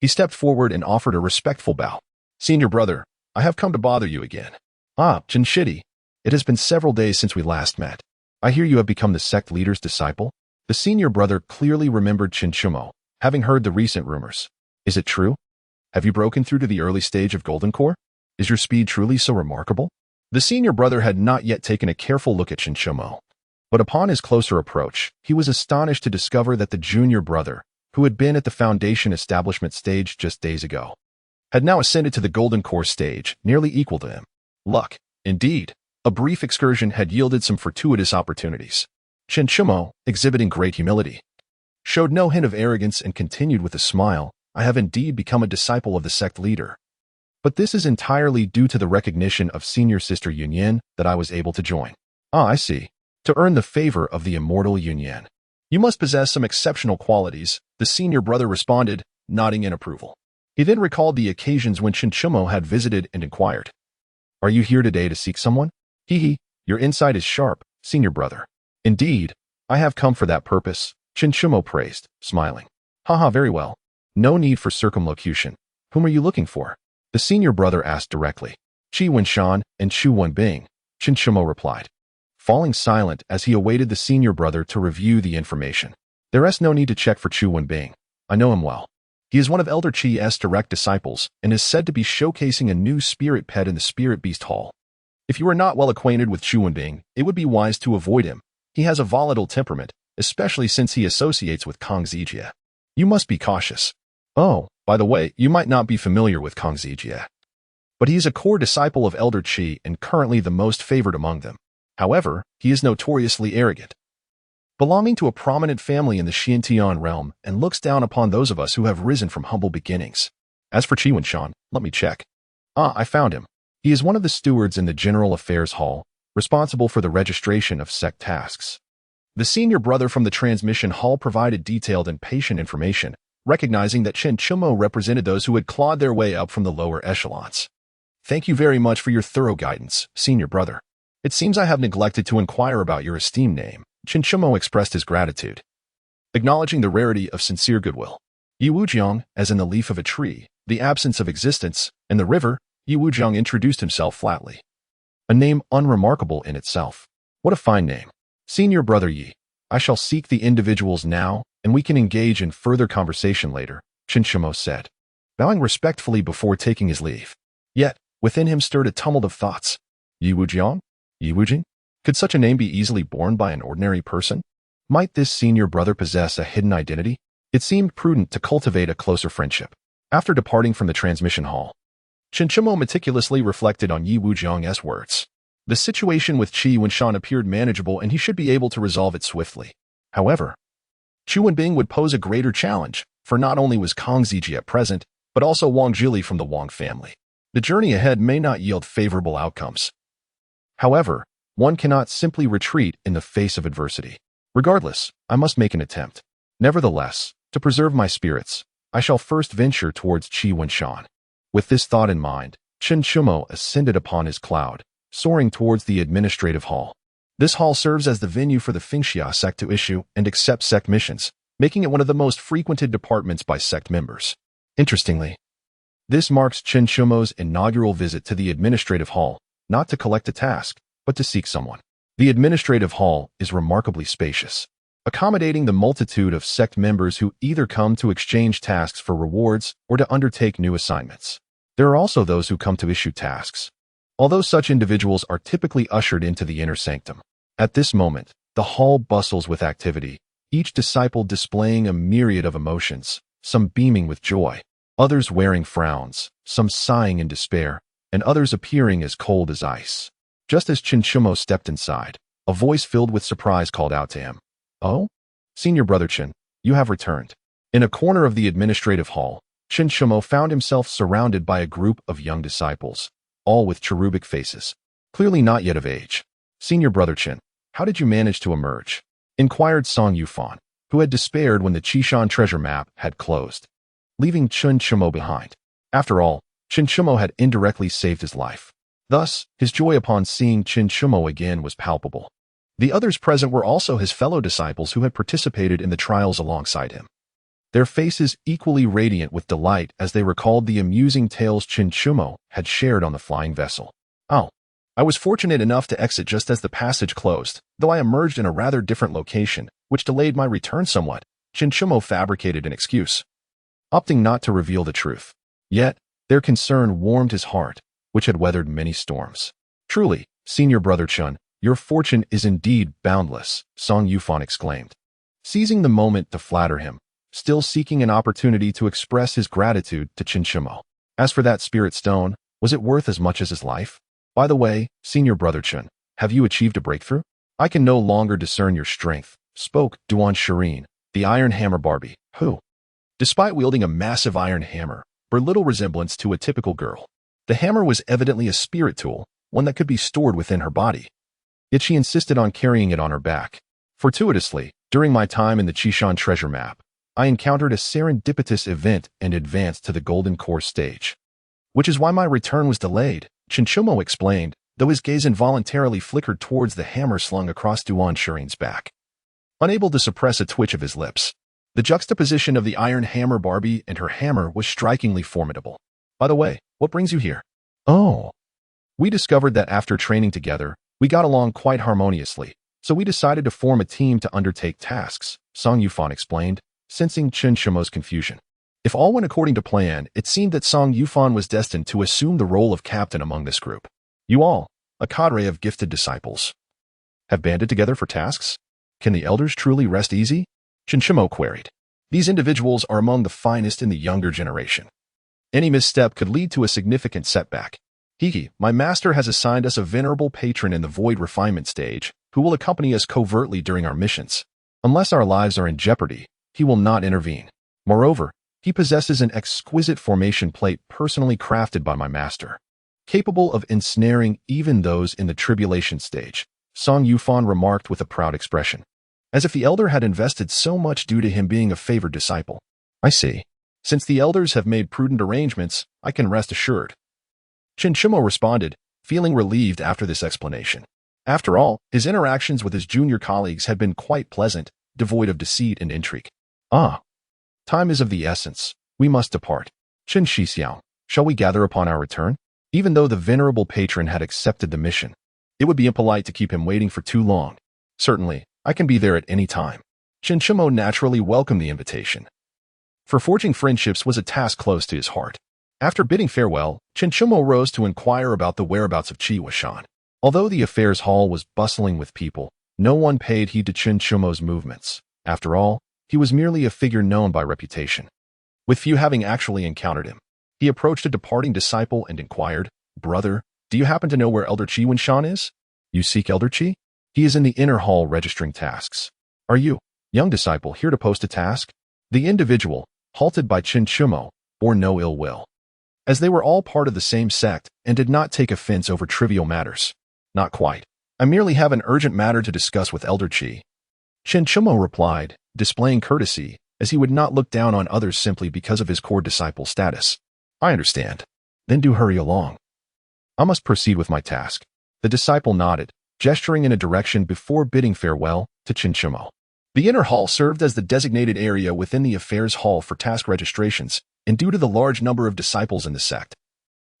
he stepped forward and offered a respectful bow. Senior brother, I have come to bother you again. Ah, Jinshidi, it has been several days since we last met. I hear you have become the sect leader's disciple? The senior brother clearly remembered Xiuxian, having heard the recent rumors. Is it true? Have you broken through to the early stage of Golden Core? Is your speed truly so remarkable? The senior brother had not yet taken a careful look at Xiuxian, but upon his closer approach, he was astonished to discover that the junior brother, who had been at the Foundation establishment stage just days ago, had now ascended to the Golden Core stage, nearly equal to him. Luck, indeed. A brief excursion had yielded some fortuitous opportunities. Xiuxian, exhibiting great humility, showed no hint of arrogance and continued with a smile, I have indeed become a disciple of the sect leader. But this is entirely due to the recognition of Senior Sister Xiuxian that I was able to join. Ah, I see. To earn the favor of the immortal Xiuxian, you must possess some exceptional qualities, the senior brother responded, nodding in approval. He then recalled the occasions when Xiuxian had visited and inquired. Are you here today to seek someone? Hee, your insight is sharp, senior brother. Indeed, I have come for that purpose, Xiuxian praised, smiling. Haha, very well. No need for circumlocution. Whom are you looking for? The senior brother asked directly. Qi Wenshan and Xu Wenbing, Xiuxian replied, falling silent as he awaited the senior brother to review the information. There is no need to check for Xu Wenbing. I know him well. He is one of Elder Qi's direct disciples and is said to be showcasing a new spirit pet in the Spirit Beast Hall. If you are not well acquainted with Xu Wenbing, it would be wise to avoid him. He has a volatile temperament, especially since he associates with Kong Zijie. You must be cautious. Oh, by the way, you might not be familiar with Kong Zijie, but he is a core disciple of Elder Qi and currently the most favored among them. However, he is notoriously arrogant, belonging to a prominent family in the Xiantian realm and looks down upon those of us who have risen from humble beginnings. As for Qi Wenshan, let me check. Ah, I found him. He is one of the stewards in the General Affairs Hall, responsible for the registration of sect tasks. The senior brother from the transmission hall provided detailed and patient information, recognizing that Xiuxian represented those who had clawed their way up from the lower echelons. Thank you very much for your thorough guidance, senior brother. It seems I have neglected to inquire about your esteemed name. Xiuxian expressed his gratitude, acknowledging the rarity of sincere goodwill. Yiwujiang, as in the leaf of a tree, the absence of existence, and the river, Yiwujiang introduced himself flatly. A name unremarkable in itself. What a fine name. Senior brother Yi, I shall seek the individuals now, and we can engage in further conversation later, Xiuxian said, bowing respectfully before taking his leave. Yet, within him stirred a tumult of thoughts. Yiwujiang? Yiwujing? Could such a name be easily borne by an ordinary person? Might this senior brother possess a hidden identity? It seemed prudent to cultivate a closer friendship. After departing from the transmission hall, Xiuxian meticulously reflected on Yiwujiang's words. The situation with Qi Wenshan appeared manageable and he should be able to resolve it swiftly. However, Qu Wenbing would pose a greater challenge, for not only was Kong Zijie present, but also Wang Zhili from the Wang family. The journey ahead may not yield favorable outcomes. However, one cannot simply retreat in the face of adversity. Regardless, I must make an attempt. Nevertheless, to preserve my spirits, I shall first venture towards Qi Wenshan. With this thought in mind, Chen Shumo ascended upon his cloud, soaring towards the administrative hall. This hall serves as the venue for the Xiuxian sect to issue and accept sect missions, making it one of the most frequented departments by sect members. Interestingly, this marks Chen Shumo's inaugural visit to the administrative hall, not to collect a task, but to seek someone. The administrative hall is remarkably spacious, accommodating the multitude of sect members who either come to exchange tasks for rewards or to undertake new assignments. There are also those who come to issue tasks, although such individuals are typically ushered into the inner sanctum. At this moment, the hall bustles with activity, each disciple displaying a myriad of emotions, some beaming with joy, others wearing frowns, some sighing in despair, and others appearing as cold as ice. Just as Chen Shumo stepped inside, a voice filled with surprise called out to him, "Oh? Senior Brother Chen, you have returned." In a corner of the administrative hall, Chen Shumo found himself surrounded by a group of young disciples, all with cherubic faces, clearly not yet of age. "Senior Brother Chen, how did you manage to emerge?" inquired Song Yufan, who had despaired when the Xiuxian treasure map had closed, leaving Chen Shumo behind. After all, Chen Shumo had indirectly saved his life. Thus, his joy upon seeing Chen Shumo again was palpable. The others present were also his fellow disciples who had participated in the trials alongside him, their faces equally radiant with delight as they recalled the amusing tales Chen Shumo had shared on the flying vessel. "Oh, I was fortunate enough to exit just as the passage closed, though I emerged in a rather different location, which delayed my return somewhat." Chen Shumo fabricated an excuse, opting not to reveal the truth. Yet, their concern warmed his heart, which had weathered many storms. "Truly, Senior Brother Chen, your fortune is indeed boundless," Song Yufan exclaimed, seizing the moment to flatter him, still seeking an opportunity to express his gratitude to Chen Shumo. "As for that spirit stone, was it worth as much as his life? By the way, Senior Brother Chen, have you achieved a breakthrough? I can no longer discern your strength," spoke Duan Shirin, the Iron Hammer Barbie, who, despite wielding a massive iron hammer, bore little resemblance to a typical girl. The hammer was evidently a spirit tool, one that could be stored within her body. Yet she insisted on carrying it on her back. "Fortuitously, during my time in the Xiuxian treasure map, I encountered a serendipitous event and advanced to the Golden Core stage, which is why my return was delayed," Chen Shumo explained, though his gaze involuntarily flickered towards the hammer slung across Duan Shirin's back. Unable to suppress a twitch of his lips, the juxtaposition of the Iron Hammer Barbie and her hammer was strikingly formidable. "By the way, what brings you here?" "Oh, we discovered that after training together, we got along quite harmoniously, so we decided to form a team to undertake tasks," Song Yufan explained, sensing Chen Shumo's confusion. If all went according to plan, it seemed that Song Yufan was destined to assume the role of captain among this group. "You all, a cadre of gifted disciples, have banded together for tasks? Can the elders truly rest easy?" Chen Shumo queried. "These individuals are among the finest in the younger generation. Any misstep could lead to a significant setback. My master has assigned us a venerable patron in the void refinement stage, who will accompany us covertly during our missions. Unless our lives are in jeopardy, he will not intervene. Moreover, he possesses an exquisite formation plate personally crafted by my master, capable of ensnaring even those in the tribulation stage," Song Yufan remarked with a proud expression, as if the elder had invested so much due to him being a favored disciple. "I see. Since the elders have made prudent arrangements, I can rest assured," Chen Shumo responded, feeling relieved after this explanation. After all, his interactions with his junior colleagues had been quite pleasant, devoid of deceit and intrigue. "Ah, time is of the essence. We must depart. Chen Xiuxian, shall we gather upon our return?" Even though the venerable patron had accepted the mission, it would be impolite to keep him waiting for too long. "Certainly, I can be there at any time." Chen Shumo naturally welcomed the invitation, for forging friendships was a task close to his heart. After bidding farewell, Chen Shumo rose to inquire about the whereabouts of Xiuxian. Although the affairs hall was bustling with people, no one paid heed to Chen Shumo's movements. After all, he was merely a figure known by reputation, with few having actually encountered him. He approached a departing disciple and inquired, "Brother, do you happen to know where Elder Xiuxian is?" "You seek Elder Qi? He is in the inner hall registering tasks." "Are you, young disciple, here to post a task?" The individual, halted by Chen Shumo, bore no ill will, as they were all part of the same sect and did not take offense over trivial matters. "Not quite. I merely have an urgent matter to discuss with Elder Qi," Chen Shumo replied, displaying courtesy, as he would not look down on others simply because of his core disciple status. "I understand. Then do hurry along." I must proceed with my task. The disciple nodded, gesturing in a direction before bidding farewell to Xiuxian. The inner hall served as the designated area within the affairs hall for task registrations, and due to the large number of disciples in the sect,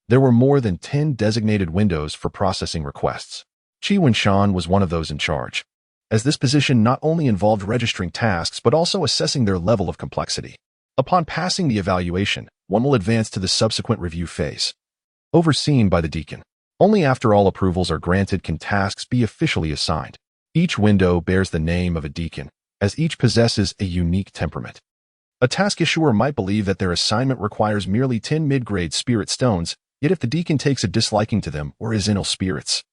there were more than 10 designated windows for processing requests. Xiuxian was one of those in charge, as this position not only involved registering tasks but also assessing their level of complexity. Upon passing the evaluation, one will advance to the subsequent review phase, overseen by the deacon. Only after all approvals are granted can tasks be officially assigned. Each window bears the name of a deacon, as each possesses a unique temperament. A task issuer might believe that their assignment requires merely 10 mid-grade spirit stones, yet if the deacon takes a disliking to them or is in ill spirits,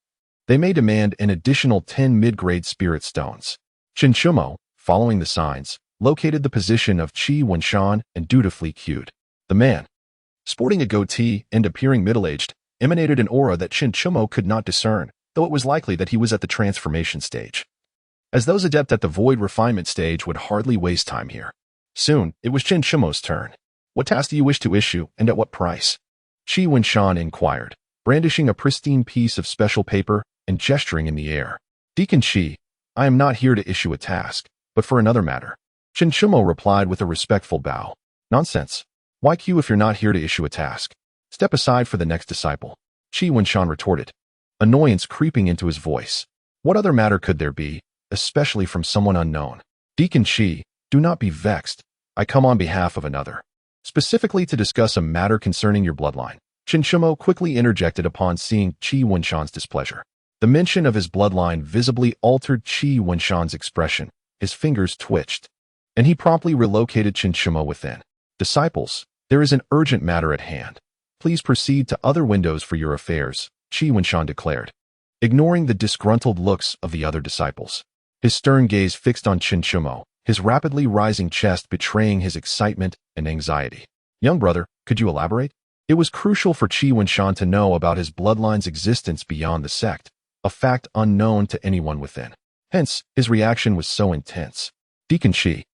they may demand an additional 10 mid-grade spirit stones. Xiuxian, following the signs, located the position of Xiuxian and dutifully queued. The man, sporting a goatee and appearing middle-aged, emanated an aura that Xiuxian could not discern, though it was likely that he was at the transformation stage, as those adept at the void refinement stage would hardly waste time here. Soon, it was Xiuxian's turn. What task do you wish to issue, and at what price? Xiuxian inquired, brandishing a pristine piece of special paper and gesturing in the air. Deacon Xi, I am not here to issue a task, but for another matter. Xiuxian replied with a respectful bow. Nonsense. Why queue if you're not here to issue a task? Step aside for the next disciple. Xiuxian retorted, annoyance creeping into his voice. What other matter could there be, especially from someone unknown? Deacon Xi, do not be vexed. I come on behalf of another, specifically to discuss a matter concerning your bloodline. Xiuxian quickly interjected upon seeing Xiuxian's displeasure. The mention of his bloodline visibly altered Xiuxian's expression. His fingers twitched, and he promptly relocated Xiuxian within. Disciples, there is an urgent matter at hand. Please proceed to other windows for your affairs, Xiuxian declared, ignoring the disgruntled looks of the other disciples. His stern gaze fixed on Xiuxian, his rapidly rising chest betraying his excitement and anxiety. Young brother, could you elaborate? It was crucial for Xiuxian to know about his bloodline's existence beyond the sect, a fact unknown to anyone within. Hence, his reaction was so intense. Deacon Xi,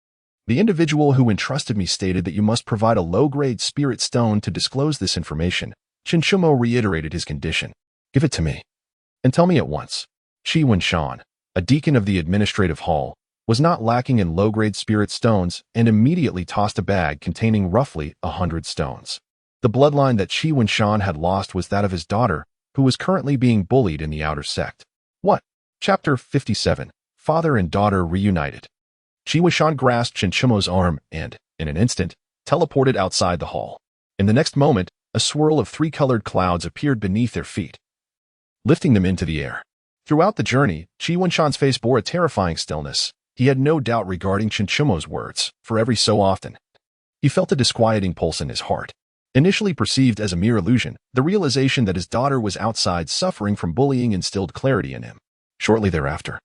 the individual who entrusted me stated that you must provide a low-grade spirit stone to disclose this information. Xiuxian reiterated his condition. Give it to me, and tell me at once. Xiuxian, a deacon of the administrative hall, was not lacking in low-grade spirit stones and immediately tossed a bag containing roughly 100 stones. The bloodline that Xiuxian had lost was that of his daughter, who was currently being bullied in the outer sect. What? Chapter 57. Father and daughter reunited. Xiuxian grasped Xiuxian's arm and, in an instant, teleported outside the hall. In the next moment, a swirl of 3-colored clouds appeared beneath their feet, lifting them into the air. Throughout the journey, Xiuxian's face bore a terrifying stillness. He had no doubt regarding Xiuxian's words, for every so often, he felt a disquieting pulse in his heart. Initially perceived as a mere illusion, the realization that his daughter was outside suffering from bullying instilled clarity in him. Shortly thereafter,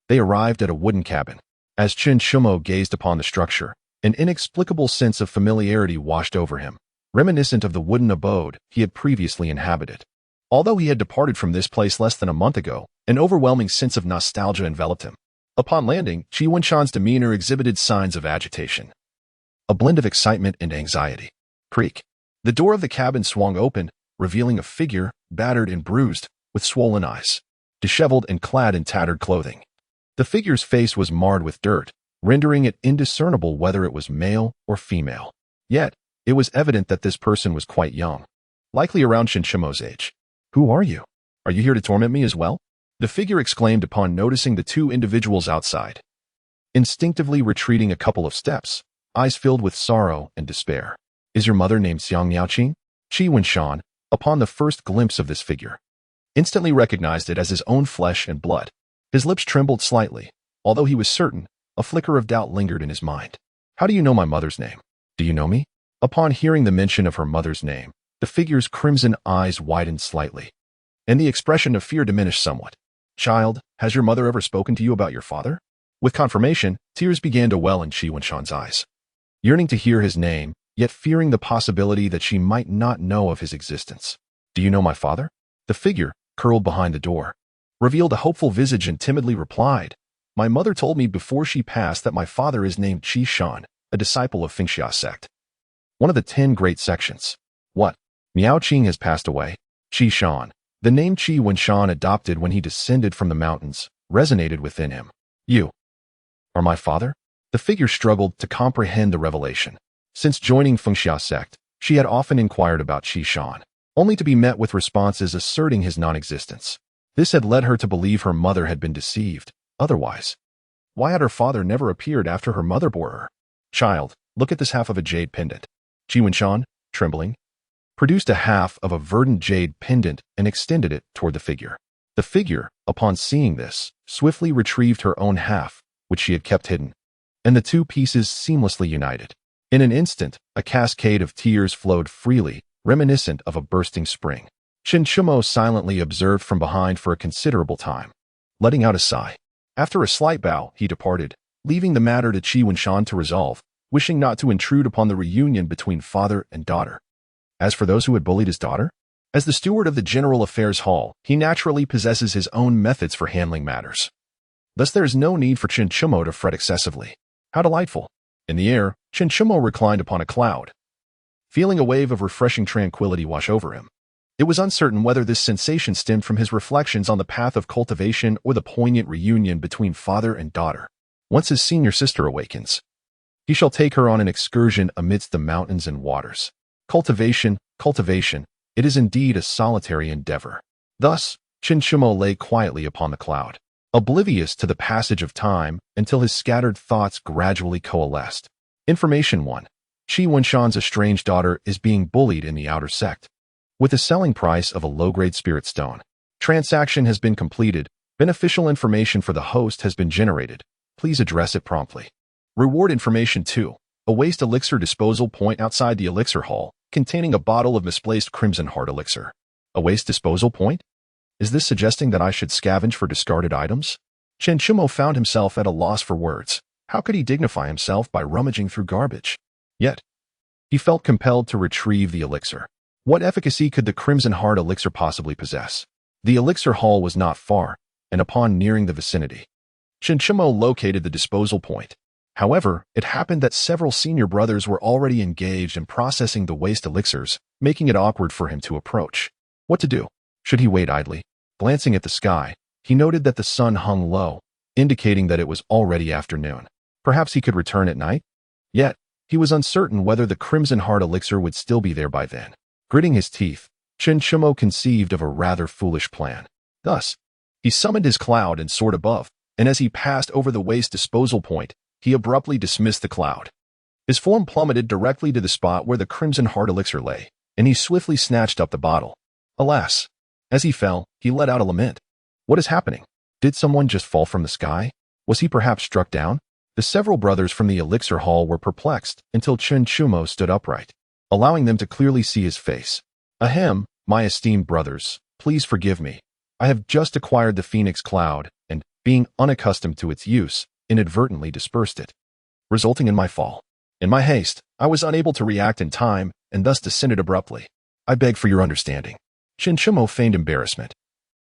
they arrived at a wooden cabin. As Xiuxian gazed upon the structure, an inexplicable sense of familiarity washed over him, reminiscent of the wooden abode he had previously inhabited. Although he had departed from this place less than a month ago, an overwhelming sense of nostalgia enveloped him. Upon landing, Xiuxian's demeanor exhibited signs of agitation, a blend of excitement and anxiety. Creak. The door of the cabin swung open, revealing a figure, battered and bruised, with swollen eyes, disheveled and clad in tattered clothing. The figure's face was marred with dirt, rendering it indiscernible whether it was male or female. Yet, it was evident that this person was quite young, likely around Xiuxian's age. Who are you? Are you here to torment me as well? The figure exclaimed upon noticing the two individuals outside, instinctively retreating a couple of steps, eyes filled with sorrow and despair. Is your mother named Xiuxian? Xiuxian, upon the first glimpse of this figure, instantly recognized it as his own flesh and blood. His lips trembled slightly, although he was certain, a flicker of doubt lingered in his mind. How do you know my mother's name? Do you know me? Upon hearing the mention of her mother's name, the figure's crimson eyes widened slightly, and the expression of fear diminished somewhat. Child, has your mother ever spoken to you about your father? With confirmation, tears began to well in Xiuxian's eyes. Yearning to hear his name, yet fearing the possibility that she might not know of his existence. Do you know my father? The figure, curled behind the door, revealed a hopeful visage and timidly replied, My mother told me before she passed that my father is named Xiuxian, a disciple of Fengxia sect, one of the 10 great sections. What? Miao Qing has passed away? Xiuxian, The name Xiuxian adopted when he descended from the mountains resonated within him. You are my father? The figure struggled to comprehend the revelation. Since joining Fengxia sect, she had often inquired about Xiuxian, only to be met with responses asserting his non-existence. This had led her to believe her mother had been deceived. Otherwise, why had her father never appeared after her mother bore her? Child, look at this half of a jade pendant. Xiuxian, trembling, produced a half of a verdant jade pendant and extended it toward the figure. The figure, upon seeing this, swiftly retrieved her own half, which she had kept hidden, and the two pieces seamlessly united. In an instant, a cascade of tears flowed freely, reminiscent of a bursting spring. Xiuxian silently observed from behind for a considerable time, letting out a sigh. After a slight bow, he departed, leaving the matter to Xiuxian to resolve, wishing not to intrude upon the reunion between father and daughter. As for those who had bullied his daughter, as the steward of the General Affairs Hall, he naturally possesses his own methods for handling matters. Thus there is no need for Xiuxian to fret excessively. How delightful! In the air, Xiuxian reclined upon a cloud, feeling a wave of refreshing tranquility wash over him. It was uncertain whether this sensation stemmed from his reflections on the path of cultivation or the poignant reunion between father and daughter. Once his senior sister awakens, he shall take her on an excursion amidst the mountains and waters. Cultivation, it is indeed a solitary endeavor. Thus, Xiuxian lay quietly upon the cloud, oblivious to the passage of time until his scattered thoughts gradually coalesced. Information 1. Xiuxian's estranged daughter is being bullied in the outer sect, with a selling price of a low-grade spirit stone. Transaction has been completed. Beneficial information for the host has been generated. Please address it promptly. Reward information 2. A waste elixir disposal point outside the elixir hall, containing a bottle of misplaced Crimson Heart elixir. A waste disposal point? Is this suggesting that I should scavenge for discarded items? Xiuxian found himself at a loss for words. How could he dignify himself by rummaging through garbage? Yet, he felt compelled to retrieve the elixir. What efficacy could the Crimson Heart elixir possibly possess? The elixir hall was not far, and upon nearing the vicinity, Xiuxian located the disposal point. However, it happened that several senior brothers were already engaged in processing the waste elixirs, making it awkward for him to approach. What to do? Should he wait idly? Glancing at the sky, he noted that the sun hung low, indicating that it was already afternoon. Perhaps he could return at night? Yet, he was uncertain whether the Crimson Heart elixir would still be there by then. Gritting his teeth, Xiuxian conceived of a rather foolish plan. Thus, he summoned his cloud and soared above, and as he passed over the waste disposal point, he abruptly dismissed the cloud. His form plummeted directly to the spot where the Crimson Heart elixir lay, and he swiftly snatched up the bottle. Alas! As he fell, he let out a lament. What is happening? Did someone just fall from the sky? Was he perhaps struck down? The several brothers from the elixir hall were perplexed until Xiuxian stood upright, allowing them to clearly see his face. Ahem, my esteemed brothers, please forgive me. I have just acquired the Phoenix Cloud, and, being unaccustomed to its use, inadvertently dispersed it, resulting in my fall. In my haste, I was unable to react in time, and thus descended abruptly. I beg for your understanding. Xiuxian feigned embarrassment,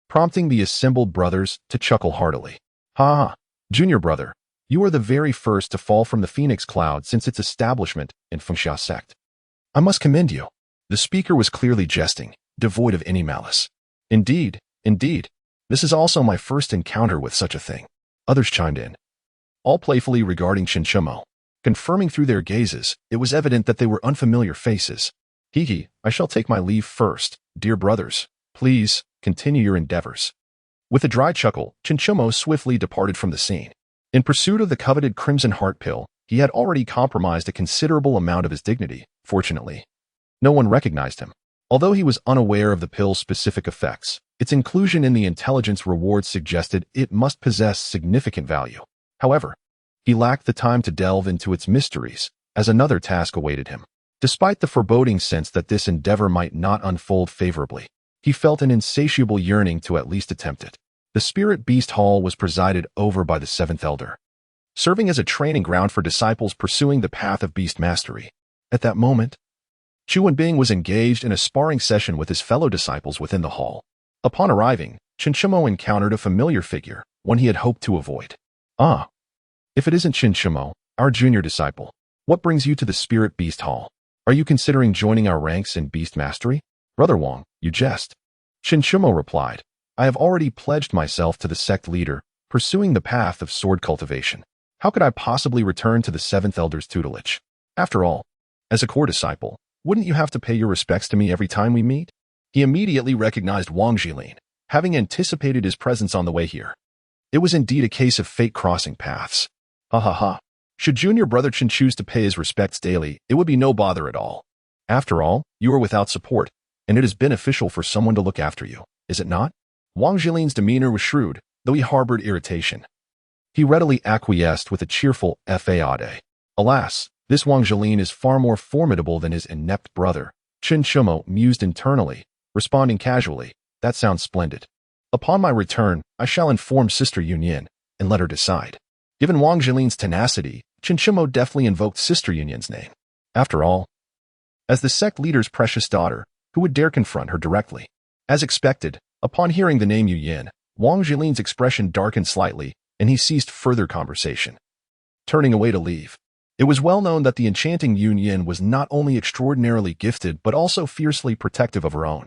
prompting the assembled brothers to chuckle heartily. Ha ha, junior brother, you are the very first to fall from the Phoenix Cloud since its establishment in Fengxia sect. I must commend you. The speaker was clearly jesting, devoid of any malice. Indeed, this is also my first encounter with such a thing. Others chimed in, all playfully regarding Xiuxian. Confirming through their gazes, it was evident that they were unfamiliar faces. Hee, I shall take my leave first, dear brothers. Please, continue your endeavors. With a dry chuckle, Xiuxian swiftly departed from the scene. In pursuit of the coveted Crimson Heart pill, he had already compromised a considerable amount of his dignity. Fortunately, no one recognized him. Although he was unaware of the pill's specific effects, its inclusion in the intelligence reward suggested it must possess significant value. However, he lacked the time to delve into its mysteries, as another task awaited him. Despite the foreboding sense that this endeavor might not unfold favorably, he felt an insatiable yearning to at least attempt it. The Spirit Beast Hall was presided over by the Seventh Elder, serving as a training ground for disciples pursuing the path of beast mastery. At that moment, Qiuanbing was engaged in a sparring session with his fellow disciples within the hall. Upon arriving, Xiuxian encountered a familiar figure, one he had hoped to avoid. Ah, if it isn't Xiuxian, our junior disciple, what brings you to the Spirit Beast Hall? Are you considering joining our ranks in beast mastery? Brother Wang, you jest. Xiuxian replied, I have already pledged myself to the sect leader, pursuing the path of sword cultivation. How could I possibly return to the seventh elder's tutelage? After all, as a core disciple, wouldn't you have to pay your respects to me every time we meet? He immediately recognized Wang Jilin, having anticipated his presence on the way here. It was indeed a case of fate crossing paths. Ha ha ha. Should junior brother Chen choose to pay his respects daily, it would be no bother at all. After all, you are without support, and it is beneficial for someone to look after you, is it not? Wang Jilin's demeanor was shrewd, though he harbored irritation. He readily acquiesced with a cheerful "Fade." Alas, this Wang Jilin is far more formidable than his inept brother. Xiuxian mused internally, responding casually, that sounds splendid. Upon my return, I shall inform Sister Yunyan and let her decide. Given Wang Jilin's tenacity, Xiuxian deftly invoked Sister Yunyan's name. After all, as the sect leader's precious daughter, who would dare confront her directly? As expected, upon hearing the name Yunyan, Wang Jilin's expression darkened slightly, and he ceased further conversation. Turning away to leave, it was well known that the enchanting Yunyan was not only extraordinarily gifted but also fiercely protective of her own.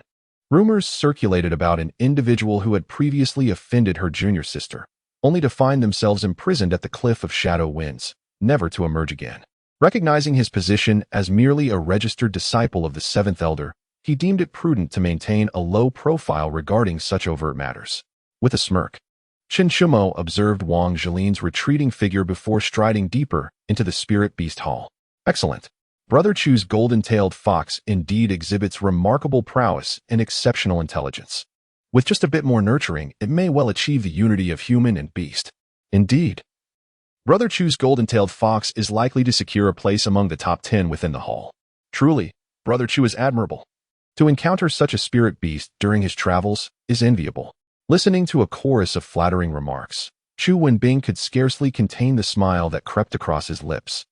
Rumors circulated about an individual who had previously offended her junior sister, only to find themselves imprisoned at the cliff of Shadow Winds, never to emerge again. Recognizing his position as merely a registered disciple of the seventh elder, he deemed it prudent to maintain a low profile regarding such overt matters. With a smirk, Xiuxian observed Wang Jilin's retreating figure before striding deeper into the spirit beast hall. Excellent. Brother Chu's golden-tailed fox indeed exhibits remarkable prowess and exceptional intelligence. With just a bit more nurturing, it may well achieve the unity of human and beast. Indeed. Brother Chu's golden-tailed fox is likely to secure a place among the top 10 within the hall. Truly, Brother Chu is admirable. To encounter such a spirit beast during his travels is enviable. Listening to a chorus of flattering remarks, Chu Wenbing could scarcely contain the smile that crept across his lips,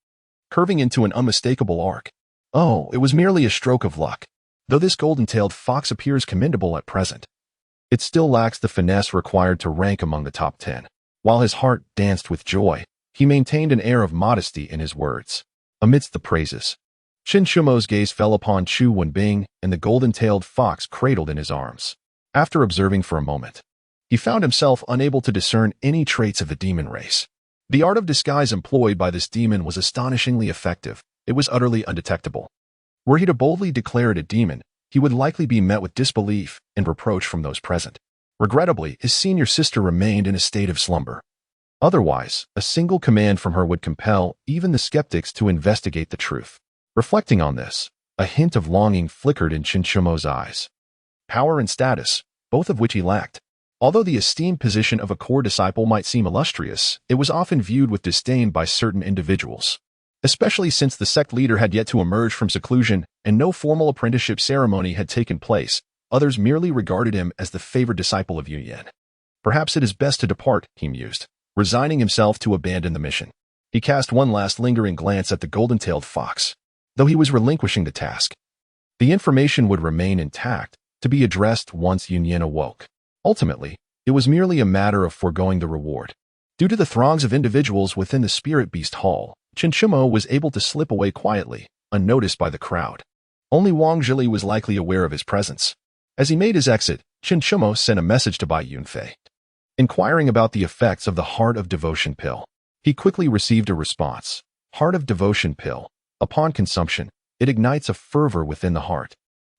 curving into an unmistakable arc. Oh, it was merely a stroke of luck. Though this golden-tailed fox appears commendable at present, it still lacks the finesse required to rank among the top 10. While his heart danced with joy, he maintained an air of modesty in his words. Amidst the praises, Xiuxian's gaze fell upon Chu Wenbing and the golden-tailed fox cradled in his arms. After observing for a moment, he found himself unable to discern any traits of the demon race. The art of disguise employed by this demon was astonishingly effective. It was utterly undetectable. Were he to boldly declare it a demon, he would likely be met with disbelief and reproach from those present. Regrettably, his senior sister remained in a state of slumber. Otherwise, a single command from her would compel even the skeptics to investigate the truth. Reflecting on this, a hint of longing flickered in Xiuxian's eyes. Power and status, both of which he lacked. Although the esteemed position of a core disciple might seem illustrious, it was often viewed with disdain by certain individuals. Especially since the sect leader had yet to emerge from seclusion and no formal apprenticeship ceremony had taken place, others merely regarded him as the favored disciple of Yunyan. Perhaps it is best to depart, he mused, resigning himself to abandon the mission. He cast one last lingering glance at the golden-tailed fox. Though he was relinquishing the task, the information would remain intact, to be addressed once Yunyan awoke. Ultimately, it was merely a matter of foregoing the reward. Due to the throngs of individuals within the Spirit Beast Hall, Xiuxian was able to slip away quietly, unnoticed by the crowd. Only Wang Jili was likely aware of his presence. As he made his exit, Xiuxian sent a message to Bai Yunfei, inquiring about the effects of the Heart of Devotion pill. He quickly received a response. Heart of Devotion pill. Upon consumption, it ignites a fervor within the heart,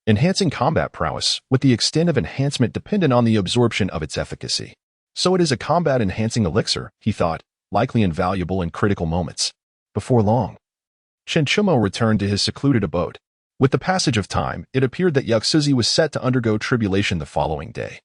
enhancing combat prowess, with the extent of enhancement dependent on the absorption of its efficacy. So it is a combat-enhancing elixir, he thought, likely invaluable in critical moments. Before long, Xiuxian returned to his secluded abode. With the passage of time, it appeared that Xiuxian was set to undergo tribulation the following day.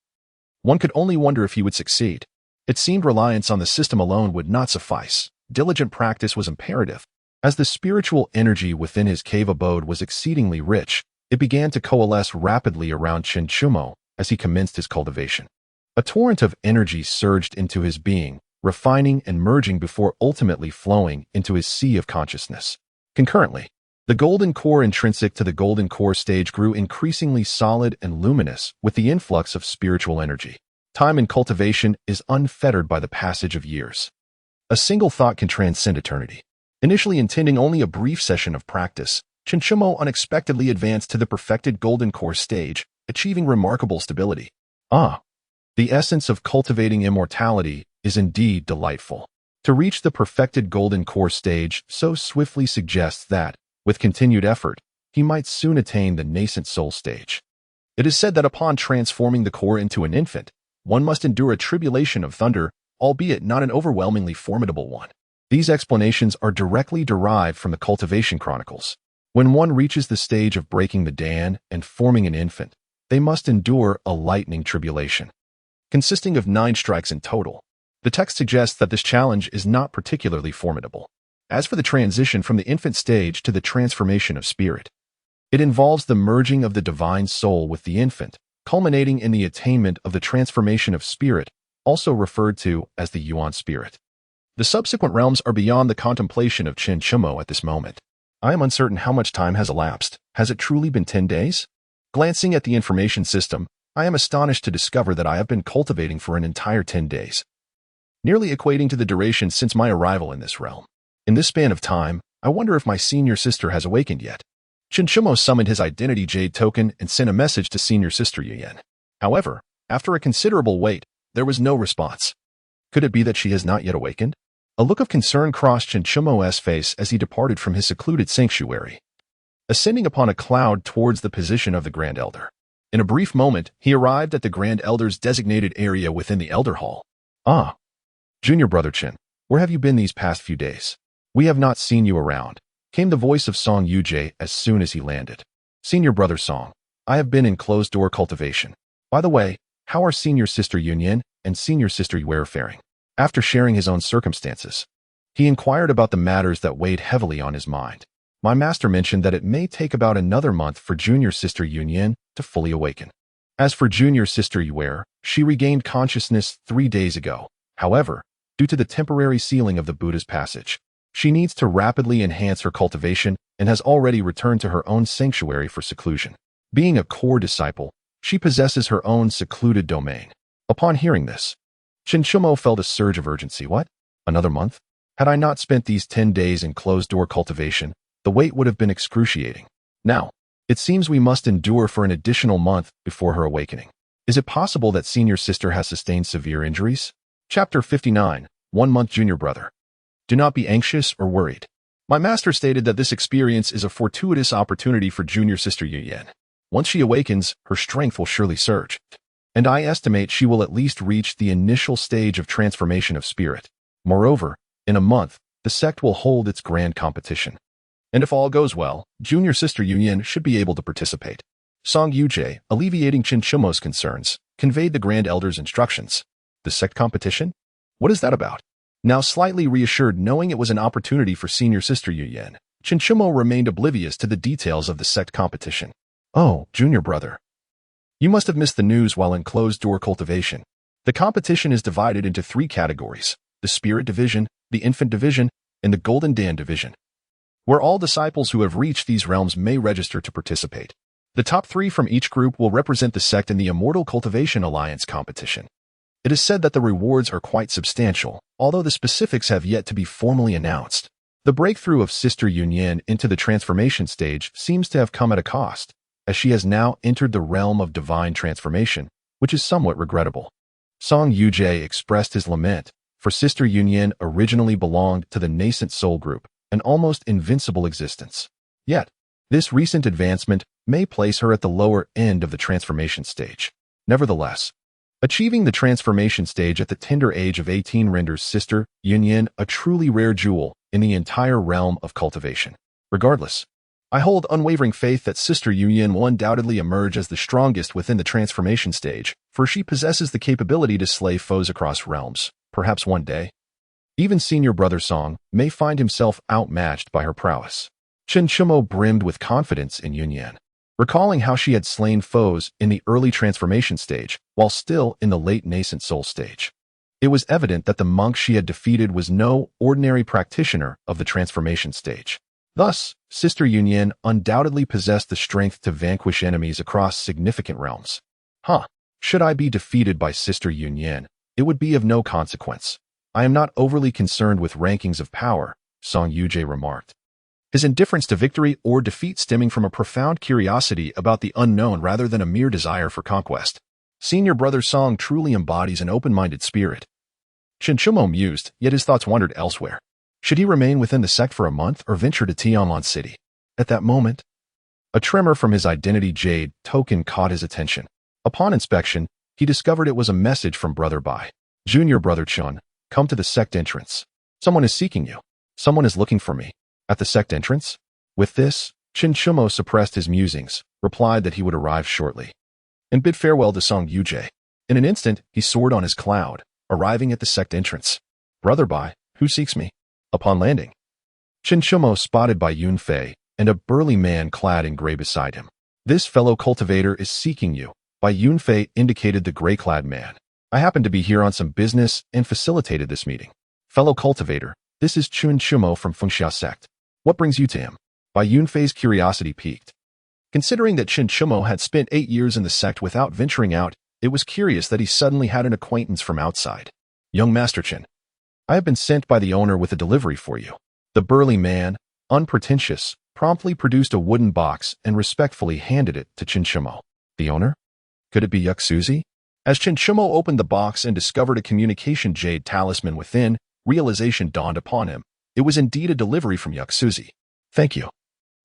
One could only wonder if he would succeed. It seemed reliance on the system alone would not suffice. Diligent practice was imperative. As the spiritual energy within his cave abode was exceedingly rich, it began to coalesce rapidly around Xiuxian as he commenced his cultivation. A torrent of energy surged into his being, refining and merging before ultimately flowing into his sea of consciousness. Concurrently, the golden core intrinsic to the golden core stage grew increasingly solid and luminous with the influx of spiritual energy. Time in cultivation is unfettered by the passage of years. A single thought can transcend eternity. Initially intending only a brief session of practice, Xiuxian unexpectedly advanced to the perfected golden core stage, achieving remarkable stability. Ah, the essence of cultivating immortality is indeed delightful. To reach the perfected golden core stage so swiftly suggests that, with continued effort, he might soon attain the nascent soul stage. It is said that upon transforming the core into an infant, one must endure a tribulation of thunder, albeit not an overwhelmingly formidable one. These explanations are directly derived from the cultivation chronicles. When one reaches the stage of breaking the Dan and forming an infant, they must endure a lightning tribulation. Consisting of 9 strikes in total, the text suggests that this challenge is not particularly formidable. As for the transition from the infant stage to the transformation of spirit, it involves the merging of the divine soul with the infant, culminating in the attainment of the transformation of spirit, also referred to as the Yuan spirit. The subsequent realms are beyond the contemplation of Xiuxian at this moment. I am uncertain how much time has elapsed. Has it truly been 10 days? Glancing at the information system, I am astonished to discover that I have been cultivating for an entire 10 days, nearly equating to the duration since my arrival in this realm. In this span of time, I wonder if my senior sister has awakened yet. Xiuxian summoned his identity jade token and sent a message to senior sister Xiuxian. However, after a considerable wait, there was no response. Could it be that she has not yet awakened? A look of concern crossed Xiuxian's face as he departed from his secluded sanctuary, ascending upon a cloud towards the position of the Grand Elder. In a brief moment, he arrived at the Grand Elder's designated area within the Elder Hall. Ah, Junior Brother Chen, where have you been these past few days? We have not seen you around, came the voice of Song Yujie as soon as he landed. Senior Brother Song, I have been in closed-door cultivation. By the way, how are Senior Sister Yunyan and Senior Sister Yue faring? After sharing his own circumstances, he inquired about the matters that weighed heavily on his mind. My master mentioned that it may take about another month for Junior Sister Yunyan to fully awaken. As for Junior Sister Yue, she regained consciousness 3 days ago. However, due to the temporary sealing of the Buddha's passage, she needs to rapidly enhance her cultivation and has already returned to her own sanctuary for seclusion. Being a core disciple, she possesses her own secluded domain. Upon hearing this, Xiuxian felt a surge of urgency. What? Another month? Had I not spent these 10 days in closed-door cultivation, the wait would have been excruciating. Now, it seems we must endure for an additional month before her awakening. Is it possible that senior sister has sustained severe injuries? Chapter 59, 1 Month Junior Brother. Do not be anxious or worried. My master stated that this experience is a fortuitous opportunity for junior sister Yunyan. Once she awakens, her strength will surely surge, and I estimate she will at least reach the initial stage of transformation of spirit. Moreover, in a month, the sect will hold its grand competition. And if all goes well, junior sister Yunyan should be able to participate. Song Yujie, alleviating Xiuxian's concerns, conveyed the Grand Elder's instructions. The sect competition? What is that about? Now slightly reassured knowing it was an opportunity for senior sister Yunyan, Xiuxian remained oblivious to the details of the sect competition. Oh, junior brother. You must have missed the news while in closed-door cultivation. The competition is divided into 3 categories: the Spirit Division, the Infant Division, and the Golden Dan Division, where all disciples who have reached these realms may register to participate. The top 3 from each group will represent the sect in the Immortal Cultivation Alliance competition. It is said that the rewards are quite substantial, although the specifics have yet to be formally announced. The breakthrough of Sister Yunyan into the transformation stage seems to have come at a cost, as she has now entered the realm of divine transformation, which is somewhat regrettable. Song Yujie expressed his lament, for Sister Yunyan originally belonged to the nascent soul group, an almost invincible existence. Yet, this recent advancement may place her at the lower end of the transformation stage. Nevertheless, achieving the transformation stage at the tender age of 18 renders Sister Yunyan a truly rare jewel in the entire realm of cultivation. Regardless, I hold unwavering faith that Sister Yunyan will undoubtedly emerge as the strongest within the transformation stage, for she possesses the capability to slay foes across realms, perhaps one day. Even Senior Brother Song may find himself outmatched by her prowess. Xiuxian brimmed with confidence in Yunyan, recalling how she had slain foes in the early transformation stage, while still in the late nascent soul stage. It was evident that the monk she had defeated was no ordinary practitioner of the transformation stage. Thus, Sister Yunyan undoubtedly possessed the strength to vanquish enemies across significant realms. Should I be defeated by Sister Yunyan, it would be of no consequence. I am not overly concerned with rankings of power, Song Yujie remarked. his indifference to victory or defeat stemming from a profound curiosity about the unknown rather than a mere desire for conquest. Senior brother Song truly embodies an open-minded spirit. Xiuxian mused, yet his thoughts wandered elsewhere. Should he remain within the sect for a month or venture to Tianlan City? At that moment, a tremor from his identity jade token caught his attention. Upon inspection, he discovered it was a message from Brother Bai. Junior Brother Chun, come to the sect entrance. Someone is seeking you. Someone is looking for me. At the sect entrance? With this, Xiuxian suppressed his musings, replied that he would arrive shortly, and bid farewell to Song Yujie. In an instant, he soared on his cloud, arriving at the sect entrance. Brother Bai, who seeks me? Upon landing, Xiuxian spotted Bai Yunfei and a burly man clad in gray beside him. This fellow cultivator is seeking you. Bai Yunfei indicated the gray-clad man. I happened to be here on some business and facilitated this meeting. Fellow cultivator, this is Xiuxian from Xiuxian sect. What brings you to him? Bai Yunfei's curiosity piqued. Considering that Xiuxian had spent 8 years in the sect without venturing out, it was curious that he suddenly had an acquaintance from outside. Young Master Chen, I have been sent by the owner with a delivery for you. The burly man, unpretentious, promptly produced a wooden box and respectfully handed it to Xiuxian. The owner? Could it be Xiuxian? As Xiuxian opened the box and discovered a communication jade talisman within, realization dawned upon him. It was indeed a delivery from Xiuxian. Thank you.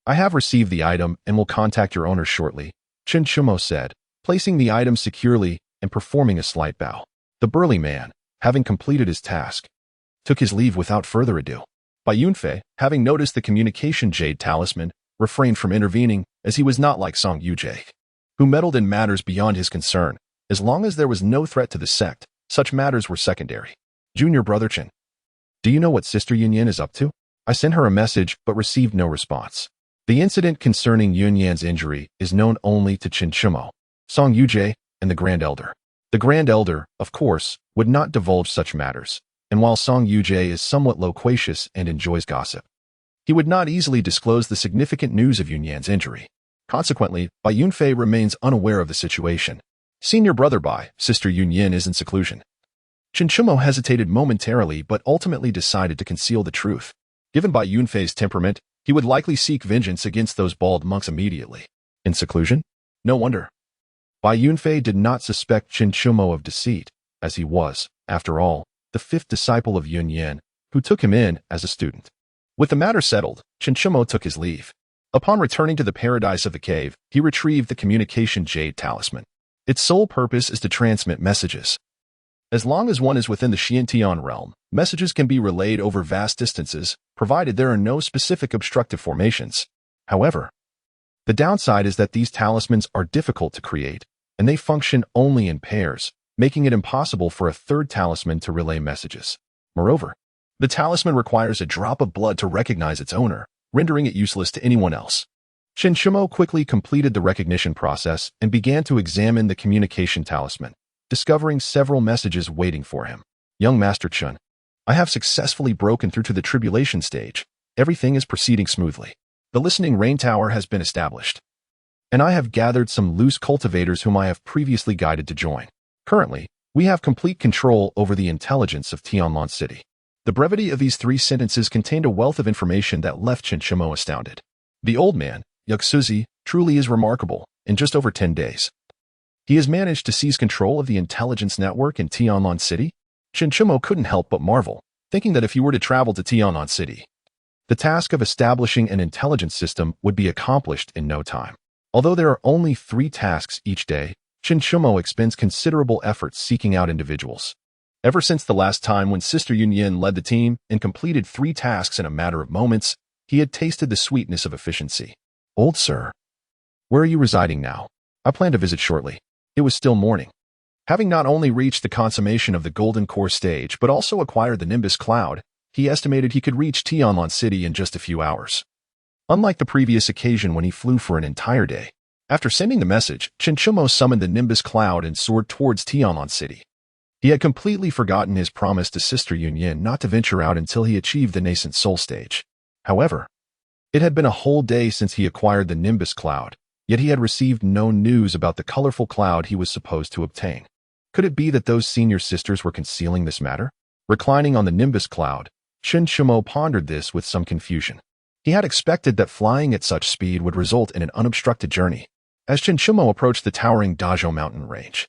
I have received the item and will contact your owner shortly, Xiuxian said, placing the item securely and performing a slight bow. The burly man, having completed his task, took his leave without further ado. Bai Yunfei, having noticed the communication jade talisman, refrained from intervening as he was not like Song Yujie, who meddled in matters beyond his concern. As long as there was no threat to the sect, such matters were secondary. Junior Brother Chen, do you know what Sister Yunyan is up to? I sent her a message but received no response. The incident concerning Yunyan's injury is known only to Xiuxian, Song Yujie, and the Grand Elder. The Grand Elder, of course, would not divulge such matters, and while Song Yujie is somewhat loquacious and enjoys gossip, he would not easily disclose the significant news of Yunyan's injury. Consequently, Bai Yunfei remains unaware of the situation. Senior Brother Bai, Sister Yunyan is in seclusion. Xiuxian hesitated momentarily but ultimately decided to conceal the truth. Given Bai Yunfei's temperament, he would likely seek vengeance against those bald monks immediately. In seclusion? No wonder. Bai Yunfei did not suspect Xiuxian of deceit, as he was, after all, the 5th disciple of Yunyan, who took him in as a student. With the matter settled, Xiuxian took his leave. Upon returning to the paradise of the cave, he retrieved the communication jade talisman. Its sole purpose is to transmit messages. As long as one is within the Xiantian realm, messages can be relayed over vast distances, provided there are no specific obstructive formations. However, the downside is that these talismans are difficult to create, and they function only in pairs, making it impossible for a third talisman to relay messages. Moreover, the talisman requires a drop of blood to recognize its owner, rendering it useless to anyone else. Xiuxian quickly completed the recognition process and began to examine the communication talisman, discovering several messages waiting for him. Young Master Chun, I have successfully broken through to the tribulation stage. Everything is proceeding smoothly. The listening rain tower has been established, and I have gathered some loose cultivators whom I have previously guided to join. Currently, we have complete control over the intelligence of Tianlan City. The brevity of these 3 sentences contained a wealth of information that left Xiuxian astounded. The old man, Xiuxian, truly is remarkable. In just over 10 days, he has managed to seize control of the intelligence network in Tianlan City. Xiuxian couldn't help but marvel, thinking that if he were to travel to Tianlan City, the task of establishing an intelligence system would be accomplished in no time. Although there are only 3 tasks each day, Xiuxian expends considerable effort seeking out individuals. Ever since the last time when Sister Yunyan led the team and completed 3 tasks in a matter of moments, he had tasted the sweetness of efficiency. Old sir, where are you residing now? I plan to visit shortly. It was still morning. Having not only reached the consummation of the Golden Core stage but also acquired the Nimbus Cloud, he estimated he could reach Tianlan City in just a few hours. Unlike the previous occasion when he flew for an entire day, after sending the message, Xiuxian summoned the Nimbus Cloud and soared towards Tianlan City. He had completely forgotten his promise to Sister Yunyan not to venture out until he achieved the nascent soul stage. However, it had been a whole day since he acquired the Nimbus Cloud, yet he had received no news about the colorful cloud he was supposed to obtain. Could it be that those senior sisters were concealing this matter? Reclining on the Nimbus Cloud, Xiuxian pondered this with some confusion. He had expected that flying at such speed would result in an unobstructed journey. As Xiuxian approached the towering Dazhou mountain range,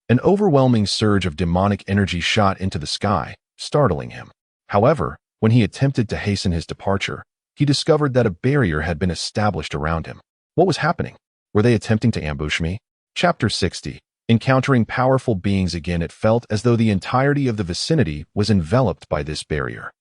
an overwhelming surge of demonic energy shot into the sky, startling him. However, when he attempted to hasten his departure, he discovered that a barrier had been established around him. What was happening? Were they attempting to ambush me? Chapter 60. Encountering powerful beings again, it felt as though the entirety of the vicinity was enveloped by this barrier.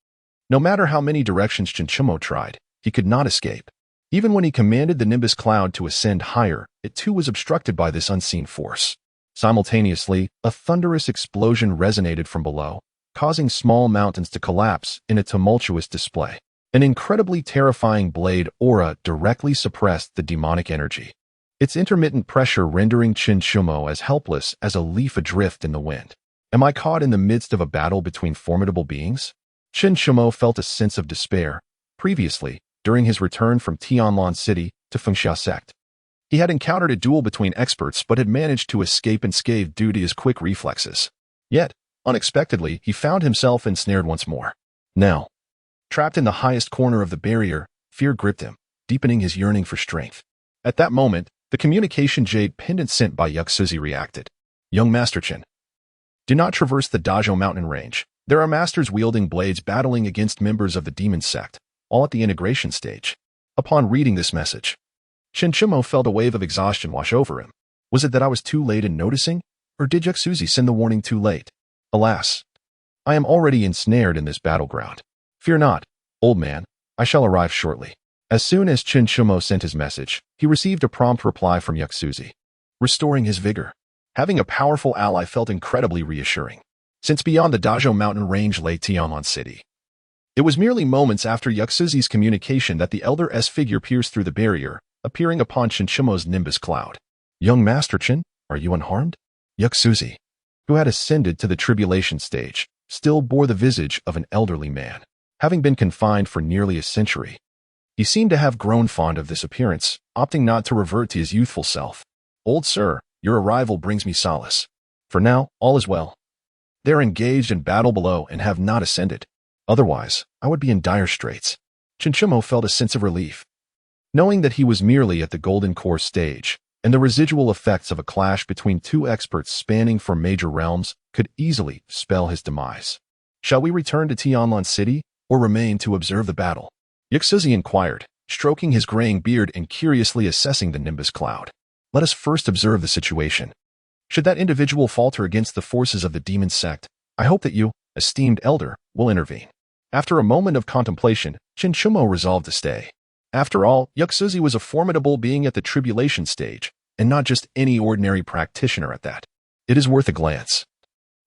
No matter how many directions Xiuxian tried, he could not escape. Even when he commanded the nimbus cloud to ascend higher, it too was obstructed by this unseen force. Simultaneously, a thunderous explosion resonated from below, causing small mountains to collapse in a tumultuous display. An incredibly terrifying blade aura directly suppressed the demonic energy, its intermittent pressure rendering Xiuxian as helpless as a leaf adrift in the wind. Am I caught in the midst of a battle between formidable beings? Xiuxian felt a sense of despair. Previously, during his return from Tianlan City to Fengxia sect, he had encountered a duel between experts but had managed to escape unscathed due to his quick reflexes. Yet, unexpectedly, he found himself ensnared once more. Now, trapped in the highest corner of the barrier, fear gripped him, deepening his yearning for strength. At that moment, the communication jade pendant sent by Xiuxian reacted. Young Master Chen, do not traverse the Dazhou mountain range. There are masters wielding blades battling against members of the demon sect, all at the integration stage. Upon reading this message, Xiuxian felt a wave of exhaustion wash over him. Was it that I was too late in noticing, or did Xiuxian send the warning too late? Alas, I am already ensnared in this battleground. Fear not, old man, I shall arrive shortly. As soon as Xiuxian sent his message, he received a prompt reply from Xiuxian, restoring his vigor. Having a powerful ally felt incredibly reassuring. Since beyond the Dazhou mountain range lay Tianlan City, it was merely moments after Xiuxian's communication that the Elder S figure pierced through the barrier, appearing upon Xiuxian's nimbus cloud. Young Master Chen, are you unharmed? Xiuxian, who had ascended to the tribulation stage, still bore the visage of an elderly man. Having been confined for nearly a century, he seemed to have grown fond of this appearance, opting not to revert to his youthful self. Old sir, your arrival brings me solace. For now, all is well. They are engaged in battle below and have not ascended. Otherwise, I would be in dire straits. Xiuxian felt a sense of relief, knowing that he was merely at the golden core stage, and the residual effects of a clash between two experts spanning for major realms could easily spell his demise. Shall we return to Tianlan City, or remain to observe the battle? Xiuxian inquired, stroking his graying beard and curiously assessing the nimbus cloud. Let us first observe the situation. Should that individual falter against the forces of the demon sect, I hope that you, esteemed elder, will intervene. After a moment of contemplation, Xiuxian resolved to stay. After all, Xiuxian was a formidable being at the tribulation stage, and not just any ordinary practitioner at that. It is worth a glance.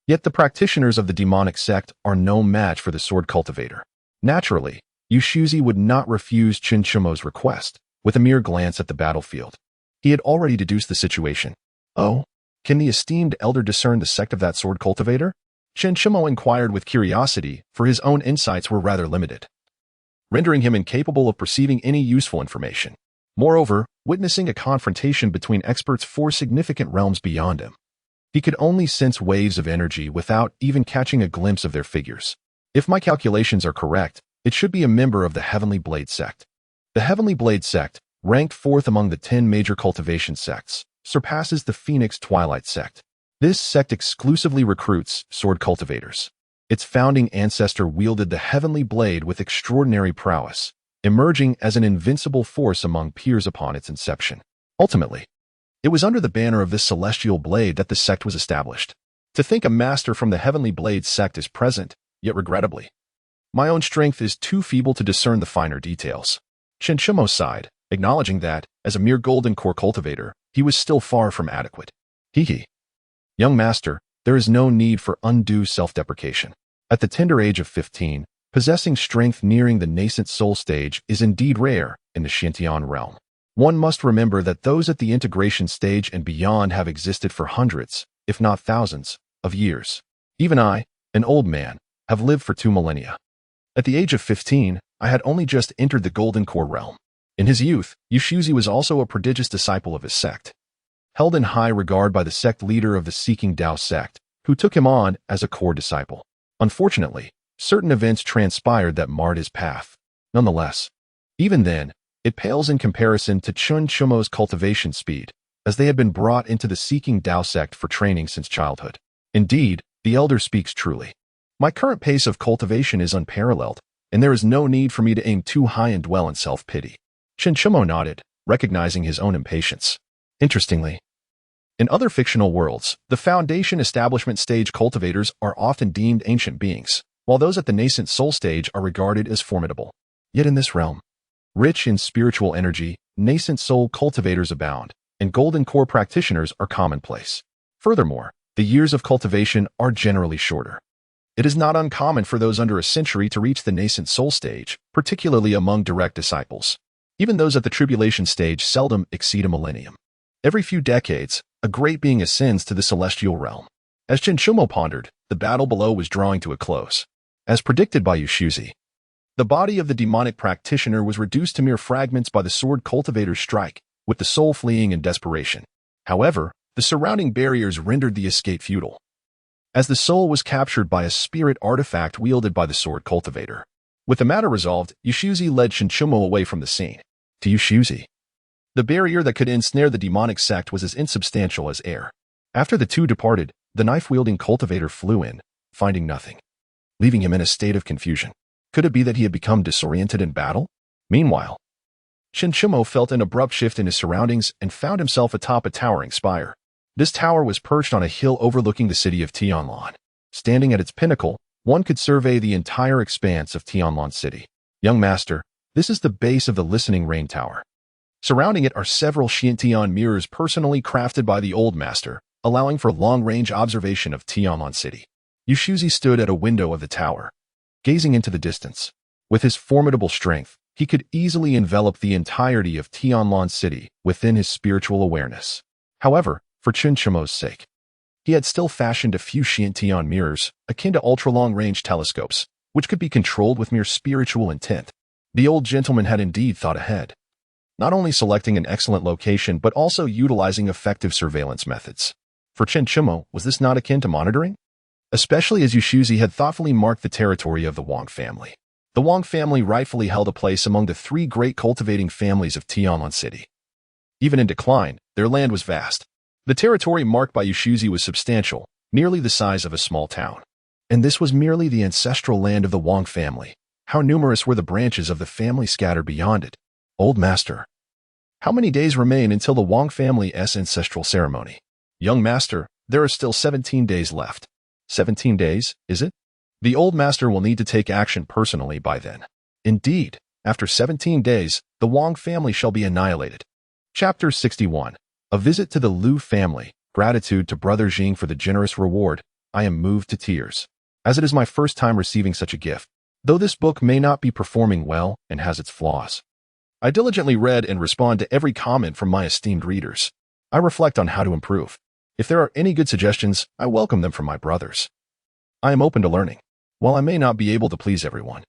Yet the practitioners of the demonic sect are no match for the sword cultivator. Naturally, Xiuxian would not refuse Xiuxian's request. With a mere glance at the battlefield, he had already deduced the situation. Oh, can the esteemed elder discern the sect of that sword cultivator? Xiuxian inquired with curiosity, for his own insights were rather limited, rendering him incapable of perceiving any useful information. Moreover, witnessing a confrontation between experts four significant realms beyond him, he could only sense waves of energy without even catching a glimpse of their figures. If my calculations are correct, it should be a member of the Heavenly Blade sect. The Heavenly Blade sect, ranked fourth among the 10 major cultivation sects, surpasses the Phoenix Twilight sect. This sect exclusively recruits sword cultivators. Its founding ancestor wielded the Heavenly Blade with extraordinary prowess, emerging as an invincible force among peers upon its inception. Ultimately, it was under the banner of this celestial blade that the sect was established. To think a master from the Heavenly Blade sect is present, yet regrettably, my own strength is too feeble to discern the finer details. Xiuxian sighed, acknowledging that, as a mere golden core cultivator, he was still far from adequate. Hee. Young master, there is no need for undue self-deprecation. At the tender age of 15, possessing strength nearing the nascent soul stage is indeed rare in the Xiantian realm. One must remember that those at the integration stage and beyond have existed for hundreds, if not thousands, of years. Even I, an old man, have lived for 2 millennia. At the age of 15, I had only just entered the golden core realm. In his youth, Xiuxian was also a prodigious disciple of his sect, held in high regard by the sect leader of the Seeking Tao sect, who took him on as a core disciple. Unfortunately, certain events transpired that marred his path. Nonetheless, Even then, it pales in comparison to Chun Chumo's cultivation speed, as they had been brought into the Seeking Dao sect for training since childhood. Indeed, the elder speaks truly. My current pace of cultivation is unparalleled, and there is no need for me to aim too high and dwell in self-pity. Chun Chumo nodded, recognizing his own impatience. Interestingly, in other fictional worlds, the Foundation establishment stage cultivators are often deemed ancient beings, while those at the nascent soul stage are regarded as formidable. Yet in this realm, rich in spiritual energy, nascent soul cultivators abound, and golden core practitioners are commonplace. Furthermore, the years of cultivation are generally shorter. It is not uncommon for those under a century to reach the nascent soul stage, particularly among direct disciples. Even those at the tribulation stage seldom exceed a millennium. Every few decades, a great being ascends to the celestial realm. As Chun Chumo pondered, the battle below was drawing to a close. As predicted by Xiuxian, the body of the demonic practitioner was reduced to mere fragments by the sword cultivator's strike, with the soul fleeing in desperation. However, the surrounding barriers rendered the escape futile, as the soul was captured by a spirit artifact wielded by the sword cultivator. With the matter resolved, Xiuxian led Chun Chumo away from the scene. To Xiuxian, the barrier that could ensnare the demonic sect was as insubstantial as air. After the two departed, the knife-wielding cultivator flew in, finding nothing, leaving him in a state of confusion. Could it be that he had become disoriented in battle? Meanwhile, Chun Chumo felt an abrupt shift in his surroundings and found himself atop a towering spire. This tower was perched on a hill overlooking the city of Tianlan. Standing at its pinnacle, one could survey the entire expanse of Tianlan City. Young master, this is the base of the Listening Rain Tower. Surrounding it are several Xiantian mirrors personally crafted by the old master, allowing for long-range observation of Tianlan City. Xiuxian stood at a window of the tower, gazing into the distance. With his formidable strength, he could easily envelop the entirety of Tianlan City within his spiritual awareness. However, for Chun Chumo's sake, he had still fashioned a few Xiantian mirrors, akin to ultra-long-range telescopes, which could be controlled with mere spiritual intent. The old gentleman had indeed thought ahead, not only selecting an excellent location but also utilizing effective surveillance methods. For Chun Chumo, was this not akin to monitoring? Especially as Xiuxian had thoughtfully marked the territory of the Wang family. The Wang family rightfully held a place among the three great cultivating families of Tianlan City. Even in decline, their land was vast. The territory marked by Xiuxian was substantial, nearly the size of a small town. And this was merely the ancestral land of the Wang family. How numerous were the branches of the family scattered beyond it? Old master, how many days remain until the Wang family's ancestral ceremony? Young master, there are still 17 days left. 17 days, is it? The old master will need to take action personally by then. Indeed, after 17 days, the Wang family shall be annihilated. Chapter 61. A visit to the Liu family. Gratitude to Brother Jing for the generous reward. I am moved to tears, as it is my first time receiving such a gift. Though this book may not be performing well and has its flaws, I diligently read and respond to every comment from my esteemed readers. I reflect on how to improve. If there are any good suggestions, I welcome them from my brothers. I am open to learning. While I may not be able to please everyone,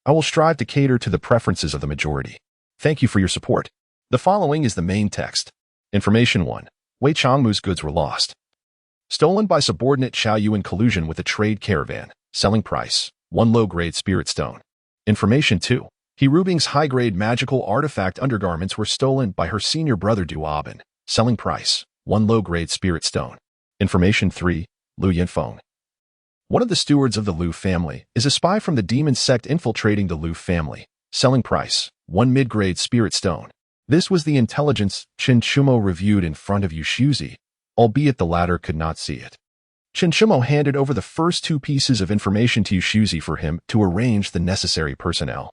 I will strive to cater to the preferences of the majority. Thank you for your support. The following is the main text. Information 1. Wei Changmu's goods were lost. Stolen by subordinate Xiaoyu in collusion with a trade caravan. Selling price, 1 low-grade spirit stone. Information 2. He Rubing's high-grade magical artifact undergarments were stolen by her senior brother Duobin. Selling price, 1 low-grade spirit stone. Information 3. Liu Yinfeng, one of the stewards of the Liu family, is a spy from the demon sect infiltrating the Liu family. Selling price, 1 mid-grade spirit stone. This was the intelligence Chun Chumo reviewed in front of Xiuxian, albeit the latter could not see it. Chun Chumo handed over the first 2 pieces of information to Xiuxian for him to arrange the necessary personnel,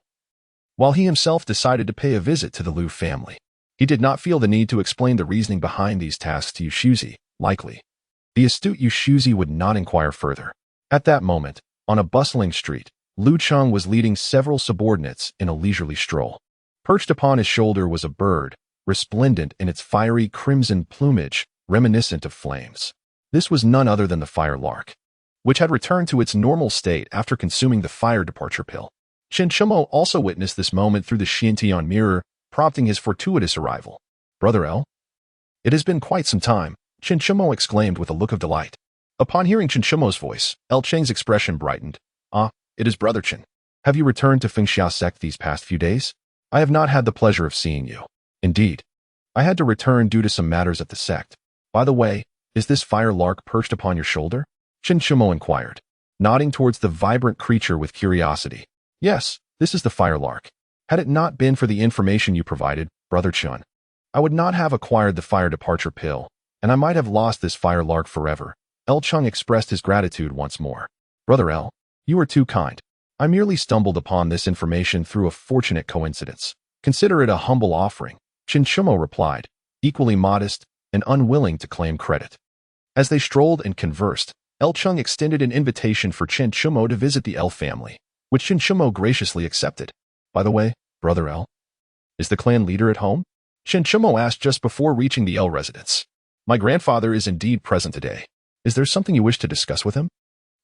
while he himself decided to pay a visit to the Liu family. He did not feel the need to explain the reasoning behind these tasks to Xiuxian. Likely, the astute Xiuxian would not inquire further. At that moment, on a bustling street, Liu Cheng was leading several subordinates in a leisurely stroll. Perched upon his shoulder was a bird, resplendent in its fiery crimson plumage, reminiscent of flames. This was none other than the fire lark, which had returned to its normal state after consuming the fire departure pill. Chun Chumo also witnessed this moment through the Xiantian mirror, prompting his fortuitous arrival. Brother L? It has been quite some time, Chun Chumo exclaimed with a look of delight. Upon hearing Chun Chumo's voice, El Cheng's expression brightened. Ah, it is Brother Chen. Have you returned to Fengxia sect these past few days? I have not had the pleasure of seeing you. Indeed, I had to return due to some matters at the sect. By the way, is this fire lark perched upon your shoulder? Xiuxian inquired, nodding towards the vibrant creature with curiosity. Yes, this is the fire lark. Had it not been for the information you provided, Brother Chun, I would not have acquired the fire departure pill, and I might have lost this fire lark forever. El Chung expressed his gratitude once more. Brother L, you are too kind. I merely stumbled upon this information through a fortunate coincidence. Consider it a humble offering, Xiuxian replied, equally modest and unwilling to claim credit. As they strolled and conversed, El Chung extended an invitation for Xiuxian to visit the L family, which Xiuxian graciously accepted. By the way, Brother L, is the clan leader at home? Xiuxian asked just before reaching the L residence. My grandfather is indeed present today. Is there something you wish to discuss with him?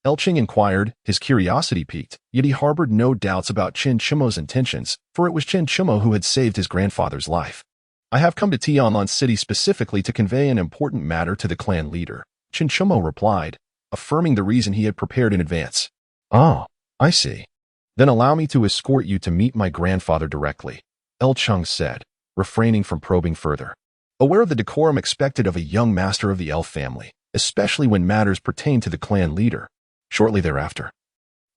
El Ching inquired, his curiosity piqued, yet he harbored no doubts about Xiuxian's intentions, for it was Xiuxian who had saved his grandfather's life. I have come to Tianlan City specifically to convey an important matter to the clan leader, Xiuxian replied, affirming the reason he had prepared in advance. Oh, I see. Then allow me to escort you to meet my grandfather directly, El Chung said, refraining from probing further. Aware of the decorum expected of a young master of the L family, especially when matters pertain to the clan leader. Shortly thereafter,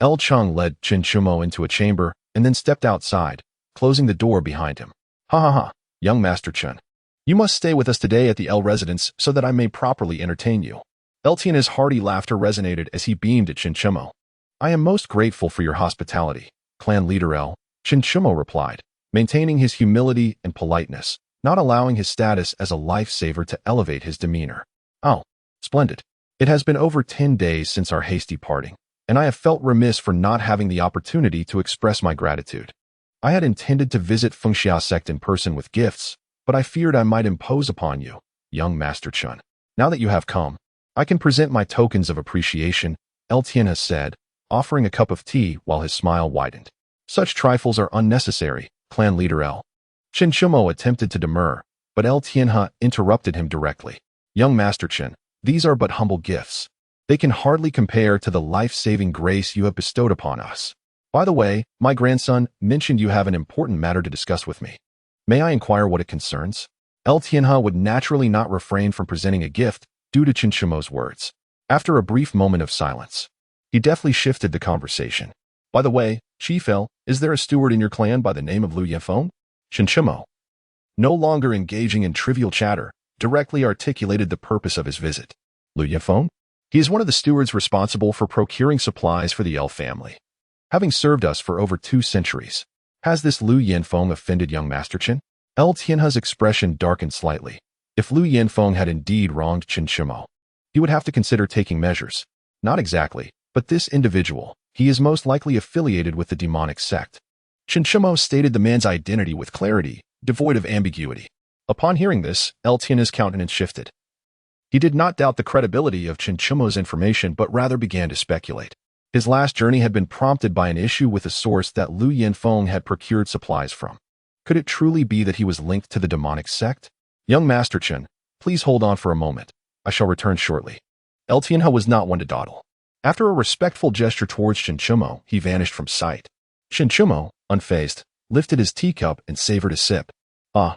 El Chung led Xiuxian into a chamber and then stepped outside, closing the door behind him. Ha ha ha, young Master Chun. You must stay with us today at the L residence so that I may properly entertain you. El Tian's hearty laughter resonated as he beamed at Xiuxian. I am most grateful for your hospitality, clan leader L, Xiuxian replied, maintaining his humility and politeness, not allowing his status as a lifesaver to elevate his demeanor. Oh, splendid. It has been over 10 days since our hasty parting, and I have felt remiss for not having the opportunity to express my gratitude. I had intended to visit Fengxia sect in person with gifts, but I feared I might impose upon you, young Master Chun. Now that you have come, I can present my tokens of appreciation, El Tian has said, offering a cup of tea while his smile widened. Such trifles are unnecessary, clan leader L. Xiuxian attempted to demur, but El Tianhe interrupted him directly. Young Master Chen, these are but humble gifts. They can hardly compare to the life-saving grace you have bestowed upon us. By the way, my grandson mentioned you have an important matter to discuss with me. May I inquire what it concerns? El Tianhe would naturally not refrain from presenting a gift due to Xiuxian's words. After a brief moment of silence, he deftly shifted the conversation. By the way, Chief El, is there a steward in your clan by the name of Lu Yanfeng? Xiuxian, no longer engaging in trivial chatter, directly articulated the purpose of his visit. Lu Yanfeng? He is one of the stewards responsible for procuring supplies for the L family. Having served us for over 2 centuries, has this Lu Yanfeng offended young Master Chen? El Tianhe's expression darkened slightly. If Lu Yanfeng had indeed wronged Xiuxian, he would have to consider taking measures. Not exactly, but this individual, he is most likely affiliated with the demonic sect. Xiuxian stated the man's identity with clarity, devoid of ambiguity. Upon hearing this, El Tianhe's countenance shifted. He did not doubt the credibility of Xiuxian's information, but rather began to speculate. His last journey had been prompted by an issue with a source that Lu Yanfeng had procured supplies from. Could it truly be that he was linked to the demonic sect? Young Master Chen, please hold on for a moment. I shall return shortly. El Tianhe was not one to dawdle. After a respectful gesture towards Xiuxian, he vanished from sight. Xiuxian, unfazed, lifted his teacup and savored a sip. Ah,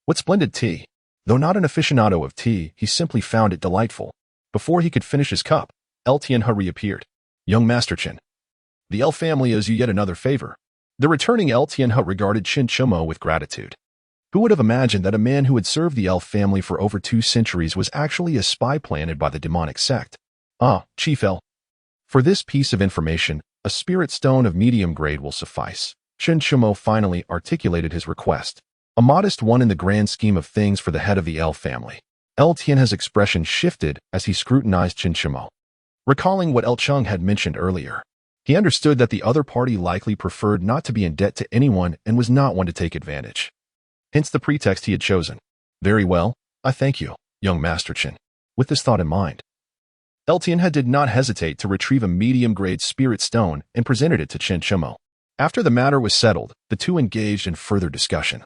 what splendid tea! Though not an aficionado of tea, he simply found it delightful. Before he could finish his cup, El Tianhe reappeared. Young Master Chen, the El family owes you yet another favor. The returning El Tianhe regarded Xiuxian with gratitude. Who would have imagined that a man who had served the El family for over 2 centuries was actually a spy planted by the demonic sect? Ah, Chief El. For this piece of information, a spirit stone of medium grade will suffice. Xiuxian finally articulated his request. A modest one in the grand scheme of things for the head of the El family. El Tianhe's expression shifted as he scrutinized Xiuxian. Recalling what El Chung had mentioned earlier, he understood that the other party likely preferred not to be in debt to anyone and was not one to take advantage. Hence the pretext he had chosen. Very well, I thank you, young Master Chen. With this thought in mind, El Tianhe did not hesitate to retrieve a medium-grade spirit stone and presented it to Xiuxian. After the matter was settled, the two engaged in further discussion.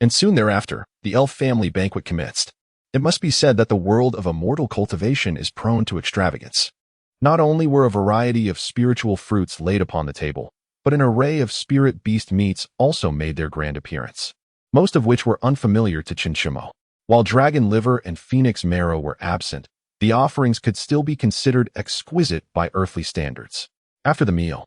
And soon thereafter, the elf family banquet commenced. It must be said that the world of immortal cultivation is prone to extravagance. Not only were a variety of spiritual fruits laid upon the table, but an array of spirit beast meats also made their grand appearance, most of which were unfamiliar to Xiuxian. While dragon liver and phoenix marrow were absent, the offerings could still be considered exquisite by earthly standards. After the meal,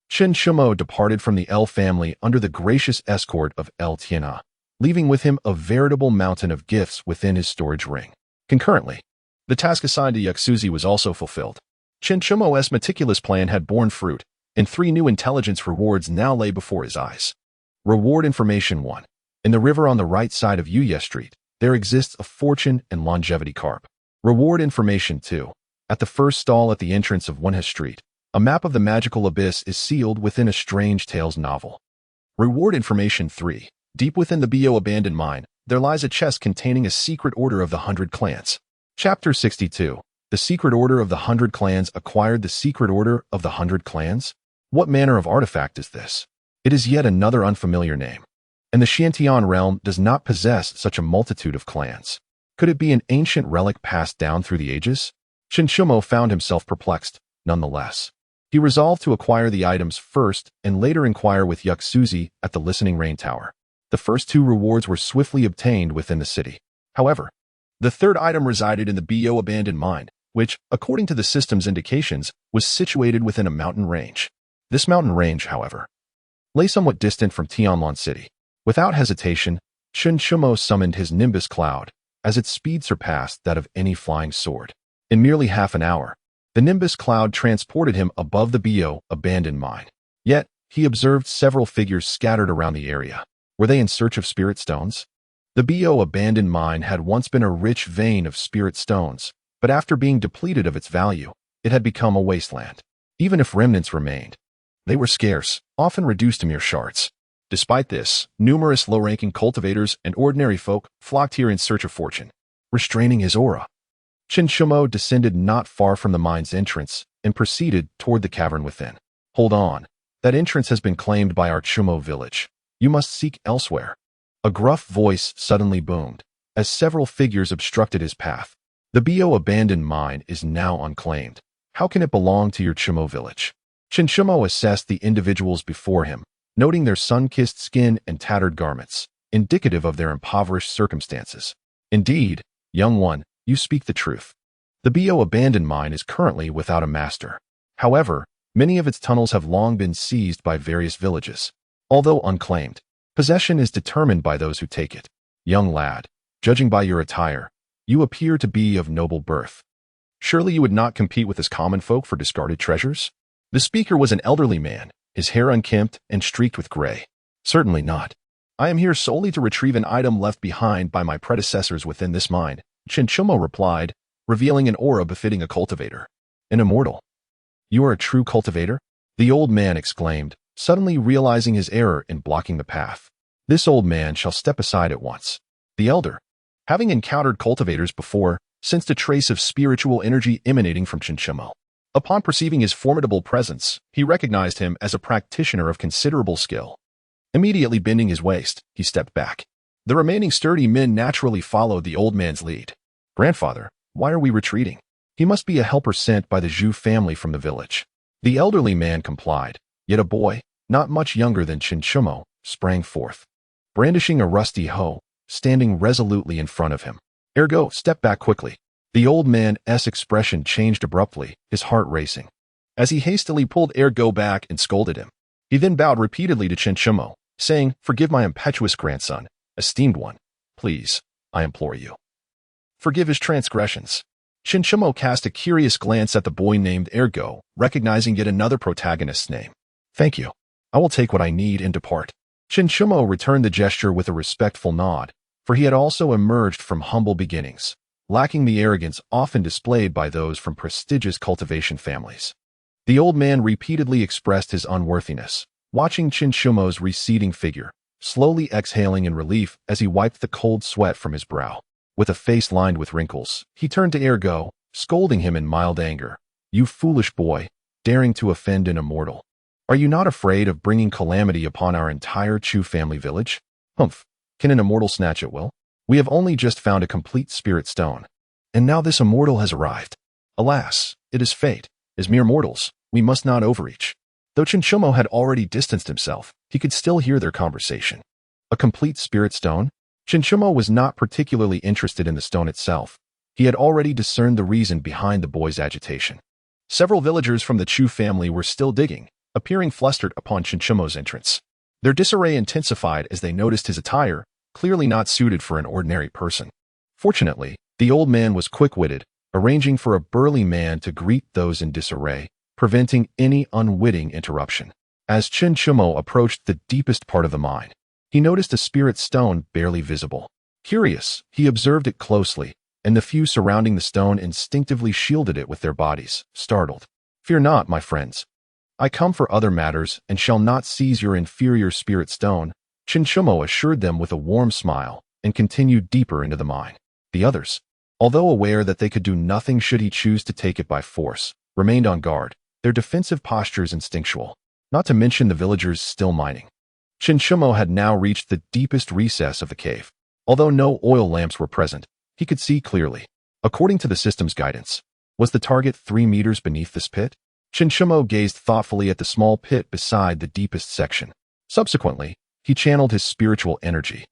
Xiuxian departed from the El family under the gracious escort of El Tiana, leaving with him a veritable mountain of gifts within his storage ring. Concurrently, the task assigned to Xiuxian was also fulfilled. Xiuxian's meticulous plan had borne fruit, and 3 new intelligence rewards now lay before his eyes. Reward Information 1. In the river on the right side of Yuye Street, there exists a fortune and longevity carp. Reward Information 2. At the first stall at the entrance of Wenhe Street, a map of the magical abyss is sealed within a Strange Tales novel. Reward Information 3. Deep within the Bo abandoned mine, there lies a chest containing a secret order of the 100 clans. Chapter 62. The secret order of the 100 clans acquired the secret order of the 100 clans? What manner of artifact is this? It is yet another unfamiliar name. And the Xiantian realm does not possess such a multitude of clans. Could it be an ancient relic passed down through the ages? Xiuxian found himself perplexed, nonetheless. He resolved to acquire the items first and later inquire with Xiuxian at the Listening Rain Tower. The first 2 rewards were swiftly obtained within the city. However, the third item resided in the Bo abandoned mine, which, according to the system's indications, was situated within a mountain range. This mountain range, however, lay somewhat distant from Tianlan City. Without hesitation, Xiuxian summoned his Nimbus Cloud, as its speed surpassed that of any flying sword. In merely half an hour, the Nimbus Cloud transported him above the Bo abandoned mine. Yet, he observed several figures scattered around the area. Were they in search of spirit stones? The Bo abandoned mine had once been a rich vein of spirit stones, but after being depleted of its value, it had become a wasteland. Even if remnants remained, they were scarce, often reduced to mere shards. Despite this, numerous low-ranking cultivators and ordinary folk flocked here in search of fortune, restraining his aura. Xiuxian descended not far from the mine's entrance and proceeded toward the cavern within. Hold on, that entrance has been claimed by our Chumo village. You must seek elsewhere. A gruff voice suddenly boomed, as several figures obstructed his path. The Bo abandoned mine is now unclaimed. How can it belong to your Chumo village? Xiuxian assessed the individuals before him, noting their sun-kissed skin and tattered garments, indicative of their impoverished circumstances. Indeed, young one, you speak the truth. The Bo abandoned mine is currently without a master. However, many of its tunnels have long been seized by various villages. Although unclaimed, possession is determined by those who take it. Young lad, judging by your attire, you appear to be of noble birth. Surely you would not compete with us common folk for discarded treasures? The speaker was an elderly man, his hair unkempt and streaked with gray. Certainly not. I am here solely to retrieve an item left behind by my predecessors within this mine, Xiuxian replied, revealing an aura befitting a cultivator. An immortal. You are a true cultivator? The old man exclaimed, suddenly realizing his error in blocking the path. This old man shall step aside at once. The elder, having encountered cultivators before, sensed a trace of spiritual energy emanating from Xiuxian. Upon perceiving his formidable presence, he recognized him as a practitioner of considerable skill. Immediately bending his waist, he stepped back. The remaining sturdy men naturally followed the old man's lead. Grandfather, why are we retreating? He must be a helper sent by the Zhu family from the village. The elderly man complied, yet a boy, not much younger than Xiuxian, sprang forth, brandishing a rusty hoe, standing resolutely in front of him. Ergo, step back quickly. The old man's expression changed abruptly, his heart racing, as he hastily pulled Ergo back and scolded him. He then bowed repeatedly to Xiuxian, saying, "Forgive my impetuous grandson, esteemed one. Please, I implore you. Forgive his transgressions." Xiuxian cast a curious glance at the boy named Ergo, recognizing yet another protagonist's name. "Thank you. I will take what I need and depart." Xiuxian returned the gesture with a respectful nod, for he had also emerged from humble beginnings, lacking the arrogance often displayed by those from prestigious cultivation families. The old man repeatedly expressed his unworthiness, watching Xiuxian's receding figure, slowly exhaling in relief as he wiped the cold sweat from his brow. With a face lined with wrinkles, he turned to Ergo, scolding him in mild anger. "You foolish boy, daring to offend an immortal. Are you not afraid of bringing calamity upon our entire Chu family village? Humph, can an immortal snatch at will? We have only just found a complete spirit stone, and now this immortal has arrived. Alas, it is fate. As mere mortals, we must not overreach." Though Chinchumo had already distanced himself, he could still hear their conversation. A complete spirit stone? Chinchumo was not particularly interested in the stone itself. He had already discerned the reason behind the boy's agitation. Several villagers from the Chu family were still digging, appearing flustered upon Chinchumo's entrance. Their disarray intensified as they noticed his attire, clearly not suited for an ordinary person. Fortunately, the old man was quick-witted, arranging for a burly man to greet those in disarray, preventing any unwitting interruption. As Chinchumo approached the deepest part of the mine, he noticed a spirit stone barely visible. Curious, he observed it closely, and the few surrounding the stone instinctively shielded it with their bodies, startled. "Fear not, my friends. I come for other matters and shall not seize your inferior spirit stone," Chinchumo assured them with a warm smile and continued deeper into the mine. The others, although aware that they could do nothing should he choose to take it by force, remained on guard, their defensive postures instinctual, not to mention the villagers still mining. Chinchumo had now reached the deepest recess of the cave. Although no oil lamps were present, he could see clearly. According to the system's guidance, was the target 3 meters beneath this pit? Chinchumo gazed thoughtfully at the small pit beside the deepest section. Subsequently, he channeled his spiritual energy,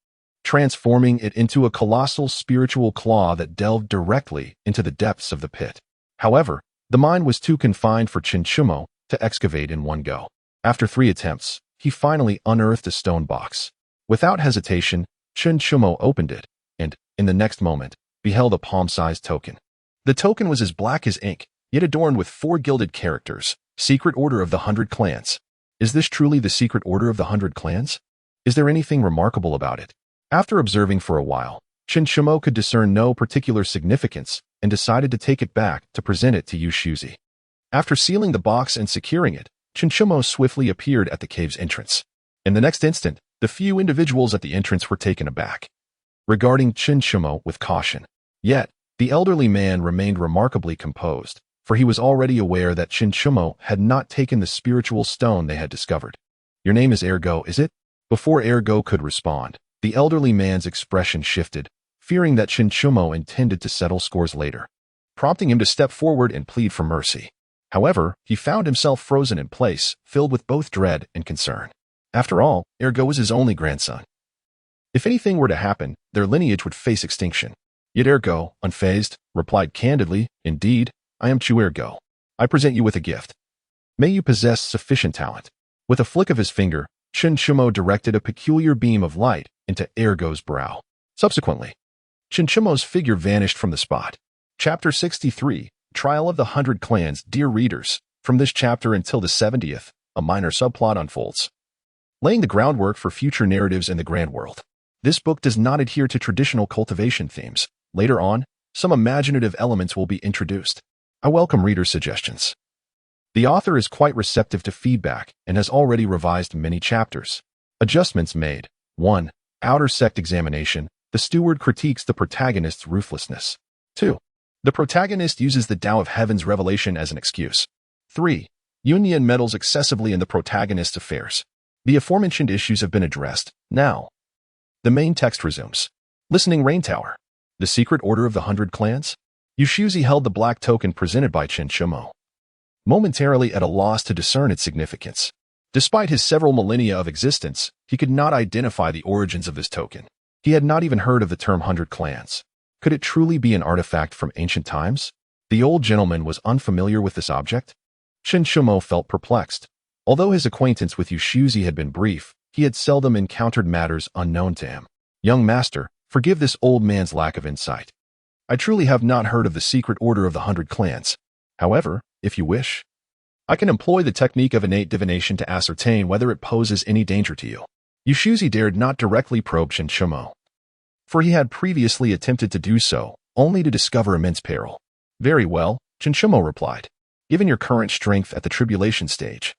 transforming it into a colossal spiritual claw that delved directly into the depths of the pit. However, the mine was too confined for Chinchumo to excavate in one go. After 3 attempts, he finally unearthed a stone box. Without hesitation, Chinchumo opened it, and, in the next moment, beheld a palm-sized token. The token was as black as ink, yet adorned with 4 gilded characters, Secret Order of the 100 Clans. Is this truly the Secret Order of the 100 Clans? Is there anything remarkable about it? After observing for a while, Chinchumo could discern no particular significance and decided to take it back to present it to Xiuxian. After sealing the box and securing it, Chinchumo swiftly appeared at the cave's entrance. In the next instant, the few individuals at the entrance were taken aback, regarding Chinchumo with caution. Yet, the elderly man remained remarkably composed, for he was already aware that Chinchumo had not taken the spiritual stone they had discovered. "Your name is Ergo, is it?" Before Ergo could respond, the elderly man's expression shifted, fearing that Chinchumo intended to settle scores later, prompting him to step forward and plead for mercy. However, he found himself frozen in place, filled with both dread and concern. After all, Ergo was his only grandson. If anything were to happen, their lineage would face extinction. Yet Ergo, unfazed, replied candidly, "Indeed, I am Chu Ergo. I present you with a gift. May you possess sufficient talent." With a flick of his finger, Chinchumo directed a peculiar beam of light into Ergo's brow. Subsequently, Chinchumo's figure vanished from the spot. Chapter 63, Trial of the 100 Clans. Dear readers, from this chapter until the 70th, a minor subplot unfolds, laying the groundwork for future narratives in the grand world. This book does not adhere to traditional cultivation themes. Later on, some imaginative elements will be introduced. I welcome readers' suggestions. The author is quite receptive to feedback and has already revised many chapters. Adjustments made. 1. Outer sect examination. The steward critiques the protagonist's ruthlessness. 2. The protagonist uses the Tao of Heaven's revelation as an excuse. 3. Yunyan meddles excessively in the protagonist's affairs. The aforementioned issues have been addressed. Now, the main text resumes. Listening Rain Tower. The Secret Order of the 100 Clans? Xiuxian held the black token presented by Chinchumo, momentarily at a loss to discern its significance. Despite his several millennia of existence, he could not identify the origins of this token. He had not even heard of the term 100 Clans. Could it truly be an artifact from ancient times? The old gentleman was unfamiliar with this object? Chinchumo felt perplexed. Although his acquaintance with Xiuxian had been brief, he had seldom encountered matters unknown to him. "Young master, forgive this old man's lack of insight. I truly have not heard of the Secret Order of the 100 Clans. However, if you wish, I can employ the technique of innate divination to ascertain whether it poses any danger to you." Xiuxian dared not directly probe Chinchumo, for he had previously attempted to do so, only to discover immense peril. "Very well," Chinchumo replied. "Given your current strength at the tribulation stage,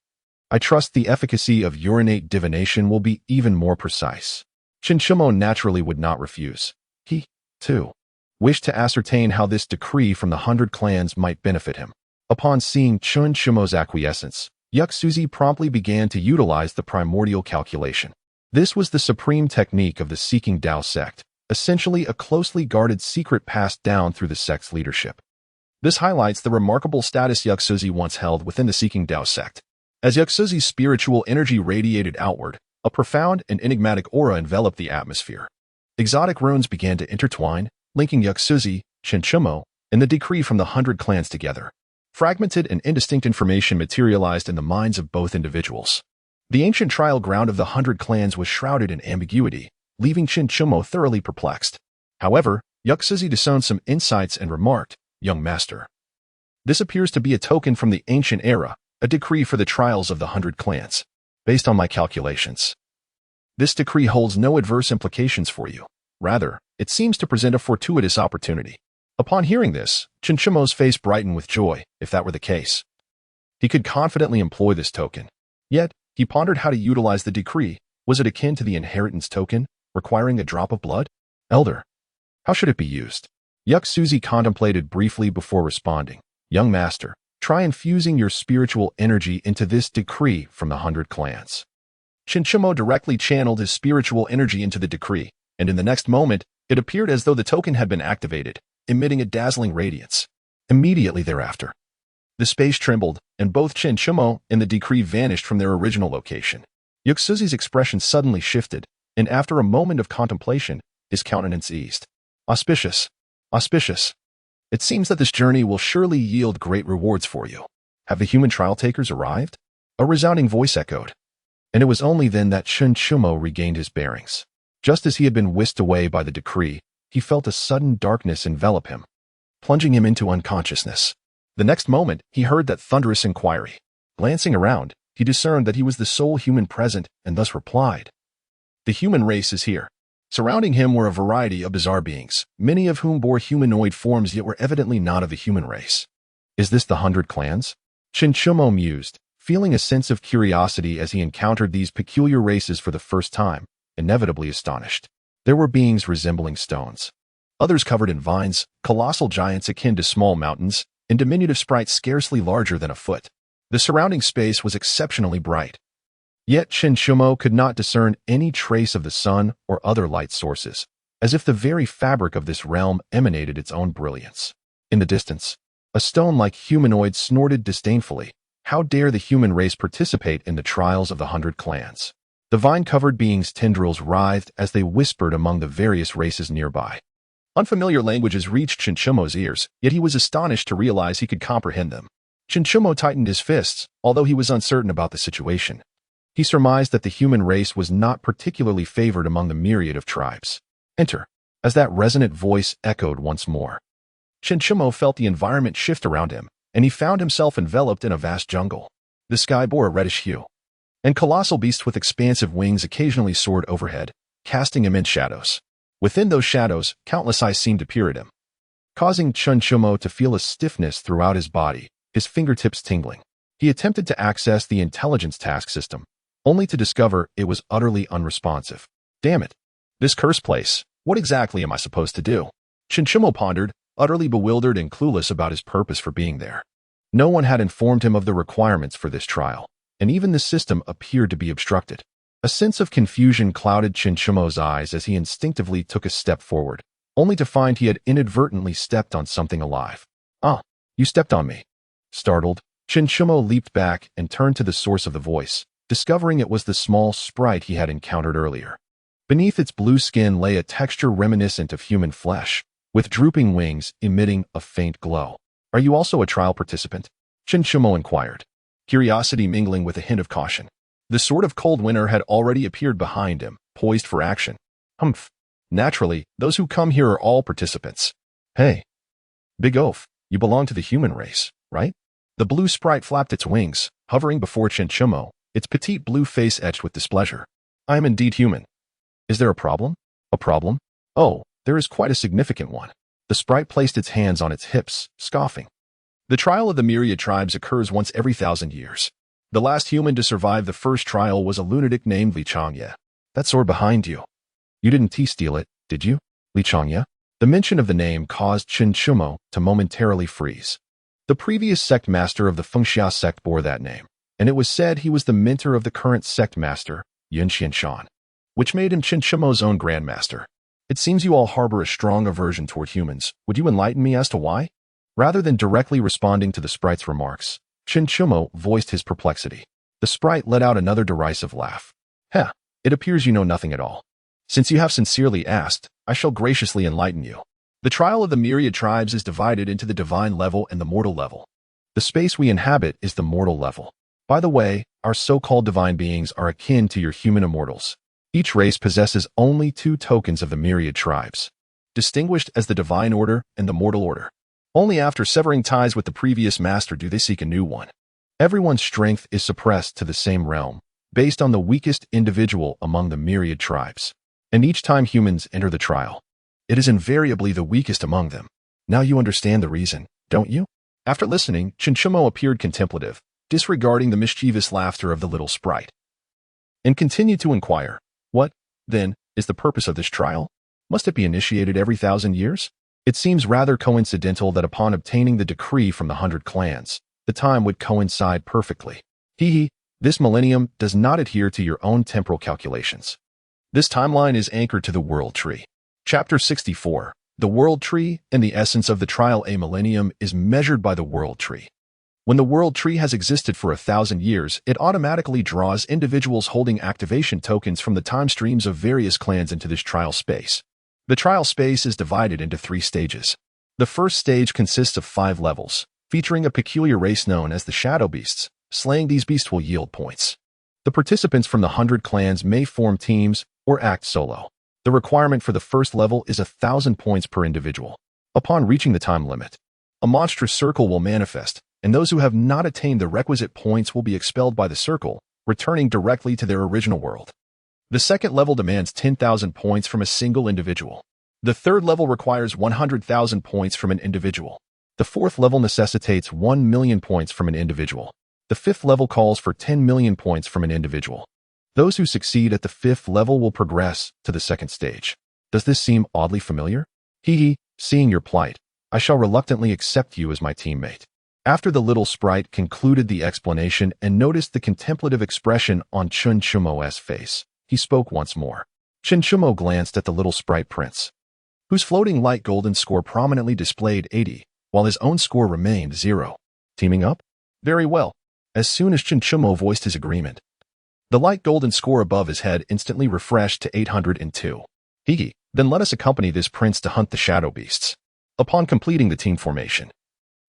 I trust the efficacy of your innate divination will be even more precise." Chinchumo naturally would not refuse. He, too, wished to ascertain how this decree from the 100 Clans might benefit him. Upon seeing Chinchumo's acquiescence, Xiuxian promptly began to utilize the primordial calculation. This was the supreme technique of the Seeking Tao sect, essentially a closely guarded secret passed down through the sect's leadership. This highlights the remarkable status Xiuxian once held within the Seeking Tao sect. As Xiuxian's spiritual energy radiated outward, a profound and enigmatic aura enveloped the atmosphere. Exotic runes began to intertwine, linking Xiuxian, Xiuxian, and the decree from the 100 clans together. Fragmented and indistinct information materialized in the minds of both individuals. The ancient trial ground of the 100 clans was shrouded in ambiguity, leaving Xiuxian thoroughly perplexed. However, Xiuxian discerned some insights and remarked, "Young master, this appears to be a token from the ancient era, a decree for the trials of the 100 clans. Based on my calculations, this decree holds no adverse implications for you. Rather, it seems to present a fortuitous opportunity." Upon hearing this, Xiuxian's face brightened with joy. If that were the case, he could confidently employ this token. Yet, he pondered how to utilize the decree. Was it akin to the inheritance token, requiring a drop of blood? Elder, how should it be used? Xiuxian contemplated briefly before responding. Young master, try infusing your spiritual energy into this decree from the 100 clans. Xiuxian directly channeled his spiritual energy into the decree, and in the next moment, it appeared as though the token had been activated, emitting a dazzling radiance. Immediately thereafter, the space trembled, and both Xiuxian and the decree vanished from their original location. Xiuxian's expression suddenly shifted, and after a moment of contemplation, his countenance eased. Auspicious. Auspicious. It seems that this journey will surely yield great rewards for you. Have the human trial takers arrived? A resounding voice echoed. And it was only then that Xiuxian regained his bearings. Just as he had been whisked away by the decree, he felt a sudden darkness envelop him, plunging him into unconsciousness. The next moment, he heard that thunderous inquiry. Glancing around, he discerned that he was the sole human present and thus replied, "The human race is here." Surrounding him were a variety of bizarre beings, many of whom bore humanoid forms yet were evidently not of the human race. Is this the 100 clans? Xiuxian mused, feeling a sense of curiosity as he encountered these peculiar races for the first time, inevitably astonished. There were beings resembling stones, others covered in vines, colossal giants akin to small mountains, and diminutive sprites scarcely larger than a foot. The surrounding space was exceptionally bright. Yet Xiuxian could not discern any trace of the sun or other light sources, as if the very fabric of this realm emanated its own brilliance. In the distance, a stone-like humanoid snorted disdainfully. How dare the human race participate in the trials of the 100 clans? The vine-covered beings' tendrils writhed as they whispered among the various races nearby. Unfamiliar languages reached Xiuxian's ears, yet he was astonished to realize he could comprehend them. Xiuxian tightened his fists, although he was uncertain about the situation. He surmised that the human race was not particularly favored among the myriad of tribes. Enter, as that resonant voice echoed once more. Xiuxian felt the environment shift around him, and he found himself enveloped in a vast jungle. The sky bore a reddish hue, and colossal beasts with expansive wings occasionally soared overhead, casting immense shadows. Within those shadows, countless eyes seemed to peer at him, causing Xiuxian to feel a stiffness throughout his body, his fingertips tingling. He attempted to access the intelligence task system, only to discover it was utterly unresponsive. Damn it. This cursed place. What exactly am I supposed to do? Xiuxian pondered, utterly bewildered and clueless about his purpose for being there. No one had informed him of the requirements for this trial, and even the system appeared to be obstructed. A sense of confusion clouded Xiuxian's eyes as he instinctively took a step forward, only to find he had inadvertently stepped on something alive. "Ah, you stepped on me." Startled, Xiuxian leaped back and turned to the source of the voice, discovering it was the small sprite he had encountered earlier. Beneath its blue skin lay a texture reminiscent of human flesh, with drooping wings emitting a faint glow. "Are you also a trial participant?" Xiuxian inquired, curiosity mingling with a hint of caution. The sword of cold winter had already appeared behind him, poised for action. Humph. Naturally, those who come here are all participants. Hey, Big Oaf, you belong to the human race, right? The blue sprite flapped its wings, hovering before Xiuxian, its petite blue face etched with displeasure. "I am indeed human. Is there a problem?" "A problem? Oh, there is quite a significant one." The sprite placed its hands on its hips, scoffing. "The trial of the myriad tribes occurs once every 1,000 years. The last human to survive the first trial was a lunatic named Xiuxian. That sword behind you. You didn't steal it, did you? Xiuxian?" The mention of the name caused Xiuxian to momentarily freeze. The previous sect master of the Fengxia sect bore that name, and it was said he was the mentor of the current sect master, Xiuxian, which made him Xiuxian's own grandmaster. "It seems you all harbor a strong aversion toward humans. Would you enlighten me as to why?" Rather than directly responding to the sprite's remarks, Xiuxian voiced his perplexity. The sprite let out another derisive laugh. Heh, it appears you know nothing at all. Since you have sincerely asked, I shall graciously enlighten you. The trial of the myriad tribes is divided into the divine level and the mortal level. The space we inhabit is the mortal level. By the way, our so-called divine beings are akin to your human immortals. Each race possesses only 2 tokens of the myriad tribes, distinguished as the divine order and the mortal order. Only after severing ties with the previous master do they seek a new one. Everyone's strength is suppressed to the same realm, based on the weakest individual among the myriad tribes. And each time humans enter the trial, it is invariably the weakest among them. Now you understand the reason, don't you? After listening, Xiuxian appeared contemplative, disregarding the mischievous laughter of the little sprite, and continued to inquire, what, then, is the purpose of this trial? Must it be initiated every 1,000 years? It seems rather coincidental that upon obtaining the decree from the 100 clans, the time would coincide perfectly. This millennium does not adhere to your own temporal calculations. This timeline is anchored to the World Tree. Chapter 64. The World Tree and the essence of the trial. A millennium is measured by the World Tree. When the World Tree has existed for 1,000 years, it automatically draws individuals holding activation tokens from the time streams of various clans into this trial space. The trial space is divided into 3 stages. The first stage consists of 5 levels, featuring a peculiar race known as the Shadow Beasts. Slaying these beasts will yield points. The participants from the 100 clans may form teams or act solo. The requirement for the first level is 1,000 points per individual. Upon reaching the time limit, a monstrous circle will manifest, and those who have not attained the requisite points will be expelled by the circle, returning directly to their original world. The second level demands 10,000 points from a single individual. The third level requires 100,000 points from an individual. The fourth level necessitates 1 million points from an individual. The fifth level calls for 10 million points from an individual. Those who succeed at the 5th level will progress to the second stage. Does this seem oddly familiar? Seeing your plight, I shall reluctantly accept you as my teammate. After the little sprite concluded the explanation and noticed the contemplative expression on Xiuxian's face, he spoke once more. Xiuxian glanced at the little sprite prince, whose floating light golden score prominently displayed 80, while his own score remained 0. Teaming up? Very well. As soon as Xiuxian voiced his agreement, the light golden score above his head instantly refreshed to 802. Then let us accompany this prince to hunt the shadow beasts. Upon completing the team formation,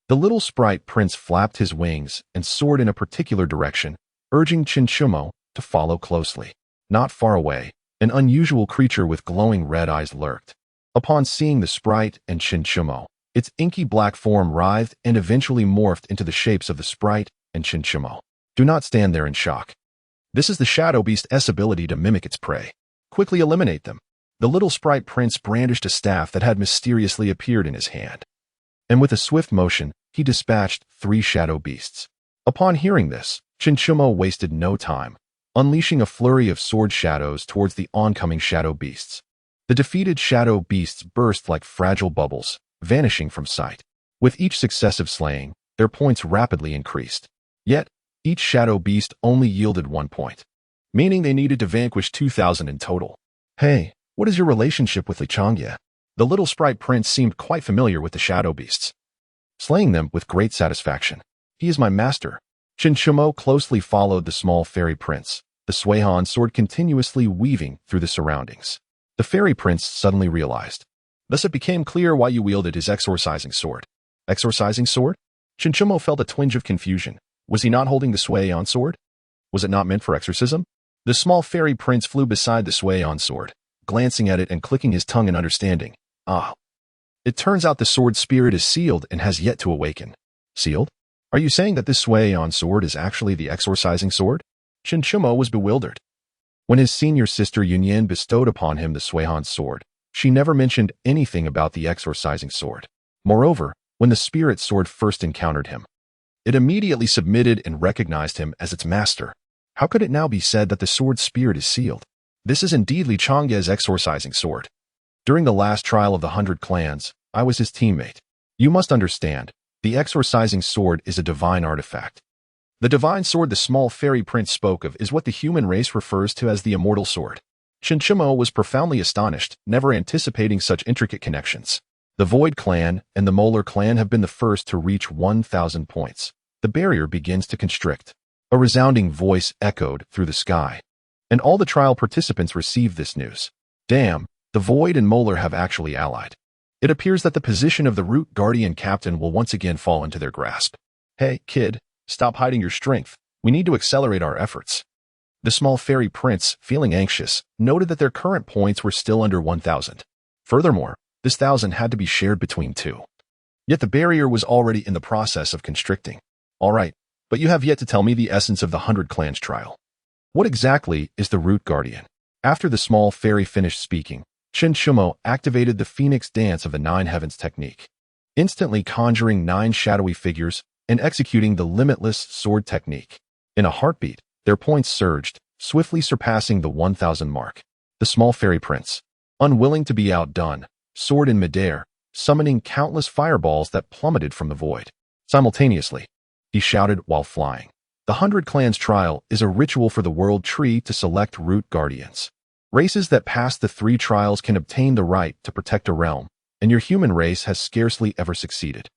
the little sprite prince flapped his wings and soared in a particular direction, urging Xiuxian to follow closely. Not far away, an unusual creature with glowing red eyes lurked. Upon seeing the sprite and Xiuxian, its inky black form writhed and eventually morphed into the shapes of the sprite and Xiuxian. Do not stand there in shock. This is the shadow beast's ability to mimic its prey. Quickly eliminate them. The little sprite prince brandished a staff that had mysteriously appeared in his hand, and with a swift motion, he dispatched 3 shadow beasts. Upon hearing this, Xiuxian wasted no time, unleashing a flurry of sword shadows towards the oncoming shadow beasts. The defeated shadow beasts burst like fragile bubbles, vanishing from sight. With each successive slaying, their points rapidly increased. Yet, each shadow beast only yielded 1 point, meaning they needed to vanquish 2,000 in total. Hey, what is your relationship with Xiuxian? The little sprite prince seemed quite familiar with the shadow beasts, slaying them with great satisfaction. He is my master. Xiuxian closely followed the small fairy prince, the Xiuxian sword continuously weaving through the surroundings. The fairy prince suddenly realized. Thus it became clear why you wielded his exorcising sword. Exorcising sword? Xiuxian felt a twinge of confusion. Was he not holding the Xiuxian sword? Was it not meant for exorcism? The small fairy prince flew beside the Xiuxian sword, glancing at it and clicking his tongue in understanding. Ah. It turns out the sword spirit is sealed and has yet to awaken. Sealed? Are you saying that this Xiuxian sword is actually the exorcising sword? Xiuxian was bewildered. When his senior sister Yunyan bestowed upon him the Xiuxian sword, she never mentioned anything about the exorcising sword. Moreover, when the spirit sword first encountered him, it immediately submitted and recognized him as its master. How could it now be said that the sword spirit is sealed? This is indeed Li Changye's exorcising sword. During the last trial of the 100 clans, I was his teammate. You must understand, the exorcising sword is a divine artifact. The divine sword the small fairy prince spoke of is what the human race refers to as the immortal sword. Xiuxian was profoundly astonished, never anticipating such intricate connections. The Void clan and the Molar clan have been the first to reach 1,000 points. The barrier begins to constrict. A resounding voice echoed through the sky, and all the trial participants received this news. Damn, the Void and Molar have actually allied. It appears that the position of the Root Guardian Captain will once again fall into their grasp. Hey, kid, stop hiding your strength. We need to accelerate our efforts. The small fairy prince, feeling anxious, noted that their current points were still under 1,000. Furthermore, this 1,000 had to be shared between two. Yet the barrier was already in the process of constricting. All right, but you have yet to tell me the essence of the 100 Clans trial. What exactly is the Root Guardian? After the small fairy finished speaking, Xiuxian activated the Phoenix Dance of the Nine Heavens technique, instantly conjuring 9 shadowy figures and executing the Limitless Sword technique. In a heartbeat, their points surged, swiftly surpassing the 1,000 mark. The small fairy prince, unwilling to be outdone, soared in midair, summoning countless fireballs that plummeted from the void. Simultaneously, he shouted while flying. The 100 Clans trial is a ritual for the World Tree to select Root Guardians. Races that pass the 3 trials can obtain the right to protect a realm, and your human race has scarcely ever succeeded.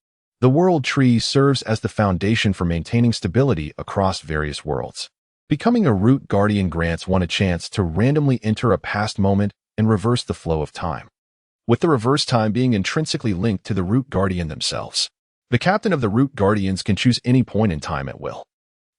The World Tree serves as the foundation for maintaining stability across various worlds. Becoming a Root Guardian grants one a chance to randomly enter a past moment and reverse the flow of time, with the reverse time being intrinsically linked to the Root Guardian themselves. The captain of the Root Guardians can choose any point in time at will.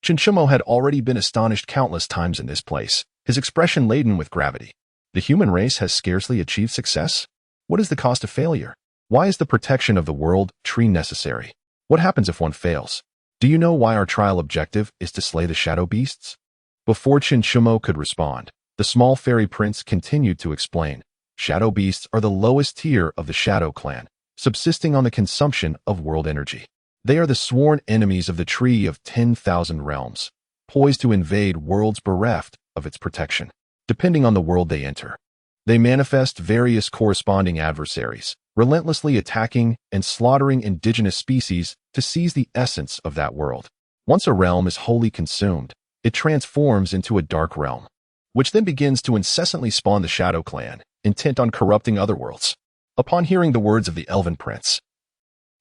Xiuxian had already been astonished countless times in this place, his expression laden with gravity. The human race has scarcely achieved success? What is the cost of failure? Why is the protection of the World Tree necessary? What happens if one fails? Do you know why our trial objective is to slay the shadow beasts? Before Xiuxian could respond, the small fairy prince continued to explain. Shadow beasts are the lowest tier of the Shadow Clan, subsisting on the consumption of world energy. They are the sworn enemies of the Tree of 10,000 Realms, poised to invade worlds bereft of its protection, depending on the world they enter. They manifest various corresponding adversaries, relentlessly attacking and slaughtering indigenous species to seize the essence of that world. Once a realm is wholly consumed, it transforms into a dark realm, which then begins to incessantly spawn the Shadow Clan, intent on corrupting other worlds. Upon hearing the words of the Elven Prince,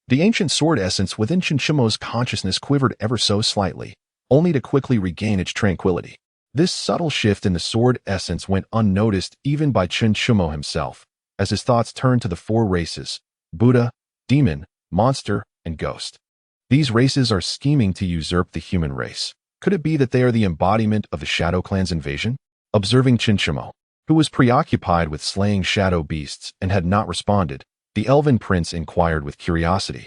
the ancient sword essence within Xiuxian's consciousness quivered ever so slightly, only to quickly regain its tranquility. This subtle shift in the sword essence went unnoticed even by Xiuxian himself, as his thoughts turned to the 4 races: Buddha, Demon, Monster, and Ghost. These races are scheming to usurp the human race. Could it be that they are the embodiment of the Shadow Clan's invasion? Observing Xiuxian, who was preoccupied with slaying shadow beasts and had not responded, the Elven Prince inquired with curiosity.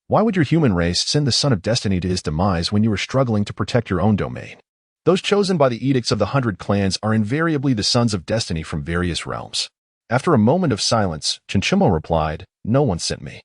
Why would your human race send the Son of Destiny to his demise when you were struggling to protect your own domain? Those chosen by the edicts of the 100 Clans are invariably the Sons of Destiny from various realms. After a moment of silence, Xiuxian replied, "No one sent me.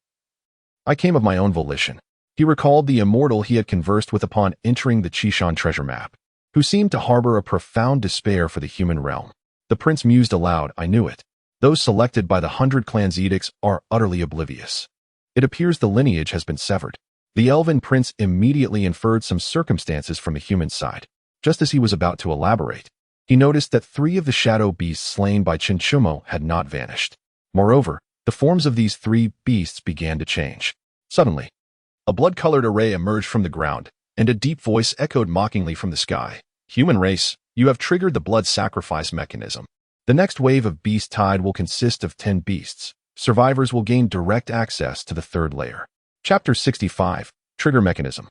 I came of my own volition." He recalled the immortal he had conversed with upon entering the Xiuxian treasure map, who seemed to harbor a profound despair for the human realm. The prince mused aloud, "I knew it. Those selected by the 100 Clans' edicts are utterly oblivious. It appears the lineage has been severed." The Elven Prince immediately inferred some circumstances from the human side. Just as he was about to elaborate, he noticed that 3 of the shadow beasts slain by Xiuxian had not vanished. Moreover, the forms of these 3 beasts began to change. Suddenly, a blood-colored array emerged from the ground, and a deep voice echoed mockingly from the sky. "Human race, you have triggered the blood sacrifice mechanism. The next wave of Beast Tide will consist of 10 beasts. Survivors will gain direct access to the 3rd layer." Chapter 65, Trigger Mechanism.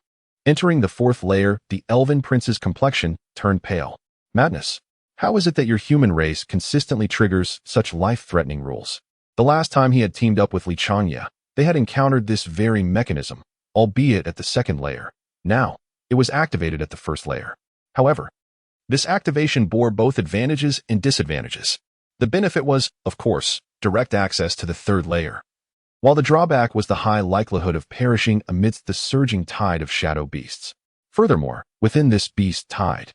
Entering the 4th layer, the Elven Prince's complexion turned pale. "Madness. How is it that your human race consistently triggers such life-threatening rules?" The last time he had teamed up with Xiuxian, they had encountered this very mechanism, albeit at the 2nd layer. Now, it was activated at the 1st layer. However, this activation bore both advantages and disadvantages. The benefit was, of course, direct access to the 3rd layer, while the drawback was the high likelihood of perishing amidst the surging tide of shadow beasts. Furthermore, within this beast tide,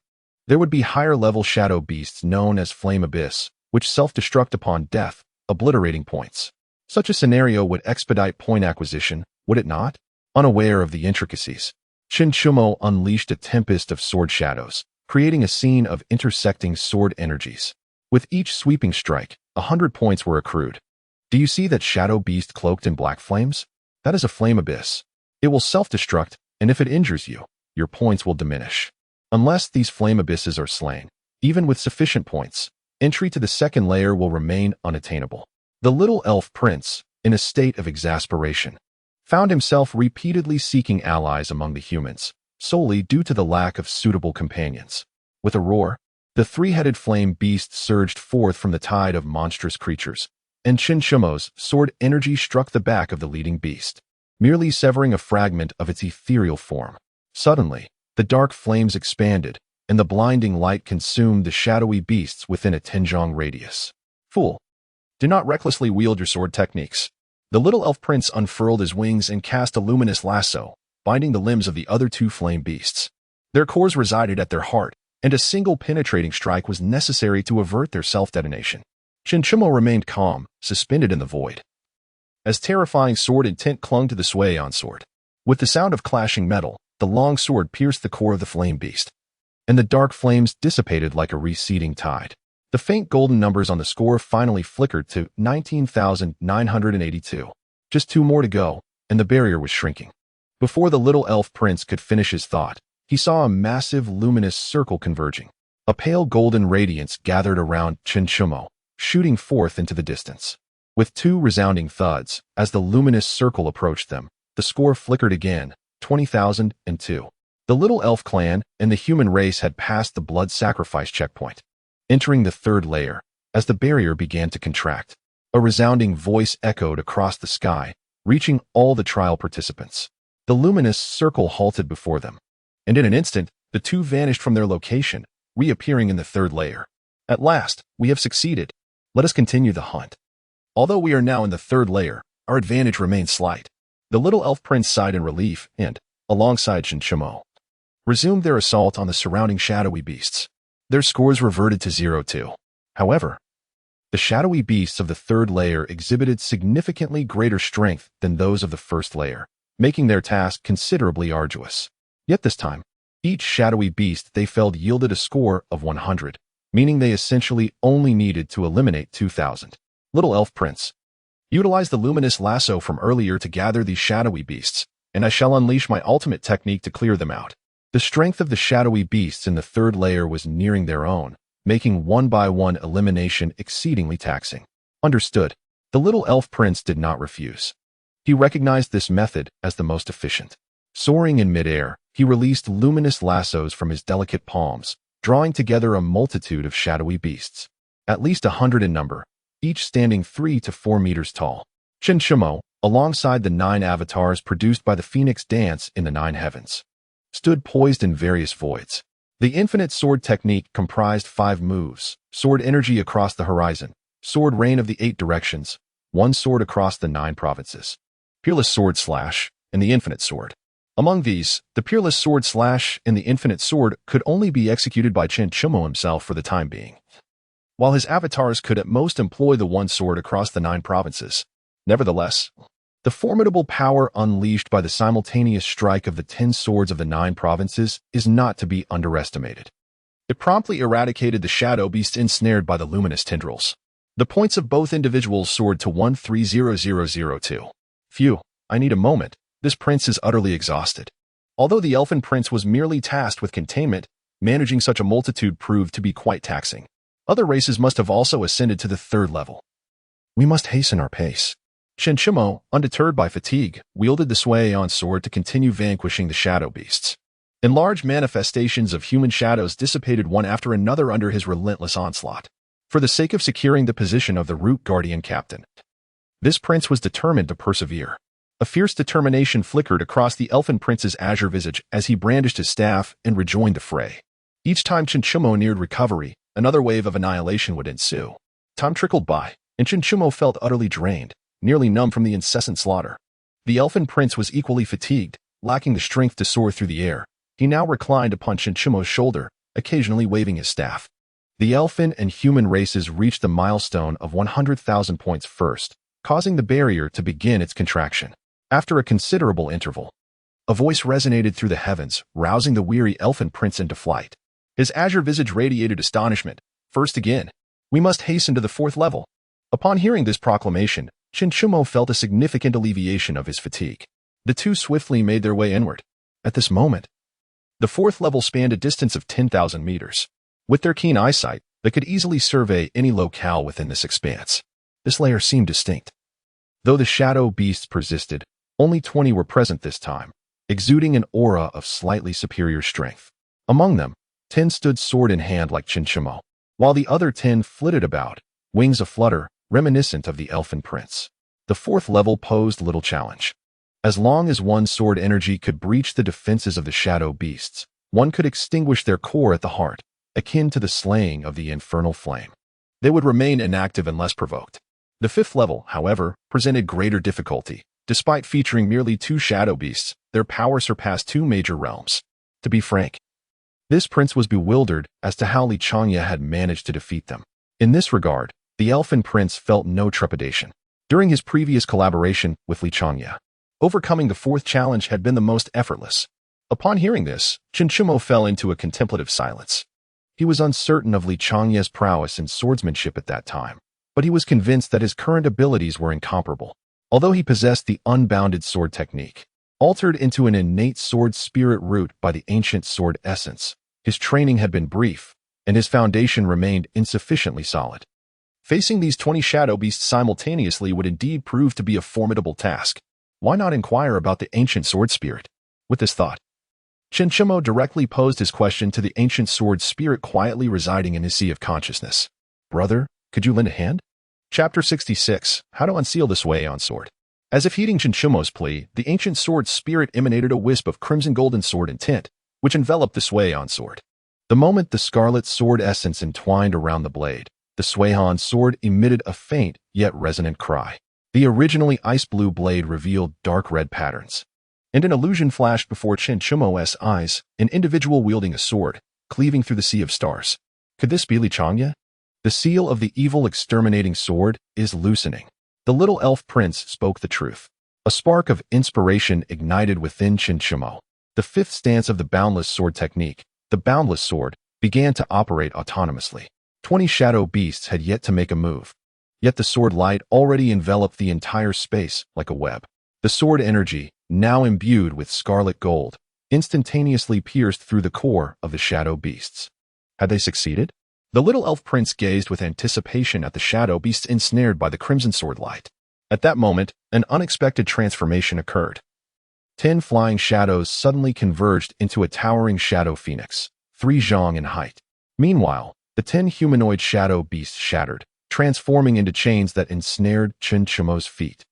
there would be higher-level shadow beasts known as Flame Abyss, which self-destruct upon death, obliterating points. Such a scenario would expedite point acquisition, would it not? Unaware of the intricacies, Xiuxian unleashed a tempest of sword shadows, creating a scene of intersecting sword energies. With each sweeping strike, 100 points were accrued. Do you see that shadow beast cloaked in black flames? That is a Flame Abyss. It will self-destruct, and if it injures you, your points will diminish. Unless these flame abysses are slain, even with sufficient points, entry to the second layer will remain unattainable. The little elf prince, in a state of exasperation, found himself repeatedly seeking allies among the humans, solely due to the lack of suitable companions. With a roar, the three-headed flame beast surged forth from the tide of monstrous creatures, and Xiuxian's sword energy struck the back of the leading beast, merely severing a fragment of its ethereal form. Suddenly, the dark flames expanded, and the blinding light consumed the shadowy beasts within a tenjong radius. Fool! Do not recklessly wield your sword techniques. The little elf prince unfurled his wings and cast a luminous lasso, binding the limbs of the other two flame beasts. Their cores resided at their heart, and a single penetrating strike was necessary to avert their self-detonation. Xiuxian remained calm, suspended in the void, as terrifying sword intent clung to the Xiuxian sword. With the sound of clashing metal, the long sword pierced the core of the flame beast, and the dark flames dissipated like a receding tide. The faint golden numbers on the score finally flickered to 19,982. Just 2 more to go, and the barrier was shrinking. Before the little elf prince could finish his thought, he saw a massive luminous circle converging. A pale golden radiance gathered around Xiuxian, shooting forth into the distance. With 2 resounding thuds, as the luminous circle approached them, the score flickered again, 20,002. The little elf clan and the human race had passed the blood sacrifice checkpoint, entering the third layer. As the barrier began to contract, a resounding voice echoed across the sky, reaching all the trial participants. The luminous circle halted before them, and in an instant, the 2 vanished from their location, reappearing in the third layer. At last, we have succeeded. Let us continue the hunt. Although we are now in the third layer, our advantage remains slight. The little elf prince sighed in relief and, alongside Xiuxian, resumed their assault on the surrounding shadowy beasts. Their scores reverted to 0-2. However, the shadowy beasts of the third layer exhibited significantly greater strength than those of the first layer, making their task considerably arduous. Yet this time, each shadowy beast they felled yielded a score of 100, meaning they essentially only needed to eliminate 2,000. Little elf prince, utilize the luminous lasso from earlier to gather these shadowy beasts, and I shall unleash my ultimate technique to clear them out. The strength of the shadowy beasts in the third layer was nearing their own, making one-by-one elimination exceedingly taxing. Understood. The little elf prince did not refuse. He recognized this method as the most efficient. Soaring in midair, he released luminous lassos from his delicate palms, drawing together a multitude of shadowy beasts, at least 100 in number, each standing 3 to 4 meters tall. Xiuxian, alongside the 9 avatars produced by the Phoenix dance in the 9 heavens, stood poised in various voids. The infinite sword technique comprised 5 moves: sword energy across the horizon, sword rain of the 8 directions, 1 sword across the 9 provinces, peerless sword slash, and the infinite sword. Among these, the peerless sword slash and the infinite sword could only be executed by Xiuxian himself for the time being, while his avatars could at most employ the 1 sword across the 9 provinces. Nevertheless, the formidable power unleashed by the simultaneous strike of the 10 swords of the 9 provinces is not to be underestimated. It promptly eradicated the shadow beasts ensnared by the luminous tendrils. The points of both individuals soared to 130002. Phew, I need a moment. This prince is utterly exhausted. Although the elfin prince was merely tasked with containment, managing such a multitude proved to be quite taxing. Other races must have also ascended to the 3rd level. We must hasten our pace. Xiuxian, undeterred by fatigue, wielded the Xiuxian sword to continue vanquishing the shadow beasts. Enlarged manifestations of human shadows dissipated one after another under his relentless onslaught. For the sake of securing the position of the Root Guardian Captain, this prince was determined to persevere. A fierce determination flickered across the elfin prince's azure visage as he brandished his staff and rejoined the fray. Each time Xiuxian neared recovery, another wave of annihilation would ensue. Time trickled by, and Xiuxian felt utterly drained, nearly numb from the incessant slaughter. The elfin prince was equally fatigued, lacking the strength to soar through the air. He now reclined upon Xiuxian's shoulder, occasionally waving his staff. The elfin and human races reached the milestone of 100,000 points first, causing the barrier to begin its contraction. After a considerable interval, a voice resonated through the heavens, rousing the weary elfin prince into flight. His azure visage radiated astonishment. First again. We must hasten to the 4th level. Upon hearing this proclamation, Xiuxian felt a significant alleviation of his fatigue. The 2 swiftly made their way inward. At this moment, The fourth level spanned a distance of 10,000 meters. With their keen eyesight, they could easily survey any locale within this expanse. This layer seemed distinct. Though the shadow beasts persisted, only 20 were present this time, exuding an aura of slightly superior strength. Among them, 10 stood sword in hand like Xiuxian, while the other 10 flitted about, wings aflutter, reminiscent of the elfin prince. The fourth level posed little challenge. As long as one sword energy could breach the defenses of the shadow beasts, one could extinguish their core at the heart, akin to the slaying of the infernal flame. They would remain inactive unless provoked. The fifth level, however, presented greater difficulty. Despite featuring merely 2 shadow beasts, their power surpassed 2 major realms. To be frank, this prince was bewildered as to how Xiuxian had managed to defeat them. In this regard, the elfin prince felt no trepidation. During his previous collaboration with Xiuxian, overcoming the fourth challenge had been the most effortless. Upon hearing this, Xiuxian fell into a contemplative silence. He was uncertain of Xiuxian's prowess in swordsmanship at that time, but he was convinced that his current abilities were incomparable. Although he possessed the unbounded sword technique, altered into an innate sword spirit root by the ancient sword essence, his training had been brief, and his foundation remained insufficiently solid. Facing these 20 shadow beasts simultaneously would indeed prove to be a formidable task. Why not inquire about the ancient sword spirit? With this thought, Xiuxian directly posed his question to the ancient sword spirit quietly residing in his sea of consciousness. Brother, could you lend a hand? Chapter 66, How to Unseal the Xiuxian Sword. As if heeding Xiuxian's plea, the ancient sword spirit emanated a wisp of crimson golden sword in tint, which enveloped the Xiuxian sword. The moment the scarlet sword essence entwined around the blade, the Xiuxian sword emitted a faint yet resonant cry. The originally ice-blue blade revealed dark red patterns, and an illusion flashed before Xiuxian's eyes, an individual wielding a sword, cleaving through the sea of stars. Could this be Xiuxian? The seal of the evil exterminating sword is loosening. The little elf prince spoke the truth. A spark of inspiration ignited within Xiuxian. The fifth stance of the boundless sword technique, the boundless sword, began to operate autonomously. 20 shadow beasts had yet to make a move. Yet the sword light already enveloped the entire space like a web. The sword energy, now imbued with scarlet gold, instantaneously pierced through the core of the shadow beasts. Had they succeeded? The little elf prince gazed with anticipation at the shadow beasts ensnared by the crimson sword light. At that moment, an unexpected transformation occurred. 10 flying shadows suddenly converged into a towering shadow phoenix, 3 zhang in height. Meanwhile, the 10 humanoid shadow beasts shattered, transforming into chains that ensnared Xiuxian's feet.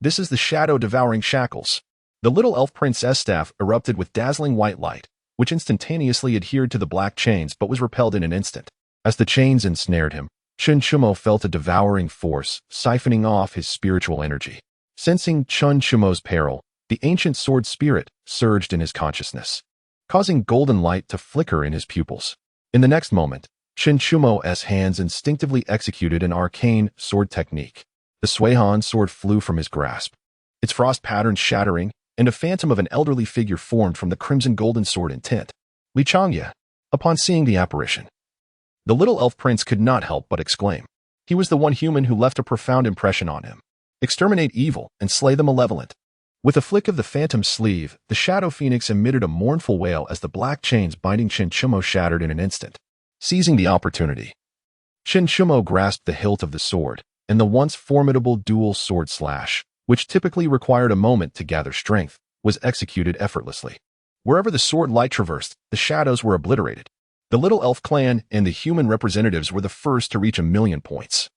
This is the shadow-devouring shackles. The little elf prince's staff erupted with dazzling white light, which instantaneously adhered to the black chains but was repelled in an instant. As the chains ensnared him, Xiuxian felt a devouring force siphoning off his spiritual energy. Sensing Xiuxian's peril, the ancient sword spirit surged in his consciousness, causing golden light to flicker in his pupils. In the next moment, Xiuxian's hands instinctively executed an arcane sword technique. The Xiuxian sword flew from his grasp, its frost patterns shattering, and a phantom of an elderly figure formed from the crimson golden sword in tint. Xiuxian. Upon seeing the apparition, the little elf prince could not help but exclaim. He was the one human who left a profound impression on him. Exterminate evil and slay the malevolent. With a flick of the phantom's sleeve, the shadow phoenix emitted a mournful wail as the black chains binding Xiuxian shattered in an instant. Seizing the opportunity, Xiuxian grasped the hilt of the sword, and the once formidable dual sword slash, which typically required a moment to gather strength, was executed effortlessly. Wherever the sword light traversed, the shadows were obliterated. The little elf clan and the human representatives were the first to reach 1,000,000 points.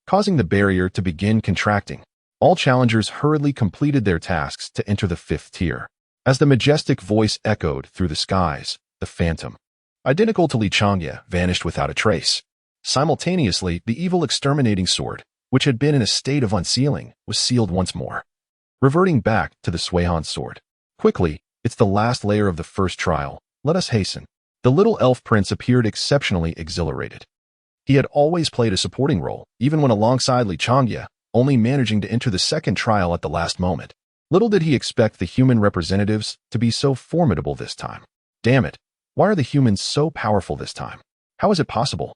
Causing the barrier to begin contracting, all challengers hurriedly completed their tasks to enter the 5th tier. As the majestic voice echoed through the skies, the phantom, identical to Xiuxian, vanished without a trace. Simultaneously, the evil exterminating sword, which had been in a state of unsealing, was sealed once more, reverting back to the Xiuxian sword. Quickly, it's the last layer of the first trial. Let us hasten. The little elf prince appeared exceptionally exhilarated. He had always played a supporting role, even when alongside Xiuxian, only managing to enter the second trial at the last moment. Little did he expect the human representatives to be so formidable this time. Damn it, why are the humans so powerful this time? How is it possible?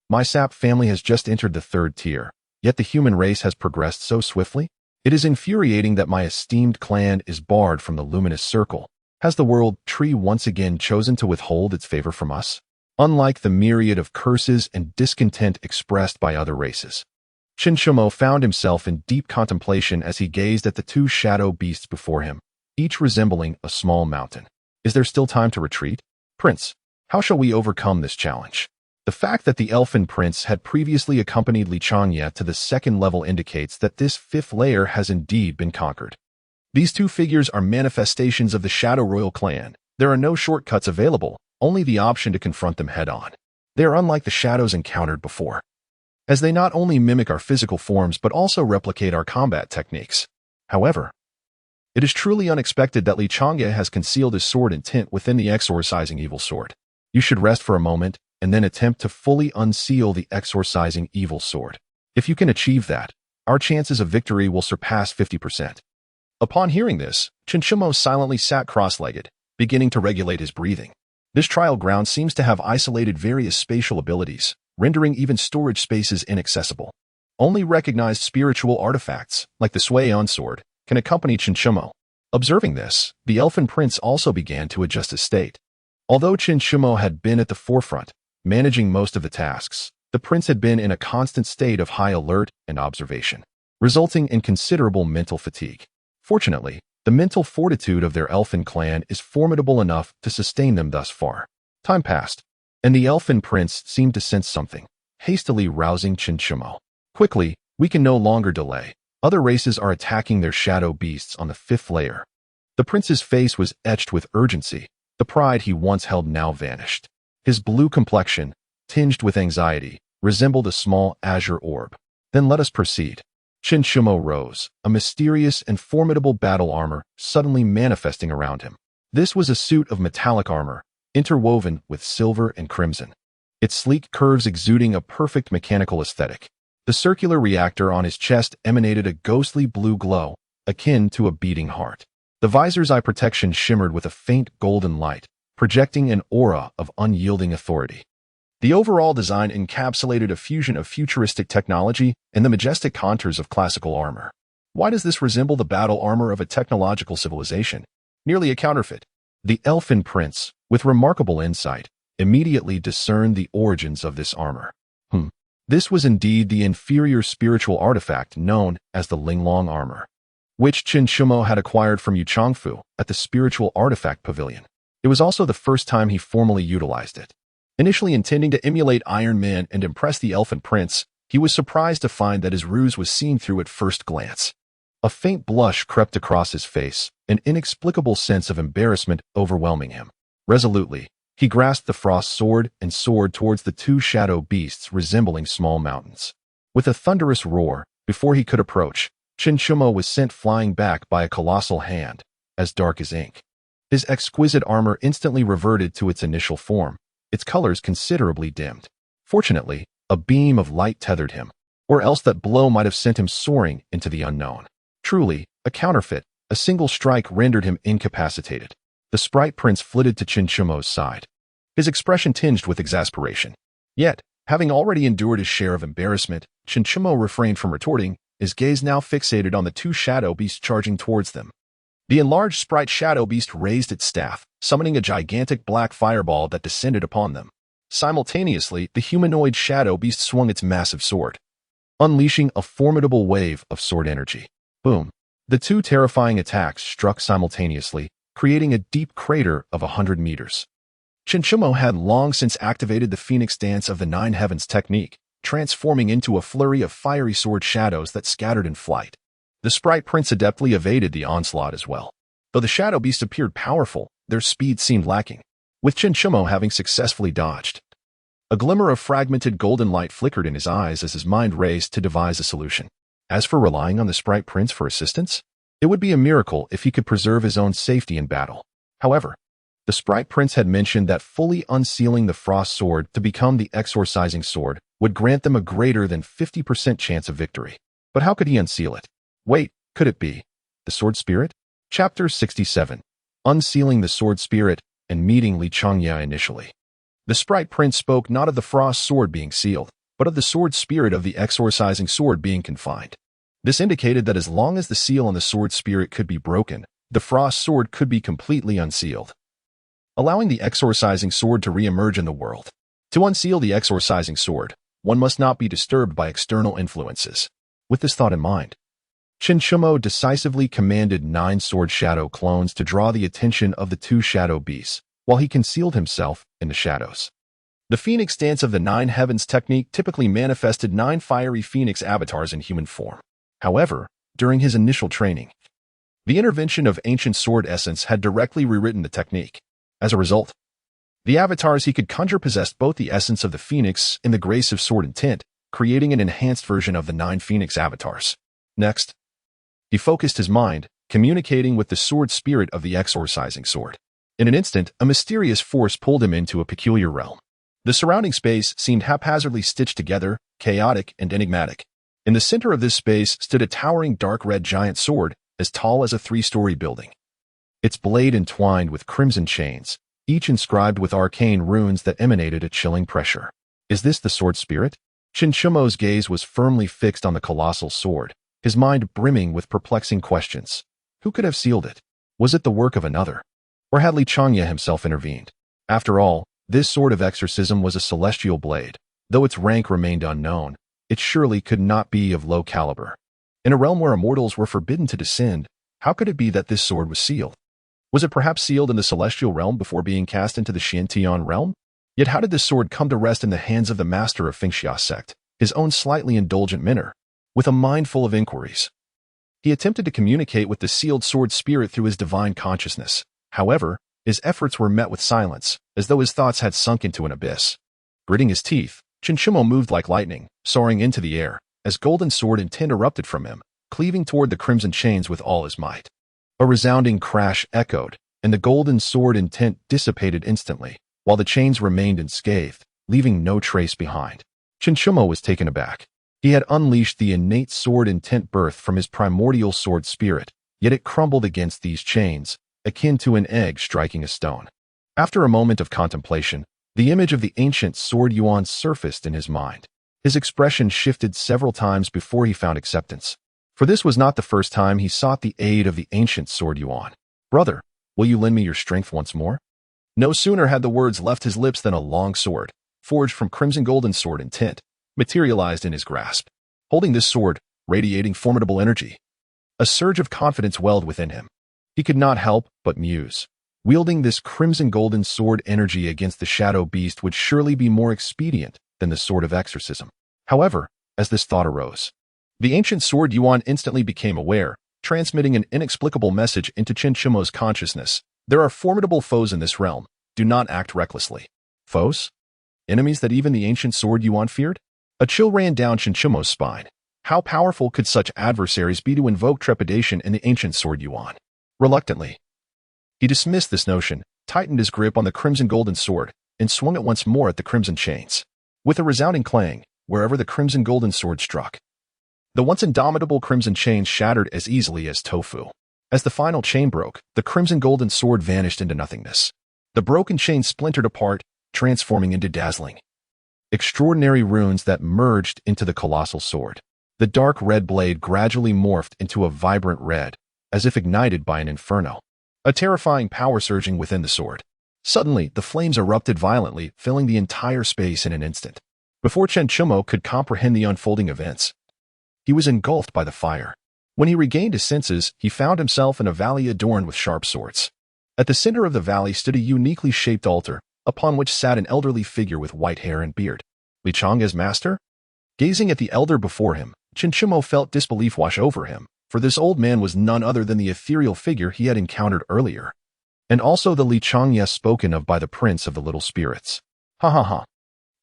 My sap family has just entered the 3rd tier, yet the human race has progressed so swiftly. It is infuriating that my esteemed clan is barred from the luminous circle. Has the world tree once again chosen to withhold its favor from us? Unlike the myriad of curses and discontent expressed by other races, Xiuxian found himself in deep contemplation as he gazed at the two shadow beasts before him, each resembling a small mountain. Is there still time to retreat? Prince, how shall we overcome this challenge? The fact that the Elfin Prince had previously accompanied Xiuxian to the second level indicates that this fifth layer has indeed been conquered. These two figures are manifestations of the Shadow Royal clan. There are no shortcuts available, only the option to confront them head-on. They are unlike the shadows encountered before, as they not only mimic our physical forms but also replicate our combat techniques. However, it is truly unexpected that Xiuxian has concealed his sword intent within the exorcising evil sword. You should rest for a moment and then attempt to fully unseal the exorcising evil sword. If you can achieve that, our chances of victory will surpass 50%. Upon hearing this, Xiuxian silently sat cross-legged, beginning to regulate his breathing. This trial ground seems to have isolated various spatial abilities, rendering even storage spaces inaccessible. Only recognized spiritual artifacts, like the Xiuxian sword, can accompany Xiuxian. Observing this, the Elfin Prince also began to adjust his state. Although Xiuxian had been at the forefront, managing most of the tasks, the prince had been in a constant state of high alert and observation, resulting in considerable mental fatigue. Fortunately, the mental fortitude of their elfin clan is formidable enough to sustain them thus far. Time passed, and the Elfin Prince seemed to sense something, hastily rousing Xiuxian. Quickly, we can no longer delay. Other races are attacking their shadow beasts on the fifth layer. The prince's face was etched with urgency. The pride he once held now vanished. His blue complexion, tinged with anxiety, resembled a small azure orb. Then let us proceed. Xiuxian rose, a mysterious and formidable battle armor suddenly manifesting around him. This was a suit of metallic armor, interwoven with silver and crimson, its sleek curves exuding a perfect mechanical aesthetic. The circular reactor on his chest emanated a ghostly blue glow, akin to a beating heart. The visor's eye protection shimmered with a faint golden light, projecting an aura of unyielding authority. The overall design encapsulated a fusion of futuristic technology and the majestic contours of classical armor. Why does this resemble the battle armor of a technological civilization? Nearly a counterfeit. The Elfin Prince, with remarkable insight, immediately discerned the origins of this armor. This was indeed the inferior spiritual artifact known as the Linglong armor, which Xiuxian had acquired from Yuchongfu at the Spiritual Artifact Pavilion. It was also the first time he formally utilized it. Initially intending to emulate Iron Man and impress the Elfin Prince, he was surprised to find that his ruse was seen through at first glance. A faint blush crept across his face, an inexplicable sense of embarrassment overwhelming him. Resolutely, he grasped the frost sword and soared towards the two shadow beasts resembling small mountains. With a thunderous roar, before he could approach, Xiuxian was sent flying back by a colossal hand, as dark as ink. His exquisite armor instantly reverted to its initial form, its colors considerably dimmed. Fortunately, a beam of light tethered him, or else that blow might have sent him soaring into the unknown. Truly, a counterfeit, a single strike rendered him incapacitated. The sprite prince flitted to Xiuxian's side, his expression tinged with exasperation. Yet, having already endured his share of embarrassment, Xiuxian refrained from retorting, his gaze now fixated on the two shadow beasts charging towards them. The enlarged sprite shadow beast raised its staff, summoning a gigantic black fireball that descended upon them. Simultaneously, the humanoid shadow beast swung its massive sword, unleashing a formidable wave of sword energy. Boom! The two terrifying attacks struck simultaneously, creating a deep crater of 100 meters. Xiuxian had long since activated the Phoenix Dance of the Nine Heavens technique, transforming into a flurry of fiery sword shadows that scattered in flight. The sprite prince adeptly evaded the onslaught as well. Though the shadow beasts appeared powerful, their speed seemed lacking, with Xiuxian having successfully dodged. A glimmer of fragmented golden light flickered in his eyes as his mind raced to devise a solution. As for relying on the sprite prince for assistance, it would be a miracle if he could preserve his own safety in battle. However, the sprite prince had mentioned that fully unsealing the frost sword to become the exorcising sword would grant them a greater than 50% chance of victory. But how could he unseal it? Wait, could it be the sword spirit? Chapter 67. Unsealing the sword spirit and meeting Xiuxian initially. The sprite prince spoke not of the frost sword being sealed, but of the sword spirit of the exorcising sword being confined. This indicated that as long as the seal on the sword spirit could be broken, the frost sword could be completely unsealed, allowing the exorcising sword to re-emerge in the world. To unseal the exorcising sword, one must not be disturbed by external influences. With this thought in mind, Xiuxian decisively commanded 9 sword shadow clones to draw the attention of the 2 shadow beasts, while he concealed himself in the shadows. The phoenix dance of the 9 heavens technique typically manifested 9 fiery phoenix avatars in human form. However, during his initial training, the intervention of ancient sword essence had directly rewritten the technique. As a result, the avatars he could conjure possessed both the essence of the phoenix and the grace of sword intent, creating an enhanced version of the 9 phoenix avatars. Next, he focused his mind, communicating with the sword spirit of the exorcising sword. In an instant, a mysterious force pulled him into a peculiar realm. The surrounding space seemed haphazardly stitched together, chaotic and enigmatic. In the center of this space stood a towering dark red giant sword, as tall as a 3-story building. Its blade entwined with crimson chains, each inscribed with arcane runes that emanated a chilling pressure. Is this the sword spirit? Xiuxian's gaze was firmly fixed on the colossal sword, his mind brimming with perplexing questions. Who could have sealed it? Was it the work of another? Or had Xiuxian himself intervened? After all, this sword of exorcism was a celestial blade. Though its rank remained unknown, it surely could not be of low caliber. In a realm where immortals were forbidden to descend, how could it be that this sword was sealed? Was it perhaps sealed in the celestial realm before being cast into the Xiuxian realm? Yet how did this sword come to rest in the hands of the master of Xiuxian sect, his own slightly indulgent mentor? With a mind full of inquiries, he attempted to communicate with the sealed sword spirit through his divine consciousness. However, his efforts were met with silence, as though his thoughts had sunk into an abyss. Gritting his teeth, Xiuxian moved like lightning, soaring into the air, as golden sword intent erupted from him, cleaving toward the crimson chains with all his might. A resounding crash echoed, and the golden sword intent dissipated instantly, while the chains remained unscathed, leaving no trace behind. Xiuxian was taken aback. He had unleashed the innate sword intent birth from his primordial sword spirit, yet it crumbled against these chains, akin to an egg striking a stone. After a moment of contemplation, the image of the ancient sword Yuan surfaced in his mind. His expression shifted several times before he found acceptance. For this was not the first time he sought the aid of the ancient sword Yuan. Brother, will you lend me your strength once more? No sooner had the words left his lips than a long sword, forged from crimson golden sword intent, materialized in his grasp. Holding this sword, radiating formidable energy, a surge of confidence welled within him. He could not help but muse. Wielding this crimson golden sword energy against the shadow beast would surely be more expedient than the sword of exorcism. However, as this thought arose, the ancient sword Yuan instantly became aware, transmitting an inexplicable message into Xiuxian's consciousness. There are formidable foes in this realm. Do not act recklessly. Foes? Enemies that even the ancient sword Yuan feared? A chill ran down Xiuxian's spine. How powerful could such adversaries be to invoke trepidation in the ancient sword Yuan? Reluctantly, he dismissed this notion, tightened his grip on the crimson golden sword, and swung it once more at the crimson chains. With a resounding clang, wherever the crimson golden sword struck, the once indomitable crimson chains shattered as easily as tofu. As the final chain broke, the crimson golden sword vanished into nothingness. The broken chain splintered apart, transforming into dazzling, extraordinary runes that merged into the colossal sword. The dark red blade gradually morphed into a vibrant red, as if ignited by an inferno, a terrifying power surging within the sword. Suddenly, the flames erupted violently, filling the entire space in an instant. Before Xiuxian could comprehend the unfolding events, he was engulfed by the fire. When he regained his senses, he found himself in a valley adorned with sharp swords. At the center of the valley stood a uniquely shaped altar, upon which sat an elderly figure with white hair and beard. Xiuxian's master? Gazing at the elder before him, Xiuxian felt disbelief wash over him, for this old man was none other than the ethereal figure he had encountered earlier, and also the Xiuxian spoken of by the prince of the little spirits. Ha ha ha.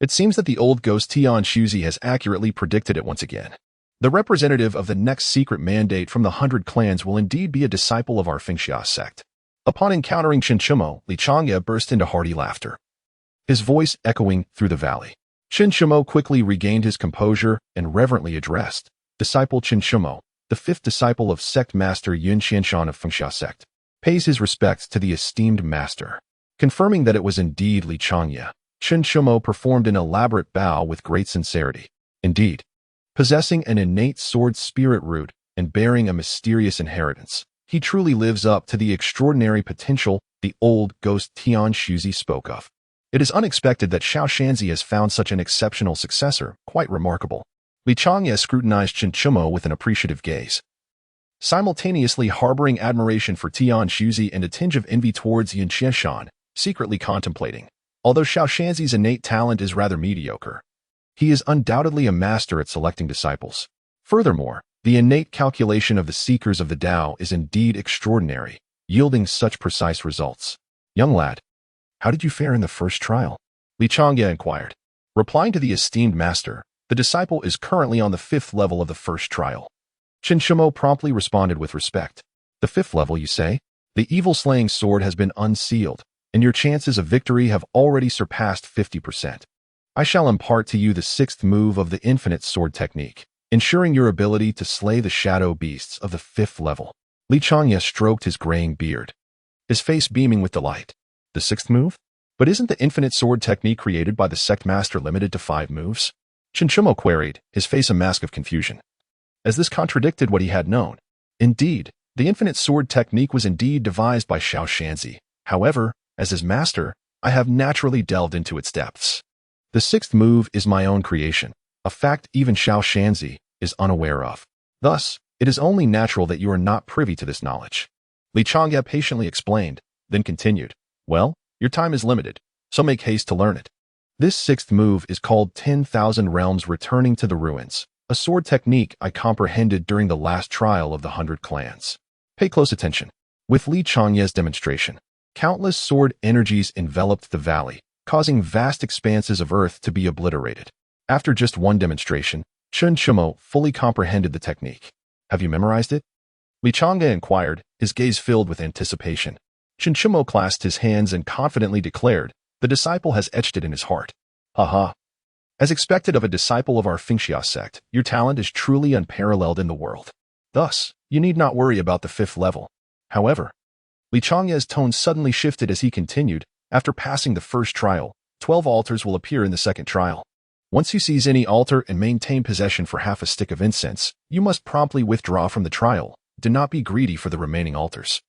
It seems that the old ghost Tian Xiuxi has accurately predicted it once again. The representative of the next secret mandate from the 100 clans will indeed be a disciple of our Xiuxian sect. Upon encountering Xiuxian, Xiuxian burst into hearty laughter, his voice echoing through the valley. Xiuxian quickly regained his composure and reverently addressed, Disciple Xiuxian, the 5th disciple of sect master Yun Xianshan of Xiuxian sect, pays his respects to the esteemed master. Confirming that it was indeed Xiuxian, Xiuxian performed an elaborate bow with great sincerity. Indeed, possessing an innate sword spirit root and bearing a mysterious inheritance, He truly lives up to the extraordinary potential the old ghost Tian Shuzi spoke of. It is unexpected that Xiuxian has found such an exceptional successor, quite remarkable. Li Changye scrutinized Chen Chumo with an appreciative gaze, simultaneously harboring admiration for Tian Shuzi and a tinge of envy towards Xiuxian, secretly contemplating. Although Xiuxian's innate talent is rather mediocre, he is undoubtedly a master at selecting disciples. Furthermore, the innate calculation of the seekers of the Tao is indeed extraordinary, yielding such precise results. Young lad, how did you fare in the first trial? Li Changye inquired. Replying to the esteemed master, the disciple is currently on the 5th level of the first trial. Chen Chumo promptly responded with respect. The 5th level, you say? The evil-slaying sword has been unsealed, and your chances of victory have already surpassed 50%. I shall impart to you the 6th move of the infinite sword technique, ensuring your ability to slay the shadow beasts of the 5th level. Li Changye stroked his graying beard, his face beaming with delight. The 6th move? But isn't the infinite sword technique created by the sect master limited to 5 moves? Chen Chumo queried, his face a mask of confusion, as this contradicted what he had known. Indeed, the infinite sword technique was indeed devised by Xiuxian. However, as his master, I have naturally delved into its depths. The 6th move is my own creation, a fact even Xiuxian is unaware of. Thus, it is only natural that you are not privy to this knowledge. Li Changye patiently explained, then continued, well, your time is limited, so make haste to learn it. This 6th move is called 10,000 Realms Returning to the Ruins, a sword technique I comprehended during the last trial of the 100 clans. Pay close attention. With Li Changye's demonstration, countless sword energies enveloped the valley, causing vast expanses of earth to be obliterated. After just one demonstration, Chen Chumo fully comprehended the technique. Have you memorized it? Li Changye inquired, his gaze filled with anticipation. Chen Chumo clasped his hands and confidently declared, the disciple has etched it in his heart. Ha. As expected of a disciple of our Fengxia sect, your talent is truly unparalleled in the world. Thus, you need not worry about the 5th level. However, Li Changye's tone suddenly shifted as he continued, after passing the first trial, 12 altars will appear in the second trial. Once you seize any altar and maintain possession for half a stick of incense, you must promptly withdraw from the trial. Do not be greedy for the remaining altars.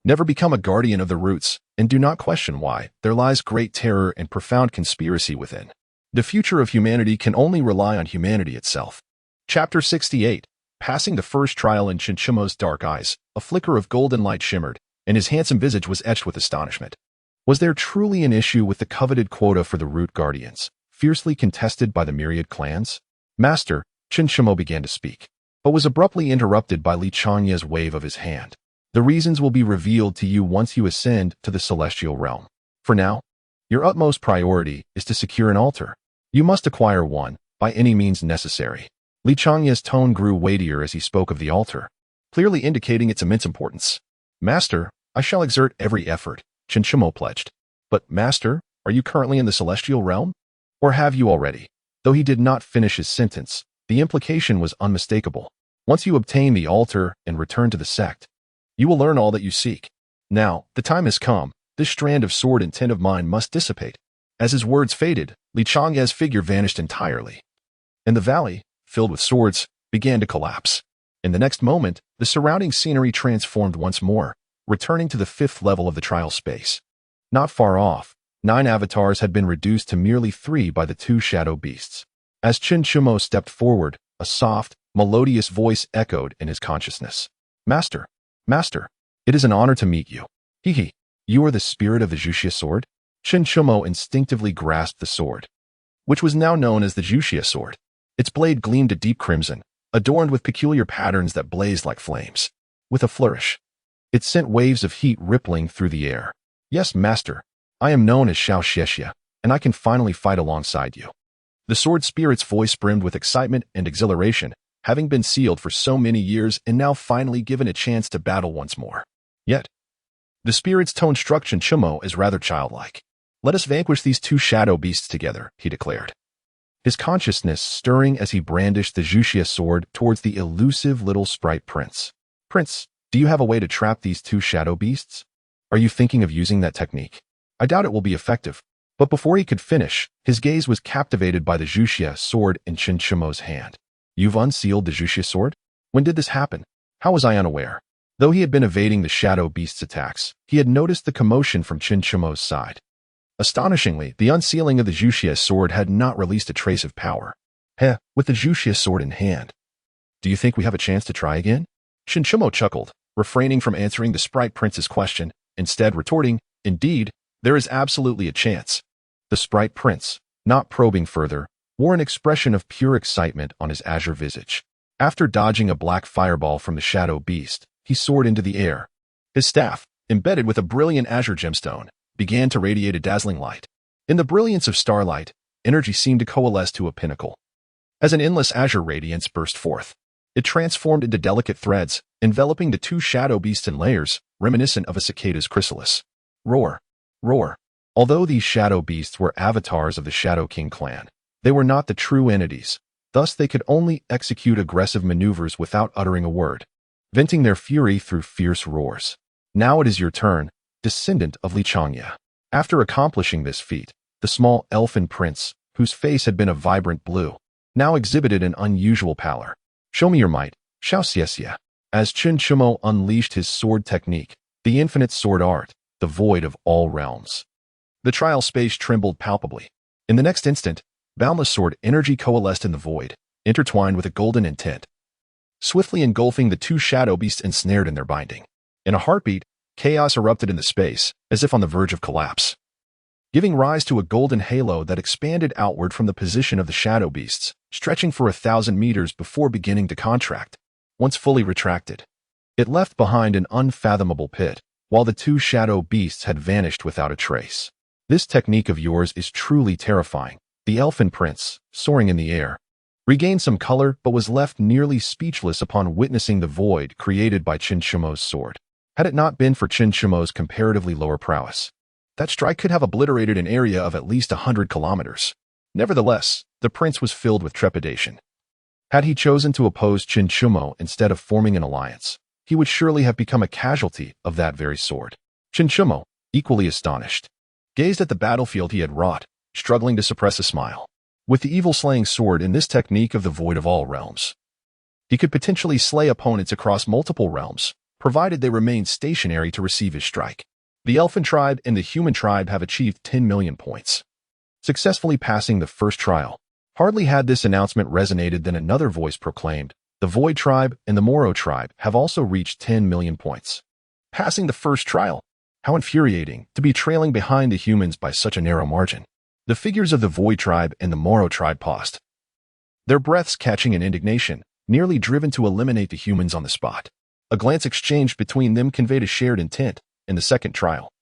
Never become a guardian of the roots, and do not question why. There lies great terror and profound conspiracy within. The future of humanity can only rely on humanity itself. Chapter 68. Passing the first trial in Chen Chumo's dark eyes, a flicker of golden light shimmered, and his handsome visage was etched with astonishment. Was there truly an issue with the coveted quota for the root guardians, fiercely contested by the myriad clans? Master, Chen Chumo began to speak, but was abruptly interrupted by Li Changye's wave of his hand. The reasons will be revealed to you once you ascend to the celestial realm. For now, your utmost priority is to secure an altar. You must acquire one, by any means necessary. Li Changye's tone grew weightier as he spoke of the altar, clearly indicating its immense importance. Master, I shall exert every effort, Chen Chumo pledged. But, Master, are you currently in the celestial realm? Or have you already? Though he did not finish his sentence, the implication was unmistakable. Once you obtain the altar and return to the sect, you will learn all that you seek. Now, the time has come. This strand of sword intent of mine must dissipate. As his words faded, Li Changye's figure vanished entirely, and the valley, filled with swords, began to collapse. In the next moment, the surrounding scenery transformed once more, returning to the 5th level of the trial space. Not far off, 9 avatars had been reduced to merely 3 by the 2 shadow beasts. As Chen Chumo stepped forward, a soft, melodious voice echoed in his consciousness. Master, it is an honor to meet you. You are the spirit of the Xiuxian sword? Chen Chumo instinctively grasped the sword, which was now known as the Xiuxian sword. Its blade gleamed a deep crimson, adorned with peculiar patterns that blazed like flames. With a flourish, it sent waves of heat rippling through the air. Yes, master, I am known as Xiuxian, and I can finally fight alongside you. The sword spirit's voice brimmed with excitement and exhilaration, having been sealed for so many years and now finally given a chance to battle once more. Yet, the spirit's tone struck Chen Chumo as rather childlike. Let us vanquish these 2 shadow beasts together, he declared, his consciousness stirring as he brandished the Xiuxian sword towards the elusive little sprite prince. Prince, do you have a way to trap these 2 shadow beasts? Are you thinking of using that technique? I doubt it will be effective. But before he could finish, his gaze was captivated by the Xiuxian sword in Chen Chumo's hand. You've unsealed the Xiuxian sword? When did this happen? How was I unaware? Though he had been evading the shadow beast's attacks, he had noticed the commotion from Xiuxian's side. Astonishingly, the unsealing of the Xiuxian sword had not released a trace of power. With the Xiuxian sword in hand. Do you think we have a chance to try again? Xiuxian chuckled, refraining from answering the Sprite Prince's question, instead retorting, Indeed, there is absolutely a chance. The Sprite Prince, not probing further, wore an expression of pure excitement on his azure visage. After dodging a black fireball from the shadow beast, he soared into the air. His staff, embedded with a brilliant azure gemstone, began to radiate a dazzling light. In the brilliance of starlight, energy seemed to coalesce to a pinnacle. As an endless azure radiance burst forth, it transformed into delicate threads, enveloping the two shadow beasts in layers, reminiscent of a cicada's chrysalis. Roar! Roar! Although these shadow beasts were avatars of the Shadow King clan, they were not the true entities, thus they could only execute aggressive maneuvers without uttering a word, venting their fury through fierce roars. Now it is your turn, descendant of Xiuxian. After accomplishing this feat, the small elfin prince, whose face had been a vibrant blue, now exhibited an unusual pallor. Show me your might, Xiuxian. As Xiuxian unleashed his sword technique, the infinite sword art, the void of all realms. The trial space trembled palpably. In the next instant, boundless sword energy coalesced in the void, intertwined with a golden intent, swiftly engulfing the two shadow beasts ensnared in their binding. In a heartbeat, chaos erupted in the space, as if on the verge of collapse, giving rise to a golden halo that expanded outward from the position of the shadow beasts, stretching for 1,000 meters before beginning to contract. Once fully retracted, it left behind an unfathomable pit, while the two shadow beasts had vanished without a trace. This technique of yours is truly terrifying. The elfin prince, soaring in the air, regained some color but was left nearly speechless upon witnessing the void created by Xiuxian's sword. Had it not been for Xiuxian's comparatively lower prowess, that strike could have obliterated an area of at least 100 kilometers. Nevertheless, the prince was filled with trepidation. Had he chosen to oppose Xiuxian instead of forming an alliance, he would surely have become a casualty of that very sword. Xiuxian, equally astonished, gazed at the battlefield he had wrought, struggling to suppress a smile. With the evil-slaying sword in this technique of the void of all realms, he could potentially slay opponents across multiple realms, provided they remained stationary to receive his strike. The elfin tribe and the human tribe have achieved 10 million points, successfully passing the first trial. Hardly had this announcement resonated than another voice proclaimed, the Void tribe and the Moro tribe have also reached 10 million points. Passing the first trial. How infuriating to be trailing behind the humans by such a narrow margin. The figures of the Void tribe and the Moro tribe paused, their breaths catching in indignation, nearly driven to eliminate the humans on the spot. A glance exchanged between them conveyed a shared intent. In the second trial,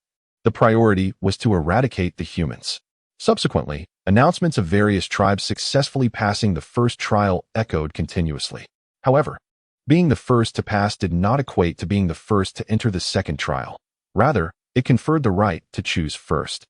the priority was to eradicate the humans. Subsequently, announcements of various tribes successfully passing the first trial echoed continuously. However, being the first to pass did not equate to being the first to enter the second trial. Rather, it conferred the right to choose first.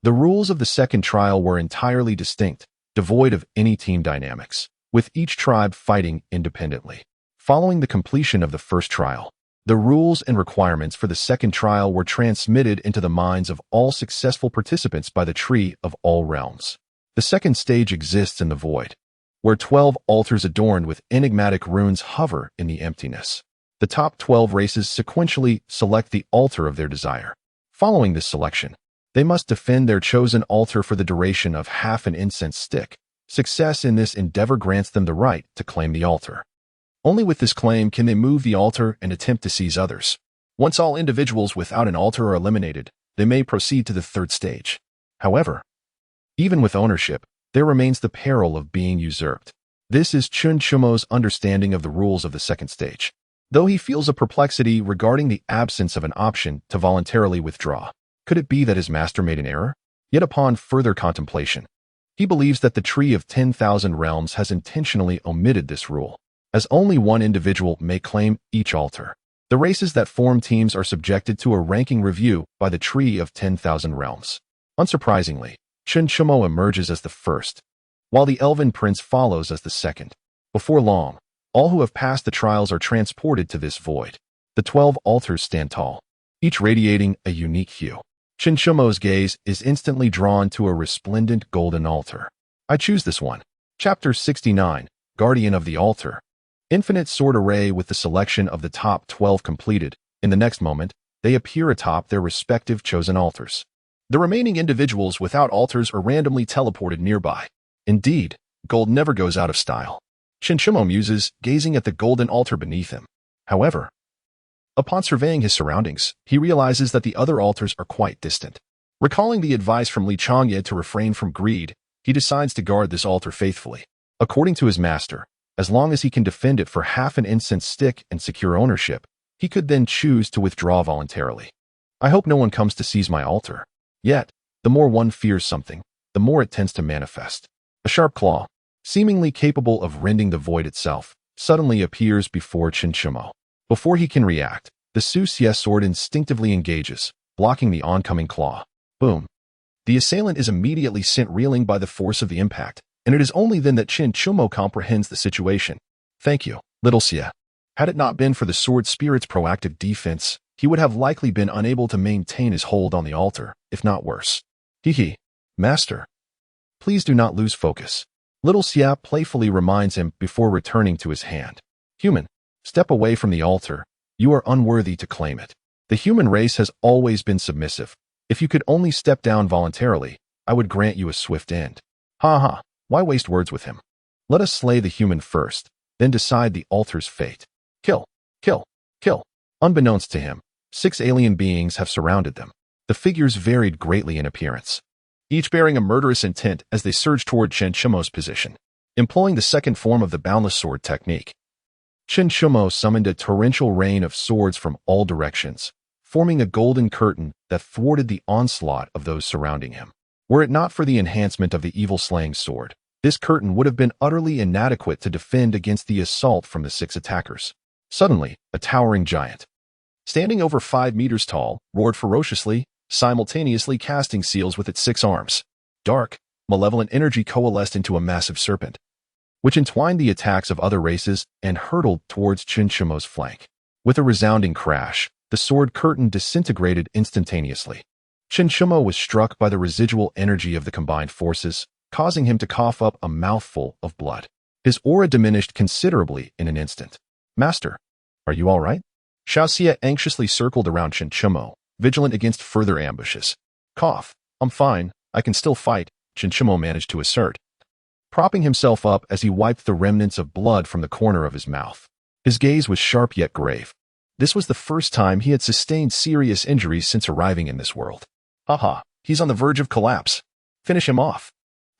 The rules of the second trial were entirely distinct, devoid of any team dynamics, with each tribe fighting independently. Following the completion of the first trial, the rules and requirements for the second trial were transmitted into the minds of all successful participants by the Tree of All Realms. The second stage exists in the void, where 12 altars adorned with enigmatic runes hover in the emptiness. The top 12 races sequentially select the altar of their desire. Following this selection, they must defend their chosen altar for the duration of half an incense stick. Success in this endeavor grants them the right to claim the altar. Only with this claim can they move the altar and attempt to seize others. Once all individuals without an altar are eliminated, they may proceed to the third stage. However, even with ownership, there remains the peril of being usurped. This is Xiuxian's understanding of the rules of the second stage. Though he feels a perplexity regarding the absence of an option to voluntarily withdraw, could it be that his master made an error? Yet upon further contemplation, he believes that the Tree of 10,000 Realms has intentionally omitted this rule, as only one individual may claim each altar. The races that form teams are subjected to a ranking review by the Tree of 10,000 Realms. Unsurprisingly, Xiuxian emerges as the first, while the Elven Prince follows as the second. Before long, all who have passed the trials are transported to this void. The 12 altars stand tall, each radiating a unique hue. Xiuxian's gaze is instantly drawn to a resplendent golden altar. I choose this one. Chapter 69, Guardian of the Altar. Infinite sword array with the selection of the top 12 completed. In the next moment, they appear atop their respective chosen altars. The remaining individuals without altars are randomly teleported nearby. Indeed, gold never goes out of style. Xiuxian muses, gazing at the golden altar beneath him. However, upon surveying his surroundings, he realizes that the other altars are quite distant. Recalling the advice from Xiuxian to refrain from greed, he decides to guard this altar faithfully. According to his master, as long as he can defend it for half an incense stick and secure ownership, he could then choose to withdraw voluntarily. I hope no one comes to seize my altar. Yet, the more one fears something, the more it tends to manifest. A sharp claw, seemingly capable of rending the void itself, suddenly appears before Xiuxian. Before he can react, the Xiuxian sword instinctively engages, blocking the oncoming claw. Boom. The assailant is immediately sent reeling by the force of the impact, and it is only then that Xiuxian comprehends the situation. Thank you, little Xia. Had it not been for the sword spirit's proactive defense, he would have likely been unable to maintain his hold on the altar, if not worse. Hee. Master. Please do not lose focus. Little Xia playfully reminds him before returning to his hand. Human, step away from the altar. You are unworthy to claim it. The human race has always been submissive. If you could only step down voluntarily, I would grant you a swift end. Ha. Why waste words with him? Let us slay the human first, then decide the altar's fate. Kill. Unbeknownst to him, 6 alien beings have surrounded them. The figures varied greatly in appearance, each bearing a murderous intent as they surged toward Xiuxian's position. Employing the second form of the boundless sword technique, Xiuxian summoned a torrential rain of swords from all directions, forming a golden curtain that thwarted the onslaught of those surrounding him. Were it not for the enhancement of the evil-slaying sword, this curtain would have been utterly inadequate to defend against the assault from the 6 attackers. Suddenly, a towering giant, standing over 5 meters tall, roared ferociously, simultaneously casting seals with its 6 arms. Dark, malevolent energy coalesced into a massive serpent, which entwined the attacks of other races and hurtled towards Xiuxian's flank. With a resounding crash, the sword curtain disintegrated instantaneously. Xiuxian was struck by the residual energy of the combined forces, causing him to cough up a mouthful of blood. His aura diminished considerably in an instant. Master, are you all right? Xiuxian anxiously circled around Xiuxian, vigilant against further ambushes. Cough. I'm fine. I can still fight, Xiuxian managed to assert, propping himself up as he wiped the remnants of blood from the corner of his mouth. His gaze was sharp yet grave. This was the first time he had sustained serious injuries since arriving in this world. Haha, he's on the verge of collapse. Finish him off.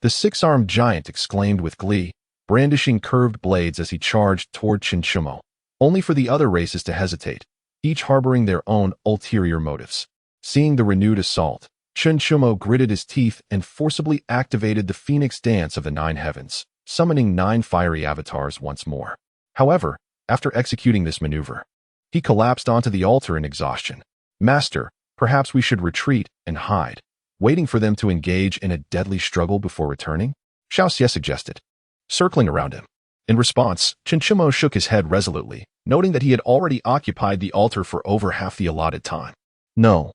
The 6-armed giant exclaimed with glee, brandishing curved blades as he charged toward Xiuxian, only for the other races to hesitate, each harboring their own ulterior motives. Seeing the renewed assault, Xiuxian gritted his teeth and forcibly activated the Phoenix Dance of the 9 Heavens, summoning 9 fiery avatars once more. However, after executing this maneuver, he collapsed onto the altar in exhaustion. Master, perhaps we should retreat and hide, waiting for them to engage in a deadly struggle before returning? Xiuxian suggested, circling around him. In response, Xiuxian shook his head resolutely, noting that he had already occupied the altar for over half the allotted time. No.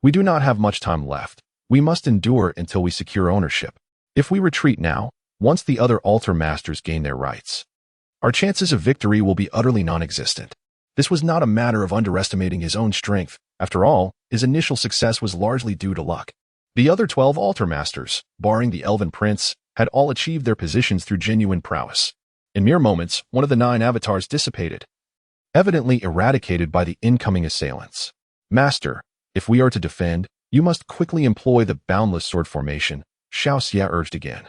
We do not have much time left. We must endure until we secure ownership. If we retreat now, once the other altar masters gain their rights, our chances of victory will be utterly non-existent. This was not a matter of underestimating his own strength. After all, his initial success was largely due to luck. The other 12 altar masters, barring the Elven Prince, had all achieved their positions through genuine prowess. In mere moments, one of the 9 avatars dissipated, evidently eradicated by the incoming assailants. Master, if we are to defend, you must quickly employ the boundless sword formation, Xiuxian urged again.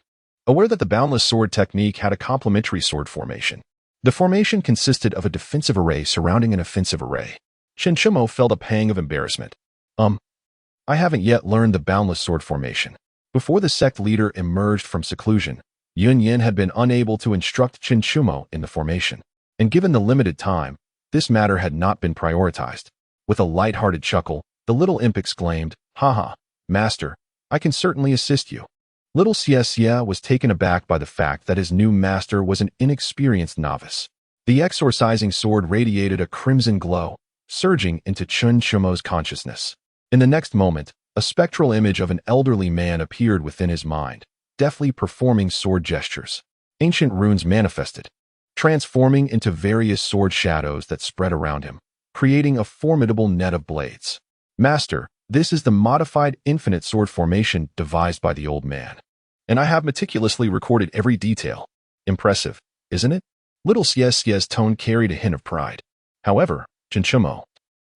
Aware that the boundless sword technique had a complementary sword formation, the formation consisted of a defensive array surrounding an offensive array. Xiuxian felt a pang of embarrassment. I haven't yet learned the boundless sword formation. Before the sect leader emerged from seclusion, Yunyan had been unable to instruct Xiuxian in the formation, and given the limited time, this matter had not been prioritized. With a light-hearted chuckle, the little imp exclaimed, Haha, master, I can certainly assist you. Little Xiuxian was taken aback by the fact that his new master was an inexperienced novice. The exorcising sword radiated a crimson glow, surging into Xiuxian's consciousness. In the next moment, a spectral image of an elderly man appeared within his mind, deftly performing sword gestures. Ancient runes manifested, transforming into various sword shadows that spread around him, creating a formidable net of blades. Master, this is the modified infinite sword formation devised by the old man. And I have meticulously recorded every detail. Impressive, isn't it? Little Xiuxian's tone carried a hint of pride. However, Xiuxian,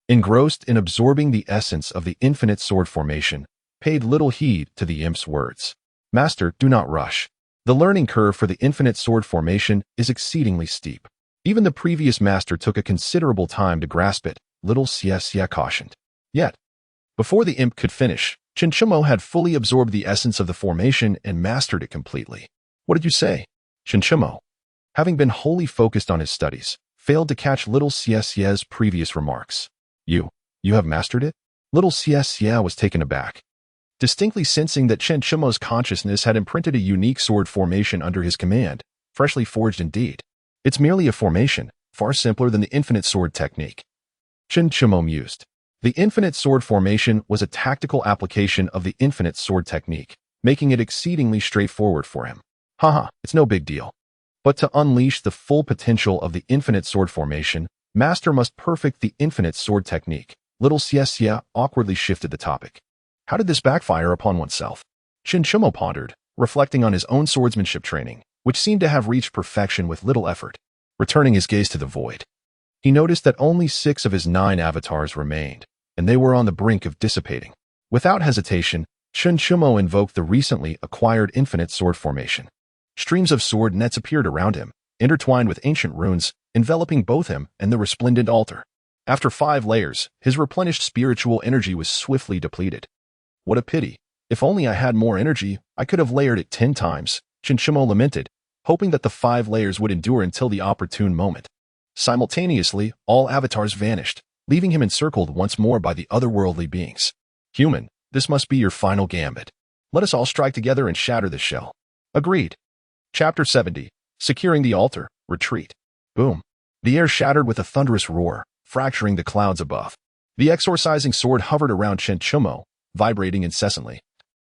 engrossed in absorbing the essence of the infinite sword formation, paid little heed to the imp's words. Master, do not rush. The learning curve for the infinite sword formation is exceedingly steep. Even the previous master took a considerable time to grasp it, little Xiuxian cautioned. Yet, before the imp could finish, Xiuxian had fully absorbed the essence of the formation and mastered it completely. What did you say? Xiuxian, having been wholly focused on his studies, failed to catch little Xiuxian's previous remarks. You have mastered it? Little Xiuxian was taken aback, distinctly sensing that Xiuxian's consciousness had imprinted a unique sword formation under his command, freshly forged indeed. It's merely a formation, far simpler than the infinite sword technique. Xiuxian mused. The infinite sword formation was a tactical application of the infinite sword technique, making it exceedingly straightforward for him. Haha, it's no big deal. But to unleash the full potential of the infinite sword formation, Master must perfect the infinite sword technique. Little Xiuxian awkwardly shifted the topic. How did this backfire upon oneself? Xiuxian pondered, reflecting on his own swordsmanship training, which seemed to have reached perfection with little effort. Returning his gaze to the void, he noticed that only 6 of his 9 avatars remained, and they were on the brink of dissipating. Without hesitation, Xiuxian invoked the recently acquired infinite sword formation. Streams of sword nets appeared around him, intertwined with ancient runes, enveloping both him and the resplendent altar. After 5 layers, his replenished spiritual energy was swiftly depleted. What a pity. If only I had more energy, I could have layered it 10 times, Xiuxian lamented, hoping that the 5 layers would endure until the opportune moment. Simultaneously, all avatars vanished, leaving him encircled once more by the otherworldly beings. Human, this must be your final gambit. Let us all strike together and shatter this shell. Agreed. Chapter 70. Securing the altar. Retreat. Boom. The air shattered with a thunderous roar, fracturing the clouds above. The exorcising sword hovered around Xiuxian, vibrating incessantly,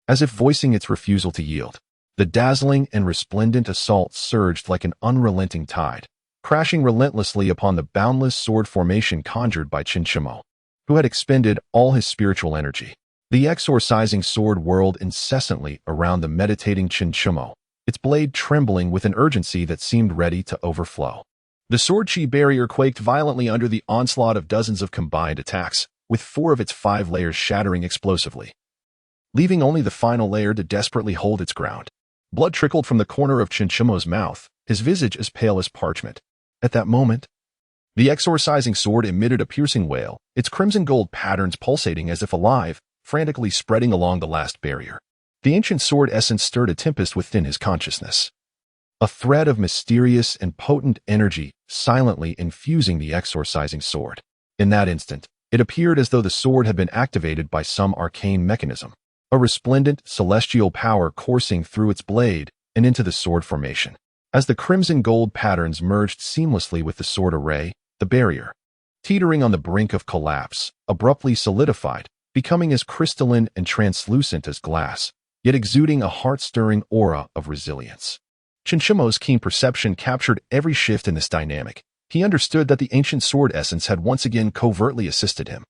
as if voicing its refusal to yield. The dazzling and resplendent assault surged like an unrelenting tide, crashing relentlessly upon the boundless sword formation conjured by Xiuxian, who had expended all his spiritual energy. The exorcising sword whirled incessantly around the meditating Xiuxian, its blade trembling with an urgency that seemed ready to overflow. The sword chi barrier quaked violently under the onslaught of dozens of combined attacks, with 4 of its 5 layers shattering explosively, leaving only the final layer to desperately hold its ground. Blood trickled from the corner of Xiuxian's mouth, his visage as pale as parchment. At that moment, the exorcising sword emitted a piercing wail, its crimson gold patterns pulsating as if alive, frantically spreading along the last barrier. The ancient sword essence stirred a tempest within his consciousness, a thread of mysterious and potent energy silently infusing the exorcising sword. In that instant, it appeared as though the sword had been activated by some arcane mechanism, a resplendent celestial power coursing through its blade and into the sword formation. As the crimson gold patterns merged seamlessly with the sword array, the barrier, teetering on the brink of collapse, abruptly solidified, becoming as crystalline and translucent as glass, yet exuding a heart-stirring aura of resilience. Xiuxian's keen perception captured every shift in this dynamic. He understood that the ancient sword essence had once again covertly assisted him.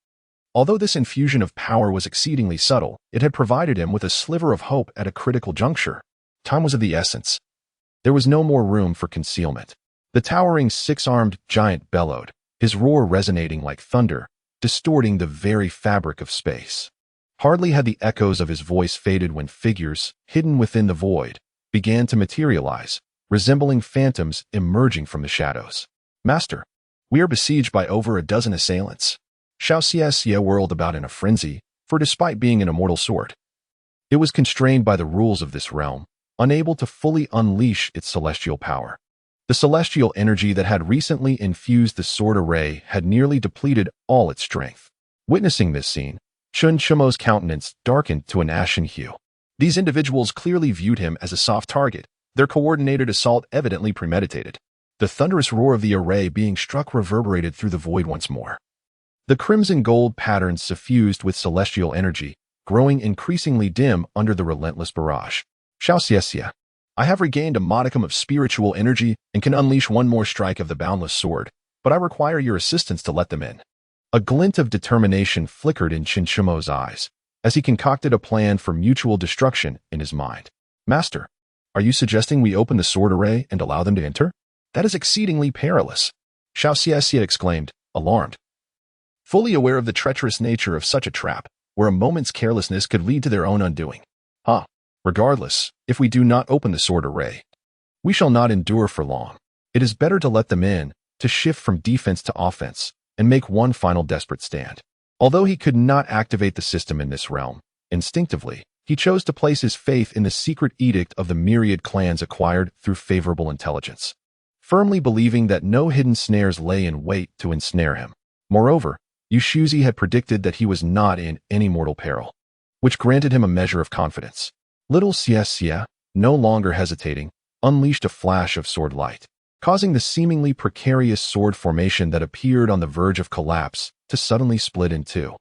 Although this infusion of power was exceedingly subtle, it had provided him with a sliver of hope at a critical juncture. Time was of the essence. There was no more room for concealment. The towering 6-armed giant bellowed, his roar resonating like thunder, distorting the very fabric of space. Hardly had the echoes of his voice faded when figures, hidden within the void, began to materialize, resembling phantoms emerging from the shadows. Master, we are besieged by over a dozen assailants. Xiuxian whirled about in a frenzy, for despite being an immortal sword, it was constrained by the rules of this realm, unable to fully unleash its celestial power. The celestial energy that had recently infused the sword array had nearly depleted all its strength. Witnessing this scene, Xiuxian's countenance darkened to an ashen hue. These individuals clearly viewed him as a soft target, their coordinated assault evidently premeditated. The thunderous roar of the array being struck reverberated through the void once more. The crimson gold patterns suffused with celestial energy, growing increasingly dim under the relentless barrage. Xiuxian, I have regained a modicum of spiritual energy and can unleash one more strike of the boundless sword, but I require your assistance to let them in. A glint of determination flickered in Xiuxian's eyes as he concocted a plan for mutual destruction in his mind. Master, are you suggesting we open the sword array and allow them to enter? That is exceedingly perilous, Xiuxian exclaimed, alarmed. Fully aware of the treacherous nature of such a trap, where a moment's carelessness could lead to their own undoing. Regardless, if we do not open the sword array, we shall not endure for long. It is better to let them in, to shift from defense to offense, and make one final desperate stand. Although he could not activate the system in this realm, instinctively, he chose to place his faith in the secret edict of the myriad clans acquired through favorable intelligence, firmly believing that no hidden snares lay in wait to ensnare him. Moreover, Xiuxian had predicted that he was not in any mortal peril, which granted him a measure of confidence. Little Xiuxian, no longer hesitating, unleashed a flash of sword light, causing the seemingly precarious sword formation that appeared on the verge of collapse to suddenly split in two.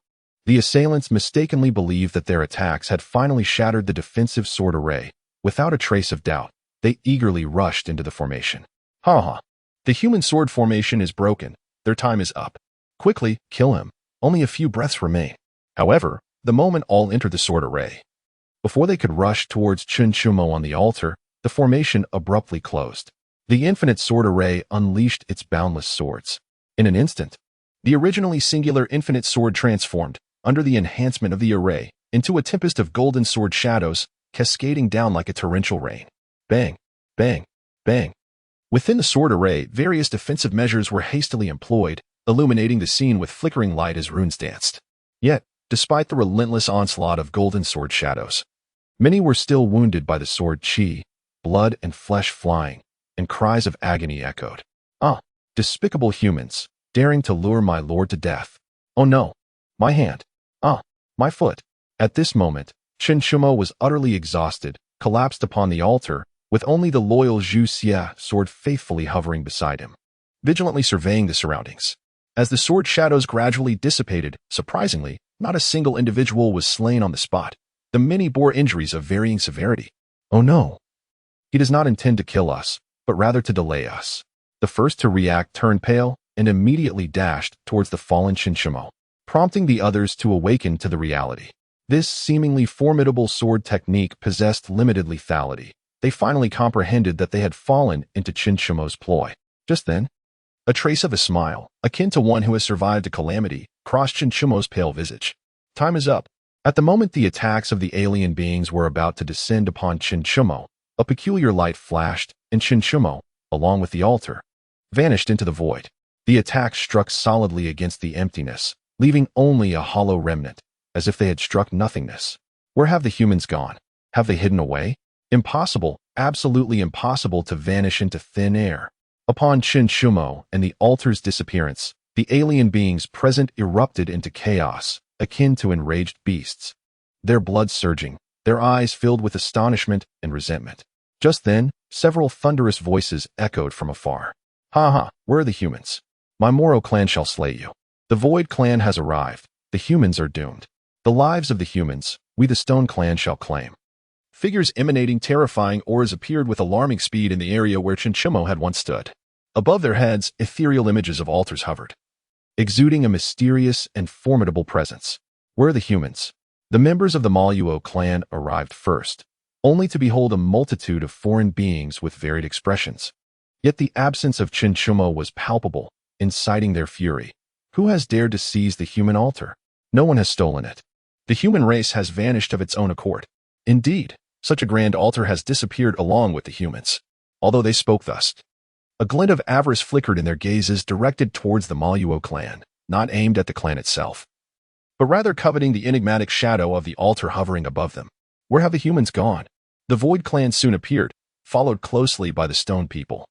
The assailants mistakenly believed that their attacks had finally shattered the defensive sword array. Without a trace of doubt, they eagerly rushed into the formation. The human sword formation is broken. Their time is up. Quickly, kill him. Only a few breaths remain. However, the moment all entered the sword array, before they could rush towards Xiuxian on the altar, the formation abruptly closed. The infinite sword array unleashed its boundless swords. In an instant, the originally singular infinite sword transformed, under the enhancement of the array, into a tempest of golden sword shadows, cascading down like a torrential rain. Bang, bang, bang. Within the sword array, various defensive measures were hastily employed, illuminating the scene with flickering light as runes danced. Yet, despite the relentless onslaught of golden sword shadows, many were still wounded by the sword chi, blood and flesh flying, and cries of agony echoed. Despicable humans, daring to lure my lord to death. Oh no, my hand. My foot. At this moment, Xiuxian was utterly exhausted, collapsed upon the altar, with only the loyal Xiuxian sword faithfully hovering beside him, vigilantly surveying the surroundings. As the sword shadows gradually dissipated, surprisingly, not a single individual was slain on the spot. The many bore injuries of varying severity. Oh no. He does not intend to kill us, but rather to delay us. The first to react turned pale and immediately dashed towards the fallen Xiuxian, prompting the others to awaken to the reality. This seemingly formidable sword technique possessed limited lethality. They finally comprehended that they had fallen into Xiuxian's ploy. Just then, a trace of a smile, akin to one who has survived a calamity, crossed Xiuxian's pale visage. Time is up. At the moment the attacks of the alien beings were about to descend upon Xiuxian, a peculiar light flashed, and Xiuxian, along with the altar, vanished into the void. The attack struck solidly against the emptiness, leaving only a hollow remnant, as if they had struck nothingness. Where have the humans gone? Have they hidden away? Impossible, absolutely impossible to vanish into thin air. Upon Xiuxian and the altar's disappearance, the alien beings present erupted into chaos, akin to enraged beasts, their blood surging, their eyes filled with astonishment and resentment. Just then, several thunderous voices echoed from afar. Where are the humans? My Moro clan shall slay you. The Void clan has arrived. The humans are doomed. The lives of the humans, we the Stone clan shall claim. Figures emanating terrifying auras appeared with alarming speed in the area where Xiuxian had once stood. Above their heads, ethereal images of altars hovered, exuding a mysterious and formidable presence. Where are the humans? The members of the Maluo clan arrived first, only to behold a multitude of foreign beings with varied expressions. Yet the absence of Xiuxian was palpable, inciting their fury. Who has dared to seize the human altar? No one has stolen it. The human race has vanished of its own accord. Indeed, such a grand altar has disappeared along with the humans. Although they spoke thus, a glint of avarice flickered in their gazes directed towards the Maluo clan, not aimed at the clan itself, but rather coveting the enigmatic shadow of the altar hovering above them. Where have the humans gone? The Void clan soon appeared, followed closely by the Stone people,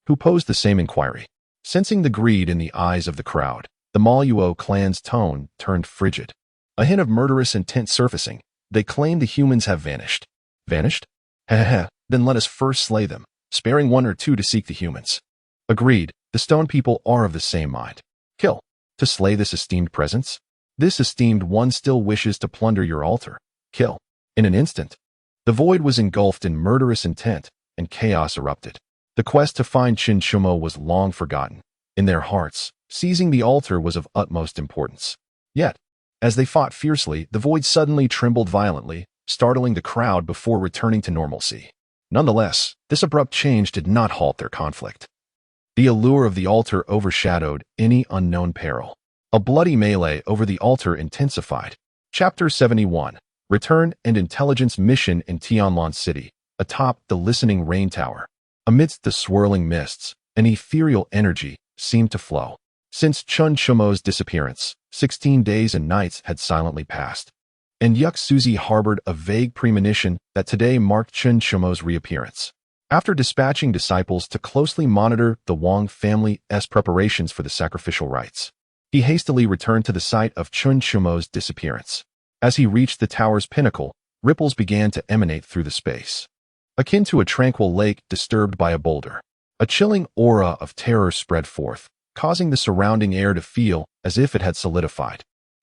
who posed the same inquiry. Sensing the greed in the eyes of the crowd, the Maluo clan's tone turned frigid. A hint of murderous intent surfacing, they claimed the humans have vanished. Vanished? Then let us first slay them, sparing one or two to seek the humans. Agreed, the Stone people are of the same mind. Kill. To slay this esteemed presence? This esteemed one still wishes to plunder your altar. Kill. In an instant, The void was engulfed in murderous intent, and chaos erupted. The quest to find Xiuxian was long forgotten. In their hearts, seizing the altar was of utmost importance. Yet, as they fought fiercely, the void suddenly trembled violently, startling the crowd before returning to normalcy. Nonetheless, this abrupt change did not halt their conflict. The allure of the altar overshadowed any unknown peril. A bloody melee over the altar intensified. Chapter 71. Return and Intelligence Mission in Tianlan City, atop the listening rain tower. Amidst the swirling mists, an ethereal energy seemed to flow. Since Xiuxian's disappearance, 16 days and nights had silently passed, and Xiuxian harbored a vague premonition that today marked Xiuxian's reappearance. After dispatching disciples to closely monitor the Wang family's preparations for the sacrificial rites, he hastily returned to the site of Xiuxian's disappearance. As he reached the tower's pinnacle, ripples began to emanate through the space, akin to a tranquil lake disturbed by a boulder. A chilling aura of terror spread forth, causing the surrounding air to feel as if it had solidified.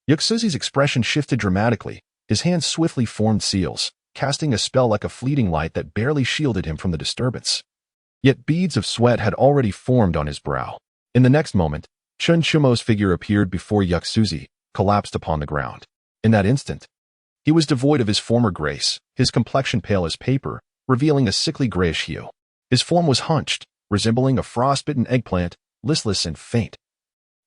Xiuxian's expression shifted dramatically. His hands swiftly formed seals, casting a spell like a fleeting light that barely shielded him from the disturbance. Yet beads of sweat had already formed on his brow. In the next moment, Xiuxian's figure appeared before Xiuxian, collapsed upon the ground. In that instant, he was devoid of his former grace, his complexion pale as paper, revealing a sickly grayish hue. His form was hunched, resembling a frostbitten eggplant, listless and faint,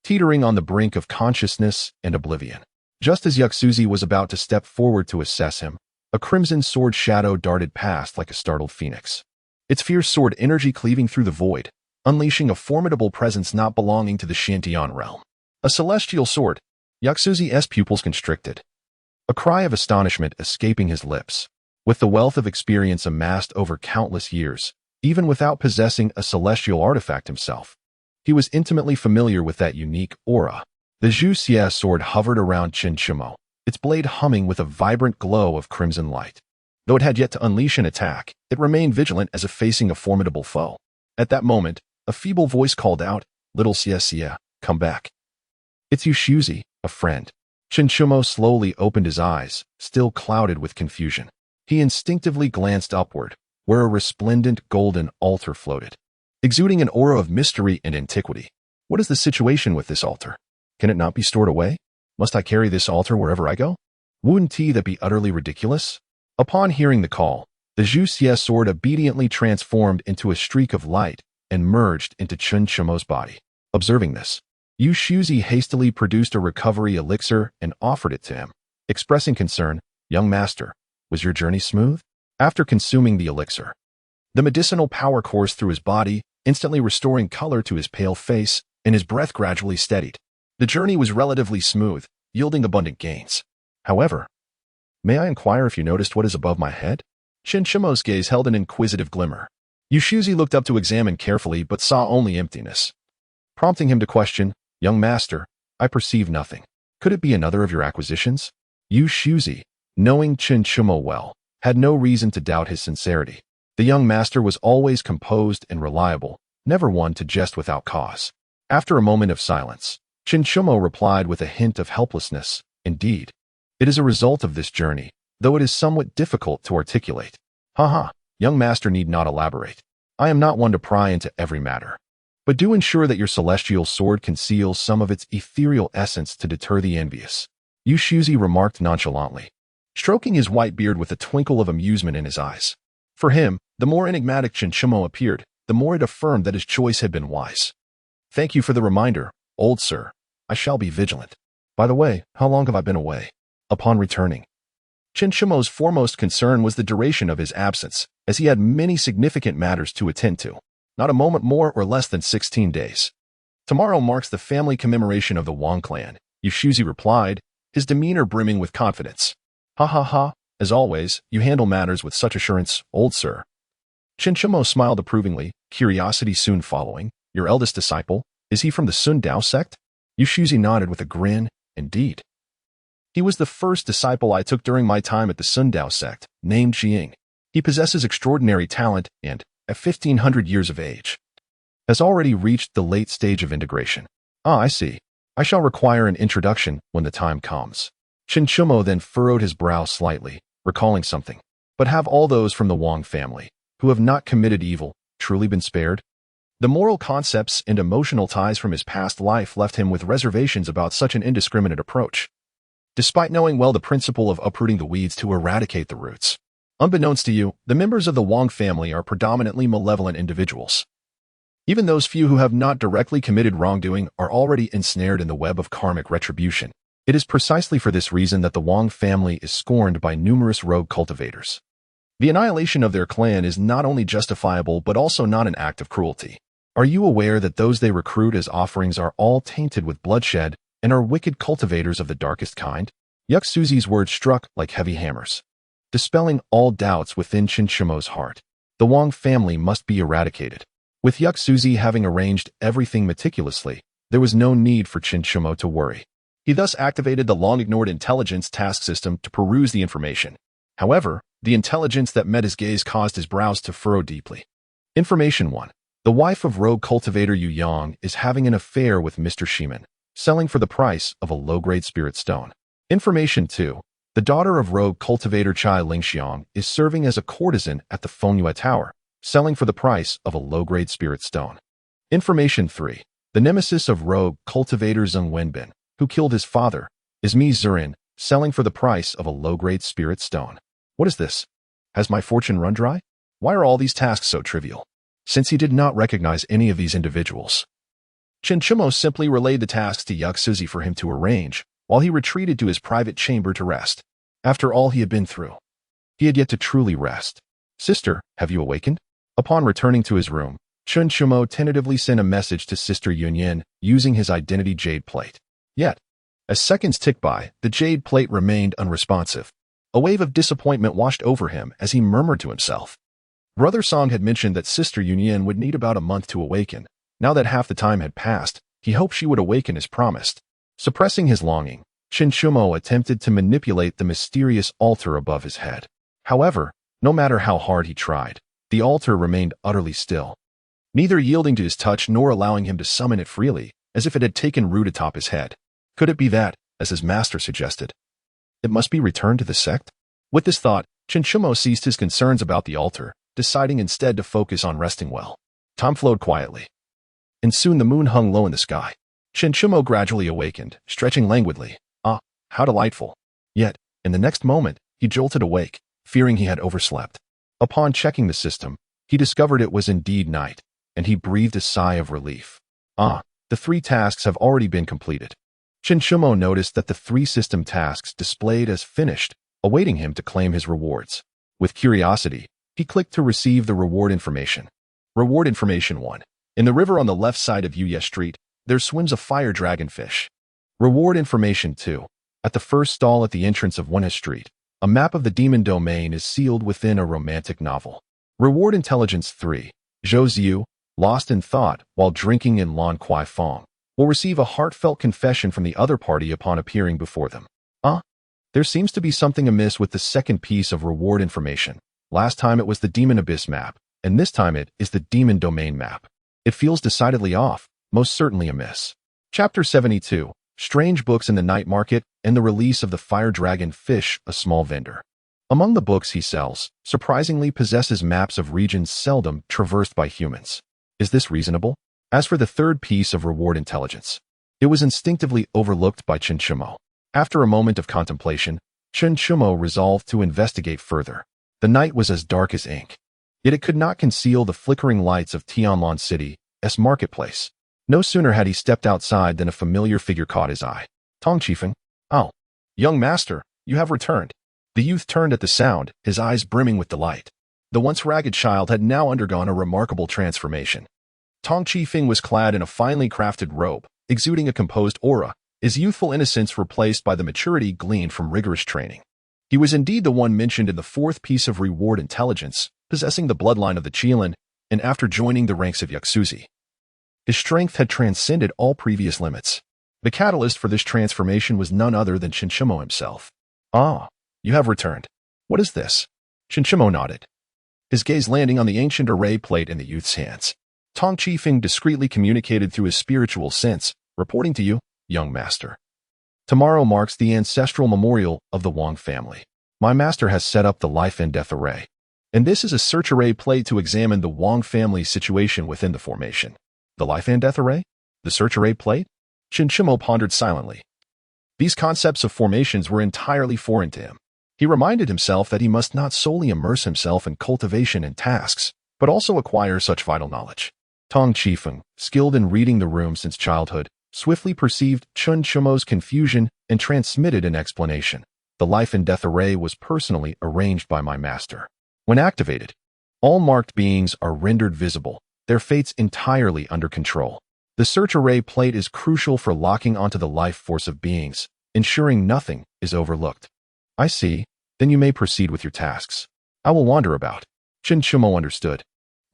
teetering on the brink of consciousness and oblivion. Just as Xiuxian was about to step forward to assess him, a crimson sword shadow darted past like a startled phoenix, its fierce sword energy cleaving through the void, unleashing a formidable presence not belonging to the Xiantian realm. A celestial sword. Xiuxian's pupils constricted, a cry of astonishment escaping his lips. With the wealth of experience amassed over countless years, even without possessing a celestial artifact himself, he was intimately familiar with that unique aura. The Xiuxian sword hovered around Xiuxian, its blade humming with a vibrant glow of crimson light. Though it had yet to unleash an attack, it remained vigilant as if facing a formidable foe. At that moment, a feeble voice called out, "Little Xiuxian, come back." "It's Xiuxian, a friend." Xiuxian slowly opened his eyes, still clouded with confusion. He instinctively glanced upward, where a resplendent golden altar floated, exuding an aura of mystery and antiquity. What is the situation with this altar? Can it not be stored away? Must I carry this altar wherever I go? Wouldn't that be utterly ridiculous? Upon hearing the call, the Xiuxian sword obediently transformed into a streak of light and merged into Xiuxian's body. Observing this, Xiuxian hastily produced a recovery elixir and offered it to him. Expressing concern, "Young master, was your journey smooth?" After consuming the elixir, the medicinal power coursed through his body, instantly restoring color to his pale face, and his breath gradually steadied. The journey was relatively smooth, yielding abundant gains. However, "May I inquire if you noticed what is above my head?" Xiuxian's gaze held an inquisitive glimmer. Xiuxian looked up to examine carefully but saw only emptiness. Prompting him to question, "Young master, I perceive nothing. Could it be another of your acquisitions?" Xiuxian, knowing Xiuxian well, had no reason to doubt his sincerity. The young master was always composed and reliable, never one to jest without cause. After a moment of silence, Xiuxian replied with a hint of helplessness, "Indeed, it is a result of this journey, though it is somewhat difficult to articulate." "Haha, young master need not elaborate. I am not one to pry into every matter. But do ensure that your celestial sword conceals some of its ethereal essence to deter the envious," Xiuxian remarked nonchalantly, stroking his white beard with a twinkle of amusement in his eyes. For him, the more enigmatic Xiuxian appeared, the more it affirmed that his choice had been wise. "Thank you for the reminder, old sir. I shall be vigilant. By the way, how long have I been away?" Upon returning, Xiuxian's foremost concern was the duration of his absence, as he had many significant matters to attend to. "Not a moment more or less than 16 days. Tomorrow marks the family commemoration of the Wang clan," Xiuxian replied, his demeanor brimming with confidence. "Ha ha ha, as always, you handle matters with such assurance, old sir." Xiuxian smiled approvingly, curiosity soon following. "Your eldest disciple, is he from the Sun Dao sect?" Xiuxian nodded with a grin. "Indeed. He was the first disciple I took during my time at the Sun Dao sect, named Jing. He possesses extraordinary talent and, at 1,500 years of age, has already reached the late stage of integration." "Ah, I see. I shall require an introduction when the time comes." Xiuxian then furrowed his brow slightly, recalling something. But have all those from the Wang family, who have not committed evil, truly been spared? The moral concepts and emotional ties from his past life left him with reservations about such an indiscriminate approach. Despite knowing well the principle of uprooting the weeds to eradicate the roots, unbeknownst to you, the members of the Wang family are predominantly malevolent individuals. Even those few who have not directly committed wrongdoing are already ensnared in the web of karmic retribution. It is precisely for this reason that the Wang family is scorned by numerous rogue cultivators. The annihilation of their clan is not only justifiable but also not an act of cruelty. Are you aware that those they recruit as offerings are all tainted with bloodshed and are wicked cultivators of the darkest kind? Xiuxian's words struck like heavy hammers, dispelling all doubts within Xiuxian's heart. The Wang family must be eradicated. With Xiuxian having arranged everything meticulously, there was no need for Xiuxian to worry. He thus activated the long-ignored intelligence task system to peruse the information. However, the intelligence that met his gaze caused his brows to furrow deeply. Information 1. The wife of rogue cultivator Xiuxian is having an affair with Mr. Xiuxian, selling for the price of a low-grade spirit stone. Information 2. The daughter of rogue cultivator Xiuxian is serving as a courtesan at the Fengyue Tower, selling for the price of a low-grade spirit stone. Information 3. The nemesis of rogue cultivator Zheng Wenbin, who killed his father, is Mi Zurin, selling for the price of a low-grade spirit stone. What is this? Has my fortune run dry? Why are all these tasks so trivial? Since he did not recognize any of these individuals, Xiuxian simply relayed the tasks to Xiuxian for him to arrange, while he retreated to his private chamber to rest. After all he had been through, he had yet to truly rest. Sister, have you awakened? Upon returning to his room, Xiuxian tentatively sent a message to Sister Yunyan using his identity jade plate. Yet, as seconds ticked by, the jade plate remained unresponsive. A wave of disappointment washed over him as he murmured to himself. Brother Song had mentioned that Sister Yunyan would need about a month to awaken. Now that half the time had passed, he hoped she would awaken as promised. Suppressing his longing, Xiuxian attempted to manipulate the mysterious altar above his head. However, no matter how hard he tried, the altar remained utterly still, neither yielding to his touch nor allowing him to summon it freely, as if it had taken root atop his head. Could it be that, as his master suggested, it must be returned to the sect? With this thought, Xiuxian ceased his concerns about the altar, deciding instead to focus on resting well. Time flowed quietly, and soon the moon hung low in the sky. Xiuxian gradually awakened, stretching languidly. Ah, how delightful! Yet, in the next moment, he jolted awake, fearing he had overslept. Upon checking the system, he discovered it was indeed night, and he breathed a sigh of relief. Ah, the 3 tasks have already been completed. Xiuxian noticed that the 3 system tasks displayed as finished, awaiting him to claim his rewards. With curiosity, he clicked to receive the reward information. Reward information 1. In the river on the left side of Yuye Street, there swims a fire dragonfish. Reward information 2. At the first stall at the entrance of Wenhe Street, a map of the demon domain is sealed within a romantic novel. Reward intelligence 3. Zhou Ziyu, lost in thought while drinking in Lan Kuai Fong, will receive a heartfelt confession from the other party upon appearing before them. There seems to be something amiss with the second piece of reward information. Last time it was the Demon Abyss map, and this time it is the Demon Domain map. It feels decidedly off, most certainly amiss. Chapter 72. Strange Books in the Night Market and the Release of the Fire Dragon Fish, a small vendor. Among the books he sells, surprisingly possesses maps of regions seldom traversed by humans. Is this reasonable? As for the third piece of reward intelligence, it was instinctively overlooked by Xiuxian. After a moment of contemplation, Xiuxian resolved to investigate further. The night was as dark as ink, yet it could not conceal the flickering lights of Tianlan City's marketplace. No sooner had he stepped outside than a familiar figure caught his eye. Tong Qifeng. Oh, young master, you have returned. The youth turned at the sound, his eyes brimming with delight. The once ragged child had now undergone a remarkable transformation. Tong Qifeng was clad in a finely crafted robe, exuding a composed aura, his youthful innocence replaced by the maturity gleaned from rigorous training. He was indeed the one mentioned in the 4th piece of reward intelligence, possessing the bloodline of the Qilan, and after joining the ranks of Xiuxian, his strength had transcended all previous limits. The catalyst for this transformation was none other than Xiuxian himself. Ah, you have returned. What is this? Xiuxian nodded, his gaze landing on the ancient array plate in the youth's hands. Tong Qifeng discreetly communicated through his spiritual sense, reporting to you, young master. Tomorrow marks the ancestral memorial of the Wang family. My master has set up the life and death array, and this is a search array plate to examine the Wang family's situation within the formation. The life and death array? The search array plate? Xiuxian pondered silently. These concepts of formations were entirely foreign to him. He reminded himself that he must not solely immerse himself in cultivation and tasks, but also acquire such vital knowledge. Tong Qifeng, skilled in reading the room since childhood, swiftly perceived Xiuxian's confusion and transmitted an explanation. The life and death array was personally arranged by my master. When activated, all marked beings are rendered visible, their fates entirely under control. The search array plate is crucial for locking onto the life force of beings, ensuring nothing is overlooked. I see. Then you may proceed with your tasks. I will wander about. Xiuxian understood.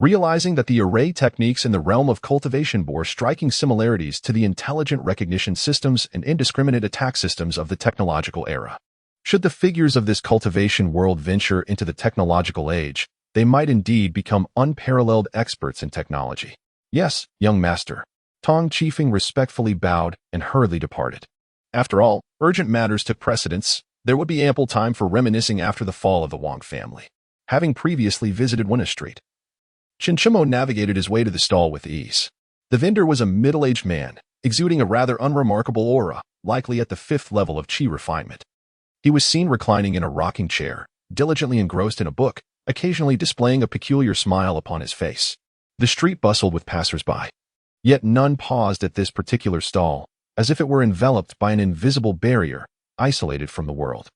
Realizing that the array techniques in the realm of cultivation bore striking similarities to the intelligent recognition systems and indiscriminate attack systems of the technological era. Should the figures of this cultivation world venture into the technological age, they might indeed become unparalleled experts in technology. Yes, young master. Tong Qifeng respectfully bowed and hurriedly departed. After all, urgent matters took precedence. There would be ample time for reminiscing after the fall of the Wang family. Having previously visited Wen Street, Xiuxian navigated his way to the stall with ease. The vendor was a middle-aged man, exuding a rather unremarkable aura, likely at the 5th level of qi refinement. He was seen reclining in a rocking chair, diligently engrossed in a book, occasionally displaying a peculiar smile upon his face. The street bustled with passers-by. Yet none paused at this particular stall, as if it were enveloped by an invisible barrier, isolated from the world.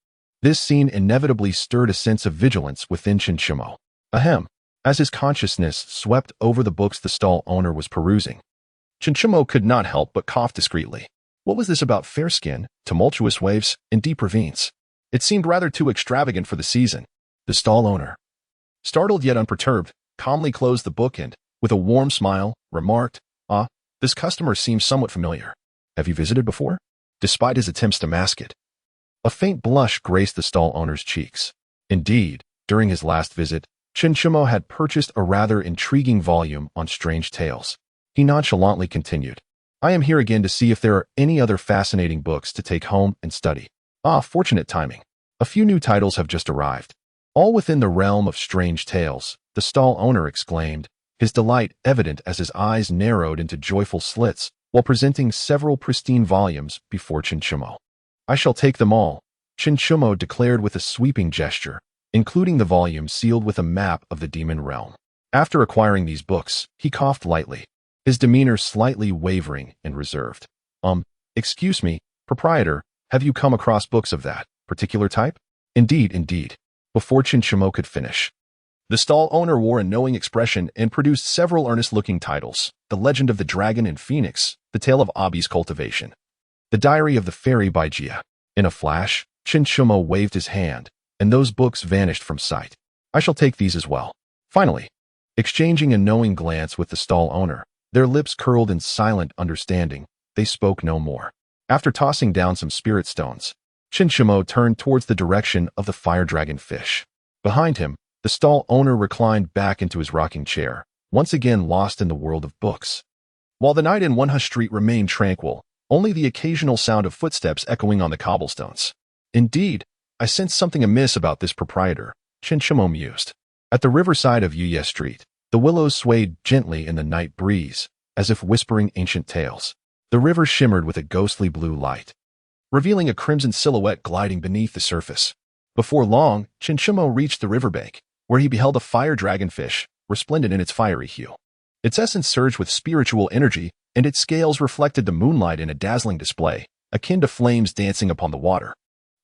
This scene inevitably stirred a sense of vigilance within Xiuxian. Ahem. As his consciousness swept over the books the stall owner was perusing, Xiuxian could not help but cough discreetly. What was this about fair skin, tumultuous waves, and deep ravines? It seemed rather too extravagant for the season. The stall owner, startled yet unperturbed, calmly closed the book and, with a warm smile, remarked, "Ah, this customer seems somewhat familiar. Have you visited before?" Despite his attempts to mask it, a faint blush graced the stall owner's cheeks. Indeed, during his last visit, Xiuxian had purchased a rather intriguing volume on strange tales. He nonchalantly continued, "I am here again to see if there are any other fascinating books to take home and study." Ah, fortunate timing. A few new titles have just arrived. All within the realm of strange tales, the stall owner exclaimed, his delight evident as his eyes narrowed into joyful slits while presenting several pristine volumes before Xiuxian. "I shall take them all," Xiuxian declared with a sweeping gesture, including the volume sealed with a map of the demon realm. After acquiring these books, he coughed lightly, his demeanor slightly wavering and reserved. Excuse me, proprietor, have you come across books of that particular type?" Indeed. Before Xiuxian could finish, the stall owner wore a knowing expression and produced several earnest-looking titles: The Legend of the Dragon and Phoenix, The Tale of Abi's Cultivation, The Diary of the Fairy by Jia. In a flash, Xiuxian waved his hand, and those books vanished from sight. "I shall take these as well." Finally, exchanging a knowing glance with the stall owner, their lips curled in silent understanding, they spoke no more. After tossing down some spirit stones, Xiuxian turned towards the direction of the fire dragon fish. Behind him, the stall owner reclined back into his rocking chair, once again lost in the world of books. While the night in Wenha Street remained tranquil, only the occasional sound of footsteps echoing on the cobblestones. "Indeed, I sense something amiss about this proprietor," Xiuxian mused. At the riverside of Yuye Street, the willows swayed gently in the night breeze, as if whispering ancient tales. The river shimmered with a ghostly blue light, revealing a crimson silhouette gliding beneath the surface. Before long, Xiuxian reached the riverbank, where he beheld a fire dragonfish, resplendent in its fiery hue. Its essence surged with spiritual energy, and its scales reflected the moonlight in a dazzling display, akin to flames dancing upon the water.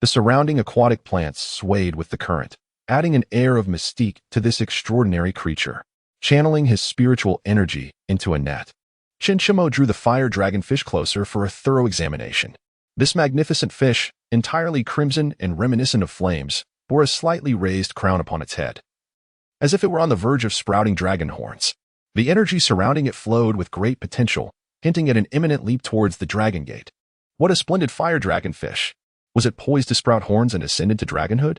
The surrounding aquatic plants swayed with the current, adding an air of mystique to this extraordinary creature. Channeling his spiritual energy into a net, Xiuxian drew the fire dragonfish closer for a thorough examination. This magnificent fish, entirely crimson and reminiscent of flames, bore a slightly raised crown upon its head, as if it were on the verge of sprouting dragon horns. The energy surrounding it flowed with great potential, hinting at an imminent leap towards the dragon gate. What a splendid fire dragonfish! Was it poised to sprout horns and ascend into dragonhood?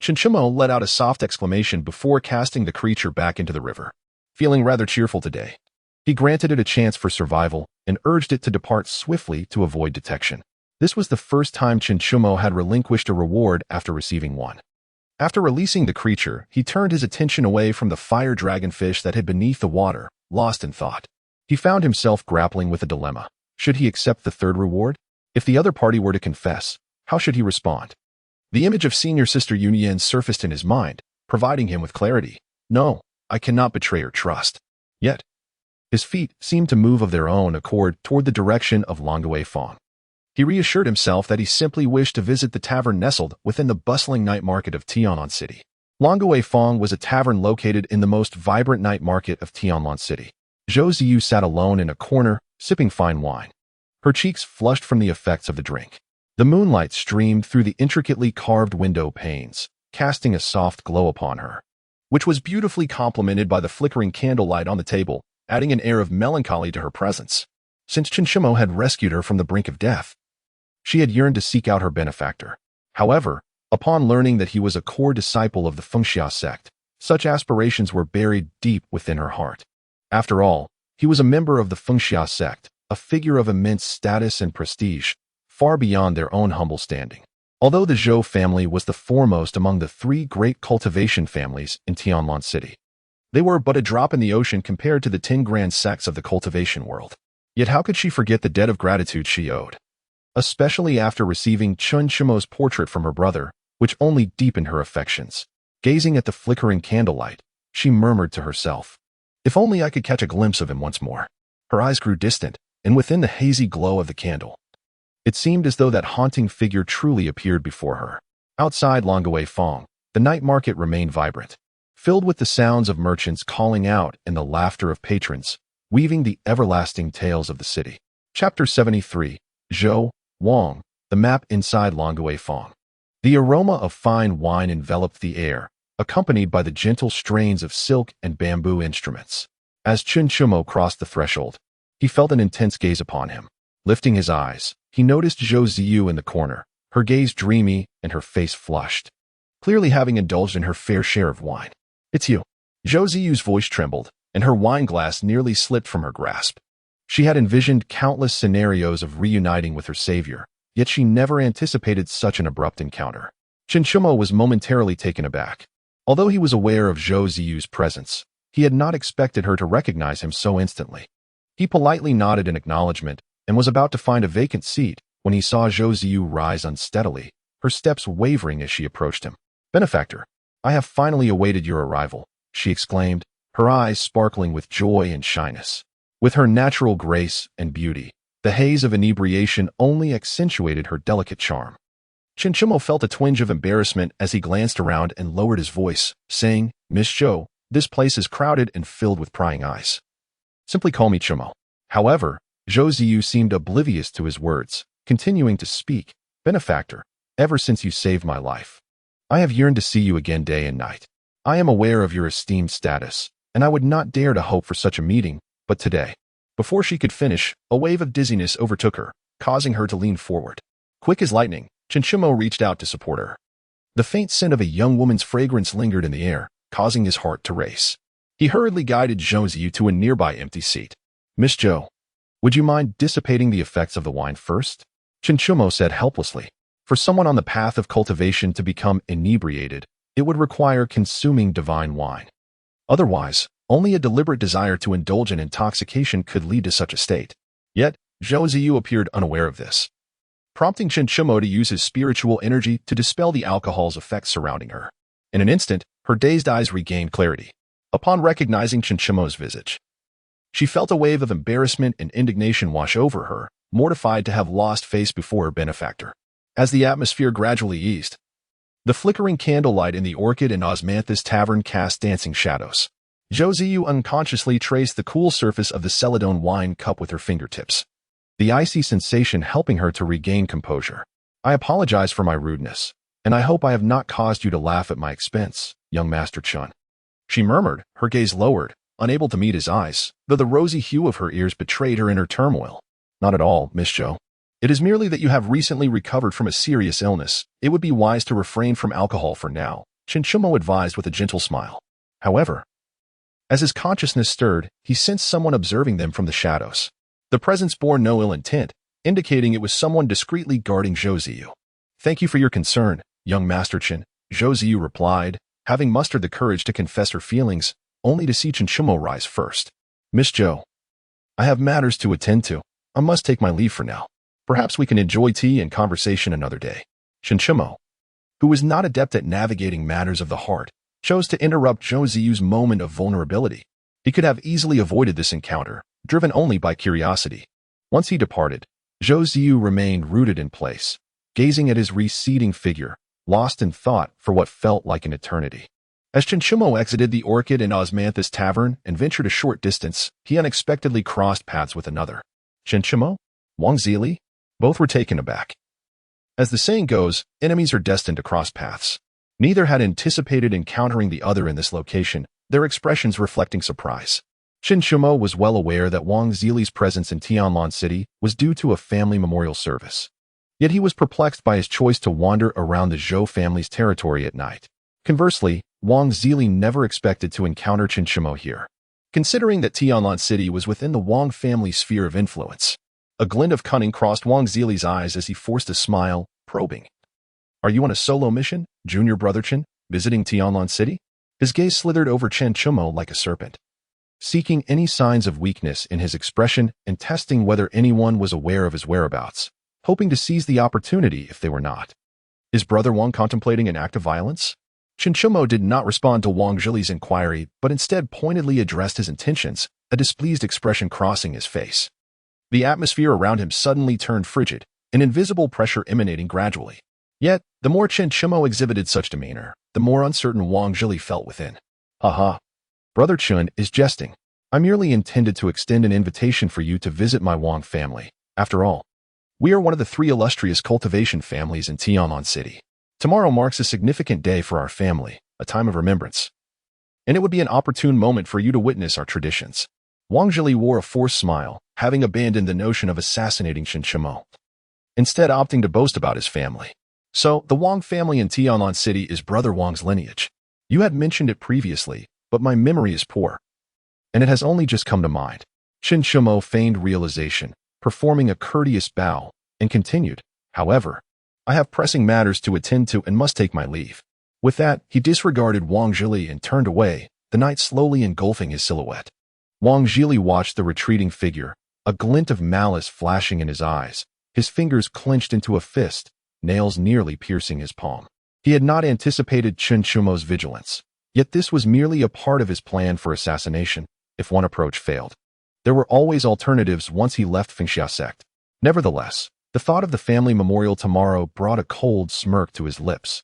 Xiuxian let out a soft exclamation before casting the creature back into the river. Feeling rather cheerful today, he granted it a chance for survival and urged it to depart swiftly to avoid detection. This was the first time Xiuxian had relinquished a reward after receiving one. After releasing the creature, he turned his attention away from the fire dragonfish that hid beneath the water, lost in thought. He found himself grappling with a dilemma. Should he accept the third reward? If the other party were to confess, how should he respond? The image of senior sister Xiuxian surfaced in his mind, providing him with clarity. No, I cannot betray her trust. Yet, his feet seemed to move of their own accord toward the direction of Longuewei Fong. He reassured himself that he simply wished to visit the tavern nestled within the bustling night market of Tianlan City. Longuewei Fong was a tavern located in the most vibrant night market of Tianlan City. Zhou Ziyu sat alone in a corner, sipping fine wine. Her cheeks flushed from the effects of the drink. The moonlight streamed through the intricately carved window panes, casting a soft glow upon her, which was beautifully complemented by the flickering candlelight on the table, adding an air of melancholy to her presence. Since Xiuxian had rescued her from the brink of death, she had yearned to seek out her benefactor. However, upon learning that he was a core disciple of the Xiuxian sect, such aspirations were buried deep within her heart. After all, he was a member of the Xiuxian sect, a figure of immense status and prestige, far beyond their own humble standing. Although the Zhou family was the foremost among the three great cultivation families in Tianlan City, they were but a drop in the ocean compared to the 10 grand sects of the cultivation world. Yet how could she forget the debt of gratitude she owed? Especially after receiving Xiuxian's portrait from her brother, which only deepened her affections. Gazing at the flickering candlelight, she murmured to herself, "If only I could catch a glimpse of him once more." Her eyes grew distant, and within the hazy glow of the candle, it seemed as though that haunting figure truly appeared before her. Outside Longuewei Fong, the night market remained vibrant, filled with the sounds of merchants calling out and the laughter of patrons, weaving the everlasting tales of the city. Chapter 73, Zhou, Wang, the map inside Longuewei Fong. The aroma of fine wine enveloped the air, accompanied by the gentle strains of silk and bamboo instruments. As Xiuxian crossed the threshold, he felt an intense gaze upon him. Lifting his eyes, he noticed Zhou Ziyu in the corner, her gaze dreamy and her face flushed, clearly having indulged in her fair share of wine. "It's you." Zhou Ziyu's voice trembled, and her wine glass nearly slipped from her grasp. She had envisioned countless scenarios of reuniting with her savior, yet she never anticipated such an abrupt encounter. Xiuxian was momentarily taken aback. Although he was aware of Zhou Ziyu's presence, he had not expected her to recognize him so instantly. He politely nodded in acknowledgement and was about to find a vacant seat when he saw Zhou Ziyu rise unsteadily, her steps wavering as she approached him. "Benefactor, I have finally awaited your arrival," she exclaimed, her eyes sparkling with joy and shyness. With her natural grace and beauty, the haze of inebriation only accentuated her delicate charm. Xiuxian felt a twinge of embarrassment as he glanced around and lowered his voice, saying, "Miss Zhou, this place is crowded and filled with prying eyes. Simply call me Xiuxian." However, Zhou Ziyu seemed oblivious to his words, continuing to speak. "Benefactor, ever since you saved my life, I have yearned to see you again day and night. I am aware of your esteemed status, and I would not dare to hope for such a meeting, but today." Before she could finish, a wave of dizziness overtook her, causing her to lean forward. Quick as lightning, Xiuxian reached out to support her. The faint scent of a young woman's fragrance lingered in the air, causing his heart to race. He hurriedly guided Zhou Ziyu to a nearby empty seat. "Miss Zhou, would you mind dissipating the effects of the wine first?" Xiuxian said helplessly. For someone on the path of cultivation to become inebriated, it would require consuming divine wine. Otherwise, only a deliberate desire to indulge in intoxication could lead to such a state. Yet, Zhou Ziyu appeared unaware of this, prompting Xiuxian to use his spiritual energy to dispel the alcohol's effects surrounding her. In an instant, her dazed eyes regained clarity. Upon recognizing Xiuxian's visage, she felt a wave of embarrassment and indignation wash over her, mortified to have lost face before her benefactor. As the atmosphere gradually eased, the flickering candlelight in the Orchid and Osmanthus tavern cast dancing shadows. Zhou Ziyu unconsciously traced the cool surface of the Celadon wine cup with her fingertips, the icy sensation helping her to regain composure. "I apologize for my rudeness, and I hope I have not caused you to laugh at my expense, young Master Chun," she murmured, her gaze lowered, unable to meet his eyes, though the rosy hue of her ears betrayed her inner turmoil. "Not at all, Miss Zhou. It is merely that you have recently recovered from a serious illness. It would be wise to refrain from alcohol for now," Xiuxian advised with a gentle smile. However, as his consciousness stirred, he sensed someone observing them from the shadows. The presence bore no ill intent, indicating it was someone discreetly guarding Zhou Ziyu. "Thank you for your concern, young Master Chen," Zhou Ziyu replied, having mustered the courage to confess her feelings, only to see Chen Shimo rise first. Miss Zhou, I have matters to attend to. I must take my leave for now. Perhaps we can enjoy tea and conversation another day. Chen Shimo, who was not adept at navigating matters of the heart, chose to interrupt Zhou Ziyu's moment of vulnerability. He could have easily avoided this encounter, driven only by curiosity. Once he departed, Zhou Ziyu remained rooted in place, gazing at his receding figure, lost in thought for what felt like an eternity. As Chen Shimo exited the Orchid and Osmanthus Tavern and ventured a short distance, he unexpectedly crossed paths with another. Chen Shimo? Wang Zili? Both were taken aback. As the saying goes, enemies are destined to cross paths. Neither had anticipated encountering the other in this location, their expressions reflecting surprise. Chen Shimo was well aware that Wang Zili's presence in Tianlan City was due to a family memorial service. Yet he was perplexed by his choice to wander around the Zhou family's territory at night. Conversely, Wang Zili never expected to encounter Chen Shimo here. Considering that Tianlan City was within the Wang family's sphere of influence, a glint of cunning crossed Wang Zili's eyes as he forced a smile, probing. Are you on a solo mission, junior brother Chen, visiting Tianlan City? His gaze slithered over Chen Shimo like a serpent, seeking any signs of weakness in his expression and testing whether anyone was aware of his whereabouts, hoping to seize the opportunity if they were not. Is Brother Wang contemplating an act of violence? Chen Shimo did not respond to Wang Zili's inquiry, but instead pointedly addressed his intentions, a displeased expression crossing his face. The atmosphere around him suddenly turned frigid, an invisible pressure emanating gradually. Yet, the more Chen Shimo exhibited such demeanor, the more uncertain Wang Zili felt within. Haha. Brother Chen is jesting. I merely intended to extend an invitation for you to visit my Wang family. After all, we are one of the 3 illustrious cultivation families in Tianlan City. Tomorrow marks a significant day for our family, a time of remembrance. And it would be an opportune moment for you to witness our traditions. Wang Zili wore a forced smile, having abandoned the notion of assassinating Chen Shimo, instead opting to boast about his family. So, the Wang family in Tianlan City is Brother Wang's lineage. You had mentioned it previously, but my memory is poor, and it has only just come to mind. Chen Shimo feigned realization, performing a courteous bow, and continued, however, I have pressing matters to attend to and must take my leave. With that, he disregarded Wang Zili and turned away, the night slowly engulfing his silhouette. Wang Zili watched the retreating figure, a glint of malice flashing in his eyes, his fingers clenched into a fist, nails nearly piercing his palm. He had not anticipated Chen Shimo's vigilance, yet this was merely a part of his plan for assassination, if one approach failed. There were always alternatives once he left Fengxia sect. Nevertheless, the thought of the family memorial tomorrow brought a cold smirk to his lips.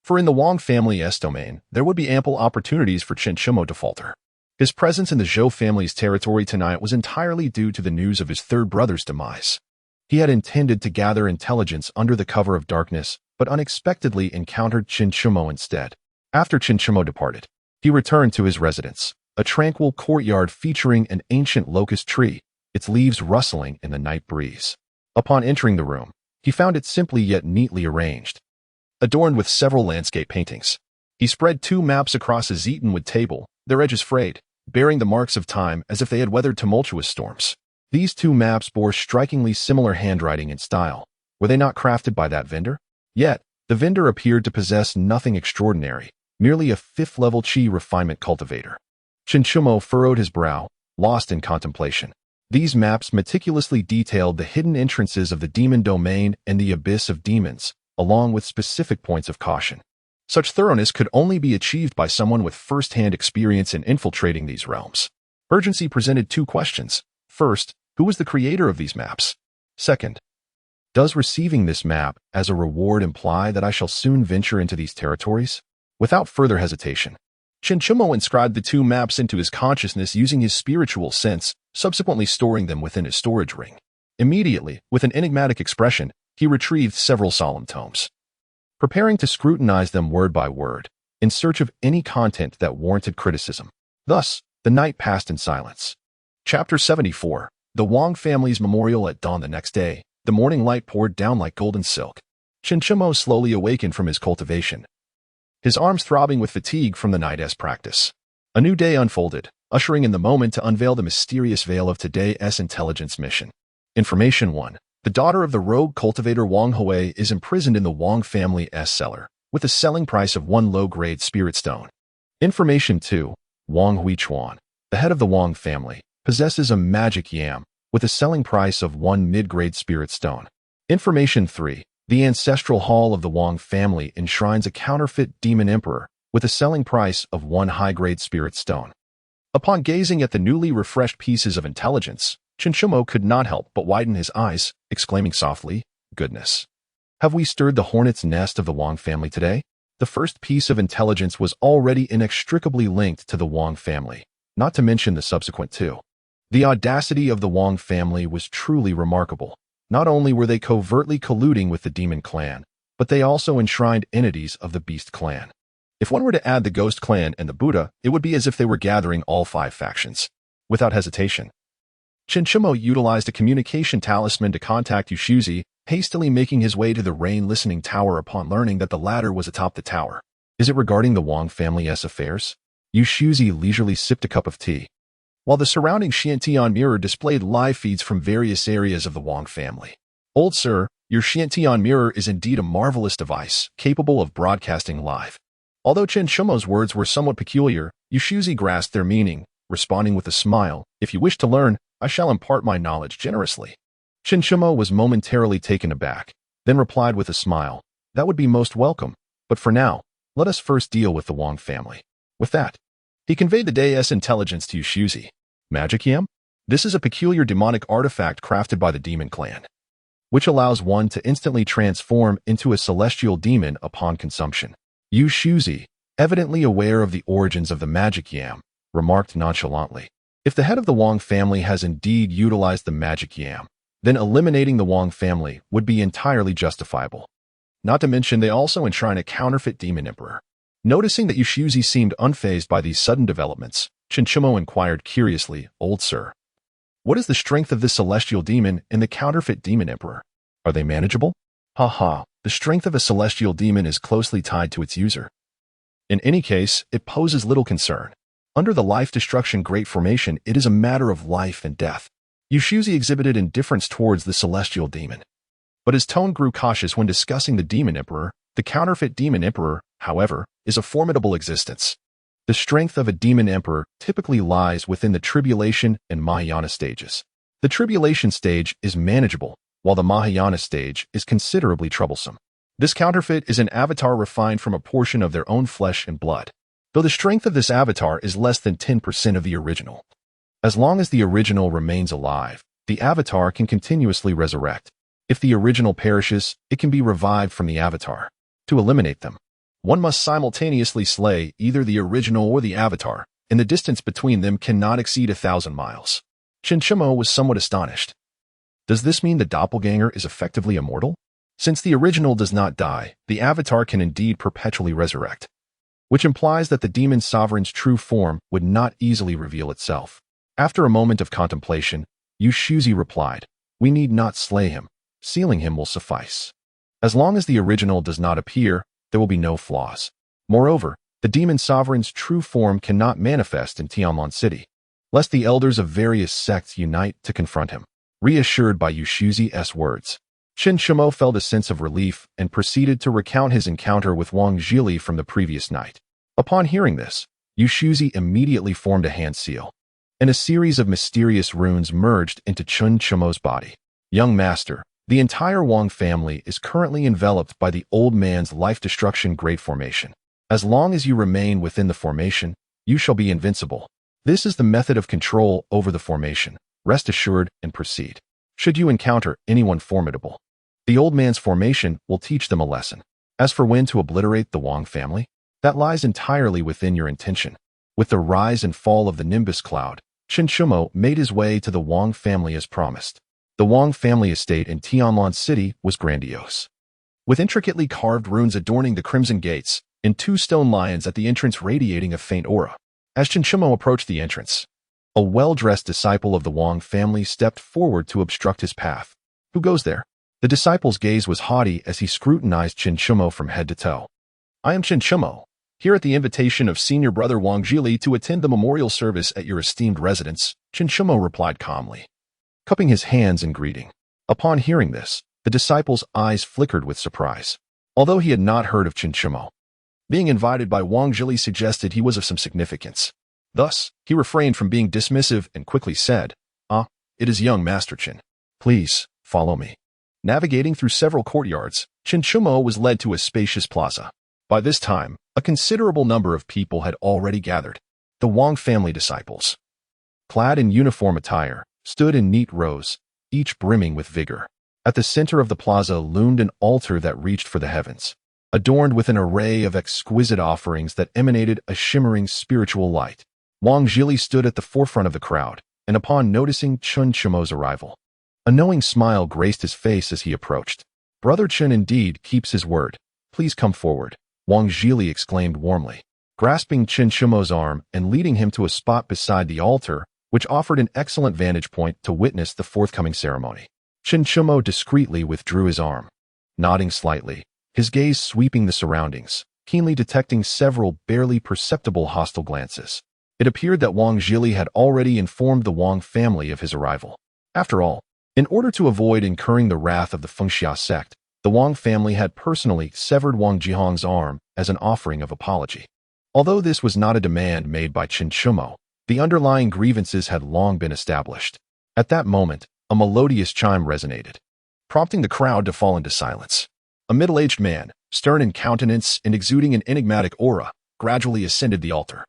For in the Wang family's domain, there would be ample opportunities for Chen Shimo to falter. His presence in the Zhou family's territory tonight was entirely due to the news of his third brother's demise. He had intended to gather intelligence under the cover of darkness, but unexpectedly encountered Chen Shimo instead. After Chen Shimo departed, he returned to his residence, a tranquil courtyard featuring an ancient locust tree, its leaves rustling in the night breeze. Upon entering the room, he found it simply yet neatly arranged, adorned with several landscape paintings. He spread 2 maps across his eaten-wood table, their edges frayed, bearing the marks of time as if they had weathered tumultuous storms. These 2 maps bore strikingly similar handwriting and style. Were they not crafted by that vendor? Yet, the vendor appeared to possess nothing extraordinary, merely a 5th-level Qi refinement cultivator. Chen Shimo furrowed his brow, lost in contemplation. These maps meticulously detailed the hidden entrances of the demon domain and the abyss of demons, along with specific points of caution. Such thoroughness could only be achieved by someone with first-hand experience in infiltrating these realms. Urgency presented 2 questions. First, who was the creator of these maps? Second, does receiving this map as a reward imply that I shall soon venture into these territories? Without further hesitation, Chen Shimo inscribed the 2 maps into his consciousness using his spiritual sense, subsequently storing them within his storage ring. Immediately, with an enigmatic expression, he retrieved several solemn tomes, preparing to scrutinize them word by word, in search of any content that warranted criticism. Thus, the night passed in silence. Chapter 74. The Wang family's memorial at dawn the next day. The morning light poured down like golden silk. Chen Shimo slowly awakened from his cultivation, his arms throbbing with fatigue from the night's practice. A new day unfolded, ushering in the moment to unveil the mysterious veil of today's intelligence mission. Information 1. The daughter of the rogue cultivator Wang Hui is imprisoned in the Wang family's cellar. with a selling price of 1 low-grade spirit stone. Information 2. Wang Huichuan, the head of the Wang family, possesses a magic yam, with a selling price of 1 mid-grade spirit stone. Information 3. The ancestral hall of the Wang family enshrines a counterfeit demon emperor, with a selling price of 1 high-grade spirit stone. Upon gazing at the newly refreshed pieces of intelligence, Xiuxian could not help but widen his eyes, exclaiming softly, "Goodness! Have we stirred the hornet's nest of the Wang family today?" The first piece of intelligence was already inextricably linked to the Wang family, not to mention the subsequent two. The audacity of the Wang family was truly remarkable. Not only were they covertly colluding with the Demon Clan, but they also enshrined entities of the Beast Clan. If one were to add the Ghost Clan and the Buddha, it would be as if they were gathering all 5 factions. Without hesitation, Xiuxian utilized a communication talisman to contact Xiuxian, hastily making his way to the Rain Listening Tower upon learning that the latter was atop the tower. "Is it regarding the Wang family's affairs?" Xiuxian leisurely sipped a cup of tea, while the surrounding Xiantian mirror displayed live feeds from various areas of the Wang family. "Old sir, your Xiantian mirror is indeed a marvelous device, capable of broadcasting live." Although Xiuxian's words were somewhat peculiar, Xiuxian grasped their meaning, responding with a smile, "If you wish to learn, I shall impart my knowledge generously." Xiuxian was momentarily taken aback, then replied with a smile, "That would be most welcome, but for now, let us first deal with the Wang family." With that, he conveyed the day's intelligence to Xiuxian. "Magic yam? This is a peculiar demonic artifact crafted by the Demon Clan, which allows one to instantly transform into a celestial demon upon consumption." Xiuxian, evidently aware of the origins of the magic yam, remarked nonchalantly, "If the head of the Wang family has indeed utilized the magic yam, then eliminating the Wang family would be entirely justifiable. Not to mention they also enshrine a counterfeit demon emperor." Noticing that Xiuxian seemed unfazed by these sudden developments, Xiuxian inquired curiously, "Old sir, what is the strength of this celestial demon and the counterfeit demon emperor? Are they manageable?" "Ha, the strength of a celestial demon is closely tied to its user. In any case, it poses little concern. Under the Life Destruction Great Formation, it is a matter of life and death." Xiuxian exhibited indifference towards the celestial demon, but his tone grew cautious when discussing the demon emperor. The counterfeit demon emperor, however, is a formidable existence. The strength of a demon emperor typically lies within the tribulation and Mahayana stages. The tribulation stage is manageable, while the Mahayana stage is considerably troublesome. This counterfeit is an avatar refined from a portion of their own flesh and blood, though the strength of this avatar is less than 10% of the original. As long as the original remains alive, the avatar can continuously resurrect. If the original perishes, it can be revived from the avatar. To eliminate them, one must simultaneously slay either the original or the avatar, and the distance between them cannot exceed 1,000 miles. Xiuxian was somewhat astonished. Does this mean the doppelganger is effectively immortal? Since the original does not die, the avatar can indeed perpetually resurrect, which implies that the demon sovereign's true form would not easily reveal itself. After a moment of contemplation, Xiuxian replied, "We need not slay him. Sealing him will suffice. As long as the original does not appear, there will be no flaws. Moreover, the demon sovereign's true form cannot manifest in Tianlan City, lest the elders of various sects unite to confront him." Reassured by Xiuxian's words, Xiuxian felt a sense of relief and proceeded to recount his encounter with Wang Zhili from the previous night. Upon hearing this, Xiuxian immediately formed a hand seal, and a series of mysterious runes merged into Xiuxian's body. "Young master, the entire Wang family is currently enveloped by the old man's Life Destruction Great Formation. As long as you remain within the formation, you shall be invincible. This is the method of control over the formation. Rest assured and proceed. Should you encounter anyone formidable, the old man's formation will teach them a lesson. As for when to obliterate the Wang family, that lies entirely within your intention." With the rise and fall of the Nimbus cloud, Xiuxian made his way to the Wang family as promised. The Wang family estate in Tianlan City was grandiose, with intricately carved runes adorning the crimson gates and 2 stone lions at the entrance radiating a faint aura. As Xiuxian approached the entrance, a well-dressed disciple of the Wang family stepped forward to obstruct his path. "Who goes there?" The disciple's gaze was haughty as he scrutinized Xiuxian from head to toe. "I am Xiuxian, here at the invitation of senior brother Wang Zhili to attend the memorial service at your esteemed residence," Xiuxian replied calmly, cupping his hands in greeting. Upon hearing this, the disciple's eyes flickered with surprise. Although he had not heard of Xiuxian, being invited by Wang Zhili suggested he was of some significance. Thus, he refrained from being dismissive and quickly said, "Ah, it is young Master Qin. Please, follow me." Navigating through several courtyards, Xiuxian was led to a spacious plaza. By this time, a considerable number of people had already gathered. The Wang family disciples, clad in uniform attire, stood in neat rows, each brimming with vigor. At the center of the plaza loomed an altar that reached for the heavens, adorned with an array of exquisite offerings that emanated a shimmering spiritual light. Wang Zhili stood at the forefront of the crowd, and upon noticing Xiuxian's arrival, a knowing smile graced his face as he approached. "Brother Chen indeed keeps his word. Please come forward," Wang Zhili exclaimed warmly, grasping Xiuxian's arm and leading him to a spot beside the altar, which offered an excellent vantage point to witness the forthcoming ceremony. Xiuxian discreetly withdrew his arm, nodding slightly, his gaze sweeping the surroundings, keenly detecting several barely perceptible hostile glances. It appeared that Wang Zhili had already informed the Wang family of his arrival. After all, in order to avoid incurring the wrath of the Fengxia sect, the Wang family had personally severed Wang Jihong's arm as an offering of apology. Although this was not a demand made by Xiuxian, the underlying grievances had long been established. At that moment, a melodious chime resonated, prompting the crowd to fall into silence. A middle-aged man, stern in countenance and exuding an enigmatic aura, gradually ascended the altar.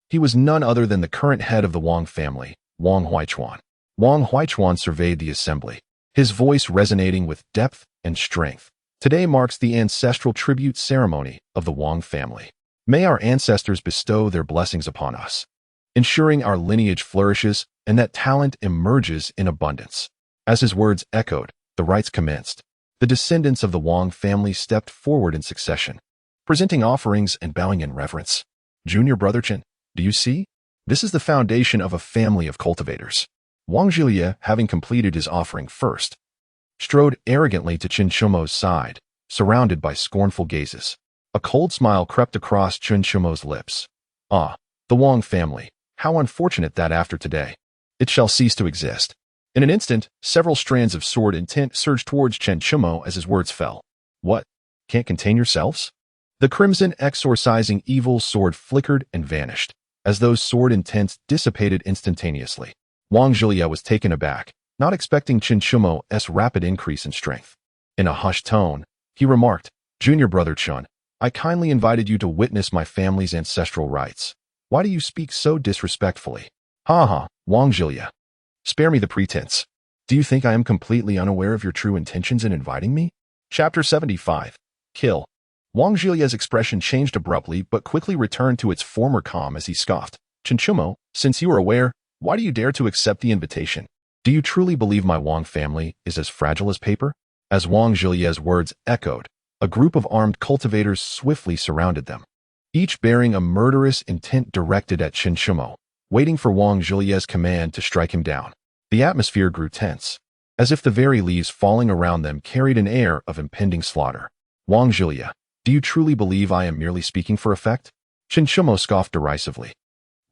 He was none other than the current head of the Wang family, Wang Huichuan. Wang Huichuan surveyed the assembly, his voice resonating with depth and strength. "Today marks the ancestral tribute ceremony of the Wang family. May our ancestors bestow their blessings upon us, ensuring our lineage flourishes and that talent emerges in abundance." As his words echoed, the rites commenced. The descendants of the Wang family stepped forward in succession, presenting offerings and bowing in reverence. "Junior brother Chen, do you see? This is the foundation of a family of cultivators." Wang Zhili, having completed his offering first, strode arrogantly to Xiuxian's side, surrounded by scornful gazes. A cold smile crept across Xiuxian's lips. "Ah, the Wang family, how unfortunate that after today, it shall cease to exist." In an instant, several strands of sword intent surged towards Xiuxian as his words fell. "What? Can't contain yourselves?" The crimson exorcising evil sword flickered and vanished, as those sword intents dissipated instantaneously. Wang Zhili was taken aback, not expecting Xiuxian's rapid increase in strength. In a hushed tone, he remarked, "Junior brother Chen, I kindly invited you to witness my family's ancestral rites. Why do you speak so disrespectfully?" "Ha ha, Wang Zhili. Spare me the pretense. Do you think I am completely unaware of your true intentions in inviting me?" Chapter 75. Kill. Wang Zhili's expression changed abruptly but quickly returned to its former calm as he scoffed. "Xiuxian, since you are aware, why do you dare to accept the invitation? Do you truly believe my Wang family is as fragile as paper?" As Wang Zhili's words echoed, a group of armed cultivators swiftly surrounded them, each bearing a murderous intent directed at Xiuxian, waiting for Wang Zhili's command to strike him down. The atmosphere grew tense, as if the very leaves falling around them carried an air of impending slaughter. "Wang Zhili, do you truly believe I am merely speaking for effect?" Xiuxian scoffed derisively,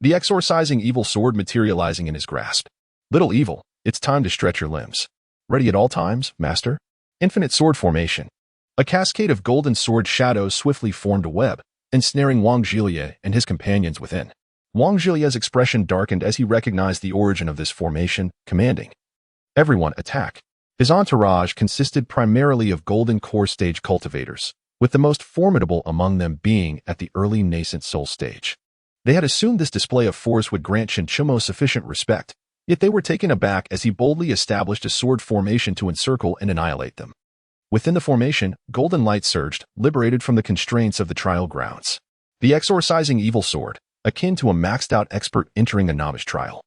the exorcising evil sword materializing in his grasp. "Little evil, it's time to stretch your limbs. Ready at all times, master?" Infinite sword formation. A cascade of golden sword shadows swiftly formed a web, ensnaring Wang Zhili and his companions within. Wang Zhili's expression darkened as he recognized the origin of this formation, commanding, "Everyone attack." His entourage consisted primarily of golden core stage cultivators, with the most formidable among them being at the early nascent soul stage. They had assumed this display of force would grant Xiuxian sufficient respect, yet they were taken aback as he boldly established a sword formation to encircle and annihilate them. Within the formation, golden light surged, liberated from the constraints of the trial grounds. The exorcising evil sword, akin to a maxed-out expert entering a novice trial,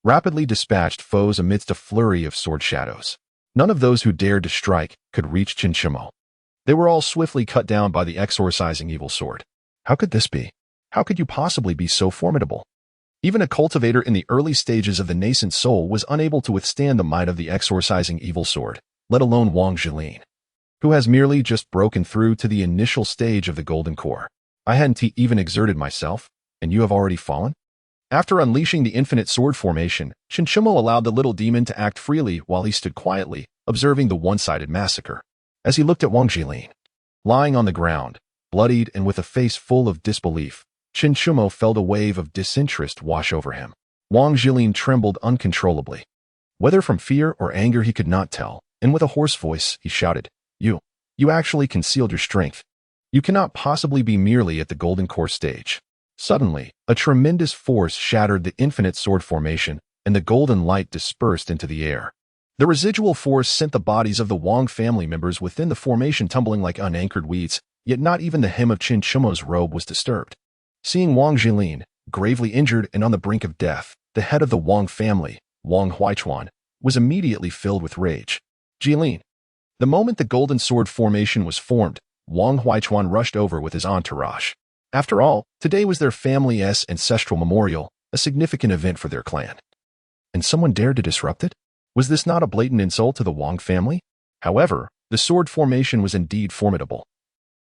rapidly dispatched foes amidst a flurry of sword shadows. None of those who dared to strike could reach Xiuxian. They were all swiftly cut down by the exorcising evil sword. How could this be? How could you possibly be so formidable? Even a cultivator in the early stages of the nascent soul was unable to withstand the might of the exorcising evil sword, let alone Wang Zhili, who has merely just broken through to the initial stage of the golden core. I hadn't even exerted myself, and you have already fallen? After unleashing the infinite sword formation, Xiuxian allowed the little demon to act freely while he stood quietly, observing the one-sided massacre. As he looked at Wang Zhili, Lying on the ground, bloodied and with a face full of disbelief, Xiuxian felt a wave of disinterest wash over him. Wang Jilin trembled uncontrollably. Whether from fear or anger he could not tell, and with a hoarse voice he shouted, You actually concealed your strength. You cannot possibly be merely at the golden core stage." Suddenly, a tremendous force shattered the infinite sword formation, and the golden light dispersed into the air. The residual force sent the bodies of the Wang family members within the formation tumbling like unanchored weeds, yet not even the hem of Xiuxian's robe was disturbed. Seeing Wang Jilin, gravely injured and on the brink of death, the head of the Wang family, Wang Huaichuan, was immediately filled with rage. "Jilin." The moment the golden sword formation was formed, Wang Huaichuan rushed over with his entourage. After all, today was their family's ancestral memorial, a significant event for their clan. And someone dared to disrupt it? Was this not a blatant insult to the Wang family? However, the sword formation was indeed formidable.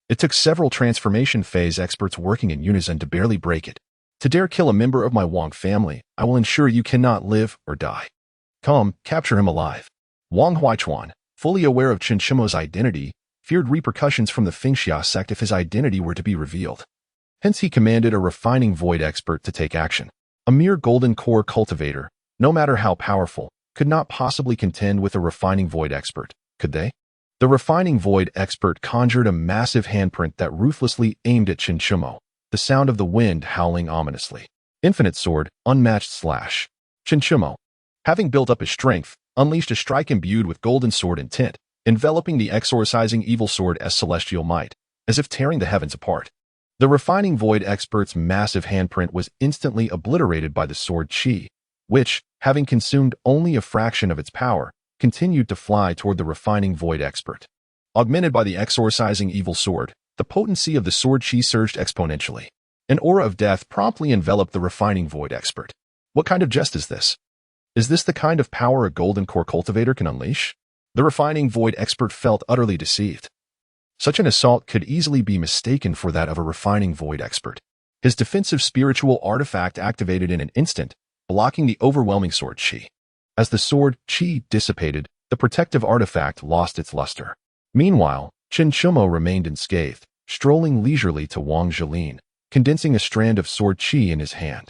It took several transformation phase experts working in unison to barely break it. To dare kill a member of my Wang family, I will ensure you cannot live or die. Come, capture him alive. Wang Huaichuan, fully aware of Xiuxian's identity, feared repercussions from the Fengxia sect if his identity were to be revealed. Hence he commanded a refining void expert to take action. A mere golden core cultivator, no matter how powerful, could not possibly contend with a refining void expert, could they? The refining void expert conjured a massive handprint that ruthlessly aimed at Xiuxian, the sound of the wind howling ominously. Infinite sword, unmatched slash. Xiuxian, having built up his strength, unleashed a strike imbued with golden sword intent, enveloping the exorcising evil sword as celestial might, as if tearing the heavens apart. The refining void expert's massive handprint was instantly obliterated by the sword chi, which, having consumed only a fraction of its power, continued to fly toward the refining void expert. Augmented by the exorcising evil sword, the potency of the sword chi surged exponentially. An aura of death promptly enveloped the refining void expert. What kind of jest is this? Is this the kind of power a golden core cultivator can unleash? The refining void expert felt utterly deceived. Such an assault could easily be mistaken for that of a refining void expert. His defensive spiritual artifact activated in an instant, blocking the overwhelming sword chi. As the sword chi dissipated, the protective artifact lost its luster. Meanwhile, Xiuxian remained unscathed, strolling leisurely to Wang Jilin, condensing a strand of sword chi in his hand.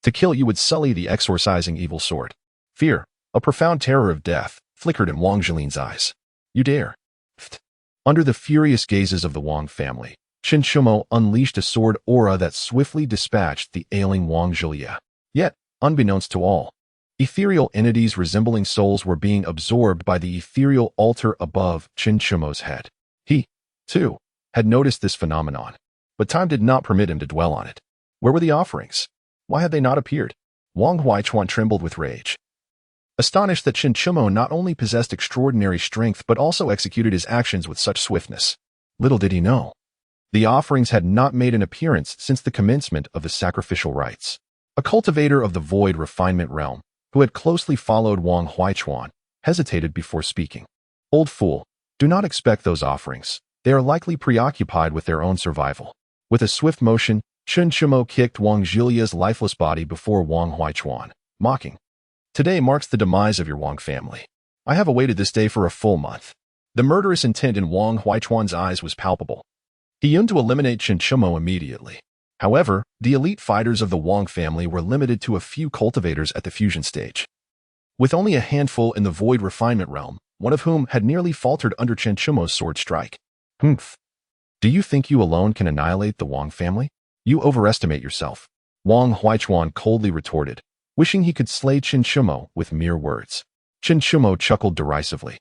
To kill you would sully the exorcising evil sword. Fear, a profound terror of death, flickered in Wang Jilin's eyes. You dare. Under the furious gazes of the Wang family, Xiuxian unleashed a sword aura that swiftly dispatched the ailing Wang Jilin. Yet, unbeknownst to all, ethereal entities resembling souls were being absorbed by the ethereal altar above Xiuxian's head. He, too, had noticed this phenomenon, but time did not permit him to dwell on it. Where were the offerings? Why had they not appeared? Wang Huaichuan trembled with rage. Astonished that Xiuxian not only possessed extraordinary strength but also executed his actions with such swiftness. Little did he know. The offerings had not made an appearance since the commencement of the sacrificial rites. A cultivator of the void refinement realm, who had closely followed Wang Huaichuan, hesitated before speaking. Old fool, do not expect those offerings. They are likely preoccupied with their own survival. With a swift motion, Xiuxian kicked Wang Jilin's lifeless body before Wang Huaichuan, mocking. Today marks the demise of your Wang family. I have awaited this day for a full month. The murderous intent in Wang Huaichuan's eyes was palpable. He yearned to eliminate Xiuxian immediately. However, the elite fighters of the Wang family were limited to a few cultivators at the fusion stage. With only a handful in the void refinement realm, one of whom had nearly faltered under Xiuxian's sword strike. Humph. Do you think you alone can annihilate the Wang family? You overestimate yourself. Wang Huaichuan coldly retorted, wishing he could slay Xiuxian with mere words. Xiuxian chuckled derisively.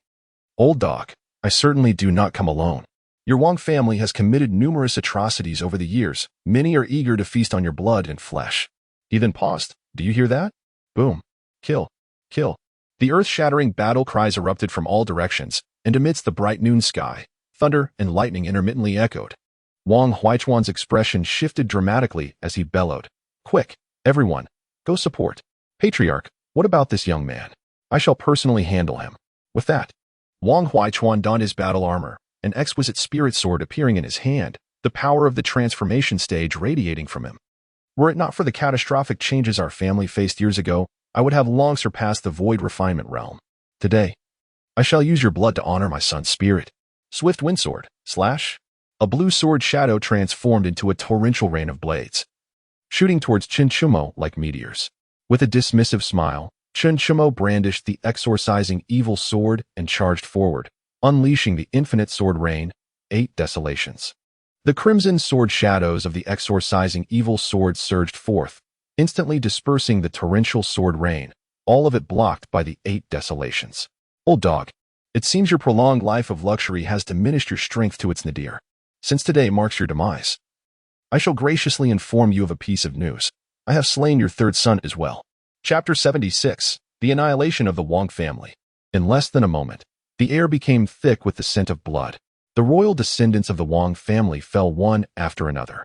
Old dog, I certainly do not come alone. Your Wang family has committed numerous atrocities over the years. Many are eager to feast on your blood and flesh. He then paused. Do you hear that? Boom. Kill. Kill. The earth-shattering battle cries erupted from all directions, and amidst the bright noon sky, thunder and lightning intermittently echoed. Wang Huaichuan's expression shifted dramatically as he bellowed. Quick, everyone, go support. Patriarch, what about this young man? I shall personally handle him. With that, Wang Huaichuan donned his battle armor, an exquisite spirit sword appearing in his hand, the power of the transformation stage radiating from him. Were it not for the catastrophic changes our family faced years ago, I would have long surpassed the void refinement realm. Today, I shall use your blood to honor my son's spirit. Swift windsword, slash. A blue sword shadow transformed into a torrential rain of blades, shooting towards Xiuxian like meteors. With a dismissive smile, Xiuxian brandished the exorcising evil sword and charged forward, unleashing the infinite sword rain, 8 desolations. The crimson sword shadows of the exorcising evil sword surged forth, instantly dispersing the torrential sword rain, all of it blocked by the 8 desolations. Old dog, it seems your prolonged life of luxury has diminished your strength to its nadir. Since today marks your demise, I shall graciously inform you of a piece of news. I have slain your third son as well. Chapter 76. The Annihilation of the Wang Family. In less than a moment, the air became thick with the scent of blood. The royal descendants of the Wang family fell one after another.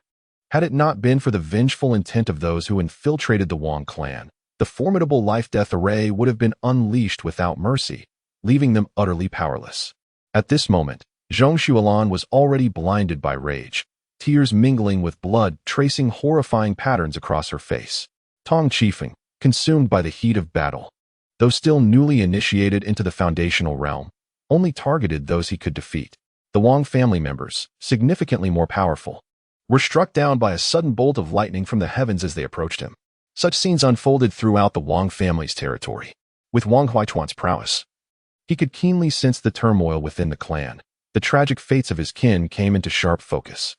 Had it not been for the vengeful intent of those who infiltrated the Wang clan, the formidable life-death array would have been unleashed without mercy, leaving them utterly powerless. At this moment, Xiuxian was already blinded by rage, tears mingling with blood tracing horrifying patterns across her face. Tong Qifeng, consumed by the heat of battle, though still newly initiated into the foundational realm, only targeted those he could defeat. The Wang family members, significantly more powerful, were struck down by a sudden bolt of lightning from the heavens as they approached him. Such scenes unfolded throughout the Wang family's territory. With Wang Huaichuan's prowess, he could keenly sense the turmoil within the clan. The tragic fates of his kin came into sharp focus.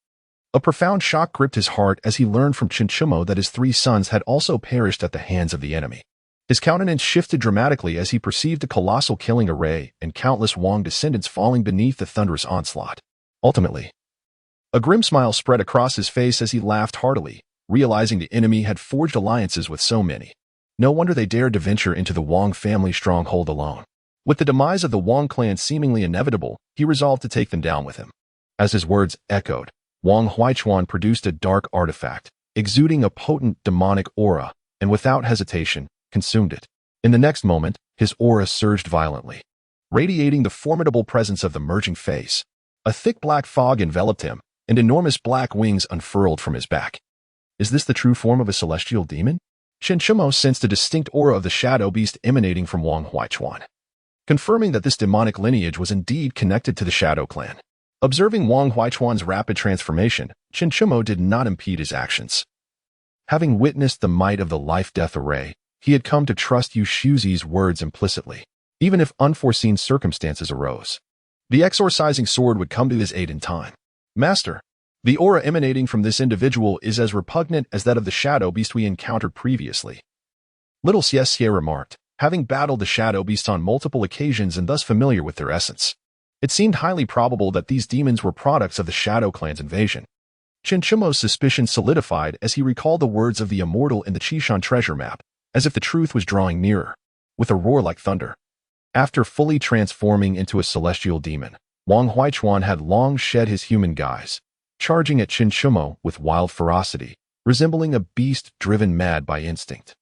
A profound shock gripped his heart as he learned from Xiuxian that his 3 sons had also perished at the hands of the enemy. His countenance shifted dramatically as he perceived a colossal killing array and countless Wang descendants falling beneath the thunderous onslaught. Ultimately, a grim smile spread across his face as he laughed heartily, realizing the enemy had forged alliances with so many. No wonder they dared to venture into the Wang family stronghold alone. With the demise of the Wang clan seemingly inevitable, he resolved to take them down with him. As his words echoed, Wang Huaichuan produced a dark artifact, exuding a potent demonic aura, and without hesitation, consumed it. In the next moment, his aura surged violently, radiating the formidable presence of the merging face. A thick black fog enveloped him, and enormous black wings unfurled from his back. Is this the true form of a celestial demon? Xiuxian sensed a distinct aura of the shadow beast emanating from Wang Huaichuan, confirming that this demonic lineage was indeed connected to the Shadow Clan. Observing Wang Huaichuan's rapid transformation, Xiuxian did not impede his actions. Having witnessed the might of the life-death array, he had come to trust Xiuxi's words implicitly, even if unforeseen circumstances arose. The exorcising sword would come to his aid in time. Master, the aura emanating from this individual is as repugnant as that of the shadow beast we encountered previously. Little Xiuxian remarked, having battled the shadow beasts on multiple occasions and thus familiar with their essence. It seemed highly probable that these demons were products of the Shadow Clan's invasion. Xiuxian's suspicion solidified as he recalled the words of the immortal in the Xiuxian treasure map, as if the truth was drawing nearer. With a roar like thunder, after fully transforming into a celestial demon, Wang Huaichuan had long shed his human guise, charging at Xiuxian with wild ferocity, resembling a beast driven mad by instinct,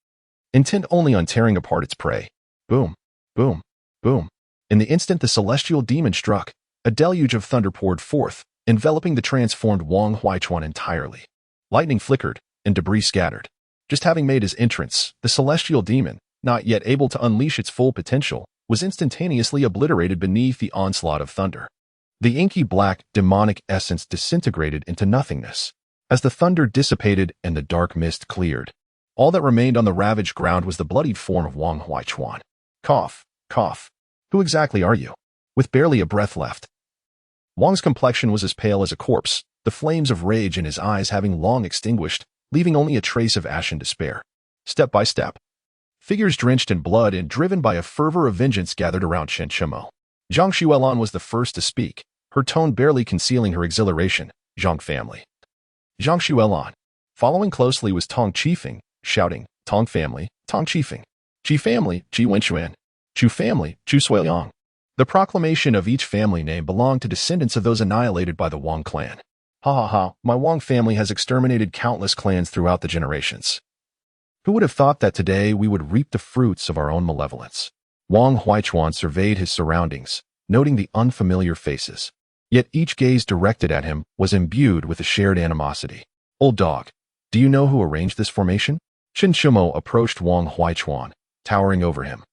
intent only on tearing apart its prey. Boom, boom, boom. In the instant the celestial demon struck, a deluge of thunder poured forth, enveloping the transformed Wang Huaichuan entirely. Lightning flickered, and debris scattered. Just having made his entrance, the celestial demon, not yet able to unleash its full potential, was instantaneously obliterated beneath the onslaught of thunder. The inky black, demonic essence disintegrated into nothingness. As the thunder dissipated and the dark mist cleared, all that remained on the ravaged ground was the bloodied form of Wang Huaichuan. Cough, cough. Who exactly are you? With barely a breath left, Wang's complexion was as pale as a corpse, the flames of rage in his eyes having long extinguished, leaving only a trace of ashen despair. Step by step, figures drenched in blood and driven by a fervor of vengeance gathered around Xiuxian. Zhang Xuelan was the first to speak, her tone barely concealing her exhilaration. Zhang family. Zhang Xuelan. Following closely was Tong Qifeng, shouting, Tong family, Tong Qifeng. Qi family, Qi Wenxuan. Chu family, Chu Suiliang. The proclamation of each family name belonged to descendants of those annihilated by the Wang clan. Ha ha ha, my Wang family has exterminated countless clans throughout the generations. Who would have thought that today we would reap the fruits of our own malevolence? Wang Huaichuan surveyed his surroundings, noting the unfamiliar faces. Yet each gaze directed at him was imbued with a shared animosity. Old dog, do you know who arranged this formation? Xiuxian approached Wang Huaichuan, towering over him,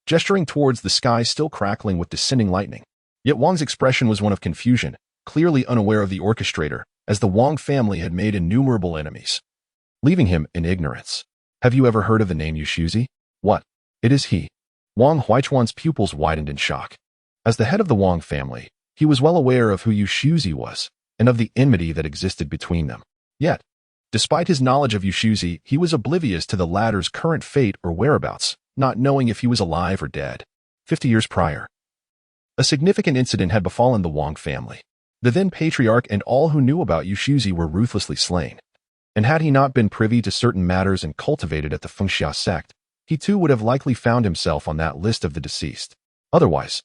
gesturing towards the sky still crackling with descending lightning. Yet Wang's expression was one of confusion, clearly unaware of the orchestrator, as the Wang family had made innumerable enemies, leaving him in ignorance. Have you ever heard of the name Xiuxian? What? It is he. Wang Huichuan's pupils widened in shock. As the head of the Wang family, he was well aware of who Xiuxian was, and of the enmity that existed between them. Yet, despite his knowledge of Xiuxian, he was oblivious to the latter's current fate or whereabouts, not knowing if he was alive or dead. 50 years prior, a significant incident had befallen the Wang family. The then patriarch and all who knew about Xiuxian were ruthlessly slain. And had he not been privy to certain matters and cultivated at the Fengxia sect, he too would have likely found himself on that list of the deceased. Otherwise,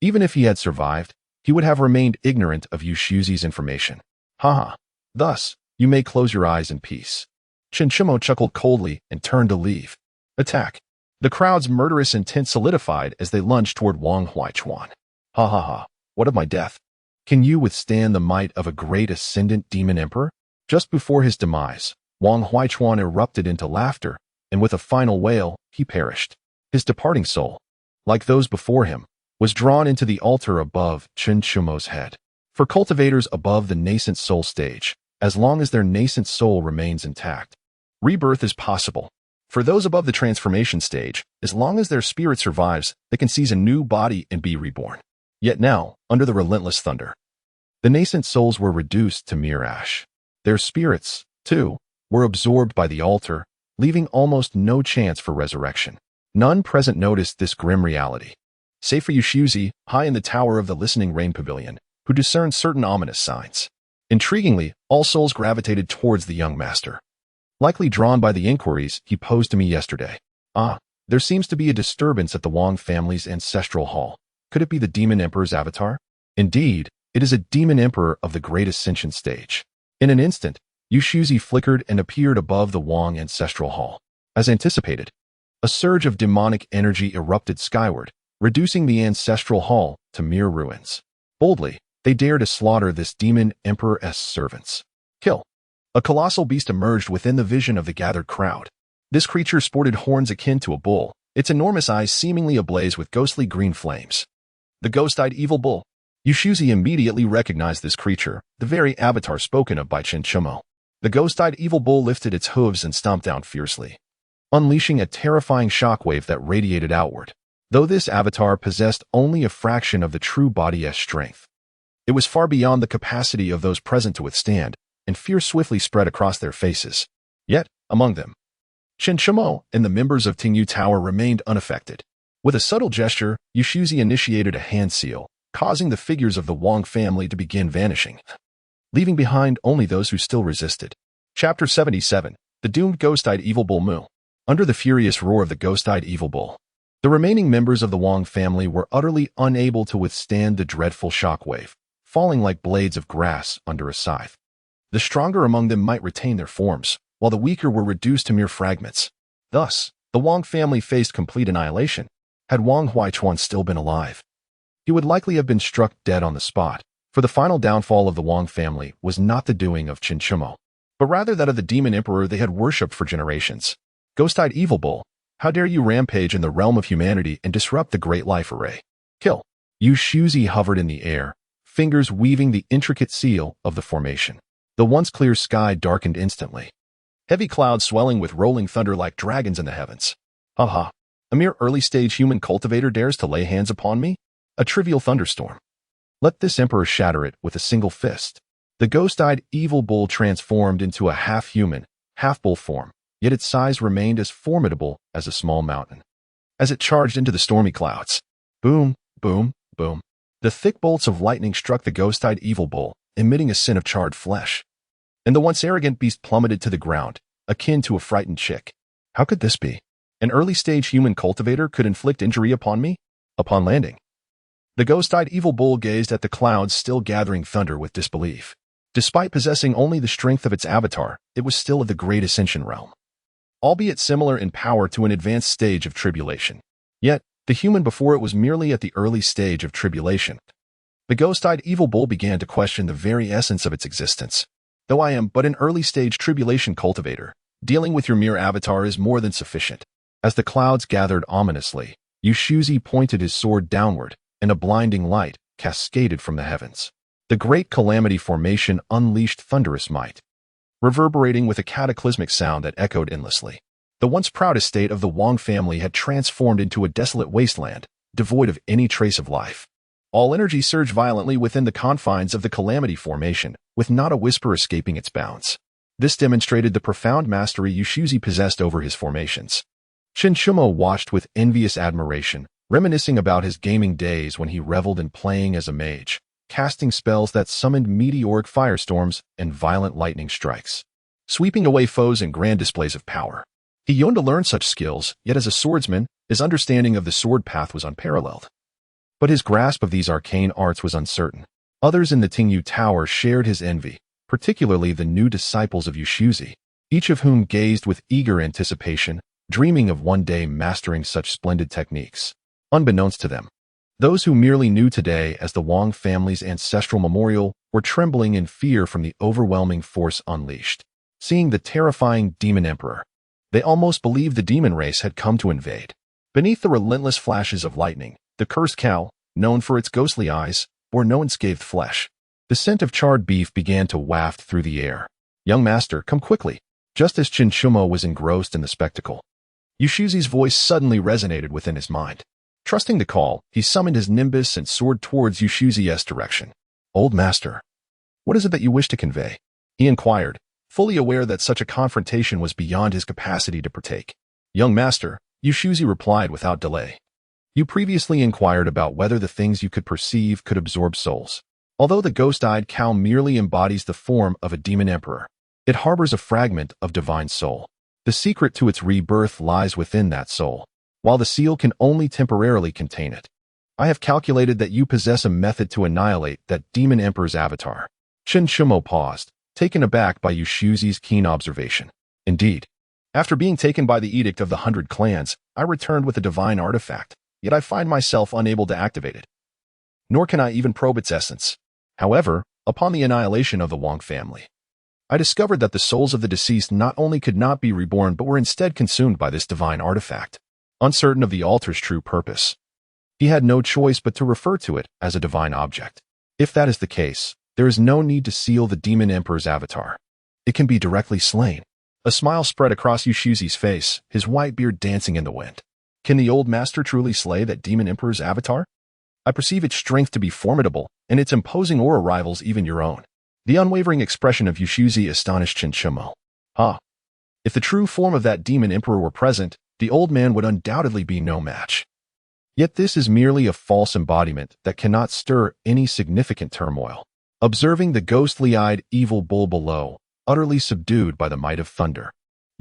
even if he had survived, he would have remained ignorant of Xiuxian's information. Haha. Thus, you may close your eyes in peace. Xiuxian chuckled coldly and turned to leave. Attack. The crowd's murderous intent solidified as they lunged toward Wang Huichuan. Ha ha ha. What of my death? Can you withstand the might of a great ascendant demon emperor? Just before his demise, Wang Huichuan erupted into laughter, and with a final wail, he perished. His departing soul, like those before him, was drawn into the altar above Xiuxian's head. For cultivators above the nascent soul stage, as long as their nascent soul remains intact, rebirth is possible. For those above the transformation stage, as long as their spirit survives, they can seize a new body and be reborn. Yet now, under the relentless thunder, the nascent souls were reduced to mere ash. Their spirits, too, were absorbed by the altar, leaving almost no chance for resurrection. None present noticed this grim reality, save for Xiuxian, high in the tower of the Listening Rain Pavilion, who discerned certain ominous signs. Intriguingly, all souls gravitated towards the young master, likely drawn by the inquiries he posed to me yesterday. There seems to be a disturbance at the Wang family's ancestral hall. Could it be the Demon Emperor's avatar? Indeed, it is a Demon Emperor of the Great Ascension stage. In an instant, Xiuxian flickered and appeared above the Wang ancestral hall. As anticipated, a surge of demonic energy erupted skyward, reducing the ancestral hall to mere ruins. Boldly, they dared to slaughter this Demon Emperor's servants. Kill. A colossal beast emerged within the vision of the gathered crowd. This creature sported horns akin to a bull, its enormous eyes seemingly ablaze with ghostly green flames. The ghost-eyed evil bull. Xiuxian immediately recognized this creature, the very avatar spoken of by Xiuxian. The ghost-eyed evil bull lifted its hooves and stomped down fiercely, unleashing a terrifying shockwave that radiated outward. Though this avatar possessed only a fraction of the true body's strength, it was far beyond the capacity of those present to withstand, and fear swiftly spread across their faces. Yet, among them, Xiuxian and the members of Tingyu Tower remained unaffected. With a subtle gesture, Xiuxian initiated a hand seal, causing the figures of the Wang family to begin vanishing, leaving behind only those who still resisted. Chapter 77. The Doomed Ghost-Eyed Evil Bull Mu. Under the furious roar of the ghost-eyed evil bull, the remaining members of the Wang family were utterly unable to withstand the dreadful shockwave, falling like blades of grass under a scythe. The stronger among them might retain their forms, while the weaker were reduced to mere fragments. Thus, the Wang family faced complete annihilation. Had Wang Huichuan still been alive, he would likely have been struck dead on the spot, for the final downfall of the Wang family was not the doing of Xiuxian, but rather that of the demon emperor they had worshipped for generations. Ghost-eyed evil bull, how dare you rampage in the realm of humanity and disrupt the great life array? Kill. Xiuxian hovered in the air, fingers weaving the intricate seal of the formation. The once clear sky darkened instantly, heavy clouds swelling with rolling thunder like dragons in the heavens. Haha. A mere early-stage human cultivator dares to lay hands upon me? A trivial thunderstorm. Let this emperor shatter it with a single fist. The ghost-eyed evil bull transformed into a half-human, half-bull form, yet its size remained as formidable as a small mountain. As it charged into the stormy clouds, boom, boom, boom, the thick bolts of lightning struck the ghost-eyed evil bull, emitting a scent of charred flesh. And the once arrogant beast plummeted to the ground, akin to a frightened chick. How could this be? An early-stage human cultivator could inflict injury upon me? Upon landing, the ghost-eyed evil bull gazed at the clouds still gathering thunder with disbelief. Despite possessing only the strength of its avatar, it was still of the Great Ascension realm, albeit similar in power to an advanced stage of tribulation. Yet, the human before it was merely at the early stage of tribulation. The ghost-eyed evil bull began to question the very essence of its existence. Though I am but an early-stage tribulation cultivator, dealing with your mere avatar is more than sufficient. As the clouds gathered ominously, Xiuxian pointed his sword downward, and a blinding light cascaded from the heavens. The Great Calamity Formation unleashed thunderous might, reverberating with a cataclysmic sound that echoed endlessly. The once proud estate of the Wang family had transformed into a desolate wasteland, devoid of any trace of life. All energy surged violently within the confines of the Calamity Formation, with not a whisper escaping its bounds. This demonstrated the profound mastery Xiuxian possessed over his formations. Xiuxian watched with envious admiration, reminiscing about his gaming days when he reveled in playing as a mage, casting spells that summoned meteoric firestorms and violent lightning strikes, sweeping away foes in grand displays of power. He yearned to learn such skills, yet as a swordsman, his understanding of the sword path was unparalleled. But his grasp of these arcane arts was uncertain. Others in the Tingyu Tower shared his envy, particularly the new disciples of Xiuxian, each of whom gazed with eager anticipation, dreaming of one day mastering such splendid techniques. Unbeknownst to them, those who merely knew today as the Wang family's ancestral memorial were trembling in fear from the overwhelming force unleashed. Seeing the terrifying Demon Emperor, they almost believed the demon race had come to invade. Beneath the relentless flashes of lightning, the cursed cow, known for its ghostly eyes, bore no unscathed flesh. The scent of charred beef began to waft through the air. "Young master, come quickly." Just as Xiuxian was engrossed in the spectacle, Xiuxian's voice suddenly resonated within his mind. Trusting the call, he summoned his nimbus and soared towards Xiuxian's direction. "Old master, what is it that you wish to convey?" he inquired, fully aware that such a confrontation was beyond his capacity to partake. "Young master," Xiuxian replied without delay. "You previously inquired about whether the things you could perceive could absorb souls. Although the ghost-eyed cow merely embodies the form of a demon emperor, it harbors a fragment of divine soul. The secret to its rebirth lies within that soul, while the seal can only temporarily contain it. I have calculated that you possess a method to annihilate that demon emperor's avatar." Xiuxian paused, taken aback by Xiuxian's keen observation. "Indeed. After being taken by the Edict of the 100 Clans, I returned with a divine artifact, yet I find myself unable to activate it. Nor can I even probe its essence. However, upon the annihilation of the Wang family, I discovered that the souls of the deceased not only could not be reborn but were instead consumed by this divine artifact. Uncertain of the altar's true purpose, he had no choice but to refer to it as a divine object. If that is the case, there is no need to seal the demon emperor's avatar. It can be directly slain." A smile spread across Xiuxian's face, his white beard dancing in the wind. "Can the old master truly slay that demon emperor's avatar? I perceive its strength to be formidable, and its imposing aura rivals even your own." The unwavering expression of Xiuxian astonished Xiuxian. If the true form of that demon emperor were present, the old man would undoubtedly be no match. Yet this is merely a false embodiment that cannot stir any significant turmoil. Observing the ghostly-eyed evil bull below, utterly subdued by the might of thunder,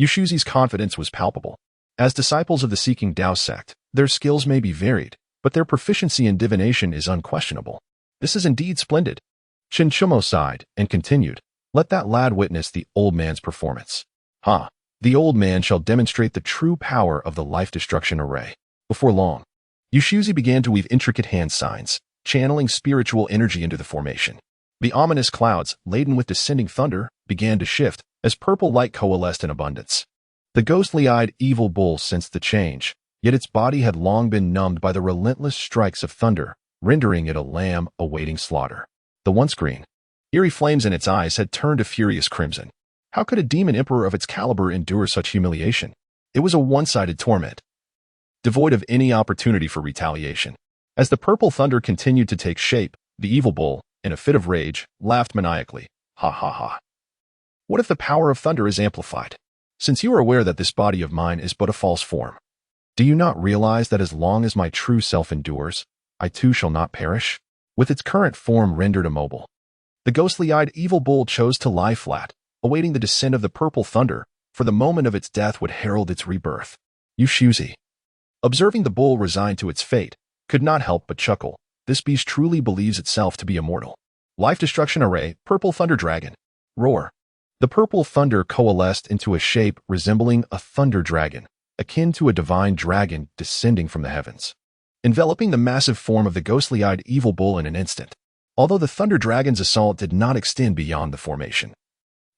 Xiuxian's confidence was palpable. As disciples of the Seeking Tao sect, their skills may be varied, but their proficiency in divination is unquestionable. "This is indeed splendid." Xiuxian sighed and continued, "Let that lad witness the old man's performance. The old man shall demonstrate the true power of the life-destruction array." Before long, Xiuxian began to weave intricate hand signs, channeling spiritual energy into the formation. The ominous clouds, laden with descending thunder, began to shift as purple light coalesced in abundance. The ghostly-eyed evil bull sensed the change, yet its body had long been numbed by the relentless strikes of thunder, rendering it a lamb awaiting slaughter. The once green, eerie flames in its eyes had turned to furious crimson. How could a demon emperor of its caliber endure such humiliation? It was a one-sided torment, devoid of any opportunity for retaliation. As the purple thunder continued to take shape, the evil bull, in a fit of rage, laughed maniacally. "Ha ha ha. What if the power of thunder is amplified? Since you are aware that this body of mine is but a false form, do you not realize that as long as my true self endures, I too shall not perish?" With its current form rendered immobile, the ghostly-eyed evil bull chose to lie flat, awaiting the descent of the purple thunder, for the moment of its death would herald its rebirth. Xiuxian, observing the bull resigned to its fate, could not help but chuckle. This beast truly believes itself to be immortal. Life destruction array, purple thunder dragon. Roar. The purple thunder coalesced into a shape resembling a thunder dragon, akin to a divine dragon descending from the heavens, enveloping the massive form of the ghostly-eyed evil bull in an instant. Although the thunder dragon's assault did not extend beyond the formation,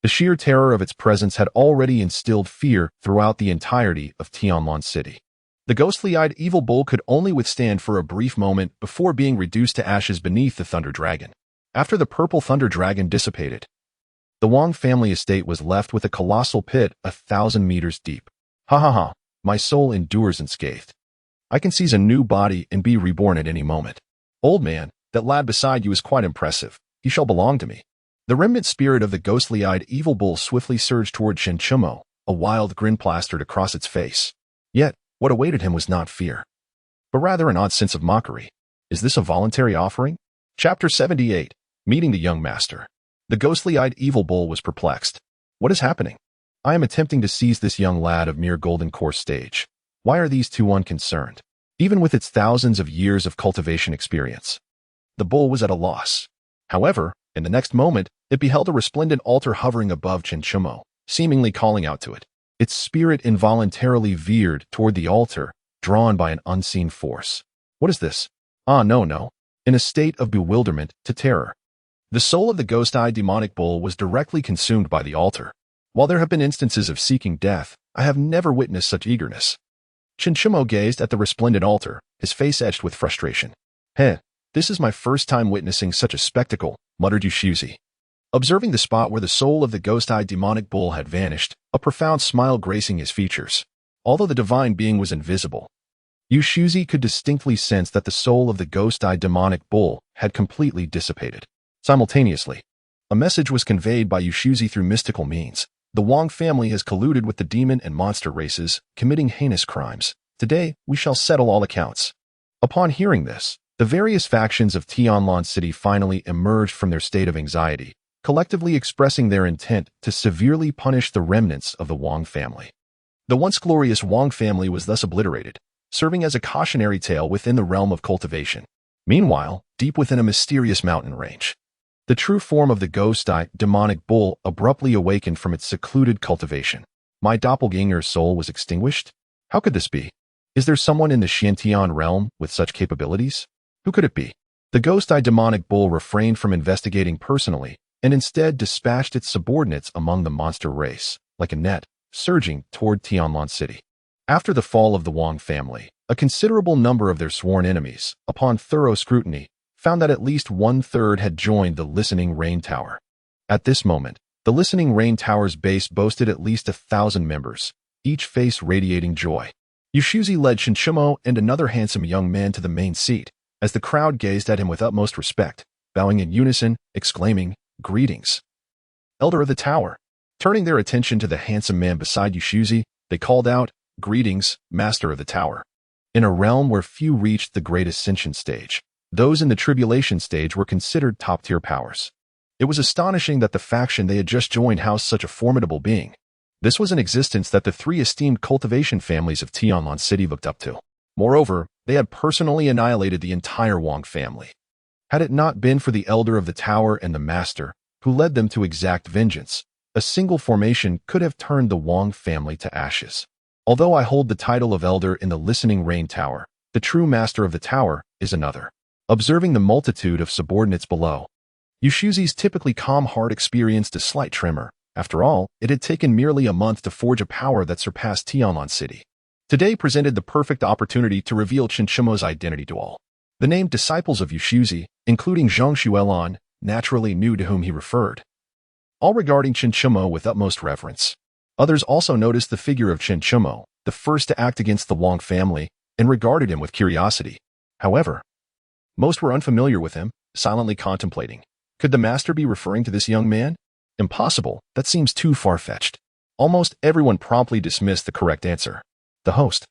the sheer terror of its presence had already instilled fear throughout the entirety of Tianlan City. The ghostly-eyed evil bull could only withstand for a brief moment before being reduced to ashes beneath the thunder dragon. After the purple thunder dragon dissipated, the Wang family estate was left with a colossal pit 1,000 meters deep. Ha ha ha, my soul endures unscathed. I can seize a new body and be reborn at any moment. Old man, that lad beside you is quite impressive. He shall belong to me. The remnant spirit of the ghostly-eyed evil bull swiftly surged toward Xiuxian, a wild grin plastered across its face. Yet, what awaited him was not fear, but rather an odd sense of mockery. Is this a voluntary offering? Chapter 78, Meeting the Young Master. The ghostly-eyed evil bull was perplexed. What is happening? I am attempting to seize this young lad of mere golden course stage. Why are these two unconcerned? Even with its thousands of years of cultivation experience, the bull was at a loss. However, in the next moment, it beheld a resplendent altar hovering above Xiuxian, seemingly calling out to it. Its spirit involuntarily veered toward the altar, drawn by an unseen force. What is this? Ah, no. In a state of bewilderment to terror, the soul of the ghost-eyed demonic bull was directly consumed by the altar. While there have been instances of seeking death, I have never witnessed such eagerness. Xiuxian gazed at the resplendent altar, his face etched with frustration. This is my first time witnessing such a spectacle, muttered Xiuxian. Observing the spot where the soul of the ghost-eyed demonic bull had vanished, a profound smile gracing his features. Although the divine being was invisible, Xiuxian could distinctly sense that the soul of the ghost-eyed demonic bull had completely dissipated. Simultaneously, a message was conveyed by Xiuxian through mystical means. The Wang family has colluded with the demon and monster races, committing heinous crimes. Today, we shall settle all accounts. Upon hearing this, the various factions of Tianlan City finally emerged from their state of anxiety, collectively expressing their intent to severely punish the remnants of the Wang family. The once glorious Wang family was thus obliterated, serving as a cautionary tale within the realm of cultivation. Meanwhile, deep within a mysterious mountain range, the true form of the ghost-eyed demonic bull abruptly awakened from its secluded cultivation. My doppelganger's soul was extinguished? How could this be? Is there someone in the Xiantian realm with such capabilities? Who could it be? The ghost-eyed demonic bull refrained from investigating personally and instead dispatched its subordinates among the monster race, like a net, surging toward Tianlan City. After the fall of the Wang family, a considerable number of their sworn enemies, upon thorough scrutiny, found that at least 1/3 had joined the Listening Rain Tower. At this moment, the Listening Rain Tower's base boasted at least 1,000 members, each face radiating joy. Xiuxian led Xiuxian and another handsome young man to the main seat, as the crowd gazed at him with utmost respect, bowing in unison, exclaiming, "Greetings, Elder of the Tower." Turning their attention to the handsome man beside Xiuxian, they called out, "Greetings, Master of the Tower." In a realm where few reached the great ascension stage, those in the tribulation stage were considered top-tier powers. It was astonishing that the faction they had just joined housed such a formidable being. This was an existence that the three esteemed cultivation families of Tianlan City looked up to. Moreover, they had personally annihilated the entire Wang family. Had it not been for the Elder of the Tower and the Master, who led them to exact vengeance, a single formation could have turned the Wang family to ashes. Although I hold the title of Elder in the Listening Rain Tower, the true Master of the Tower is another. Observing the multitude of subordinates below, Xiuxian's typically calm heart experienced a slight tremor. After all, it had taken merely a month to forge a power that surpassed Tianlan City. Today presented the perfect opportunity to reveal Xiuxian's identity to all. The named disciples of Xiuxian, including Zhang Xuelan, naturally knew to whom he referred, all regarding Xiuxian with utmost reverence. Others also noticed the figure of Xiuxian, the first to act against the Wang family, and regarded him with curiosity. However, most were unfamiliar with him, silently contemplating. Could the master be referring to this young man? Impossible, that seems too far-fetched. Almost everyone promptly dismissed the correct answer. The host,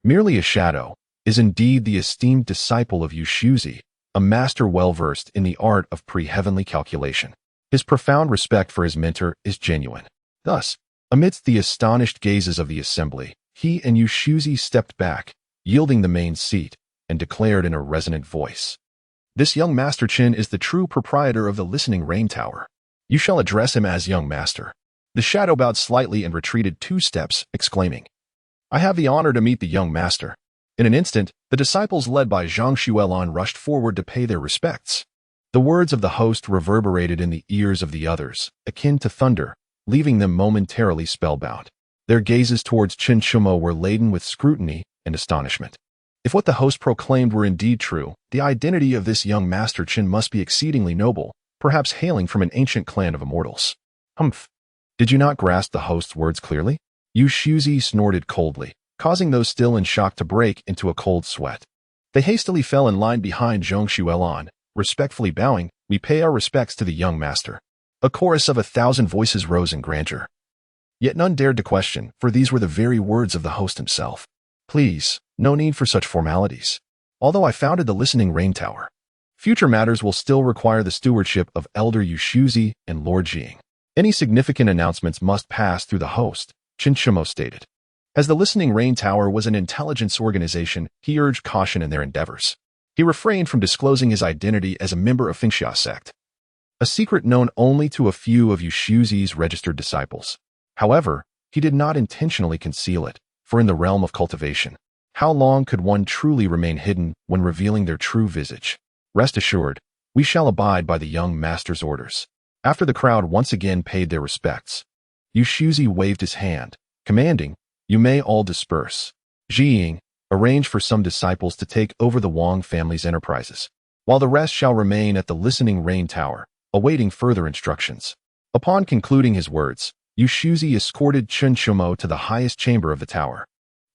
merely a shadow, is indeed the esteemed disciple of Xiuxian, a master well-versed in the art of pre-heavenly calculation. His profound respect for his mentor is genuine. Thus, amidst the astonished gazes of the assembly, he and Xiuxian stepped back, yielding the main seat, and declared in a resonant voice, "This young Master Qin is the true proprietor of the Listening Rain Tower. You shall address him as young master." The shadow bowed slightly and retreated 2 steps, exclaiming, "I have the honor to meet the young master." In an instant, the disciples led by Zhang Xuelan rushed forward to pay their respects. The words of the host reverberated in the ears of the others, akin to thunder, leaving them momentarily spellbound. Their gazes towards Xiuxian were laden with scrutiny and astonishment. If what the host proclaimed were indeed true, the identity of this young Master Qin must be exceedingly noble, perhaps hailing from an ancient clan of immortals. Humph. Did you not grasp the host's words clearly? Xiuxian snorted coldly, causing those still in shock to break into a cold sweat. They hastily fell in line behind Xiuxian, respectfully bowing, "We pay our respects to the young master." A chorus of 1,000 voices rose in grandeur. Yet none dared to question, for these were the very words of the host himself. "Please, no need for such formalities. Although I founded the Listening Rain Tower, future matters will still require the stewardship of Elder Xiuxian and Lord Jing. Any significant announcements must pass through the host," Qiuxian stated. As the Listening Rain Tower was an intelligence organization, he urged caution in their endeavors. He refrained from disclosing his identity as a member of Xiuxian sect, a secret known only to a few of Xiuxian's registered disciples. However, he did not intentionally conceal it, for in the realm of cultivation, how long could one truly remain hidden when revealing their true visage? Rest assured, we shall abide by the young master's orders. After the crowd once again paid their respects, Xiuxian waved his hand, commanding, "You may all disperse. Jing, arrange for some disciples to take over the Wang family's enterprises, while the rest shall remain at the Listening Rain Tower, awaiting further instructions." Upon concluding his words, Xiuxian escorted Qiuxian to the highest chamber of the tower.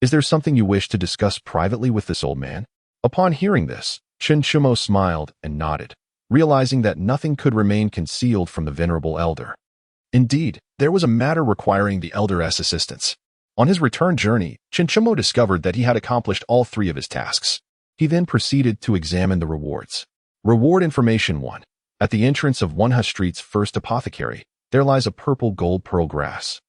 "Is there something you wish to discuss privately with this old man?" Upon hearing this, Qiuxian smiled and nodded, realizing that nothing could remain concealed from the venerable elder. Indeed, there was a matter requiring the elder's assistance. On his return journey, Qiuxian discovered that he had accomplished all 3 of his tasks. He then proceeded to examine the rewards. Reward Information 1. At the entrance of Wanha Street's first apothecary, there lies a purple gold pearl grass,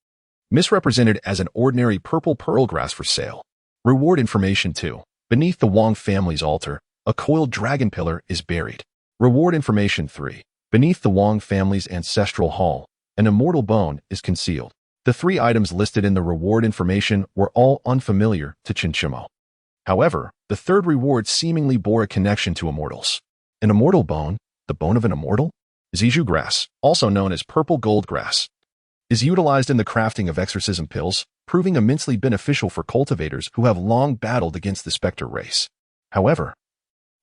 misrepresented as an ordinary purple pearl grass for sale. Reward Information 2. Beneath the Wang family's altar, a coiled dragon pillar is buried. Reward Information 3. Beneath the Wang family's ancestral hall, an immortal bone is concealed. The 3 items listed in the reward information were all unfamiliar to Qiuxian. However, the third reward seemingly bore a connection to immortals. An immortal bone, the bone of an immortal? Ziju grass, also known as purple gold grass, is utilized in the crafting of exorcism pills, proving immensely beneficial for cultivators who have long battled against the specter race. However,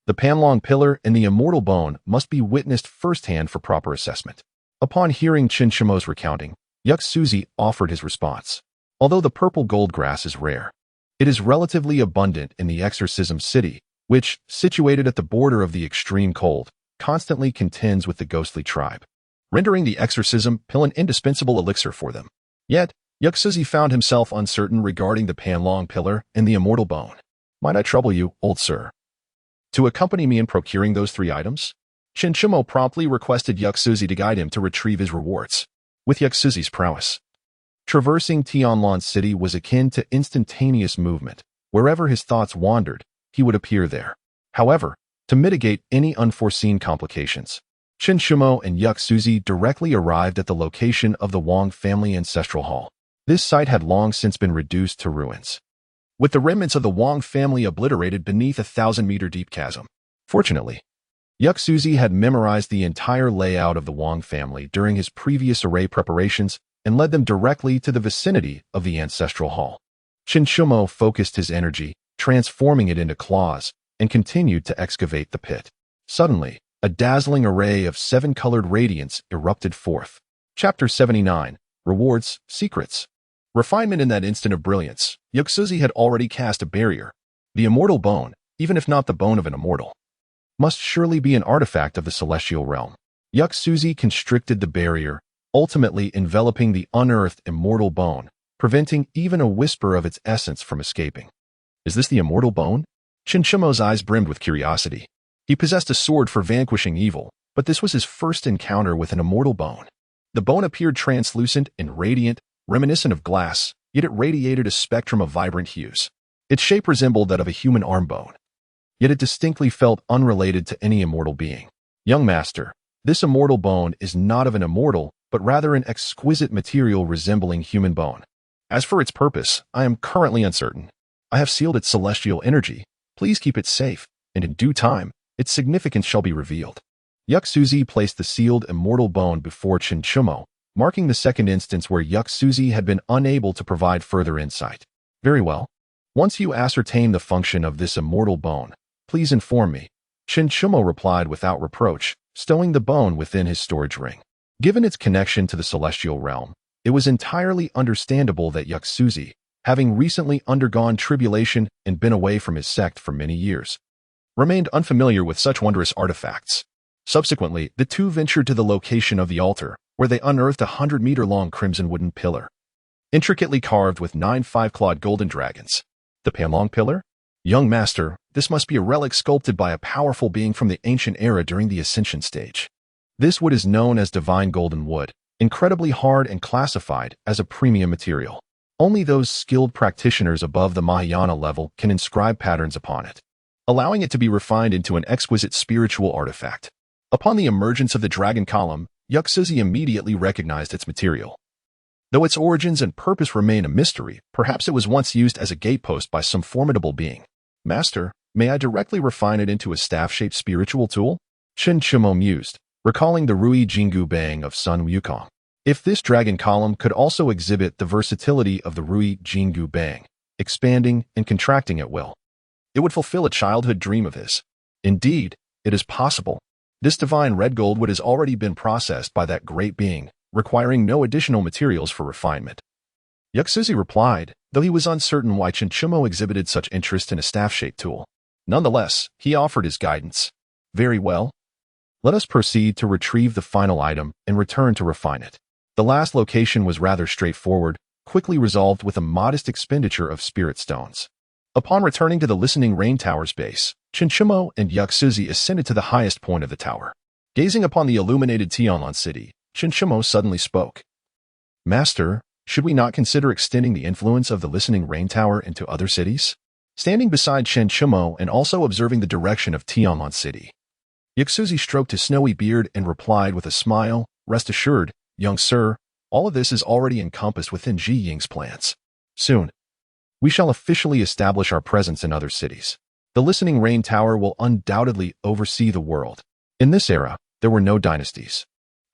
the Panlong pillar and the immortal bone must be witnessed firsthand for proper assessment. Upon hearing Qiuxian's recounting, Xiuxian offered his response. Although the purple gold grass is rare, it is relatively abundant in the exorcism city, which, situated at the border of the extreme cold, constantly contends with the ghostly tribe, rendering the exorcism pill an indispensable elixir for them. Yet, Xiuxian found himself uncertain regarding the Panlong pillar and the immortal bone. "Might I trouble you, old sir, to accompany me in procuring those 3 items?" Qiuxian promptly requested Xiuxian to guide him to retrieve his rewards. With Xiuxian's prowess, traversing Tianlan City was akin to instantaneous movement. Wherever his thoughts wandered, he would appear there. However, to mitigate any unforeseen complications, Qiuxian and Xiuxian directly arrived at the location of the Wang family ancestral hall. This site had long since been reduced to ruins, with the remnants of the Wang family obliterated beneath a 1,000-meter deep chasm. Fortunately, Xiuxian had memorized the entire layout of the Wang family during his previous array preparations and led them directly to the vicinity of the ancestral hall. Qiuxian focused his energy, transforming it into claws, and continued to excavate the pit. Suddenly, a dazzling array of 7-colored radiance erupted forth. Chapter 79. Rewards, Secrets. Refinement. In that instant of brilliance, Xiuxian had already cast a barrier. The immortal bone, even if not the bone of an immortal, must surely be an artifact of the celestial realm. Xiuxian constricted the barrier, ultimately enveloping the unearthed immortal bone, preventing even a whisper of its essence from escaping. "Is this the immortal bone?" Qiuxian's eyes brimmed with curiosity. He possessed a sword for vanquishing evil, but this was his first encounter with an immortal bone. The bone appeared translucent and radiant, reminiscent of glass, yet it radiated a spectrum of vibrant hues. Its shape resembled that of a human arm bone, yet it distinctly felt unrelated to any immortal being. "Young master, this immortal bone is not of an immortal, but rather an exquisite material resembling human bone. As for its purpose, I am currently uncertain. I have sealed its celestial energy. Please keep it safe, and in due time, its significance shall be revealed." Xiuxian placed the sealed immortal bone before Qiuxian, marking the second instance where Xiuxian had been unable to provide further insight. "Very well. Once you ascertain the function of this immortal bone, please inform me. Xiuxian replied without reproach, stowing the bone within his storage ring. Given its connection to the celestial realm, it was entirely understandable that Xiuxian, having recently undergone tribulation and been away from his sect for many years, remained unfamiliar with such wondrous artifacts. Subsequently, the two ventured to the location of the altar, where they unearthed a 100-meter-long crimson wooden pillar, intricately carved with 9 5-clawed golden dragons. The Panlong pillar? Young master, this must be a relic sculpted by a powerful being from the ancient era during the ascension stage. This wood is known as divine golden wood, incredibly hard and classified as a premium material. Only those skilled practitioners above the Mahayana level can inscribe patterns upon it, allowing it to be refined into an exquisite spiritual artifact. Upon the emergence of the dragon column, Xiuxian immediately recognized its material. Though its origins and purpose remain a mystery, perhaps it was once used as a gatepost by some formidable being. Master, may I directly refine it into a staff-shaped spiritual tool? Xiuxian mused, recalling the Rui Jingu Bang of Sun Wukong. If this dragon column could also exhibit the versatility of the Rui Jingu Bang, expanding and contracting at will, it would fulfill a childhood dream of his. Indeed, it is possible. This divine red gold wood has already been processed by that great being, requiring no additional materials for refinement. Xiuxian replied, though he was uncertain why Xiuxian exhibited such interest in a staff-shaped tool. Nonetheless, he offered his guidance. Very well. Let us proceed to retrieve the final item and return to refine it. The last location was rather straightforward, quickly resolved with a modest expenditure of spirit stones. Upon returning to the Listening Rain Tower's base, Xiuxian and Xiuxian ascended to the highest point of the tower. Gazing upon the illuminated Tianlan city, Xiuxian suddenly spoke. Master, should we not consider extending the influence of the Listening Rain Tower into other cities? Standing beside Xiuxian and also observing the direction of Tianlan city, Xiuxian stroked his snowy beard and replied with a smile, rest assured, young sir, all of this is already encompassed within Ji Ying's plans. Soon, we shall officially establish our presence in other cities. The Listening Rain Tower will undoubtedly oversee the world. In this era, there were no dynasties.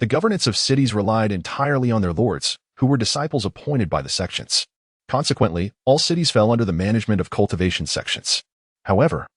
The governance of cities relied entirely on their lords, who were disciples appointed by the sections. Consequently, all cities fell under the management of cultivation sections. However,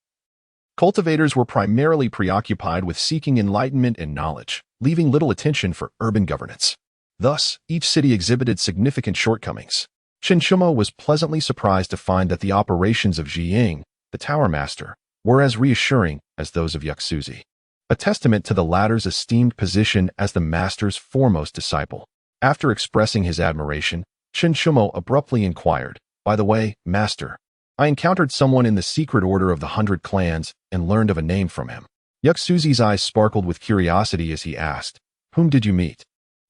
cultivators were primarily preoccupied with seeking enlightenment and knowledge, leaving little attention for urban governance. Thus, each city exhibited significant shortcomings. Xiuxian was pleasantly surprised to find that the operations of Ji Ying, the Tower Master, were as reassuring as those of Xiuxian, a testament to the latter's esteemed position as the Master's foremost disciple. After expressing his admiration, Xiuxian abruptly inquired, by the way, Master, I encountered someone in the secret order of the 100 clans and learned of a name from him. Xiuxian's eyes sparkled with curiosity as he asked, whom did you meet?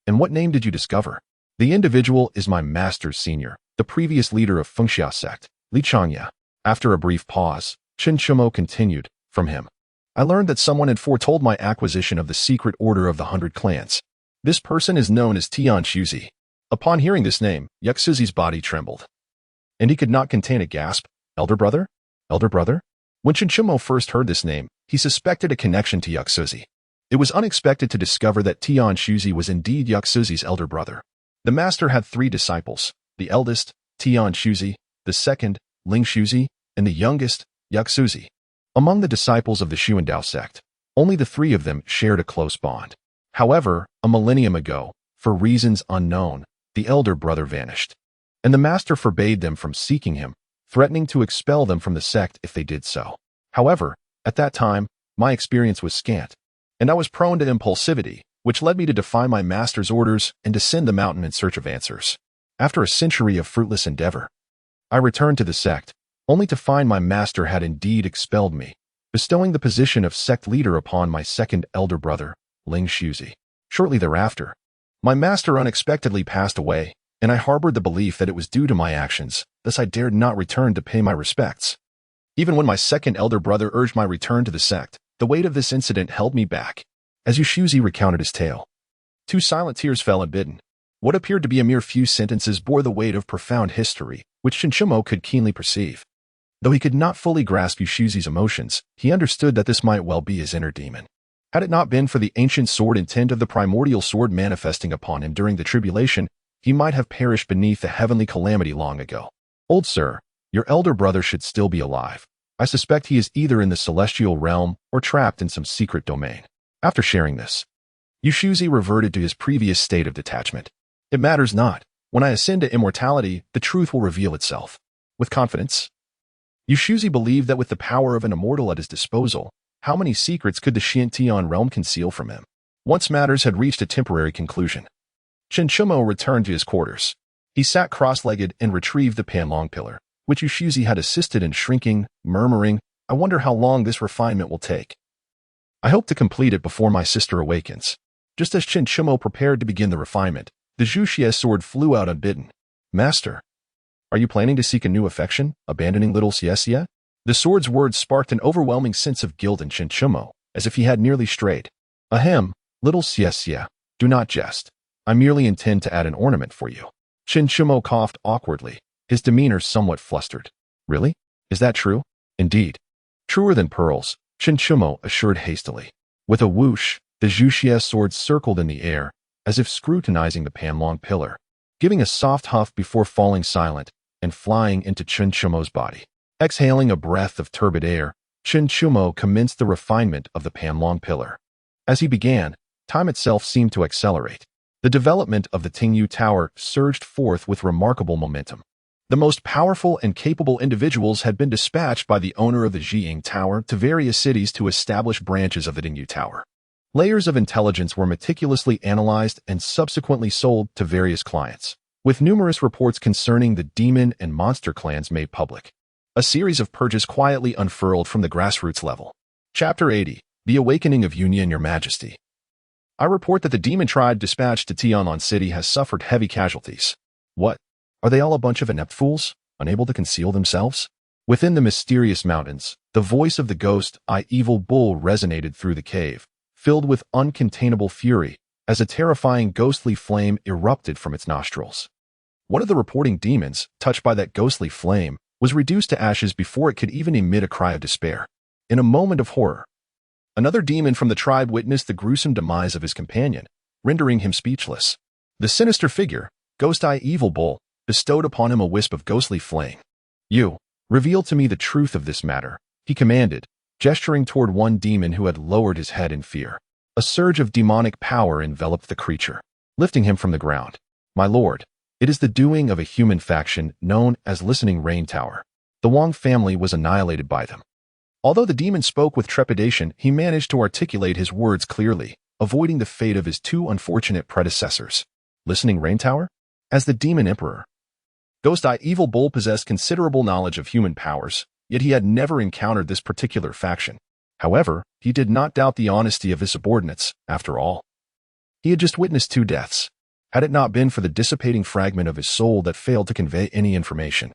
And what name did you discover? The individual is my master's senior, the previous leader of Fengxia sect, Li Changya. After a brief pause, Xiuxian continued, from him, I learned that someone had foretold my acquisition of the secret order of the 100 clans. This person is known as Tian Xiuxian. Upon hearing this name, Xiuxian's body trembled, and he could not contain a gasp. Elder brother? Elder brother? When Xiuxian first heard this name, he suspected a connection to Xiuxian. It was unexpected to discover that Tian Xiuxian was indeed Xiuxian's elder brother. The master had 3 disciples, the eldest, Tian Xiuxian, the second, Ling Xiuxian, and the youngest, Xiuxian. Among the disciples of the Xuandao sect, only the 3 of them shared a close bond. However, a millennium ago, for reasons unknown, the elder brother vanished, and the master forbade them from seeking him, threatening to expel them from the sect if they did so. However, at that time, my experience was scant, and I was prone to impulsivity, which led me to defy my master's orders and descend the mountain in search of answers. After a century of fruitless endeavor, I returned to the sect, only to find my master had indeed expelled me, bestowing the position of sect leader upon my second elder brother, Ling Xiuxian. Shortly thereafter, my master unexpectedly passed away, and I harbored the belief that it was due to my actions, thus I dared not return to pay my respects. Even when my second elder brother urged my return to the sect, the weight of this incident held me back. As Xiuxian recounted his tale, 2 silent tears fell unbidden. What appeared to be a mere few sentences bore the weight of profound history, which Xiuxian could keenly perceive. Though he could not fully grasp Xiuxian's emotions, he understood that this might well be his inner demon. Had it not been for the ancient sword intent of the primordial sword manifesting upon him during the tribulation, he might have perished beneath the heavenly calamity long ago. Old sir, Your elder brother should still be alive. I suspect he is either in the celestial realm or trapped in some secret domain. After sharing this, Xiuxian reverted to his previous state of detachment. It matters not. When I ascend to immortality, the truth will reveal itself. With confidence, Xiuxian believed that with the power of an immortal at his disposal, how many secrets could the Xiuxian realm conceal from him? Once matters had reached a temporary conclusion, Xiuxian returned to his quarters. He sat cross-legged and retrieved the Panlong pillar, which Xiuxian had assisted in shrinking, murmuring, "I wonder how long this refinement will take. I hope to complete it before my sister awakens." Just as Xiuxian prepared to begin the refinement, the Xiuxian sword flew out unbidden. "Master, are you planning to seek a new affection, abandoning little Xiuxian?" The sword's words sparked an overwhelming sense of guilt in Xiuxian, as if he had nearly strayed. "Ahem, little Xiuxian, do not jest. I merely intend to add an ornament for you." Xiuxian coughed awkwardly, his demeanor somewhat flustered. "Really? Is that true?" "Indeed. Truer than pearls," Xiuxian assured hastily. With a whoosh, the Xiuxian sword circled in the air, as if scrutinizing the Panlong pillar, giving a soft huff before falling silent and flying into Xiuxian's body. Exhaling a breath of turbid air, Xiuxian commenced the refinement of the Panlong pillar. As he began, time itself seemed to accelerate. The development of the Tingyu Tower surged forth with remarkable momentum. The most powerful and capable individuals had been dispatched by the owner of the Jiying Tower to various cities to establish branches of the Tingyu Tower. Layers of intelligence were meticulously analyzed and subsequently sold to various clients, with numerous reports concerning the demon and monster clans made public. A series of purges quietly unfurled from the grassroots level. Chapter 80. The Awakening of Union, Your Majesty. I report that the demon tribe dispatched to Tianlong City has suffered heavy casualties. What? Are they all a bunch of inept fools, unable to conceal themselves? Within the mysterious mountains, the voice of the ghost, evil bull resonated through the cave, filled with uncontainable fury, as a terrifying ghostly flame erupted from its nostrils. One of the reporting demons, touched by that ghostly flame, was reduced to ashes before it could even emit a cry of despair. In a moment of horror, another demon from the tribe witnessed the gruesome demise of his companion, rendering him speechless. The sinister figure, Ghost Eye Evil Bull, bestowed upon him a wisp of ghostly flame. "You, reveal to me the truth of this matter," he commanded, gesturing toward one demon who had lowered his head in fear. A surge of demonic power enveloped the creature, lifting him from the ground. "My lord, it is the doing of a human faction known as Listening Rain Tower. The Wang family was annihilated by them." Although the demon spoke with trepidation, he managed to articulate his words clearly, avoiding the fate of his two unfortunate predecessors. Listening Rain Tower? As the demon emperor, Ghost Eye Evil Bull possessed considerable knowledge of human powers, yet he had never encountered this particular faction. However, he did not doubt the honesty of his subordinates, after all. He had just witnessed 2 deaths. Had it not been for the dissipating fragment of his soul that failed to convey any information,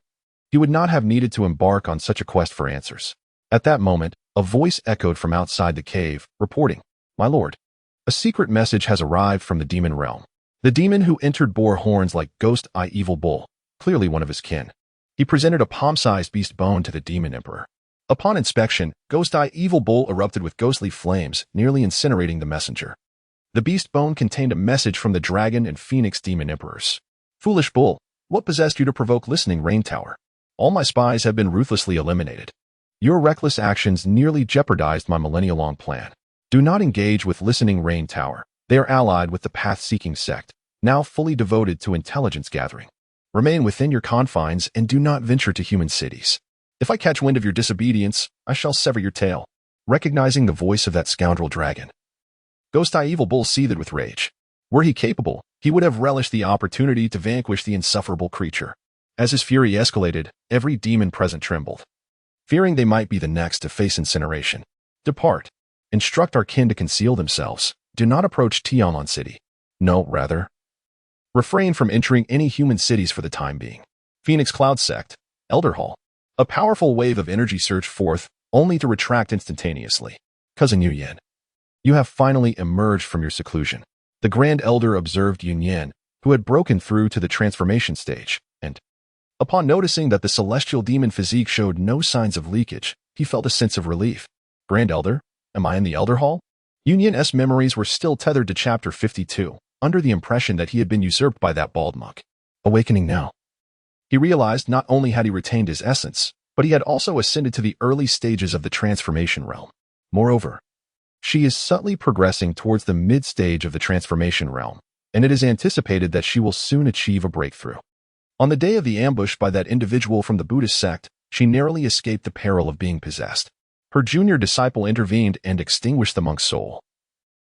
he would not have needed to embark on such a quest for answers. At that moment, a voice echoed from outside the cave, reporting, "My lord, a secret message has arrived from the demon realm." The demon who entered bore horns like Ghost Eye Evil Bull, clearly one of his kin. He presented a palm-sized beast bone to the demon emperor. Upon inspection, Ghost Eye Evil Bull erupted with ghostly flames, nearly incinerating the messenger. The beast bone contained a message from the dragon and phoenix demon emperors. "Foolish bull, what possessed you to provoke Listening Rain Tower? All my spies have been ruthlessly eliminated. Your reckless actions nearly jeopardized my millennia-long plan. Do not engage with Listening Rain Tower. They are allied with the path-seeking sect, now fully devoted to intelligence gathering. Remain within your confines and do not venture to human cities. If I catch wind of your disobedience, I shall sever your tail." Recognizing the voice of that scoundrel dragon, Ghost Eye Evil Bull seethed with rage. Were he capable, he would have relished the opportunity to vanquish the insufferable creature. As his fury escalated, every demon present trembled, fearing they might be the next to face incineration. "Depart. Instruct our kin to conceal themselves. Do not approach Tianlong City. No, rather, refrain from entering any human cities for the time being." Phoenix Cloud Sect, Elder Hall. A powerful wave of energy surged forth, only to retract instantaneously. "Cousin Yuyan, you have finally emerged from your seclusion." The Grand Elder observed Yuyan, who had broken through to the transformation stage, and, upon noticing that the celestial demon physique showed no signs of leakage, he felt a sense of relief. "Grand Elder, am I in the Elder Hall?" Yuyan's memories were still tethered to Chapter 52, under the impression that he had been usurped by that bald monk. Awakening now. He realized not only had he retained his essence, but he had also ascended to the early stages of the transformation realm. Moreover, she is subtly progressing towards the mid-stage of the transformation realm, and it is anticipated that she will soon achieve a breakthrough. On the day of the ambush by that individual from the Buddhist sect, she narrowly escaped the peril of being possessed. Her junior disciple intervened and extinguished the monk's soul.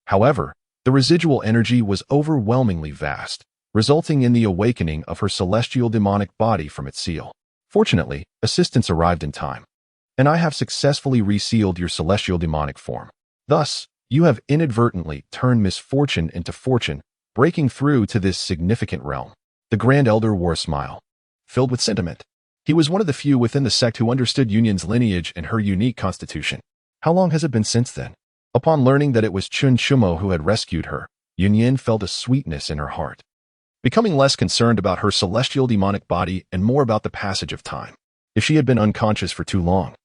However, the residual energy was overwhelmingly vast, resulting in the awakening of her celestial demonic body from its seal. Fortunately, assistance arrived in time, and I have successfully resealed your celestial demonic form. Thus, you have inadvertently turned misfortune into fortune, breaking through to this significant realm. The Grand Elder wore a smile, filled with sentiment. He was one of the few within the sect who understood Yunyan's lineage and her unique constitution. How long has it been since then? Upon learning that it was Xiuxian who had rescued her, Yunyan felt a sweetness in her heart, becoming less concerned about her celestial demonic body and more about the passage of time. If she had been unconscious for too long,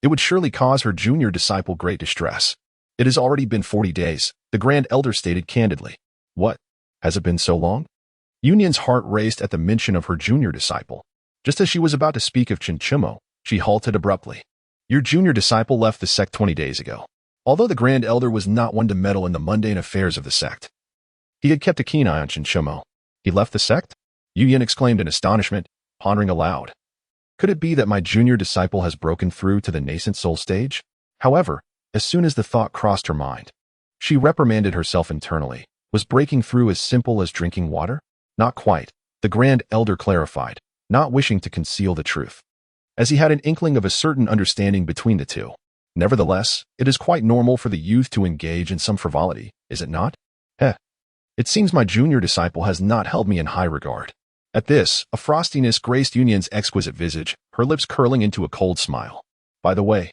it would surely cause her junior disciple great distress. It has already been 40 days, the Grand Elder stated candidly. What? Has it been so long? Yunyan's heart raced at the mention of her junior disciple. Just as she was about to speak of Xiuxian, she halted abruptly. Your junior disciple left the sect 20 days ago. Although the Grand Elder was not one to meddle in the mundane affairs of the sect, he had kept a keen eye on Xiuxian. He left the sect? Yunyan exclaimed in astonishment, pondering aloud. Could it be that my junior disciple has broken through to the nascent soul stage? However, as soon as the thought crossed her mind, she reprimanded herself internally. Was breaking through as simple as drinking water? Not quite, the Grand Elder clarified, not wishing to conceal the truth, as he had an inkling of a certain understanding between the two. Nevertheless, it is quite normal for the youth to engage in some frivolity, is it not? It seems my junior disciple has not held me in high regard. At this, a frostiness graced Yunyan's exquisite visage, her lips curling into a cold smile. By the way,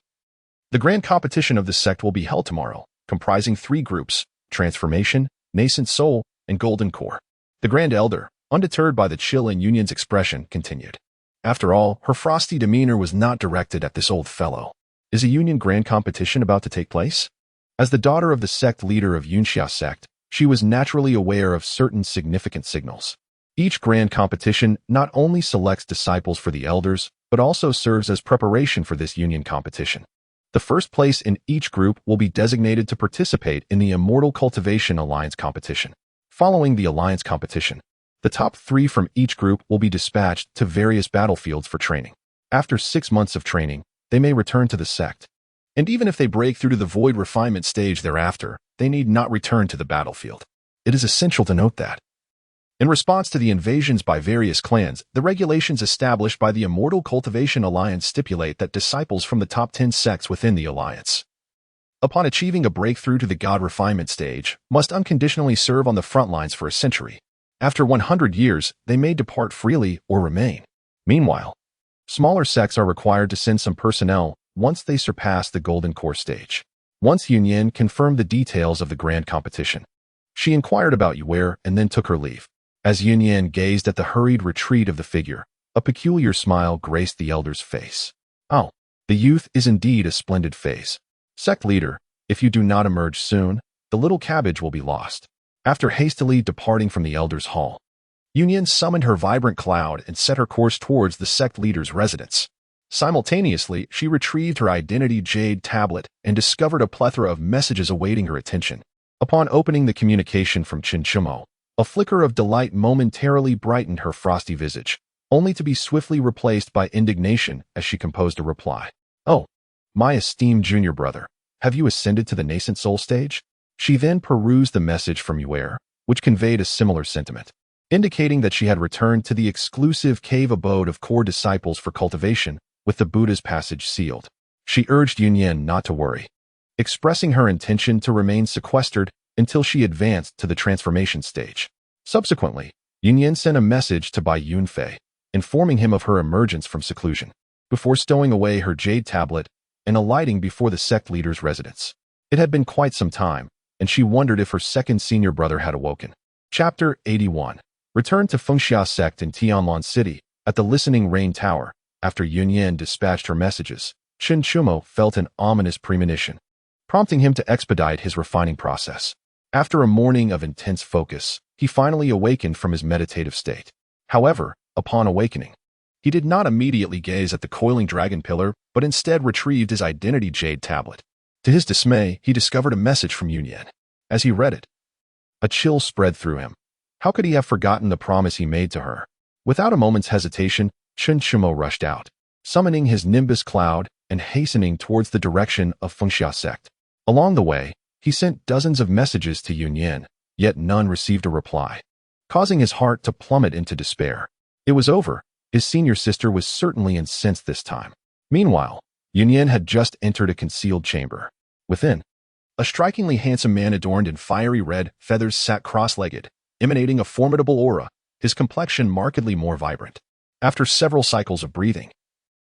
the grand competition of this sect will be held tomorrow, comprising 3 groups: Transformation, Nascent Soul, and Golden Core. The Grand Elder, undeterred by the chill in Yunyan's expression, continued. After all, her frosty demeanor was not directed at this old fellow. Is a Yunyan grand competition about to take place? As the daughter of the sect leader of Xiuxian sect, she was naturally aware of certain significant signals. Each grand competition not only selects disciples for the elders, but also serves as preparation for this Yunyan competition. The first place in each group will be designated to participate in the Immortal Cultivation Alliance competition. Following the Alliance competition, the top 3 from each group will be dispatched to various battlefields for training. After 6 months of training, they may return to the sect. And even if they break through to the void refinement stage thereafter, they need not return to the battlefield. It is essential to note that, in response to the invasions by various clans, the regulations established by the Immortal Cultivation Alliance stipulate that disciples from the top 10 sects within the alliance, upon achieving a breakthrough to the god refinement stage, must unconditionally serve on the front lines for a century. After 100 years, they may depart freely or remain. Meanwhile, smaller sects are required to send some personnel once they surpass the Golden Core stage. Once Yunyan confirmed the details of the grand competition, she inquired about Yuer and then took her leave. As Yunyan gazed at the hurried retreat of the figure, a peculiar smile graced the elder's face. Oh, the youth is indeed a splendid face. Sect leader, if you do not emerge soon, the little cabbage will be lost. After hastily departing from the elder's hall, Yunyan summoned her vibrant cloud and set her course towards the sect leader's residence. Simultaneously, she retrieved her identity jade tablet and discovered a plethora of messages awaiting her attention. Upon opening the communication from Xiuxian, a flicker of delight momentarily brightened her frosty visage, only to be swiftly replaced by indignation as she composed a reply. Oh, my esteemed junior brother, have you ascended to the nascent soul stage? She then perused the message from Yuer, which conveyed a similar sentiment, indicating that she had returned to the exclusive cave abode of core disciples for cultivation, with the Buddha's passage sealed. She urged Yunyan not to worry, expressing her intention to remain sequestered until she advanced to the transformation stage. Subsequently, Yunyan sent a message to Bai Yunfei, informing him of her emergence from seclusion, before stowing away her jade tablet and alighting before the sect leader's residence. It had been quite some time, and she wondered if her second senior brother had awoken. Chapter 81. Return to Fengxia sect in Tianlan City. At the Listening Rain Tower, after Yunyan dispatched her messages, Xiuxian felt an ominous premonition, prompting him to expedite his refining process. After a morning of intense focus, he finally awakened from his meditative state. However, upon awakening, He did not immediately gaze at the coiling dragon pillar, but instead retrieved his identity jade tablet. To his dismay, he discovered a message from Xiuxian. As he read it, a chill spread through him. How could he have forgotten the promise he made to her? Without a moment's hesitation, Xiuxian rushed out, summoning his Nimbus cloud and hastening towards the direction of Fengxia sect. Along the way, he sent dozens of messages to Xiuxian, yet none received a reply, causing his heart to plummet into despair. It was over. His senior sister was certainly incensed this time. Meanwhile, Xiuxian had just entered a concealed chamber. Within, a strikingly handsome man adorned in fiery red feathers sat cross-legged, emanating a formidable aura, his complexion markedly more vibrant. After several cycles of breathing,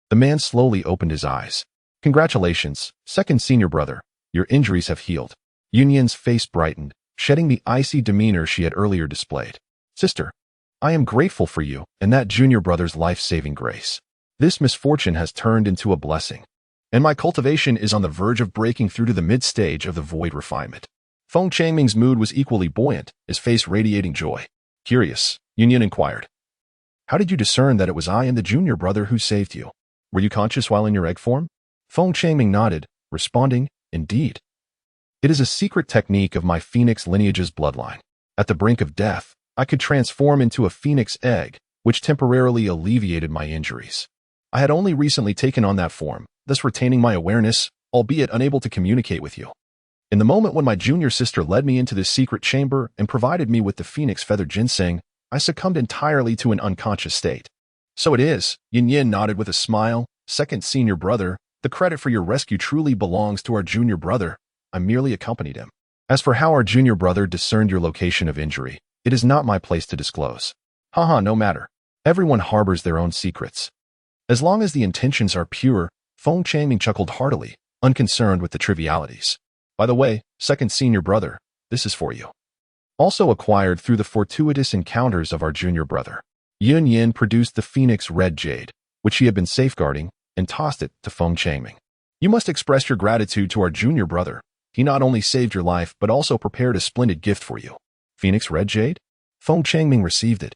the man slowly opened his eyes. Congratulations, second senior brother. Your injuries have healed. Xiuxian's face brightened, shedding the icy demeanor she had earlier displayed. Sister, I am grateful for you and that junior brother's life-saving grace. This misfortune has turned into a blessing, and my cultivation is on the verge of breaking through to the mid-stage of the void refinement. Feng Changming's mood was equally buoyant, his face radiating joy. Curious, Xiuxian inquired. How did you discern that it was I and the junior brother who saved you? Were you conscious while in your egg form? Feng Changming nodded, responding, Indeed. It is a secret technique of my phoenix lineage's bloodline. At the brink of death, I could transform into a phoenix egg, which temporarily alleviated my injuries. I had only recently taken on that form, thus retaining my awareness, albeit unable to communicate with you. In the moment when my junior sister led me into this secret chamber and provided me with the phoenix feather ginseng, I succumbed entirely to an unconscious state. So it is, Xiuxian nodded with a smile. Second senior brother, the credit for your rescue truly belongs to our junior brother. I merely accompanied him. As for how our junior brother discerned your location of injury, it is not my place to disclose. Haha, no matter. Everyone harbors their own secrets. As long as the intentions are pure, Feng Changming chuckled heartily, unconcerned with the trivialities. By the way, second senior brother, this is for you. Also acquired through the fortuitous encounters of our junior brother. Xiuxian produced the phoenix red jade, which he had been safeguarding, and tossed it to Feng Changming. You must express your gratitude to our junior brother. He not only saved your life, but also prepared a splendid gift for you. Phoenix red jade? Feng Changming received it,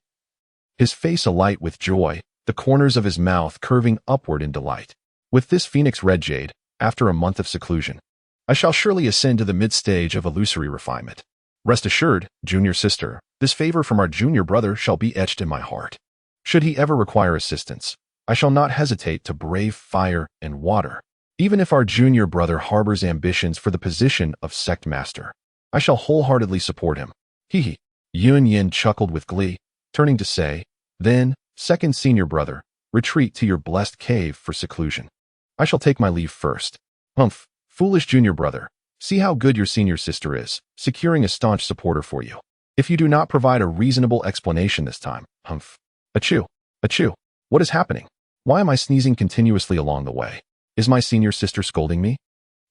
his face alight with joy, the corners of his mouth curving upward in delight. With this phoenix red jade, after a month of seclusion, I shall surely ascend to the mid-stage of illusory refinement. Rest assured, junior sister, this favor from our junior brother shall be etched in my heart. Should he ever require assistance, I shall not hesitate to brave fire and water. Even if our junior brother harbors ambitions for the position of sect master, I shall wholeheartedly support him. Hee. Xiuxian chuckled with glee, turning to say, Then, second senior brother, retreat to your blessed cave for seclusion. I shall take my leave first. Humph, foolish junior brother. See how good your senior sister is, securing a staunch supporter for you. If you do not provide a reasonable explanation this time, humph. Achoo, achoo. What is happening? Why am I sneezing continuously along the way? Is my senior sister scolding me?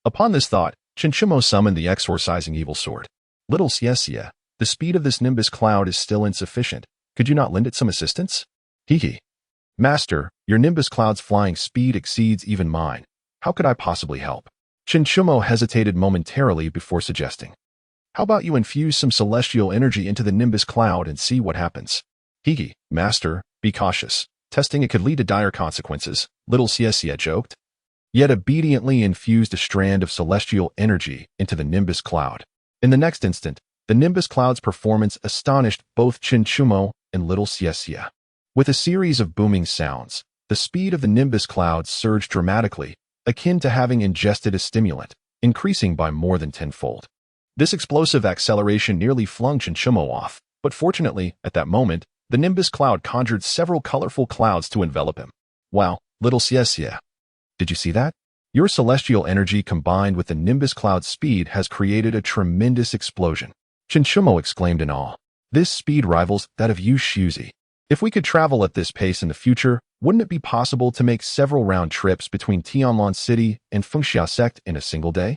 Upon this thought, Xiuxian summoned the exorcising evil sword. Little Xiuxian, the speed of this nimbus cloud is still insufficient. Could you not lend it some assistance? Hee. Master, your nimbus cloud's flying speed exceeds even mine. How could I possibly help? Xiuxian hesitated momentarily before suggesting. How about you infuse some celestial energy into the nimbus cloud and see what happens? Hee. Master, be cautious. Testing it could lead to dire consequences, little Xiuxian joked. Yet obediently infused a strand of celestial energy into the nimbus cloud. In the next instant, the nimbus cloud's performance astonished both Xiuxian and little Xiuxian. With a series of booming sounds, the speed of the nimbus cloud surged dramatically, akin to having ingested a stimulant, increasing by more than tenfold. This explosive acceleration nearly flung Xiuxian off, but fortunately, at that moment, the nimbus cloud conjured several colorful clouds to envelop him. Wow, little Xiuxian. Did you see that? Your celestial energy combined with the nimbus cloud's speed has created a tremendous explosion. Xiuxian exclaimed in awe. This speed rivals that of Xiuxian. If we could travel at this pace in the future, wouldn't it be possible to make several round trips between Tianlan City and Fengxia Sect in a single day?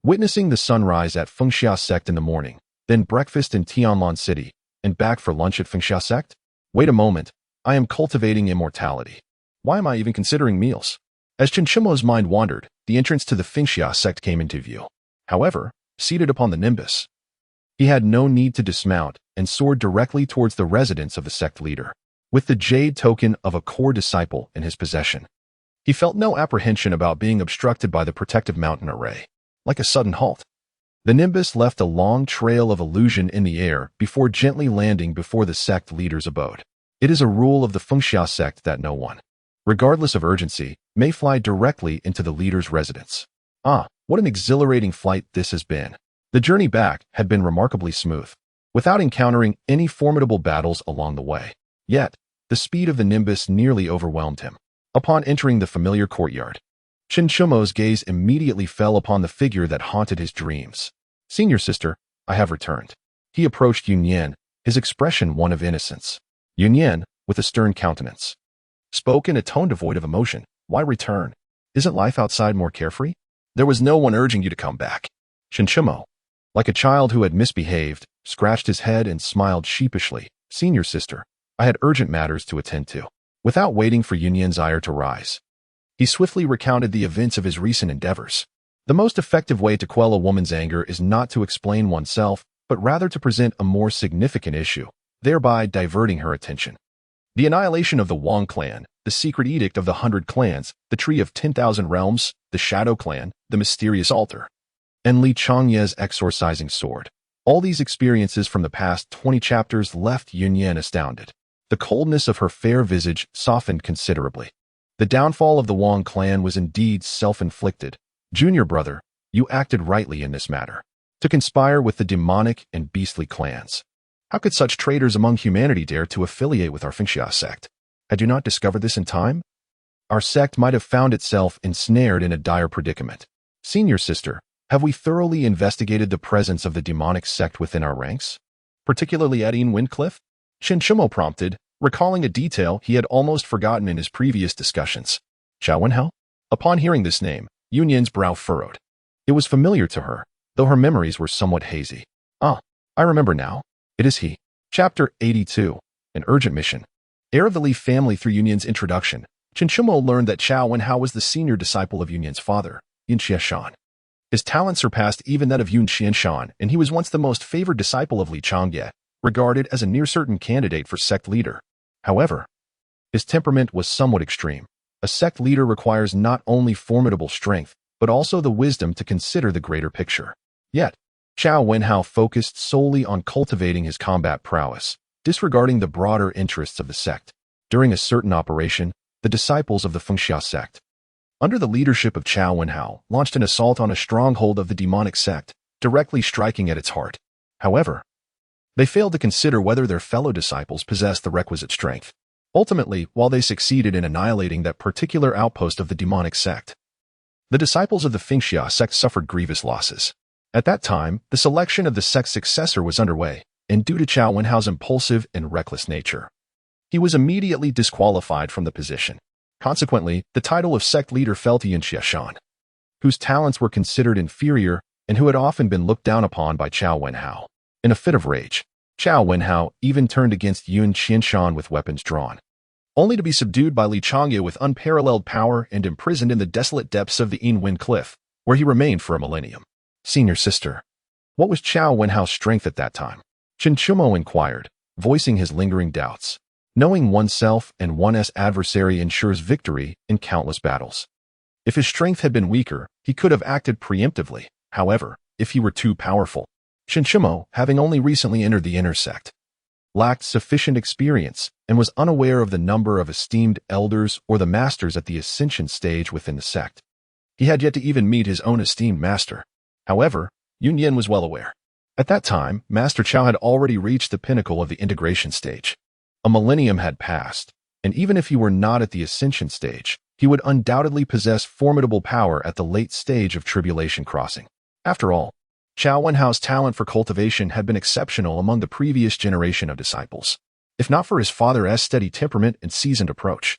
Witnessing the sunrise at Fengxia Sect in the morning, then breakfast in Tianlan City, and back for lunch at Fengxia Sect? Wait a moment, I am cultivating immortality. Why am I even considering meals? As Xiuxian's mind wandered, the entrance to the Fengxia Sect came into view. However, seated upon the nimbus, he had no need to dismount and soared directly towards the residence of the sect leader. with the jade token of a core disciple in his possession. He felt no apprehension about being obstructed by the protective mountain array. Like a sudden halt, the nimbus left a long trail of illusion in the air before gently landing before the sect leader's abode. It is a rule of the Xiuxian sect that no one, regardless of urgency, may fly directly into the leader's residence. Ah, what an exhilarating flight this has been. The journey back had been remarkably smooth, without encountering any formidable battles along the way. Yet, the speed of the nimbus nearly overwhelmed him. Upon entering the familiar courtyard, Xiuxian's gaze immediately fell upon the figure that haunted his dreams. Senior sister, I have returned. He approached Xiuxian, his expression one of innocence. Xiuxian, with a stern countenance, spoke in a tone devoid of emotion. Why return? Isn't life outside more carefree? There was no one urging you to come back. Xiuxian, like a child who had misbehaved, scratched his head and smiled sheepishly. Senior sister, I had urgent matters to attend to. Without waiting for Xiuxian's ire to rise, he swiftly recounted the events of his recent endeavors. The most effective way to quell a woman's anger is not to explain oneself, but rather to present a more significant issue, thereby diverting her attention. The annihilation of the Wang clan, the secret edict of the 100 clans, the tree of 10,000 realms, the Shadow clan, the mysterious altar, and Li Changye's exorcising sword. All these experiences from the past 20 chapters left Xiuxian astounded. The coldness of her fair visage softened considerably. The downfall of the Wang clan was indeed self-inflicted. Junior brother, you acted rightly in this matter. To conspire with the demonic and beastly clans. How could such traitors among humanity dare to affiliate with our Xiuxian sect? Had you not discovered this in time? Our sect might have found itself ensnared in a dire predicament. Senior sister, have we thoroughly investigated the presence of the demonic sect within our ranks? Particularly at Windcliff? Xiuxian prompted, recalling a detail he had almost forgotten in his previous discussions. Xiao? Upon hearing this name, Xiuxian's brow furrowed. It was familiar to her, though her memories were somewhat hazy. Ah, I remember now. It is he. Chapter 82. An urgent mission. Heir of the Li family through Xiuxian's introduction, Xiuxian learned that Xiao was the senior disciple of Xiuxian's father, Xiuxian. His talent surpassed even that of Xiuxian, and he was once the most favored disciple of Li Changye, regarded as a near-certain candidate for sect leader. However, his temperament was somewhat extreme. A sect leader requires not only formidable strength, but also the wisdom to consider the greater picture. Yet, Xiao focused solely on cultivating his combat prowess, disregarding the broader interests of the sect. During a certain operation, the disciples of the Xiuxian sect, under the leadership of Xiao, launched an assault on a stronghold of the demonic sect, directly striking at its heart. However, they failed to consider whether their fellow disciples possessed the requisite strength. Ultimately, while they succeeded in annihilating that particular outpost of the demonic sect, the disciples of the Xiuxian sect suffered grievous losses. At that time, the selection of the sect's successor was underway, and due to Xiao's impulsive and reckless nature, he was immediately disqualified from the position. Consequently, the title of sect leader fell to Xiuxian, whose talents were considered inferior and who had often been looked down upon by Xiao. In a fit of rage, Xiao even turned against Xiuxian with weapons drawn, only to be subdued by Li Changye with unparalleled power and imprisoned in the desolate depths of the Wind Cliff, where he remained for a millennium. Senior sister, what was Xiao's strength at that time? Xiuxian inquired, voicing his lingering doubts. Knowing oneself and one's adversary ensures victory in countless battles. If his strength had been weaker, he could have acted preemptively. However, if he were too powerful, Xiuxian, having only recently entered the inner sect, lacked sufficient experience and was unaware of the number of esteemed elders or the masters at the ascension stage within the sect. He had yet to even meet his own esteemed master. However, Xiuxian was well aware. At that time, Master Qiao had already reached the pinnacle of the integration stage. A millennium had passed, and even if he were not at the ascension stage, he would undoubtedly possess formidable power at the late stage of tribulation crossing. After all, Xiao's talent for cultivation had been exceptional among the previous generation of disciples. If not for his father's steady temperament and seasoned approach,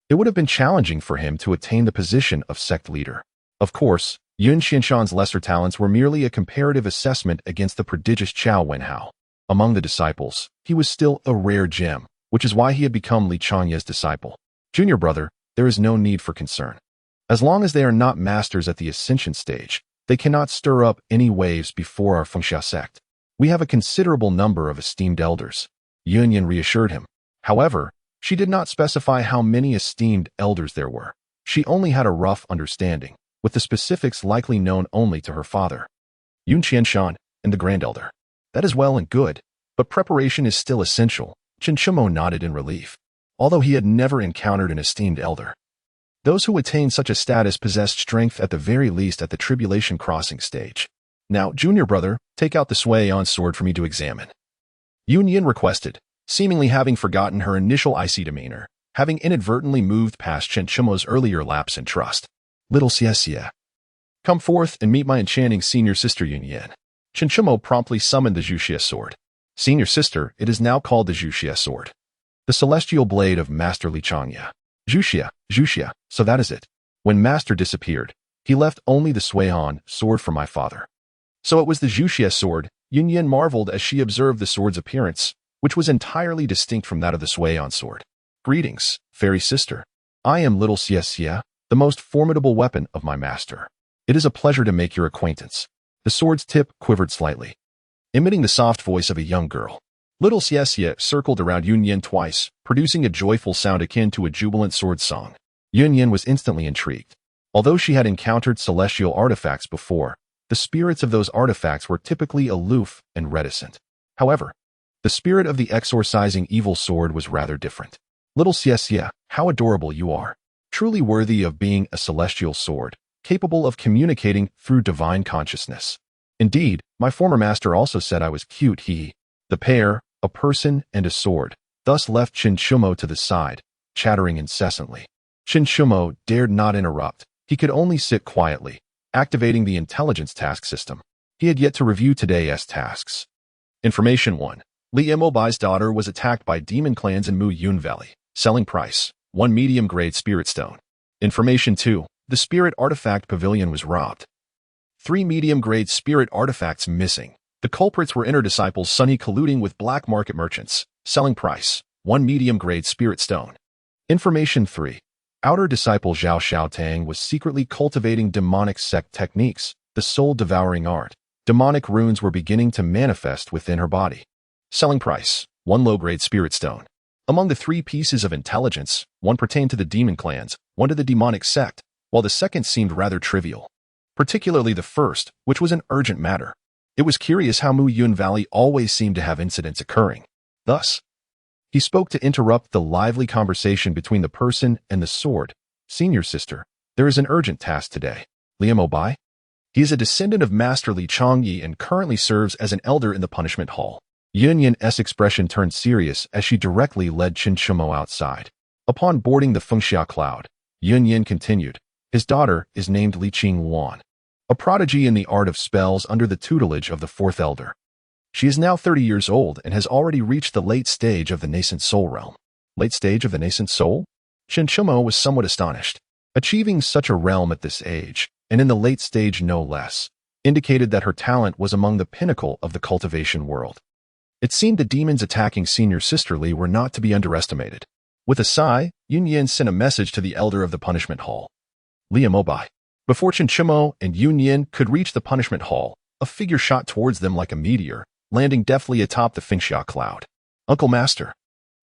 it would have been challenging for him to attain the position of sect leader. Of course, Xiuxian's lesser talents were merely a comparative assessment against the prodigious Xiao. Among the disciples, he was still a rare gem, which is why he had become Li Changye's disciple. Junior brother, there is no need for concern. As long as they are not masters at the ascension stage, they cannot stir up any waves before our Xiuxian sect. We have a considerable number of esteemed elders. Xiuxian reassured him. However, She did not specify how many esteemed elders there were. She only had a rough understanding, with the specifics likely known only to her father, Xiuxian, and the Grand Elder. That is well and good, but preparation is still essential. Xiuxian nodded in relief. Although he had never encountered an esteemed elder, those who attained such a status possessed strength at the very least at the tribulation crossing stage. Now, junior brother, take out the Xiuxian sword for me to examine. Yunyin requested, seemingly having forgotten her initial icy demeanor, having inadvertently moved past Xiuxian's earlier lapse in trust. Little Xiuxian, come forth and meet my enchanting senior sister Yunyin. Xiuxian promptly summoned the Xiuxian sword. Senior sister, it is now called the Xiuxian sword, the celestial blade of Master Li Changya. Xiuxian, so that is it. When Master disappeared, he left only the Xiuxian sword for my father. So it was the Xiuxian sword. Yunyin marveled as she observed the sword's appearance, which was entirely distinct from that of the Xiuxian sword. Greetings, fairy sister. I am little Xiuxian, the most formidable weapon of my master. It is a pleasure to make your acquaintance. The sword's tip quivered slightly, emitting the soft voice of a young girl. Little Xiuxian circled around Yunyin twice, producing a joyful sound akin to a jubilant sword song. Yunyin was instantly intrigued. Although she had encountered celestial artifacts before, the spirits of those artifacts were typically aloof and reticent. However, the spirit of the exorcising evil sword was rather different. Little Xiuxian, how adorable you are. Truly worthy of being a celestial sword, capable of communicating through divine consciousness. Indeed, my former master also said I was cute. The pair, a person and a sword, thus left Xiuxian to the side, chattering incessantly. Xiuxian dared not interrupt. He could only sit quietly, activating the intelligence task system. He had yet to review today's tasks. Information 1. Li Imobai's daughter was attacked by demon clans in Yun Valley. Selling price, 1 medium-grade spirit stone. Information 2. The spirit artifact pavilion was robbed. 3 medium-grade spirit artifacts missing. The culprits were inner disciples Sunny colluding with black market merchants. Selling price, 1 medium-grade spirit stone. Information 3. Outer disciple Zhao Xiaotang was secretly cultivating demonic sect techniques, the soul-devouring art. Demonic runes were beginning to manifest within her body. Selling price, 1 low-grade spirit stone. Among the 3 pieces of intelligence, 1 pertained to the demon clans, 1 to the demonic sect, while the second seemed rather trivial. Particularly the first, which was an urgent matter. It was curious how Yun Valley always seemed to have incidents occurring. Thus, he spoke to interrupt the lively conversation between the person and the sword. Senior sister, there is an urgent task today. Li Imobai? He is a descendant of Master Li Changyi and currently serves as an elder in the punishment hall. Yunyin's expression turned serious as she directly led Xiuxian outside. Upon boarding the Fengxia cloud, Yunyin continued, his daughter is named Li Qingwan, a prodigy in the art of spells under the tutelage of the 4th elder. She is now 30 years old and has already reached the late stage of the nascent soul realm. Late stage of the nascent soul? Xiuxian was somewhat astonished. Achieving such a realm at this age, and in the late stage no less, indicated that her talent was among the pinnacle of the cultivation world. It seemed the demons attacking senior sister Li were not to be underestimated. With a sigh, Yunyin sent a message to the elder of the punishment hall. Li Imobai. Before Xiuxian and Yunyin could reach the punishment hall, a figure shot towards them like a meteor, landing deftly atop the Fengxia cloud. Uncle Master.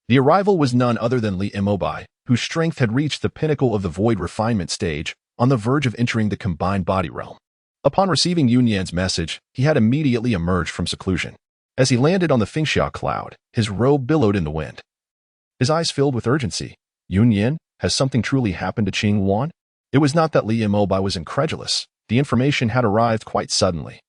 The arrival was none other than Li Imobai, whose strength had reached the pinnacle of the void refinement stage, on the verge of entering the combined body realm. Upon receiving Yunyin's message, he had immediately emerged from seclusion. As he landed on the Fengxia cloud, his robe billowed in the wind. His eyes filled with urgency. Yunyin, has something truly happened to Qingwan? It was not that Li Imobai was incredulous. The information had arrived quite suddenly,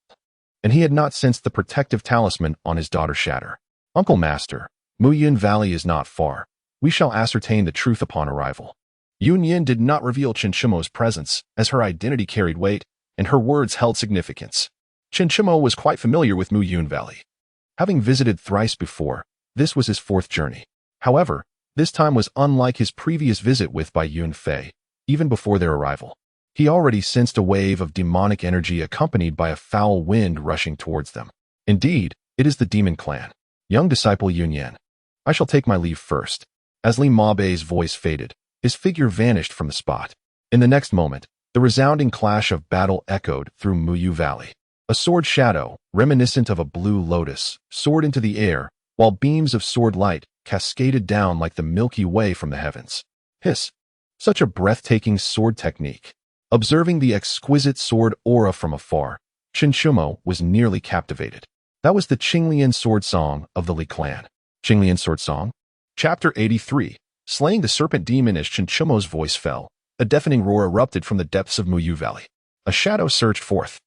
and he had not sensed the protective talisman on his daughter shatter. Uncle Master, Yun Valley is not far. We shall ascertain the truth upon arrival. Yunyin did not reveal Xiuxian's presence, as her identity carried weight, and her words held significance. Xiuxian was quite familiar with Yun Valley. Having visited thrice before, this was his 4th journey. However, this time was unlike his previous visit with Bai Yun Fei. Even before their arrival, he already sensed a wave of demonic energy accompanied by a foul wind rushing towards them. Indeed, it is the demon clan. Young disciple Yunyin. I shall take my leave first. As Li Mabei's voice faded, his figure vanished from the spot. In the next moment, the resounding clash of battle echoed through Muyu Valley. A sword shadow, reminiscent of a blue lotus, soared into the air, while beams of sword light cascaded down like the Milky Way from the heavens. Hiss! Such a breathtaking sword technique. Observing the exquisite sword aura from afar, Xiuxian was nearly captivated. That was the Xiuxian sword song of the Li clan. Xiuxian sword song? Chapter 83. Slaying the serpent demon. As Xiuxian's voice fell, a deafening roar erupted from the depths of Muyu Valley. A shadow surged forth,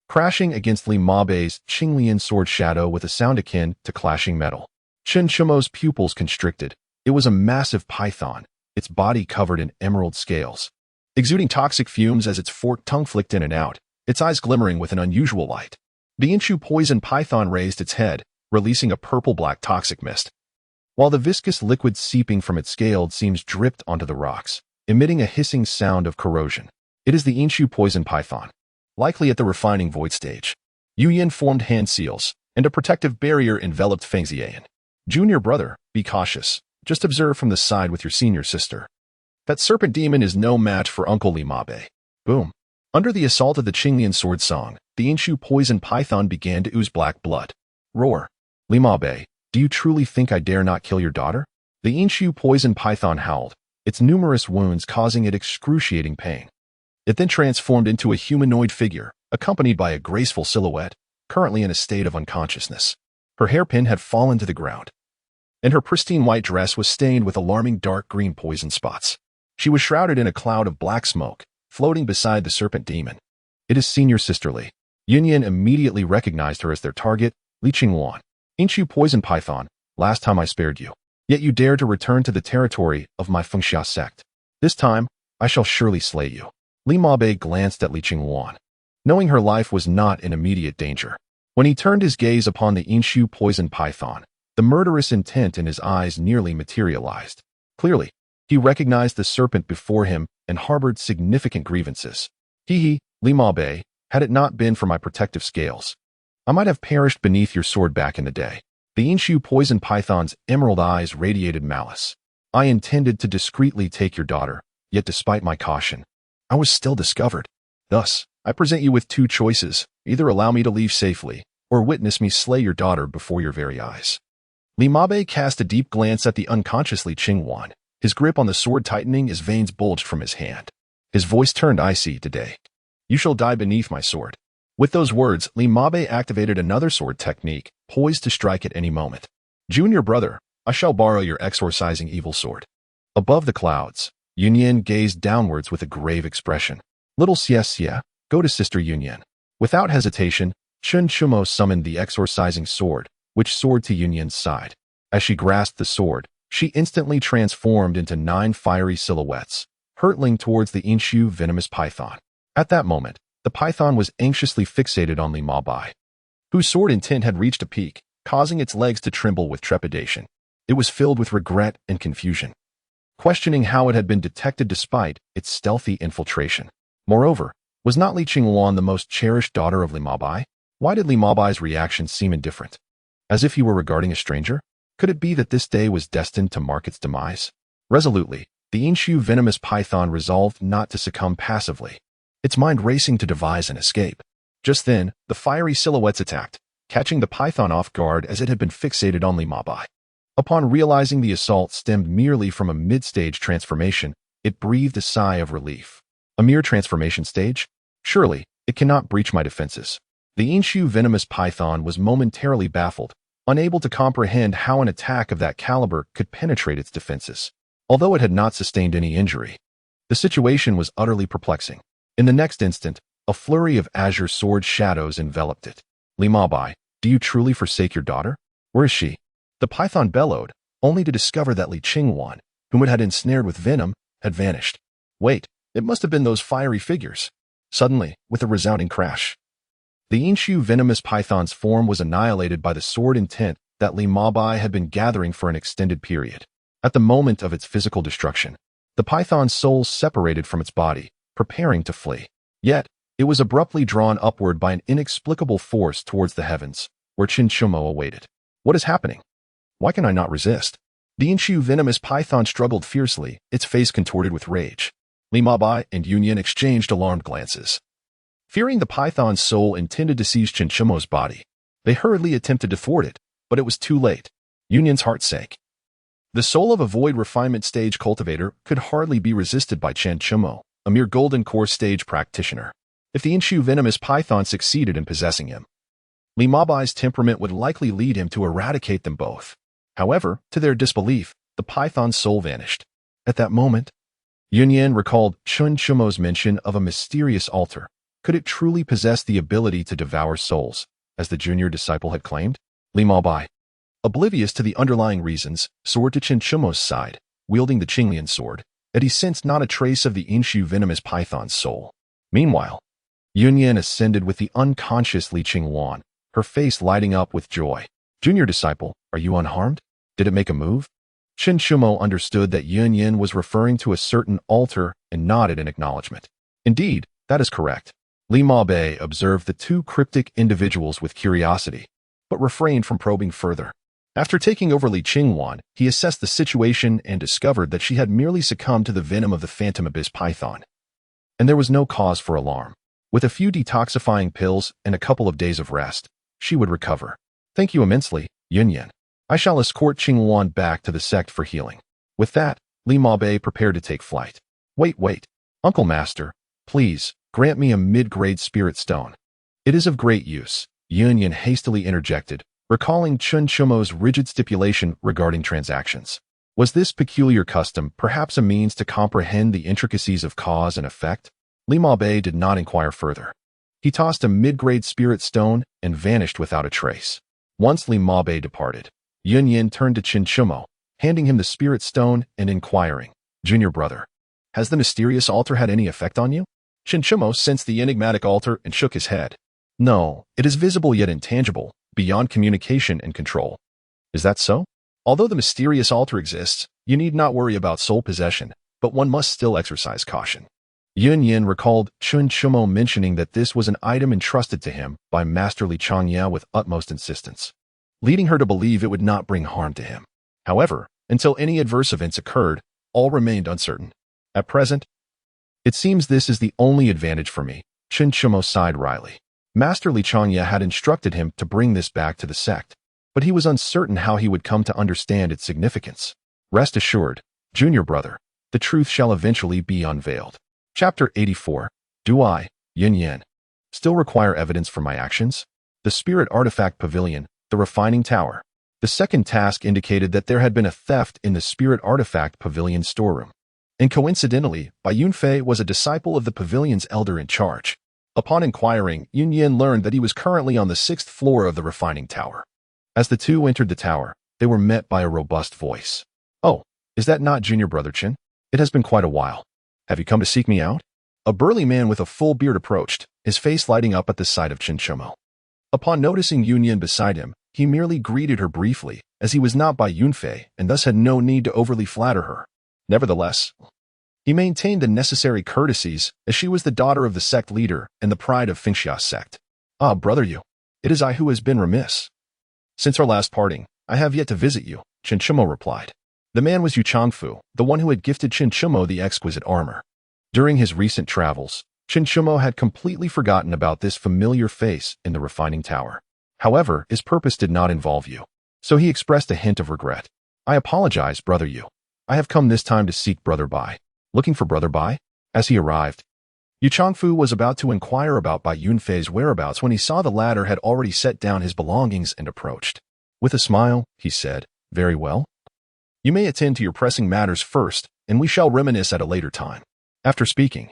crashing against Li Mabei's Xiuxian sword shadow with a sound akin to clashing metal. Xiuxian's pupils constricted. It was a massive python, its body covered in emerald scales, exuding toxic fumes as its forked tongue flicked in and out, its eyes glimmering with an unusual light. The Inshu poison python raised its head, releasing a purple-black toxic mist, while the viscous liquid seeping from its scaled seams dripped onto the rocks, emitting a hissing sound of corrosion. It is the Inshu poison python, likely at the refining void stage. Yuyan formed hand seals, and a protective barrier enveloped Fengxian. Junior brother, be cautious. Just observe from the side with your senior sister. That serpent demon is no match for Uncle Li Mabei. Boom. Under the assault of the Xiuxian sword song, the Inshu poison python began to ooze black blood. Roar. Li Mabei, do you truly think I dare not kill your daughter? The Inshu poison python howled, its numerous wounds causing it excruciating pain. It then transformed into a humanoid figure, accompanied by a graceful silhouette, currently in a state of unconsciousness. Her hairpin had fallen to the ground, and her pristine white dress was stained with alarming dark green poison spots. She was shrouded in a cloud of black smoke, floating beside the serpent demon. It is senior sister Li. Yuyan immediately recognized her as their target, Li Qingwan. Inshu poison python, last time I spared you. Yet you dare to return to the territory of my Fengxia sect. This time, I shall surely slay you. Li Mabei glanced at Li Qingwan, knowing her life was not in immediate danger. When he turned his gaze upon the Inshu poison python, the murderous intent in his eyes nearly materialized. Clearly, he recognized the serpent before him and harbored significant grievances. Li Mabei, had it not been for my protective scales, I might have perished beneath your sword back in the day. The Inshu poison python's emerald eyes radiated malice. I intended to discreetly take your daughter, yet despite my caution, I was still discovered. Thus, I present you with two choices: either allow me to leave safely, or witness me slay your daughter before your very eyes. Li Mabei cast a deep glance at the unconscious Li Qingwan, his grip on the sword tightening as veins bulged from his hand. His voice turned icy. Today, you shall die beneath my sword. With those words, Li Mabei activated another sword technique, poised to strike at any moment. Junior brother, I shall borrow your exorcising evil sword. Above the clouds, Yuyan gazed downwards with a grave expression. Little Xiuxian, go to Sister Yuyan. Without hesitation, Xiuxian summoned the exorcising sword, which soared to Yuyan's side. As she grasped the sword, she instantly transformed into 9 fiery silhouettes, hurtling towards the Inshu venomous python. At that moment, the python was anxiously fixated on Li Mabei, whose sword intent had reached a peak, causing its legs to tremble with trepidation. It was filled with regret and confusion, questioning how it had been detected despite its stealthy infiltration. Moreover, was not Li Qingwan the most cherished daughter of Li Mabei? Why did Li Mabei's reaction seem indifferent? As if he were regarding a stranger? Could it be that this day was destined to mark its demise? Resolutely, the Inshu venomous python resolved not to succumb passively, its mind racing to devise an escape. Just then, the fiery silhouettes attacked, catching the python off guard as it had been fixated on Li Mabei. Upon realizing the assault stemmed merely from a mid-stage transformation, it breathed a sigh of relief. A mere transformation stage? Surely, it cannot breach my defenses. The Inshu venomous python was momentarily baffled, unable to comprehend how an attack of that caliber could penetrate its defenses. Although it had not sustained any injury, the situation was utterly perplexing. In the next instant, a flurry of azure sword shadows enveloped it. Li Mabei, do you truly forsake your daughter? Where is she? The python bellowed, only to discover that Li Qingwan, whom it had ensnared with venom, had vanished. Wait, it must have been those fiery figures. Suddenly, with a resounding crash, the Inshu venomous python's form was annihilated by the sword intent that Li Mabei had been gathering for an extended period. At the moment of its physical destruction, the python's soul separated from its body, preparing to flee. Yet, it was abruptly drawn upward by an inexplicable force towards the heavens, where Xiuxian awaited. What is happening? Why can I not resist? The Inshu venomous python struggled fiercely, its face contorted with rage. Li Mabei and Yuyan exchanged alarmed glances. Fearing the python's soul intended to seize Xiuxian's body, they hurriedly attempted to thwart it, but it was too late. Yuyan's heart sank. The soul of a void refinement stage cultivator could hardly be resisted by Chen Chumo, a mere golden core stage practitioner. If the Inshu venomous python succeeded in possessing him, Li Mabai's temperament would likely lead him to eradicate them both. However, to their disbelief, the python's soul vanished. At that moment, Yunyan recalled Chen Chumo's mention of a mysterious altar. Could it truly possess the ability to devour souls, as the junior disciple had claimed? Li Mabai, oblivious to the underlying reasons, soared to Chen Chumo's side, wielding the Qinglian sword, yet he sensed not a trace of the Inshu venomous python's soul. Meanwhile, Yunyan ascended with the unconscious Li Qingluan, her face lighting up with joy. Junior disciple, are you unharmed? Did it make a move? Chen Chumo understood that Yunyan was referring to a certain altar and nodded in acknowledgement. Indeed, that is correct. Li Mabai observed the two cryptic individuals with curiosity, but refrained from probing further. After taking over Li Qingluan, he assessed the situation and discovered that she had merely succumbed to the venom of the phantom abyss python. And there was no cause for alarm. With a few detoxifying pills and a couple of days of rest, she would recover. Thank you immensely, Yunyan. I shall escort Qingluan back to the sect for healing. With that, Li Mabai prepared to take flight. Wait. Uncle Master, please, grant me a mid-grade spirit stone. It is of great use, Yunyan hastily interjected, recalling Chen Chumo's rigid stipulation regarding transactions. Was this peculiar custom perhaps a means to comprehend the intricacies of cause and effect? Li Mabai did not inquire further. He tossed a mid-grade spirit stone and vanished without a trace. Once Li Mabai departed, Yunyan turned to Chen Chumo, handing him the spirit stone and inquiring, Junior brother, has the mysterious altar had any effect on you? Chen Chumo sensed the enigmatic altar and shook his head. No, it is visible yet intangible, beyond communication and control. Is that so? Although the mysterious altar exists, you need not worry about soul possession, but one must still exercise caution. Yunyan recalled Chen Chumo mentioning that this was an item entrusted to him by Master Li Changya with utmost insistence, leading her to believe it would not bring harm to him. However, until any adverse events occurred, all remained uncertain. At present, it seems this is the only advantage for me, Chen Chumo sighed wryly. Master Li Changya had instructed him to bring this back to the sect, but he was uncertain how he would come to understand its significance. Rest assured, junior brother, the truth shall eventually be unveiled. Chapter 84. Do I, Yunyan, still require evidence for my actions? The Spirit Artifact Pavilion, the Refining Tower. The second task indicated that there had been a theft in the Spirit Artifact Pavilion storeroom. And coincidentally, Bai Yunfei was a disciple of the pavilion's elder in charge. Upon inquiring, Yunyan learned that he was currently on the 6th floor of the Refining Tower. As the two entered the tower, they were met by a robust voice. Oh, is that not Junior Brother Chen? It has been quite a while. Have you come to seek me out? A burly man with a full beard approached, his face lighting up at the sight of Chen Chumo. Upon noticing Yunyan beside him, he merely greeted her briefly, as he was not Bai Yunfei and thus had no need to overly flatter her. Nevertheless, he maintained the necessary courtesies, as she was the daughter of the sect leader and the pride of Xiuxian sect. Ah, brother you, it is I who has been remiss. Since our last parting, I have yet to visit you, Chen Chumo replied. The man was Yu Changfu, the one who had gifted Chen Chumo the exquisite armor. During his recent travels, Chen Chumo had completely forgotten about this familiar face in the Refining Tower. However, his purpose did not involve you, so he expressed a hint of regret. I apologize, brother Yu. I have come this time to seek Brother Bai. Looking for Brother Bai? As he arrived, Yu Changfu was about to inquire about Bai Yunfei's whereabouts when he saw the latter had already set down his belongings and approached. With a smile, he said, Very well. You may attend to your pressing matters first, and we shall reminisce at a later time. After speaking,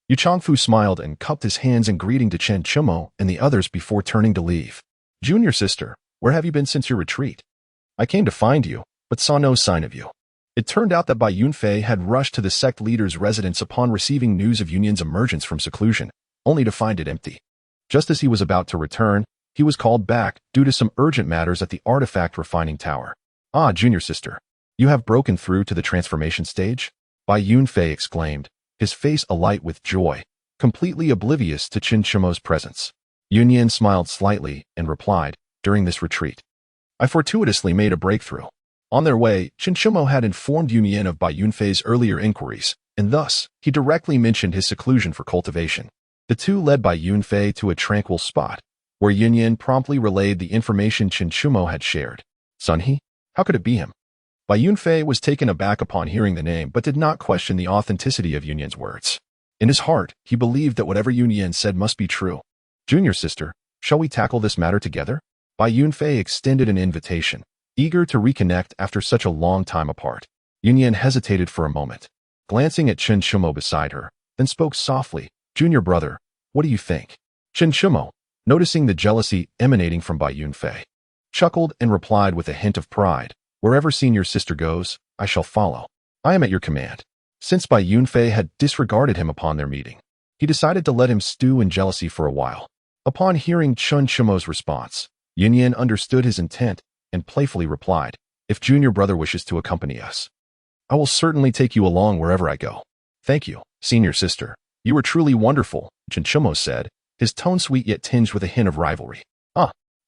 Yu Changfu smiled and cupped his hands in greeting to Chen Chumo and the others before turning to leave. Junior sister, where have you been since your retreat? I came to find you, but saw no sign of you. It turned out that Bai Yunfei had rushed to the sect leader's residence upon receiving news of Yunyan's emergence from seclusion, only to find it empty. Just as he was about to return, he was called back due to some urgent matters at the Artifact Refining Tower. Ah, junior sister, you have broken through to the transformation stage? Bai Yunfei exclaimed, his face alight with joy, completely oblivious to Chen Chumo's presence. Yunyan smiled slightly and replied, during this retreat, I fortuitously made a breakthrough. On their way, Chen Chumo had informed Yunyan of Bai Yunfei's earlier inquiries, and thus, he directly mentioned his seclusion for cultivation. The two led Bai Yunfei to a tranquil spot, where Yunyan promptly relayed the information Chen Chumo had shared. Sunhe? How could it be him? Bai Yunfei was taken aback upon hearing the name but did not question the authenticity of Yunyan's words. In his heart, he believed that whatever Yunyan said must be true. Junior sister, shall we tackle this matter together? Bai Yunfei extended an invitation, eager to reconnect after such a long time apart. Yunyan hesitated for a moment, glancing at Chen Shumo beside her, then spoke softly, Junior brother, what do you think? Chen Shumo, noticing the jealousy emanating from Bai Yunfei, chuckled and replied with a hint of pride, wherever senior sister goes, I shall follow. I am at your command. Since Bai Yunfei had disregarded him upon their meeting, he decided to let him stew in jealousy for a while. Upon hearing Chen Shumo's response, Yunyan understood his intent and playfully replied, if junior brother wishes to accompany us, I will certainly take you along wherever I go. Thank you, senior sister. You are truly wonderful, Chen Shumo said, his tone sweet yet tinged with a hint of rivalry.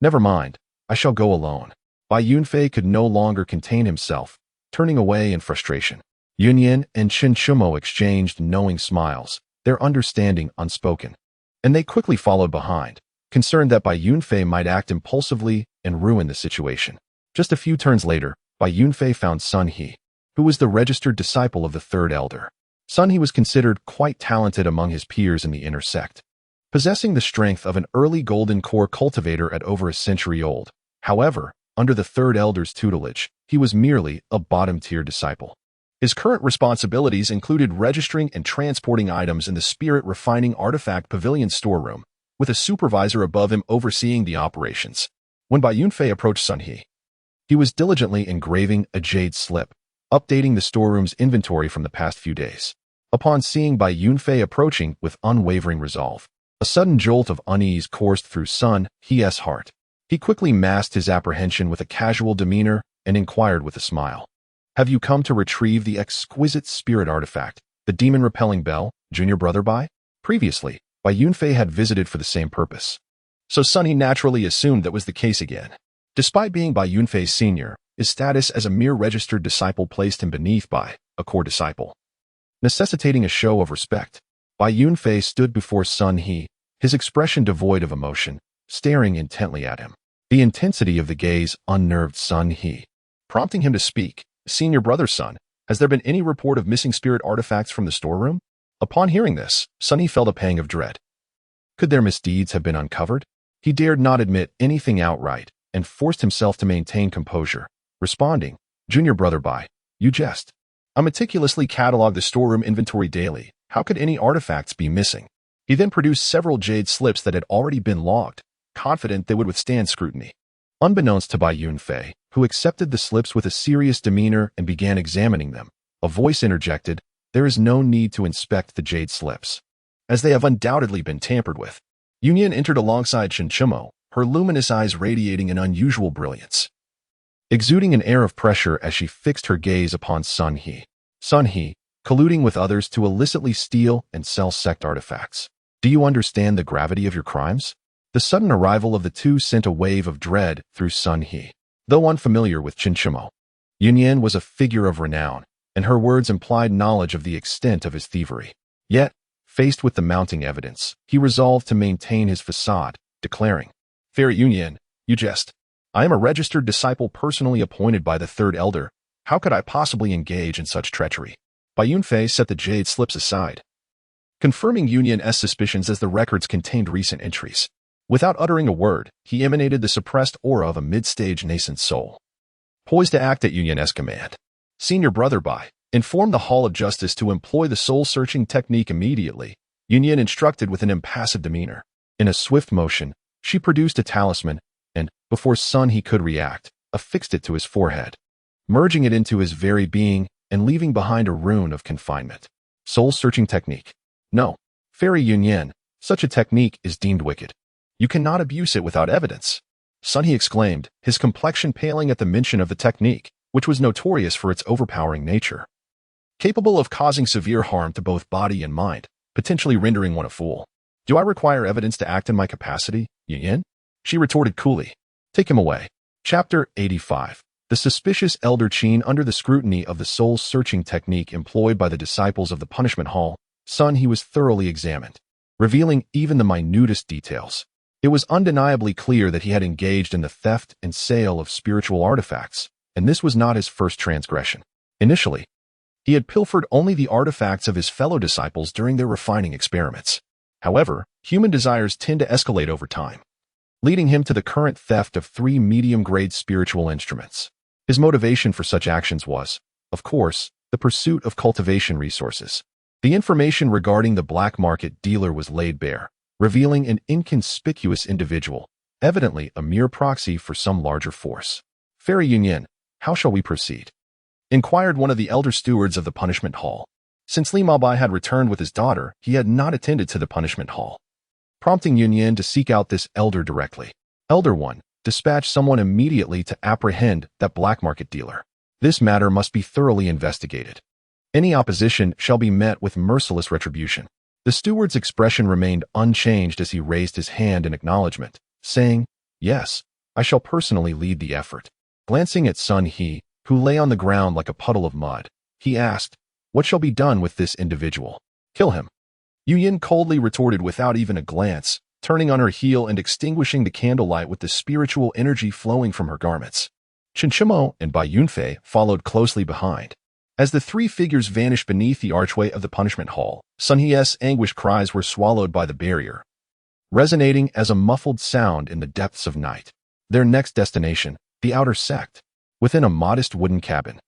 Never mind. I shall go alone. Bai Yunfei could no longer contain himself, turning away in frustration. Yunyan and Chen Shumo exchanged knowing smiles, their understanding unspoken, and they quickly followed behind, concerned that Bai Yunfei might act impulsively and ruin the situation. Just a few turns later, Bai Yunfei found Sun He, who was the registered disciple of the third elder. Sun He was considered quite talented among his peers in the inner sect, possessing the strength of an early golden core cultivator at over a century old. However, under the third elder's tutelage, he was merely a bottom-tier disciple. His current responsibilities included registering and transporting items in the Spirit Refining Artifact Pavilion storeroom, with a supervisor above him overseeing the operations. When Bai Yunfei approached Sun he was diligently engraving a jade slip, updating the storeroom's inventory from the past few days. Upon seeing Bai Yunfei approaching with unwavering resolve, a sudden jolt of unease coursed through Sun He's heart. He quickly masked his apprehension with a casual demeanor and inquired with a smile. Have you come to retrieve the exquisite spirit artifact, the demon-repelling bell, junior brother Bai? Previously, Bai Yunfei had visited for the same purpose, so Sun He naturally assumed that was the case again. Despite being Bai Yunfei's senior, his status as a mere registered disciple placed him beneath Bai, a core disciple. Necessitating a show of respect, Bai Yunfei stood before Sun He, his expression devoid of emotion, staring intently at him. The intensity of the gaze unnerved Sun He, prompting him to speak. Senior brother Sun, has there been any report of missing spirit artifacts from the storeroom? Upon hearing this, Sun He felt a pang of dread. Could their misdeeds have been uncovered? He dared not admit anything outright and forced himself to maintain composure, responding, Junior brother Bai, you jest. I meticulously catalog the storeroom inventory daily. How could any artifacts be missing? He then produced several jade slips that had already been logged, confident they would withstand scrutiny. Unbeknownst to Bai Yunfei, who accepted the slips with a serious demeanor and began examining them, a voice interjected, there is no need to inspect the jade slips, as they have undoubtedly been tampered with. Yunyan entered alongside Chen Shumo, her luminous eyes radiating an unusual brilliance, exuding an air of pressure as she fixed her gaze upon Sun He. Sun He, colluding with others to illicitly steal and sell sect artifacts. Do you understand the gravity of your crimes? The sudden arrival of the two sent a wave of dread through Sun He. Though unfamiliar with Chen Shumo, Yunyan was a figure of renown, and her words implied knowledge of the extent of his thievery. Yet, faced with the mounting evidence, he resolved to maintain his facade, declaring, Fair Yunyan, you jest. I am a registered disciple personally appointed by the third elder. How could I possibly engage in such treachery? Bai Yunfei set the jade slips aside, confirming Yunyan's suspicions as the records contained recent entries. Without uttering a word, he emanated the suppressed aura of a mid-stage nascent soul, poised to act at Yunyan's command. Senior brother Bai, inform the Hall of Justice to employ the soul-searching technique immediately, Yunyan instructed with an impassive demeanor. In a swift motion, she produced a talisman and, before Sun He could react, affixed it to his forehead, merging it into his very being and leaving behind a rune of confinement. Soul-searching technique. No, Fairy Yunyan, such a technique is deemed wicked. You cannot abuse it without evidence. Sun He exclaimed, his complexion paling at the mention of the technique, which was notorious for its overpowering nature, capable of causing severe harm to both body and mind, potentially rendering one a fool. Do I require evidence to act in my capacity, Yunyan? She retorted coolly. Take him away. Chapter 85. The suspicious Elder Qin under the scrutiny of the soul-searching technique employed by the disciples of the Punishment Hall, Sun He was thoroughly examined, revealing even the minutest details. It was undeniably clear that he had engaged in the theft and sale of spiritual artifacts, And this was not his first transgression. Initially, he had pilfered only the artifacts of his fellow disciples during their refining experiments. However, human desires tend to escalate over time, leading him to the current theft of 3 medium-grade spiritual instruments. His motivation for such actions was, of course, the pursuit of cultivation resources. The information regarding the black market dealer was laid bare, revealing an inconspicuous individual, evidently a mere proxy for some larger force. "Fairy Yunyan, how shall we proceed?" inquired one of the elder stewards of the punishment hall. Since Li Maobai had returned with his daughter, he had not attended to the punishment hall, prompting Yunyan to seek out this elder directly. "Elder One, dispatch someone immediately to apprehend that black market dealer. This matter must be thoroughly investigated. Any opposition shall be met with merciless retribution." The steward's expression remained unchanged as he raised his hand in acknowledgement, saying, "Yes, I shall personally lead the effort." Glancing at Sun He, who lay on the ground like a puddle of mud, he asked, "What shall be done with this individual?" "Kill him," Yu Yin coldly retorted without even a glance, turning on her heel and extinguishing the candlelight with the spiritual energy flowing from her garments. Chen Chimo and Bai Yunfei followed closely behind. As the 3 figures vanished beneath the archway of the punishment hall, Sun He's anguished cries were swallowed by the barrier, resonating as a muffled sound in the depths of night. Their next destination, the outer sect, within a modest wooden cabin.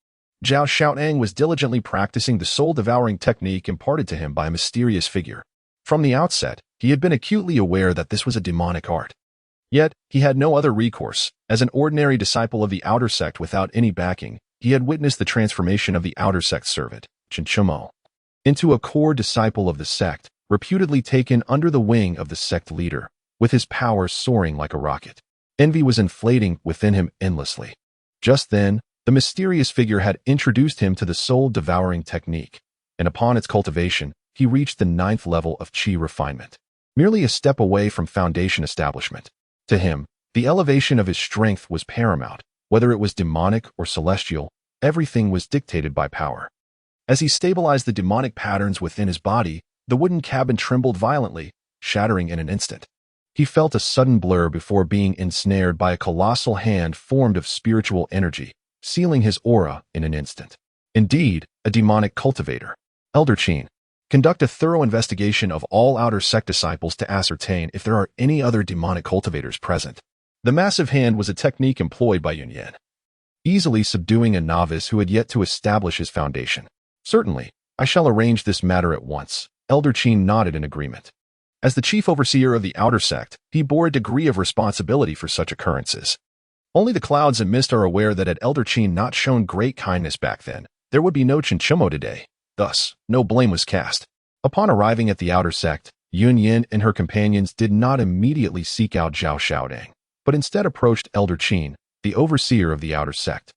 Zhao Xiaotang was diligently practicing the soul-devouring technique imparted to him by a mysterious figure. From the outset, he had been acutely aware that this was a demonic art. Yet, he had no other recourse. As an ordinary disciple of the outer sect without any backing, he had witnessed the transformation of the outer sect servant, Chen Chimo, into a core disciple of the sect, reputedly taken under the wing of the sect leader, with his power soaring like a rocket. Envy was inflating within him endlessly. Just then, the mysterious figure had introduced him to the soul-devouring technique, and upon its cultivation, he reached the 9th level of Qi refinement, merely a step away from foundation establishment. To him, the elevation of his strength was paramount. Whether it was demonic or celestial, everything was dictated by power. As he stabilized the demonic patterns within his body, the wooden cabin trembled violently, shattering in an instant. He felt a sudden blur before being ensnared by a colossal hand formed of spiritual energy, sealing his aura in an instant. Indeed, a demonic cultivator. Elder Qin, conduct a thorough investigation of all outer sect disciples to ascertain if there are any other demonic cultivators present. The massive hand was a technique employed by Yunyan, easily subduing a novice who had yet to establish his foundation. "Certainly, I shall arrange this matter at once." Elder Qin nodded in agreement. As the chief overseer of the outer sect, he bore a degree of responsibility for such occurrences. Only the clouds and mist are aware that had Elder Qin not shown great kindness back then, there would be no Chinchimo today. Thus, no blame was cast. Upon arriving at the outer sect, Yun Yin and her companions did not immediately seek out Zhao Xiaodang, but instead approached Elder Qin, the overseer of the outer sect.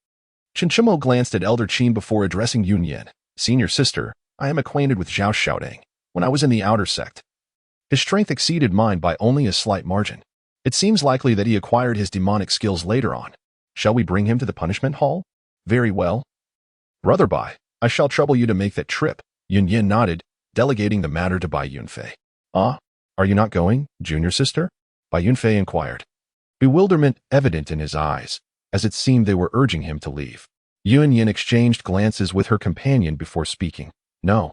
Chinchimo glanced at Elder Qin before addressing Yun Yin. "Senior sister, I am acquainted with Zhao Xiaodang. When I was in the outer sect, his strength exceeded mine by only a slight margin. It seems likely that he acquired his demonic skills later on. Shall we bring him to the punishment hall?" "Very well. Brother Bai, I shall trouble you to make that trip." Yun Yin nodded, delegating the matter to Bai Yunfei. "Ah, are you not going, junior sister?" Bai Yunfei inquired, bewilderment evident in his eyes, as it seemed they were urging him to leave. Yun Yin exchanged glances with her companion before speaking. "No,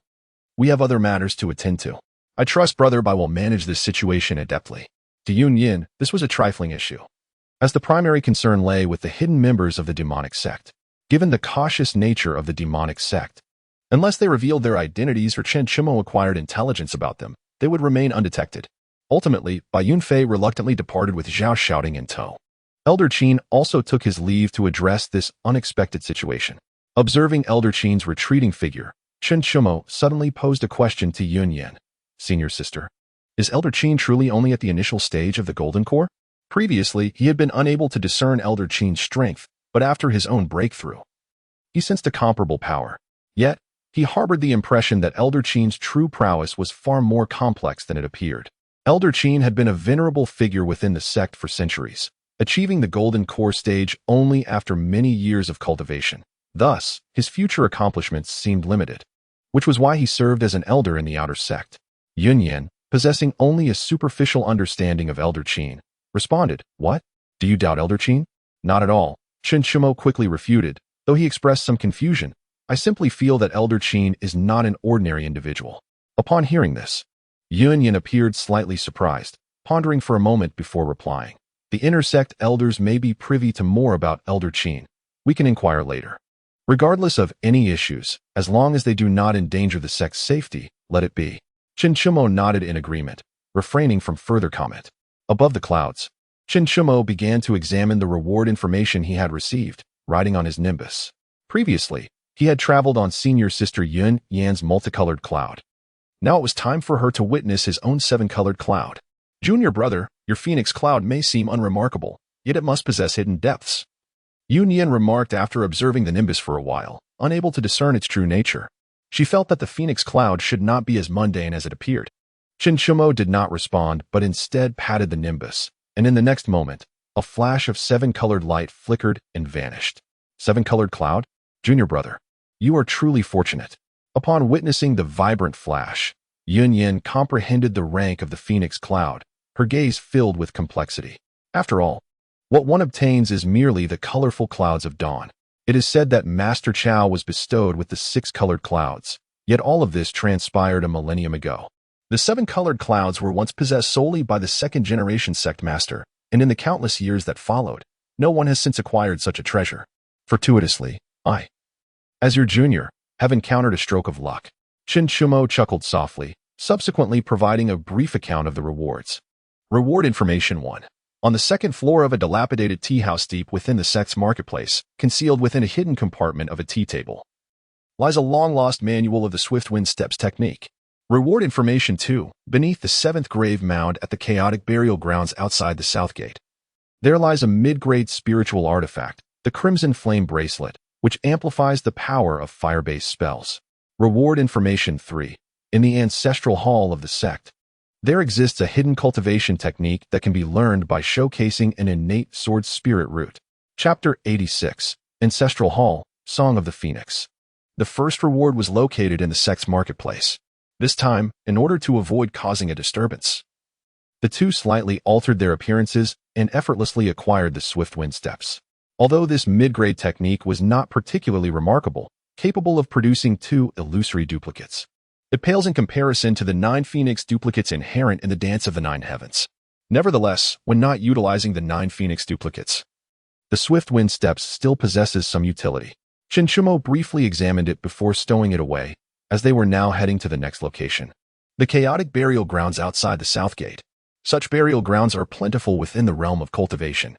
we have other matters to attend to. I trust Brother Bai will manage this situation adeptly." To Yun Yin, this was a trifling issue, as the primary concern lay with the hidden members of the demonic sect. Given the cautious nature of the demonic sect, unless they revealed their identities or Chen Chimo acquired intelligence about them, they would remain undetected. Ultimately, Bai Yunfei reluctantly departed with Zhao Xiaodang in tow. Elder Qin also took his leave to address this unexpected situation. Observing Elder Qin's retreating figure, Chen Chimo suddenly posed a question to Yun Yin. "Senior sister, is Elder Qin truly only at the initial stage of the Golden Core?" Previously, he had been unable to discern Elder Qin's strength, but after his own breakthrough, he sensed a comparable power. Yet, he harbored the impression that Elder Qin's true prowess was far more complex than it appeared. Elder Qin had been a venerable figure within the sect for centuries, achieving the Golden Core stage only after many years of cultivation. Thus, his future accomplishments seemed limited, which was why he served as an elder in the outer sect. Yun Yin, possessing only a superficial understanding of Elder Qin, responded, "What? Do you doubt Elder Qin?" "Not at all. Xiuxian quickly refuted, though he expressed some confusion. I simply feel that Elder Qin is not an ordinary individual. Upon hearing this, Xiuxian appeared slightly surprised, pondering for a moment before replying. The intersect elders may be privy to more about Elder Qin. We can inquire later. Regardless of any issues, as long as they do not endanger the sect's safety, let it be. Xiuxian nodded in agreement, refraining from further comment. Above the clouds, Xiuxian began to examine the reward information he had received, riding on his nimbus. Previously, he had traveled on senior sister Yun Yan's multicolored cloud. Now it was time for her to witness his own seven-colored cloud. Junior brother, your phoenix cloud may seem unremarkable, yet it must possess hidden depths. Yun Yan remarked after observing the nimbus for a while, unable to discern its true nature. She felt that the phoenix cloud should not be as mundane as it appeared. Xiuxian did not respond, but instead patted the nimbus, and in the next moment, a flash of seven-colored light flickered and vanished. Seven-colored cloud? Junior brother, you are truly fortunate. Upon witnessing the vibrant flash, Yun Yan comprehended the rank of the phoenix cloud, her gaze filled with complexity. After all, what one obtains is merely the colorful clouds of dawn. It is said that Master Chao was bestowed with the six-colored clouds, yet all of this transpired a millennium ago. The seven-colored clouds were once possessed solely by the second-generation sect master, and in the countless years that followed, no one has since acquired such a treasure. Fortuitously, I, as your junior, have encountered a stroke of luck. Xiuxian chuckled softly, subsequently providing a brief account of the rewards. Reward information 1. On the second floor of a dilapidated tea house deep within the sect's marketplace, concealed within a hidden compartment of a tea table, lies a long-lost manual of the Swift Wind Steps technique. Reward information 2. Beneath the 7th grave mound at the chaotic burial grounds outside the south gate, there lies a mid-grade spiritual artifact, the Crimson Flame Bracelet, which amplifies the power of fire-based spells. Reward information 3. In the ancestral hall of the sect, there exists a hidden cultivation technique that can be learned by showcasing an innate sword spirit root. Chapter 86. Ancestral Hall, Song of the Phoenix. The first reward was located in the sect's marketplace. This time, in order to avoid causing a disturbance, the two slightly altered their appearances and effortlessly acquired the Swift Wind Steps. Although this mid-grade technique was not particularly remarkable, capable of producing two illusory duplicates, it pales in comparison to the 9 Phoenix duplicates inherent in the Dance of the Nine Heavens. Nevertheless, when not utilizing the 9 Phoenix duplicates, the Swift Wind Steps still possesses some utility. Xiuxian briefly examined it before stowing it away, as they were now heading to the next location. The chaotic burial grounds outside the south gate. Such burial grounds are plentiful within the realm of cultivation,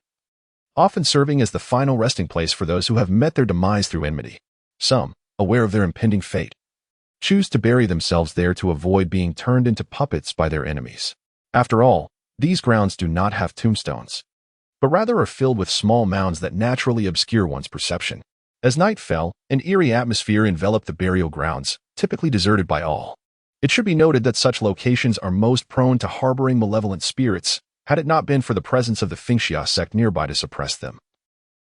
often serving as the final resting place for those who have met their demise through enmity. Some, aware of their impending fate, choose to bury themselves there to avoid being turned into puppets by their enemies. After all, these grounds do not have tombstones, but rather are filled with small mounds that naturally obscure one's perception. As night fell, an eerie atmosphere enveloped the burial grounds, typically deserted by all. It should be noted that such locations are most prone to harboring malevolent spirits, had it not been for the presence of the Xiuxian sect nearby to suppress them.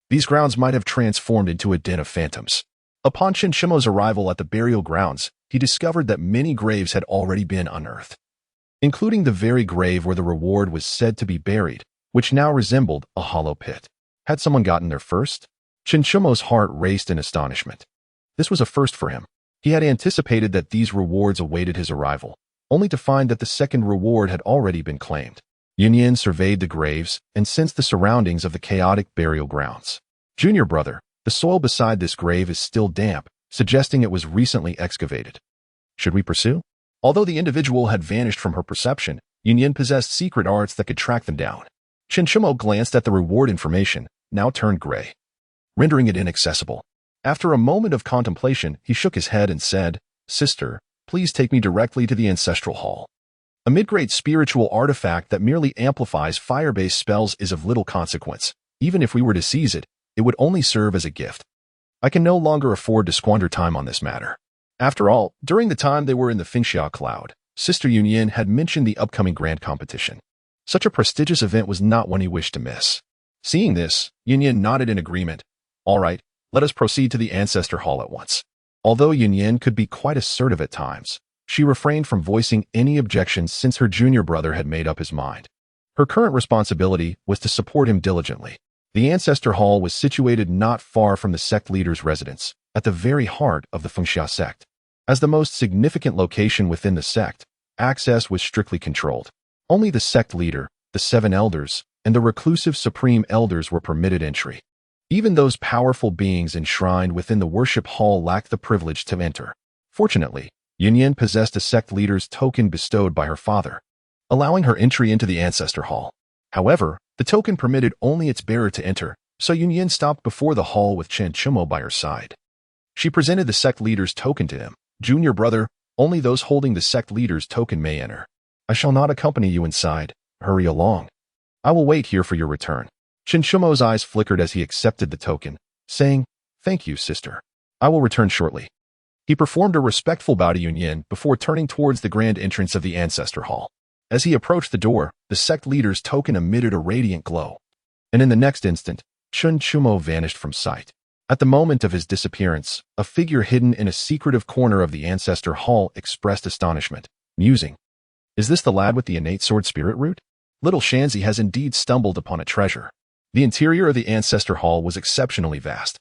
These grounds might have transformed into a den of phantoms. Upon Xiuxian's arrival at the burial grounds, he discovered that many graves had already been unearthed, including the very grave where the reward was said to be buried, which now resembled a hollow pit. Had someone gotten there first? Xiuxian's heart raced in astonishment. This was a first for him. He had anticipated that these rewards awaited his arrival, only to find that the second reward had already been claimed. Yun Yan surveyed the graves and sensed the surroundings of the chaotic burial grounds. Junior brother, the soil beside this grave is still damp, suggesting it was recently excavated. Should we pursue? Although the individual had vanished from her perception, Yun Yan possessed secret arts that could track them down. Xiuxian glanced at the reward information, now turned gray, rendering it inaccessible. After a moment of contemplation, he shook his head and said, "Sister, please take me directly to the ancestral hall. A mid-grade spiritual artifact that merely amplifies fire-based spells is of little consequence. Even if we were to seize it, it would only serve as a gift. I can no longer afford to squander time on this matter." After all, during the time they were in the Xiuxian cloud, Sister Yun Yan had mentioned the upcoming grand competition. Such a prestigious event was not one he wished to miss. Seeing this, Yun Yan nodded in agreement. "All right, let us proceed to the Ancestor Hall at once." Although Yun Yan could be quite assertive at times, she refrained from voicing any objections since her junior brother had made up his mind. Her current responsibility was to support him diligently. The Ancestor Hall was situated not far from the sect leader's residence, at the very heart of the Xiuxian sect. As the most significant location within the sect, access was strictly controlled. Only the sect leader, the 7 elders, and the reclusive supreme elders were permitted entry. Even those powerful beings enshrined within the worship hall lacked the privilege to enter. Fortunately, Xiuxian possessed a sect leader's token bestowed by her father, allowing her entry into the Ancestor Hall. However, the token permitted only its bearer to enter, so Xiuxian stopped before the hall with Chen Chumo by her side. She presented the sect leader's token to him. "Junior brother, only those holding the sect leader's token may enter. I shall not accompany you inside. Hurry along. I will wait here for your return." Chen Chumo's eyes flickered as he accepted the token, saying, "Thank you, sister. I will return shortly." He performed a respectful bow to Xiuxian before turning towards the grand entrance of the Ancestor Hall. As he approached the door, the sect leader's token emitted a radiant glow, and in the next instant, Chen Chumo vanished from sight. At the moment of his disappearance, a figure hidden in a secretive corner of the Ancestor Hall expressed astonishment, musing, "Is this the lad with the innate sword spirit root? Little Shanzi has indeed stumbled upon a treasure." The interior of the Ancestor Hall was exceptionally vast,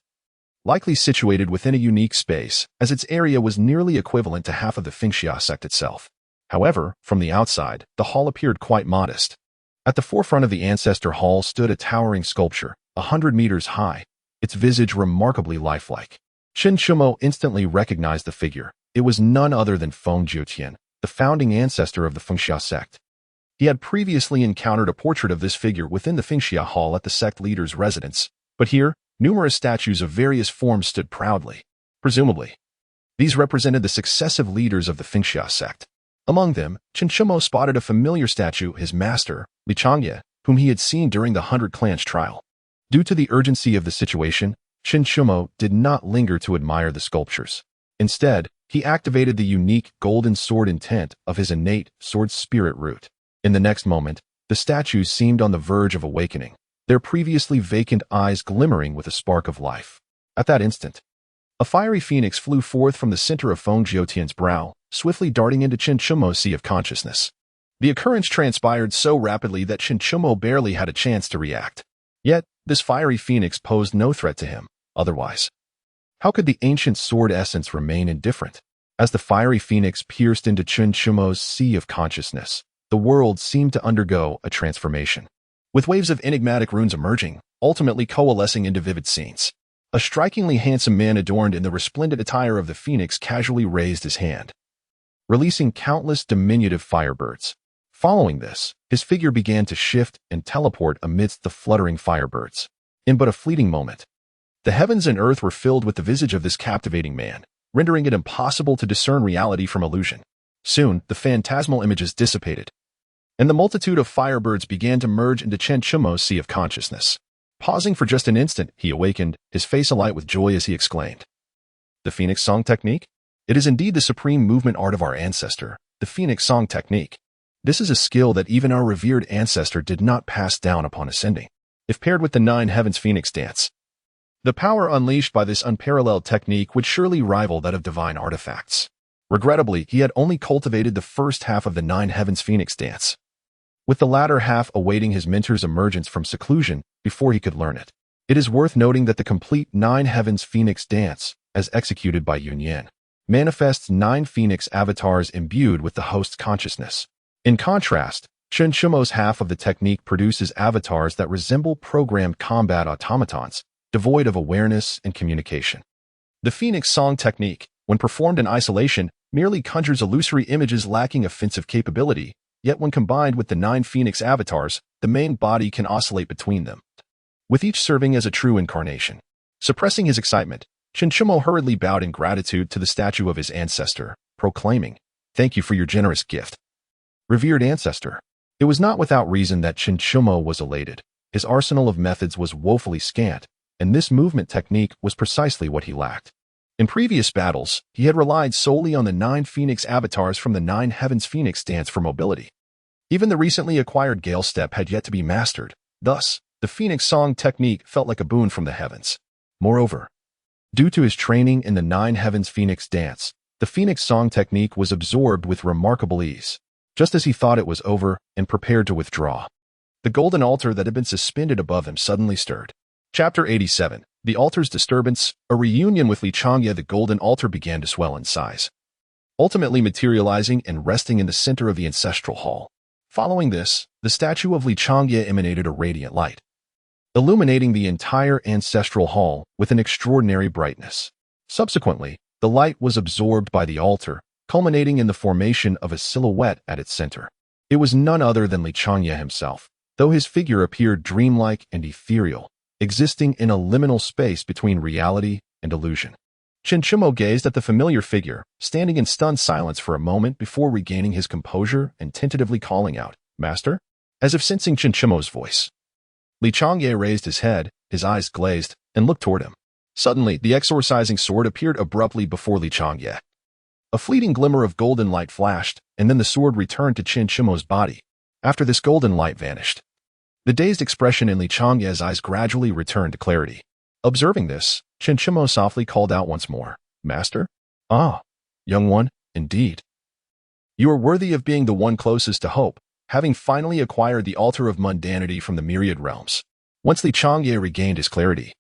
likely situated within a unique space, as its area was nearly equivalent to half of the Xiuxian sect itself. However, from the outside, the hall appeared quite modest. At the forefront of the Ancestor Hall stood a towering sculpture, 100 meters high, its visage remarkably lifelike. Chen Chumo instantly recognized the figure. It was none other than Feng Xiuxian, the founding ancestor of the Xiuxian sect. He had previously encountered a portrait of this figure within the Xiuxian Hall at the sect leader's residence, but here, numerous statues of various forms stood proudly. Presumably, these represented the successive leaders of the Xiuxian sect. Among them, Chen Chumo spotted a familiar statue, his master, Li Changye, whom he had seen during the 100 Clans trial. Due to the urgency of the situation, Chen Chumo did not linger to admire the sculptures. Instead, he activated the unique golden sword intent of his innate sword spirit root. In the next moment, the statues seemed on the verge of awakening, their previously vacant eyes glimmering with a spark of life. At that instant, a fiery phoenix flew forth from the center of Feng Xiuxian's brow, swiftly darting into Chen Chumo's sea of consciousness. The occurrence transpired so rapidly that Chen Chumo barely had a chance to react. Yet, this fiery phoenix posed no threat to him. Otherwise, how could the ancient sword essence remain indifferent? As the fiery phoenix pierced into Chen Chumo's sea of consciousness, the world seemed to undergo a transformation, with waves of enigmatic runes emerging, ultimately coalescing into vivid scenes. A strikingly handsome man adorned in the resplendent attire of the phoenix casually raised his hand, releasing countless diminutive firebirds. Following this, his figure began to shift and teleport amidst the fluttering firebirds. In but a fleeting moment, the heavens and earth were filled with the visage of this captivating man, rendering it impossible to discern reality from illusion. Soon, the phantasmal images dissipated, and the multitude of firebirds began to merge into Chen Chumo's sea of consciousness. Pausing for just an instant, he awakened, his face alight with joy as he exclaimed, "The Phoenix Song Technique? It is indeed the supreme movement art of our ancestor, the Phoenix Song Technique. This is a skill that even our revered ancestor did not pass down upon ascending. If paired with the 9 Heavens Phoenix dance, the power unleashed by this unparalleled technique would surely rival that of divine artifacts." Regrettably, he had only cultivated the first half of the 9 Heavens Phoenix dance, with the latter half awaiting his mentor's emergence from seclusion before he could learn it. It is worth noting that the complete 9 Heavens Phoenix dance, as executed by Xiuxian, manifests 9 Phoenix avatars imbued with the host's consciousness. In contrast, Chen Chumo's half of the technique produces avatars that resemble programmed combat automatons, devoid of awareness and communication. The Phoenix Song Technique, when performed in isolation, merely conjures illusory images lacking offensive capability, yet when combined with the 9 Phoenix avatars, the main body can oscillate between them, with each serving as a true incarnation. Suppressing his excitement, Chen Chumo hurriedly bowed in gratitude to the statue of his ancestor, proclaiming, "Thank you for your generous gift, revered ancestor." It was not without reason that Chen Chumo was elated. His arsenal of methods was woefully scant, and this movement technique was precisely what he lacked. In previous battles, he had relied solely on the 9 Phoenix avatars from the 9 Heavens Phoenix dance for mobility. Even the recently acquired Gale Step had yet to be mastered. Thus, the Phoenix Song Technique felt like a boon from the heavens. Moreover, due to his training in the 9 Heavens Phoenix dance, the Phoenix Song Technique was absorbed with remarkable ease. Just as he thought it was over and prepared to withdraw, the golden altar that had been suspended above him suddenly stirred. Chapter 87. The Altar's Disturbance. A reunion with Li Changye. The golden altar began to swell in size, ultimately materializing and resting in the center of the ancestral hall. Following this, the statue of Li Changye emanated a radiant light, illuminating the entire ancestral hall with an extraordinary brightness. Subsequently, the light was absorbed by the altar, culminating in the formation of a silhouette at its center. It was none other than Li Changye himself, though his figure appeared dreamlike and ethereal, existing in a liminal space between reality and illusion. Xiuxian gazed at the familiar figure, standing in stunned silence for a moment before regaining his composure and tentatively calling out, "Master?" As if sensing Xiuxian's voice. Li Changye raised his head, his eyes glazed, and looked toward him. Suddenly, the exorcising sword appeared abruptly before Li Changye. A fleeting glimmer of golden light flashed, and then the sword returned to Xiuxian's body. After this golden light vanished, the dazed expression in Li Changye's eyes gradually returned to clarity. Observing this, Xiuxian softly called out once more, "Master?" "Ah, young one, indeed. You are worthy of being the one closest to hope, having finally acquired the altar of mundanity from the myriad realms." Once Li Changye regained his clarity,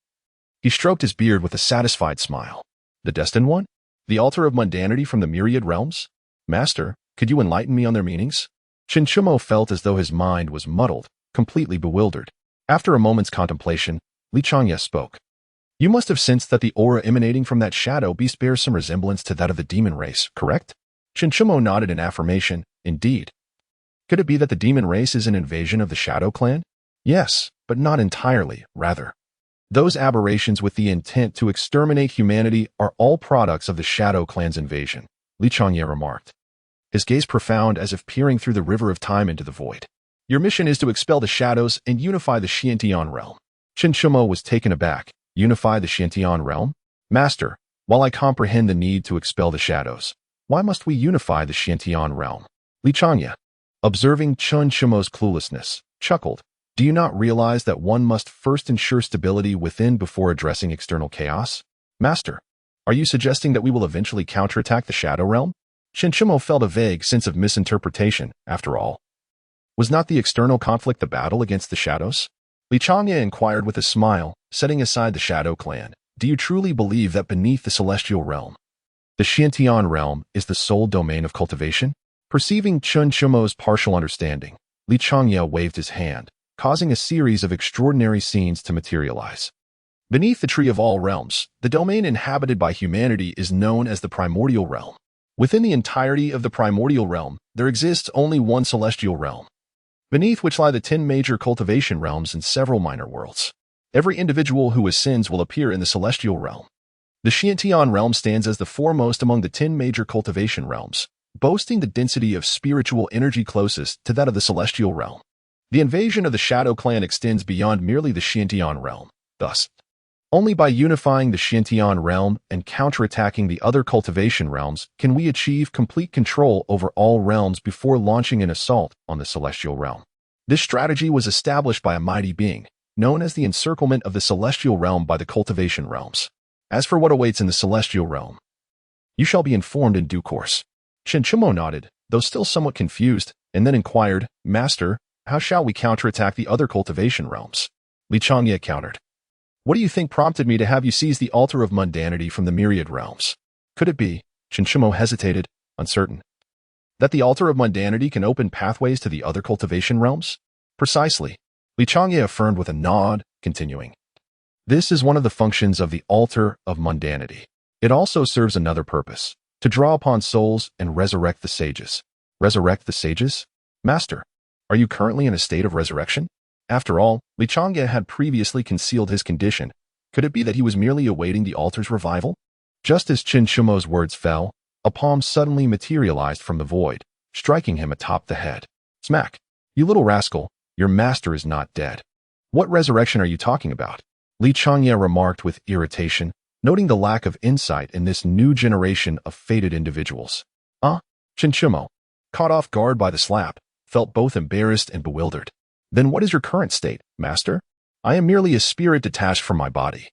he stroked his beard with a satisfied smile. "The destined one? The altar of mundanity from the myriad realms? Master, could you enlighten me on their meanings?" Xiuxian felt as though his mind was muddled, completely bewildered. After a moment's contemplation, Li Changye spoke. "You must have sensed that the aura emanating from that shadow beast bears some resemblance to that of the demon race, correct?" Xiuxian nodded in affirmation. "Indeed. Could it be that the demon race is an invasion of the Shadow Clan?" "Yes, but not entirely, rather. Those aberrations with the intent to exterminate humanity are all products of the Shadow Clan's invasion," Li Changye remarked, his gaze profound as if peering through the river of time into the void. "Your mission is to expel the shadows and unify the Xiuxian realm." Xiuxian was taken aback. "Unify the Xiuxian realm? Master, while I comprehend the need to expel the shadows, why must we unify the Xiuxian realm?" Li Changye, observing Xiuxian's cluelessness, chuckled. "Do you not realize that one must first ensure stability within before addressing external chaos? Master, are you suggesting that we will eventually counterattack the Shadow Realm?" Xiuxian felt a vague sense of misinterpretation. After all, was not the external conflict the battle against the shadows? Li Changye inquired with a smile, setting aside the Shadow Clan. "Do you truly believe that beneath the celestial realm, the Xiuxian realm is the sole domain of cultivation?" Perceiving Xiuxian's partial understanding, Li Changye waved his hand, causing a series of extraordinary scenes to materialize. Beneath the Tree of All Realms, the domain inhabited by humanity is known as the Primordial Realm. Within the entirety of the Primordial Realm, there exists only one celestial realm, beneath which lie the 10 major cultivation realms and several minor worlds. Every individual who ascends will appear in the celestial realm. The Xiuxian realm stands as the foremost among the 10 major cultivation realms, boasting the density of spiritual energy closest to that of the celestial realm. The invasion of the Shadow Clan extends beyond merely the Xiuxian realm. Thus, only by unifying the Xiuxian realm and counterattacking the other cultivation realms can we achieve complete control over all realms before launching an assault on the celestial realm. This strategy was established by a mighty being, known as the encirclement of the celestial realm by the cultivation realms. As for what awaits in the celestial realm, you shall be informed in due course." Xiuxian nodded, though still somewhat confused, and then inquired, "Master, how shall we counterattack the other cultivation realms?" Li Changye countered. "What do you think prompted me to have you seize the altar of mundanity from the myriad realms? Could it be," Xiuxian hesitated, uncertain, "that the altar of mundanity can open pathways to the other cultivation realms?" "Precisely," Li Changye affirmed with a nod, continuing. "This is one of the functions of the altar of mundanity. It also serves another purpose, to draw upon souls and resurrect the sages." "Resurrect the sages? Master, are you currently in a state of resurrection?" After all, Li Changye had previously concealed his condition. Could it be that he was merely awaiting the altar's revival? Just as Xiuxian's words fell, a palm suddenly materialized from the void, striking him atop the head. Smack! "You little rascal, your master is not dead." "What resurrection are you talking about?" Li Changye remarked with irritation, noting the lack of insight in this new generation of fated individuals. Xiuxian, caught off guard by the slap, felt both embarrassed and bewildered. "Then what is your current state, master?" "I am merely a spirit detached from my body,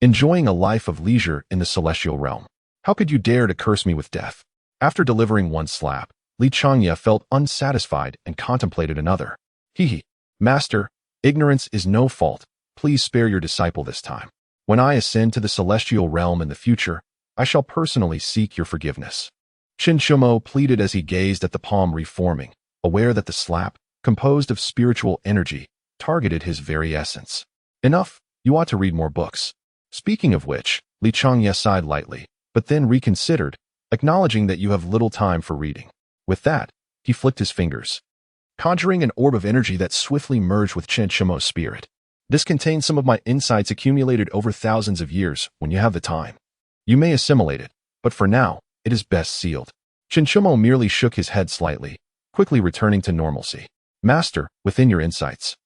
enjoying a life of leisure in the celestial realm. How could you dare to curse me with death?" After delivering one slap, Li Changye felt unsatisfied and contemplated another. "Master, ignorance is no fault, Please spare your disciple this time. When I ascend to the celestial realm in the future, I shall personally seek your forgiveness." Xiuxian pleaded as he gazed at the palm reforming, aware that the slap, composed of spiritual energy, targeted his very essence. "Enough, you ought to read more books." Speaking of which, Li Changye sighed lightly, but then reconsidered, acknowledging that you have little time for reading. With that, he flicked his fingers, conjuring an orb of energy that swiftly merged with Xiuxian's spirit. "This contains some of my insights accumulated over thousands of years. When you have the time, you may assimilate it, but for now, it is best sealed." Xiuxian merely shook his head slightly, quickly returning to normalcy. "Master, within your insights,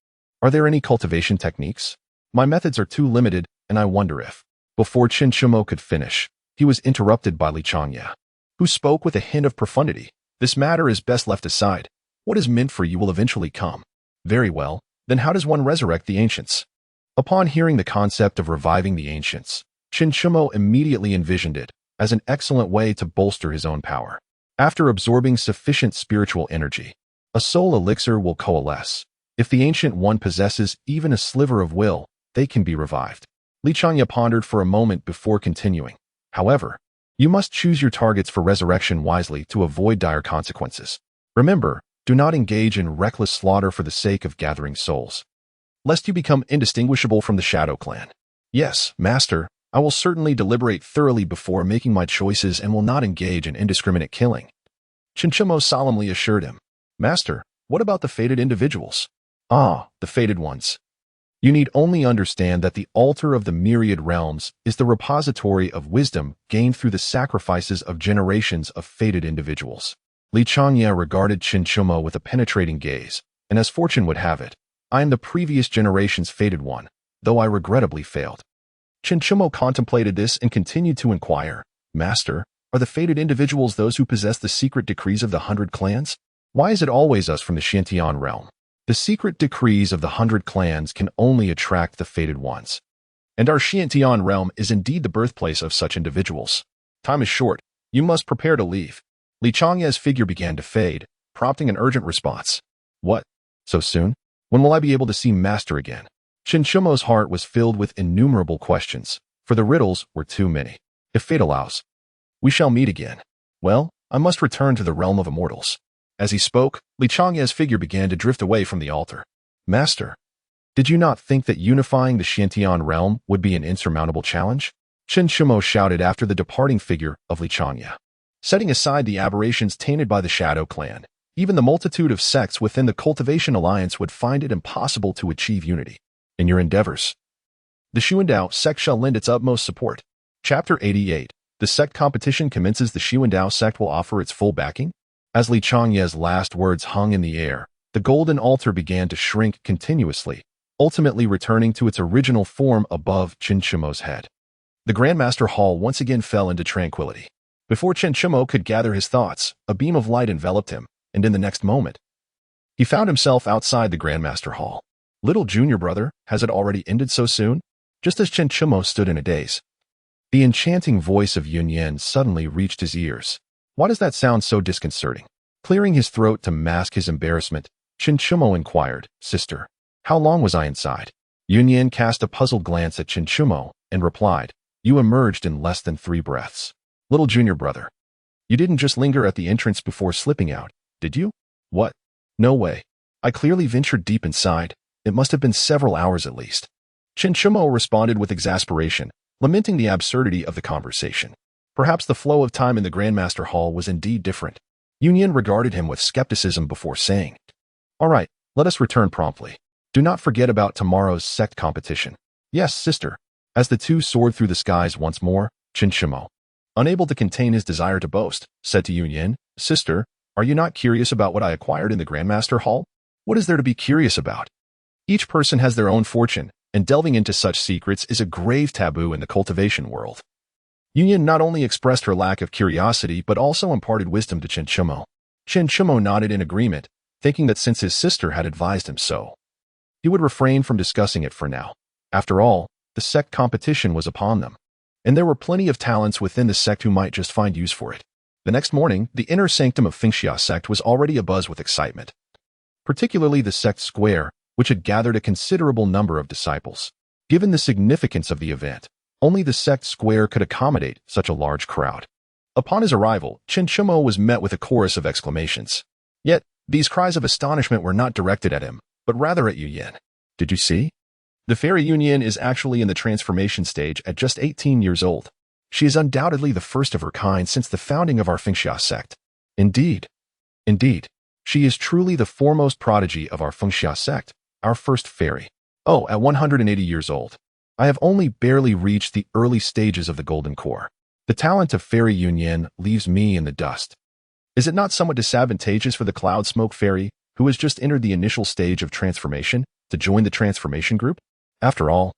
are there any cultivation techniques? My methods are too limited, and I wonder if—" Before Xiuxian could finish, he was interrupted by Li Changye, who spoke with a hint of profundity. "This matter is best left aside. What is meant for you will eventually come." "Very well, then how does one resurrect the ancients?" Upon hearing the concept of reviving the ancients, Xiuxian immediately envisioned it as an excellent way to bolster his own power. After absorbing sufficient spiritual energy, a soul elixir will coalesce. If the ancient one possesses even a sliver of will, they can be revived. Li Changye pondered for a moment before continuing. "However, you must choose your targets for resurrection wisely to avoid dire consequences. Remember, do not engage in reckless slaughter for the sake of gathering souls, lest you become indistinguishable from the Shadow Clan." "Yes, Master, I will certainly deliberate thoroughly before making my choices and will not engage in indiscriminate killing," Xiuxian solemnly assured him. "Master, what about the fated individuals?" "Ah, the fated ones. You need only understand that the altar of the myriad realms is the repository of wisdom gained through the sacrifices of generations of fated individuals." Li Changye regarded Xiuxian with a penetrating gaze, and as fortune would have it, I am the previous generation's fated one, though I regrettably failed. Xiuxian contemplated this and continued to inquire, "Master, are the fated individuals those who possess the secret decrees of the 100 clans? Why is it always us from the Xiuxian realm? The secret decrees of the 100 clans can only attract the fated ones. And our Xiuxian realm is indeed the birthplace of such individuals. Time is short. You must prepare to leave." Li Changye's figure began to fade, prompting an urgent response. "What? So soon? When will I be able to see Master again?" Xiuxian's heart was filled with innumerable questions, for the riddles were too many. "If fate allows, we shall meet again. Well, I must return to the realm of immortals." As he spoke, Li Changye's figure began to drift away from the altar. "Master, did you not think that unifying the Xiuxian realm would be an insurmountable challenge?" Xiuxian shouted after the departing figure of Li Changye. Setting aside the aberrations tainted by the Shadow Clan, even the multitude of sects within the Cultivation Alliance would find it impossible to achieve unity. In your endeavors, the Xiuxian sect shall lend its utmost support. Chapter 88. The sect competition commences. The Xiuxian sect will offer its full backing. As Li Changye's last words hung in the air, the golden altar began to shrink continuously, ultimately returning to its original form above Xiuxian's head. The Grandmaster Hall once again fell into tranquility. Before Xiuxian could gather his thoughts, a beam of light enveloped him, and in the next moment, he found himself outside the Grandmaster Hall. "Little junior brother, has it already ended so soon?" Just as Xiuxian stood in a daze, the enchanting voice of Yunyan suddenly reached his ears. Why does that sound so disconcerting? Clearing his throat to mask his embarrassment, Xiuxian inquired, "Sister, how long was I inside?" Yunyan cast a puzzled glance at Xiuxian and replied, "You emerged in less than 3 breaths. Little junior brother, you didn't just linger at the entrance before slipping out, did you?" "What? No way. I clearly ventured deep inside. It must have been several hours at least." Xiuxian responded with exasperation, lamenting the absurdity of the conversation. Perhaps the flow of time in the Grandmaster Hall was indeed different. Yunyan regarded him with skepticism before saying, "All right, let us return promptly. Do not forget about tomorrow's sect competition." "Yes, sister." As the two soared through the skies once more, Xiuxian, unable to contain his desire to boast, said to Yunyan, "Sister, are you not curious about what I acquired in the Grandmaster Hall?" "What is there to be curious about? Each person has their own fortune, and delving into such secrets is a grave taboo in the cultivation world." Yunyan not only expressed her lack of curiosity but also imparted wisdom to Xiuxian. Xiuxian nodded in agreement, thinking that since his sister had advised him so, he would refrain from discussing it for now. After all, the sect competition was upon them, and there were plenty of talents within the sect who might just find use for it. The next morning, the inner sanctum of Xiuxian sect was already abuzz with excitement, particularly the sect square, which had gathered a considerable number of disciples. Given the significance of the event, only the sect square could accommodate such a large crowd. Upon his arrival, Xiuxian was met with a chorus of exclamations. Yet, these cries of astonishment were not directed at him, but rather at Yuyan. Did you see? The fairy Yuyan is actually in the transformation stage at just 18 years old. She is undoubtedly the first of her kind since the founding of our Xiuxian sect. Indeed. Indeed. She is truly the foremost prodigy of our Xiuxian sect, our first fairy. Oh, at 180 years old. I have only barely reached the early stages of the golden core. The talent of fairy Yuyan leaves me in the dust. Is it not somewhat disadvantageous for the cloud smoke fairy, who has just entered the initial stage of transformation, to join the transformation group? After all,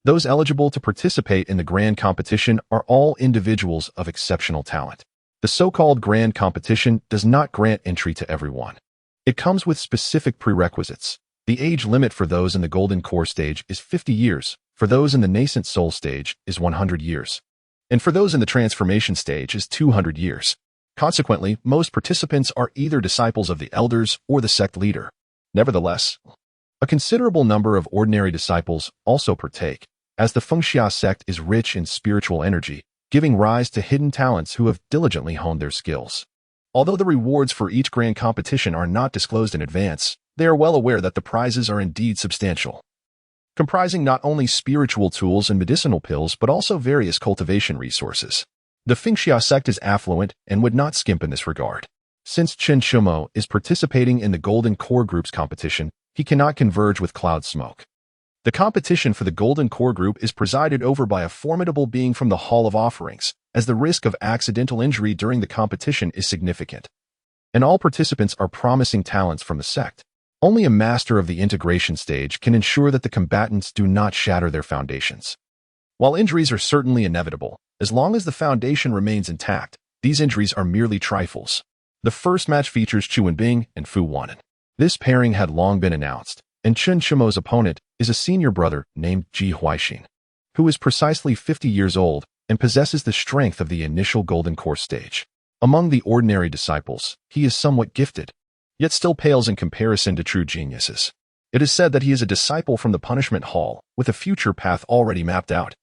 those eligible to participate in the grand competition are all individuals of exceptional talent. The so-called grand competition does not grant entry to everyone. It comes with specific prerequisites. The age limit for those in the golden core stage is 50 years, for those in the nascent soul stage is 100 years, and for those in the transformation stage is 200 years. Consequently, most participants are either disciples of the elders or the sect leader. Nevertheless, a considerable number of ordinary disciples also partake, as the Xiuxian sect is rich in spiritual energy, giving rise to hidden talents who have diligently honed their skills. Although the rewards for each grand competition are not disclosed in advance, they are well aware that the prizes are indeed substantial, comprising not only spiritual tools and medicinal pills but also various cultivation resources. The Xiuxian sect is affluent and would not skimp in this regard. Since Xiuxian is participating in the Golden Core Group's competition, he cannot converge with Cloud Smoke. The competition for the Golden Core Group is presided over by a formidable being from the Hall of Offerings, as the risk of accidental injury during the competition is significant. And all participants are promising talents from the sect. Only a master of the integration stage can ensure that the combatants do not shatter their foundations. While injuries are certainly inevitable, as long as the foundation remains intact, these injuries are merely trifles. The first match features Chu Wenbing and Fu Wanan. This pairing had long been announced, and Xiuxian's opponent is a senior brother named Xiuxian, who is precisely 50 years old and possesses the strength of the initial Golden Core stage. Among the ordinary disciples, he is somewhat gifted, yet still pales in comparison to true geniuses. It is said that he is a disciple from the Punishment Hall, with a future path already mapped out.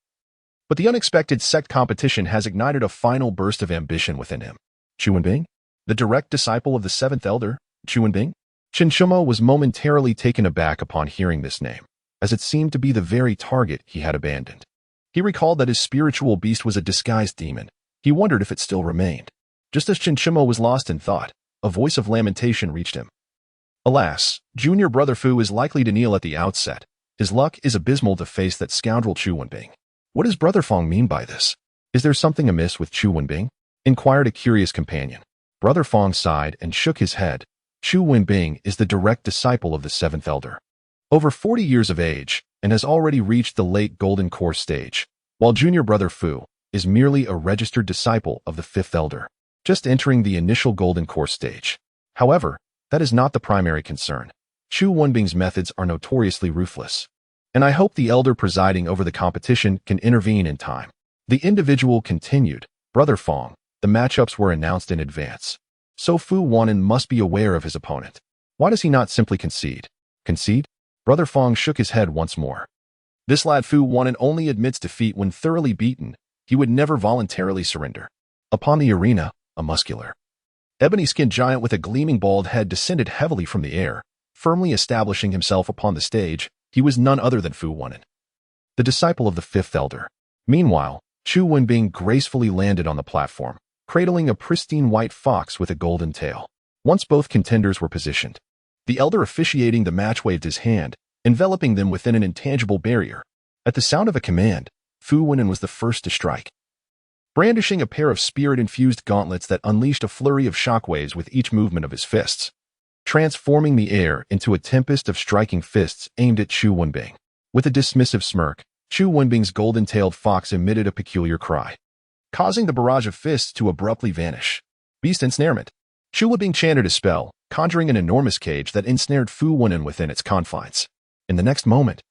But the unexpected sect competition has ignited a final burst of ambition within him. Chu Wenbing, the direct disciple of the seventh elder, Chu Wenbing? Xiuxian was momentarily taken aback upon hearing this name, as it seemed to be the very target he had abandoned. He recalled that his spiritual beast was a disguised demon. He wondered if it still remained. Just as Xiuxian was lost in thought, a voice of lamentation reached him. Alas, junior brother Fu is likely to kneel at the outset. His luck is abysmal to face that scoundrel Chu Wenbing. What does Brother Fong mean by this? Is there something amiss with Chu Wenbing? Inquired a curious companion. Brother Fong sighed and shook his head. Chu Wenbing is the direct disciple of the seventh elder. Over 40 years of age, and has already reached the late Golden Core stage, while junior brother Fu is merely a registered disciple of the fifth elder, just entering the initial Golden Core stage. However, that is not the primary concern. Chu Wenbing's methods are notoriously ruthless, and I hope the elder presiding over the competition can intervene in time. The individual continued. Brother Fong, the matchups were announced in advance, so Fu Wanan must be aware of his opponent. Why does he not simply concede? Concede? Brother Fong shook his head once more. This lad Fu Wanan only admits defeat when thoroughly beaten. He would never voluntarily surrender. Upon the arena, a muscular, ebony-skinned giant with a gleaming bald head descended heavily from the air, firmly establishing himself upon the stage. He was none other than Fu Wanan, the disciple of the fifth elder. Meanwhile, Chu Wenbing gracefully landed on the platform, cradling a pristine white fox with a golden tail. Once both contenders were positioned, the elder officiating the match waved his hand, enveloping them within an intangible barrier. At the sound of a command, Fu Wanan was the first to strike, brandishing a pair of spirit-infused gauntlets that unleashed a flurry of shockwaves with each movement of his fists, transforming the air into a tempest of striking fists aimed at Chu Wenbing. With a dismissive smirk, Chu Wenbing's golden-tailed fox emitted a peculiar cry, causing the barrage of fists to abruptly vanish. Beast ensnarement. Chu Wenbing chanted a spell, conjuring an enormous cage that ensnared Fu Wanan within its confines. In the next moment,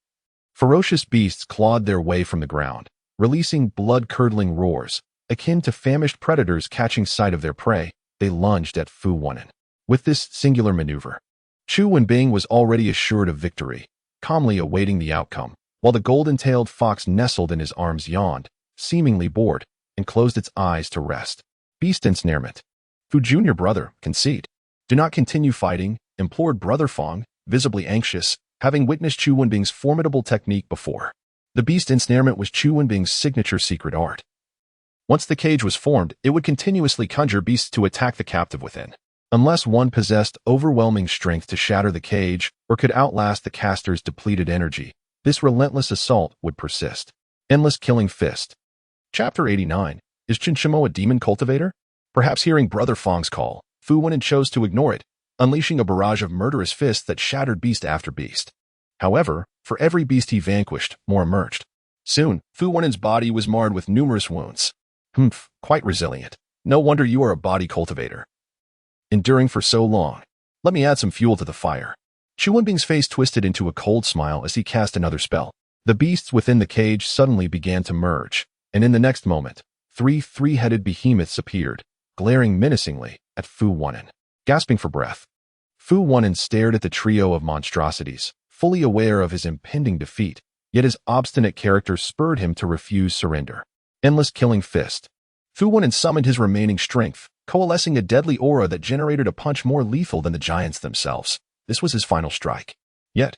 ferocious beasts clawed their way from the ground, releasing blood-curdling roars. Akin to famished predators catching sight of their prey, they lunged at Fu Wanan. With this singular maneuver, Chu Wenbing was already assured of victory, calmly awaiting the outcome. while the golden-tailed fox nestled in his arms yawned, seemingly bored, and closed its eyes to rest. Beast ensnarement. Fu Junior brother, concede. Do not continue fighting, implored Brother Fong, visibly anxious, having witnessed Chu Wenbing's formidable technique before. The beast ensnarement was Chu Wenbing's signature secret art. Once the cage was formed, it would continuously conjure beasts to attack the captive within. Unless one possessed overwhelming strength to shatter the cage or could outlast the caster's depleted energy, this relentless assault would persist. Endless killing fist. Chapter 89. Is Xiuxian a demon cultivator? Perhaps hearing Brother Fong's call, Fu Wen'an chose to ignore it, unleashing a barrage of murderous fists that shattered beast after beast. However, for every beast he vanquished, more emerged. Soon, Fu Wen'an's body was marred with numerous wounds. Quite resilient. No wonder you are a body cultivator. Enduring for so long. Let me add some fuel to the fire. Chu Wenbing's face twisted into a cold smile as he cast another spell. The beasts within the cage suddenly began to merge, and in the next moment, three-headed behemoths appeared, glaring menacingly at Fu Wen'an. Gasping for breath, Fu Wen'an stared at the trio of monstrosities, fully aware of his impending defeat, yet his obstinate character spurred him to refuse surrender. Endless killing fist. Fu Wen'an summoned his remaining strength, coalescing a deadly aura that generated a punch more lethal than the giants themselves. This was his final strike. Yet,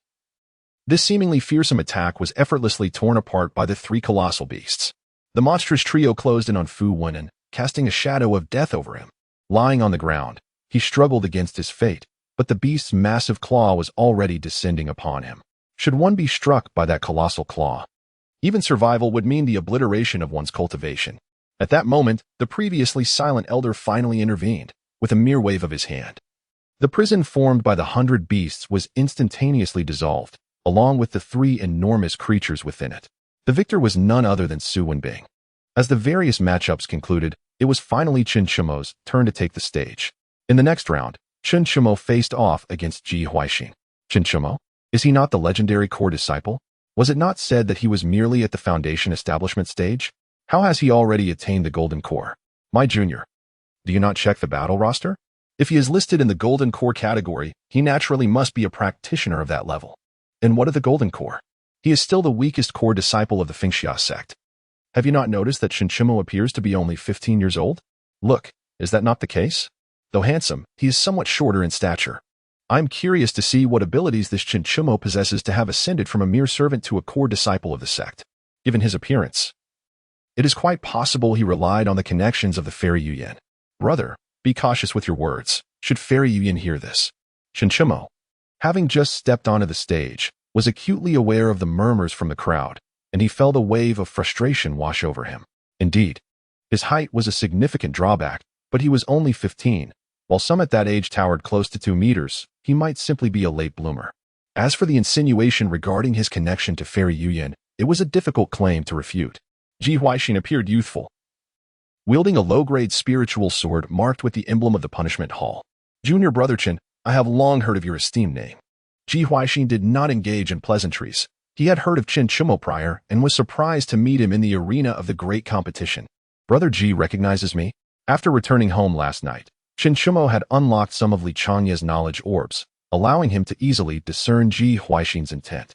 this seemingly fearsome attack was effortlessly torn apart by the three colossal beasts. The monstrous trio closed in on Fu Wen'an, casting a shadow of death over him. Lying on the ground, he struggled against his fate, but the beast's massive claw was already descending upon him. Should one be struck by that colossal claw, even survival would mean the obliteration of one's cultivation. At that moment, the previously silent elder finally intervened, with a mere wave of his hand. The prison formed by the 100 beasts was instantaneously dissolved, along with the three enormous creatures within it. The victor was none other than Su Wenbing. As the various matchups concluded, it was finally Xiuxian's turn to take the stage. In the next round, Xiuxian faced off against Ji Huaixing. Xiuxian? Is he not the legendary core disciple? Was it not said that he was merely at the foundation establishment stage? How has he already attained the golden core? My junior. Do you not check the battle roster? If he is listed in the golden core category, he naturally must be a practitioner of that level. And what of the golden core? He is still the weakest core disciple of the Xiuxian sect. Have you not noticed that Xiuxian appears to be only 15 years old? Look, is that not the case? Though handsome, he is somewhat shorter in stature. I'm curious to see what abilities this Xiuxian possesses to have ascended from a mere servant to a core disciple of the sect. Given his appearance, it is quite possible he relied on the connections of the Fairy Xiuxian. Brother, be cautious with your words, should Fairy Xiuxian hear this. Xiuxian, having just stepped onto the stage, was acutely aware of the murmurs from the crowd, and he felt a wave of frustration wash over him. Indeed, his height was a significant drawback, but he was only 15. While some at that age towered close to 2 meters, he might simply be a late bloomer. As for the insinuation regarding his connection to Fairy Xiuxian, it was a difficult claim to refute. Ji Huaixing appeared youthful, wielding a low-grade spiritual sword marked with the emblem of the Punishment Hall. Junior Brother Chen, I have long heard of your esteemed name. Ji Huaixing did not engage in pleasantries. He had heard of Xiuxian prior and was surprised to meet him in the arena of the great competition. Brother Ji recognizes me. After returning home last night, Xiuxian had unlocked some of Li Changya's knowledge orbs, allowing him to easily discern Ji Huaixing's intent.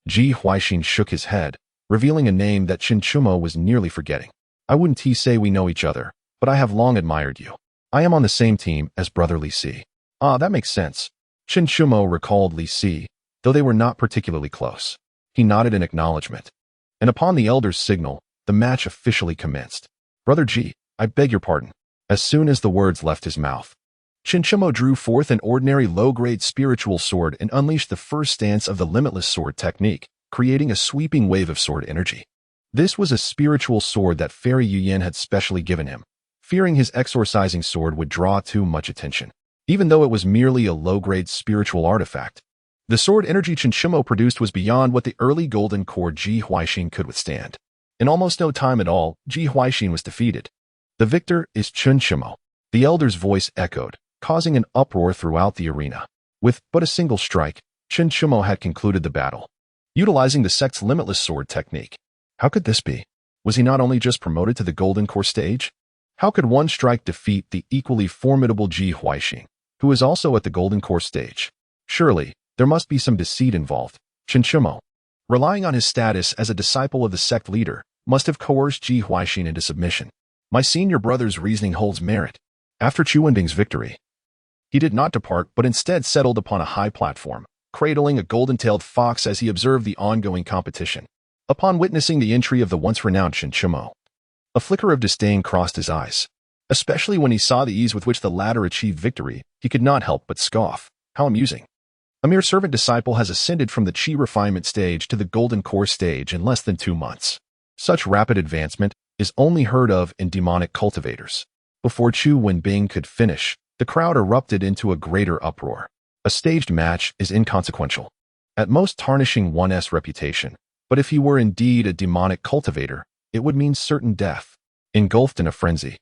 Ji Huaixing shook his head, revealing a name that Xiuxian was nearly forgetting. I wouldn't say we know each other, but I have long admired you. I am on the same team as Brother Li Si. Ah, that makes sense. Xiuxian recalled Li Si, though they were not particularly close. He nodded in acknowledgement, and upon the elder's signal, the match officially commenced. Brother Ji, I beg your pardon. As soon as the words left his mouth, Xiuxian drew forth an ordinary low-grade spiritual sword and unleashed the first stance of the limitless sword technique, creating a sweeping wave of sword energy. This was a spiritual sword that Fairy Xiuxian had specially given him, fearing his exorcising sword would draw too much attention. Even though it was merely a low-grade spiritual artifact, the sword energy Xiuxian produced was beyond what the early golden core Ji Huaixing could withstand. In almost no time at all, Ji Huaixing was defeated. The victor is Xiuxian. The elder's voice echoed, causing an uproar throughout the arena. With but a single strike, Xiuxian had concluded the battle, utilizing the sect's limitless sword technique. How could this be? Was he not only just promoted to the golden core stage? How could one strike defeat the equally formidable Ji Huaixing, who is also at the golden core stage? Surely, there must be some deceit involved. Xiuxian, relying on his status as a disciple of the sect leader, must have coerced Xiuxian into submission. My senior brother's reasoning holds merit. After Chu Wenbing's victory, he did not depart but instead settled upon a high platform, cradling a golden-tailed fox as he observed the ongoing competition. Upon witnessing the entry of the once-renowned Xiuxian, a flicker of disdain crossed his eyes. Especially when he saw the ease with which the latter achieved victory, he could not help but scoff. How amusing. A mere servant disciple has ascended from the Qi refinement stage to the golden core stage in less than 2 months. Such rapid advancement is only heard of in demonic cultivators. Before Chu Wenbing could finish, the crowd erupted into a greater uproar. A staged match is inconsequential, at most tarnishing one's reputation, but if he were indeed a demonic cultivator, it would mean certain death. Engulfed in a frenzy,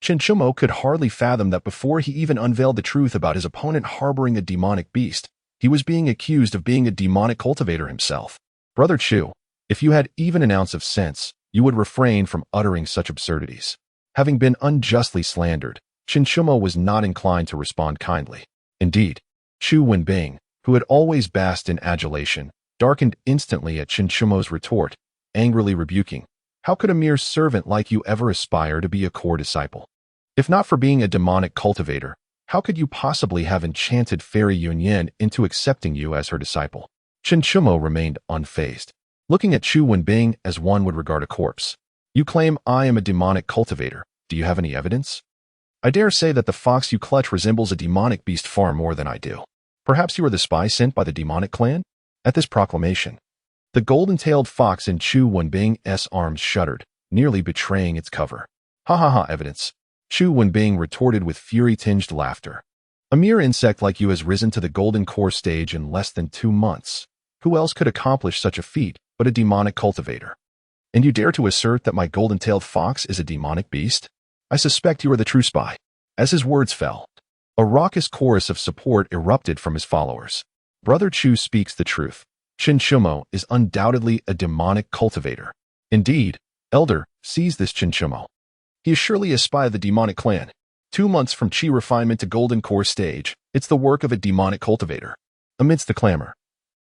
Xiuxian could hardly fathom that before he even unveiled the truth about his opponent harboring a demonic beast, he was being accused of being a demonic cultivator himself. Brother Chu, if you had even an ounce of sense, you would refrain from uttering such absurdities. Having been unjustly slandered, Xiuxian was not inclined to respond kindly. Indeed, Chu Wenbing, who had always basked in adulation, darkened instantly at Xiuxian's retort, angrily rebuking, "How could a mere servant like you ever aspire to be a core disciple? If not for being a demonic cultivator, how could you possibly have enchanted Fairy Yunyan into accepting you as her disciple?" Xiuxian remained unfazed, looking at Chu Wenbing as one would regard a corpse. "You claim I am a demonic cultivator. Do you have any evidence?" "I dare say that the fox you clutch resembles a demonic beast far more than I do. Perhaps you are the spy sent by the demonic clan?" At this proclamation, the golden-tailed fox in Chu Wenbing's arms shuddered, nearly betraying its cover. "Ha ha ha, evidence!" Chu Wenbing retorted with fury-tinged laughter. "A mere insect like you has risen to the golden core stage in less than 2 months. Who else could accomplish such a feat but a demonic cultivator? And you dare to assert that my golden-tailed fox is a demonic beast? I suspect you are the true spy." As his words fell, a raucous chorus of support erupted from his followers. Brother Chu speaks the truth. Xiuxian is undoubtedly a demonic cultivator. Indeed, Elder, seize this Xiuxian. He is surely a spy of the demonic clan. 2 months from Qi refinement to golden core stage, it's the work of a demonic cultivator. Amidst the clamor,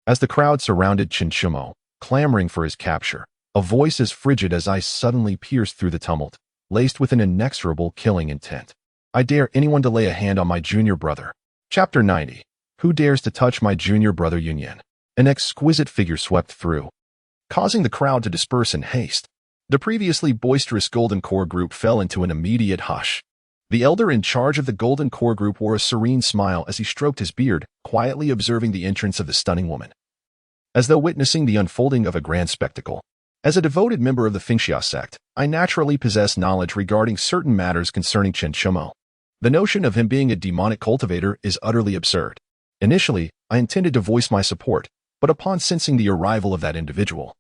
as the crowd surrounded Xiuxian, clamoring for his capture, a voice as frigid as ice suddenly pierced through the tumult, laced with an inexorable killing intent. "I dare anyone to lay a hand on my junior brother." Chapter 90. Who dares to touch my junior brother Yunyan? An exquisite figure swept through, causing the crowd to disperse in haste. The previously boisterous Golden Core group fell into an immediate hush. The elder in charge of the Golden Core group wore a serene smile as he stroked his beard, quietly observing the entrance of the stunning woman, as though witnessing the unfolding of a grand spectacle. As a devoted member of the Xiuxian sect, I naturally possess knowledge regarding certain matters concerning Xiuxian. The notion of him being a demonic cultivator is utterly absurd. Initially, I intended to voice my support, but upon sensing the arrival of that individual,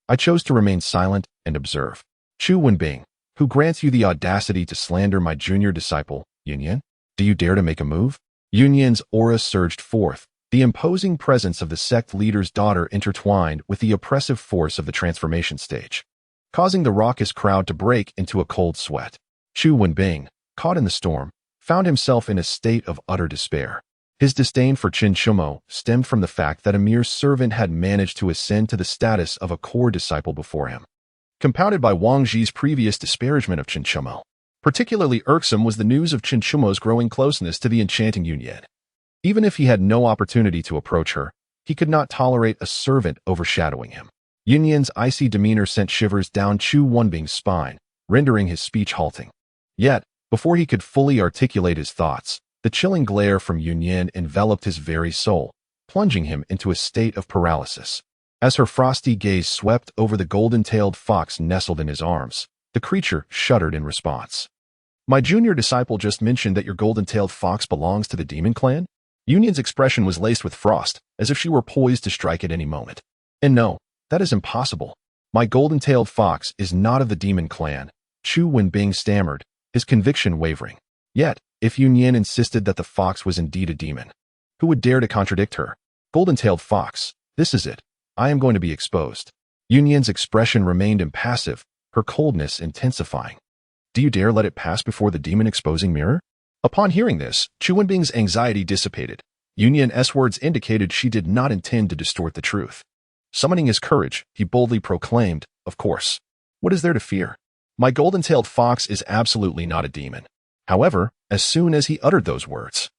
I chose to remain silent and observe. "Chu Wenbing, who grants you the audacity to slander my junior disciple, Yunyan? Do you dare to make a move?" Yunyan's aura surged forth, the imposing presence of the sect leader's daughter intertwined with the oppressive force of the transformation stage, causing the raucous crowd to break into a cold sweat. Chu Wenbing, caught in the storm, found himself in a state of utter despair. His disdain for Xiuxian stemmed from the fact that a mere servant had managed to ascend to the status of a core disciple before him, compounded by Wang Zhi's previous disparagement of Xiuxian. Particularly irksome was the news of Xiuxian's growing closeness to the enchanting Yunyan. Even if he had no opportunity to approach her, he could not tolerate a servant overshadowing him. Yunyan's icy demeanor sent shivers down Chu Wenbing's spine, rendering his speech halting. Yet, before he could fully articulate his thoughts, the chilling glare from Yunyan enveloped his very soul, plunging him into a state of paralysis. As her frosty gaze swept over the golden-tailed fox nestled in his arms, the creature shuddered in response. "My junior disciple just mentioned that your golden-tailed fox belongs to the demon clan?" Yunyan's expression was laced with frost, as if she were poised to strike at any moment. "And no, that is impossible. My golden-tailed fox is not of the demon clan," Chu Wenbing stammered, his conviction wavering. Yet, if Yunyan insisted that the fox was indeed a demon, who would dare to contradict her? "Golden-tailed fox, this is it. I am going to be exposed." Yunyan's expression remained impassive, her coldness intensifying. "Do you dare let it pass before the demon-exposing mirror?" Upon hearing this, Chu Wenbing's anxiety dissipated. Yunyan's words indicated she did not intend to distort the truth. Summoning his courage, he boldly proclaimed, "Of course. What is there to fear? My golden-tailed fox is absolutely not a demon." However, as soon as he uttered those words,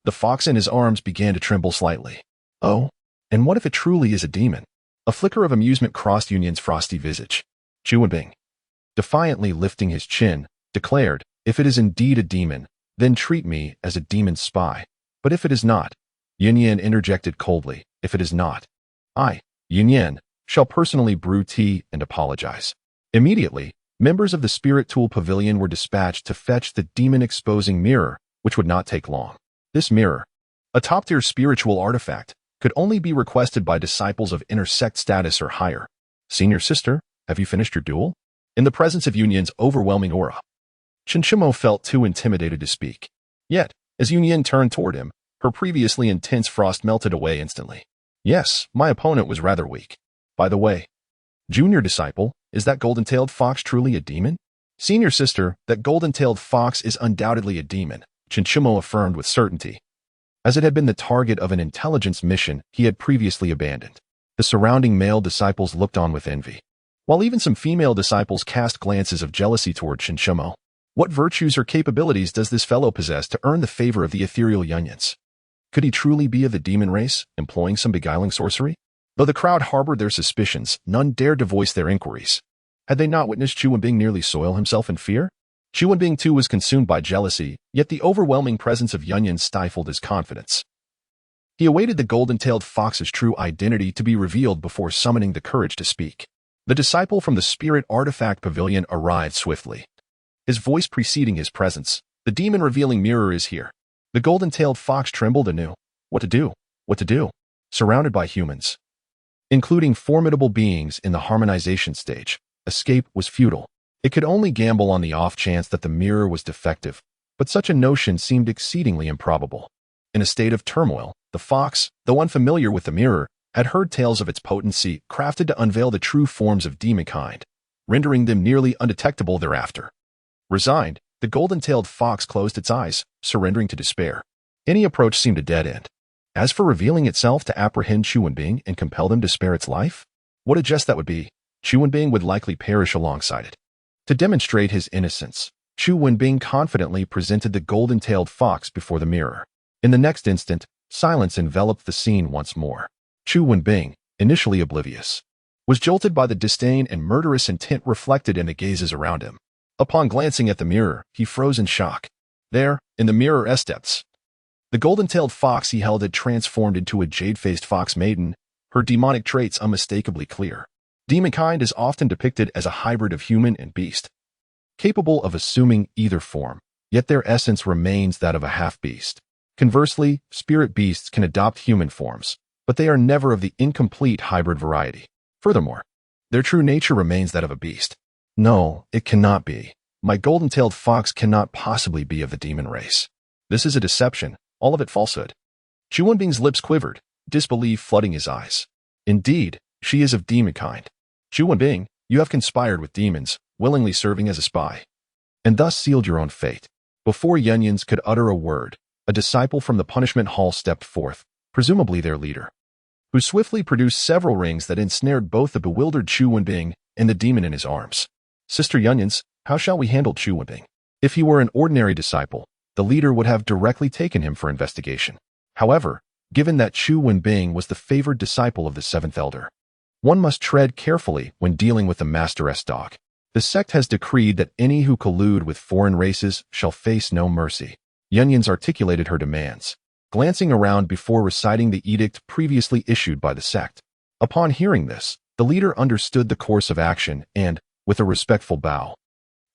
the fox in his arms began to tremble slightly. Oh, and what if it truly is a demon? A flicker of amusement crossed Yunyan's frosty visage. Xiuxian, defiantly lifting his chin, declared, "If it is indeed a demon, then treat me as a demon's spy. But if it is not," Yunyan interjected coldly, "if it is not, I, Yunyan, shall personally brew tea and apologize." Immediately, members of the Spirit Tool Pavilion were dispatched to fetch the demon-exposing mirror, which would not take long. This mirror, a top-tier spiritual artifact, could only be requested by disciples of inner sect status or higher. "Senior sister, have you finished your duel?" In the presence of Yunyan's overwhelming aura, Xiuxian felt too intimidated to speak. Yet, as Yunyan turned toward him, her previously intense frost melted away instantly. "Yes, my opponent was rather weak. By the way, junior disciple, is that golden-tailed fox truly a demon?" "Senior sister, that golden-tailed fox is undoubtedly a demon," Xiuxian affirmed with certainty, as it had been the target of an intelligence mission he had previously abandoned. The surrounding male disciples looked on with envy, while even some female disciples cast glances of jealousy toward Xiuxian. What virtues or capabilities does this fellow possess to earn the favor of the ethereal Yunyans? Could he truly be of the demon race, employing some beguiling sorcery? Though the crowd harbored their suspicions, none dared to voice their inquiries. Had they not witnessed Xiuxian nearly soil himself in fear? Xiuxian too was consumed by jealousy, yet the overwhelming presence of Yunyan stifled his confidence. He awaited the golden-tailed fox's true identity to be revealed before summoning the courage to speak. The disciple from the Spirit Artifact Pavilion arrived swiftly, his voice preceding his presence. "The demon-revealing mirror is here." The golden-tailed fox trembled anew. What to do? What to do? Surrounded by humans, including formidable beings in the harmonization stage, escape was futile. It could only gamble on the off chance that the mirror was defective, but such a notion seemed exceedingly improbable. In a state of turmoil, the fox, though unfamiliar with the mirror, had heard tales of its potency, crafted to unveil the true forms of demonkind, rendering them nearly undetectable thereafter. Resigned, the golden-tailed fox closed its eyes, surrendering to despair. Any approach seemed a dead end. As for revealing itself to apprehend Xiuxian and compel them to spare its life, what a jest that would be! Xiuxian would likely perish alongside it. To demonstrate his innocence, Xiuxian confidently presented the golden-tailed fox before the mirror. In the next instant, silence enveloped the scene once more. Xiuxian, initially oblivious, was jolted by the disdain and murderous intent reflected in the gazes around him. Upon glancing at the mirror, he froze in shock. There, in the mirror's depths, the golden-tailed fox he held had transformed into a jade-faced fox maiden, her demonic traits unmistakably clear. Demonkind is often depicted as a hybrid of human and beast, capable of assuming either form, yet their essence remains that of a half-beast. Conversely, spirit beasts can adopt human forms, but they are never of the incomplete hybrid variety. Furthermore, their true nature remains that of a beast. No, it cannot be. My golden-tailed fox cannot possibly be of the demon race. This is a deception, all of it falsehood. Xiuxian's lips quivered, disbelief flooding his eyes. Indeed, she is of demonkind. Xiuxian, you have conspired with demons, willingly serving as a spy, and thus sealed your own fate. Before Yunyans could utter a word, a disciple from the punishment hall stepped forth, presumably their leader, who swiftly produced several rings that ensnared both the bewildered Xiuxian and the demon in his arms. "Sister Yunyans, how shall we handle Xiuxian?" If he were an ordinary disciple, the leader would have directly taken him for investigation. However, given that Xiuxian was the favored disciple of the seventh elder, one must tread carefully when dealing with the master's dog. The sect has decreed that any who collude with foreign races shall face no mercy. Yunyans articulated her demands, glancing around before reciting the edict previously issued by the sect. Upon hearing this, the leader understood the course of action and, with a respectful bow,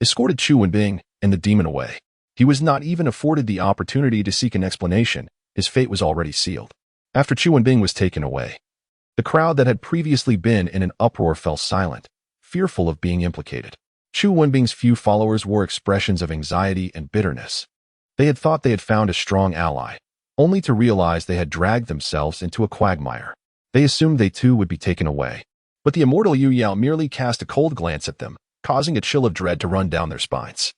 escorted Xiuxian and the demon away. He was not even afforded the opportunity to seek an explanation. His fate was already sealed. After Xiuxian was taken away, the crowd that had previously been in an uproar fell silent, fearful of being implicated. Xiuxian's few followers wore expressions of anxiety and bitterness. They had thought they had found a strong ally, only to realize they had dragged themselves into a quagmire. They assumed they too would be taken away. But the immortal Yu Yao merely cast a cold glance at them, causing a chill of dread to run down their spines.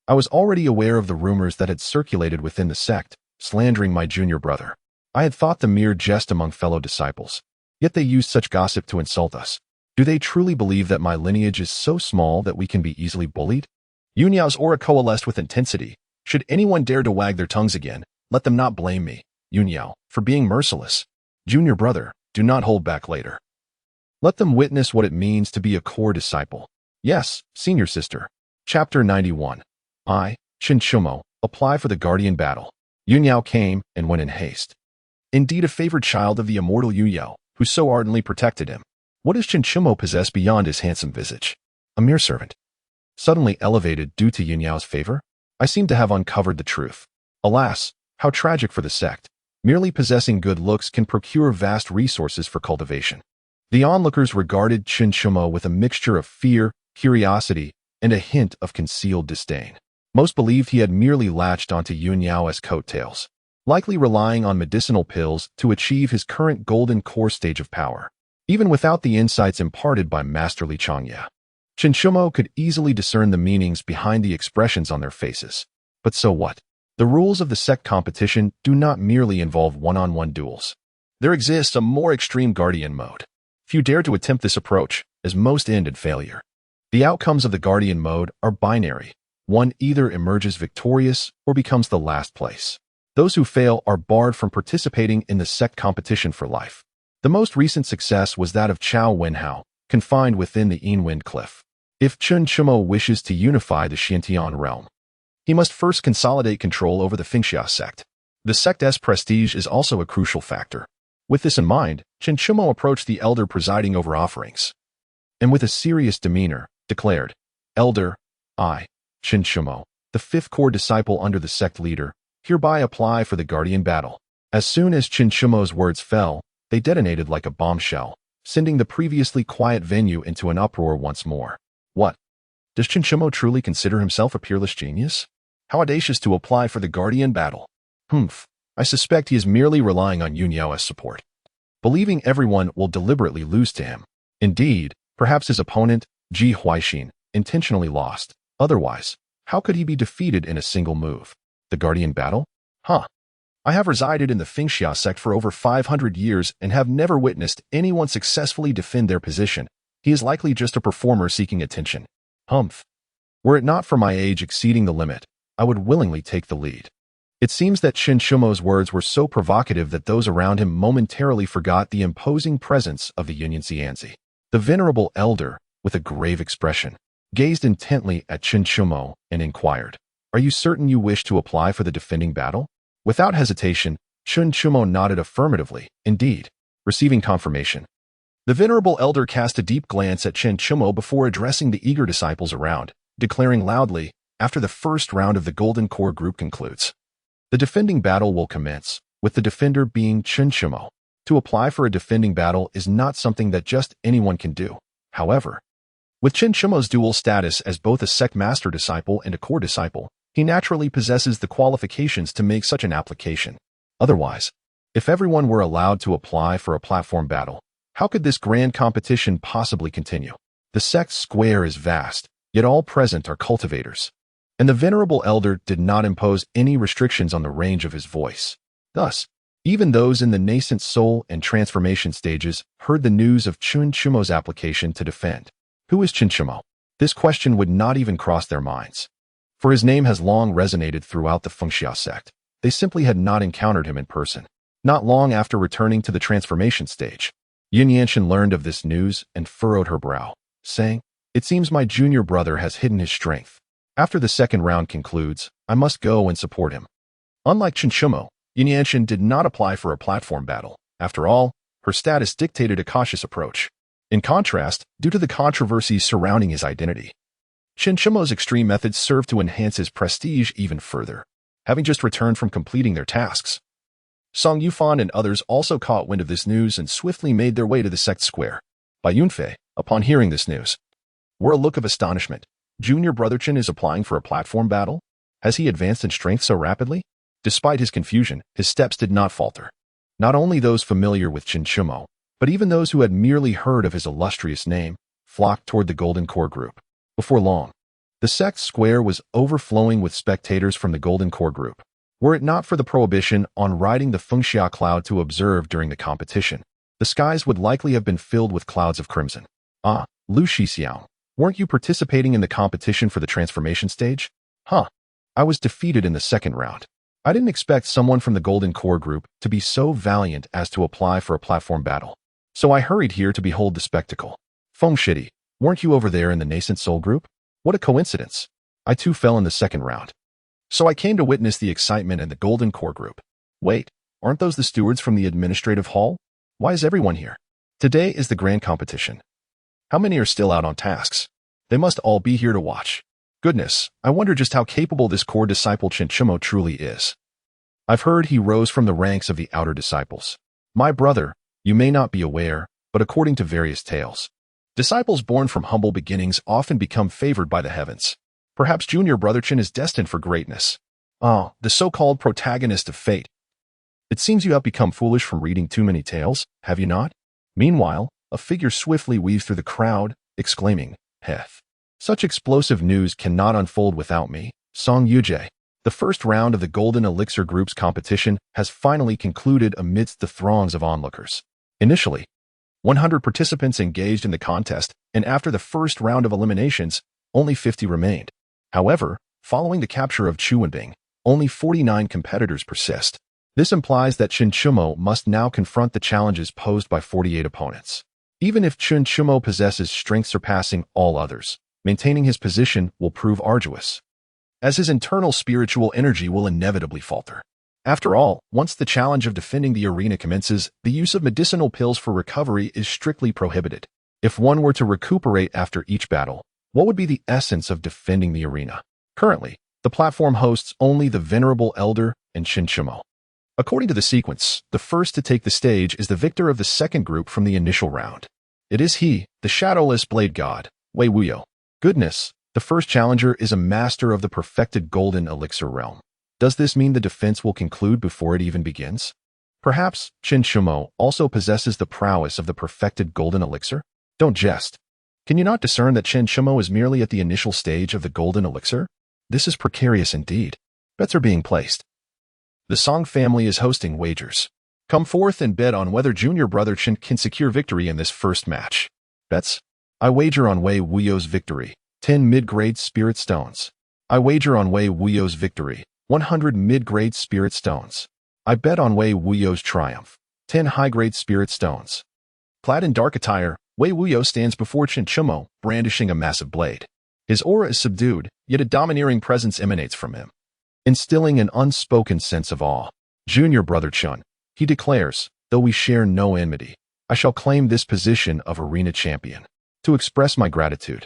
I was already aware of the rumors that had circulated within the sect, slandering my junior brother. I had thought the mere jest among fellow disciples. Yet they use such gossip to insult us. Do they truly believe that my lineage is so small that we can be easily bullied? Yunyao's aura coalesced with intensity. Should anyone dare to wag their tongues again, let them not blame me, Yunyao, for being merciless. Junior brother, do not hold back later. Let them witness what it means to be a core disciple. Yes, senior sister. Chapter 91. I, Xiuxian, apply for the guardian battle. Yunyao came and went in haste. Indeed a favored child of the immortal Yunyao, who so ardently protected him. What does Xiuxian possess beyond his handsome visage? A mere servant. Suddenly elevated due to Yunyao's favor? I seem to have uncovered the truth. Alas, how tragic for the sect. Merely possessing good looks can procure vast resources for cultivation. The onlookers regarded Xiuxian with a mixture of fear, curiosity, and a hint of concealed disdain. Most believed he had merely latched onto Yunyao's coattails, likely relying on medicinal pills to achieve his current golden core stage of power. Even without the insights imparted by Master Li Changya, Xiuxian could easily discern the meanings behind the expressions on their faces. But so what? The rules of the sect competition do not merely involve one-on-one duels. There exists a more extreme guardian mode. Few dare to attempt this approach, as most end in failure. The outcomes of the guardian mode are binary. One either emerges victorious or becomes the last place. Those who fail are barred from participating in the sect competition for life. The most recent success was that of Chao Wenhao, confined within the Yianwind Cliff. If Xiuxian wishes to unify the Xiantian realm, he must first consolidate control over the Fengxia sect. The sect's prestige is also a crucial factor. With this in mind, Xiuxian approached the elder presiding over offerings, and with a serious demeanor, declared, Elder, I, Xiuxian, the fifth core disciple under the sect leader, hereby apply for the guardian battle. As soon as Xiuxian's words fell, they detonated like a bombshell, sending the previously quiet venue into an uproar once more. What? Does Xiuxian truly consider himself a peerless genius? How audacious to apply for the guardian battle. I suspect he is merely relying on Yunyao's support, believing everyone will deliberately lose to him. Indeed, perhaps his opponent, Xiuxian, intentionally lost. Otherwise, how could he be defeated in a single move? The guardian battle? I have resided in the Fengxia sect for over 500 years and have never witnessed anyone successfully defend their position. He is likely just a performer seeking attention. Were it not for my age exceeding the limit, I would willingly take the lead. It seems that Xiuxian's words were so provocative that those around him momentarily forgot the imposing presence of the Union Xianzi. The venerable elder, with a grave expression, gazed intently at Xiuxian and inquired, Are you certain you wish to apply for the defending battle? Without hesitation, Xiuxian nodded affirmatively, indeed, receiving confirmation. The venerable elder cast a deep glance at Xiuxian before addressing the eager disciples around, declaring loudly, after the first round of the Golden Core group concludes, the defending battle will commence, with the defender being Xiuxian. To apply for a defending battle is not something that just anyone can do. However, with Xiuxian's dual status as both a sect master disciple and a core disciple, he naturally possesses the qualifications to make such an application. Otherwise, if everyone were allowed to apply for a platform battle, how could this grand competition possibly continue? The sect's square is vast, yet all present are cultivators, and the venerable elder did not impose any restrictions on the range of his voice. Thus, even those in the nascent soul and transformation stages heard the news of Xiuxian's application to defend. Who is Xiuxian? This question would not even cross their minds, for his name has long resonated throughout the Fengxia sect. They simply had not encountered him in person. Not long after returning to the transformation stage, Yunyanshan learned of this news and furrowed her brow, saying, It seems my junior brother has hidden his strength. After the second round concludes, I must go and support him. Unlike Xiuxian, Yunyanshan did not apply for a platform battle. After all, her status dictated a cautious approach. In contrast, due to the controversies surrounding his identity, Xiuxian's extreme methods served to enhance his prestige even further. Having just returned from completing their tasks, Song Yufan and others also caught wind of this news and swiftly made their way to the sect square. Bai Yunfei, upon hearing this news, wore a look of astonishment. Junior brother Chen is applying for a platform battle? Has he advanced in strength so rapidly? Despite his confusion, his steps did not falter. Not only those familiar with Xiuxian, but even those who had merely heard of his illustrious name, flocked toward the Golden Core group. Before long, the sect square was overflowing with spectators from the Golden Core group. Were it not for the prohibition on riding the Fengxia cloud to observe during the competition, the skies would likely have been filled with clouds of crimson. Ah, Xiuxian, weren't you participating in the competition for the transformation stage? Huh. I was defeated in the second round. I didn't expect someone from the Golden Core group to be so valiant as to apply for a platform battle. So I hurried here to behold the spectacle. Feng Shitty, weren't you over there in the nascent soul group? What a coincidence. I too fell in the second round. So I came to witness the excitement in the Golden Core group. Wait, aren't those the stewards from the administrative hall? Why is everyone here? Today is the grand competition. How many are still out on tasks? They must all be here to watch. Goodness, I wonder just how capable this core disciple Xiuxian truly is. I've heard he rose from the ranks of the outer disciples. My brother, you may not be aware, but according to various tales, disciples born from humble beginnings often become favored by the heavens. Perhaps junior brother Chen is destined for greatness. Ah, the so-called protagonist of fate. It seems you have become foolish from reading too many tales, have you not? Meanwhile, a figure swiftly weaves through the crowd, exclaiming, Heth. Such explosive news cannot unfold without me. Song Yujie. The first round of the Golden Elixir Group's competition has finally concluded amidst the throngs of onlookers. Initially, 100 participants engaged in the contest, and after the first round of eliminations, only 50 remained. However, following the capture of Chuanbing, only 49 competitors persist. This implies that Xiuxian must now confront the challenges posed by 48 opponents. Even if Xiuxian possesses strength surpassing all others, maintaining his position will prove arduous, as his internal spiritual energy will inevitably falter. After all, once the challenge of defending the arena commences, the use of medicinal pills for recovery is strictly prohibited. If one were to recuperate after each battle, what would be the essence of defending the arena? Currently, the platform hosts only the Venerable Elder and Xiuxian. According to the sequence, the first to take the stage is the victor of the second group from the initial round. It is he, the shadowless blade god, Wei Wuyo. Goodness, the first challenger is a master of the perfected golden elixir realm. Does this mean the defense will conclude before it even begins? Perhaps Xiuxian also possesses the prowess of the perfected golden elixir? Don't jest. Can you not discern that Xiuxian is merely at the initial stage of the golden elixir? This is precarious indeed. Bets are being placed. The Song family is hosting wagers. Come forth and bet on whether junior brother Chen can secure victory in this first match. Bets? I wager on Wei Wuyo's victory, 10 mid-grade spirit stones. I wager on Wei Wuyo's victory, 100 mid-grade spirit stones. I bet on Wei Wuyo's triumph, 10 high-grade spirit stones. Clad in dark attire, Wei Wuyo stands before Xiuxian, brandishing a massive blade. His aura is subdued, yet a domineering presence emanates from him, instilling an unspoken sense of awe. Junior brother Chen, he declares, though we share no enmity, I shall claim this position of arena champion. To express my gratitude,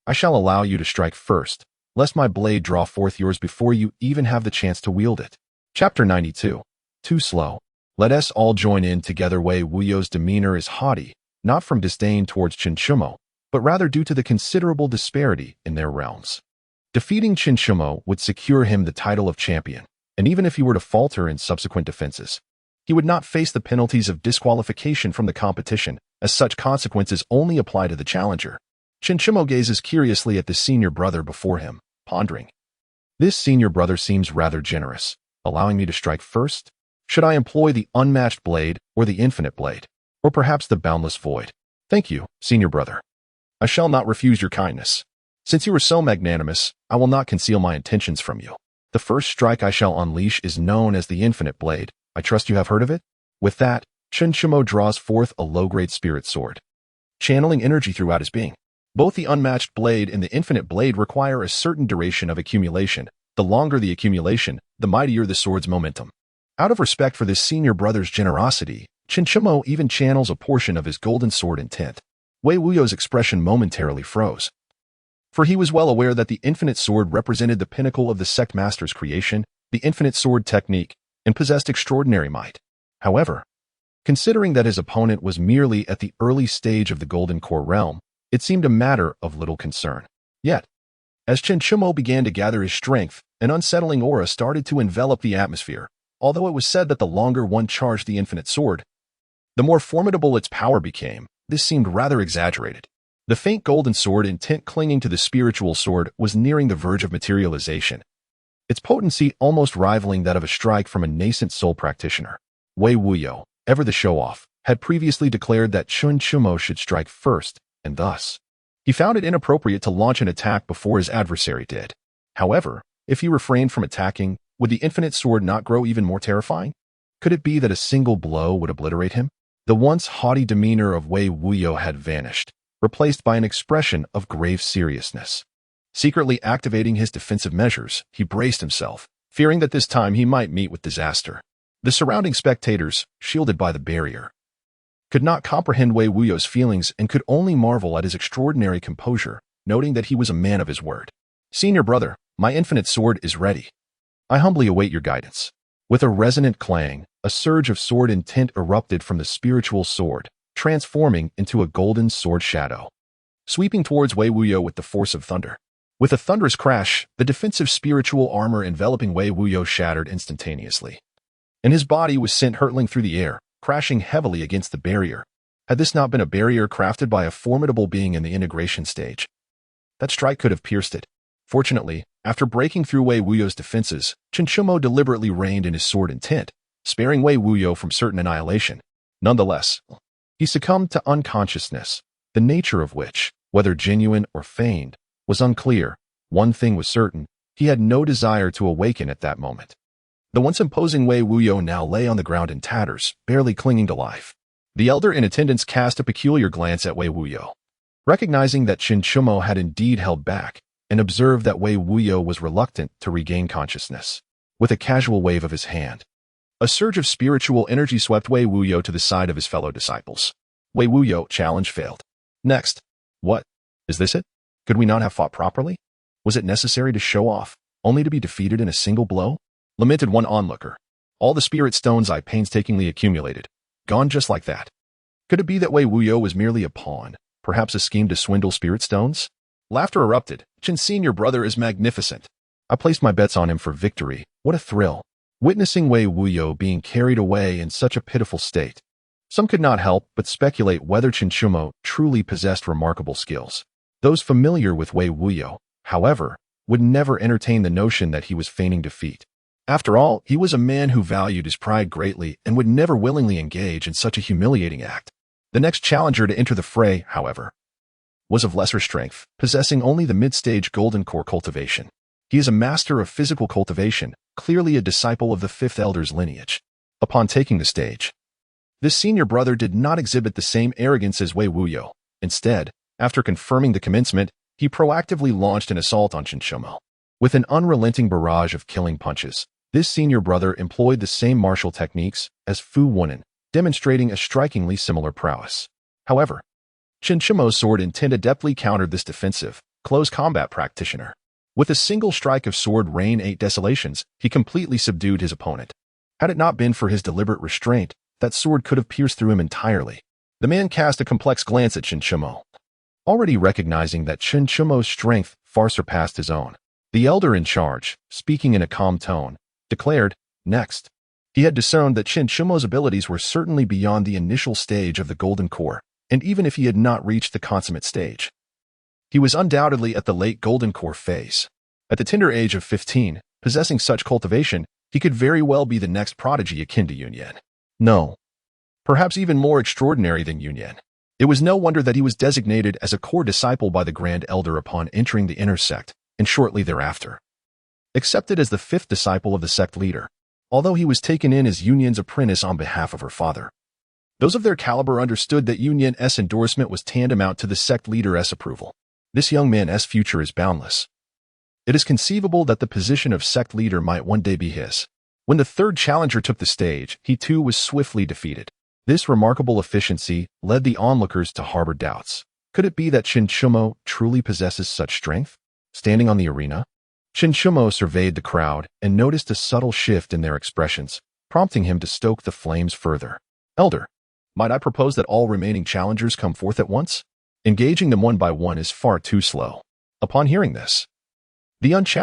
I shall allow you to strike first, lest my blade draw forth yours before you even have the chance to wield it. Chapter 92. Too slow. Let us all join in together. Wei Wuyo's demeanor is haughty, not from disdain towards Xiuxian, but rather due to the considerable disparity in their realms. Defeating Xiuxian would secure him the title of champion, and even if he were to falter in subsequent defenses, he would not face the penalties of disqualification from the competition, as such consequences only apply to the challenger. Xiuxian gazes curiously at the senior brother before him, pondering. This senior brother seems rather generous, allowing me to strike first. Should I employ the unmatched blade or the infinite blade, or perhaps the boundless void? Thank you, senior brother. I shall not refuse your kindness. Since you are so magnanimous, I will not conceal my intentions from you. The first strike I shall unleash is known as the Infinite Blade. I trust you have heard of it? With that, Xiuxian draws forth a low-grade spirit sword, channeling energy throughout his being. Both the unmatched blade and the infinite blade require a certain duration of accumulation. The longer the accumulation, the mightier the sword's momentum. Out of respect for this senior brother's generosity, Xiuxian even channels a portion of his golden sword intent. Wei Wuyo's expression momentarily froze, for he was well aware that the infinite sword represented the pinnacle of the sect master's creation, the infinite sword technique, and possessed extraordinary might. However, considering that his opponent was merely at the early stage of the Golden Core realm, it seemed a matter of little concern. Yet, as Xiuxian began to gather his strength, an unsettling aura started to envelop the atmosphere. Although it was said that the longer one charged the infinite sword, the more formidable its power became, this seemed rather exaggerated. The faint golden sword intent clinging to the spiritual sword was nearing the verge of materialization, its potency almost rivaling that of a strike from a nascent soul practitioner. Wei Wuyo, ever the show-off, had previously declared that Xiuxian should strike first, and thus, he found it inappropriate to launch an attack before his adversary did. However, if he refrained from attacking, would the infinite sword not grow even more terrifying? Could it be that a single blow would obliterate him? The once haughty demeanor of Wei Wuyo had vanished, replaced by an expression of grave seriousness. Secretly activating his defensive measures, he braced himself, fearing that this time he might meet with disaster. The surrounding spectators, shielded by the barrier, could not comprehend Wei Wuyo's feelings and could only marvel at his extraordinary composure, noting that he was a man of his word. "Senior brother, my infinite sword is ready. I humbly await your guidance." With a resonant clang, a surge of sword intent erupted from the spiritual sword, transforming into a golden sword shadow, sweeping towards Wei Wuyo with the force of thunder. With a thunderous crash, the defensive spiritual armor enveloping Wei Wuyo shattered instantaneously, and his body was sent hurtling through the air, crashing heavily against the barrier. Had this not been a barrier crafted by a formidable being in the integration stage, that strike could have pierced it. Fortunately, after breaking through Wei Wuyo's defenses, Xiuxian deliberately reined in his sword intent, sparing Wei Wuyo from certain annihilation. Nonetheless, he succumbed to unconsciousness, the nature of which, whether genuine or feigned, was unclear. One thing was certain, he had no desire to awaken at that moment. The once imposing Wei Wuyo now lay on the ground in tatters, barely clinging to life. The elder in attendance cast a peculiar glance at Wei Wuyo, recognizing that Xiuxian had indeed held back, and observed that Wei Wuyo was reluctant to regain consciousness. With a casual wave of his hand, a surge of spiritual energy swept Wei Wuyo to the side of his fellow disciples. Wei Wuyo, challenge failed. Next. What? Is this it? Could we not have fought properly? Was it necessary to show off, only to be defeated in a single blow? Lamented one onlooker. All the spirit stones I painstakingly accumulated, gone just like that. Could it be that Wei Wuyo was merely a pawn, perhaps a scheme to swindle spirit stones? Laughter erupted. Senior brother is magnificent. I placed my bets on him for victory. What a thrill. Witnessing Wei Wuyo being carried away in such a pitiful state, some could not help but speculate whether Xiuxian truly possessed remarkable skills. Those familiar with Wei Wuyo, however, would never entertain the notion that he was feigning defeat. After all, he was a man who valued his pride greatly and would never willingly engage in such a humiliating act. The next challenger to enter the fray, however, was of lesser strength, possessing only the mid-stage golden core cultivation. He is a master of physical cultivation, clearly a disciple of the fifth elder's lineage. Upon taking the stage, this senior brother did not exhibit the same arrogance as Wei Wuyo. Instead, after confirming the commencement, he proactively launched an assault on Xiuxian. With an unrelenting barrage of killing punches, this senior brother employed the same martial techniques as Fu Wunen, demonstrating a strikingly similar prowess. However, Xiuxian's sword intent adeptly countered this defensive, close combat practitioner. With a single strike of sword rain 8 desolations, he completely subdued his opponent. Had it not been for his deliberate restraint, that sword could have pierced through him entirely. The man cast a complex glance at Xiuxian, already recognizing that Xiuxian's strength far surpassed his own. The elder in charge, speaking in a calm tone, declared, "Next." He had discerned that Xiuxian's abilities were certainly beyond the initial stage of the golden core, and even if he had not reached the consummate stage, he was undoubtedly at the late golden core phase. At the tender age of 15, possessing such cultivation, he could very well be the next prodigy akin to Yunyan. No, perhaps even more extraordinary than Yunyan. It was no wonder that he was designated as a core disciple by the Grand Elder upon entering the inner sect, and shortly thereafter accepted as the 5th disciple of the sect leader, although he was taken in as Yunyan's apprentice on behalf of her father. Those of their caliber understood that Yunyan's endorsement was tantamount to the sect leader's approval. This young man's future is boundless. It is conceivable that the position of sect leader might one day be his. When the third challenger took the stage, he too was swiftly defeated. This remarkable efficiency led the onlookers to harbor doubts. Could it be that Xiuxian truly possesses such strength? Standing on the arena, Xiuxian surveyed the crowd and noticed a subtle shift in their expressions, prompting him to stoke the flames further. "Elder, might I propose that all remaining challengers come forth at once? Engaging them one by one is far too slow." Upon hearing this, the unchallenged